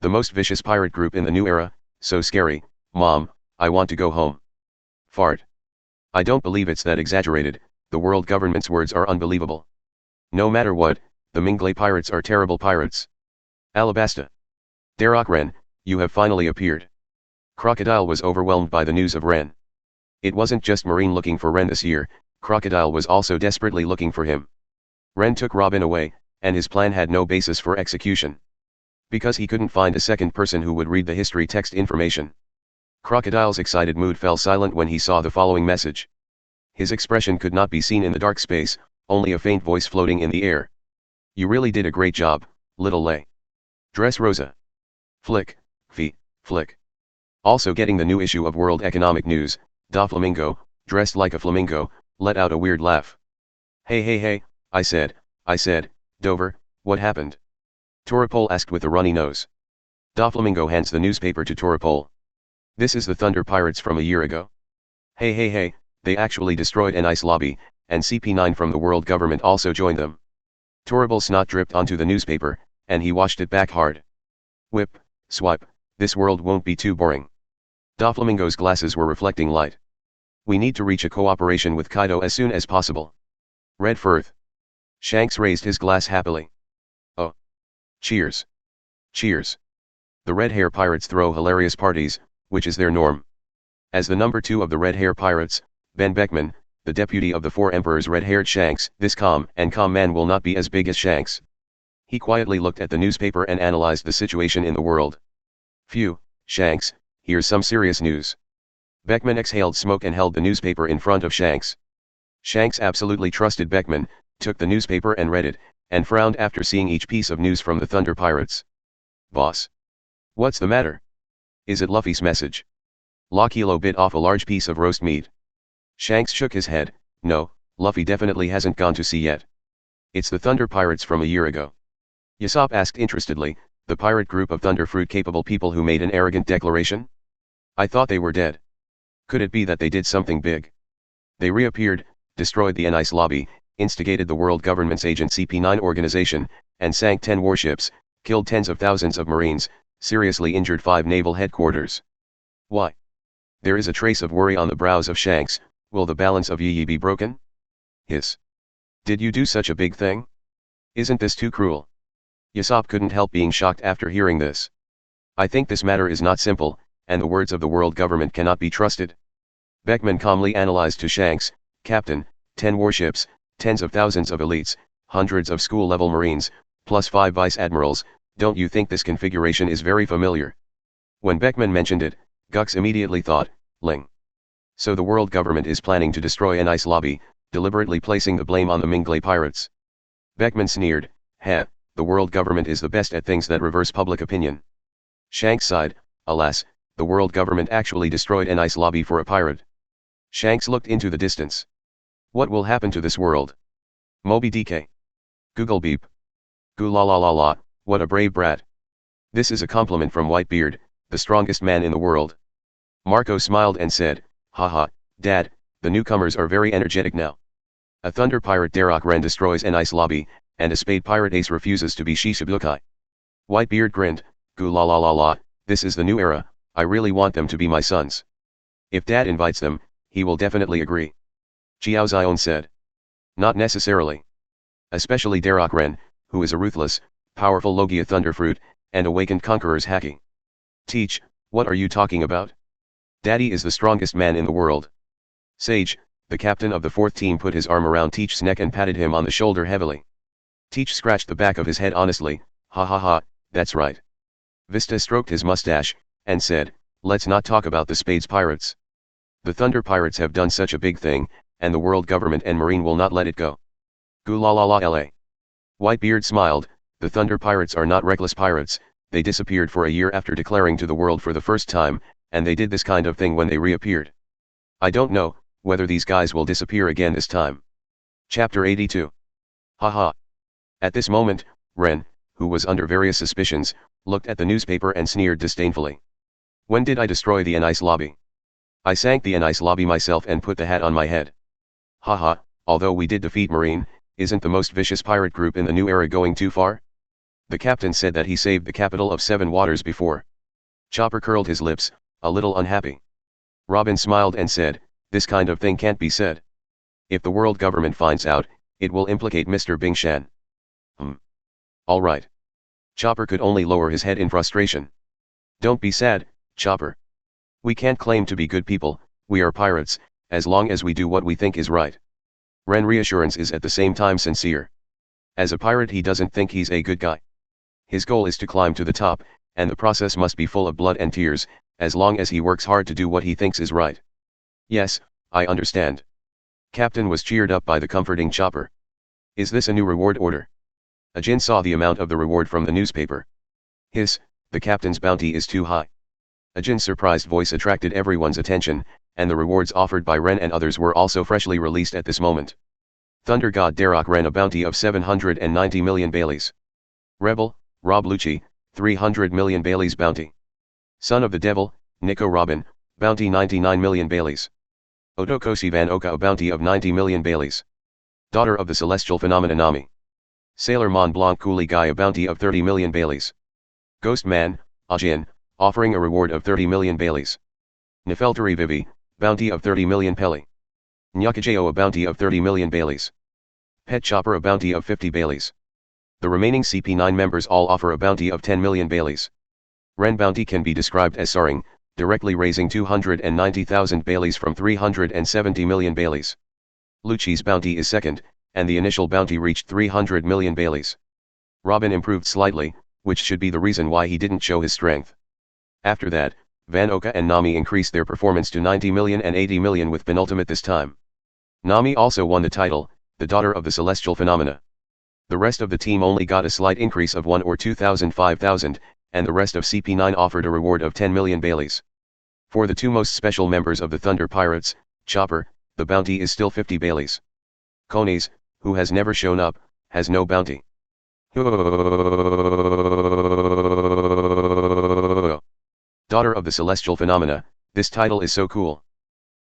The most vicious pirate group in the new era, so scary, Mom, I want to go home. Fart. I don't believe it's that exaggerated, the world government's words are unbelievable. No matter what, the Qinghai pirates are terrible pirates. Alabasta. Darroch Rennes, you have finally appeared. Crocodile was overwhelmed by the news of Rennes. It wasn't just Marine looking for Rennes this year, Crocodile was also desperately looking for him. Rennes took Robin away, and his plan had no basis for execution. Because he couldn't find a second person who would read the history text information. Crocodile's excited mood fell silent when he saw the following message. His expression could not be seen in the dark space, only a faint voice floating in the air. You really did a great job, little lay. Dress Rosa. Flick, flick. Also getting the new issue of World Economic News, Da Flamingo, dressed like a flamingo, let out a weird laugh. Hey, I said, Dover, what happened? Toropole asked with a runny nose. Da Flamingo hands the newspaper to Toropole. This is the Thunder Pirates from a year ago. Hey, they actually destroyed an ice lobby, and CP9 from the world government also joined them. Toropole snot dripped onto the newspaper, and he washed it back hard. Whip, swipe, this world won't be too boring. Da Flamingo's glasses were reflecting light. We need to reach a cooperation with Kaido as soon as possible. Red Firth. Shanks raised his glass happily. Oh. Cheers. Cheers. The Red Hair Pirates throw hilarious parties, which is their norm. As the number 2 of the Red Hair Pirates, Ben Beckman, the deputy of the 4 emperors red-haired Shanks, this calm man will not be as big as Shanks. He quietly looked at the newspaper and analyzed the situation in the world. Phew, Shanks, here's some serious news. Beckman exhaled smoke and held the newspaper in front of Shanks. Shanks absolutely trusted Beckman, took the newspaper and read it, and frowned after seeing each piece of news from the Thunder Pirates. Boss. What's the matter? Is it Luffy's message? La Kilo bit off a large piece of roast meat. Shanks shook his head, no, Luffy definitely hasn't gone to sea yet. It's the Thunder Pirates from a year ago. Usopp asked interestedly, the pirate group of Thunder Fruit capable people who made an arrogant declaration? I thought they were dead. Could it be that they did something big? They reappeared, destroyed the ice lobby, instigated the world government's agent CP9 organization, and sank 10 warships, killed tens of thousands of Marines, seriously injured 5 naval headquarters. Why? There is a trace of worry on the brows of Shanks. Will the balance of Yi be broken? Hiss. Did you do such a big thing? Isn't this too cruel? Usopp couldn't help being shocked after hearing this. I think this matter is not simple, and the words of the world government cannot be trusted. Beckman calmly analyzed to Shanks, Captain, 10 warships, tens of thousands of elites, hundreds of school-level Marines, plus 5 vice admirals, don't you think this configuration is very familiar? When Beckman mentioned it, Gux immediately thought, Ling. So the world government is planning to destroy an ice lobby, deliberately placing the blame on the Qinghai pirates. Beckman sneered, the world government is the best at things that reverse public opinion. Shanks sighed, alas, the world government actually destroyed an ice lobby for a pirate. Shanks looked into the distance. What will happen to this world? Moby DK. Google beep. Goo la la la la, what a brave brat. This is a compliment from Whitebeard, the strongest man in the world. Marco smiled and said, haha, Dad, The newcomers are very energetic now. A thunder pirate Darroch Rennes destroys an ice lobby, and a spade pirate Ace refuses to be Shishibukai. Whitebeard grinned, "Goo la la la la, this is the new era, I really want them to be my sons. If Dad invites them, he will definitely agree." Xiao Zion said. "Not necessarily. Especially Darroch Rennes, who is a ruthless, powerful Logia Thunderfruit, and awakened conqueror's Haki." "Teach, what are you talking about? Daddy is the strongest man in the world." Sage, the captain of the fourth team, put his arm around Teach's neck and patted him on the shoulder heavily. Teach scratched the back of his head honestly, "Ha ha ha, that's right." Vista stroked his mustache, and said, "Let's not talk about the Spades pirates. The Thunder Pirates have done such a big thing, and the world government and marine will not let it go. Goo la la la la." Whitebeard smiled, "The Thunder Pirates are not reckless pirates, they disappeared for a year after declaring to the world for the first time, and they did this kind of thing when they reappeared. I don't know whether these guys will disappear again this time." Chapter 82. Haha. At this moment, Ren, who was under various suspicions, looked at the newspaper and sneered disdainfully. "When did I destroy the Ice Lobby? I sank the Ice Lobby myself and put the hat on my head. Haha, although we did defeat Marine, isn't the most vicious pirate group in the new era going too far? The captain said that he saved the capital of Seven Waters before." Chopper curled his lips, a little unhappy. Robin smiled and said, "This kind of thing can't be said. If the world government finds out, it will implicate Mr. Bingshan." All right." Chopper could only lower his head in frustration. "Don't be sad, Chopper. We can't claim to be good people, we are pirates, as long as we do what we think is right." Ren's reassurance is at the same time sincere. As a pirate, he doesn't think he's a good guy. His goal is to climb to the top, and the process must be full of blood and tears, as long as he works hard to do what he thinks is right. "Yes, I understand." Captain was cheered up by the comforting Chopper. "Is this a new reward order?" Ajin saw the amount of the reward from the newspaper. The captain's bounty is too high." Ajin's surprised voice attracted everyone's attention, and the rewards offered by Ren and others were also freshly released at this moment. Thunder God Darroch Rennes a bounty of 790 million Baileys. Rebel, Rob Lucci, 300 million Baileys bounty. Son of the Devil, Nico Robin, bounty 99 million Baileys. Otokoshi Van Oka a bounty of 90 million Baileys. Daughter of the Celestial Phenomena Nami. Sailor Mont Blanc Coolie Guy a bounty of 30 million Baileys. Ghost Man, Ajin, offering a reward of 30 million Baileys. Nefeltari Vivi, bounty of 30 million Peli. Nyakajeo a bounty of 30 million Baileys. Pet Chopper a bounty of 50 Baileys. The remaining CP9 members all offer a bounty of 10 million Baileys. Ren bounty can be described as soaring, directly raising 290,000 Baileys from 370 million Baileys. Lucci's bounty is second, and the initial bounty reached 300 million Baileys. Robin improved slightly, which should be the reason why he didn't show his strength. After that, Van Oka and Nami increased their performance to 90 million and 80 million with penultimate this time. Nami also won the title, the Daughter of the Celestial Phenomena. The rest of the team only got a slight increase of 1 or 2,000 5,000, and the rest of CP9 offered a reward of 10 million Baileys. For the two most special members of the Thunder Pirates, Chopper, the bounty is still 50 Baileys. Kones, who has never shown up, has no bounty. Daughter of the Celestial Phenomena, this title is so cool.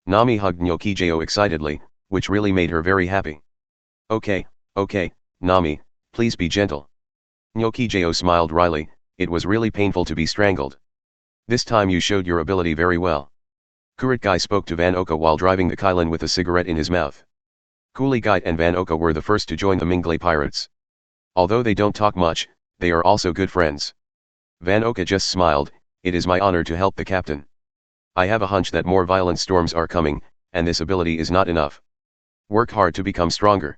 Nami hugged Nyokijeo excitedly, which really made her very happy. Okay, Nami, please be gentle." Nyokijeo smiled wryly, "It was really painful to be strangled. This time you showed your ability very well." Kurit Guy spoke to Van Oka while driving the Kylan with a cigarette in his mouth. Coolie Guy and Van Oka were the first to join the Mingley Pirates. Although they don't talk much, they are also good friends. Van Oka just smiled, "It is my honor to help the captain. I have a hunch that more violent storms are coming, and this ability is not enough. Work hard to become stronger."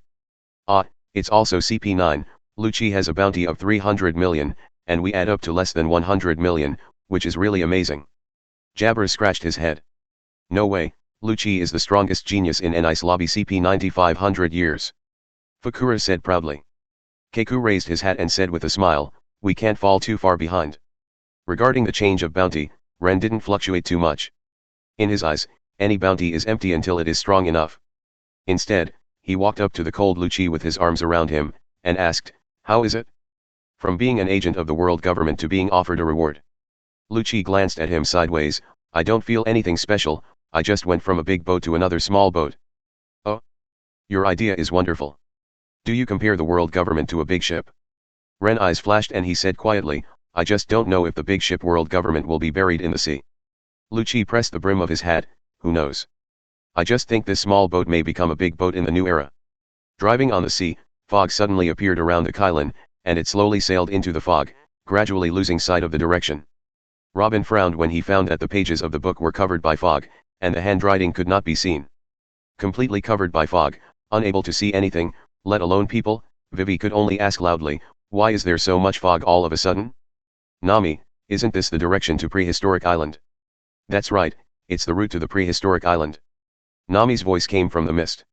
It's also CP9, Lucci has a bounty of 300 million, and we add up to less than 100 million, which is really amazing. Jabber scratched his head. "No way, Lucci is the strongest genius in Ice Lobby CP 9500 years. Fakura said proudly. Keiku raised his hat and said with a smile, "We can't fall too far behind." Regarding the change of bounty, Ren didn't fluctuate too much. In his eyes, any bounty is empty until it is strong enough. Instead, he walked up to the cold Lucci with his arms around him, and asked, "How is it? From being an agent of the world government to being offered a reward?" Lucci glanced at him sideways, "I don't feel anything special, I just went from a big boat to another small boat. Oh. Your idea is wonderful. Do you compare the world government to a big ship? Ren's eyes flashed and he said quietly, I just don't know if the big ship world government will be buried in the sea. Lucci pressed the brim of his hat, who knows? I just think this small boat may become a big boat in the new era. Driving on the sea, fog suddenly appeared around the Qilin, and it slowly sailed into the fog, gradually losing sight of the direction. Robin frowned when he found that the pages of the book were covered by fog, and the handwriting could not be seen. Completely covered by fog, unable to see anything, let alone people, Vivi could only ask loudly, why is there so much fog all of a sudden? Nami, isn't this the direction to Prehistoric Island? That's right, it's the route to the Prehistoric Island. Nami's voice came from the mist.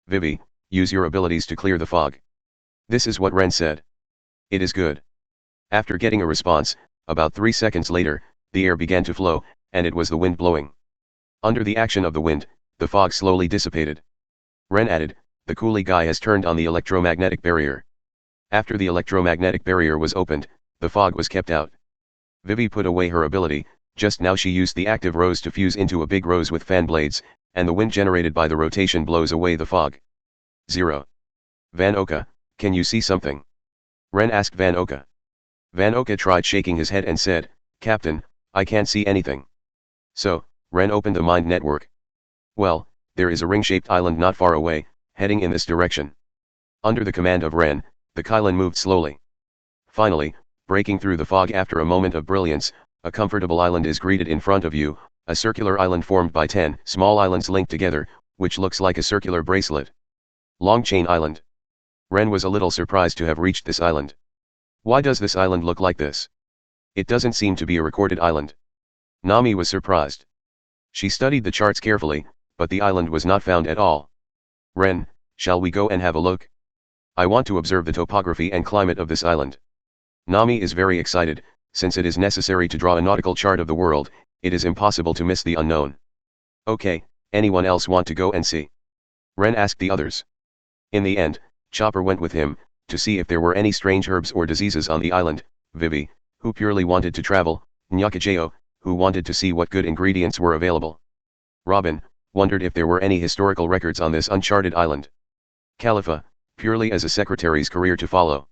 Vivi, use your abilities to clear the fog. This is what Ren said. It is good. After getting a response, about 3 seconds later, the air began to flow, and it was the wind blowing. Under the action of the wind, the fog slowly dissipated. Ren added, the coolie guy has turned on the electromagnetic barrier. After the electromagnetic barrier was opened, the fog was kept out. Vivi put away her ability, just now she used the active rose to fuse into a big rose with fan blades, and the wind generated by the rotation blows away the fog. 0. Van Oka, can you see something? Ren asked Van Oka. Van Oka tried shaking his head and said, Captain, I can't see anything. So, Ren opened a mind network. Well, there is a ring-shaped island not far away, heading in this direction. Under the command of Ren, the Qilin moved slowly. Finally, breaking through the fog after a moment of brilliance, a comfortable island is greeted in front of you, a circular island formed by 10 small islands linked together, which looks like a circular bracelet. Long Chain Island. Ren was a little surprised to have reached this island. Why does this island look like this? It doesn't seem to be a recorded island. Nami was surprised. She studied the charts carefully, but the island was not found at all. Ren, shall we go and have a look? I want to observe the topography and climate of this island. Nami is very excited, since it is necessary to draw a nautical chart of the world, it is impossible to miss the unknown. Okay, anyone else want to go and see? Ren asked the others. In the end, Chopper went with him, to see if there were any strange herbs or diseases on the island, Vivi, who purely wanted to travel, Nyakajeo, who wanted to see what good ingredients were available. Robin, wondered if there were any historical records on this uncharted island. Khalifa, purely as a secretary's career to follow.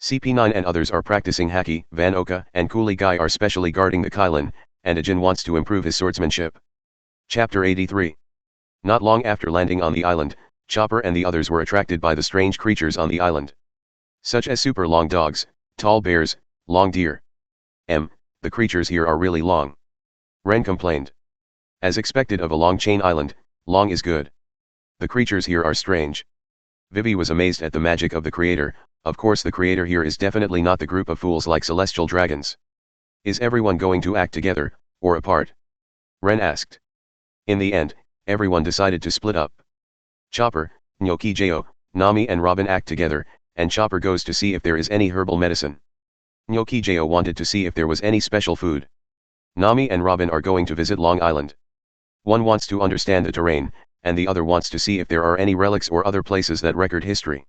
CP9 and others are practicing haki, Van Oka and Coolie Guy are specially guarding the Qilin, and Ajin wants to improve his swordsmanship. Chapter 83. Not long after landing on the island, Chopper and the others were attracted by the strange creatures on the island. Such as super long dogs, tall bears, long deer. The creatures here are really long. Ren complained. As expected of a long chain island, long is good. The creatures here are strange. Vivi was amazed at the magic of the creator. Of course the creator here is definitely not the group of fools like celestial dragons. Is everyone going to act together, or apart? Ren asked. In the end, everyone decided to split up. Chopper, Nyokijeo, Nami and Robin act together, and Chopper goes to see if there is any herbal medicine. Nyokijeo wanted to see if there was any special food. Nami and Robin are going to visit Long Island. One wants to understand the terrain, and the other wants to see if there are any relics or other places that record history.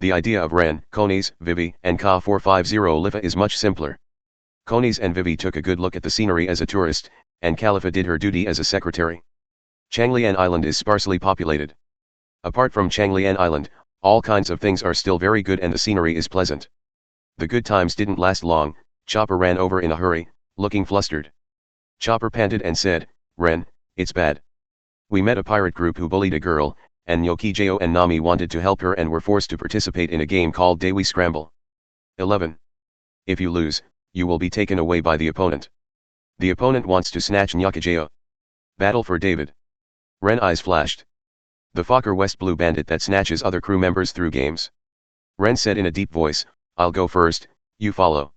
The idea of Ren, Konis, Vivi, and Ka450 Lifa is much simpler. Konis and Vivi took a good look at the scenery as a tourist, and Khalifa did her duty as a secretary. Changlian Island is sparsely populated. Apart from Changlian Island, all kinds of things are still very good and the scenery is pleasant. The good times didn't last long. Chopper ran over in a hurry, looking flustered. Chopper panted and said, Ren, it's bad. We met a pirate group who bullied a girl, and Nyokijeo and Nami wanted to help her and were forced to participate in a game called Dewi Scramble. 11. If you lose, you will be taken away by the opponent. The opponent wants to snatch Nyokijeo. Battle for David. Ren eyes flashed. The Fokker West Blue Bandit that snatches other crew members through games. Ren said in a deep voice, I'll go first, you follow.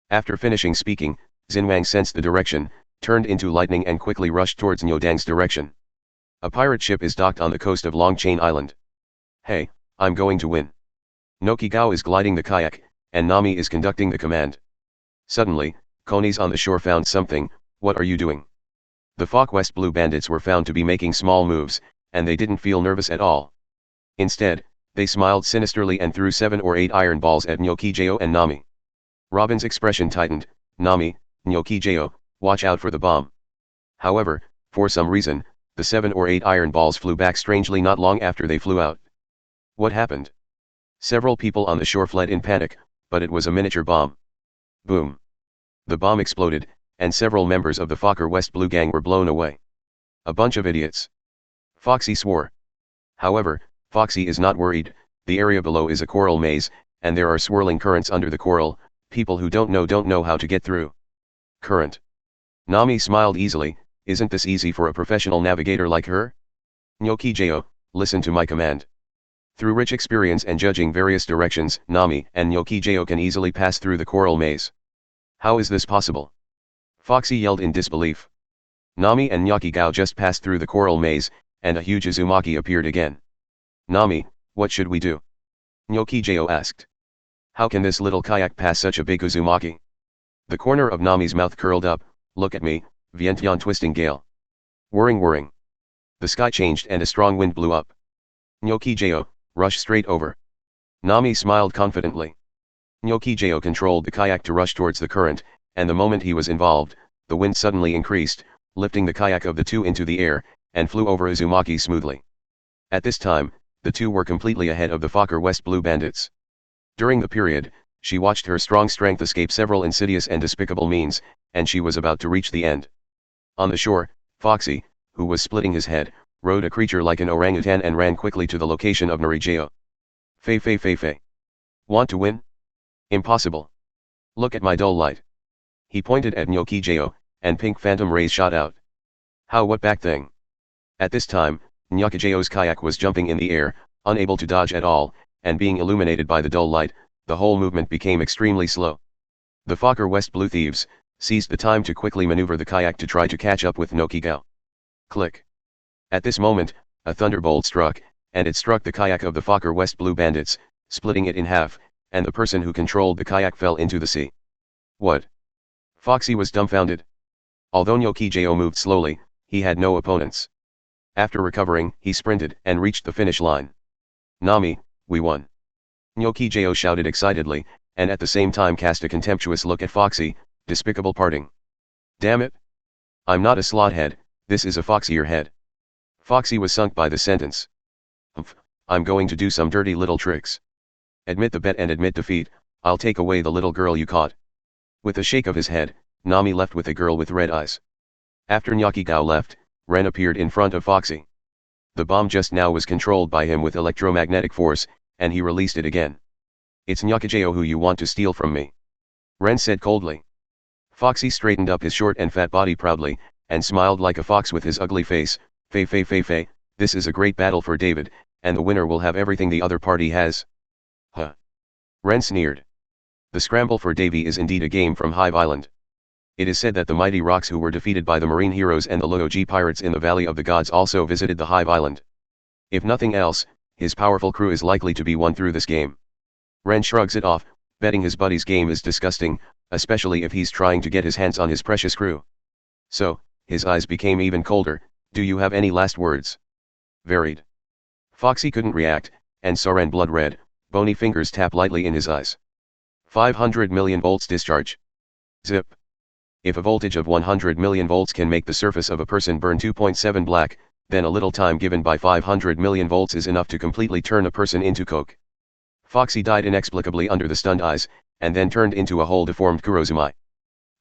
After finishing speaking, Xinwang sensed the direction, turned into lightning and quickly rushed towards Nyodang's direction. A pirate ship is docked on the coast of Long Chain Island. Hey, I'm going to win. Nokigao is gliding the kayak, and Nami is conducting the command. Suddenly, Konis on the shore found something. What are you doing? The Fokker West Blue Bandits were found to be making small moves, and they didn't feel nervous at all. Instead, they smiled sinisterly and threw 7 or 8 iron balls at Nyokijeo and Nami. Robin's expression tightened. Nami, Nyokijeo, watch out for the bomb. However, For some reason, the 7 or 8 iron balls flew back strangely not long after they flew out. What happened? Several people on the shore fled in panic, but it was a miniature bomb. Boom. The bomb exploded, and several members of the Fokker West Blue gang were blown away. A bunch of idiots. Foxy swore. However, Foxy is not worried. The area below is a coral maze, and there are swirling currents under the coral. People who don't know how to get through. Current. Nami smiled easily. Isn't this easy for a professional navigator like her? Nyokijo, listen to my command. Through rich experience and judging various directions, Nami and Nyokijo can easily pass through the coral maze. How is this possible? Foxy yelled in disbelief. Nami and Nyokijo just passed through the coral maze, and a huge Uzumaki appeared again. Nami, what should we do? Nyokijo asked. How can this little kayak pass such a big Uzumaki? The corner of Nami's mouth curled up. Look at me, Vientiane twisting gale. Whirring. The sky changed and a strong wind blew up. Nyokijo, rush straight over. Nami smiled confidently. Nyokijo controlled the kayak to rush towards the current, and the moment he was involved, the wind suddenly increased, lifting the kayak of the two into the air, and flew over Uzumaki smoothly. At this time, the two were completely ahead of the Fokker West Blue bandits. During the period, she watched her strong strength escape several insidious and despicable means, and she was about to reach the end. On the shore, Foxy, who was splitting his head, rode a creature like an orangutan and ran quickly to the location of Narijeo. Fei. Want to win? Impossible. Look at my dull light. He pointed at Nyokijo, and pink phantom rays shot out. How what back thing? At this time, Nyokijo's kayak was jumping in the air, unable to dodge at all, and being illuminated by the dull light, the whole movement became extremely slow. The Fokker West Blue thieves seized the time to quickly maneuver the kayak to try to catch up with Nyokijo. Click. At this moment, a thunderbolt struck, and it struck the kayak of the Fokker West Blue bandits, splitting it in half, and the person who controlled the kayak fell into the sea. What? Foxy was dumbfounded. Although Nyokijo moved slowly, he had no opponents. After recovering, he sprinted and reached the finish line. Nami, we won. Nyokijo shouted excitedly, and at the same time cast a contemptuous look at Foxy. Despicable parting. Damn it. I'm not a slothead, this is a foxier head. Foxy was sunk by the sentence. I'm going to do some dirty little tricks. Admit the bet and admit defeat, I'll take away the little girl you caught. With a shake of his head, Nami left with a girl with red eyes. After Nyokijo left, Ren appeared in front of Foxy. The bomb just now was controlled by him with electromagnetic force, and he released it again. It's Nyokijo who you want to steal from me. Ren said coldly. Foxy straightened up his short and fat body proudly, and smiled like a fox with his ugly face. Fei, this is a great battle for David, and the winner will have everything the other party has. Huh. Ren sneered. The scramble for Davy is indeed a game from Hive Island. It is said that the mighty rocks who were defeated by the marine heroes and the Luoji pirates in the Valley of the Gods also visited the Hive Island. If nothing else, his powerful crew is likely to be won through this game. Ren shrugs it off, betting his buddy's game is disgusting, especially if he's trying to get his hands on his precious crew. So, his eyes became even colder. Do you have any last words? Varied. Foxy couldn't react, and saw Ren blood red, bony fingers tap lightly in his eyes. 500 million volts discharge. Zip. If a voltage of 100 million volts can make the surface of a person burn 2.7 black, then a little time given by 500 million volts is enough to completely turn a person into coke. Foxy died inexplicably under the stunned eyes, and then turned into a whole deformed Kurozumai.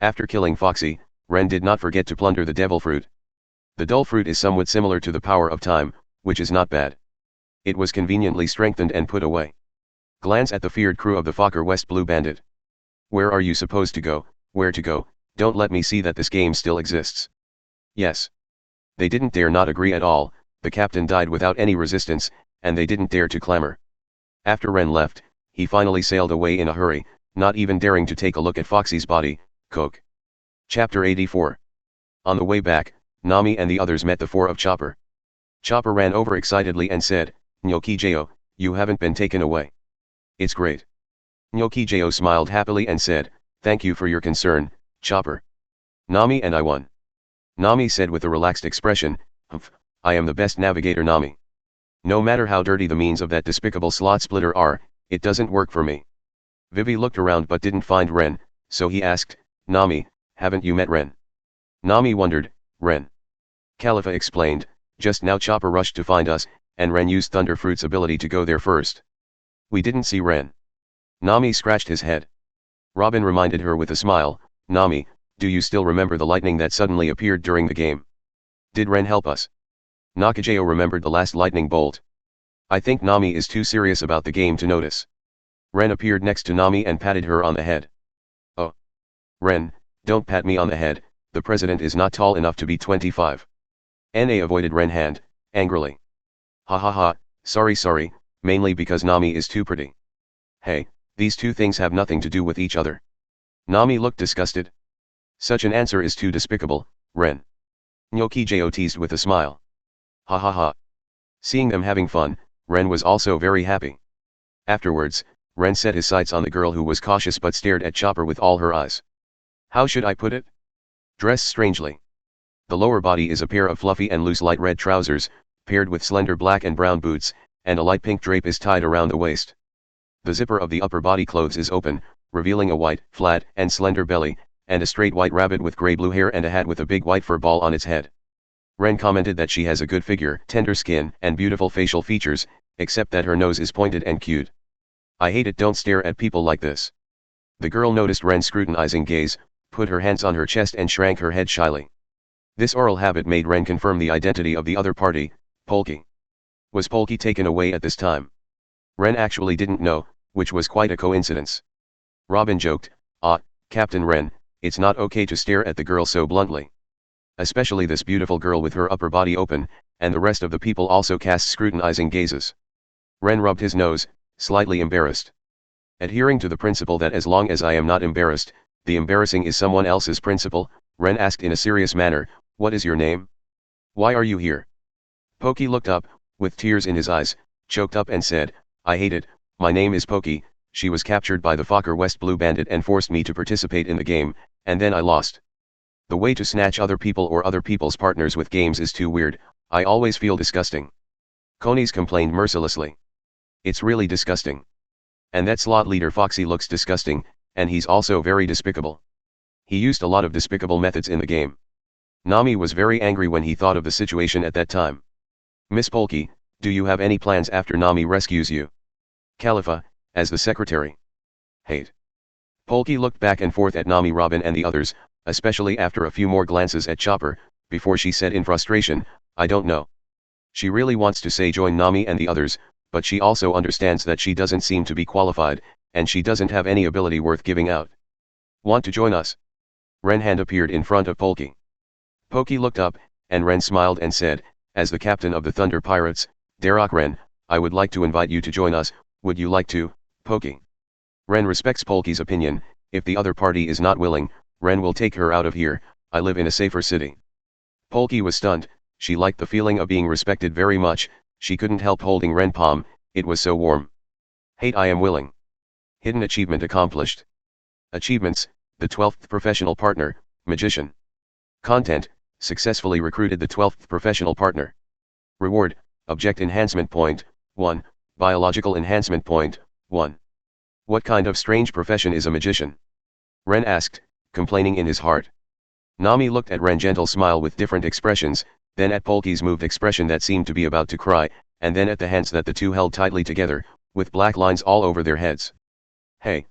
After killing Foxy, Ren did not forget to plunder the devil fruit. The dull fruit is somewhat similar to the power of time, which is not bad. It was conveniently strengthened and put away. Glance at the feared crew of the Fokker West Blue Bandit. Where are you supposed to go? Where to go? Don't let me see that this game still exists. Yes. They didn't dare not agree at all. The captain died without any resistance, and they didn't dare to clamor. After Ren left, he finally sailed away in a hurry, not even daring to take a look at Foxy's body. Coke. Chapter 84. On the way back, Nami and the others met the four of Chopper. Chopper ran over excitedly and said, Nyokijo, you haven't been taken away. It's great. Nyokijo smiled happily and said, thank you for your concern, Chopper. Nami and I won. Nami said with a relaxed expression, I am the best navigator, Nami. No matter how dirty the means of that despicable slot splitter are, it doesn't work for me. Vivi looked around but didn't find Ren, so he asked, Nami, haven't you met Ren? Nami wondered, Ren. Khalifa explained, just now Chopper rushed to find us, and Ren used Thunder Fruit's ability to go there first. We didn't see Ren. Nami scratched his head. Robin reminded her with a smile, Nami, do you still remember the lightning that suddenly appeared during the game? Did Ren help us? Nakajayo remembered the last lightning bolt. I think Nami is too serious about the game to notice. Ren appeared next to Nami and patted her on the head. Oh. Ren, don't pat me on the head, the president is not tall enough to be 25. Na avoided Ren's hand, angrily. Ha ha ha, sorry, mainly because Nami is too pretty. Hey, these two things have nothing to do with each other. Nami looked disgusted. Such an answer is too despicable, Ren. Nyokijo teased with a smile. Ha ha ha. Seeing them having fun, Ren was also very happy. Afterwards, Ren set his sights on the girl who was cautious but stared at Chopper with all her eyes. How should I put it? Dress strangely. The lower body is a pair of fluffy and loose light red trousers, paired with slender black and brown boots, and a light pink drape is tied around the waist. The zipper of the upper body clothes is open, revealing a white, flat, and slender belly, and a straight white rabbit with gray-blue hair and a hat with a big white fur ball on its head. Ren commented that she has a good figure, tender skin, and beautiful facial features, except that her nose is pointed and cute. I hate it, don't stare at people like this. The girl noticed Ren's scrutinizing gaze, put her hands on her chest and shrank her head shyly. This oral habit made Ren confirm the identity of the other party, Polki. Was Polki taken away at this time? Ren actually didn't know, which was quite a coincidence. Robin joked, Captain Ren, it's not okay to stare at the girl so bluntly. Especially this beautiful girl with her upper body open, and the rest of the people also cast scrutinizing gazes. Ren rubbed his nose, slightly embarrassed. Adhering to the principle that as long as I am not embarrassed, the embarrassing is someone else's principle, Ren asked in a serious manner, what is your name? Why are you here? Poki looked up, with tears in his eyes, choked up and said, I hate it, my name is Poki, she was captured by the Fokker West Blue Bandit and forced me to participate in the game, and then I lost. The way to snatch other people or other people's partners with games is too weird, I always feel disgusting. Conies complained mercilessly. It's really disgusting. And that slot leader Foxy looks disgusting, and he's also very despicable. He used a lot of despicable methods in the game. Nami was very angry when he thought of the situation at that time. Miss Polki, do you have any plans after Nami rescues you? Khalifa, as the secretary. Hate. Polki looked back and forth at Nami, Robin and the others, especially after a few more glances at Chopper, before she said in frustration, I don't know. She really wants to say join Nami and the others, but she also understands that she doesn't seem to be qualified, and she doesn't have any ability worth giving out. Want to join us? Ren's hand appeared in front of Polki. Polki looked up, and Ren smiled and said, as the captain of the Thunder Pirates, Darroch Rennes, I would like to invite you to join us, would you like to, Polki? Ren respects Polki's opinion, if the other party is not willing, Ren will take her out of here, I live in a safer city. Polki was stunned, she liked the feeling of being respected very much, she couldn't help holding Ren's palm, it was so warm. Hate, I am willing. Hidden achievement accomplished. Achievements, the 12th professional partner, magician. Content, successfully recruited the 12th professional partner. Reward, object enhancement point, 1, biological enhancement point, 1. What kind of strange profession is a magician? Ren asked, complaining in his heart. Nami looked at Ren's gentle smile with different expressions, then at Polki's moved expression that seemed to be about to cry, and then at the hands that the two held tightly together, with black lines all over their heads. Hey,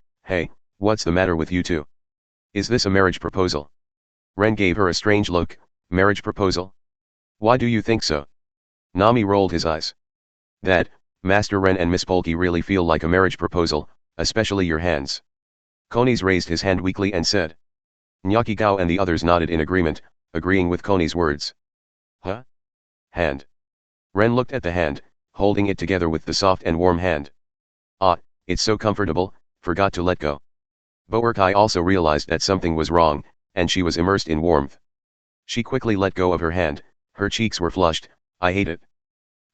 what's the matter with you two? Is this a marriage proposal? Ren gave her a strange look, marriage proposal? Why do you think so? Nami rolled his eyes. That, Master Ren and Miss Polki really feel like a marriage proposal, especially your hands. Conies raised his hand weakly and said. Nyakigao and the others nodded in agreement, agreeing with Conies' words. Huh? Hand. Ren looked at the hand, holding it together with the soft and warm hand. It's so comfortable, forgot to let go. Boerkai also realized that something was wrong, and she was immersed in warmth. She quickly let go of her hand, her cheeks were flushed, I hate it.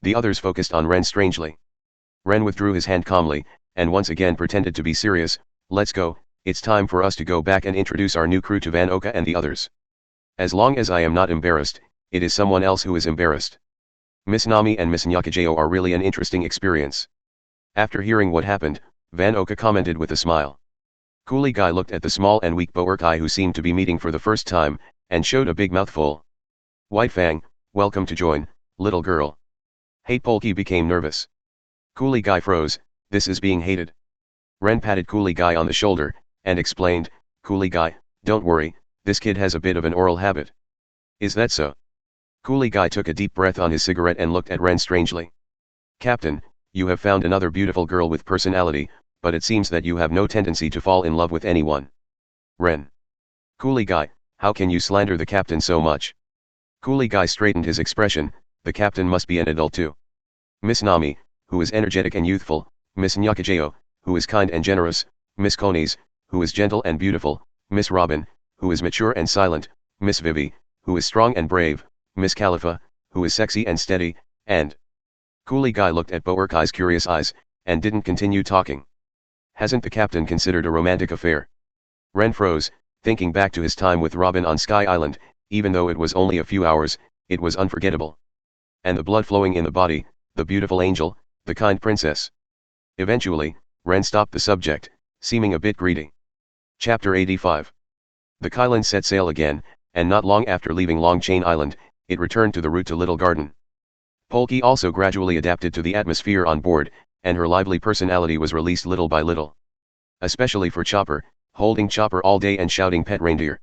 The others focused on Ren strangely. Ren withdrew his hand calmly, and once again pretended to be serious, let's go, it's time for us to go back and introduce our new crew to Van Oka and the others. As long as I am not embarrassed, it is someone else who is embarrassed. Miss Nami and Miss Nyakijeo are really an interesting experience. After hearing what happened, Van Oka commented with a smile. Coolie Guy looked at the small and weak Boerkai who seemed to be meeting for the first time, and showed a big mouthful. White Fang, Welcome to join, little girl. Hate Polky became nervous. Coolie Guy froze, this is being hated. Ren patted Coolie Guy on the shoulder, and explained, Coolie Guy, don't worry, this kid has a bit of an oral habit. Is that so? Coolie Guy took a deep breath on his cigarette and looked at Ren strangely. Captain, you have found another beautiful girl with personality, but it seems that you have no tendency to fall in love with anyone. Ren. Coolie Guy, how can you slander the captain so much? Coolie Guy straightened his expression, the captain must be an adult too. Miss Nami, who is energetic and youthful, Miss Nyakajeo, who is kind and generous, Miss Konis, who is gentle and beautiful, Miss Robin, who is mature and silent, Miss Vivi, who is strong and brave, Miss Khalifa, who is sexy and steady, and... Coolie Guy looked at Boerkai's curious eyes, and didn't continue talking. Hasn't the captain considered a romantic affair? Ren froze, thinking back to his time with Robin on Sky Island, even though it was only a few hours, it was unforgettable. And the blood flowing in the body, the beautiful angel, the kind princess. Eventually, Ren stopped the subject, seeming a bit greedy. Chapter 85. The Kylan set sail again, and not long after leaving Long Chain Island, it returned to the route to Little Garden. Polky also gradually adapted to the atmosphere on board, and her lively personality was released little by little. Especially for Chopper, holding Chopper all day and shouting pet reindeer.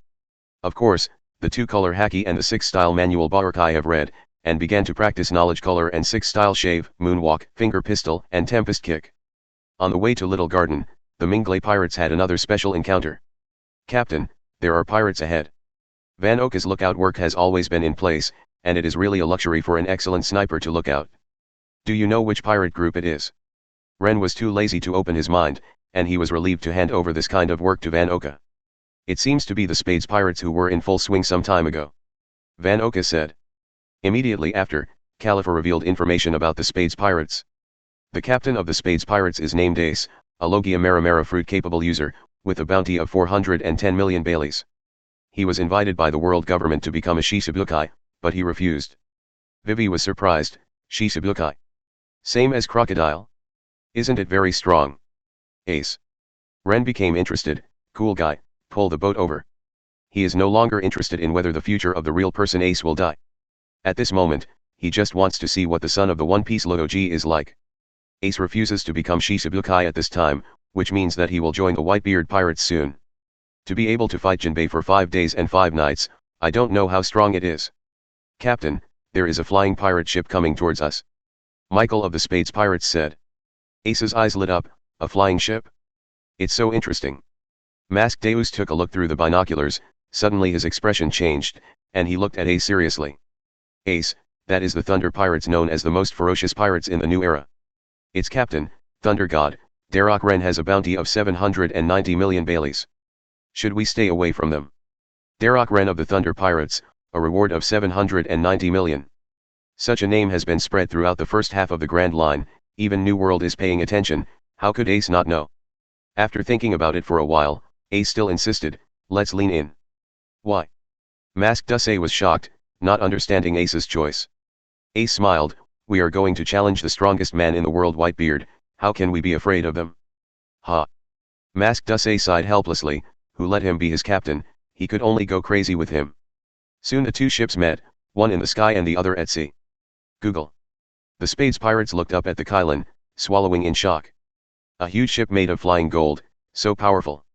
Of course, the 2-color Haki and the 6-style manual Boerkai have read, and began to practice knowledge color and 6-style shave, moonwalk, finger pistol, and tempest kick. On the way to Little Garden, the Mingley pirates had another special encounter. Captain, there are pirates ahead. Van Oka's lookout work has always been in place, and it is really a luxury for an excellent sniper to look out. Do you know which pirate group it is? Ren was too lazy to open his mind, and he was relieved to hand over this kind of work to Van Oka. It seems to be the Spades pirates who were in full swing some time ago. Van Oka said. Immediately after, Khalifa revealed information about the Spades pirates. The captain of the Spades pirates is named Ace, a Logia Maramara fruit-capable user, with a bounty of 410 million Baileys. He was invited by the world government to become a Shisabukai, but he refused. Vivi was surprised, Shisabukai. Same as Crocodile. Isn't it very strong? Ace. Ren became interested, cool guy, pull the boat over. He is no longer interested in whether the future of the real person Ace will die. At this moment, he just wants to see what the son of the One Piece Lodoji is like. Ace refuses to become Shisabukai at this time, which means that he will join the Whitebeard pirates soon. To be able to fight Jinbei for 5 days and 5 nights, I don't know how strong it is. Captain, there is a flying pirate ship coming towards us. Michael of the Spades pirates said. Ace's eyes lit up, a flying ship? It's so interesting. Masked Deus took a look through the binoculars, suddenly his expression changed, and he looked at Ace seriously. Ace, that is the Thunder Pirates known as the most ferocious pirates in the new era. Its captain, Thunder God, Darroch Rennes has a bounty of 790 million Baileys. Should we stay away from them? Darroch Rennes of the Thunder Pirates, a reward of 790 million. Such a name has been spread throughout the first half of the Grand Line, even New World is paying attention, how could Ace not know? After thinking about it for a while, Ace still insisted, let's lean in. Why? Masked Dusay was shocked, not understanding Ace's choice. Ace smiled, we are going to challenge the strongest man in the world, Whitebeard, how can we be afraid of them? Ha! Masked Dusay sighed helplessly, who let him be his captain, he could only go crazy with him. Soon the two ships met, one in the sky and the other at sea. Google. The Spades pirates looked up at the Kylan, swallowing in shock. A huge ship made of flying gold, so powerful.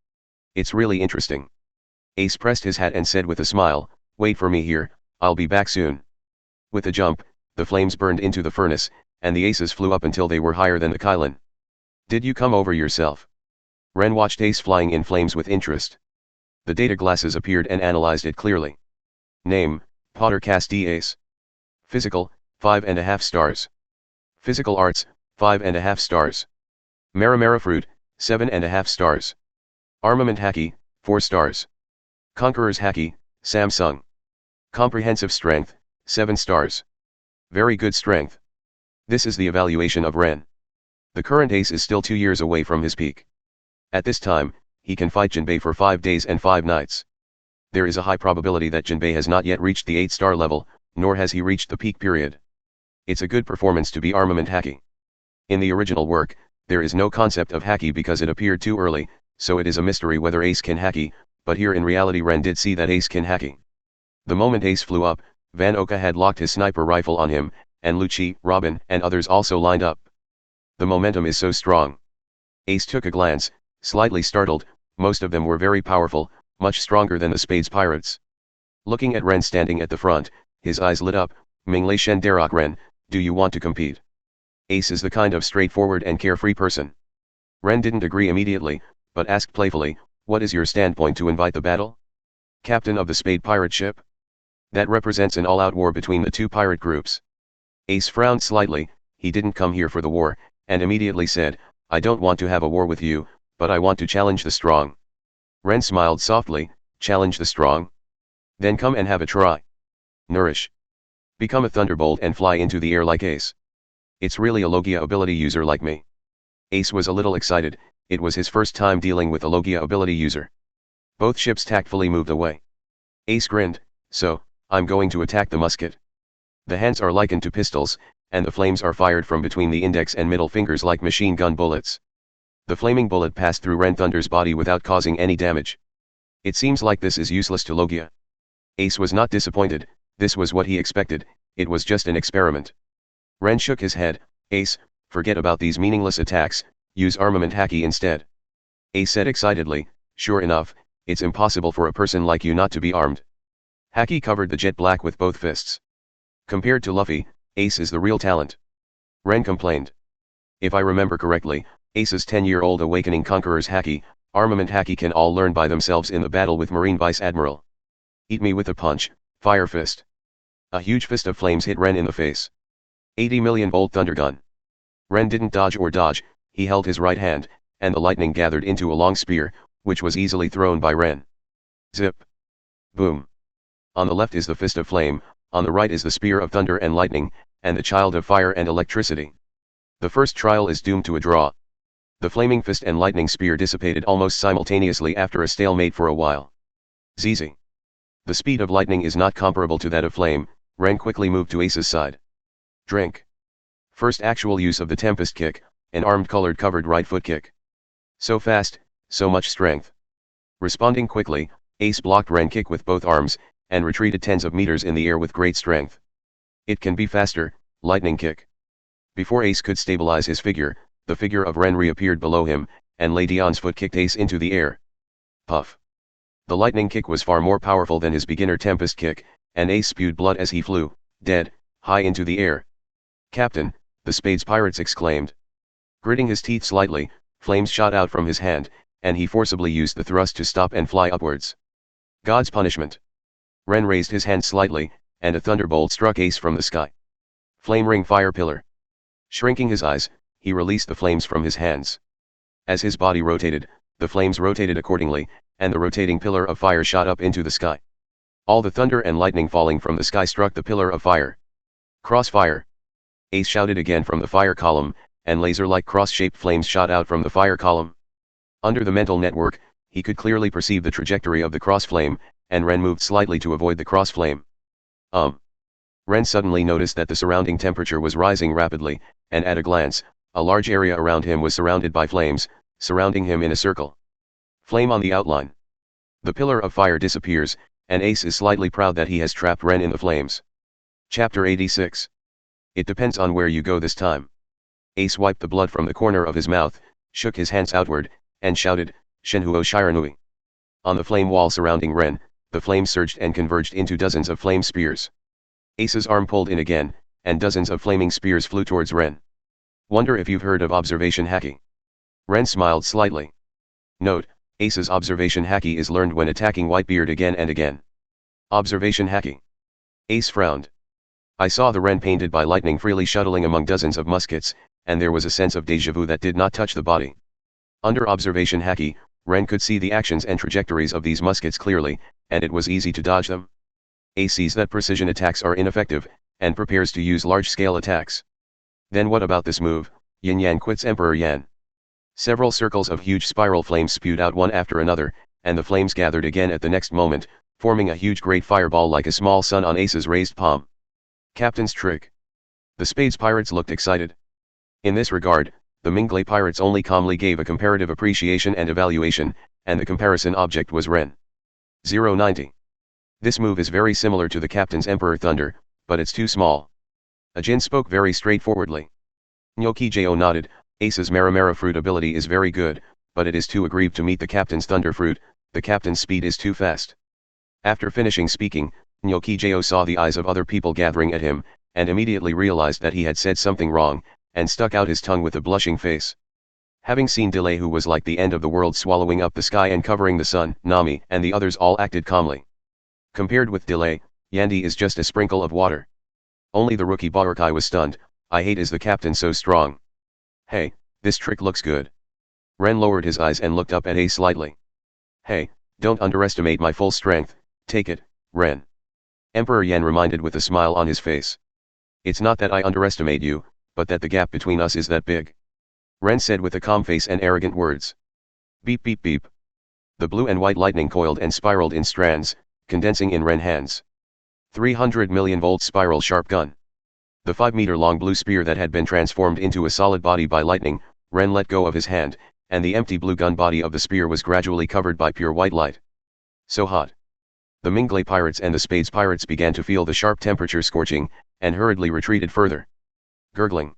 It's really interesting. Ace pressed his hat and said with a smile, wait for me here, I'll be back soon. With a jump, the flames burned into the furnace, and the aces flew up until they were higher than the Kylan. Did you come over yourself? Ren watched Ace flying in flames with interest. The data glasses appeared and analyzed it clearly. Name, Potter Casti Ace. Physical, 5.5 stars. Physical Arts, 5.5 stars. Maramara Fruit, 7.5 stars. Armament Haki, 4 stars. Conqueror's Haki, Samsung. Comprehensive Strength, 7 stars. Very good strength. This is the evaluation of Ren. The current ace is still 2 years away from his peak. At this time, he can fight Jinbei for 5 days and 5 nights. There is a high probability that Jinbei has not yet reached the 8-star level, nor has he reached the peak period. It's a good performance to be Armament Haki. In the original work, there is no concept of Haki because it appeared too early, so it is a mystery whether Ace can Haki, but here in reality Ren did see that Ace can Haki. The moment Ace flew up, Van Oka had locked his sniper rifle on him, and Lucci, Robin, and others also lined up. The momentum is so strong. Ace took a glance, slightly startled. Most of them were very powerful, much stronger than the Spades pirates. Looking at Rennes standing at the front, his eyes lit up. Ming Lei Shen Darroch Rennes, do you want to compete? Ace is the kind of straightforward and carefree person. Rennes didn't agree immediately, but asked playfully, what is your standpoint to invite the battle? Captain of the Spade pirate ship? That represents an all-out war between the two pirate groups. Ace frowned slightly. He didn't come here for the war, and immediately said, I don't want to have a war with you, but I want to challenge the strong. Rennes smiled softly, challenge the strong? Then come and have a try. Nourish. Become a thunderbolt and fly into the air like Ace. It's really a Logia ability user like me. Ace was a little excited. It was his first time dealing with a Logia ability user. Both ships tactfully moved away. Ace grinned, so, I'm going to attack the musket. The hands are likened to pistols, and the flames are fired from between the index and middle fingers like machine gun bullets. The flaming bullet passed through Rennes Thunder's body without causing any damage. It seems like this is useless to Logia. Ace was not disappointed. This was what he expected. It was just an experiment. Rennes shook his head. Ace, forget about these meaningless attacks, use armament haki instead. Ace said excitedly, sure enough, it's impossible for a person like you not to be armed. Haki covered the jet black with both fists. Compared to Luffy, Ace is the real talent. Rennes complained. If I remember correctly, Ace's 10-year-old Awakening Conqueror's haki, armament haki can all learn by themselves in the battle with Marine Vice Admiral. Eat me with a punch, fire fist. A huge fist of flames hit Rennes in the face. 80 million volt thunder gun. Rennes didn't dodge or dodge, he held his right hand, and the lightning gathered into a long spear, which was easily thrown by Rennes. Zip. Boom. On the left is the fist of flame, on the right is the spear of thunder and lightning, and the child of fire and electricity. The first trial is doomed to a draw. The flaming fist and lightning spear dissipated almost simultaneously after a stalemate for a while. ZZ. The speed of lightning is not comparable to that of flame. Rennes quickly moved to Ace's side. Drink. First actual use of the Tempest kick, an armed colored covered right foot kick. So fast, so much strength. Responding quickly, Ace blocked Rennes' kick with both arms, and retreated tens of meters in the air with great strength. It can be faster, lightning kick. Before Ace could stabilize his figure, the figure of Rennes reappeared below him, and Lei Dion's foot kicked Ace into the air. Puff. The lightning kick was far more powerful than his beginner Tempest kick, and Ace spewed blood as he flew, dead, high into the air. Captain, the Spades pirates exclaimed. Gritting his teeth slightly, flames shot out from his hand, and he forcibly used the thrust to stop and fly upwards. God's punishment. Rennes raised his hand slightly, and a thunderbolt struck Ace from the sky. Flame ring fire pillar. Shrinking his eyes, he released the flames from his hands. As his body rotated, the flames rotated accordingly, and the rotating pillar of fire shot up into the sky. All the thunder and lightning falling from the sky struck the pillar of fire. Crossfire. Ace shouted again from the fire column, and laser-like cross-shaped flames shot out from the fire column. Under the mental network, he could clearly perceive the trajectory of the cross flame, and Rennes moved slightly to avoid the cross flame. Rennes suddenly noticed that the surrounding temperature was rising rapidly, and at a glance, a large area around him was surrounded by flames, surrounding him in a circle. Flame on the outline. The pillar of fire disappears, and Ace is slightly proud that he has trapped Rennes in the flames. Chapter 86. It depends on where you go this time. Ace wiped the blood from the corner of his mouth, shook his hands outward, and shouted, Shenhuo Shiranui. On the flame wall surrounding Rennes, the flames surged and converged into dozens of flame spears. Ace's arm pulled in again, and dozens of flaming spears flew towards Rennes. Wonder if you've heard of observation haki. Rennes smiled slightly. Note, Ace's observation haki is learned when attacking Whitebeard again and again. Observation haki. Ace frowned. I saw the Rennes painted by lightning freely shuttling among dozens of muskets, and there was a sense of déjà vu that did not touch the body. Under observation haki, Rennes could see the actions and trajectories of these muskets clearly, and it was easy to dodge them. Ace sees that precision attacks are ineffective, and prepares to use large-scale attacks. Then what about this move? Yin Yan quits Emperor Yan. Several circles of huge spiral flames spewed out one after another, and the flames gathered again at the next moment, forming a huge great fireball like a small sun on Ace's raised palm. Captain's trick. The Spades pirates looked excited. In this regard, the Mingley pirates only calmly gave a comparative appreciation and evaluation, and the comparison object was Rennes. 090. This move is very similar to the captain's Emperor Thunder, but it's too small. Ajin spoke very straightforwardly. Nyoki Jo nodded. Ace's Maramara fruit ability is very good, but it is too aggrieved to meet the captain's Thunder fruit. The captain's speed is too fast. After finishing speaking, Nyoki Jo saw the eyes of other people gathering at him, and immediately realized that he had said something wrong, and stuck out his tongue with a blushing face. Having seen Delay, who was like the end of the world swallowing up the sky and covering the sun, Nami and the others all acted calmly. Compared with Delay, Yandy is just a sprinkle of water. Only the rookie Barukai was stunned. I hate is the captain so strong. Hey, this trick looks good. Ren lowered his eyes and looked up at Ace slightly. Hey, don't underestimate my full strength, take it, Ren. Emperor Yan reminded with a smile on his face. It's not that I underestimate you, but that the gap between us is that big. Ren said with a calm face and arrogant words. Beep beep beep. The blue and white lightning coiled and spiraled in strands, condensing in Ren hands. 300 million volt spiral sharp gun. The 5-meter-long blue spear that had been transformed into a solid body by lightning, Ren let go of his hand, and the empty blue gun body of the spear was gradually covered by pure white light. So hot. The Mingley pirates and the Spades pirates began to feel the sharp temperature scorching, and hurriedly retreated further. Gurgling.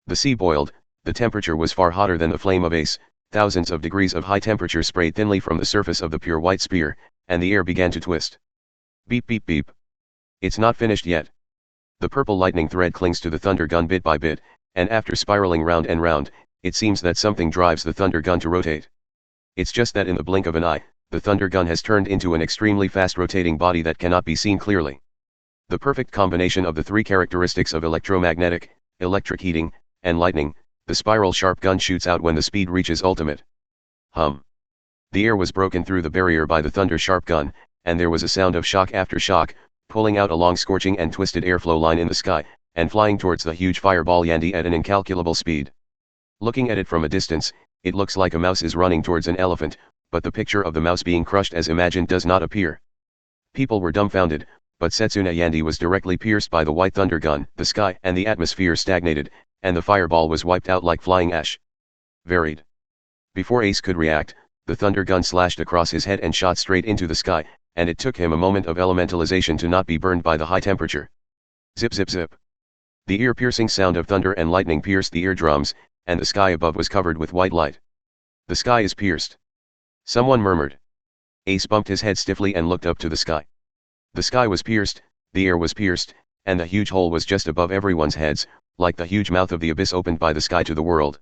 The sea boiled. The temperature was far hotter than the flame of Ace. Thousands of degrees of high temperature sprayed thinly from the surface of the pure white spear, and the air began to twist. Beep beep beep. It's not finished yet. The purple lightning thread clings to the thunder gun bit by bit, and after spiraling round and round, it seems that something drives the thunder gun to rotate. It's just that in the blink of an eye, the thunder gun has turned into an extremely fast rotating body that cannot be seen clearly. The perfect combination of the three characteristics of electromagnetic, electric heating, and lightning, the spiral sharp gun shoots out when the speed reaches ultimate. Hum. The air was broken through the barrier by the thunder sharp gun, and there was a sound of shock after shock, pulling out a long scorching and twisted airflow line in the sky, and flying towards the huge fireball Yandy at an incalculable speed. Looking at it from a distance, it looks like a mouse is running towards an elephant, but the picture of the mouse being crushed as imagined does not appear. People were dumbfounded, but Setsuna Yandy was directly pierced by the white thunder gun. The sky and the atmosphere stagnated, and the fireball was wiped out like flying ash. Varied. Before Ace could react, the thunder gun slashed across his head and shot straight into the sky, and it took him a moment of elementalization to not be burned by the high temperature. Zip zip zip. The ear-piercing sound of thunder and lightning pierced the eardrums, and the sky above was covered with white light. The sky is pierced. Someone murmured. Ace bumped his head stiffly and looked up to the sky. The sky was pierced, the air was pierced, and the huge hole was just above everyone's heads, like the huge mouth of the abyss opened by the sky to the world.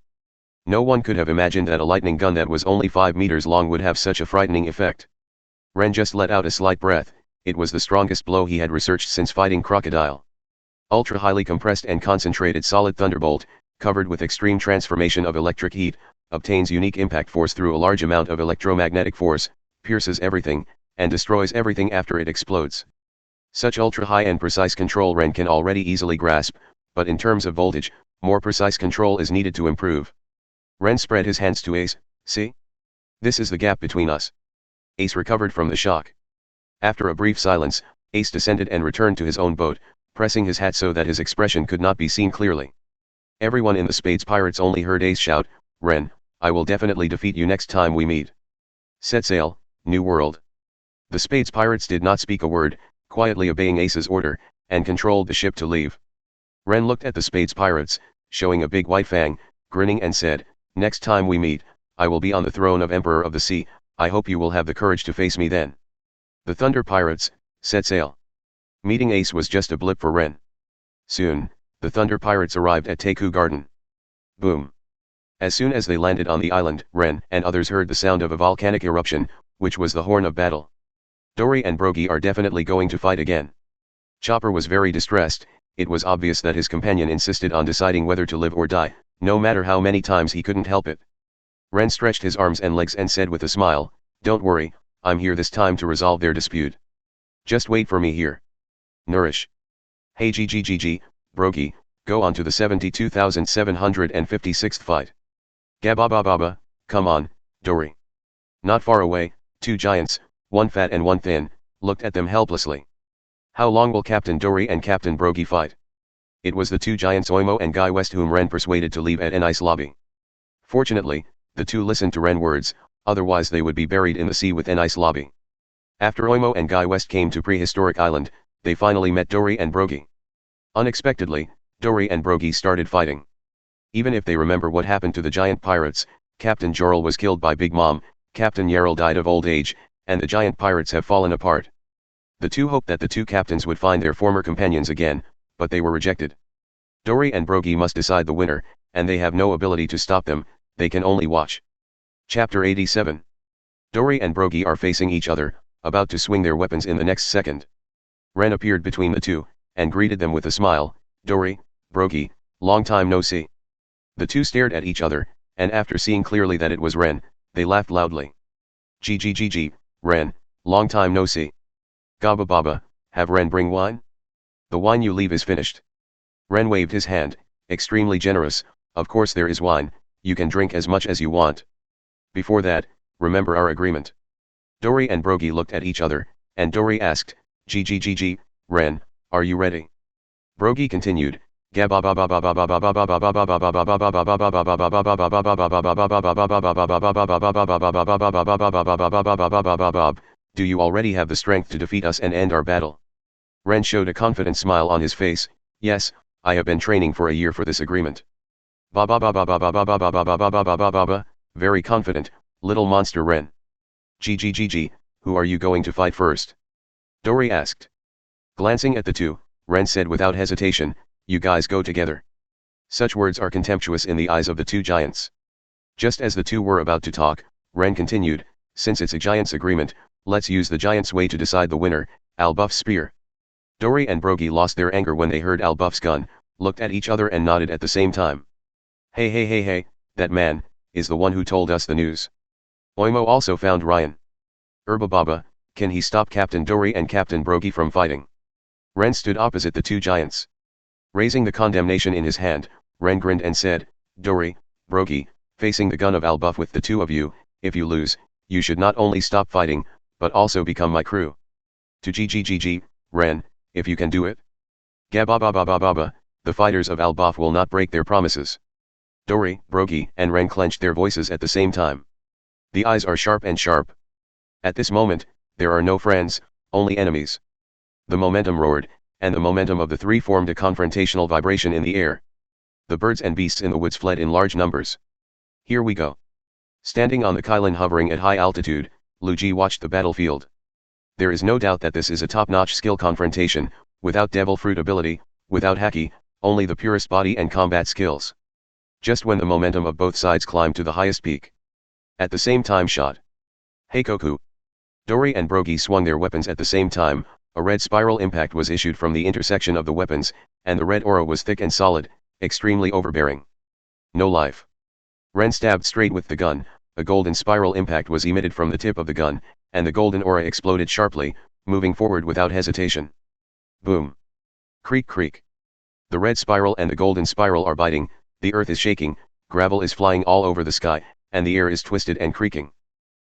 No one could have imagined that a lightning gun that was only 5 meters long would have such a frightening effect. Ren just let out a slight breath. It was the strongest blow he had researched since fighting Crocodile. Ultra highly compressed and concentrated solid thunderbolt, covered with extreme transformation of electric heat, obtains unique impact force through a large amount of electromagnetic force, pierces everything, and destroys everything after it explodes. Such ultra high and precise control Ren can already easily grasp, but in terms of voltage, more precise control is needed to improve. Ren spread his hands to Ace. See? This is the gap between us. Ace recovered from the shock. After a brief silence, Ace descended and returned to his own boat, pressing his hat so that his expression could not be seen clearly. Everyone in the Spades pirates only heard Ace shout, Ren, I will definitely defeat you next time we meet. Set sail, New World. The Spades pirates did not speak a word, quietly obeying Ace's order, and controlled the ship to leave. Ren looked at the Spades pirates, showing a big white fang, grinning and said, next time we meet, I will be on the throne of Emperor of the Sea. I hope you will have the courage to face me then. The Thunder Pirates, set sail. Meeting Ace was just a blip for Ren. Soon, the Thunder Pirates arrived at Teiku Garden. Boom. As soon as they landed on the island, Ren and others heard the sound of a volcanic eruption, which was the horn of battle. Dory and Brogy are definitely going to fight again. Chopper was very distressed. It was obvious that his companion insisted on deciding whether to live or die, no matter how many times he couldn't help it. Ren stretched his arms and legs and said with a smile, don't worry, I'm here this time to resolve their dispute. Just wait for me here. Nourish. Hey GGGG, Brogy, go on to the 72,756th fight. Gababababa, come on, Dory. Not far away, two giants, one fat and one thin, looked at them helplessly. How long will Captain Dory and Captain Brogy fight? It was the two giants Oimo and Guy West whom Ren persuaded to leave at an ice lobby. Fortunately, the two listened to Ren's words, otherwise they would be buried in the sea with an ice lobby. After Oimo and Guy West came to Prehistoric Island, they finally met Dory and Brogy. Unexpectedly, Dory and Brogy started fighting. Even if they remember what happened to the giant pirates, Captain Jorel was killed by Big Mom, Captain Yarrell died of old age, and the giant pirates have fallen apart. The two hoped that the two captains would find their former companions again, but they were rejected. Dory and Brogy must decide the winner, and they have no ability to stop them, they can only watch. Chapter 87. Dory and Brogy are facing each other, about to swing their weapons in the next second. Rennes appeared between the two, and greeted them with a smile. Dory, Brogy, long time no see. The two stared at each other, and after seeing clearly that it was Rennes, they laughed loudly. Gg, Rennes, long time no see. Gaba Baba, have Rennes bring wine? The wine you leave is finished. Rennes waved his hand, extremely generous, of course there is wine, you can drink as much as you want. Before that, remember our agreement. Dory and Brogy looked at each other, and Dory asked, Gg, Rennes, are you ready? Brogy continued, do you already have the strength to defeat us and end our battle? Rennes showed a confident smile on his face, yes, I have been training for a year for this agreement. Very confident, little monster Rennes. Gg, who are you going to fight first? Dory asked. Glancing at the two, Rennes said without hesitation, you guys go together. Such words are contemptuous in the eyes of the two giants. Just as the two were about to talk, Rennes continued, since it's a giant's agreement, let's use the giant's way to decide the winner, Albuff's spear. Dory and Brogy lost their anger when they heard Albuff's gun, looked at each other and nodded at the same time. Hey, that man, is the one who told us the news. Oimo also found Ryan. Erba Baba, can he stop Captain Dory and Captain Brogy from fighting? Rennes stood opposite the two giants. Raising the condemnation in his hand, Rennes grinned and said, Dory, Brogy, facing the gun of Albuff with the two of you, if you lose, you should not only stop fighting, but also become my crew. To Gg, Rennes, if you can do it. Gabababababa, the fighters of Albuff will not break their promises. Dory, Brogy, and Rennes clenched their voices at the same time. The eyes are sharp and sharp. At this moment, there are no friends, only enemies. The momentum roared, and the momentum of the three formed a confrontational vibration in the air. The birds and beasts in the woods fled in large numbers. Here we go. Standing on the Qilin hovering at high altitude, Lucci watched the battlefield. There is no doubt that this is a top-notch skill confrontation, without devil fruit ability, without haki, only the purest body and combat skills. Just when the momentum of both sides climbed to the highest peak. At the same time shot. Hancock. Dory and Brogy swung their weapons at the same time, a red spiral impact was issued from the intersection of the weapons, and the red aura was thick and solid, extremely overbearing. No life. Rennes stabbed straight with the gun, a golden spiral impact was emitted from the tip of the gun, and the golden aura exploded sharply, moving forward without hesitation. Boom. Creak creak. The red spiral and the golden spiral are biting, the earth is shaking, gravel is flying all over the sky, and the air is twisted and creaking.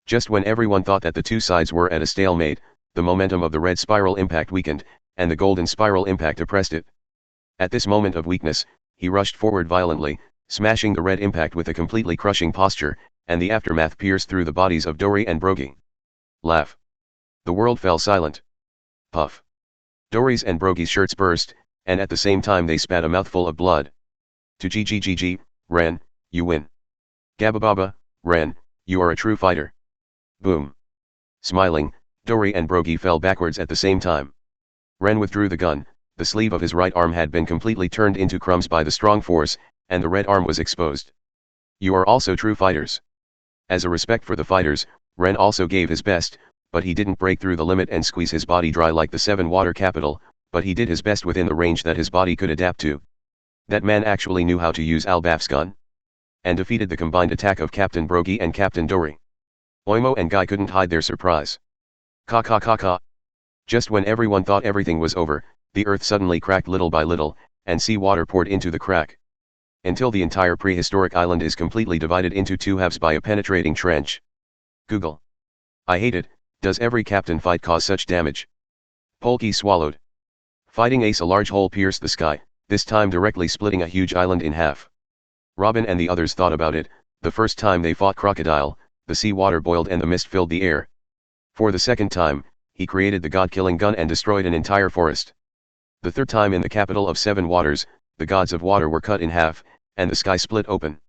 Just when everyone thought that the two sides were at a stalemate, the momentum of the red spiral impact weakened, and the golden spiral impact oppressed it. At this moment of weakness, he rushed forward violently, smashing the red impact with a completely crushing posture, and the aftermath pierced through the bodies of Dory and Brogy. Laugh. The world fell silent. Puff. Dory's and Brogy's shirts burst, and at the same time they spat a mouthful of blood. To Gg, Rennes, you win. Gabababa, Rennes, you are a true fighter. Boom. Smiling, Dory and Brogy fell backwards at the same time. Rennes withdrew the gun, the sleeve of his right arm had been completely turned into crumbs by the strong force, and the red arm was exposed. You are also true fighters. As a respect for the fighters, Rennes also gave his best, but he didn't break through the limit and squeeze his body dry like the Seven Water Capital, but he did his best within the range that his body could adapt to. That man actually knew how to use Albuff's gun. And defeated the combined attack of Captain Brogy and Captain Dory. Oimo and Guy couldn't hide their surprise. Ka. Just when everyone thought everything was over, the earth suddenly cracked little by little, and sea water poured into the crack. Until the entire prehistoric island is completely divided into two halves by a penetrating trench. Google. I hate it, does every captain fight cause such damage? Polky swallowed. Fighting Ace, a large hole pierced the sky, this time directly splitting a huge island in half. Robin and the others thought about it, the first time they fought Crocodile, the sea water boiled and the mist filled the air. For the second time, he created the god-killing gun and destroyed an entire forest. The third time in the capital of seven waters, the gods of water were cut in half, and the sky split open.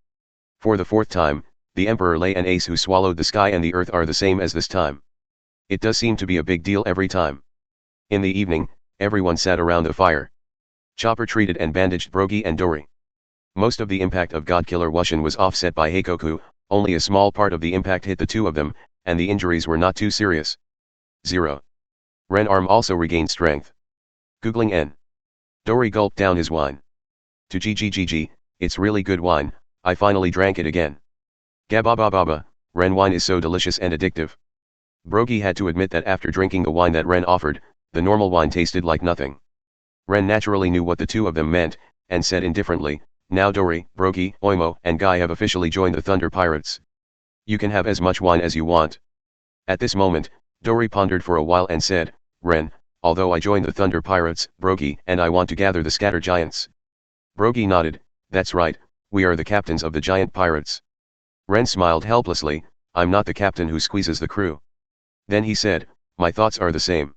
For the fourth time, the emperor lay an ace who swallowed the sky and the earth are the same as this time. It does seem to be a big deal every time. In the evening, everyone sat around the fire. Chopper treated and bandaged Brogy and Dory. Most of the impact of Godkiller Wushin was offset by Heikoku, only a small part of the impact hit the two of them, and the injuries were not too serious. 0. Ren arm also regained strength. Googling N. Dory gulped down his wine. To GGGG, it's really good wine, I finally drank it again. Gababababa, Ren wine is so delicious and addictive. Brogy had to admit that after drinking the wine that Ren offered, the normal wine tasted like nothing. Ren naturally knew what the two of them meant, and said indifferently, now Dory, Brogy, Oimo, and Guy have officially joined the Thunder Pirates. You can have as much wine as you want. At this moment, Dory pondered for a while and said, Ren, although I joined the Thunder Pirates, Brogy and I want to gather the Scatter Giants. Brogy nodded, that's right, we are the captains of the giant pirates. Ren smiled helplessly, I'm not the captain who squeezes the crew. Then he said, my thoughts are the same.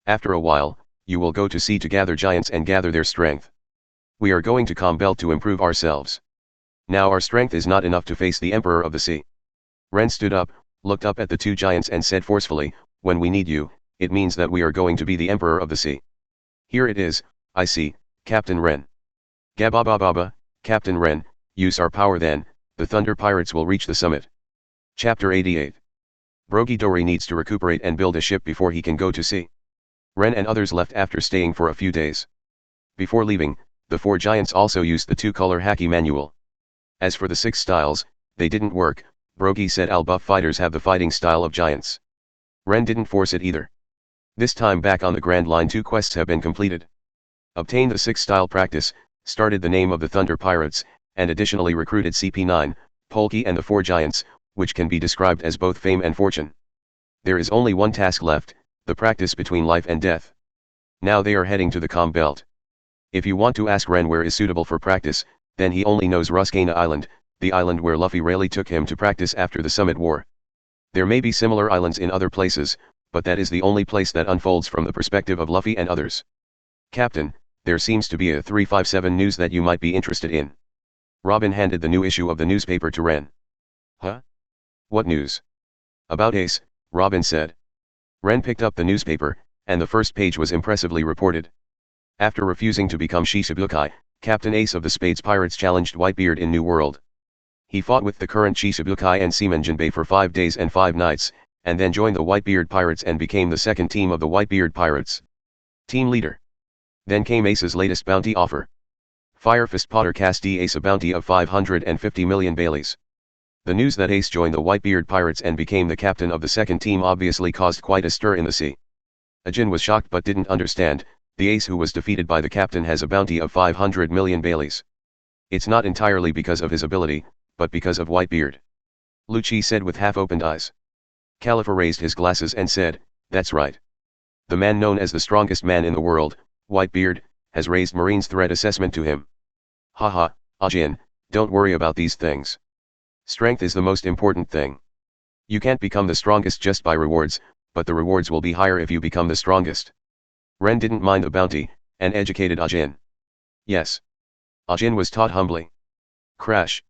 After a while, you will go to sea to gather giants and gather their strength. We are going to Combelt to improve ourselves. Now our strength is not enough to face the Emperor of the Sea. Ren stood up, looked up at the two giants and said forcefully, when we need you, it means that we are going to be the Emperor of the Sea. Here it is, I see, Captain Ren. Gababababa, Captain Ren, use our power then, the Thunder Pirates will reach the summit. Chapter 88. Brogy Dory needs to recuperate and build a ship before he can go to sea. Ren and others left after staying for a few days. Before leaving, the four giants also used the two-color Haki manual. As for the 6 styles, they didn't work. Brogy said Al-Buff fighters have the fighting style of giants. Ren didn't force it either. This time back on the Grand Line 2 quests have been completed. Obtained the 6 style practice, started the name of the Thunder Pirates, and additionally recruited CP9, Polki and the 4 giants, which can be described as both fame and fortune. There is only one task left, the practice between life and death. Now they are heading to the Combelt. If you want to ask Ren where is suitable for practice, then he only knows Ruskana Island, the island where Luffy Rayleigh took him to practice after the Summit War. There may be similar islands in other places, but that is the only place that unfolds from the perspective of Luffy and others. Captain, there seems to be a 357 news that you might be interested in. Robin handed the new issue of the newspaper to Ren. Huh? What news? About Ace, Robin said. Ren picked up the newspaper, and the first page was impressively reported. After refusing to become Shishibukai, Captain Ace of the Spades Pirates challenged Whitebeard in New World. He fought with the current Shishibukai and Seaman Jinbei for 5 days and 5 nights, and then joined the Whitebeard Pirates and became the second team of the Whitebeard Pirates. Team leader. Then came Ace's latest bounty offer. Firefist Potter cast Ace a bounty of 550 million Baileys. The news that Ace joined the Whitebeard Pirates and became the captain of the second team obviously caused quite a stir in the sea. Ajin was shocked but didn't understand. The Ace who was defeated by the captain has a bounty of 500 million Baileys. It's not entirely because of his ability, but because of Whitebeard. Lucci said with half-opened eyes. Khalifa raised his glasses and said, that's right. The man known as the strongest man in the world, Whitebeard, has raised Marine's threat assessment to him. Haha, Ajin, don't worry about these things. Strength is the most important thing. You can't become the strongest just by rewards, but the rewards will be higher if you become the strongest. Ren didn't mind the bounty, and educated Ajin. Yes. Ajin was taught humbly. Crash.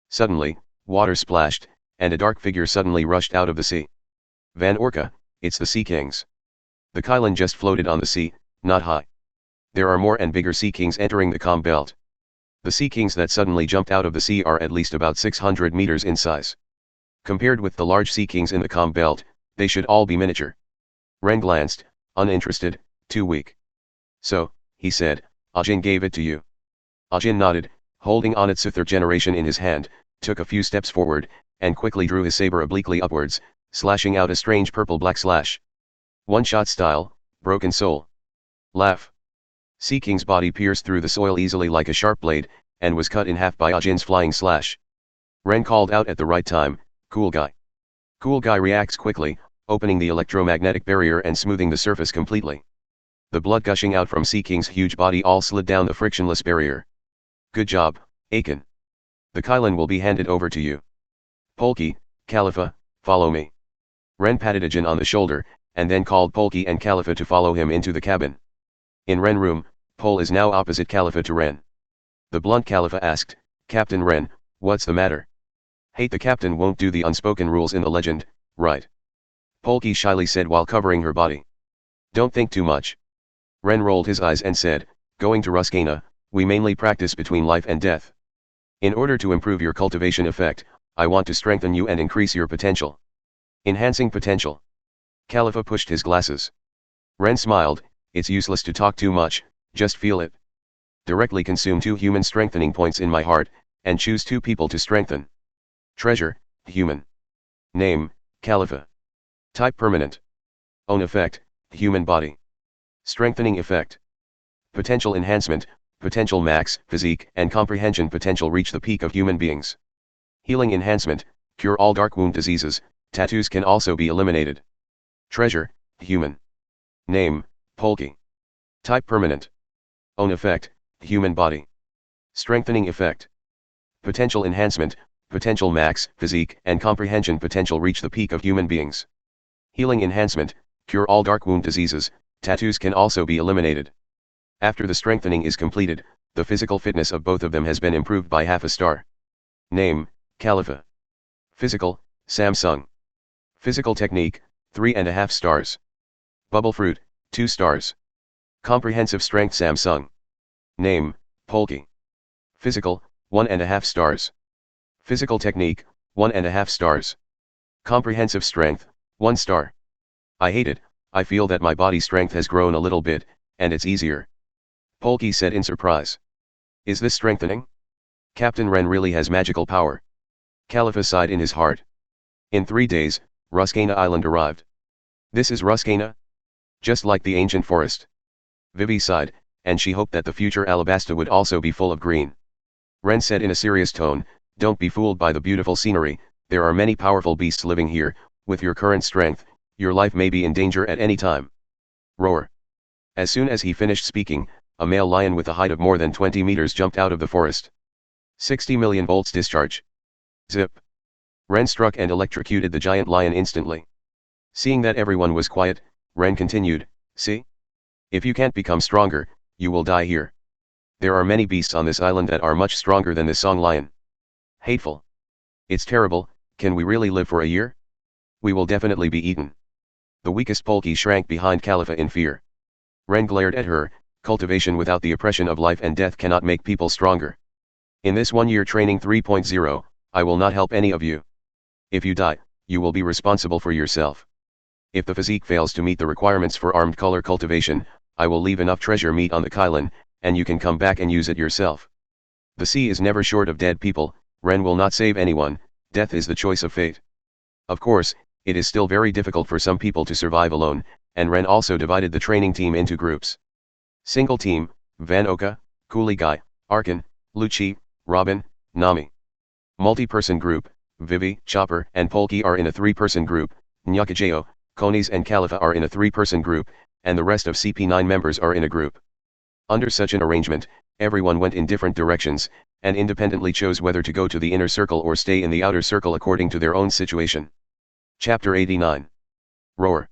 Suddenly, water splashed, and a dark figure suddenly rushed out of the sea. Van Orca, it's the Sea Kings. The Kylan just floated on the sea, not high. There are more and bigger Sea Kings entering the Combelt. The Sea Kings that suddenly jumped out of the sea are at least about 600 meters in size. Compared with the large Sea Kings in the Combelt, they should all be miniature. Ren glanced, uninterested, too weak. So, he said, Ajin gave it to you. Ajin nodded, holding Onitsu third generation in his hand, took a few steps forward, and quickly drew his saber obliquely upwards, slashing out a strange purple-black slash. One-shot style, broken soul. Laugh. Sea King's body pierced through the soil easily like a sharp blade, and was cut in half by Ajin's flying slash. Ren called out at the right time, cool guy. Cool guy reacts quickly, opening the electromagnetic barrier and smoothing the surface completely. The blood gushing out from Sea King's huge body all slid down the frictionless barrier. Good job, Aiken. The Kylan will be handed over to you. Polki, Khalifa, follow me. Ren patted Ajin on the shoulder, and then called Polki and Khalifa to follow him into the cabin. In Rennes' room, Pol is now opposite Khalifa to Rennes. The blunt Khalifa asked, "Captain Rennes, what's the matter?" "Hate the captain won't do the unspoken rules in the legend, right?" Polki shyly said while covering her body. "Don't think too much." Rennes rolled his eyes and said, "Going to Ruskana, we mainly practice between life and death. In order to improve your cultivation effect, I want to strengthen you and increase your potential." Enhancing potential. Khalifa pushed his glasses. Rennes smiled, "It's useless to talk too much, just feel it. Directly consume 2 human strengthening points in my heart, and choose 2 people to strengthen. Treasure, human. Name, Khalifa. Type permanent. Own effect, human body. Strengthening effect. Potential enhancement, potential max, physique and comprehension potential reach the peak of human beings. Healing enhancement, cure all dark wound diseases, tattoos can also be eliminated. Treasure, human. Name, Polki. Type permanent. Own effect, human body. Strengthening effect. Potential enhancement, potential max, physique and comprehension potential reach the peak of human beings. Healing enhancement, cure all dark wound diseases, tattoos can also be eliminated. After the strengthening is completed, the physical fitness of both of them has been improved by half a star. Name, Khalifa. Physical, Samsung. Physical technique, 3.5 stars. Bubble fruit, 2 stars. Comprehensive strength Samsung. Name, Polki. Physical, 1.5 stars. Physical technique, 1.5 stars. Comprehensive strength, 1 star. I hate it, I feel that my body strength has grown a little bit, and it's easier. Polki said in surprise. Is this strengthening? Captain Rennes really has magical power. Khalifa sighed in his heart. In 3 days, Ruskana Island arrived. This is Ruskana? Just like the ancient forest. Vivi sighed, and she hoped that the future Alabasta would also be full of green. Rennes said in a serious tone, "Don't be fooled by the beautiful scenery, there are many powerful beasts living here, with your current strength, your life may be in danger at any time." Roar. As soon as he finished speaking, a male lion with a height of more than 20 meters jumped out of the forest. 60 million volts discharge. Zip. Rennes struck and electrocuted the giant lion instantly. Seeing that everyone was quiet, Rennes continued, "See? If you can't become stronger, you will die here. There are many beasts on this island that are much stronger than the song lion. Hateful. It's terrible, can we really live for a year? We will definitely be eaten." The weakest Polki shrank behind Khalifa in fear. Rennes glared at her, "Cultivation without the oppression of life and death cannot make people stronger. In this 1-year training 3.0, I will not help any of you. If you die, you will be responsible for yourself. If the physique fails to meet the requirements for armed color cultivation, I will leave enough treasure meat on the Kylin, and you can come back and use it yourself. The sea is never short of dead people, Rennes will not save anyone, death is the choice of fate. Of course, it is still very difficult for some people to survive alone, and Rennes also divided the training team into groups. Single team, Van Oka, Qinghai, Arkan, Lucci, Robin, Nami. Multi-person group, Vivi, Chopper and Polki are in a 3-person group, Nyakajeo, Konis and Khalifa are in a 3-person group, and the rest of CP9 members are in a group. Under such an arrangement, everyone went in different directions, and independently chose whether to go to the inner circle or stay in the outer circle according to their own situation. Chapter 89. Roar.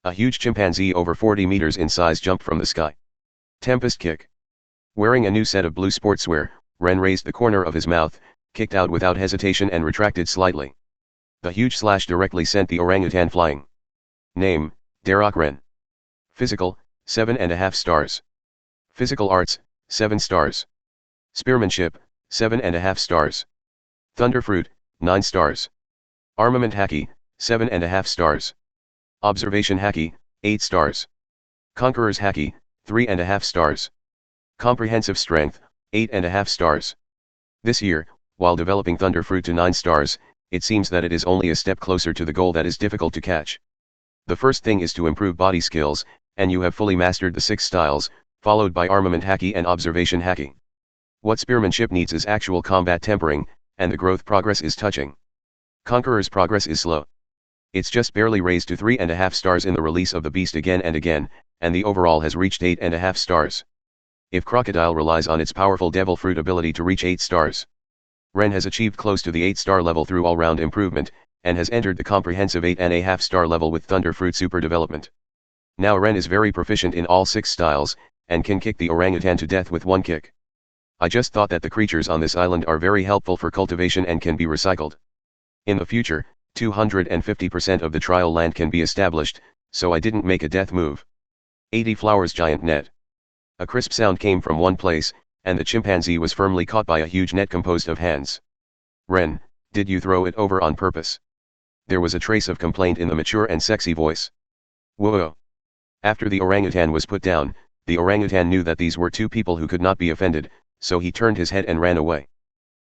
A huge chimpanzee over 40 meters in size jumped from the sky. Tempest kick. Wearing a new set of blue sportswear, Rennes raised the corner of his mouth, kicked out without hesitation and retracted slightly. The huge slash directly sent the orangutan flying. Name, Darroch Rennes. Physical, 7.5 stars. Physical arts, 7 stars. Spearmanship, 7.5 stars. Thunderfruit, 9 stars. Armament Haki, 7.5 stars. Observation Haki, 8 stars. Conqueror's Haki, 3.5 stars. Comprehensive Strength, 8.5 stars. This year, while developing Thunderfruit to 9 stars, it seems that it is only a step closer to the goal that is difficult to catch. The first thing is to improve body skills, and you have fully mastered the 6 styles, followed by Armament Haki and Observation Haki. What Spearmanship needs is actual combat tempering, and the growth progress is touching. Conqueror's progress is slow. It's just barely raised to 3.5 stars in the release of the beast again and again, and the overall has reached 8.5 stars. If Crocodile relies on its powerful Devil Fruit ability to reach 8 stars. Rennes has achieved close to the 8-star level through all-round improvement, and has entered the comprehensive 8.5 star level with Thunder Fruit Super Development. Now Ren is very proficient in all 6 styles, and can kick the orangutan to death with one kick. I just thought that the creatures on this island are very helpful for cultivation and can be recycled. In the future, 250% of the trial land can be established, so I didn't make a death move. 80 flowers giant net. A crisp sound came from one place, and the chimpanzee was firmly caught by a huge net composed of hands. Ren, did you throw it over on purpose? There was a trace of complaint in the mature and sexy voice. Whoa. After the orangutan was put down, the orangutan knew that these were 2 people who could not be offended, so he turned his head and ran away.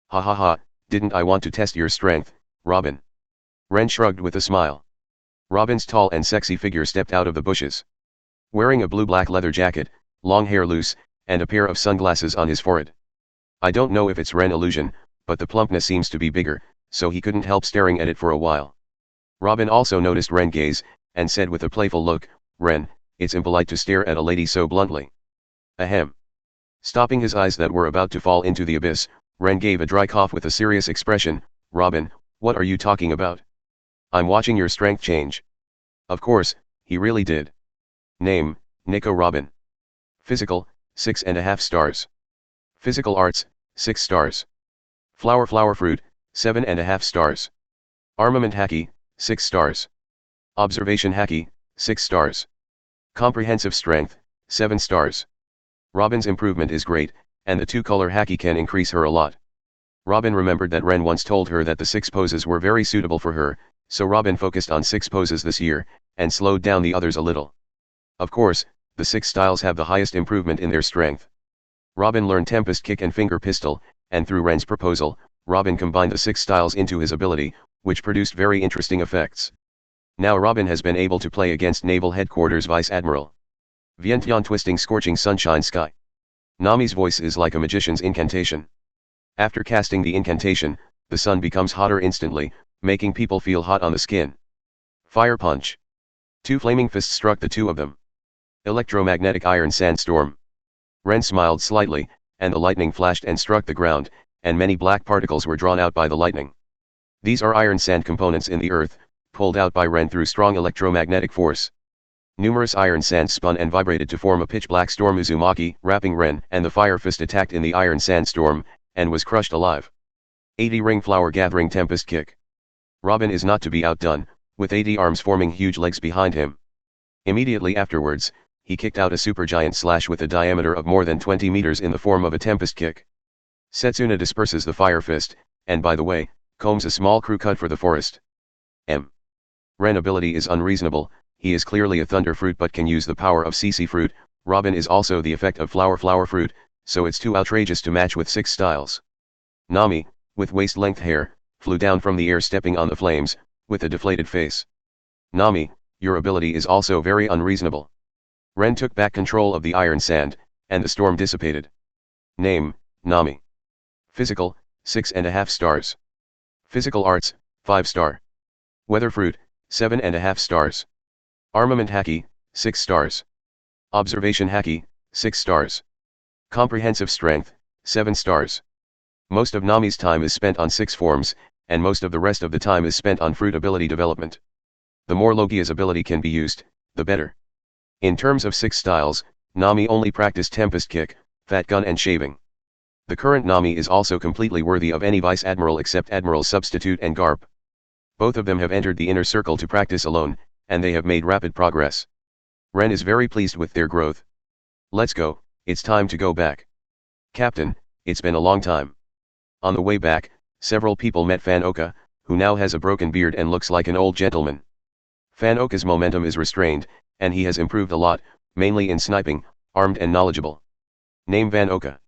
Ha ha ha, didn't I want to test your strength, Robin? Ren shrugged with a smile. Robin's tall and sexy figure stepped out of the bushes. Wearing a blue-black leather jacket, long hair loose, and a pair of sunglasses on his forehead. I don't know if it's Ren illusion, but the plumpness seems to be bigger, so he couldn't help staring at it for a while. Robin also noticed Ren gaze, and said with a playful look, Ren, it's impolite to stare at a lady so bluntly. Ahem. Stopping his eyes that were about to fall into the abyss, Ren gave a dry cough with a serious expression. Robin, what are you talking about? I'm watching your strength change. Of course, he really did. Name, Nico Robin. Physical, 6.5 stars. Physical arts, 6 stars. Flower fruit, 7.5 stars. Armament haki, 6 stars. Observation haki, 6 stars. Comprehensive strength, 7 stars. Robin's improvement is great, and the 2-color haki can increase her a lot. Robin remembered that Ren once told her that the 6 poses were very suitable for her, so Robin focused on 6 poses this year, and slowed down the others a little. Of course, the 6 styles have the highest improvement in their strength. Robin learned Tempest Kick and Finger Pistol, and through Ren's proposal, Robin combined the 6 styles into his ability, which produced very interesting effects. Now Robin has been able to play against Naval Headquarters Vice Admiral Vientiane Twisting Scorching Sunshine Sky. Nami's voice is like a magician's incantation. After casting the incantation, the sun becomes hotter instantly, making people feel hot on the skin. Fire Punch. 2 flaming fists struck the 2 of them. Electromagnetic Iron Sandstorm. Ren smiled slightly, and the lightning flashed and struck the ground, and many black particles were drawn out by the lightning. These are iron sand components in the earth, pulled out by Ren through strong electromagnetic force. Numerous iron sands spun and vibrated to form a pitch-black storm Uzumaki, wrapping Ren, and the fire fist attacked in the iron sandstorm, and was crushed alive. 80 Ring Flower Gathering Tempest Kick. Robin is not to be outdone, with 80 arms forming huge legs behind him. Immediately afterwards, he kicked out a supergiant slash with a diameter of more than 20 meters in the form of a Tempest Kick. Setsuna disperses the fire fist, and by the way, combs a small crew cut for the forest. Ren ability is unreasonable. He is clearly a thunder fruit but can use the power of CC fruit. Robin is also the effect of flower fruit, so it's too outrageous to match with 6 styles. Nami, with waist-length hair, flew down from the air stepping on the flames, with a deflated face. Nami, your ability is also very unreasonable. Ren took back control of the iron sand, and the storm dissipated. Name, Nami. Physical, 6.5 stars. Physical arts, 5 star. Weather fruit, 7.5 stars. Armament haki, 6 stars. Observation haki, 6 stars. Comprehensive strength, 7 stars. Most of Nami's time is spent on 6 forms, and most of the rest of the time is spent on fruit ability development. The more Logia's ability can be used, the better. In terms of 6 styles, Nami only practiced Tempest Kick, Fat Gun and Shaving. The current Nami is also completely worthy of any Vice Admiral except Admiral Substitute and Garp. Both of them have entered the inner circle to practice alone, and they have made rapid progress. Ren is very pleased with their growth. Let's go, it's time to go back. Captain, it's been a long time. On the way back, several people met Fan Oka, who now has a broken beard and looks like an old gentleman. Fan Oka's momentum is restrained, and he has improved a lot, mainly in sniping, armed and knowledgeable. Name Van Oka.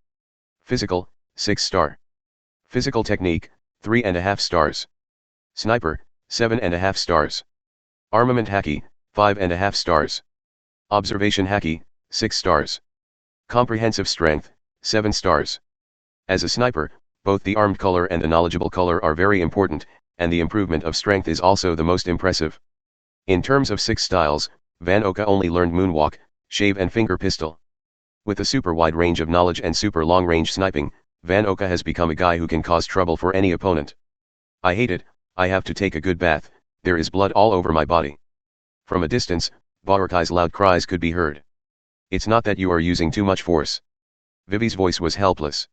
Physical, 6 star. Physical technique, 3.5 stars. Sniper, 7.5 stars. Armament haki, 5.5 stars. Observation haki, 6 stars. Comprehensive strength, 7 stars. As a sniper, both the armed color and the knowledgeable color are very important, and the improvement of strength is also the most impressive. In terms of 6 styles, Van Oka only learned Moonwalk, Shave and Finger Pistol. With a super wide range of knowledge and super long range sniping, Van Oka has become a guy who can cause trouble for any opponent. I hate it, I have to take a good bath, there is blood all over my body. From a distance, Darroch's loud cries could be heard. It's not that you are using too much force. Vivi's voice was helpless.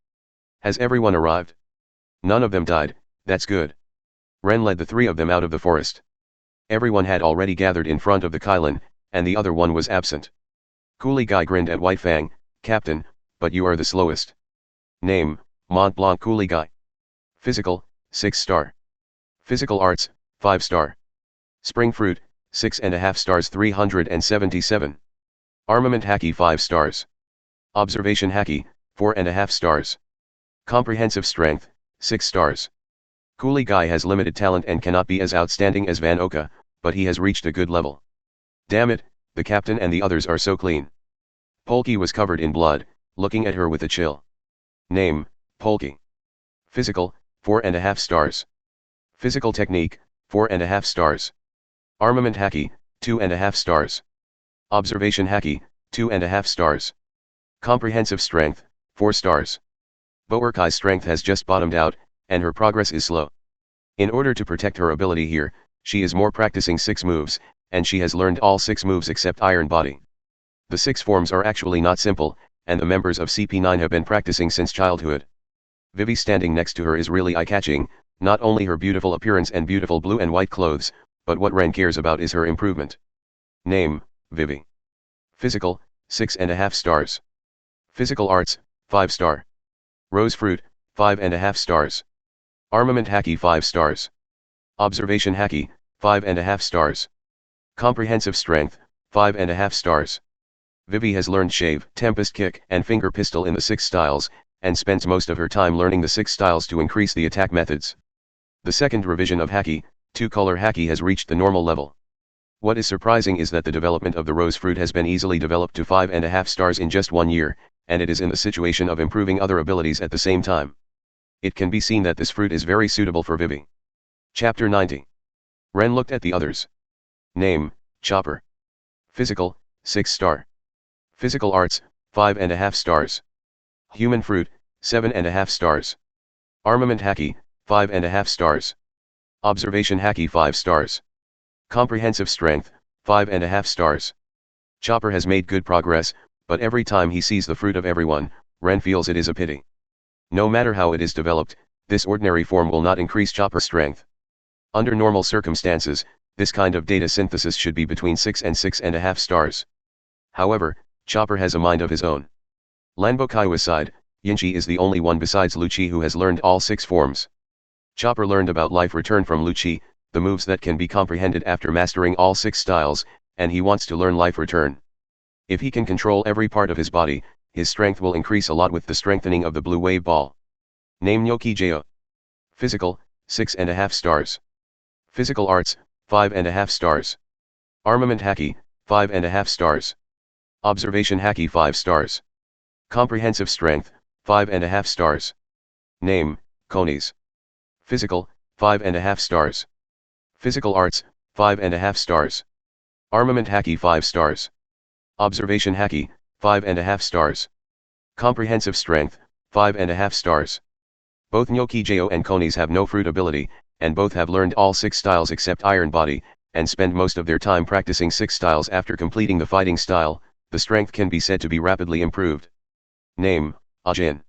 Has everyone arrived? None of them died, that's good. Rennes led the three of them out of the forest. Everyone had already gathered in front of the Qilin, and the other one was absent. Coolie Guy grinned at White Fang, Captain, but you are the slowest. Name, Mont Blanc Coolie Guy. Physical, 6 star. Physical Arts, 5 star. Spring Fruit, 6.5 stars 377. Armament Haki 5 stars. Observation Haki, 4.5 stars. Comprehensive Strength, 6 stars. Coolie Guy has limited talent and cannot be as outstanding as Van Oka, but he has reached a good level. Damn it, the captain and the others are so clean. Polky was covered in blood, looking at her with a chill. Name, Polky. Physical, 4.5 stars. Physical Technique, 4.5 stars. Armament Haki, 2.5 stars. Observation Haki, 2.5 stars. Comprehensive Strength, 4 stars. Darroch's strength has just bottomed out, and her progress is slow. In order to protect her ability here, she is more practicing 6 moves, and she has learned all 6 moves except Iron Body. The 6 forms are actually not simple, and the members of CP9 have been practicing since childhood. Vivi standing next to her is really eye-catching, not only her beautiful appearance and beautiful blue and white clothes, but what Rennes cares about is her improvement. Name, Vivi. Physical, 6.5 stars. Physical Arts, 5 star. Rose Fruit, 5.5 stars. Armament Haki 5 stars. Observation Haki, 5.5 stars. Comprehensive Strength, 5.5 stars. Vivi has learned Shave, Tempest Kick and Finger Pistol in the 6 styles, and spends most of her time learning the 6 styles to increase the attack methods. The second revision of Haki, 2-color Haki has reached the normal level. What is surprising is that the development of the Rose Fruit has been easily developed to 5.5 stars in just 1 year, and it is in the situation of improving other abilities at the same time. It can be seen that this fruit is very suitable for Vivi. Chapter 90. Rennes looked at the others. Name, Chopper. Physical, 6 star. Physical Arts, 5.5 stars. Human Fruit, 7.5 stars. Armament Haki, 5.5 stars. Observation Haki 5 stars. Comprehensive Strength, 5.5 stars. Chopper has made good progress, but every time he sees the fruit of everyone, Rennes feels it is a pity. No matter how it is developed, this ordinary form will not increase Chopper's strength. Under normal circumstances, this kind of data synthesis should be between 6 and 6.5 stars. However, Chopper has a mind of his own. Lanbokaiwa sighed, Yinchi is the only one besides Lucci who has learned all 6 forms. Chopper learned about life return from Lucci, the moves that can be comprehended after mastering all 6 styles, and he wants to learn life return. If he can control every part of his body, his strength will increase a lot with the strengthening of the blue wave ball. Name Nyoki Jo. Physical, 6.5 stars. Physical Arts, 5.5 stars. Armament Haki, 5.5 stars. Observation Haki 5 stars. Comprehensive Strength, 5.5 stars. Name, Konis. Physical, 5.5 stars. Physical Arts, 5.5 stars. Armament Haki 5 stars. Observation Haki, 5.5 stars. Comprehensive Strength, 5.5 stars. Both Nyoki Jo and Konis have no fruit ability, and both have learned all 6 styles except Iron Body, and spend most of their time practicing 6 styles after completing the fighting style. The strength can be said to be rapidly improved. Name, Ajin.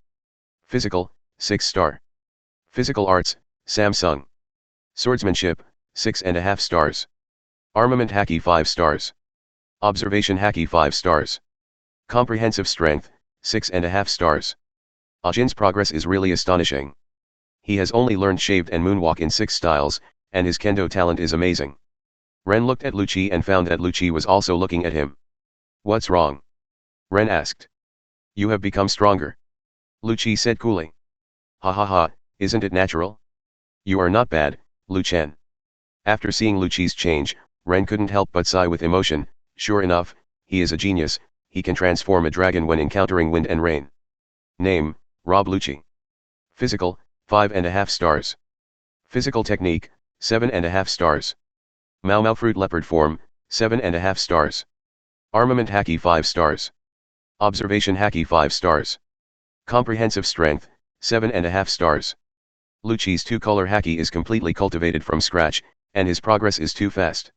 Physical, 6 star. Physical Arts, Samsung. Swordsmanship, 6.5 stars. Armament Haki 5 stars. Observation Haki 5 stars. Comprehensive Strength, 6.5 stars. Ajin's progress is really astonishing. He has only learned Shaved and Moonwalk in 6 styles, and his kendo talent is amazing. Rennes looked at Lucci and found that Lucci was also looking at him. What's wrong? Rennes asked. You have become stronger. Lucci said coolly. Ha ha ha, isn't it natural? You are not bad, Lucien. After seeing Lucci's change, Rennes couldn't help but sigh with emotion. Sure enough, he is a genius, he can transform a dragon when encountering wind and rain. Name, Rob Lucci. Physical, 5.5 stars. Physical Technique, 7.5 stars. Mau Mau Fruit Leopard Form, 7.5 stars. Armament Haki 5 stars. Observation Haki 5 stars. Comprehensive Strength, 7.5 stars. Lucci's two-color haki is completely cultivated from scratch, and his progress is too fast.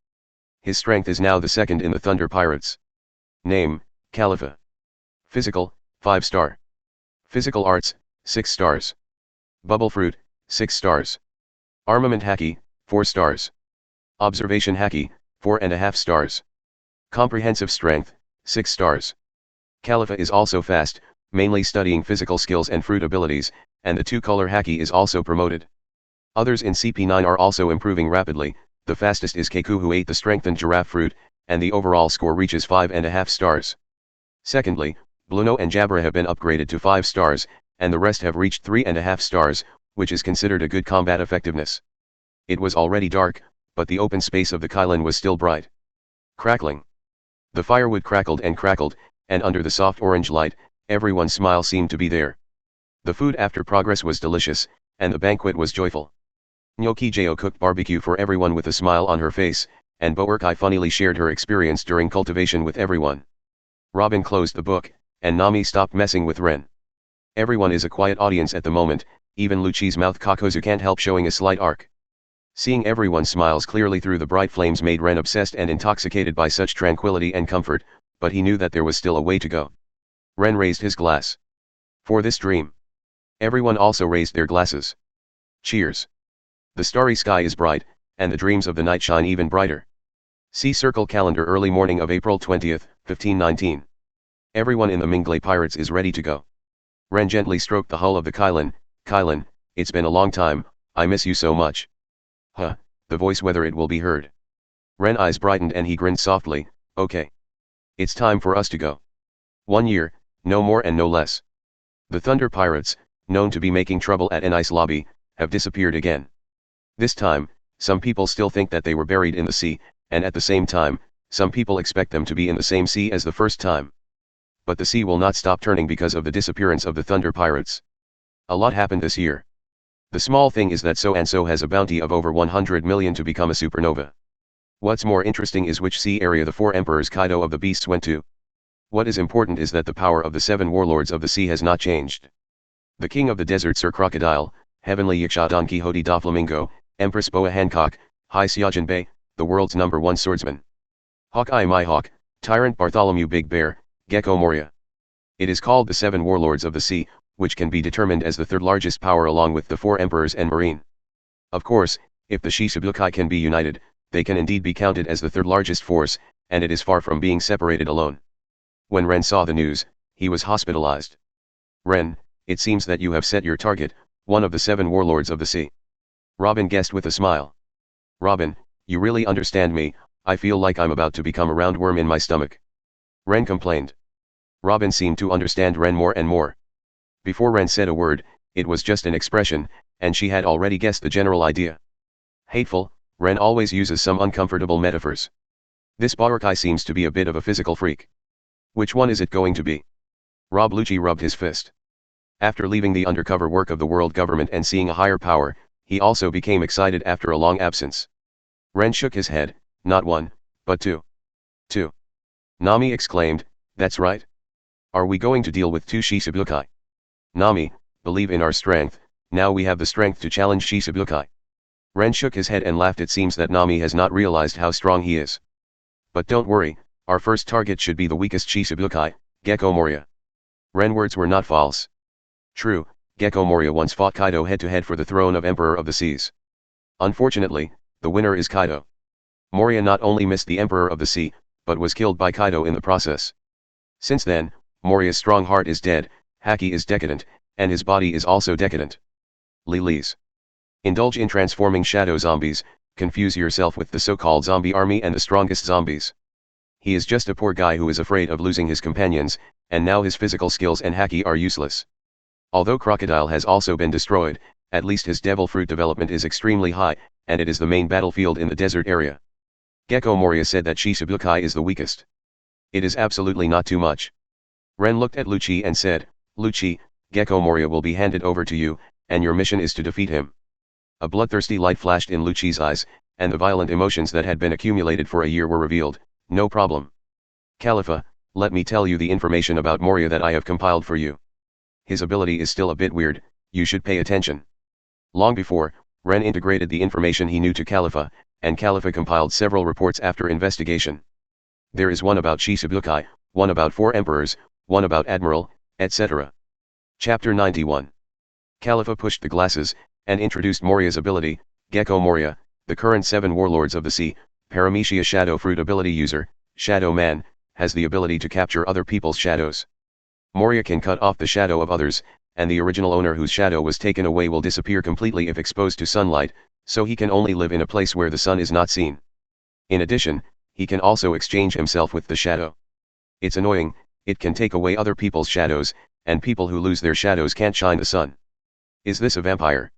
His strength is now the second in the Thunder Pirates. Name, Khalifa. Physical, 5 star. Physical Arts, 6 stars. Bubble Fruit, 6 stars. Armament Haki, 4 stars. Observation Haki, 4.5 stars. Comprehensive Strength, 6 stars. Khalifa is also fast, mainly studying physical skills and fruit abilities, and the two-color haki is also promoted. Others in CP9 are also improving rapidly. The fastest is Keiku, who ate the strengthened giraffe fruit, and the overall score reaches 5.5 stars. Secondly, Bluno and Jabra have been upgraded to 5 stars, and the rest have reached 3.5 stars, which is considered a good combat effectiveness. It was already dark, but the open space of the Kylin was still bright. Crackling. The firewood crackled, and under the soft orange light, everyone's smile seemed to be there. The food after progress was delicious, and the banquet was joyful. Nyoki Jo cooked barbecue for everyone with a smile on her face, and Boerkai funnily shared her experience during cultivation with everyone. Robin closed the book, and Nami stopped messing with Ren. Everyone is a quiet audience at the moment, even Lucci's mouth Kakozu can't help showing a slight arc. Seeing everyone's smiles clearly through the bright flames made Ren obsessed and intoxicated by such tranquility and comfort, but he knew that there was still a way to go. Ren raised his glass. For this dream. Everyone also raised their glasses. Cheers. The starry sky is bright, and the dreams of the night shine even brighter. See Circle Calendar, early morning of April 20th, 1519. Everyone in the Mingley Pirates is ready to go. Ren gently stroked the hull of the Kylin. Kylin, it's been a long time, I miss you so much. Huh, the voice, whether it will be heard. Ren eyes brightened and he grinned softly. Okay. It's time for us to go. 1 year, no more and no less. The Thunder Pirates, known to be making trouble at an ice lobby, have disappeared again. This time, some people still think that they were buried in the sea, and at the same time, some people expect them to be in the same sea as the first time. But the sea will not stop turning because of the disappearance of the Thunder Pirates. A lot happened this year. The small thing is that so-and-so has a bounty of over 100 million to become a supernova. What's more interesting is which sea area the 4 emperors Kaido of the beasts went to. What is important is that the power of the 7 warlords of the sea has not changed. The king of the desert Sir Crocodile, Heavenly Yaksha Don Quixote da Flamingo, Empress Boa Hancock, Hai Xiaojin Bei, the world's #1 swordsman. Hawkeye My Hawk, Tyrant Bartholomew Big Bear, Gecko Moria. It is called the 7 warlords of the sea, which can be determined as the third largest power along with the 4 emperors and marine. Of course, if the Shichibukai can be united, they can indeed be counted as the third largest force, and it is far from being separated alone. When Ren saw the news, he was hospitalized. Ren, it seems that you have set your target, one of the 7 warlords of the sea. Robin guessed with a smile. Robin, you really understand me, I feel like I'm about to become a roundworm in my stomach. Ren complained. Robin seemed to understand Ren more and more. Before Ren said a word, it was just an expression, and she had already guessed the general idea. Hateful, Ren always uses some uncomfortable metaphors. This Boerkai seems to be a bit of a physical freak. Which one is it going to be? Lucci rubbed his fist. After leaving the undercover work of the world government and seeing a higher power, he also became excited after a long absence. Ren shook his head, not 1, but 2. 2. Nami exclaimed, that's right. Are we going to deal with 2 Shichibukai? Nami, believe in our strength, now we have the strength to challenge Shichibukai. Ren shook his head and laughed. It seems that Nami has not realized how strong he is. But don't worry, our first target should be the weakest Shichibukai, Gecko Moria. Ren words were not false. True, Gecko Moria once fought Kaido head-to-head for the throne of Emperor of the Seas. Unfortunately, the winner is Kaido. Moria not only missed the Emperor of the Sea, but was killed by Kaido in the process. Since then, Moria's strong heart is dead, haki is decadent, and his body is also decadent. Lilis. Indulge in transforming shadow zombies, confuse yourself with the so-called zombie army and the strongest zombies. He is just a poor guy who is afraid of losing his companions, and now his physical skills and haki are useless. Although Crocodile has also been destroyed, at least his devil fruit development is extremely high, and it is the main battlefield in the desert area. Gecko Moria said that Shichibukai is the weakest. It is absolutely not too much. Ren looked at Lucci and said, Lucci, Gecko Moria will be handed over to you, and your mission is to defeat him. A bloodthirsty light flashed in Lucci's eyes, and the violent emotions that had been accumulated for a year were revealed. No problem. Khalifa, let me tell you the information about Moria that I have compiled for you. His ability is still a bit weird, you should pay attention. Long before, Rennes integrated the information he knew to Khalifa, and Khalifa compiled several reports after investigation. There is one about Shichibukai, one about 4 emperors, one about admiral, etc. Chapter 91. Khalifa pushed the glasses, and introduced Moria's ability. Gecko Moria, the current 7 warlords of the sea, Paramecia Shadow Fruit ability user, Shadow Man, has the ability to capture other people's shadows. Moria can cut off the shadow of others, and the original owner whose shadow was taken away will disappear completely if exposed to sunlight, so he can only live in a place where the sun is not seen. In addition, he can also exchange himself with the shadow. It's annoying, it can take away other people's shadows, and people who lose their shadows can't shine the sun. Is this a vampire?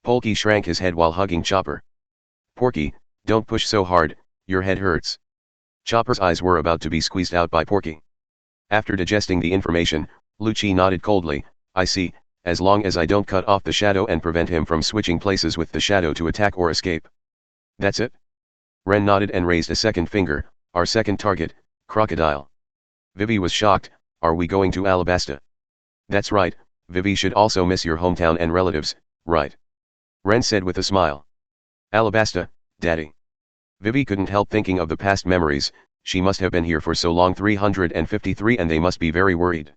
Polky shrank his head while hugging Chopper. Porky, don't push so hard, your head hurts. Chopper's eyes were about to be squeezed out by Porky. After digesting the information, Lucci nodded coldly. I see, as long as I don't cut off the shadow and prevent him from switching places with the shadow to attack or escape. That's it? Rennes nodded and raised a second finger. Our second target, Crocodile. Vivi was shocked. Are we going to Alabasta? That's right, Vivi should also miss your hometown and relatives, right? Rennes said with a smile. Alabasta, Daddy. Vivi couldn't help thinking of the past memories. She must have been here for so long, 353, and they must be very worried.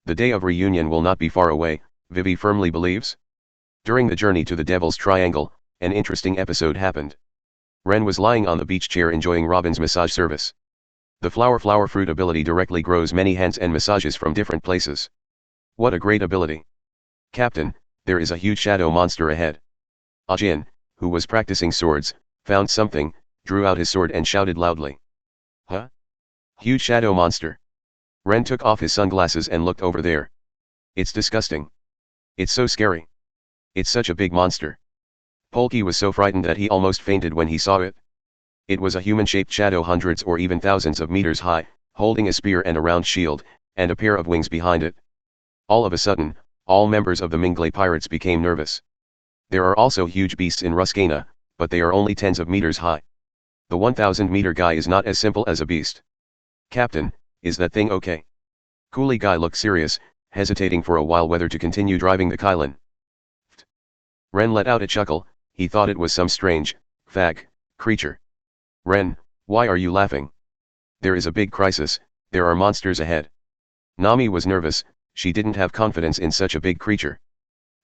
The day of reunion will not be far away, Vivi firmly believes. During the journey to the Devil's Triangle, an interesting episode happened. Rennes was lying on the beach chair enjoying Robin's massage service. The flower fruit ability directly grows many hands and massages from different places. What a great ability. Captain, there is a huge shadow monster ahead. Ajin, who was practicing swords, found something, drew out his sword and shouted loudly. Huh? Huge shadow monster. Rennes took off his sunglasses and looked over there. It's disgusting. It's so scary. It's such a big monster. Polky was so frightened that he almost fainted when he saw it. It was a human-shaped shadow hundreds or even thousands of meters high, holding a spear and a round shield, and a pair of wings behind it. All of a sudden, all members of the Mingley pirates became nervous. There are also huge beasts in Ruscana, but they are only tens of meters high. The 1,000-meter guy is not as simple as a beast. Captain, is that thing okay? Coolie guy looked serious, hesitating for a while whether to continue driving the Kylan. Rennes let out a chuckle. He thought it was some strange, creature. Rennes, why are you laughing? There is a big crisis, there are monsters ahead. Nami was nervous, she didn't have confidence in such a big creature.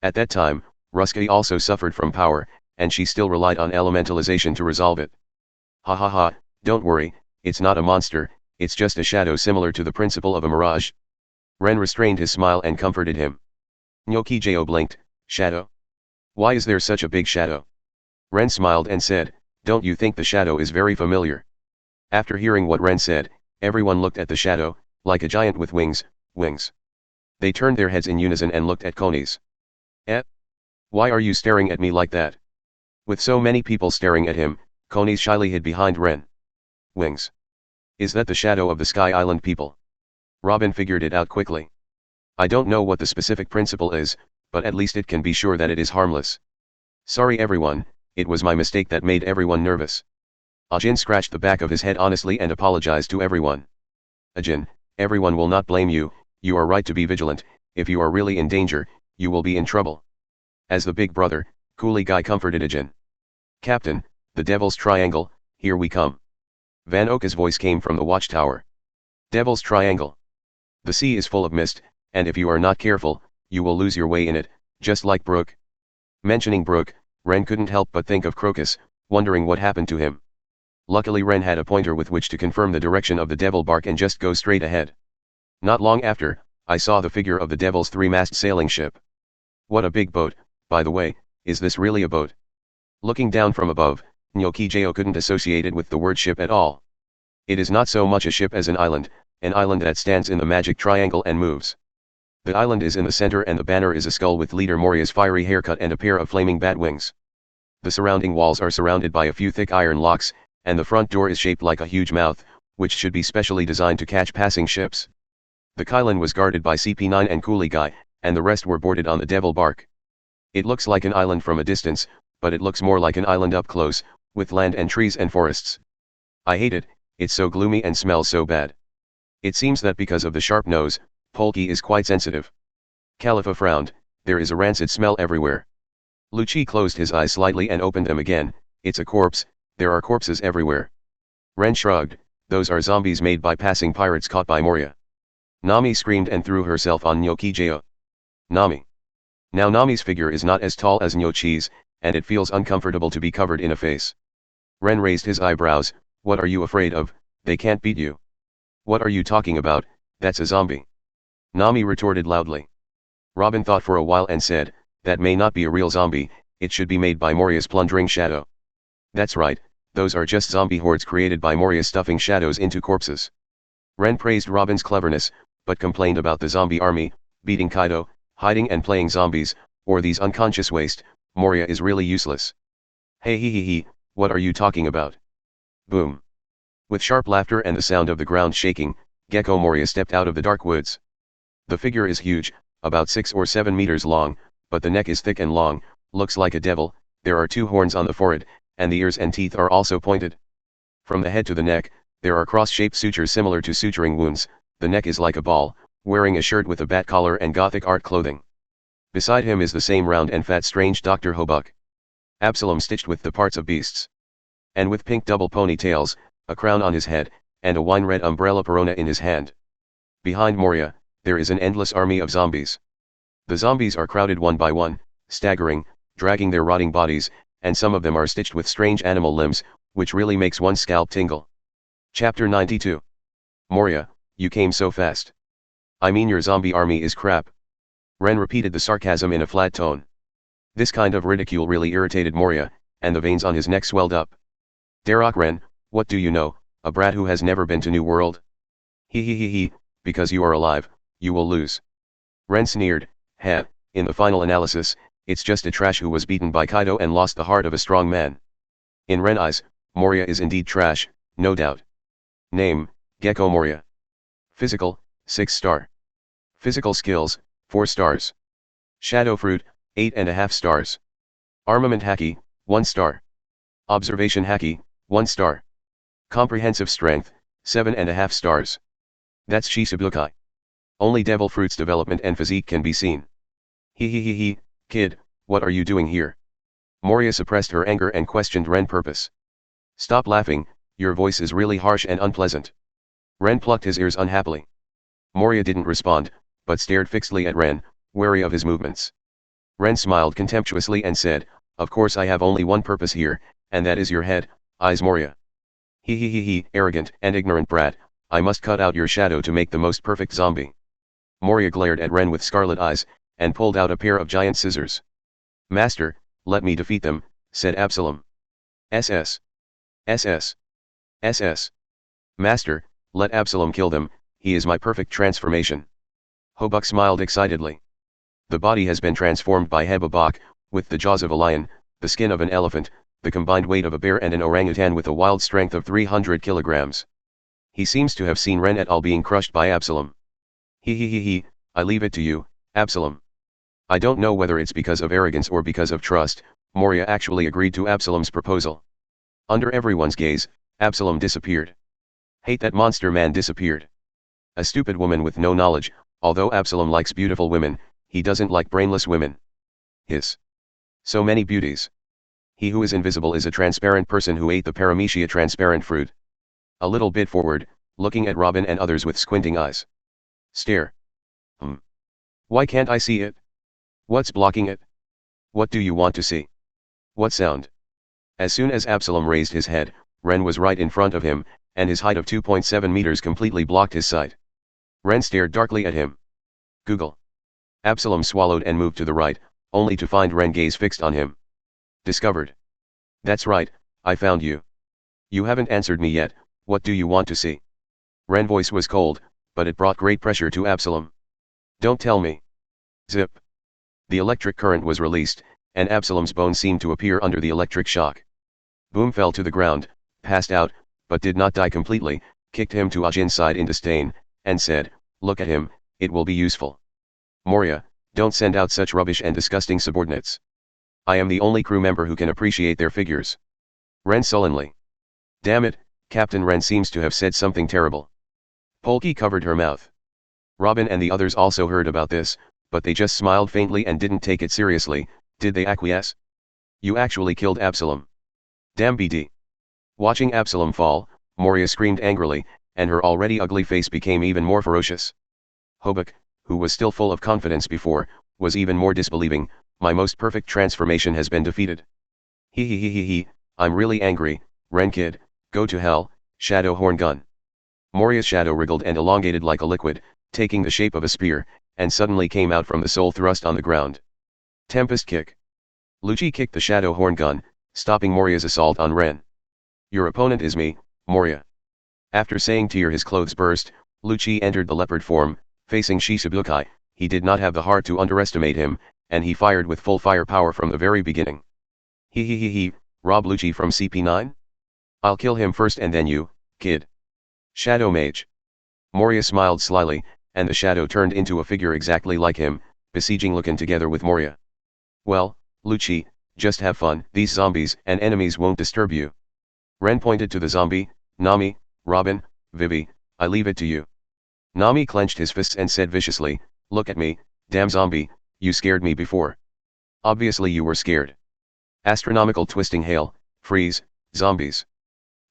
At that time, Rusky also suffered from power, and she still relied on elementalization to resolve it. Ha ha ha, don't worry, it's not a monster, it's just a shadow similar to the principle of a mirage. Rennes restrained his smile and comforted him. Nyokijo blinked. Shadow? Why is there such a big shadow? Rennes smiled and said, don't you think the shadow is very familiar? After hearing what Rennes said, everyone looked at the shadow, like a giant with wings. They turned their heads in unison and looked at Konis. Why are you staring at me like that? With so many people staring at him, Konis shyly hid behind Rennes. Wings. Is that the shadow of the Sky Island people? Robin figured it out quickly. I don't know what the specific principle is, but at least it can be sure that it is harmless. Sorry everyone, it was my mistake that made everyone nervous. Ajin scratched the back of his head honestly and apologized to everyone. Ajin, everyone will not blame you, you are right to be vigilant, if you are really in danger, you will be in trouble. As the big brother, Coolie Guy comforted Ajin. Captain, the Devil's Triangle, here we come. Van Oka's voice came from the watchtower. Devil's Triangle. The sea is full of mist, and if you are not careful, you will lose your way in it, just like Brook. Mentioning Brook, Rennes couldn't help but think of Crocus, wondering what happened to him. Luckily Rennes had a pointer with which to confirm the direction of the devil bark and just go straight ahead. Not long after, I saw the figure of the devil's 3-mast sailing ship. What a big boat, by the way, is this really a boat? Looking down from above, Nyokijo couldn't associate it with the word ship at all. It is not so much a ship as an island that stands in the magic triangle and moves. The island is in the center and the banner is a skull with leader Moria's fiery haircut and a pair of flaming bat wings. The surrounding walls are surrounded by a few thick iron locks, and the front door is shaped like a huge mouth, which should be specially designed to catch passing ships. The Kylan was guarded by CP9 and Coolie Guy, and the rest were boarded on the devil bark. It looks like an island from a distance, but it looks more like an island up close, with land and trees and forests. I hate it, it's so gloomy and smells so bad. It seems that because of the sharp nose, Polky is quite sensitive. Khalifa frowned, there is a rancid smell everywhere. Lucci closed his eyes slightly and opened them again. It's a corpse, there are corpses everywhere. Rennes shrugged, those are zombies made by passing pirates caught by Moria. Nami screamed and threw herself on Nyokijo. Nami. Now Nami's figure is not as tall as Nyochi's, and it feels uncomfortable to be covered in a face. Rennes raised his eyebrows, what are you afraid of? They can't beat you. What are you talking about? That's a zombie. Nami retorted loudly. Robin thought for a while and said, that may not be a real zombie, it should be made by Moria's plundering shadow. That's right, those are just zombie hordes created by Moria stuffing shadows into corpses. Rennes praised Robin's cleverness, but complained about the zombie army, beating Kaido, hiding and playing zombies, or these unconscious waste. Moria is really useless. Hey he, what are you talking about? Boom. With sharp laughter and the sound of the ground shaking, Gecko Moria stepped out of the dark woods. The figure is huge, about 6 or 7 meters long, but the neck is thick and long, looks like a devil, there are 2 horns on the forehead, and the ears and teeth are also pointed. From the head to the neck, there are cross-shaped sutures similar to suturing wounds, the neck is like a ball, wearing a shirt with a bat collar and gothic art clothing. Beside him is the same round and fat strange Dr. Hobuck. Absalom stitched with the parts of beasts. And with pink double ponytails, a crown on his head, and a wine-red umbrella Perona in his hand. Behind Moria, there is an endless army of zombies. The zombies are crowded one by one, staggering, dragging their rotting bodies, and some of them are stitched with strange animal limbs, which really makes one's scalp tingle. Chapter 92. Moria, you came so fast. I mean your zombie army is crap. Rennes repeated the sarcasm in a flat tone. This kind of ridicule really irritated Moria, and the veins on his neck swelled up. Darroch Rennes, what do you know, a brat who has never been to New World? He, because you are alive, you will lose. Rennes sneered, in the final analysis, it's just a trash who was beaten by Kaido and lost the heart of a strong man. In Rennes' eyes, Moria is indeed trash, no doubt. Name, Gecko Moria. Physical, 6 star. Physical skills, 4 stars. Shadow Fruit, 8.5 stars. Armament Haki, 1 star. Observation Haki, 1 star. Comprehensive Strength, 7.5 stars. That's Shisabukai. Only Devil Fruit's development and physique can be seen. He, kid, what are you doing here? Moria suppressed her anger and questioned Rennes' purpose. Stop laughing, your voice is really harsh and unpleasant. Rennes plucked his ears unhappily. Moria didn't respond, but stared fixedly at Rennes, wary of his movements. Rennes smiled contemptuously and said, of course I have only one purpose here, and that is your head, eyes Moria. He, arrogant and ignorant brat, I must cut out your shadow to make the most perfect zombie. Moria glared at Rennes with scarlet eyes, and pulled out a pair of giant scissors. Master, let me defeat them, said Absalom. SS. Master, let Absalom kill them, he is my perfect transformation. Hobuck smiled excitedly. The body has been transformed by Hebabok, with the jaws of a lion, the skin of an elephant, the combined weight of a bear and an orangutan with a wild strength of 300 kilograms. He seems to have seen Rennes et al. Being crushed by Absalom. He, I leave it to you, Absalom. I don't know whether it's because of arrogance or because of trust, Moria actually agreed to Absalom's proposal. Under everyone's gaze, Absalom disappeared. Hate that monster man disappeared. A stupid woman with no knowledge, although Absalom likes beautiful women, he doesn't like brainless women. So many beauties. He who is invisible is a transparent person who ate the paramecia transparent fruit. A little bit forward, looking at Robin and others with squinting eyes. Stare. Why can't I see it? What's blocking it? What do you want to see? What sound? As soon as Absalom raised his head, Rennes was right in front of him, and his height of 2.7 meters completely blocked his sight. Rennes stared darkly at him. Google. Absalom swallowed and moved to the right, only to find Rennes' gaze fixed on him. Discovered. That's right, I found you. You haven't answered me yet, what do you want to see? Rennes' voice was cold, but it brought great pressure to Absalom. Don't tell me. Zip. The electric current was released, and Absalom's bones seemed to appear under the electric shock. Boom fell to the ground, passed out, but did not die completely, kicked him to Ajin's side in disdain, and said, look at him, it will be useful. Moria, don't send out such rubbish and disgusting subordinates. I am the only crew member who can appreciate their figures. Rennes sullenly. Damn it, Captain Rennes seems to have said something terrible. Polky covered her mouth. Robin and the others also heard about this, but they just smiled faintly and didn't take it seriously. Did they acquiesce? You actually killed Absalom. Damn BD. Watching Absalom fall, Moria screamed angrily, and her already ugly face became even more ferocious. Hobuk, who was still full of confidence before, was even more disbelieving. My most perfect transformation has been defeated. He, I'm really angry, Ren kid, go to hell, shadow horn gun. Moria's shadow wriggled and elongated like a liquid, taking the shape of a spear, and suddenly came out from the soul thrust on the ground. Tempest kick. Lucci kicked the shadow horn gun, stopping Moria's assault on Ren. Your opponent is me, Moria. After saying tear his clothes burst, Lucci entered the leopard form, facing Shichibukai. He did not have the heart to underestimate him, and he fired with full firepower from the very beginning. Rob Lucci from CP9? I'll kill him first and then you, kid. Shadow Mage. Moria smiled slyly, and the shadow turned into a figure exactly like him, besieging Lucan together with Moria. Well, Lucci, just have fun. These zombies and enemies won't disturb you. Ren pointed to the zombie. Nami, Robin, Vivi, I leave it to you. Nami clenched his fists and said viciously, look at me, damn zombie, you scared me before. Obviously you were scared. Astronomical twisting hail, freeze, zombies.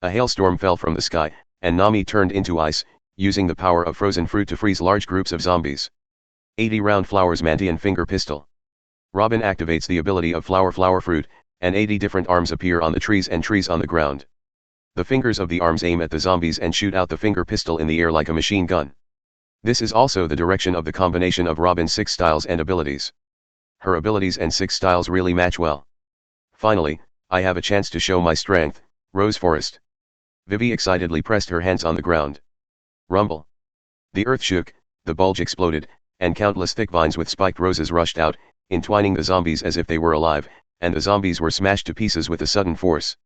A hailstorm fell from the sky, and Nami turned into ice, using the power of frozen fruit to freeze large groups of zombies. 80 round flowers Mantian finger pistol. Robin activates the ability of flower fruit, and 80 different arms appear on the trees and trees on the ground. The fingers of the arms aim at the zombies and shoot out the finger pistol in the air like a machine gun. This is also the direction of the combination of Robin's 6 styles and abilities. Her abilities and 6 styles really match well. Finally, I have a chance to show my strength, Rose Forest. Vivi excitedly pressed her hands on the ground. Rumble. The earth shook, the bulge exploded, and countless thick vines with spiked roses rushed out, entwining the zombies as if they were alive, and the zombies were smashed to pieces with a sudden force.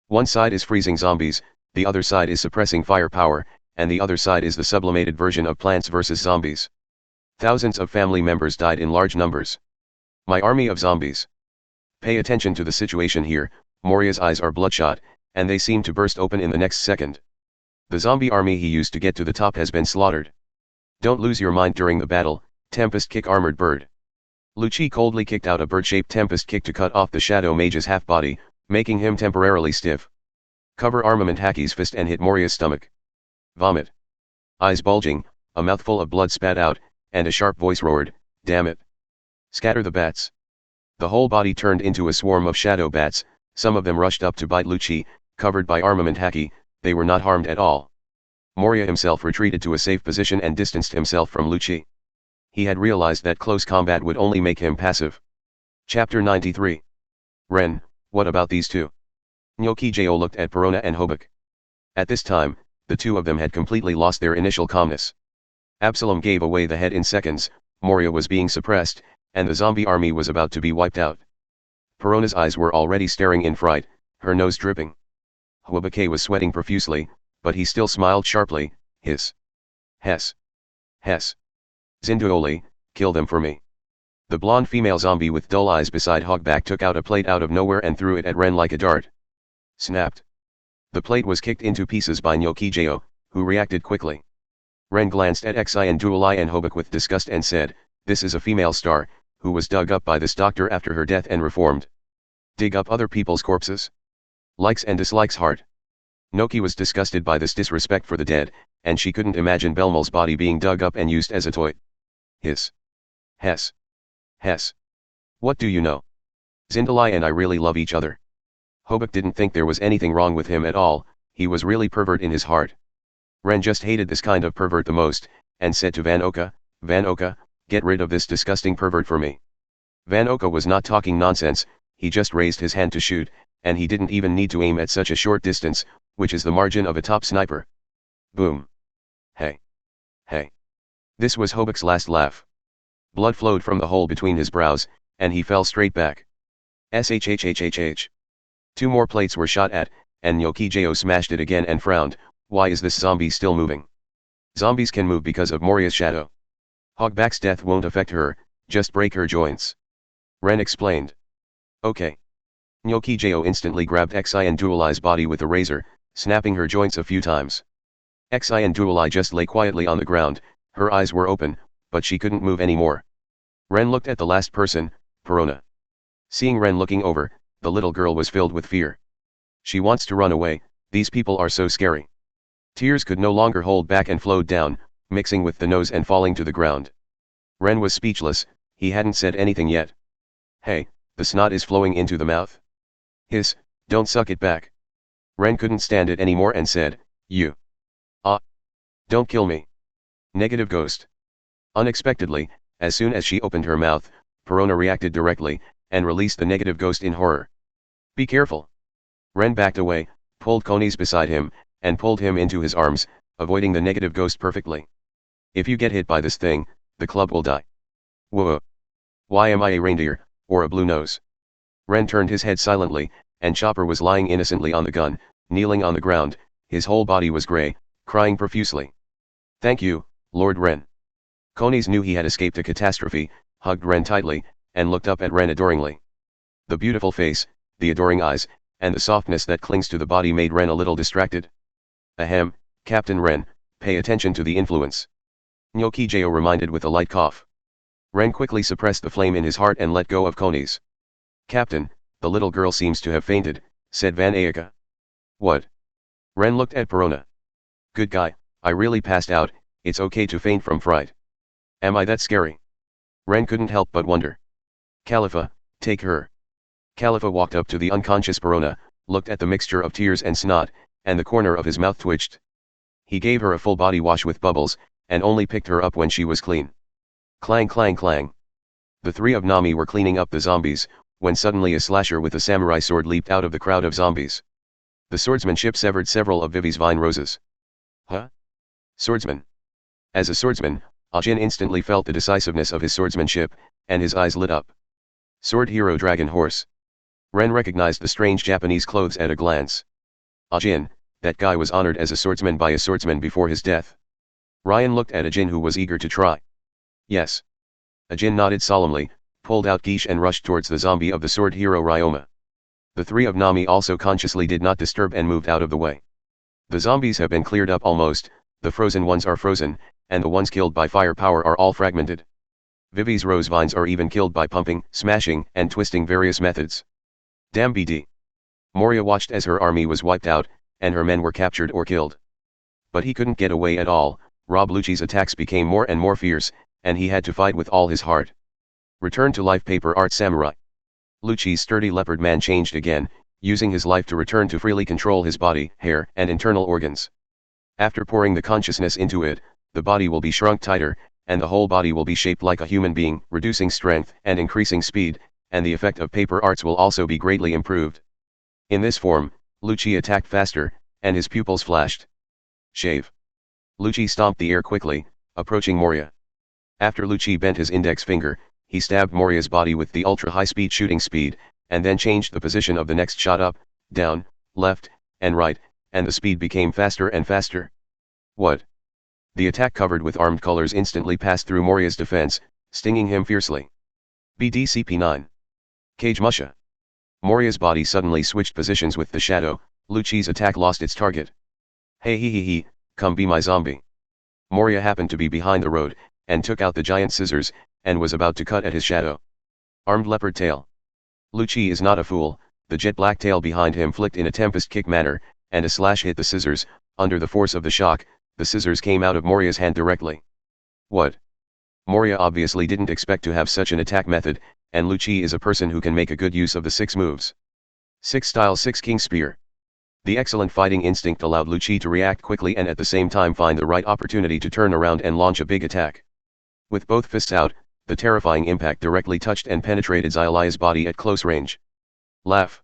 One side is freezing zombies, the other side is suppressing firepower, and the other side is the sublimated version of Plants vs. Zombies. Thousands of family members died in large numbers. My army of zombies. Pay attention to the situation here. Moria's eyes are bloodshot, and they seem to burst open in the next second. The zombie army he used to get to the top has been slaughtered. Don't lose your mind during the battle. Tempest kick armored bird. Lucci coldly kicked out a bird-shaped tempest kick to cut off the shadow mage's half-body, making him temporarily stiff. Cover armament Haki's fist and hit Moria's stomach. Vomit. Eyes bulging, a mouthful of blood spat out, and a sharp voice roared, damn it. Scatter the bats. The whole body turned into a swarm of shadow bats, some of them rushed up to bite Lucci, covered by armament Haki, they were not harmed at all. Moria himself retreated to a safe position and distanced himself from Lucci. He had realized that close combat would only make him passive. Chapter 93. Ren, what about these two? Nyokijo looked at Perona and Hobuk. At this time, the two of them had completely lost their initial calmness. Absalom gave away the head in seconds, Moria was being suppressed, and the zombie army was about to be wiped out. Perona's eyes were already staring in fright, her nose dripping. Hobuk was sweating profusely, but he still smiled sharply, hiss. Hess. Hess. Zinduoli, kill them for me. The blonde female zombie with dull eyes beside Hogback took out a plate out of nowhere and threw it at Ren like a dart. Snapped. The plate was kicked into pieces by Nyokijo, who reacted quickly. Ren glanced at Xi and Duolai and Hobuk with disgust and said, this is a female star, who was dug up by this doctor after her death and reformed. Dig up other people's corpses? Likes and dislikes heart. Noki was disgusted by this disrespect for the dead, and she couldn't imagine Belmol's body being dug up and used as a toy. Hiss. Hess. Hess. What do you know? Zindalai and I really love each other. Hobuk didn't think there was anything wrong with him at all, he was really pervert in his heart. Ren just hated this kind of pervert the most, and said to Van Oka, get rid of this disgusting pervert for me. Van Oka was not talking nonsense, he just raised his hand to shoot, and he didn't even need to aim at such a short distance, which is the margin of a top sniper. Boom. Hey. Hey. This was Hobuk's last laugh. Blood flowed from the hole between his brows, and he fell straight back. Shhhhhh. 2 more plates were shot at, and Nyokijo smashed it again and frowned, why is this zombie still moving? Zombies can move because of Moria's shadow. Hogback's death won't affect her, just break her joints. Ren explained. Okay. Nyokijo instantly grabbed Xi and Duolai's body with a razor, snapping her joints a few times. Xi and Duolai just lay quietly on the ground, her eyes were open, but she couldn't move anymore. Ren looked at the last person, Perona. Seeing Ren looking over, the little girl was filled with fear. She wants to run away, these people are so scary. Tears could no longer hold back and flowed down, mixing with the nose and falling to the ground. Rennes was speechless, he hadn't said anything yet. Hey, the snot is flowing into the mouth. Hiss, don't suck it back. Rennes couldn't stand it anymore and said, you. Don't kill me. Negative ghost. Unexpectedly, as soon as she opened her mouth, Perona reacted directly, and released the negative ghost in horror. Be careful. Rennes backed away, pulled Conies beside him, and pulled him into his arms, avoiding the negative ghost perfectly. If you get hit by this thing, the club will die. Whoa. Why am I a reindeer, or a blue nose? Rennes turned his head silently, and Chopper was lying innocently on the gun, kneeling on the ground, his whole body was grey, crying profusely. Thank you, Lord Rennes. Conies knew he had escaped a catastrophe, hugged Rennes tightly, and looked up at Rennes adoringly. The beautiful face, the adoring eyes, and the softness that clings to the body made Rennes a little distracted. Ahem, Captain Rennes, pay attention to the influence. Gnocchi Jo reminded with a light cough. Rennes quickly suppressed the flame in his heart and let go of Conies. Captain, the little girl seems to have fainted, said Van Aeke. What? Rennes looked at Perona. Good guy, I really passed out, it's okay to faint from fright. Am I that scary? Rennes couldn't help but wonder. Khalifa, take her. Khalifa walked up to the unconscious Perona, looked at the mixture of tears and snot, and the corner of his mouth twitched. He gave her a full body wash with bubbles, and only picked her up when she was clean. Clang clang clang. The three of Nami were cleaning up the zombies, when suddenly a slasher with a samurai sword leaped out of the crowd of zombies. The swordsmanship severed several of Vivi's vine roses. Huh? Swordsman. As a swordsman, Ajin instantly felt the decisiveness of his swordsmanship, and his eyes lit up. Sword hero dragon horse. Rennes recognized the strange Japanese clothes at a glance. Ajin, that guy was honored as a swordsman by a swordsman before his death. Ryan looked at Ajin who was eager to try. Yes. Ajin nodded solemnly, pulled out Geesh and rushed towards the zombie of the sword hero Ryoma. The three of Nami also consciously did not disturb and moved out of the way. The zombies have been cleared up almost, the frozen ones are frozen, and the ones killed by firepower are all fragmented. Vivi's rose vines are even killed by pumping, smashing, and twisting various methods. Damn BD. Moria watched as her army was wiped out, and her men were captured or killed. But he couldn't get away at all, Rob Lucci's attacks became more and more fierce, and he had to fight with all his heart. Return to life paper art samurai. Lucci's sturdy leopard man changed again, using his life to return to freely control his body, hair, and internal organs. After pouring the consciousness into it, the body will be shrunk tighter, and the whole body will be shaped like a human being, reducing strength and increasing speed, and the effect of paper arts will also be greatly improved. In this form, Lucci attacked faster, and his pupils flashed. Shave. Lucci stomped the air quickly, approaching Moria. After Lucci bent his index finger, he stabbed Moria's body with the ultra-high-speed shooting speed, and then changed the position of the next shot up, down, left, and right, and the speed became faster and faster. What? The attack covered with armed colors instantly passed through Moria's defense, stinging him fiercely. BDCP-9. Cage Musha. Moria's body suddenly switched positions with the shadow, Lucci's attack lost its target. Hey he, come be my zombie. Moria happened to be behind the road, and took out the giant scissors, and was about to cut at his shadow. Armed leopard tail. Lucci is not a fool, the jet black tail behind him flicked in a tempest kick manner, and a slash hit the scissors. Under the force of the shock, the scissors came out of Moria's hand directly. What? Moria obviously didn't expect to have such an attack method, and Lucci is a person who can make a good use of the 6 moves. 6 style 6 king spear. The excellent fighting instinct allowed Lucci to react quickly and at the same time find the right opportunity to turn around and launch a big attack. With both fists out, the terrifying impact directly touched and penetrated Xylia's body at close range. Laugh.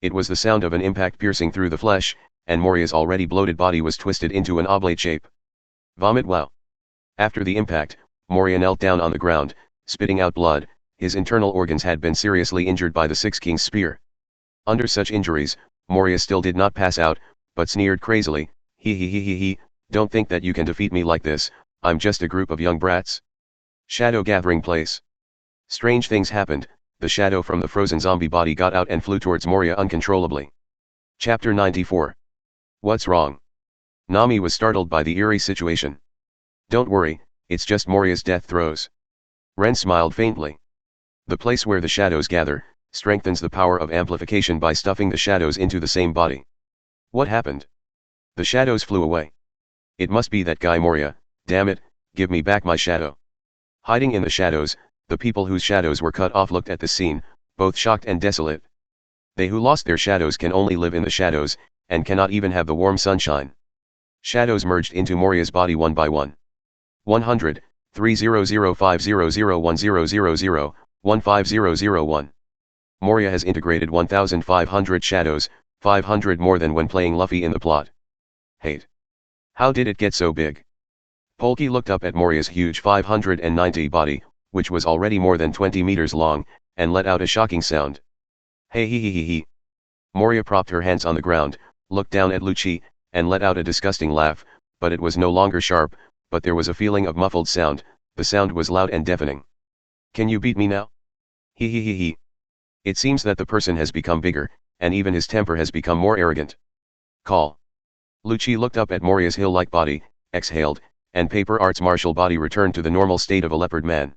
It was the sound of an impact piercing through the flesh, and Moria's already bloated body was twisted into an oblate shape. Vomit wow. After the impact, Moria knelt down on the ground, spitting out blood. His internal organs had been seriously injured by the 6 King's spear. Under such injuries, Moria still did not pass out, but sneered crazily, he, don't think that you can defeat me like this, I'm just a group of young brats. Shadow gathering place. Strange things happened, the shadow from the frozen zombie body got out and flew towards Moria uncontrollably. Chapter 94. What's wrong? Nami was startled by the eerie situation. Don't worry, it's just Moria's death throes. Rennes smiled faintly. The place where the shadows gather, strengthens the power of amplification by stuffing the shadows into the same body. What happened? The shadows flew away. It must be that guy Moria, damn it, give me back my shadow. Hiding in the shadows, the people whose shadows were cut off looked at the scene, both shocked and desolate. They who lost their shadows can only live in the shadows, and cannot even have the warm sunshine. Shadows merged into Moria's body one by one. 100, 30050010000, 15001. Moria has integrated 1,500 shadows, 500 more than when playing Luffy in the plot. Hate. How did it get so big? Polki looked up at Moria's huge 590 body, which was already more than 20 meters long, and let out a shocking sound. Hey hee hee hee hee. Moria propped her hands on the ground, looked down at Lucci, and let out a disgusting laugh, but it was no longer sharp, but there was a feeling of muffled sound. The sound was loud and deafening. Can you beat me now? Hee hee hee hee. It seems that the person has become bigger, and even his temper has become more arrogant. Call. Lucci looked up at Moria's hill-like body, exhaled, and Paper Art's martial body returned to the normal state of a leopard man.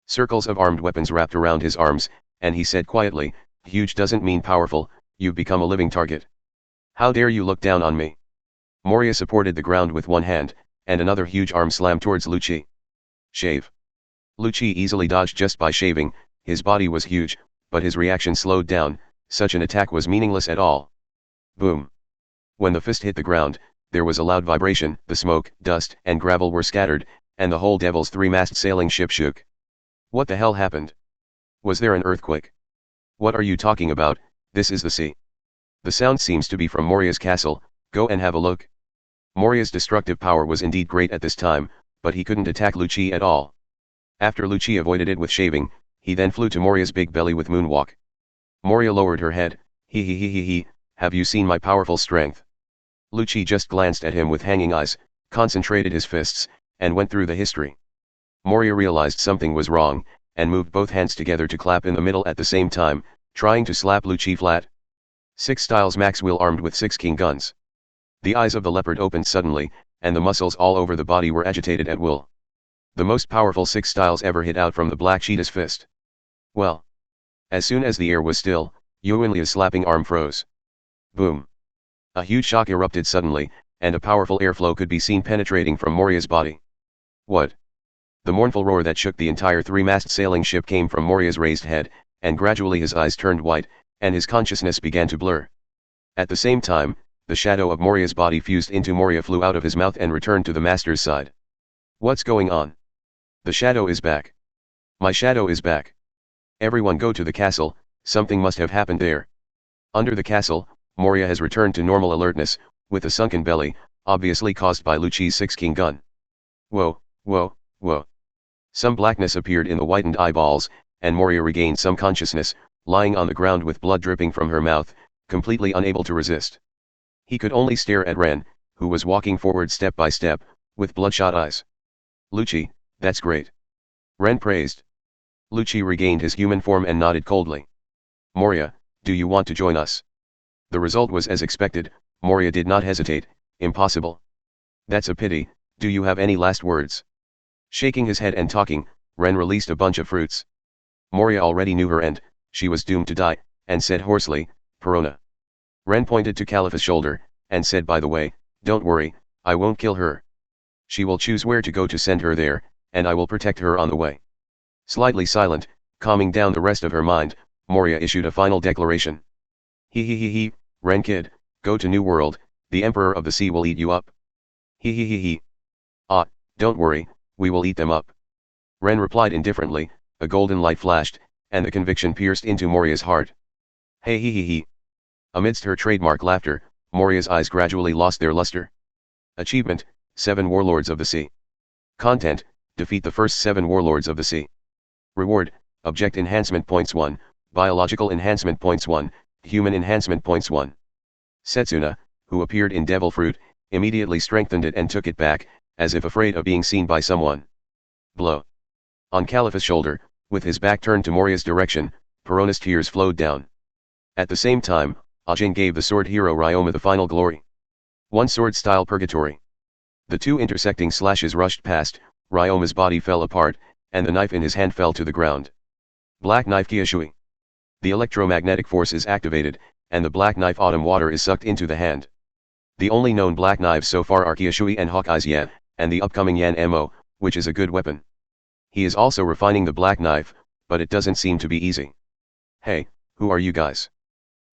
Circles of armed weapons wrapped around his arms, and he said quietly, huge doesn't mean powerful, you've become a living target. How dare you look down on me? Moria supported the ground with one hand, and another huge arm slammed towards Lucci. Shave. Lucci easily dodged just by shaving. His body was huge, but his reaction slowed down. Such an attack was meaningless at all. Boom. When the fist hit the ground, there was a loud vibration, the smoke, dust, and gravel were scattered, and the whole Devil's three-mast sailing ship shook. What the hell happened? Was there an earthquake? What are you talking about? This is the sea. The sound seems to be from Moria's castle. Go and have a look. Moria's destructive power was indeed great at this time, but he couldn't attack Lucci at all. After Lucci avoided it with shaving, he then flew to Moria's big belly with moonwalk. Moria lowered her head. Hee hee hee hee hee, have you seen my powerful strength? Lucci just glanced at him with hanging eyes, concentrated his fists, and went through the history. Moria realized something was wrong, and moved both hands together to clap in the middle at the same time, trying to slap Lucci flat. 6 styles max wheel armed with 6 king guns. The eyes of the leopard opened suddenly, and the muscles all over the body were agitated at will. The most powerful 6 styles ever hit out from the black cheetah's fist. Well. As soon as the air was still, Yuanlia's slapping arm froze. Boom. A huge shock erupted suddenly, and a powerful airflow could be seen penetrating from Moria's body. What? The mournful roar that shook the entire three-mast sailing ship came from Moria's raised head, and gradually his eyes turned white, and his consciousness began to blur. At the same time, the shadow of Moria's body fused into Moria, flew out of his mouth and returned to the master's side. What's going on? The shadow is back. My shadow is back. Everyone go to the castle, something must have happened there. Under the castle, Moria has returned to normal alertness, with a sunken belly, obviously caused by Lucci's 6 king gun. Whoa, whoa, whoa. Some blackness appeared in the whitened eyeballs, and Moria regained some consciousness, lying on the ground with blood dripping from her mouth, completely unable to resist. He could only stare at Rennes, who was walking forward step by step, with bloodshot eyes. Lucci, that's great. Rennes praised. Lucci regained his human form and nodded coldly. Moria, do you want to join us? The result was as expected. Moria did not hesitate. Impossible. That's a pity. Do you have any last words? Shaking his head and talking, Rennes released a bunch of fruits. Moria already knew her end. She was doomed to die, and said hoarsely, Perona. Rennes pointed to Calipha's shoulder, and said, by the way, don't worry, I won't kill her. She will choose where to go to send her there, and I will protect her on the way. Slightly silent, calming down the rest of her mind, Moria issued a final declaration. Hee hee hee hee, Rennes kid, go to New World, the Emperor of the Sea will eat you up. Hee hee hee hee. Ah, don't worry, we will eat them up. Rennes replied indifferently. A golden light flashed, and the conviction pierced into Moria's heart. Hey hee hee hee. Amidst her trademark laughter, Moria's eyes gradually lost their luster. Achievement, 7 Warlords of the Sea. Content, defeat the first 7 Warlords of the Sea. Reward, Object Enhancement Points 1, Biological Enhancement Points 1, Human Enhancement Points 1. Setsuna, who appeared in Devil Fruit, immediately strengthened it and took it back, as if afraid of being seen by someone. Blow. On Calipha's shoulder, with his back turned to Moria's direction, Perona's tears flowed down. At the same time, Ajin gave the sword hero Ryoma the final glory. 1 sword style purgatory. The 2 intersecting slashes rushed past, Ryoma's body fell apart, and the knife in his hand fell to the ground. Black knife Kyushui. The electromagnetic force is activated, and the black knife autumn water is sucked into the hand. The only known black knives so far are Qishui and Hawkeye's Yan, and the upcoming Yan Mo, which is a good weapon. He is also refining the black knife, but it doesn't seem to be easy. Hey, who are you guys?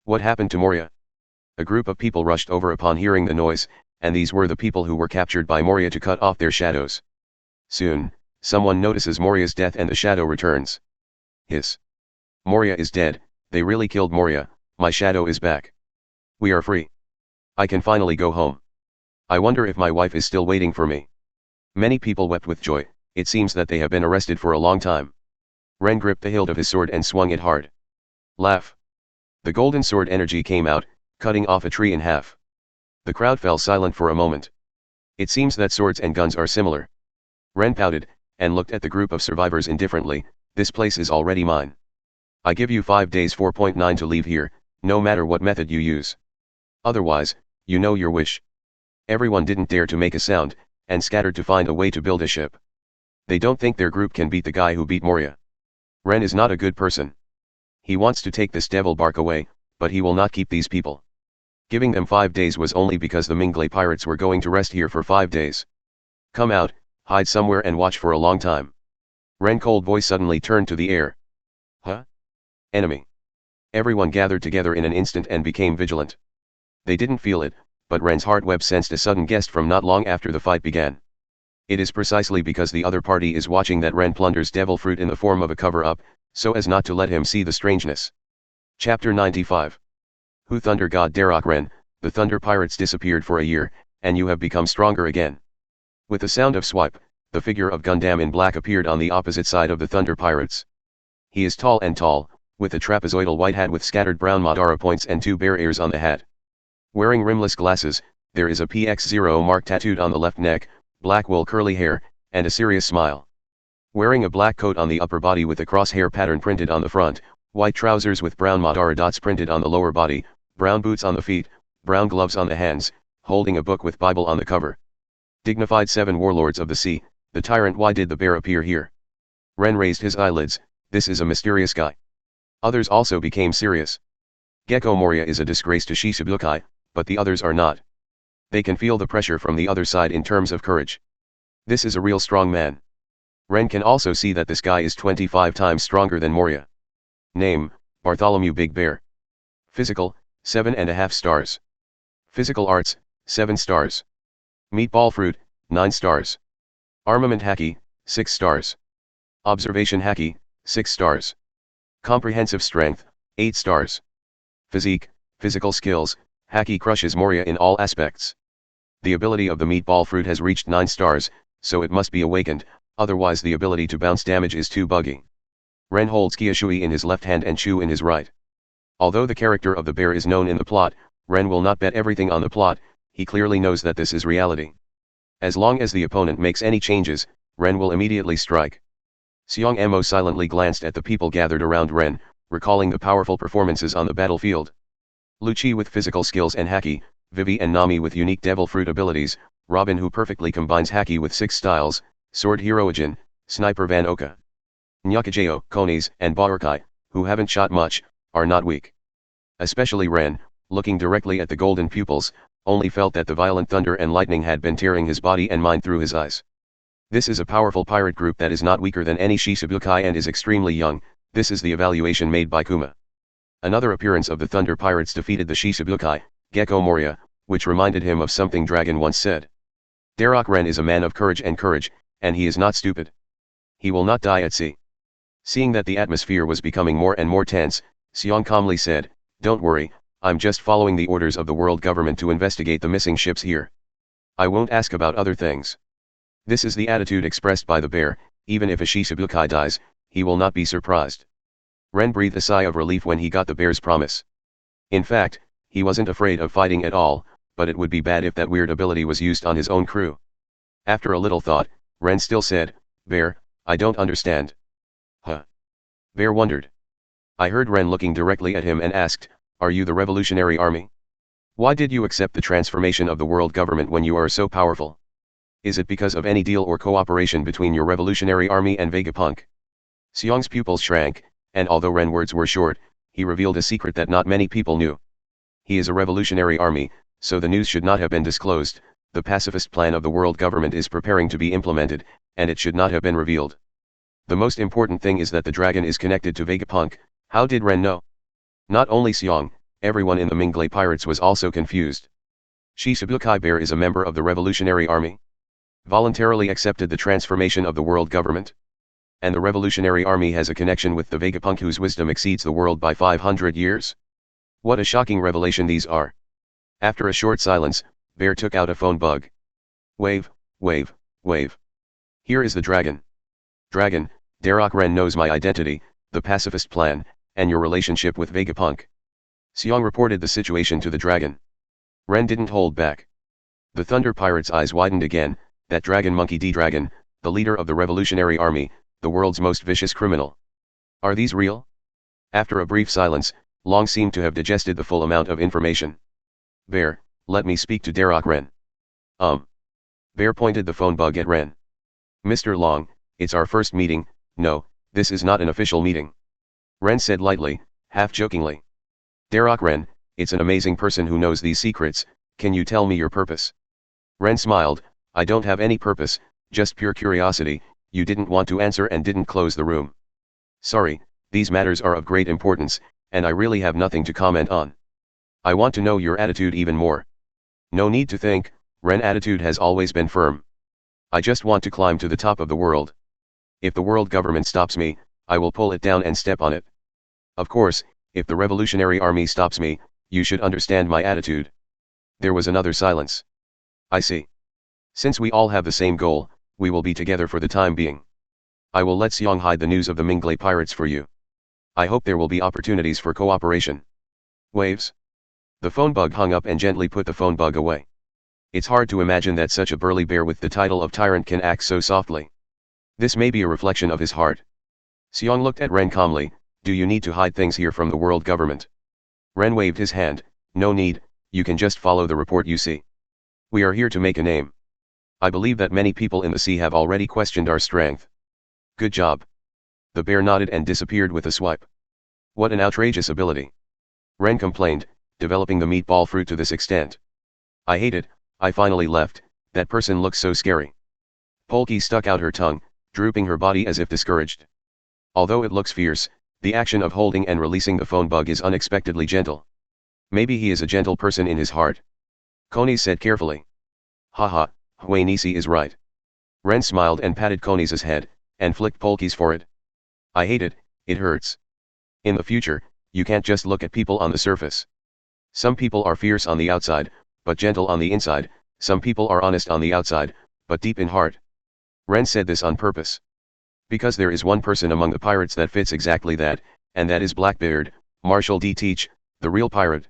What happened to Moria? A group of people rushed over upon hearing the noise, and these were the people who were captured by Moria to cut off their shadows. Soon, someone notices Moria's death and the shadow returns. Hiss. Moria is dead, they really killed Moria, my shadow is back. We are free. I can finally go home. I wonder if my wife is still waiting for me. Many people wept with joy, it seems that they have been arrested for a long time. Ren gripped the hilt of his sword and swung it hard. Laugh. The golden sword energy came out, cutting off a tree in half. The crowd fell silent for a moment. It seems that swords and guns are similar. Ren pouted, and looked at the group of survivors indifferently. This place is already mine. I give you 5 days 4.9 to leave here, no matter what method you use. Otherwise, you know your wish. Everyone didn't dare to make a sound, and scattered to find a way to build a ship. They don't think their group can beat the guy who beat Moria. Ren is not a good person. He wants to take this devil bark away, but he will not keep these people. Giving them 5 days was only because the Mingley pirates were going to rest here for 5 days. Come out, hide somewhere and watch for a long time. Ren's cold voice suddenly turned to the air. Huh? Enemy. Everyone gathered together in an instant and became vigilant. They didn't feel it, but Ren's heart web sensed a sudden guest from not long after the fight began. It is precisely because the other party is watching that Ren plunders devil fruit in the form of a cover-up, so as not to let him see the strangeness. Chapter 95. Who Thunder God Darroch Rennes, the Thunder Pirates disappeared for a year, and you have become stronger again. With the sound of swipe, the figure of Gundam in black appeared on the opposite side of the Thunder Pirates. He is tall and tall, with a trapezoidal white hat with scattered brown Madara points and 2 bear ears on the hat. Wearing rimless glasses, there is a PX0 mark tattooed on the left neck, black wool curly hair, and a serious smile. Wearing a black coat on the upper body with a crosshair pattern printed on the front, white trousers with brown Madara dots printed on the lower body, brown boots on the feet, brown gloves on the hands, holding a book with Bible on the cover. Dignified 7 warlords of the sea, the tyrant. Why did the bear appear here? Ren raised his eyelids. This is a mysterious guy. Others also became serious. Gecko Moria is a disgrace to Shichibukai, but the others are not. They can feel the pressure from the other side in terms of courage. This is a real strong man. Ren can also see that this guy is 25 times stronger than Moria. Name, Bartholomew Big Bear. Physical, 7.5 stars. Physical arts, 7 stars. Meatball fruit, 9 stars. Armament haki, 6 stars. Observation haki, 6 stars. Comprehensive strength, 8 stars. Physique, physical skills, haki crushes Moria in all aspects. The ability of the meatball fruit has reached 9 stars, so it must be awakened, otherwise the ability to bounce damage is too buggy. Ren holds Kiashui in his left hand and Chu in his right. Although the character of the bear is known in the plot, Ren will not bet everything on the plot. He clearly knows that this is reality. As long as the opponent makes any changes, Ren will immediately strike. Xiong Mo silently glanced at the people gathered around Ren, recalling the powerful performances on the battlefield. Lucci with physical skills and haki, Vivi and Nami with unique devil fruit abilities, Robin who perfectly combines haki with 6 styles, Sword Hiroijin, Sniper Van Oka. Nyakajeo, Konis, and Barukai, who haven't shot much, are not weak. Especially Ren, looking directly at the golden pupils, only felt that the violent thunder and lightning had been tearing his body and mind through his eyes. This is a powerful pirate group that is not weaker than any Shichibukai and is extremely young. This is the evaluation made by Kuma. Another appearance of the Thunder Pirates defeated the Shichibukai, Gecko Moria, which reminded him of something Dragon once said. Darroch Rennes is a man of courage, and he is not stupid. He will not die at sea. Seeing that the atmosphere was becoming more and more tense, Xiong calmly said, "Don't worry, I'm just following the orders of the world government to investigate the missing ships here. I won't ask about other things." This is the attitude expressed by the bear. Even if a Shichibukai dies, he will not be surprised. Ren breathed a sigh of relief when he got the bear's promise. In fact, he wasn't afraid of fighting at all, but it would be bad if that weird ability was used on his own crew. After a little thought, Ren still said, "Bear, I don't understand." Huh? Bear wondered. I heard Ren looking directly at him and asked, "Are you the Revolutionary Army? Why did you accept the transformation of the world government when you are so powerful? Is it because of any deal or cooperation between your Revolutionary Army and Vegapunk?" Xiong's pupils shrank, and although Ren's words were short, he revealed a secret that not many people knew. He is a revolutionary army, so the news should not have been disclosed. The pacifist plan of the world government is preparing to be implemented, and it should not have been revealed. The most important thing is that the dragon is connected to Vegapunk. How did Rennes know? Not only Xiong, everyone in the Minglei pirates was also confused. Shichibukai Bear is a member of the revolutionary army. Voluntarily accepted the transformation of the world government. And the revolutionary army has a connection with the Vegapunk whose wisdom exceeds the world by 500 years. What a shocking revelation these are. After a short silence, Bear took out a phone bug. Wave, wave, wave. Here is the dragon. Dragon, Darroch Rennes knows my identity, the pacifist plan, and your relationship with Vegapunk. Xiong reported the situation to the dragon. Rennes didn't hold back. The Thunder Pirate's eyes widened again. That dragon monkey D-Dragon, the leader of the revolutionary army, the world's most vicious criminal. Are these real? After a brief silence, Long seemed to have digested the full amount of information. Bear, let me speak to Darroch Rennes. Bear pointed the phone bug at Rennes. Mr. Long, it's our first meeting. No, this is not an official meeting. Rennes said lightly, half jokingly. Darroch Rennes, it's an amazing person who knows these secrets. Can you tell me your purpose? Rennes smiled. I don't have any purpose, just pure curiosity. You didn't want to answer and didn't close the room. Sorry, these matters are of great importance, and I really have nothing to comment on. I want to know your attitude even more. No need to think, Rennes' attitude has always been firm. I just want to climb to the top of the world. If the world government stops me, I will pull it down and step on it. Of course, if the revolutionary army stops me, you should understand my attitude. There was another silence. I see. Since we all have the same goal, we will be together for the time being. I will let Xiong hide the news of the Minglei pirates for you. I hope there will be opportunities for cooperation. Waves. The phone bug hung up and gently put the phone bug away. It's hard to imagine that such a burly bear with the title of tyrant can act so softly. This may be a reflection of his heart. Xiong looked at Rennes calmly. Do you need to hide things here from the world government? Rennes waved his hand. No need, you can just follow the report you see. We are here to make a name. I believe that many people in the sea have already questioned our strength. Good job. The bear nodded and disappeared with a swipe. What an outrageous ability. Rennes complained, developing the meatball fruit to this extent. I hate it, I finally left, that person looks so scary. Polky stuck out her tongue, drooping her body as if discouraged. Although it looks fierce, the action of holding and releasing the phone bug is unexpectedly gentle. Maybe he is a gentle person in his heart. Konis said carefully. Haha, Hui Nisi is right. Rennes smiled and patted Konis' head, and flicked Polky's forehead. I hate it, it hurts. In the future, you can't just look at people on the surface. Some people are fierce on the outside, but gentle on the inside. Some people are honest on the outside, but deep in heart. Rennes said this on purpose. Because there is one person among the pirates that fits exactly that, and that is Blackbeard, Marshal D. Teach, the real pirate.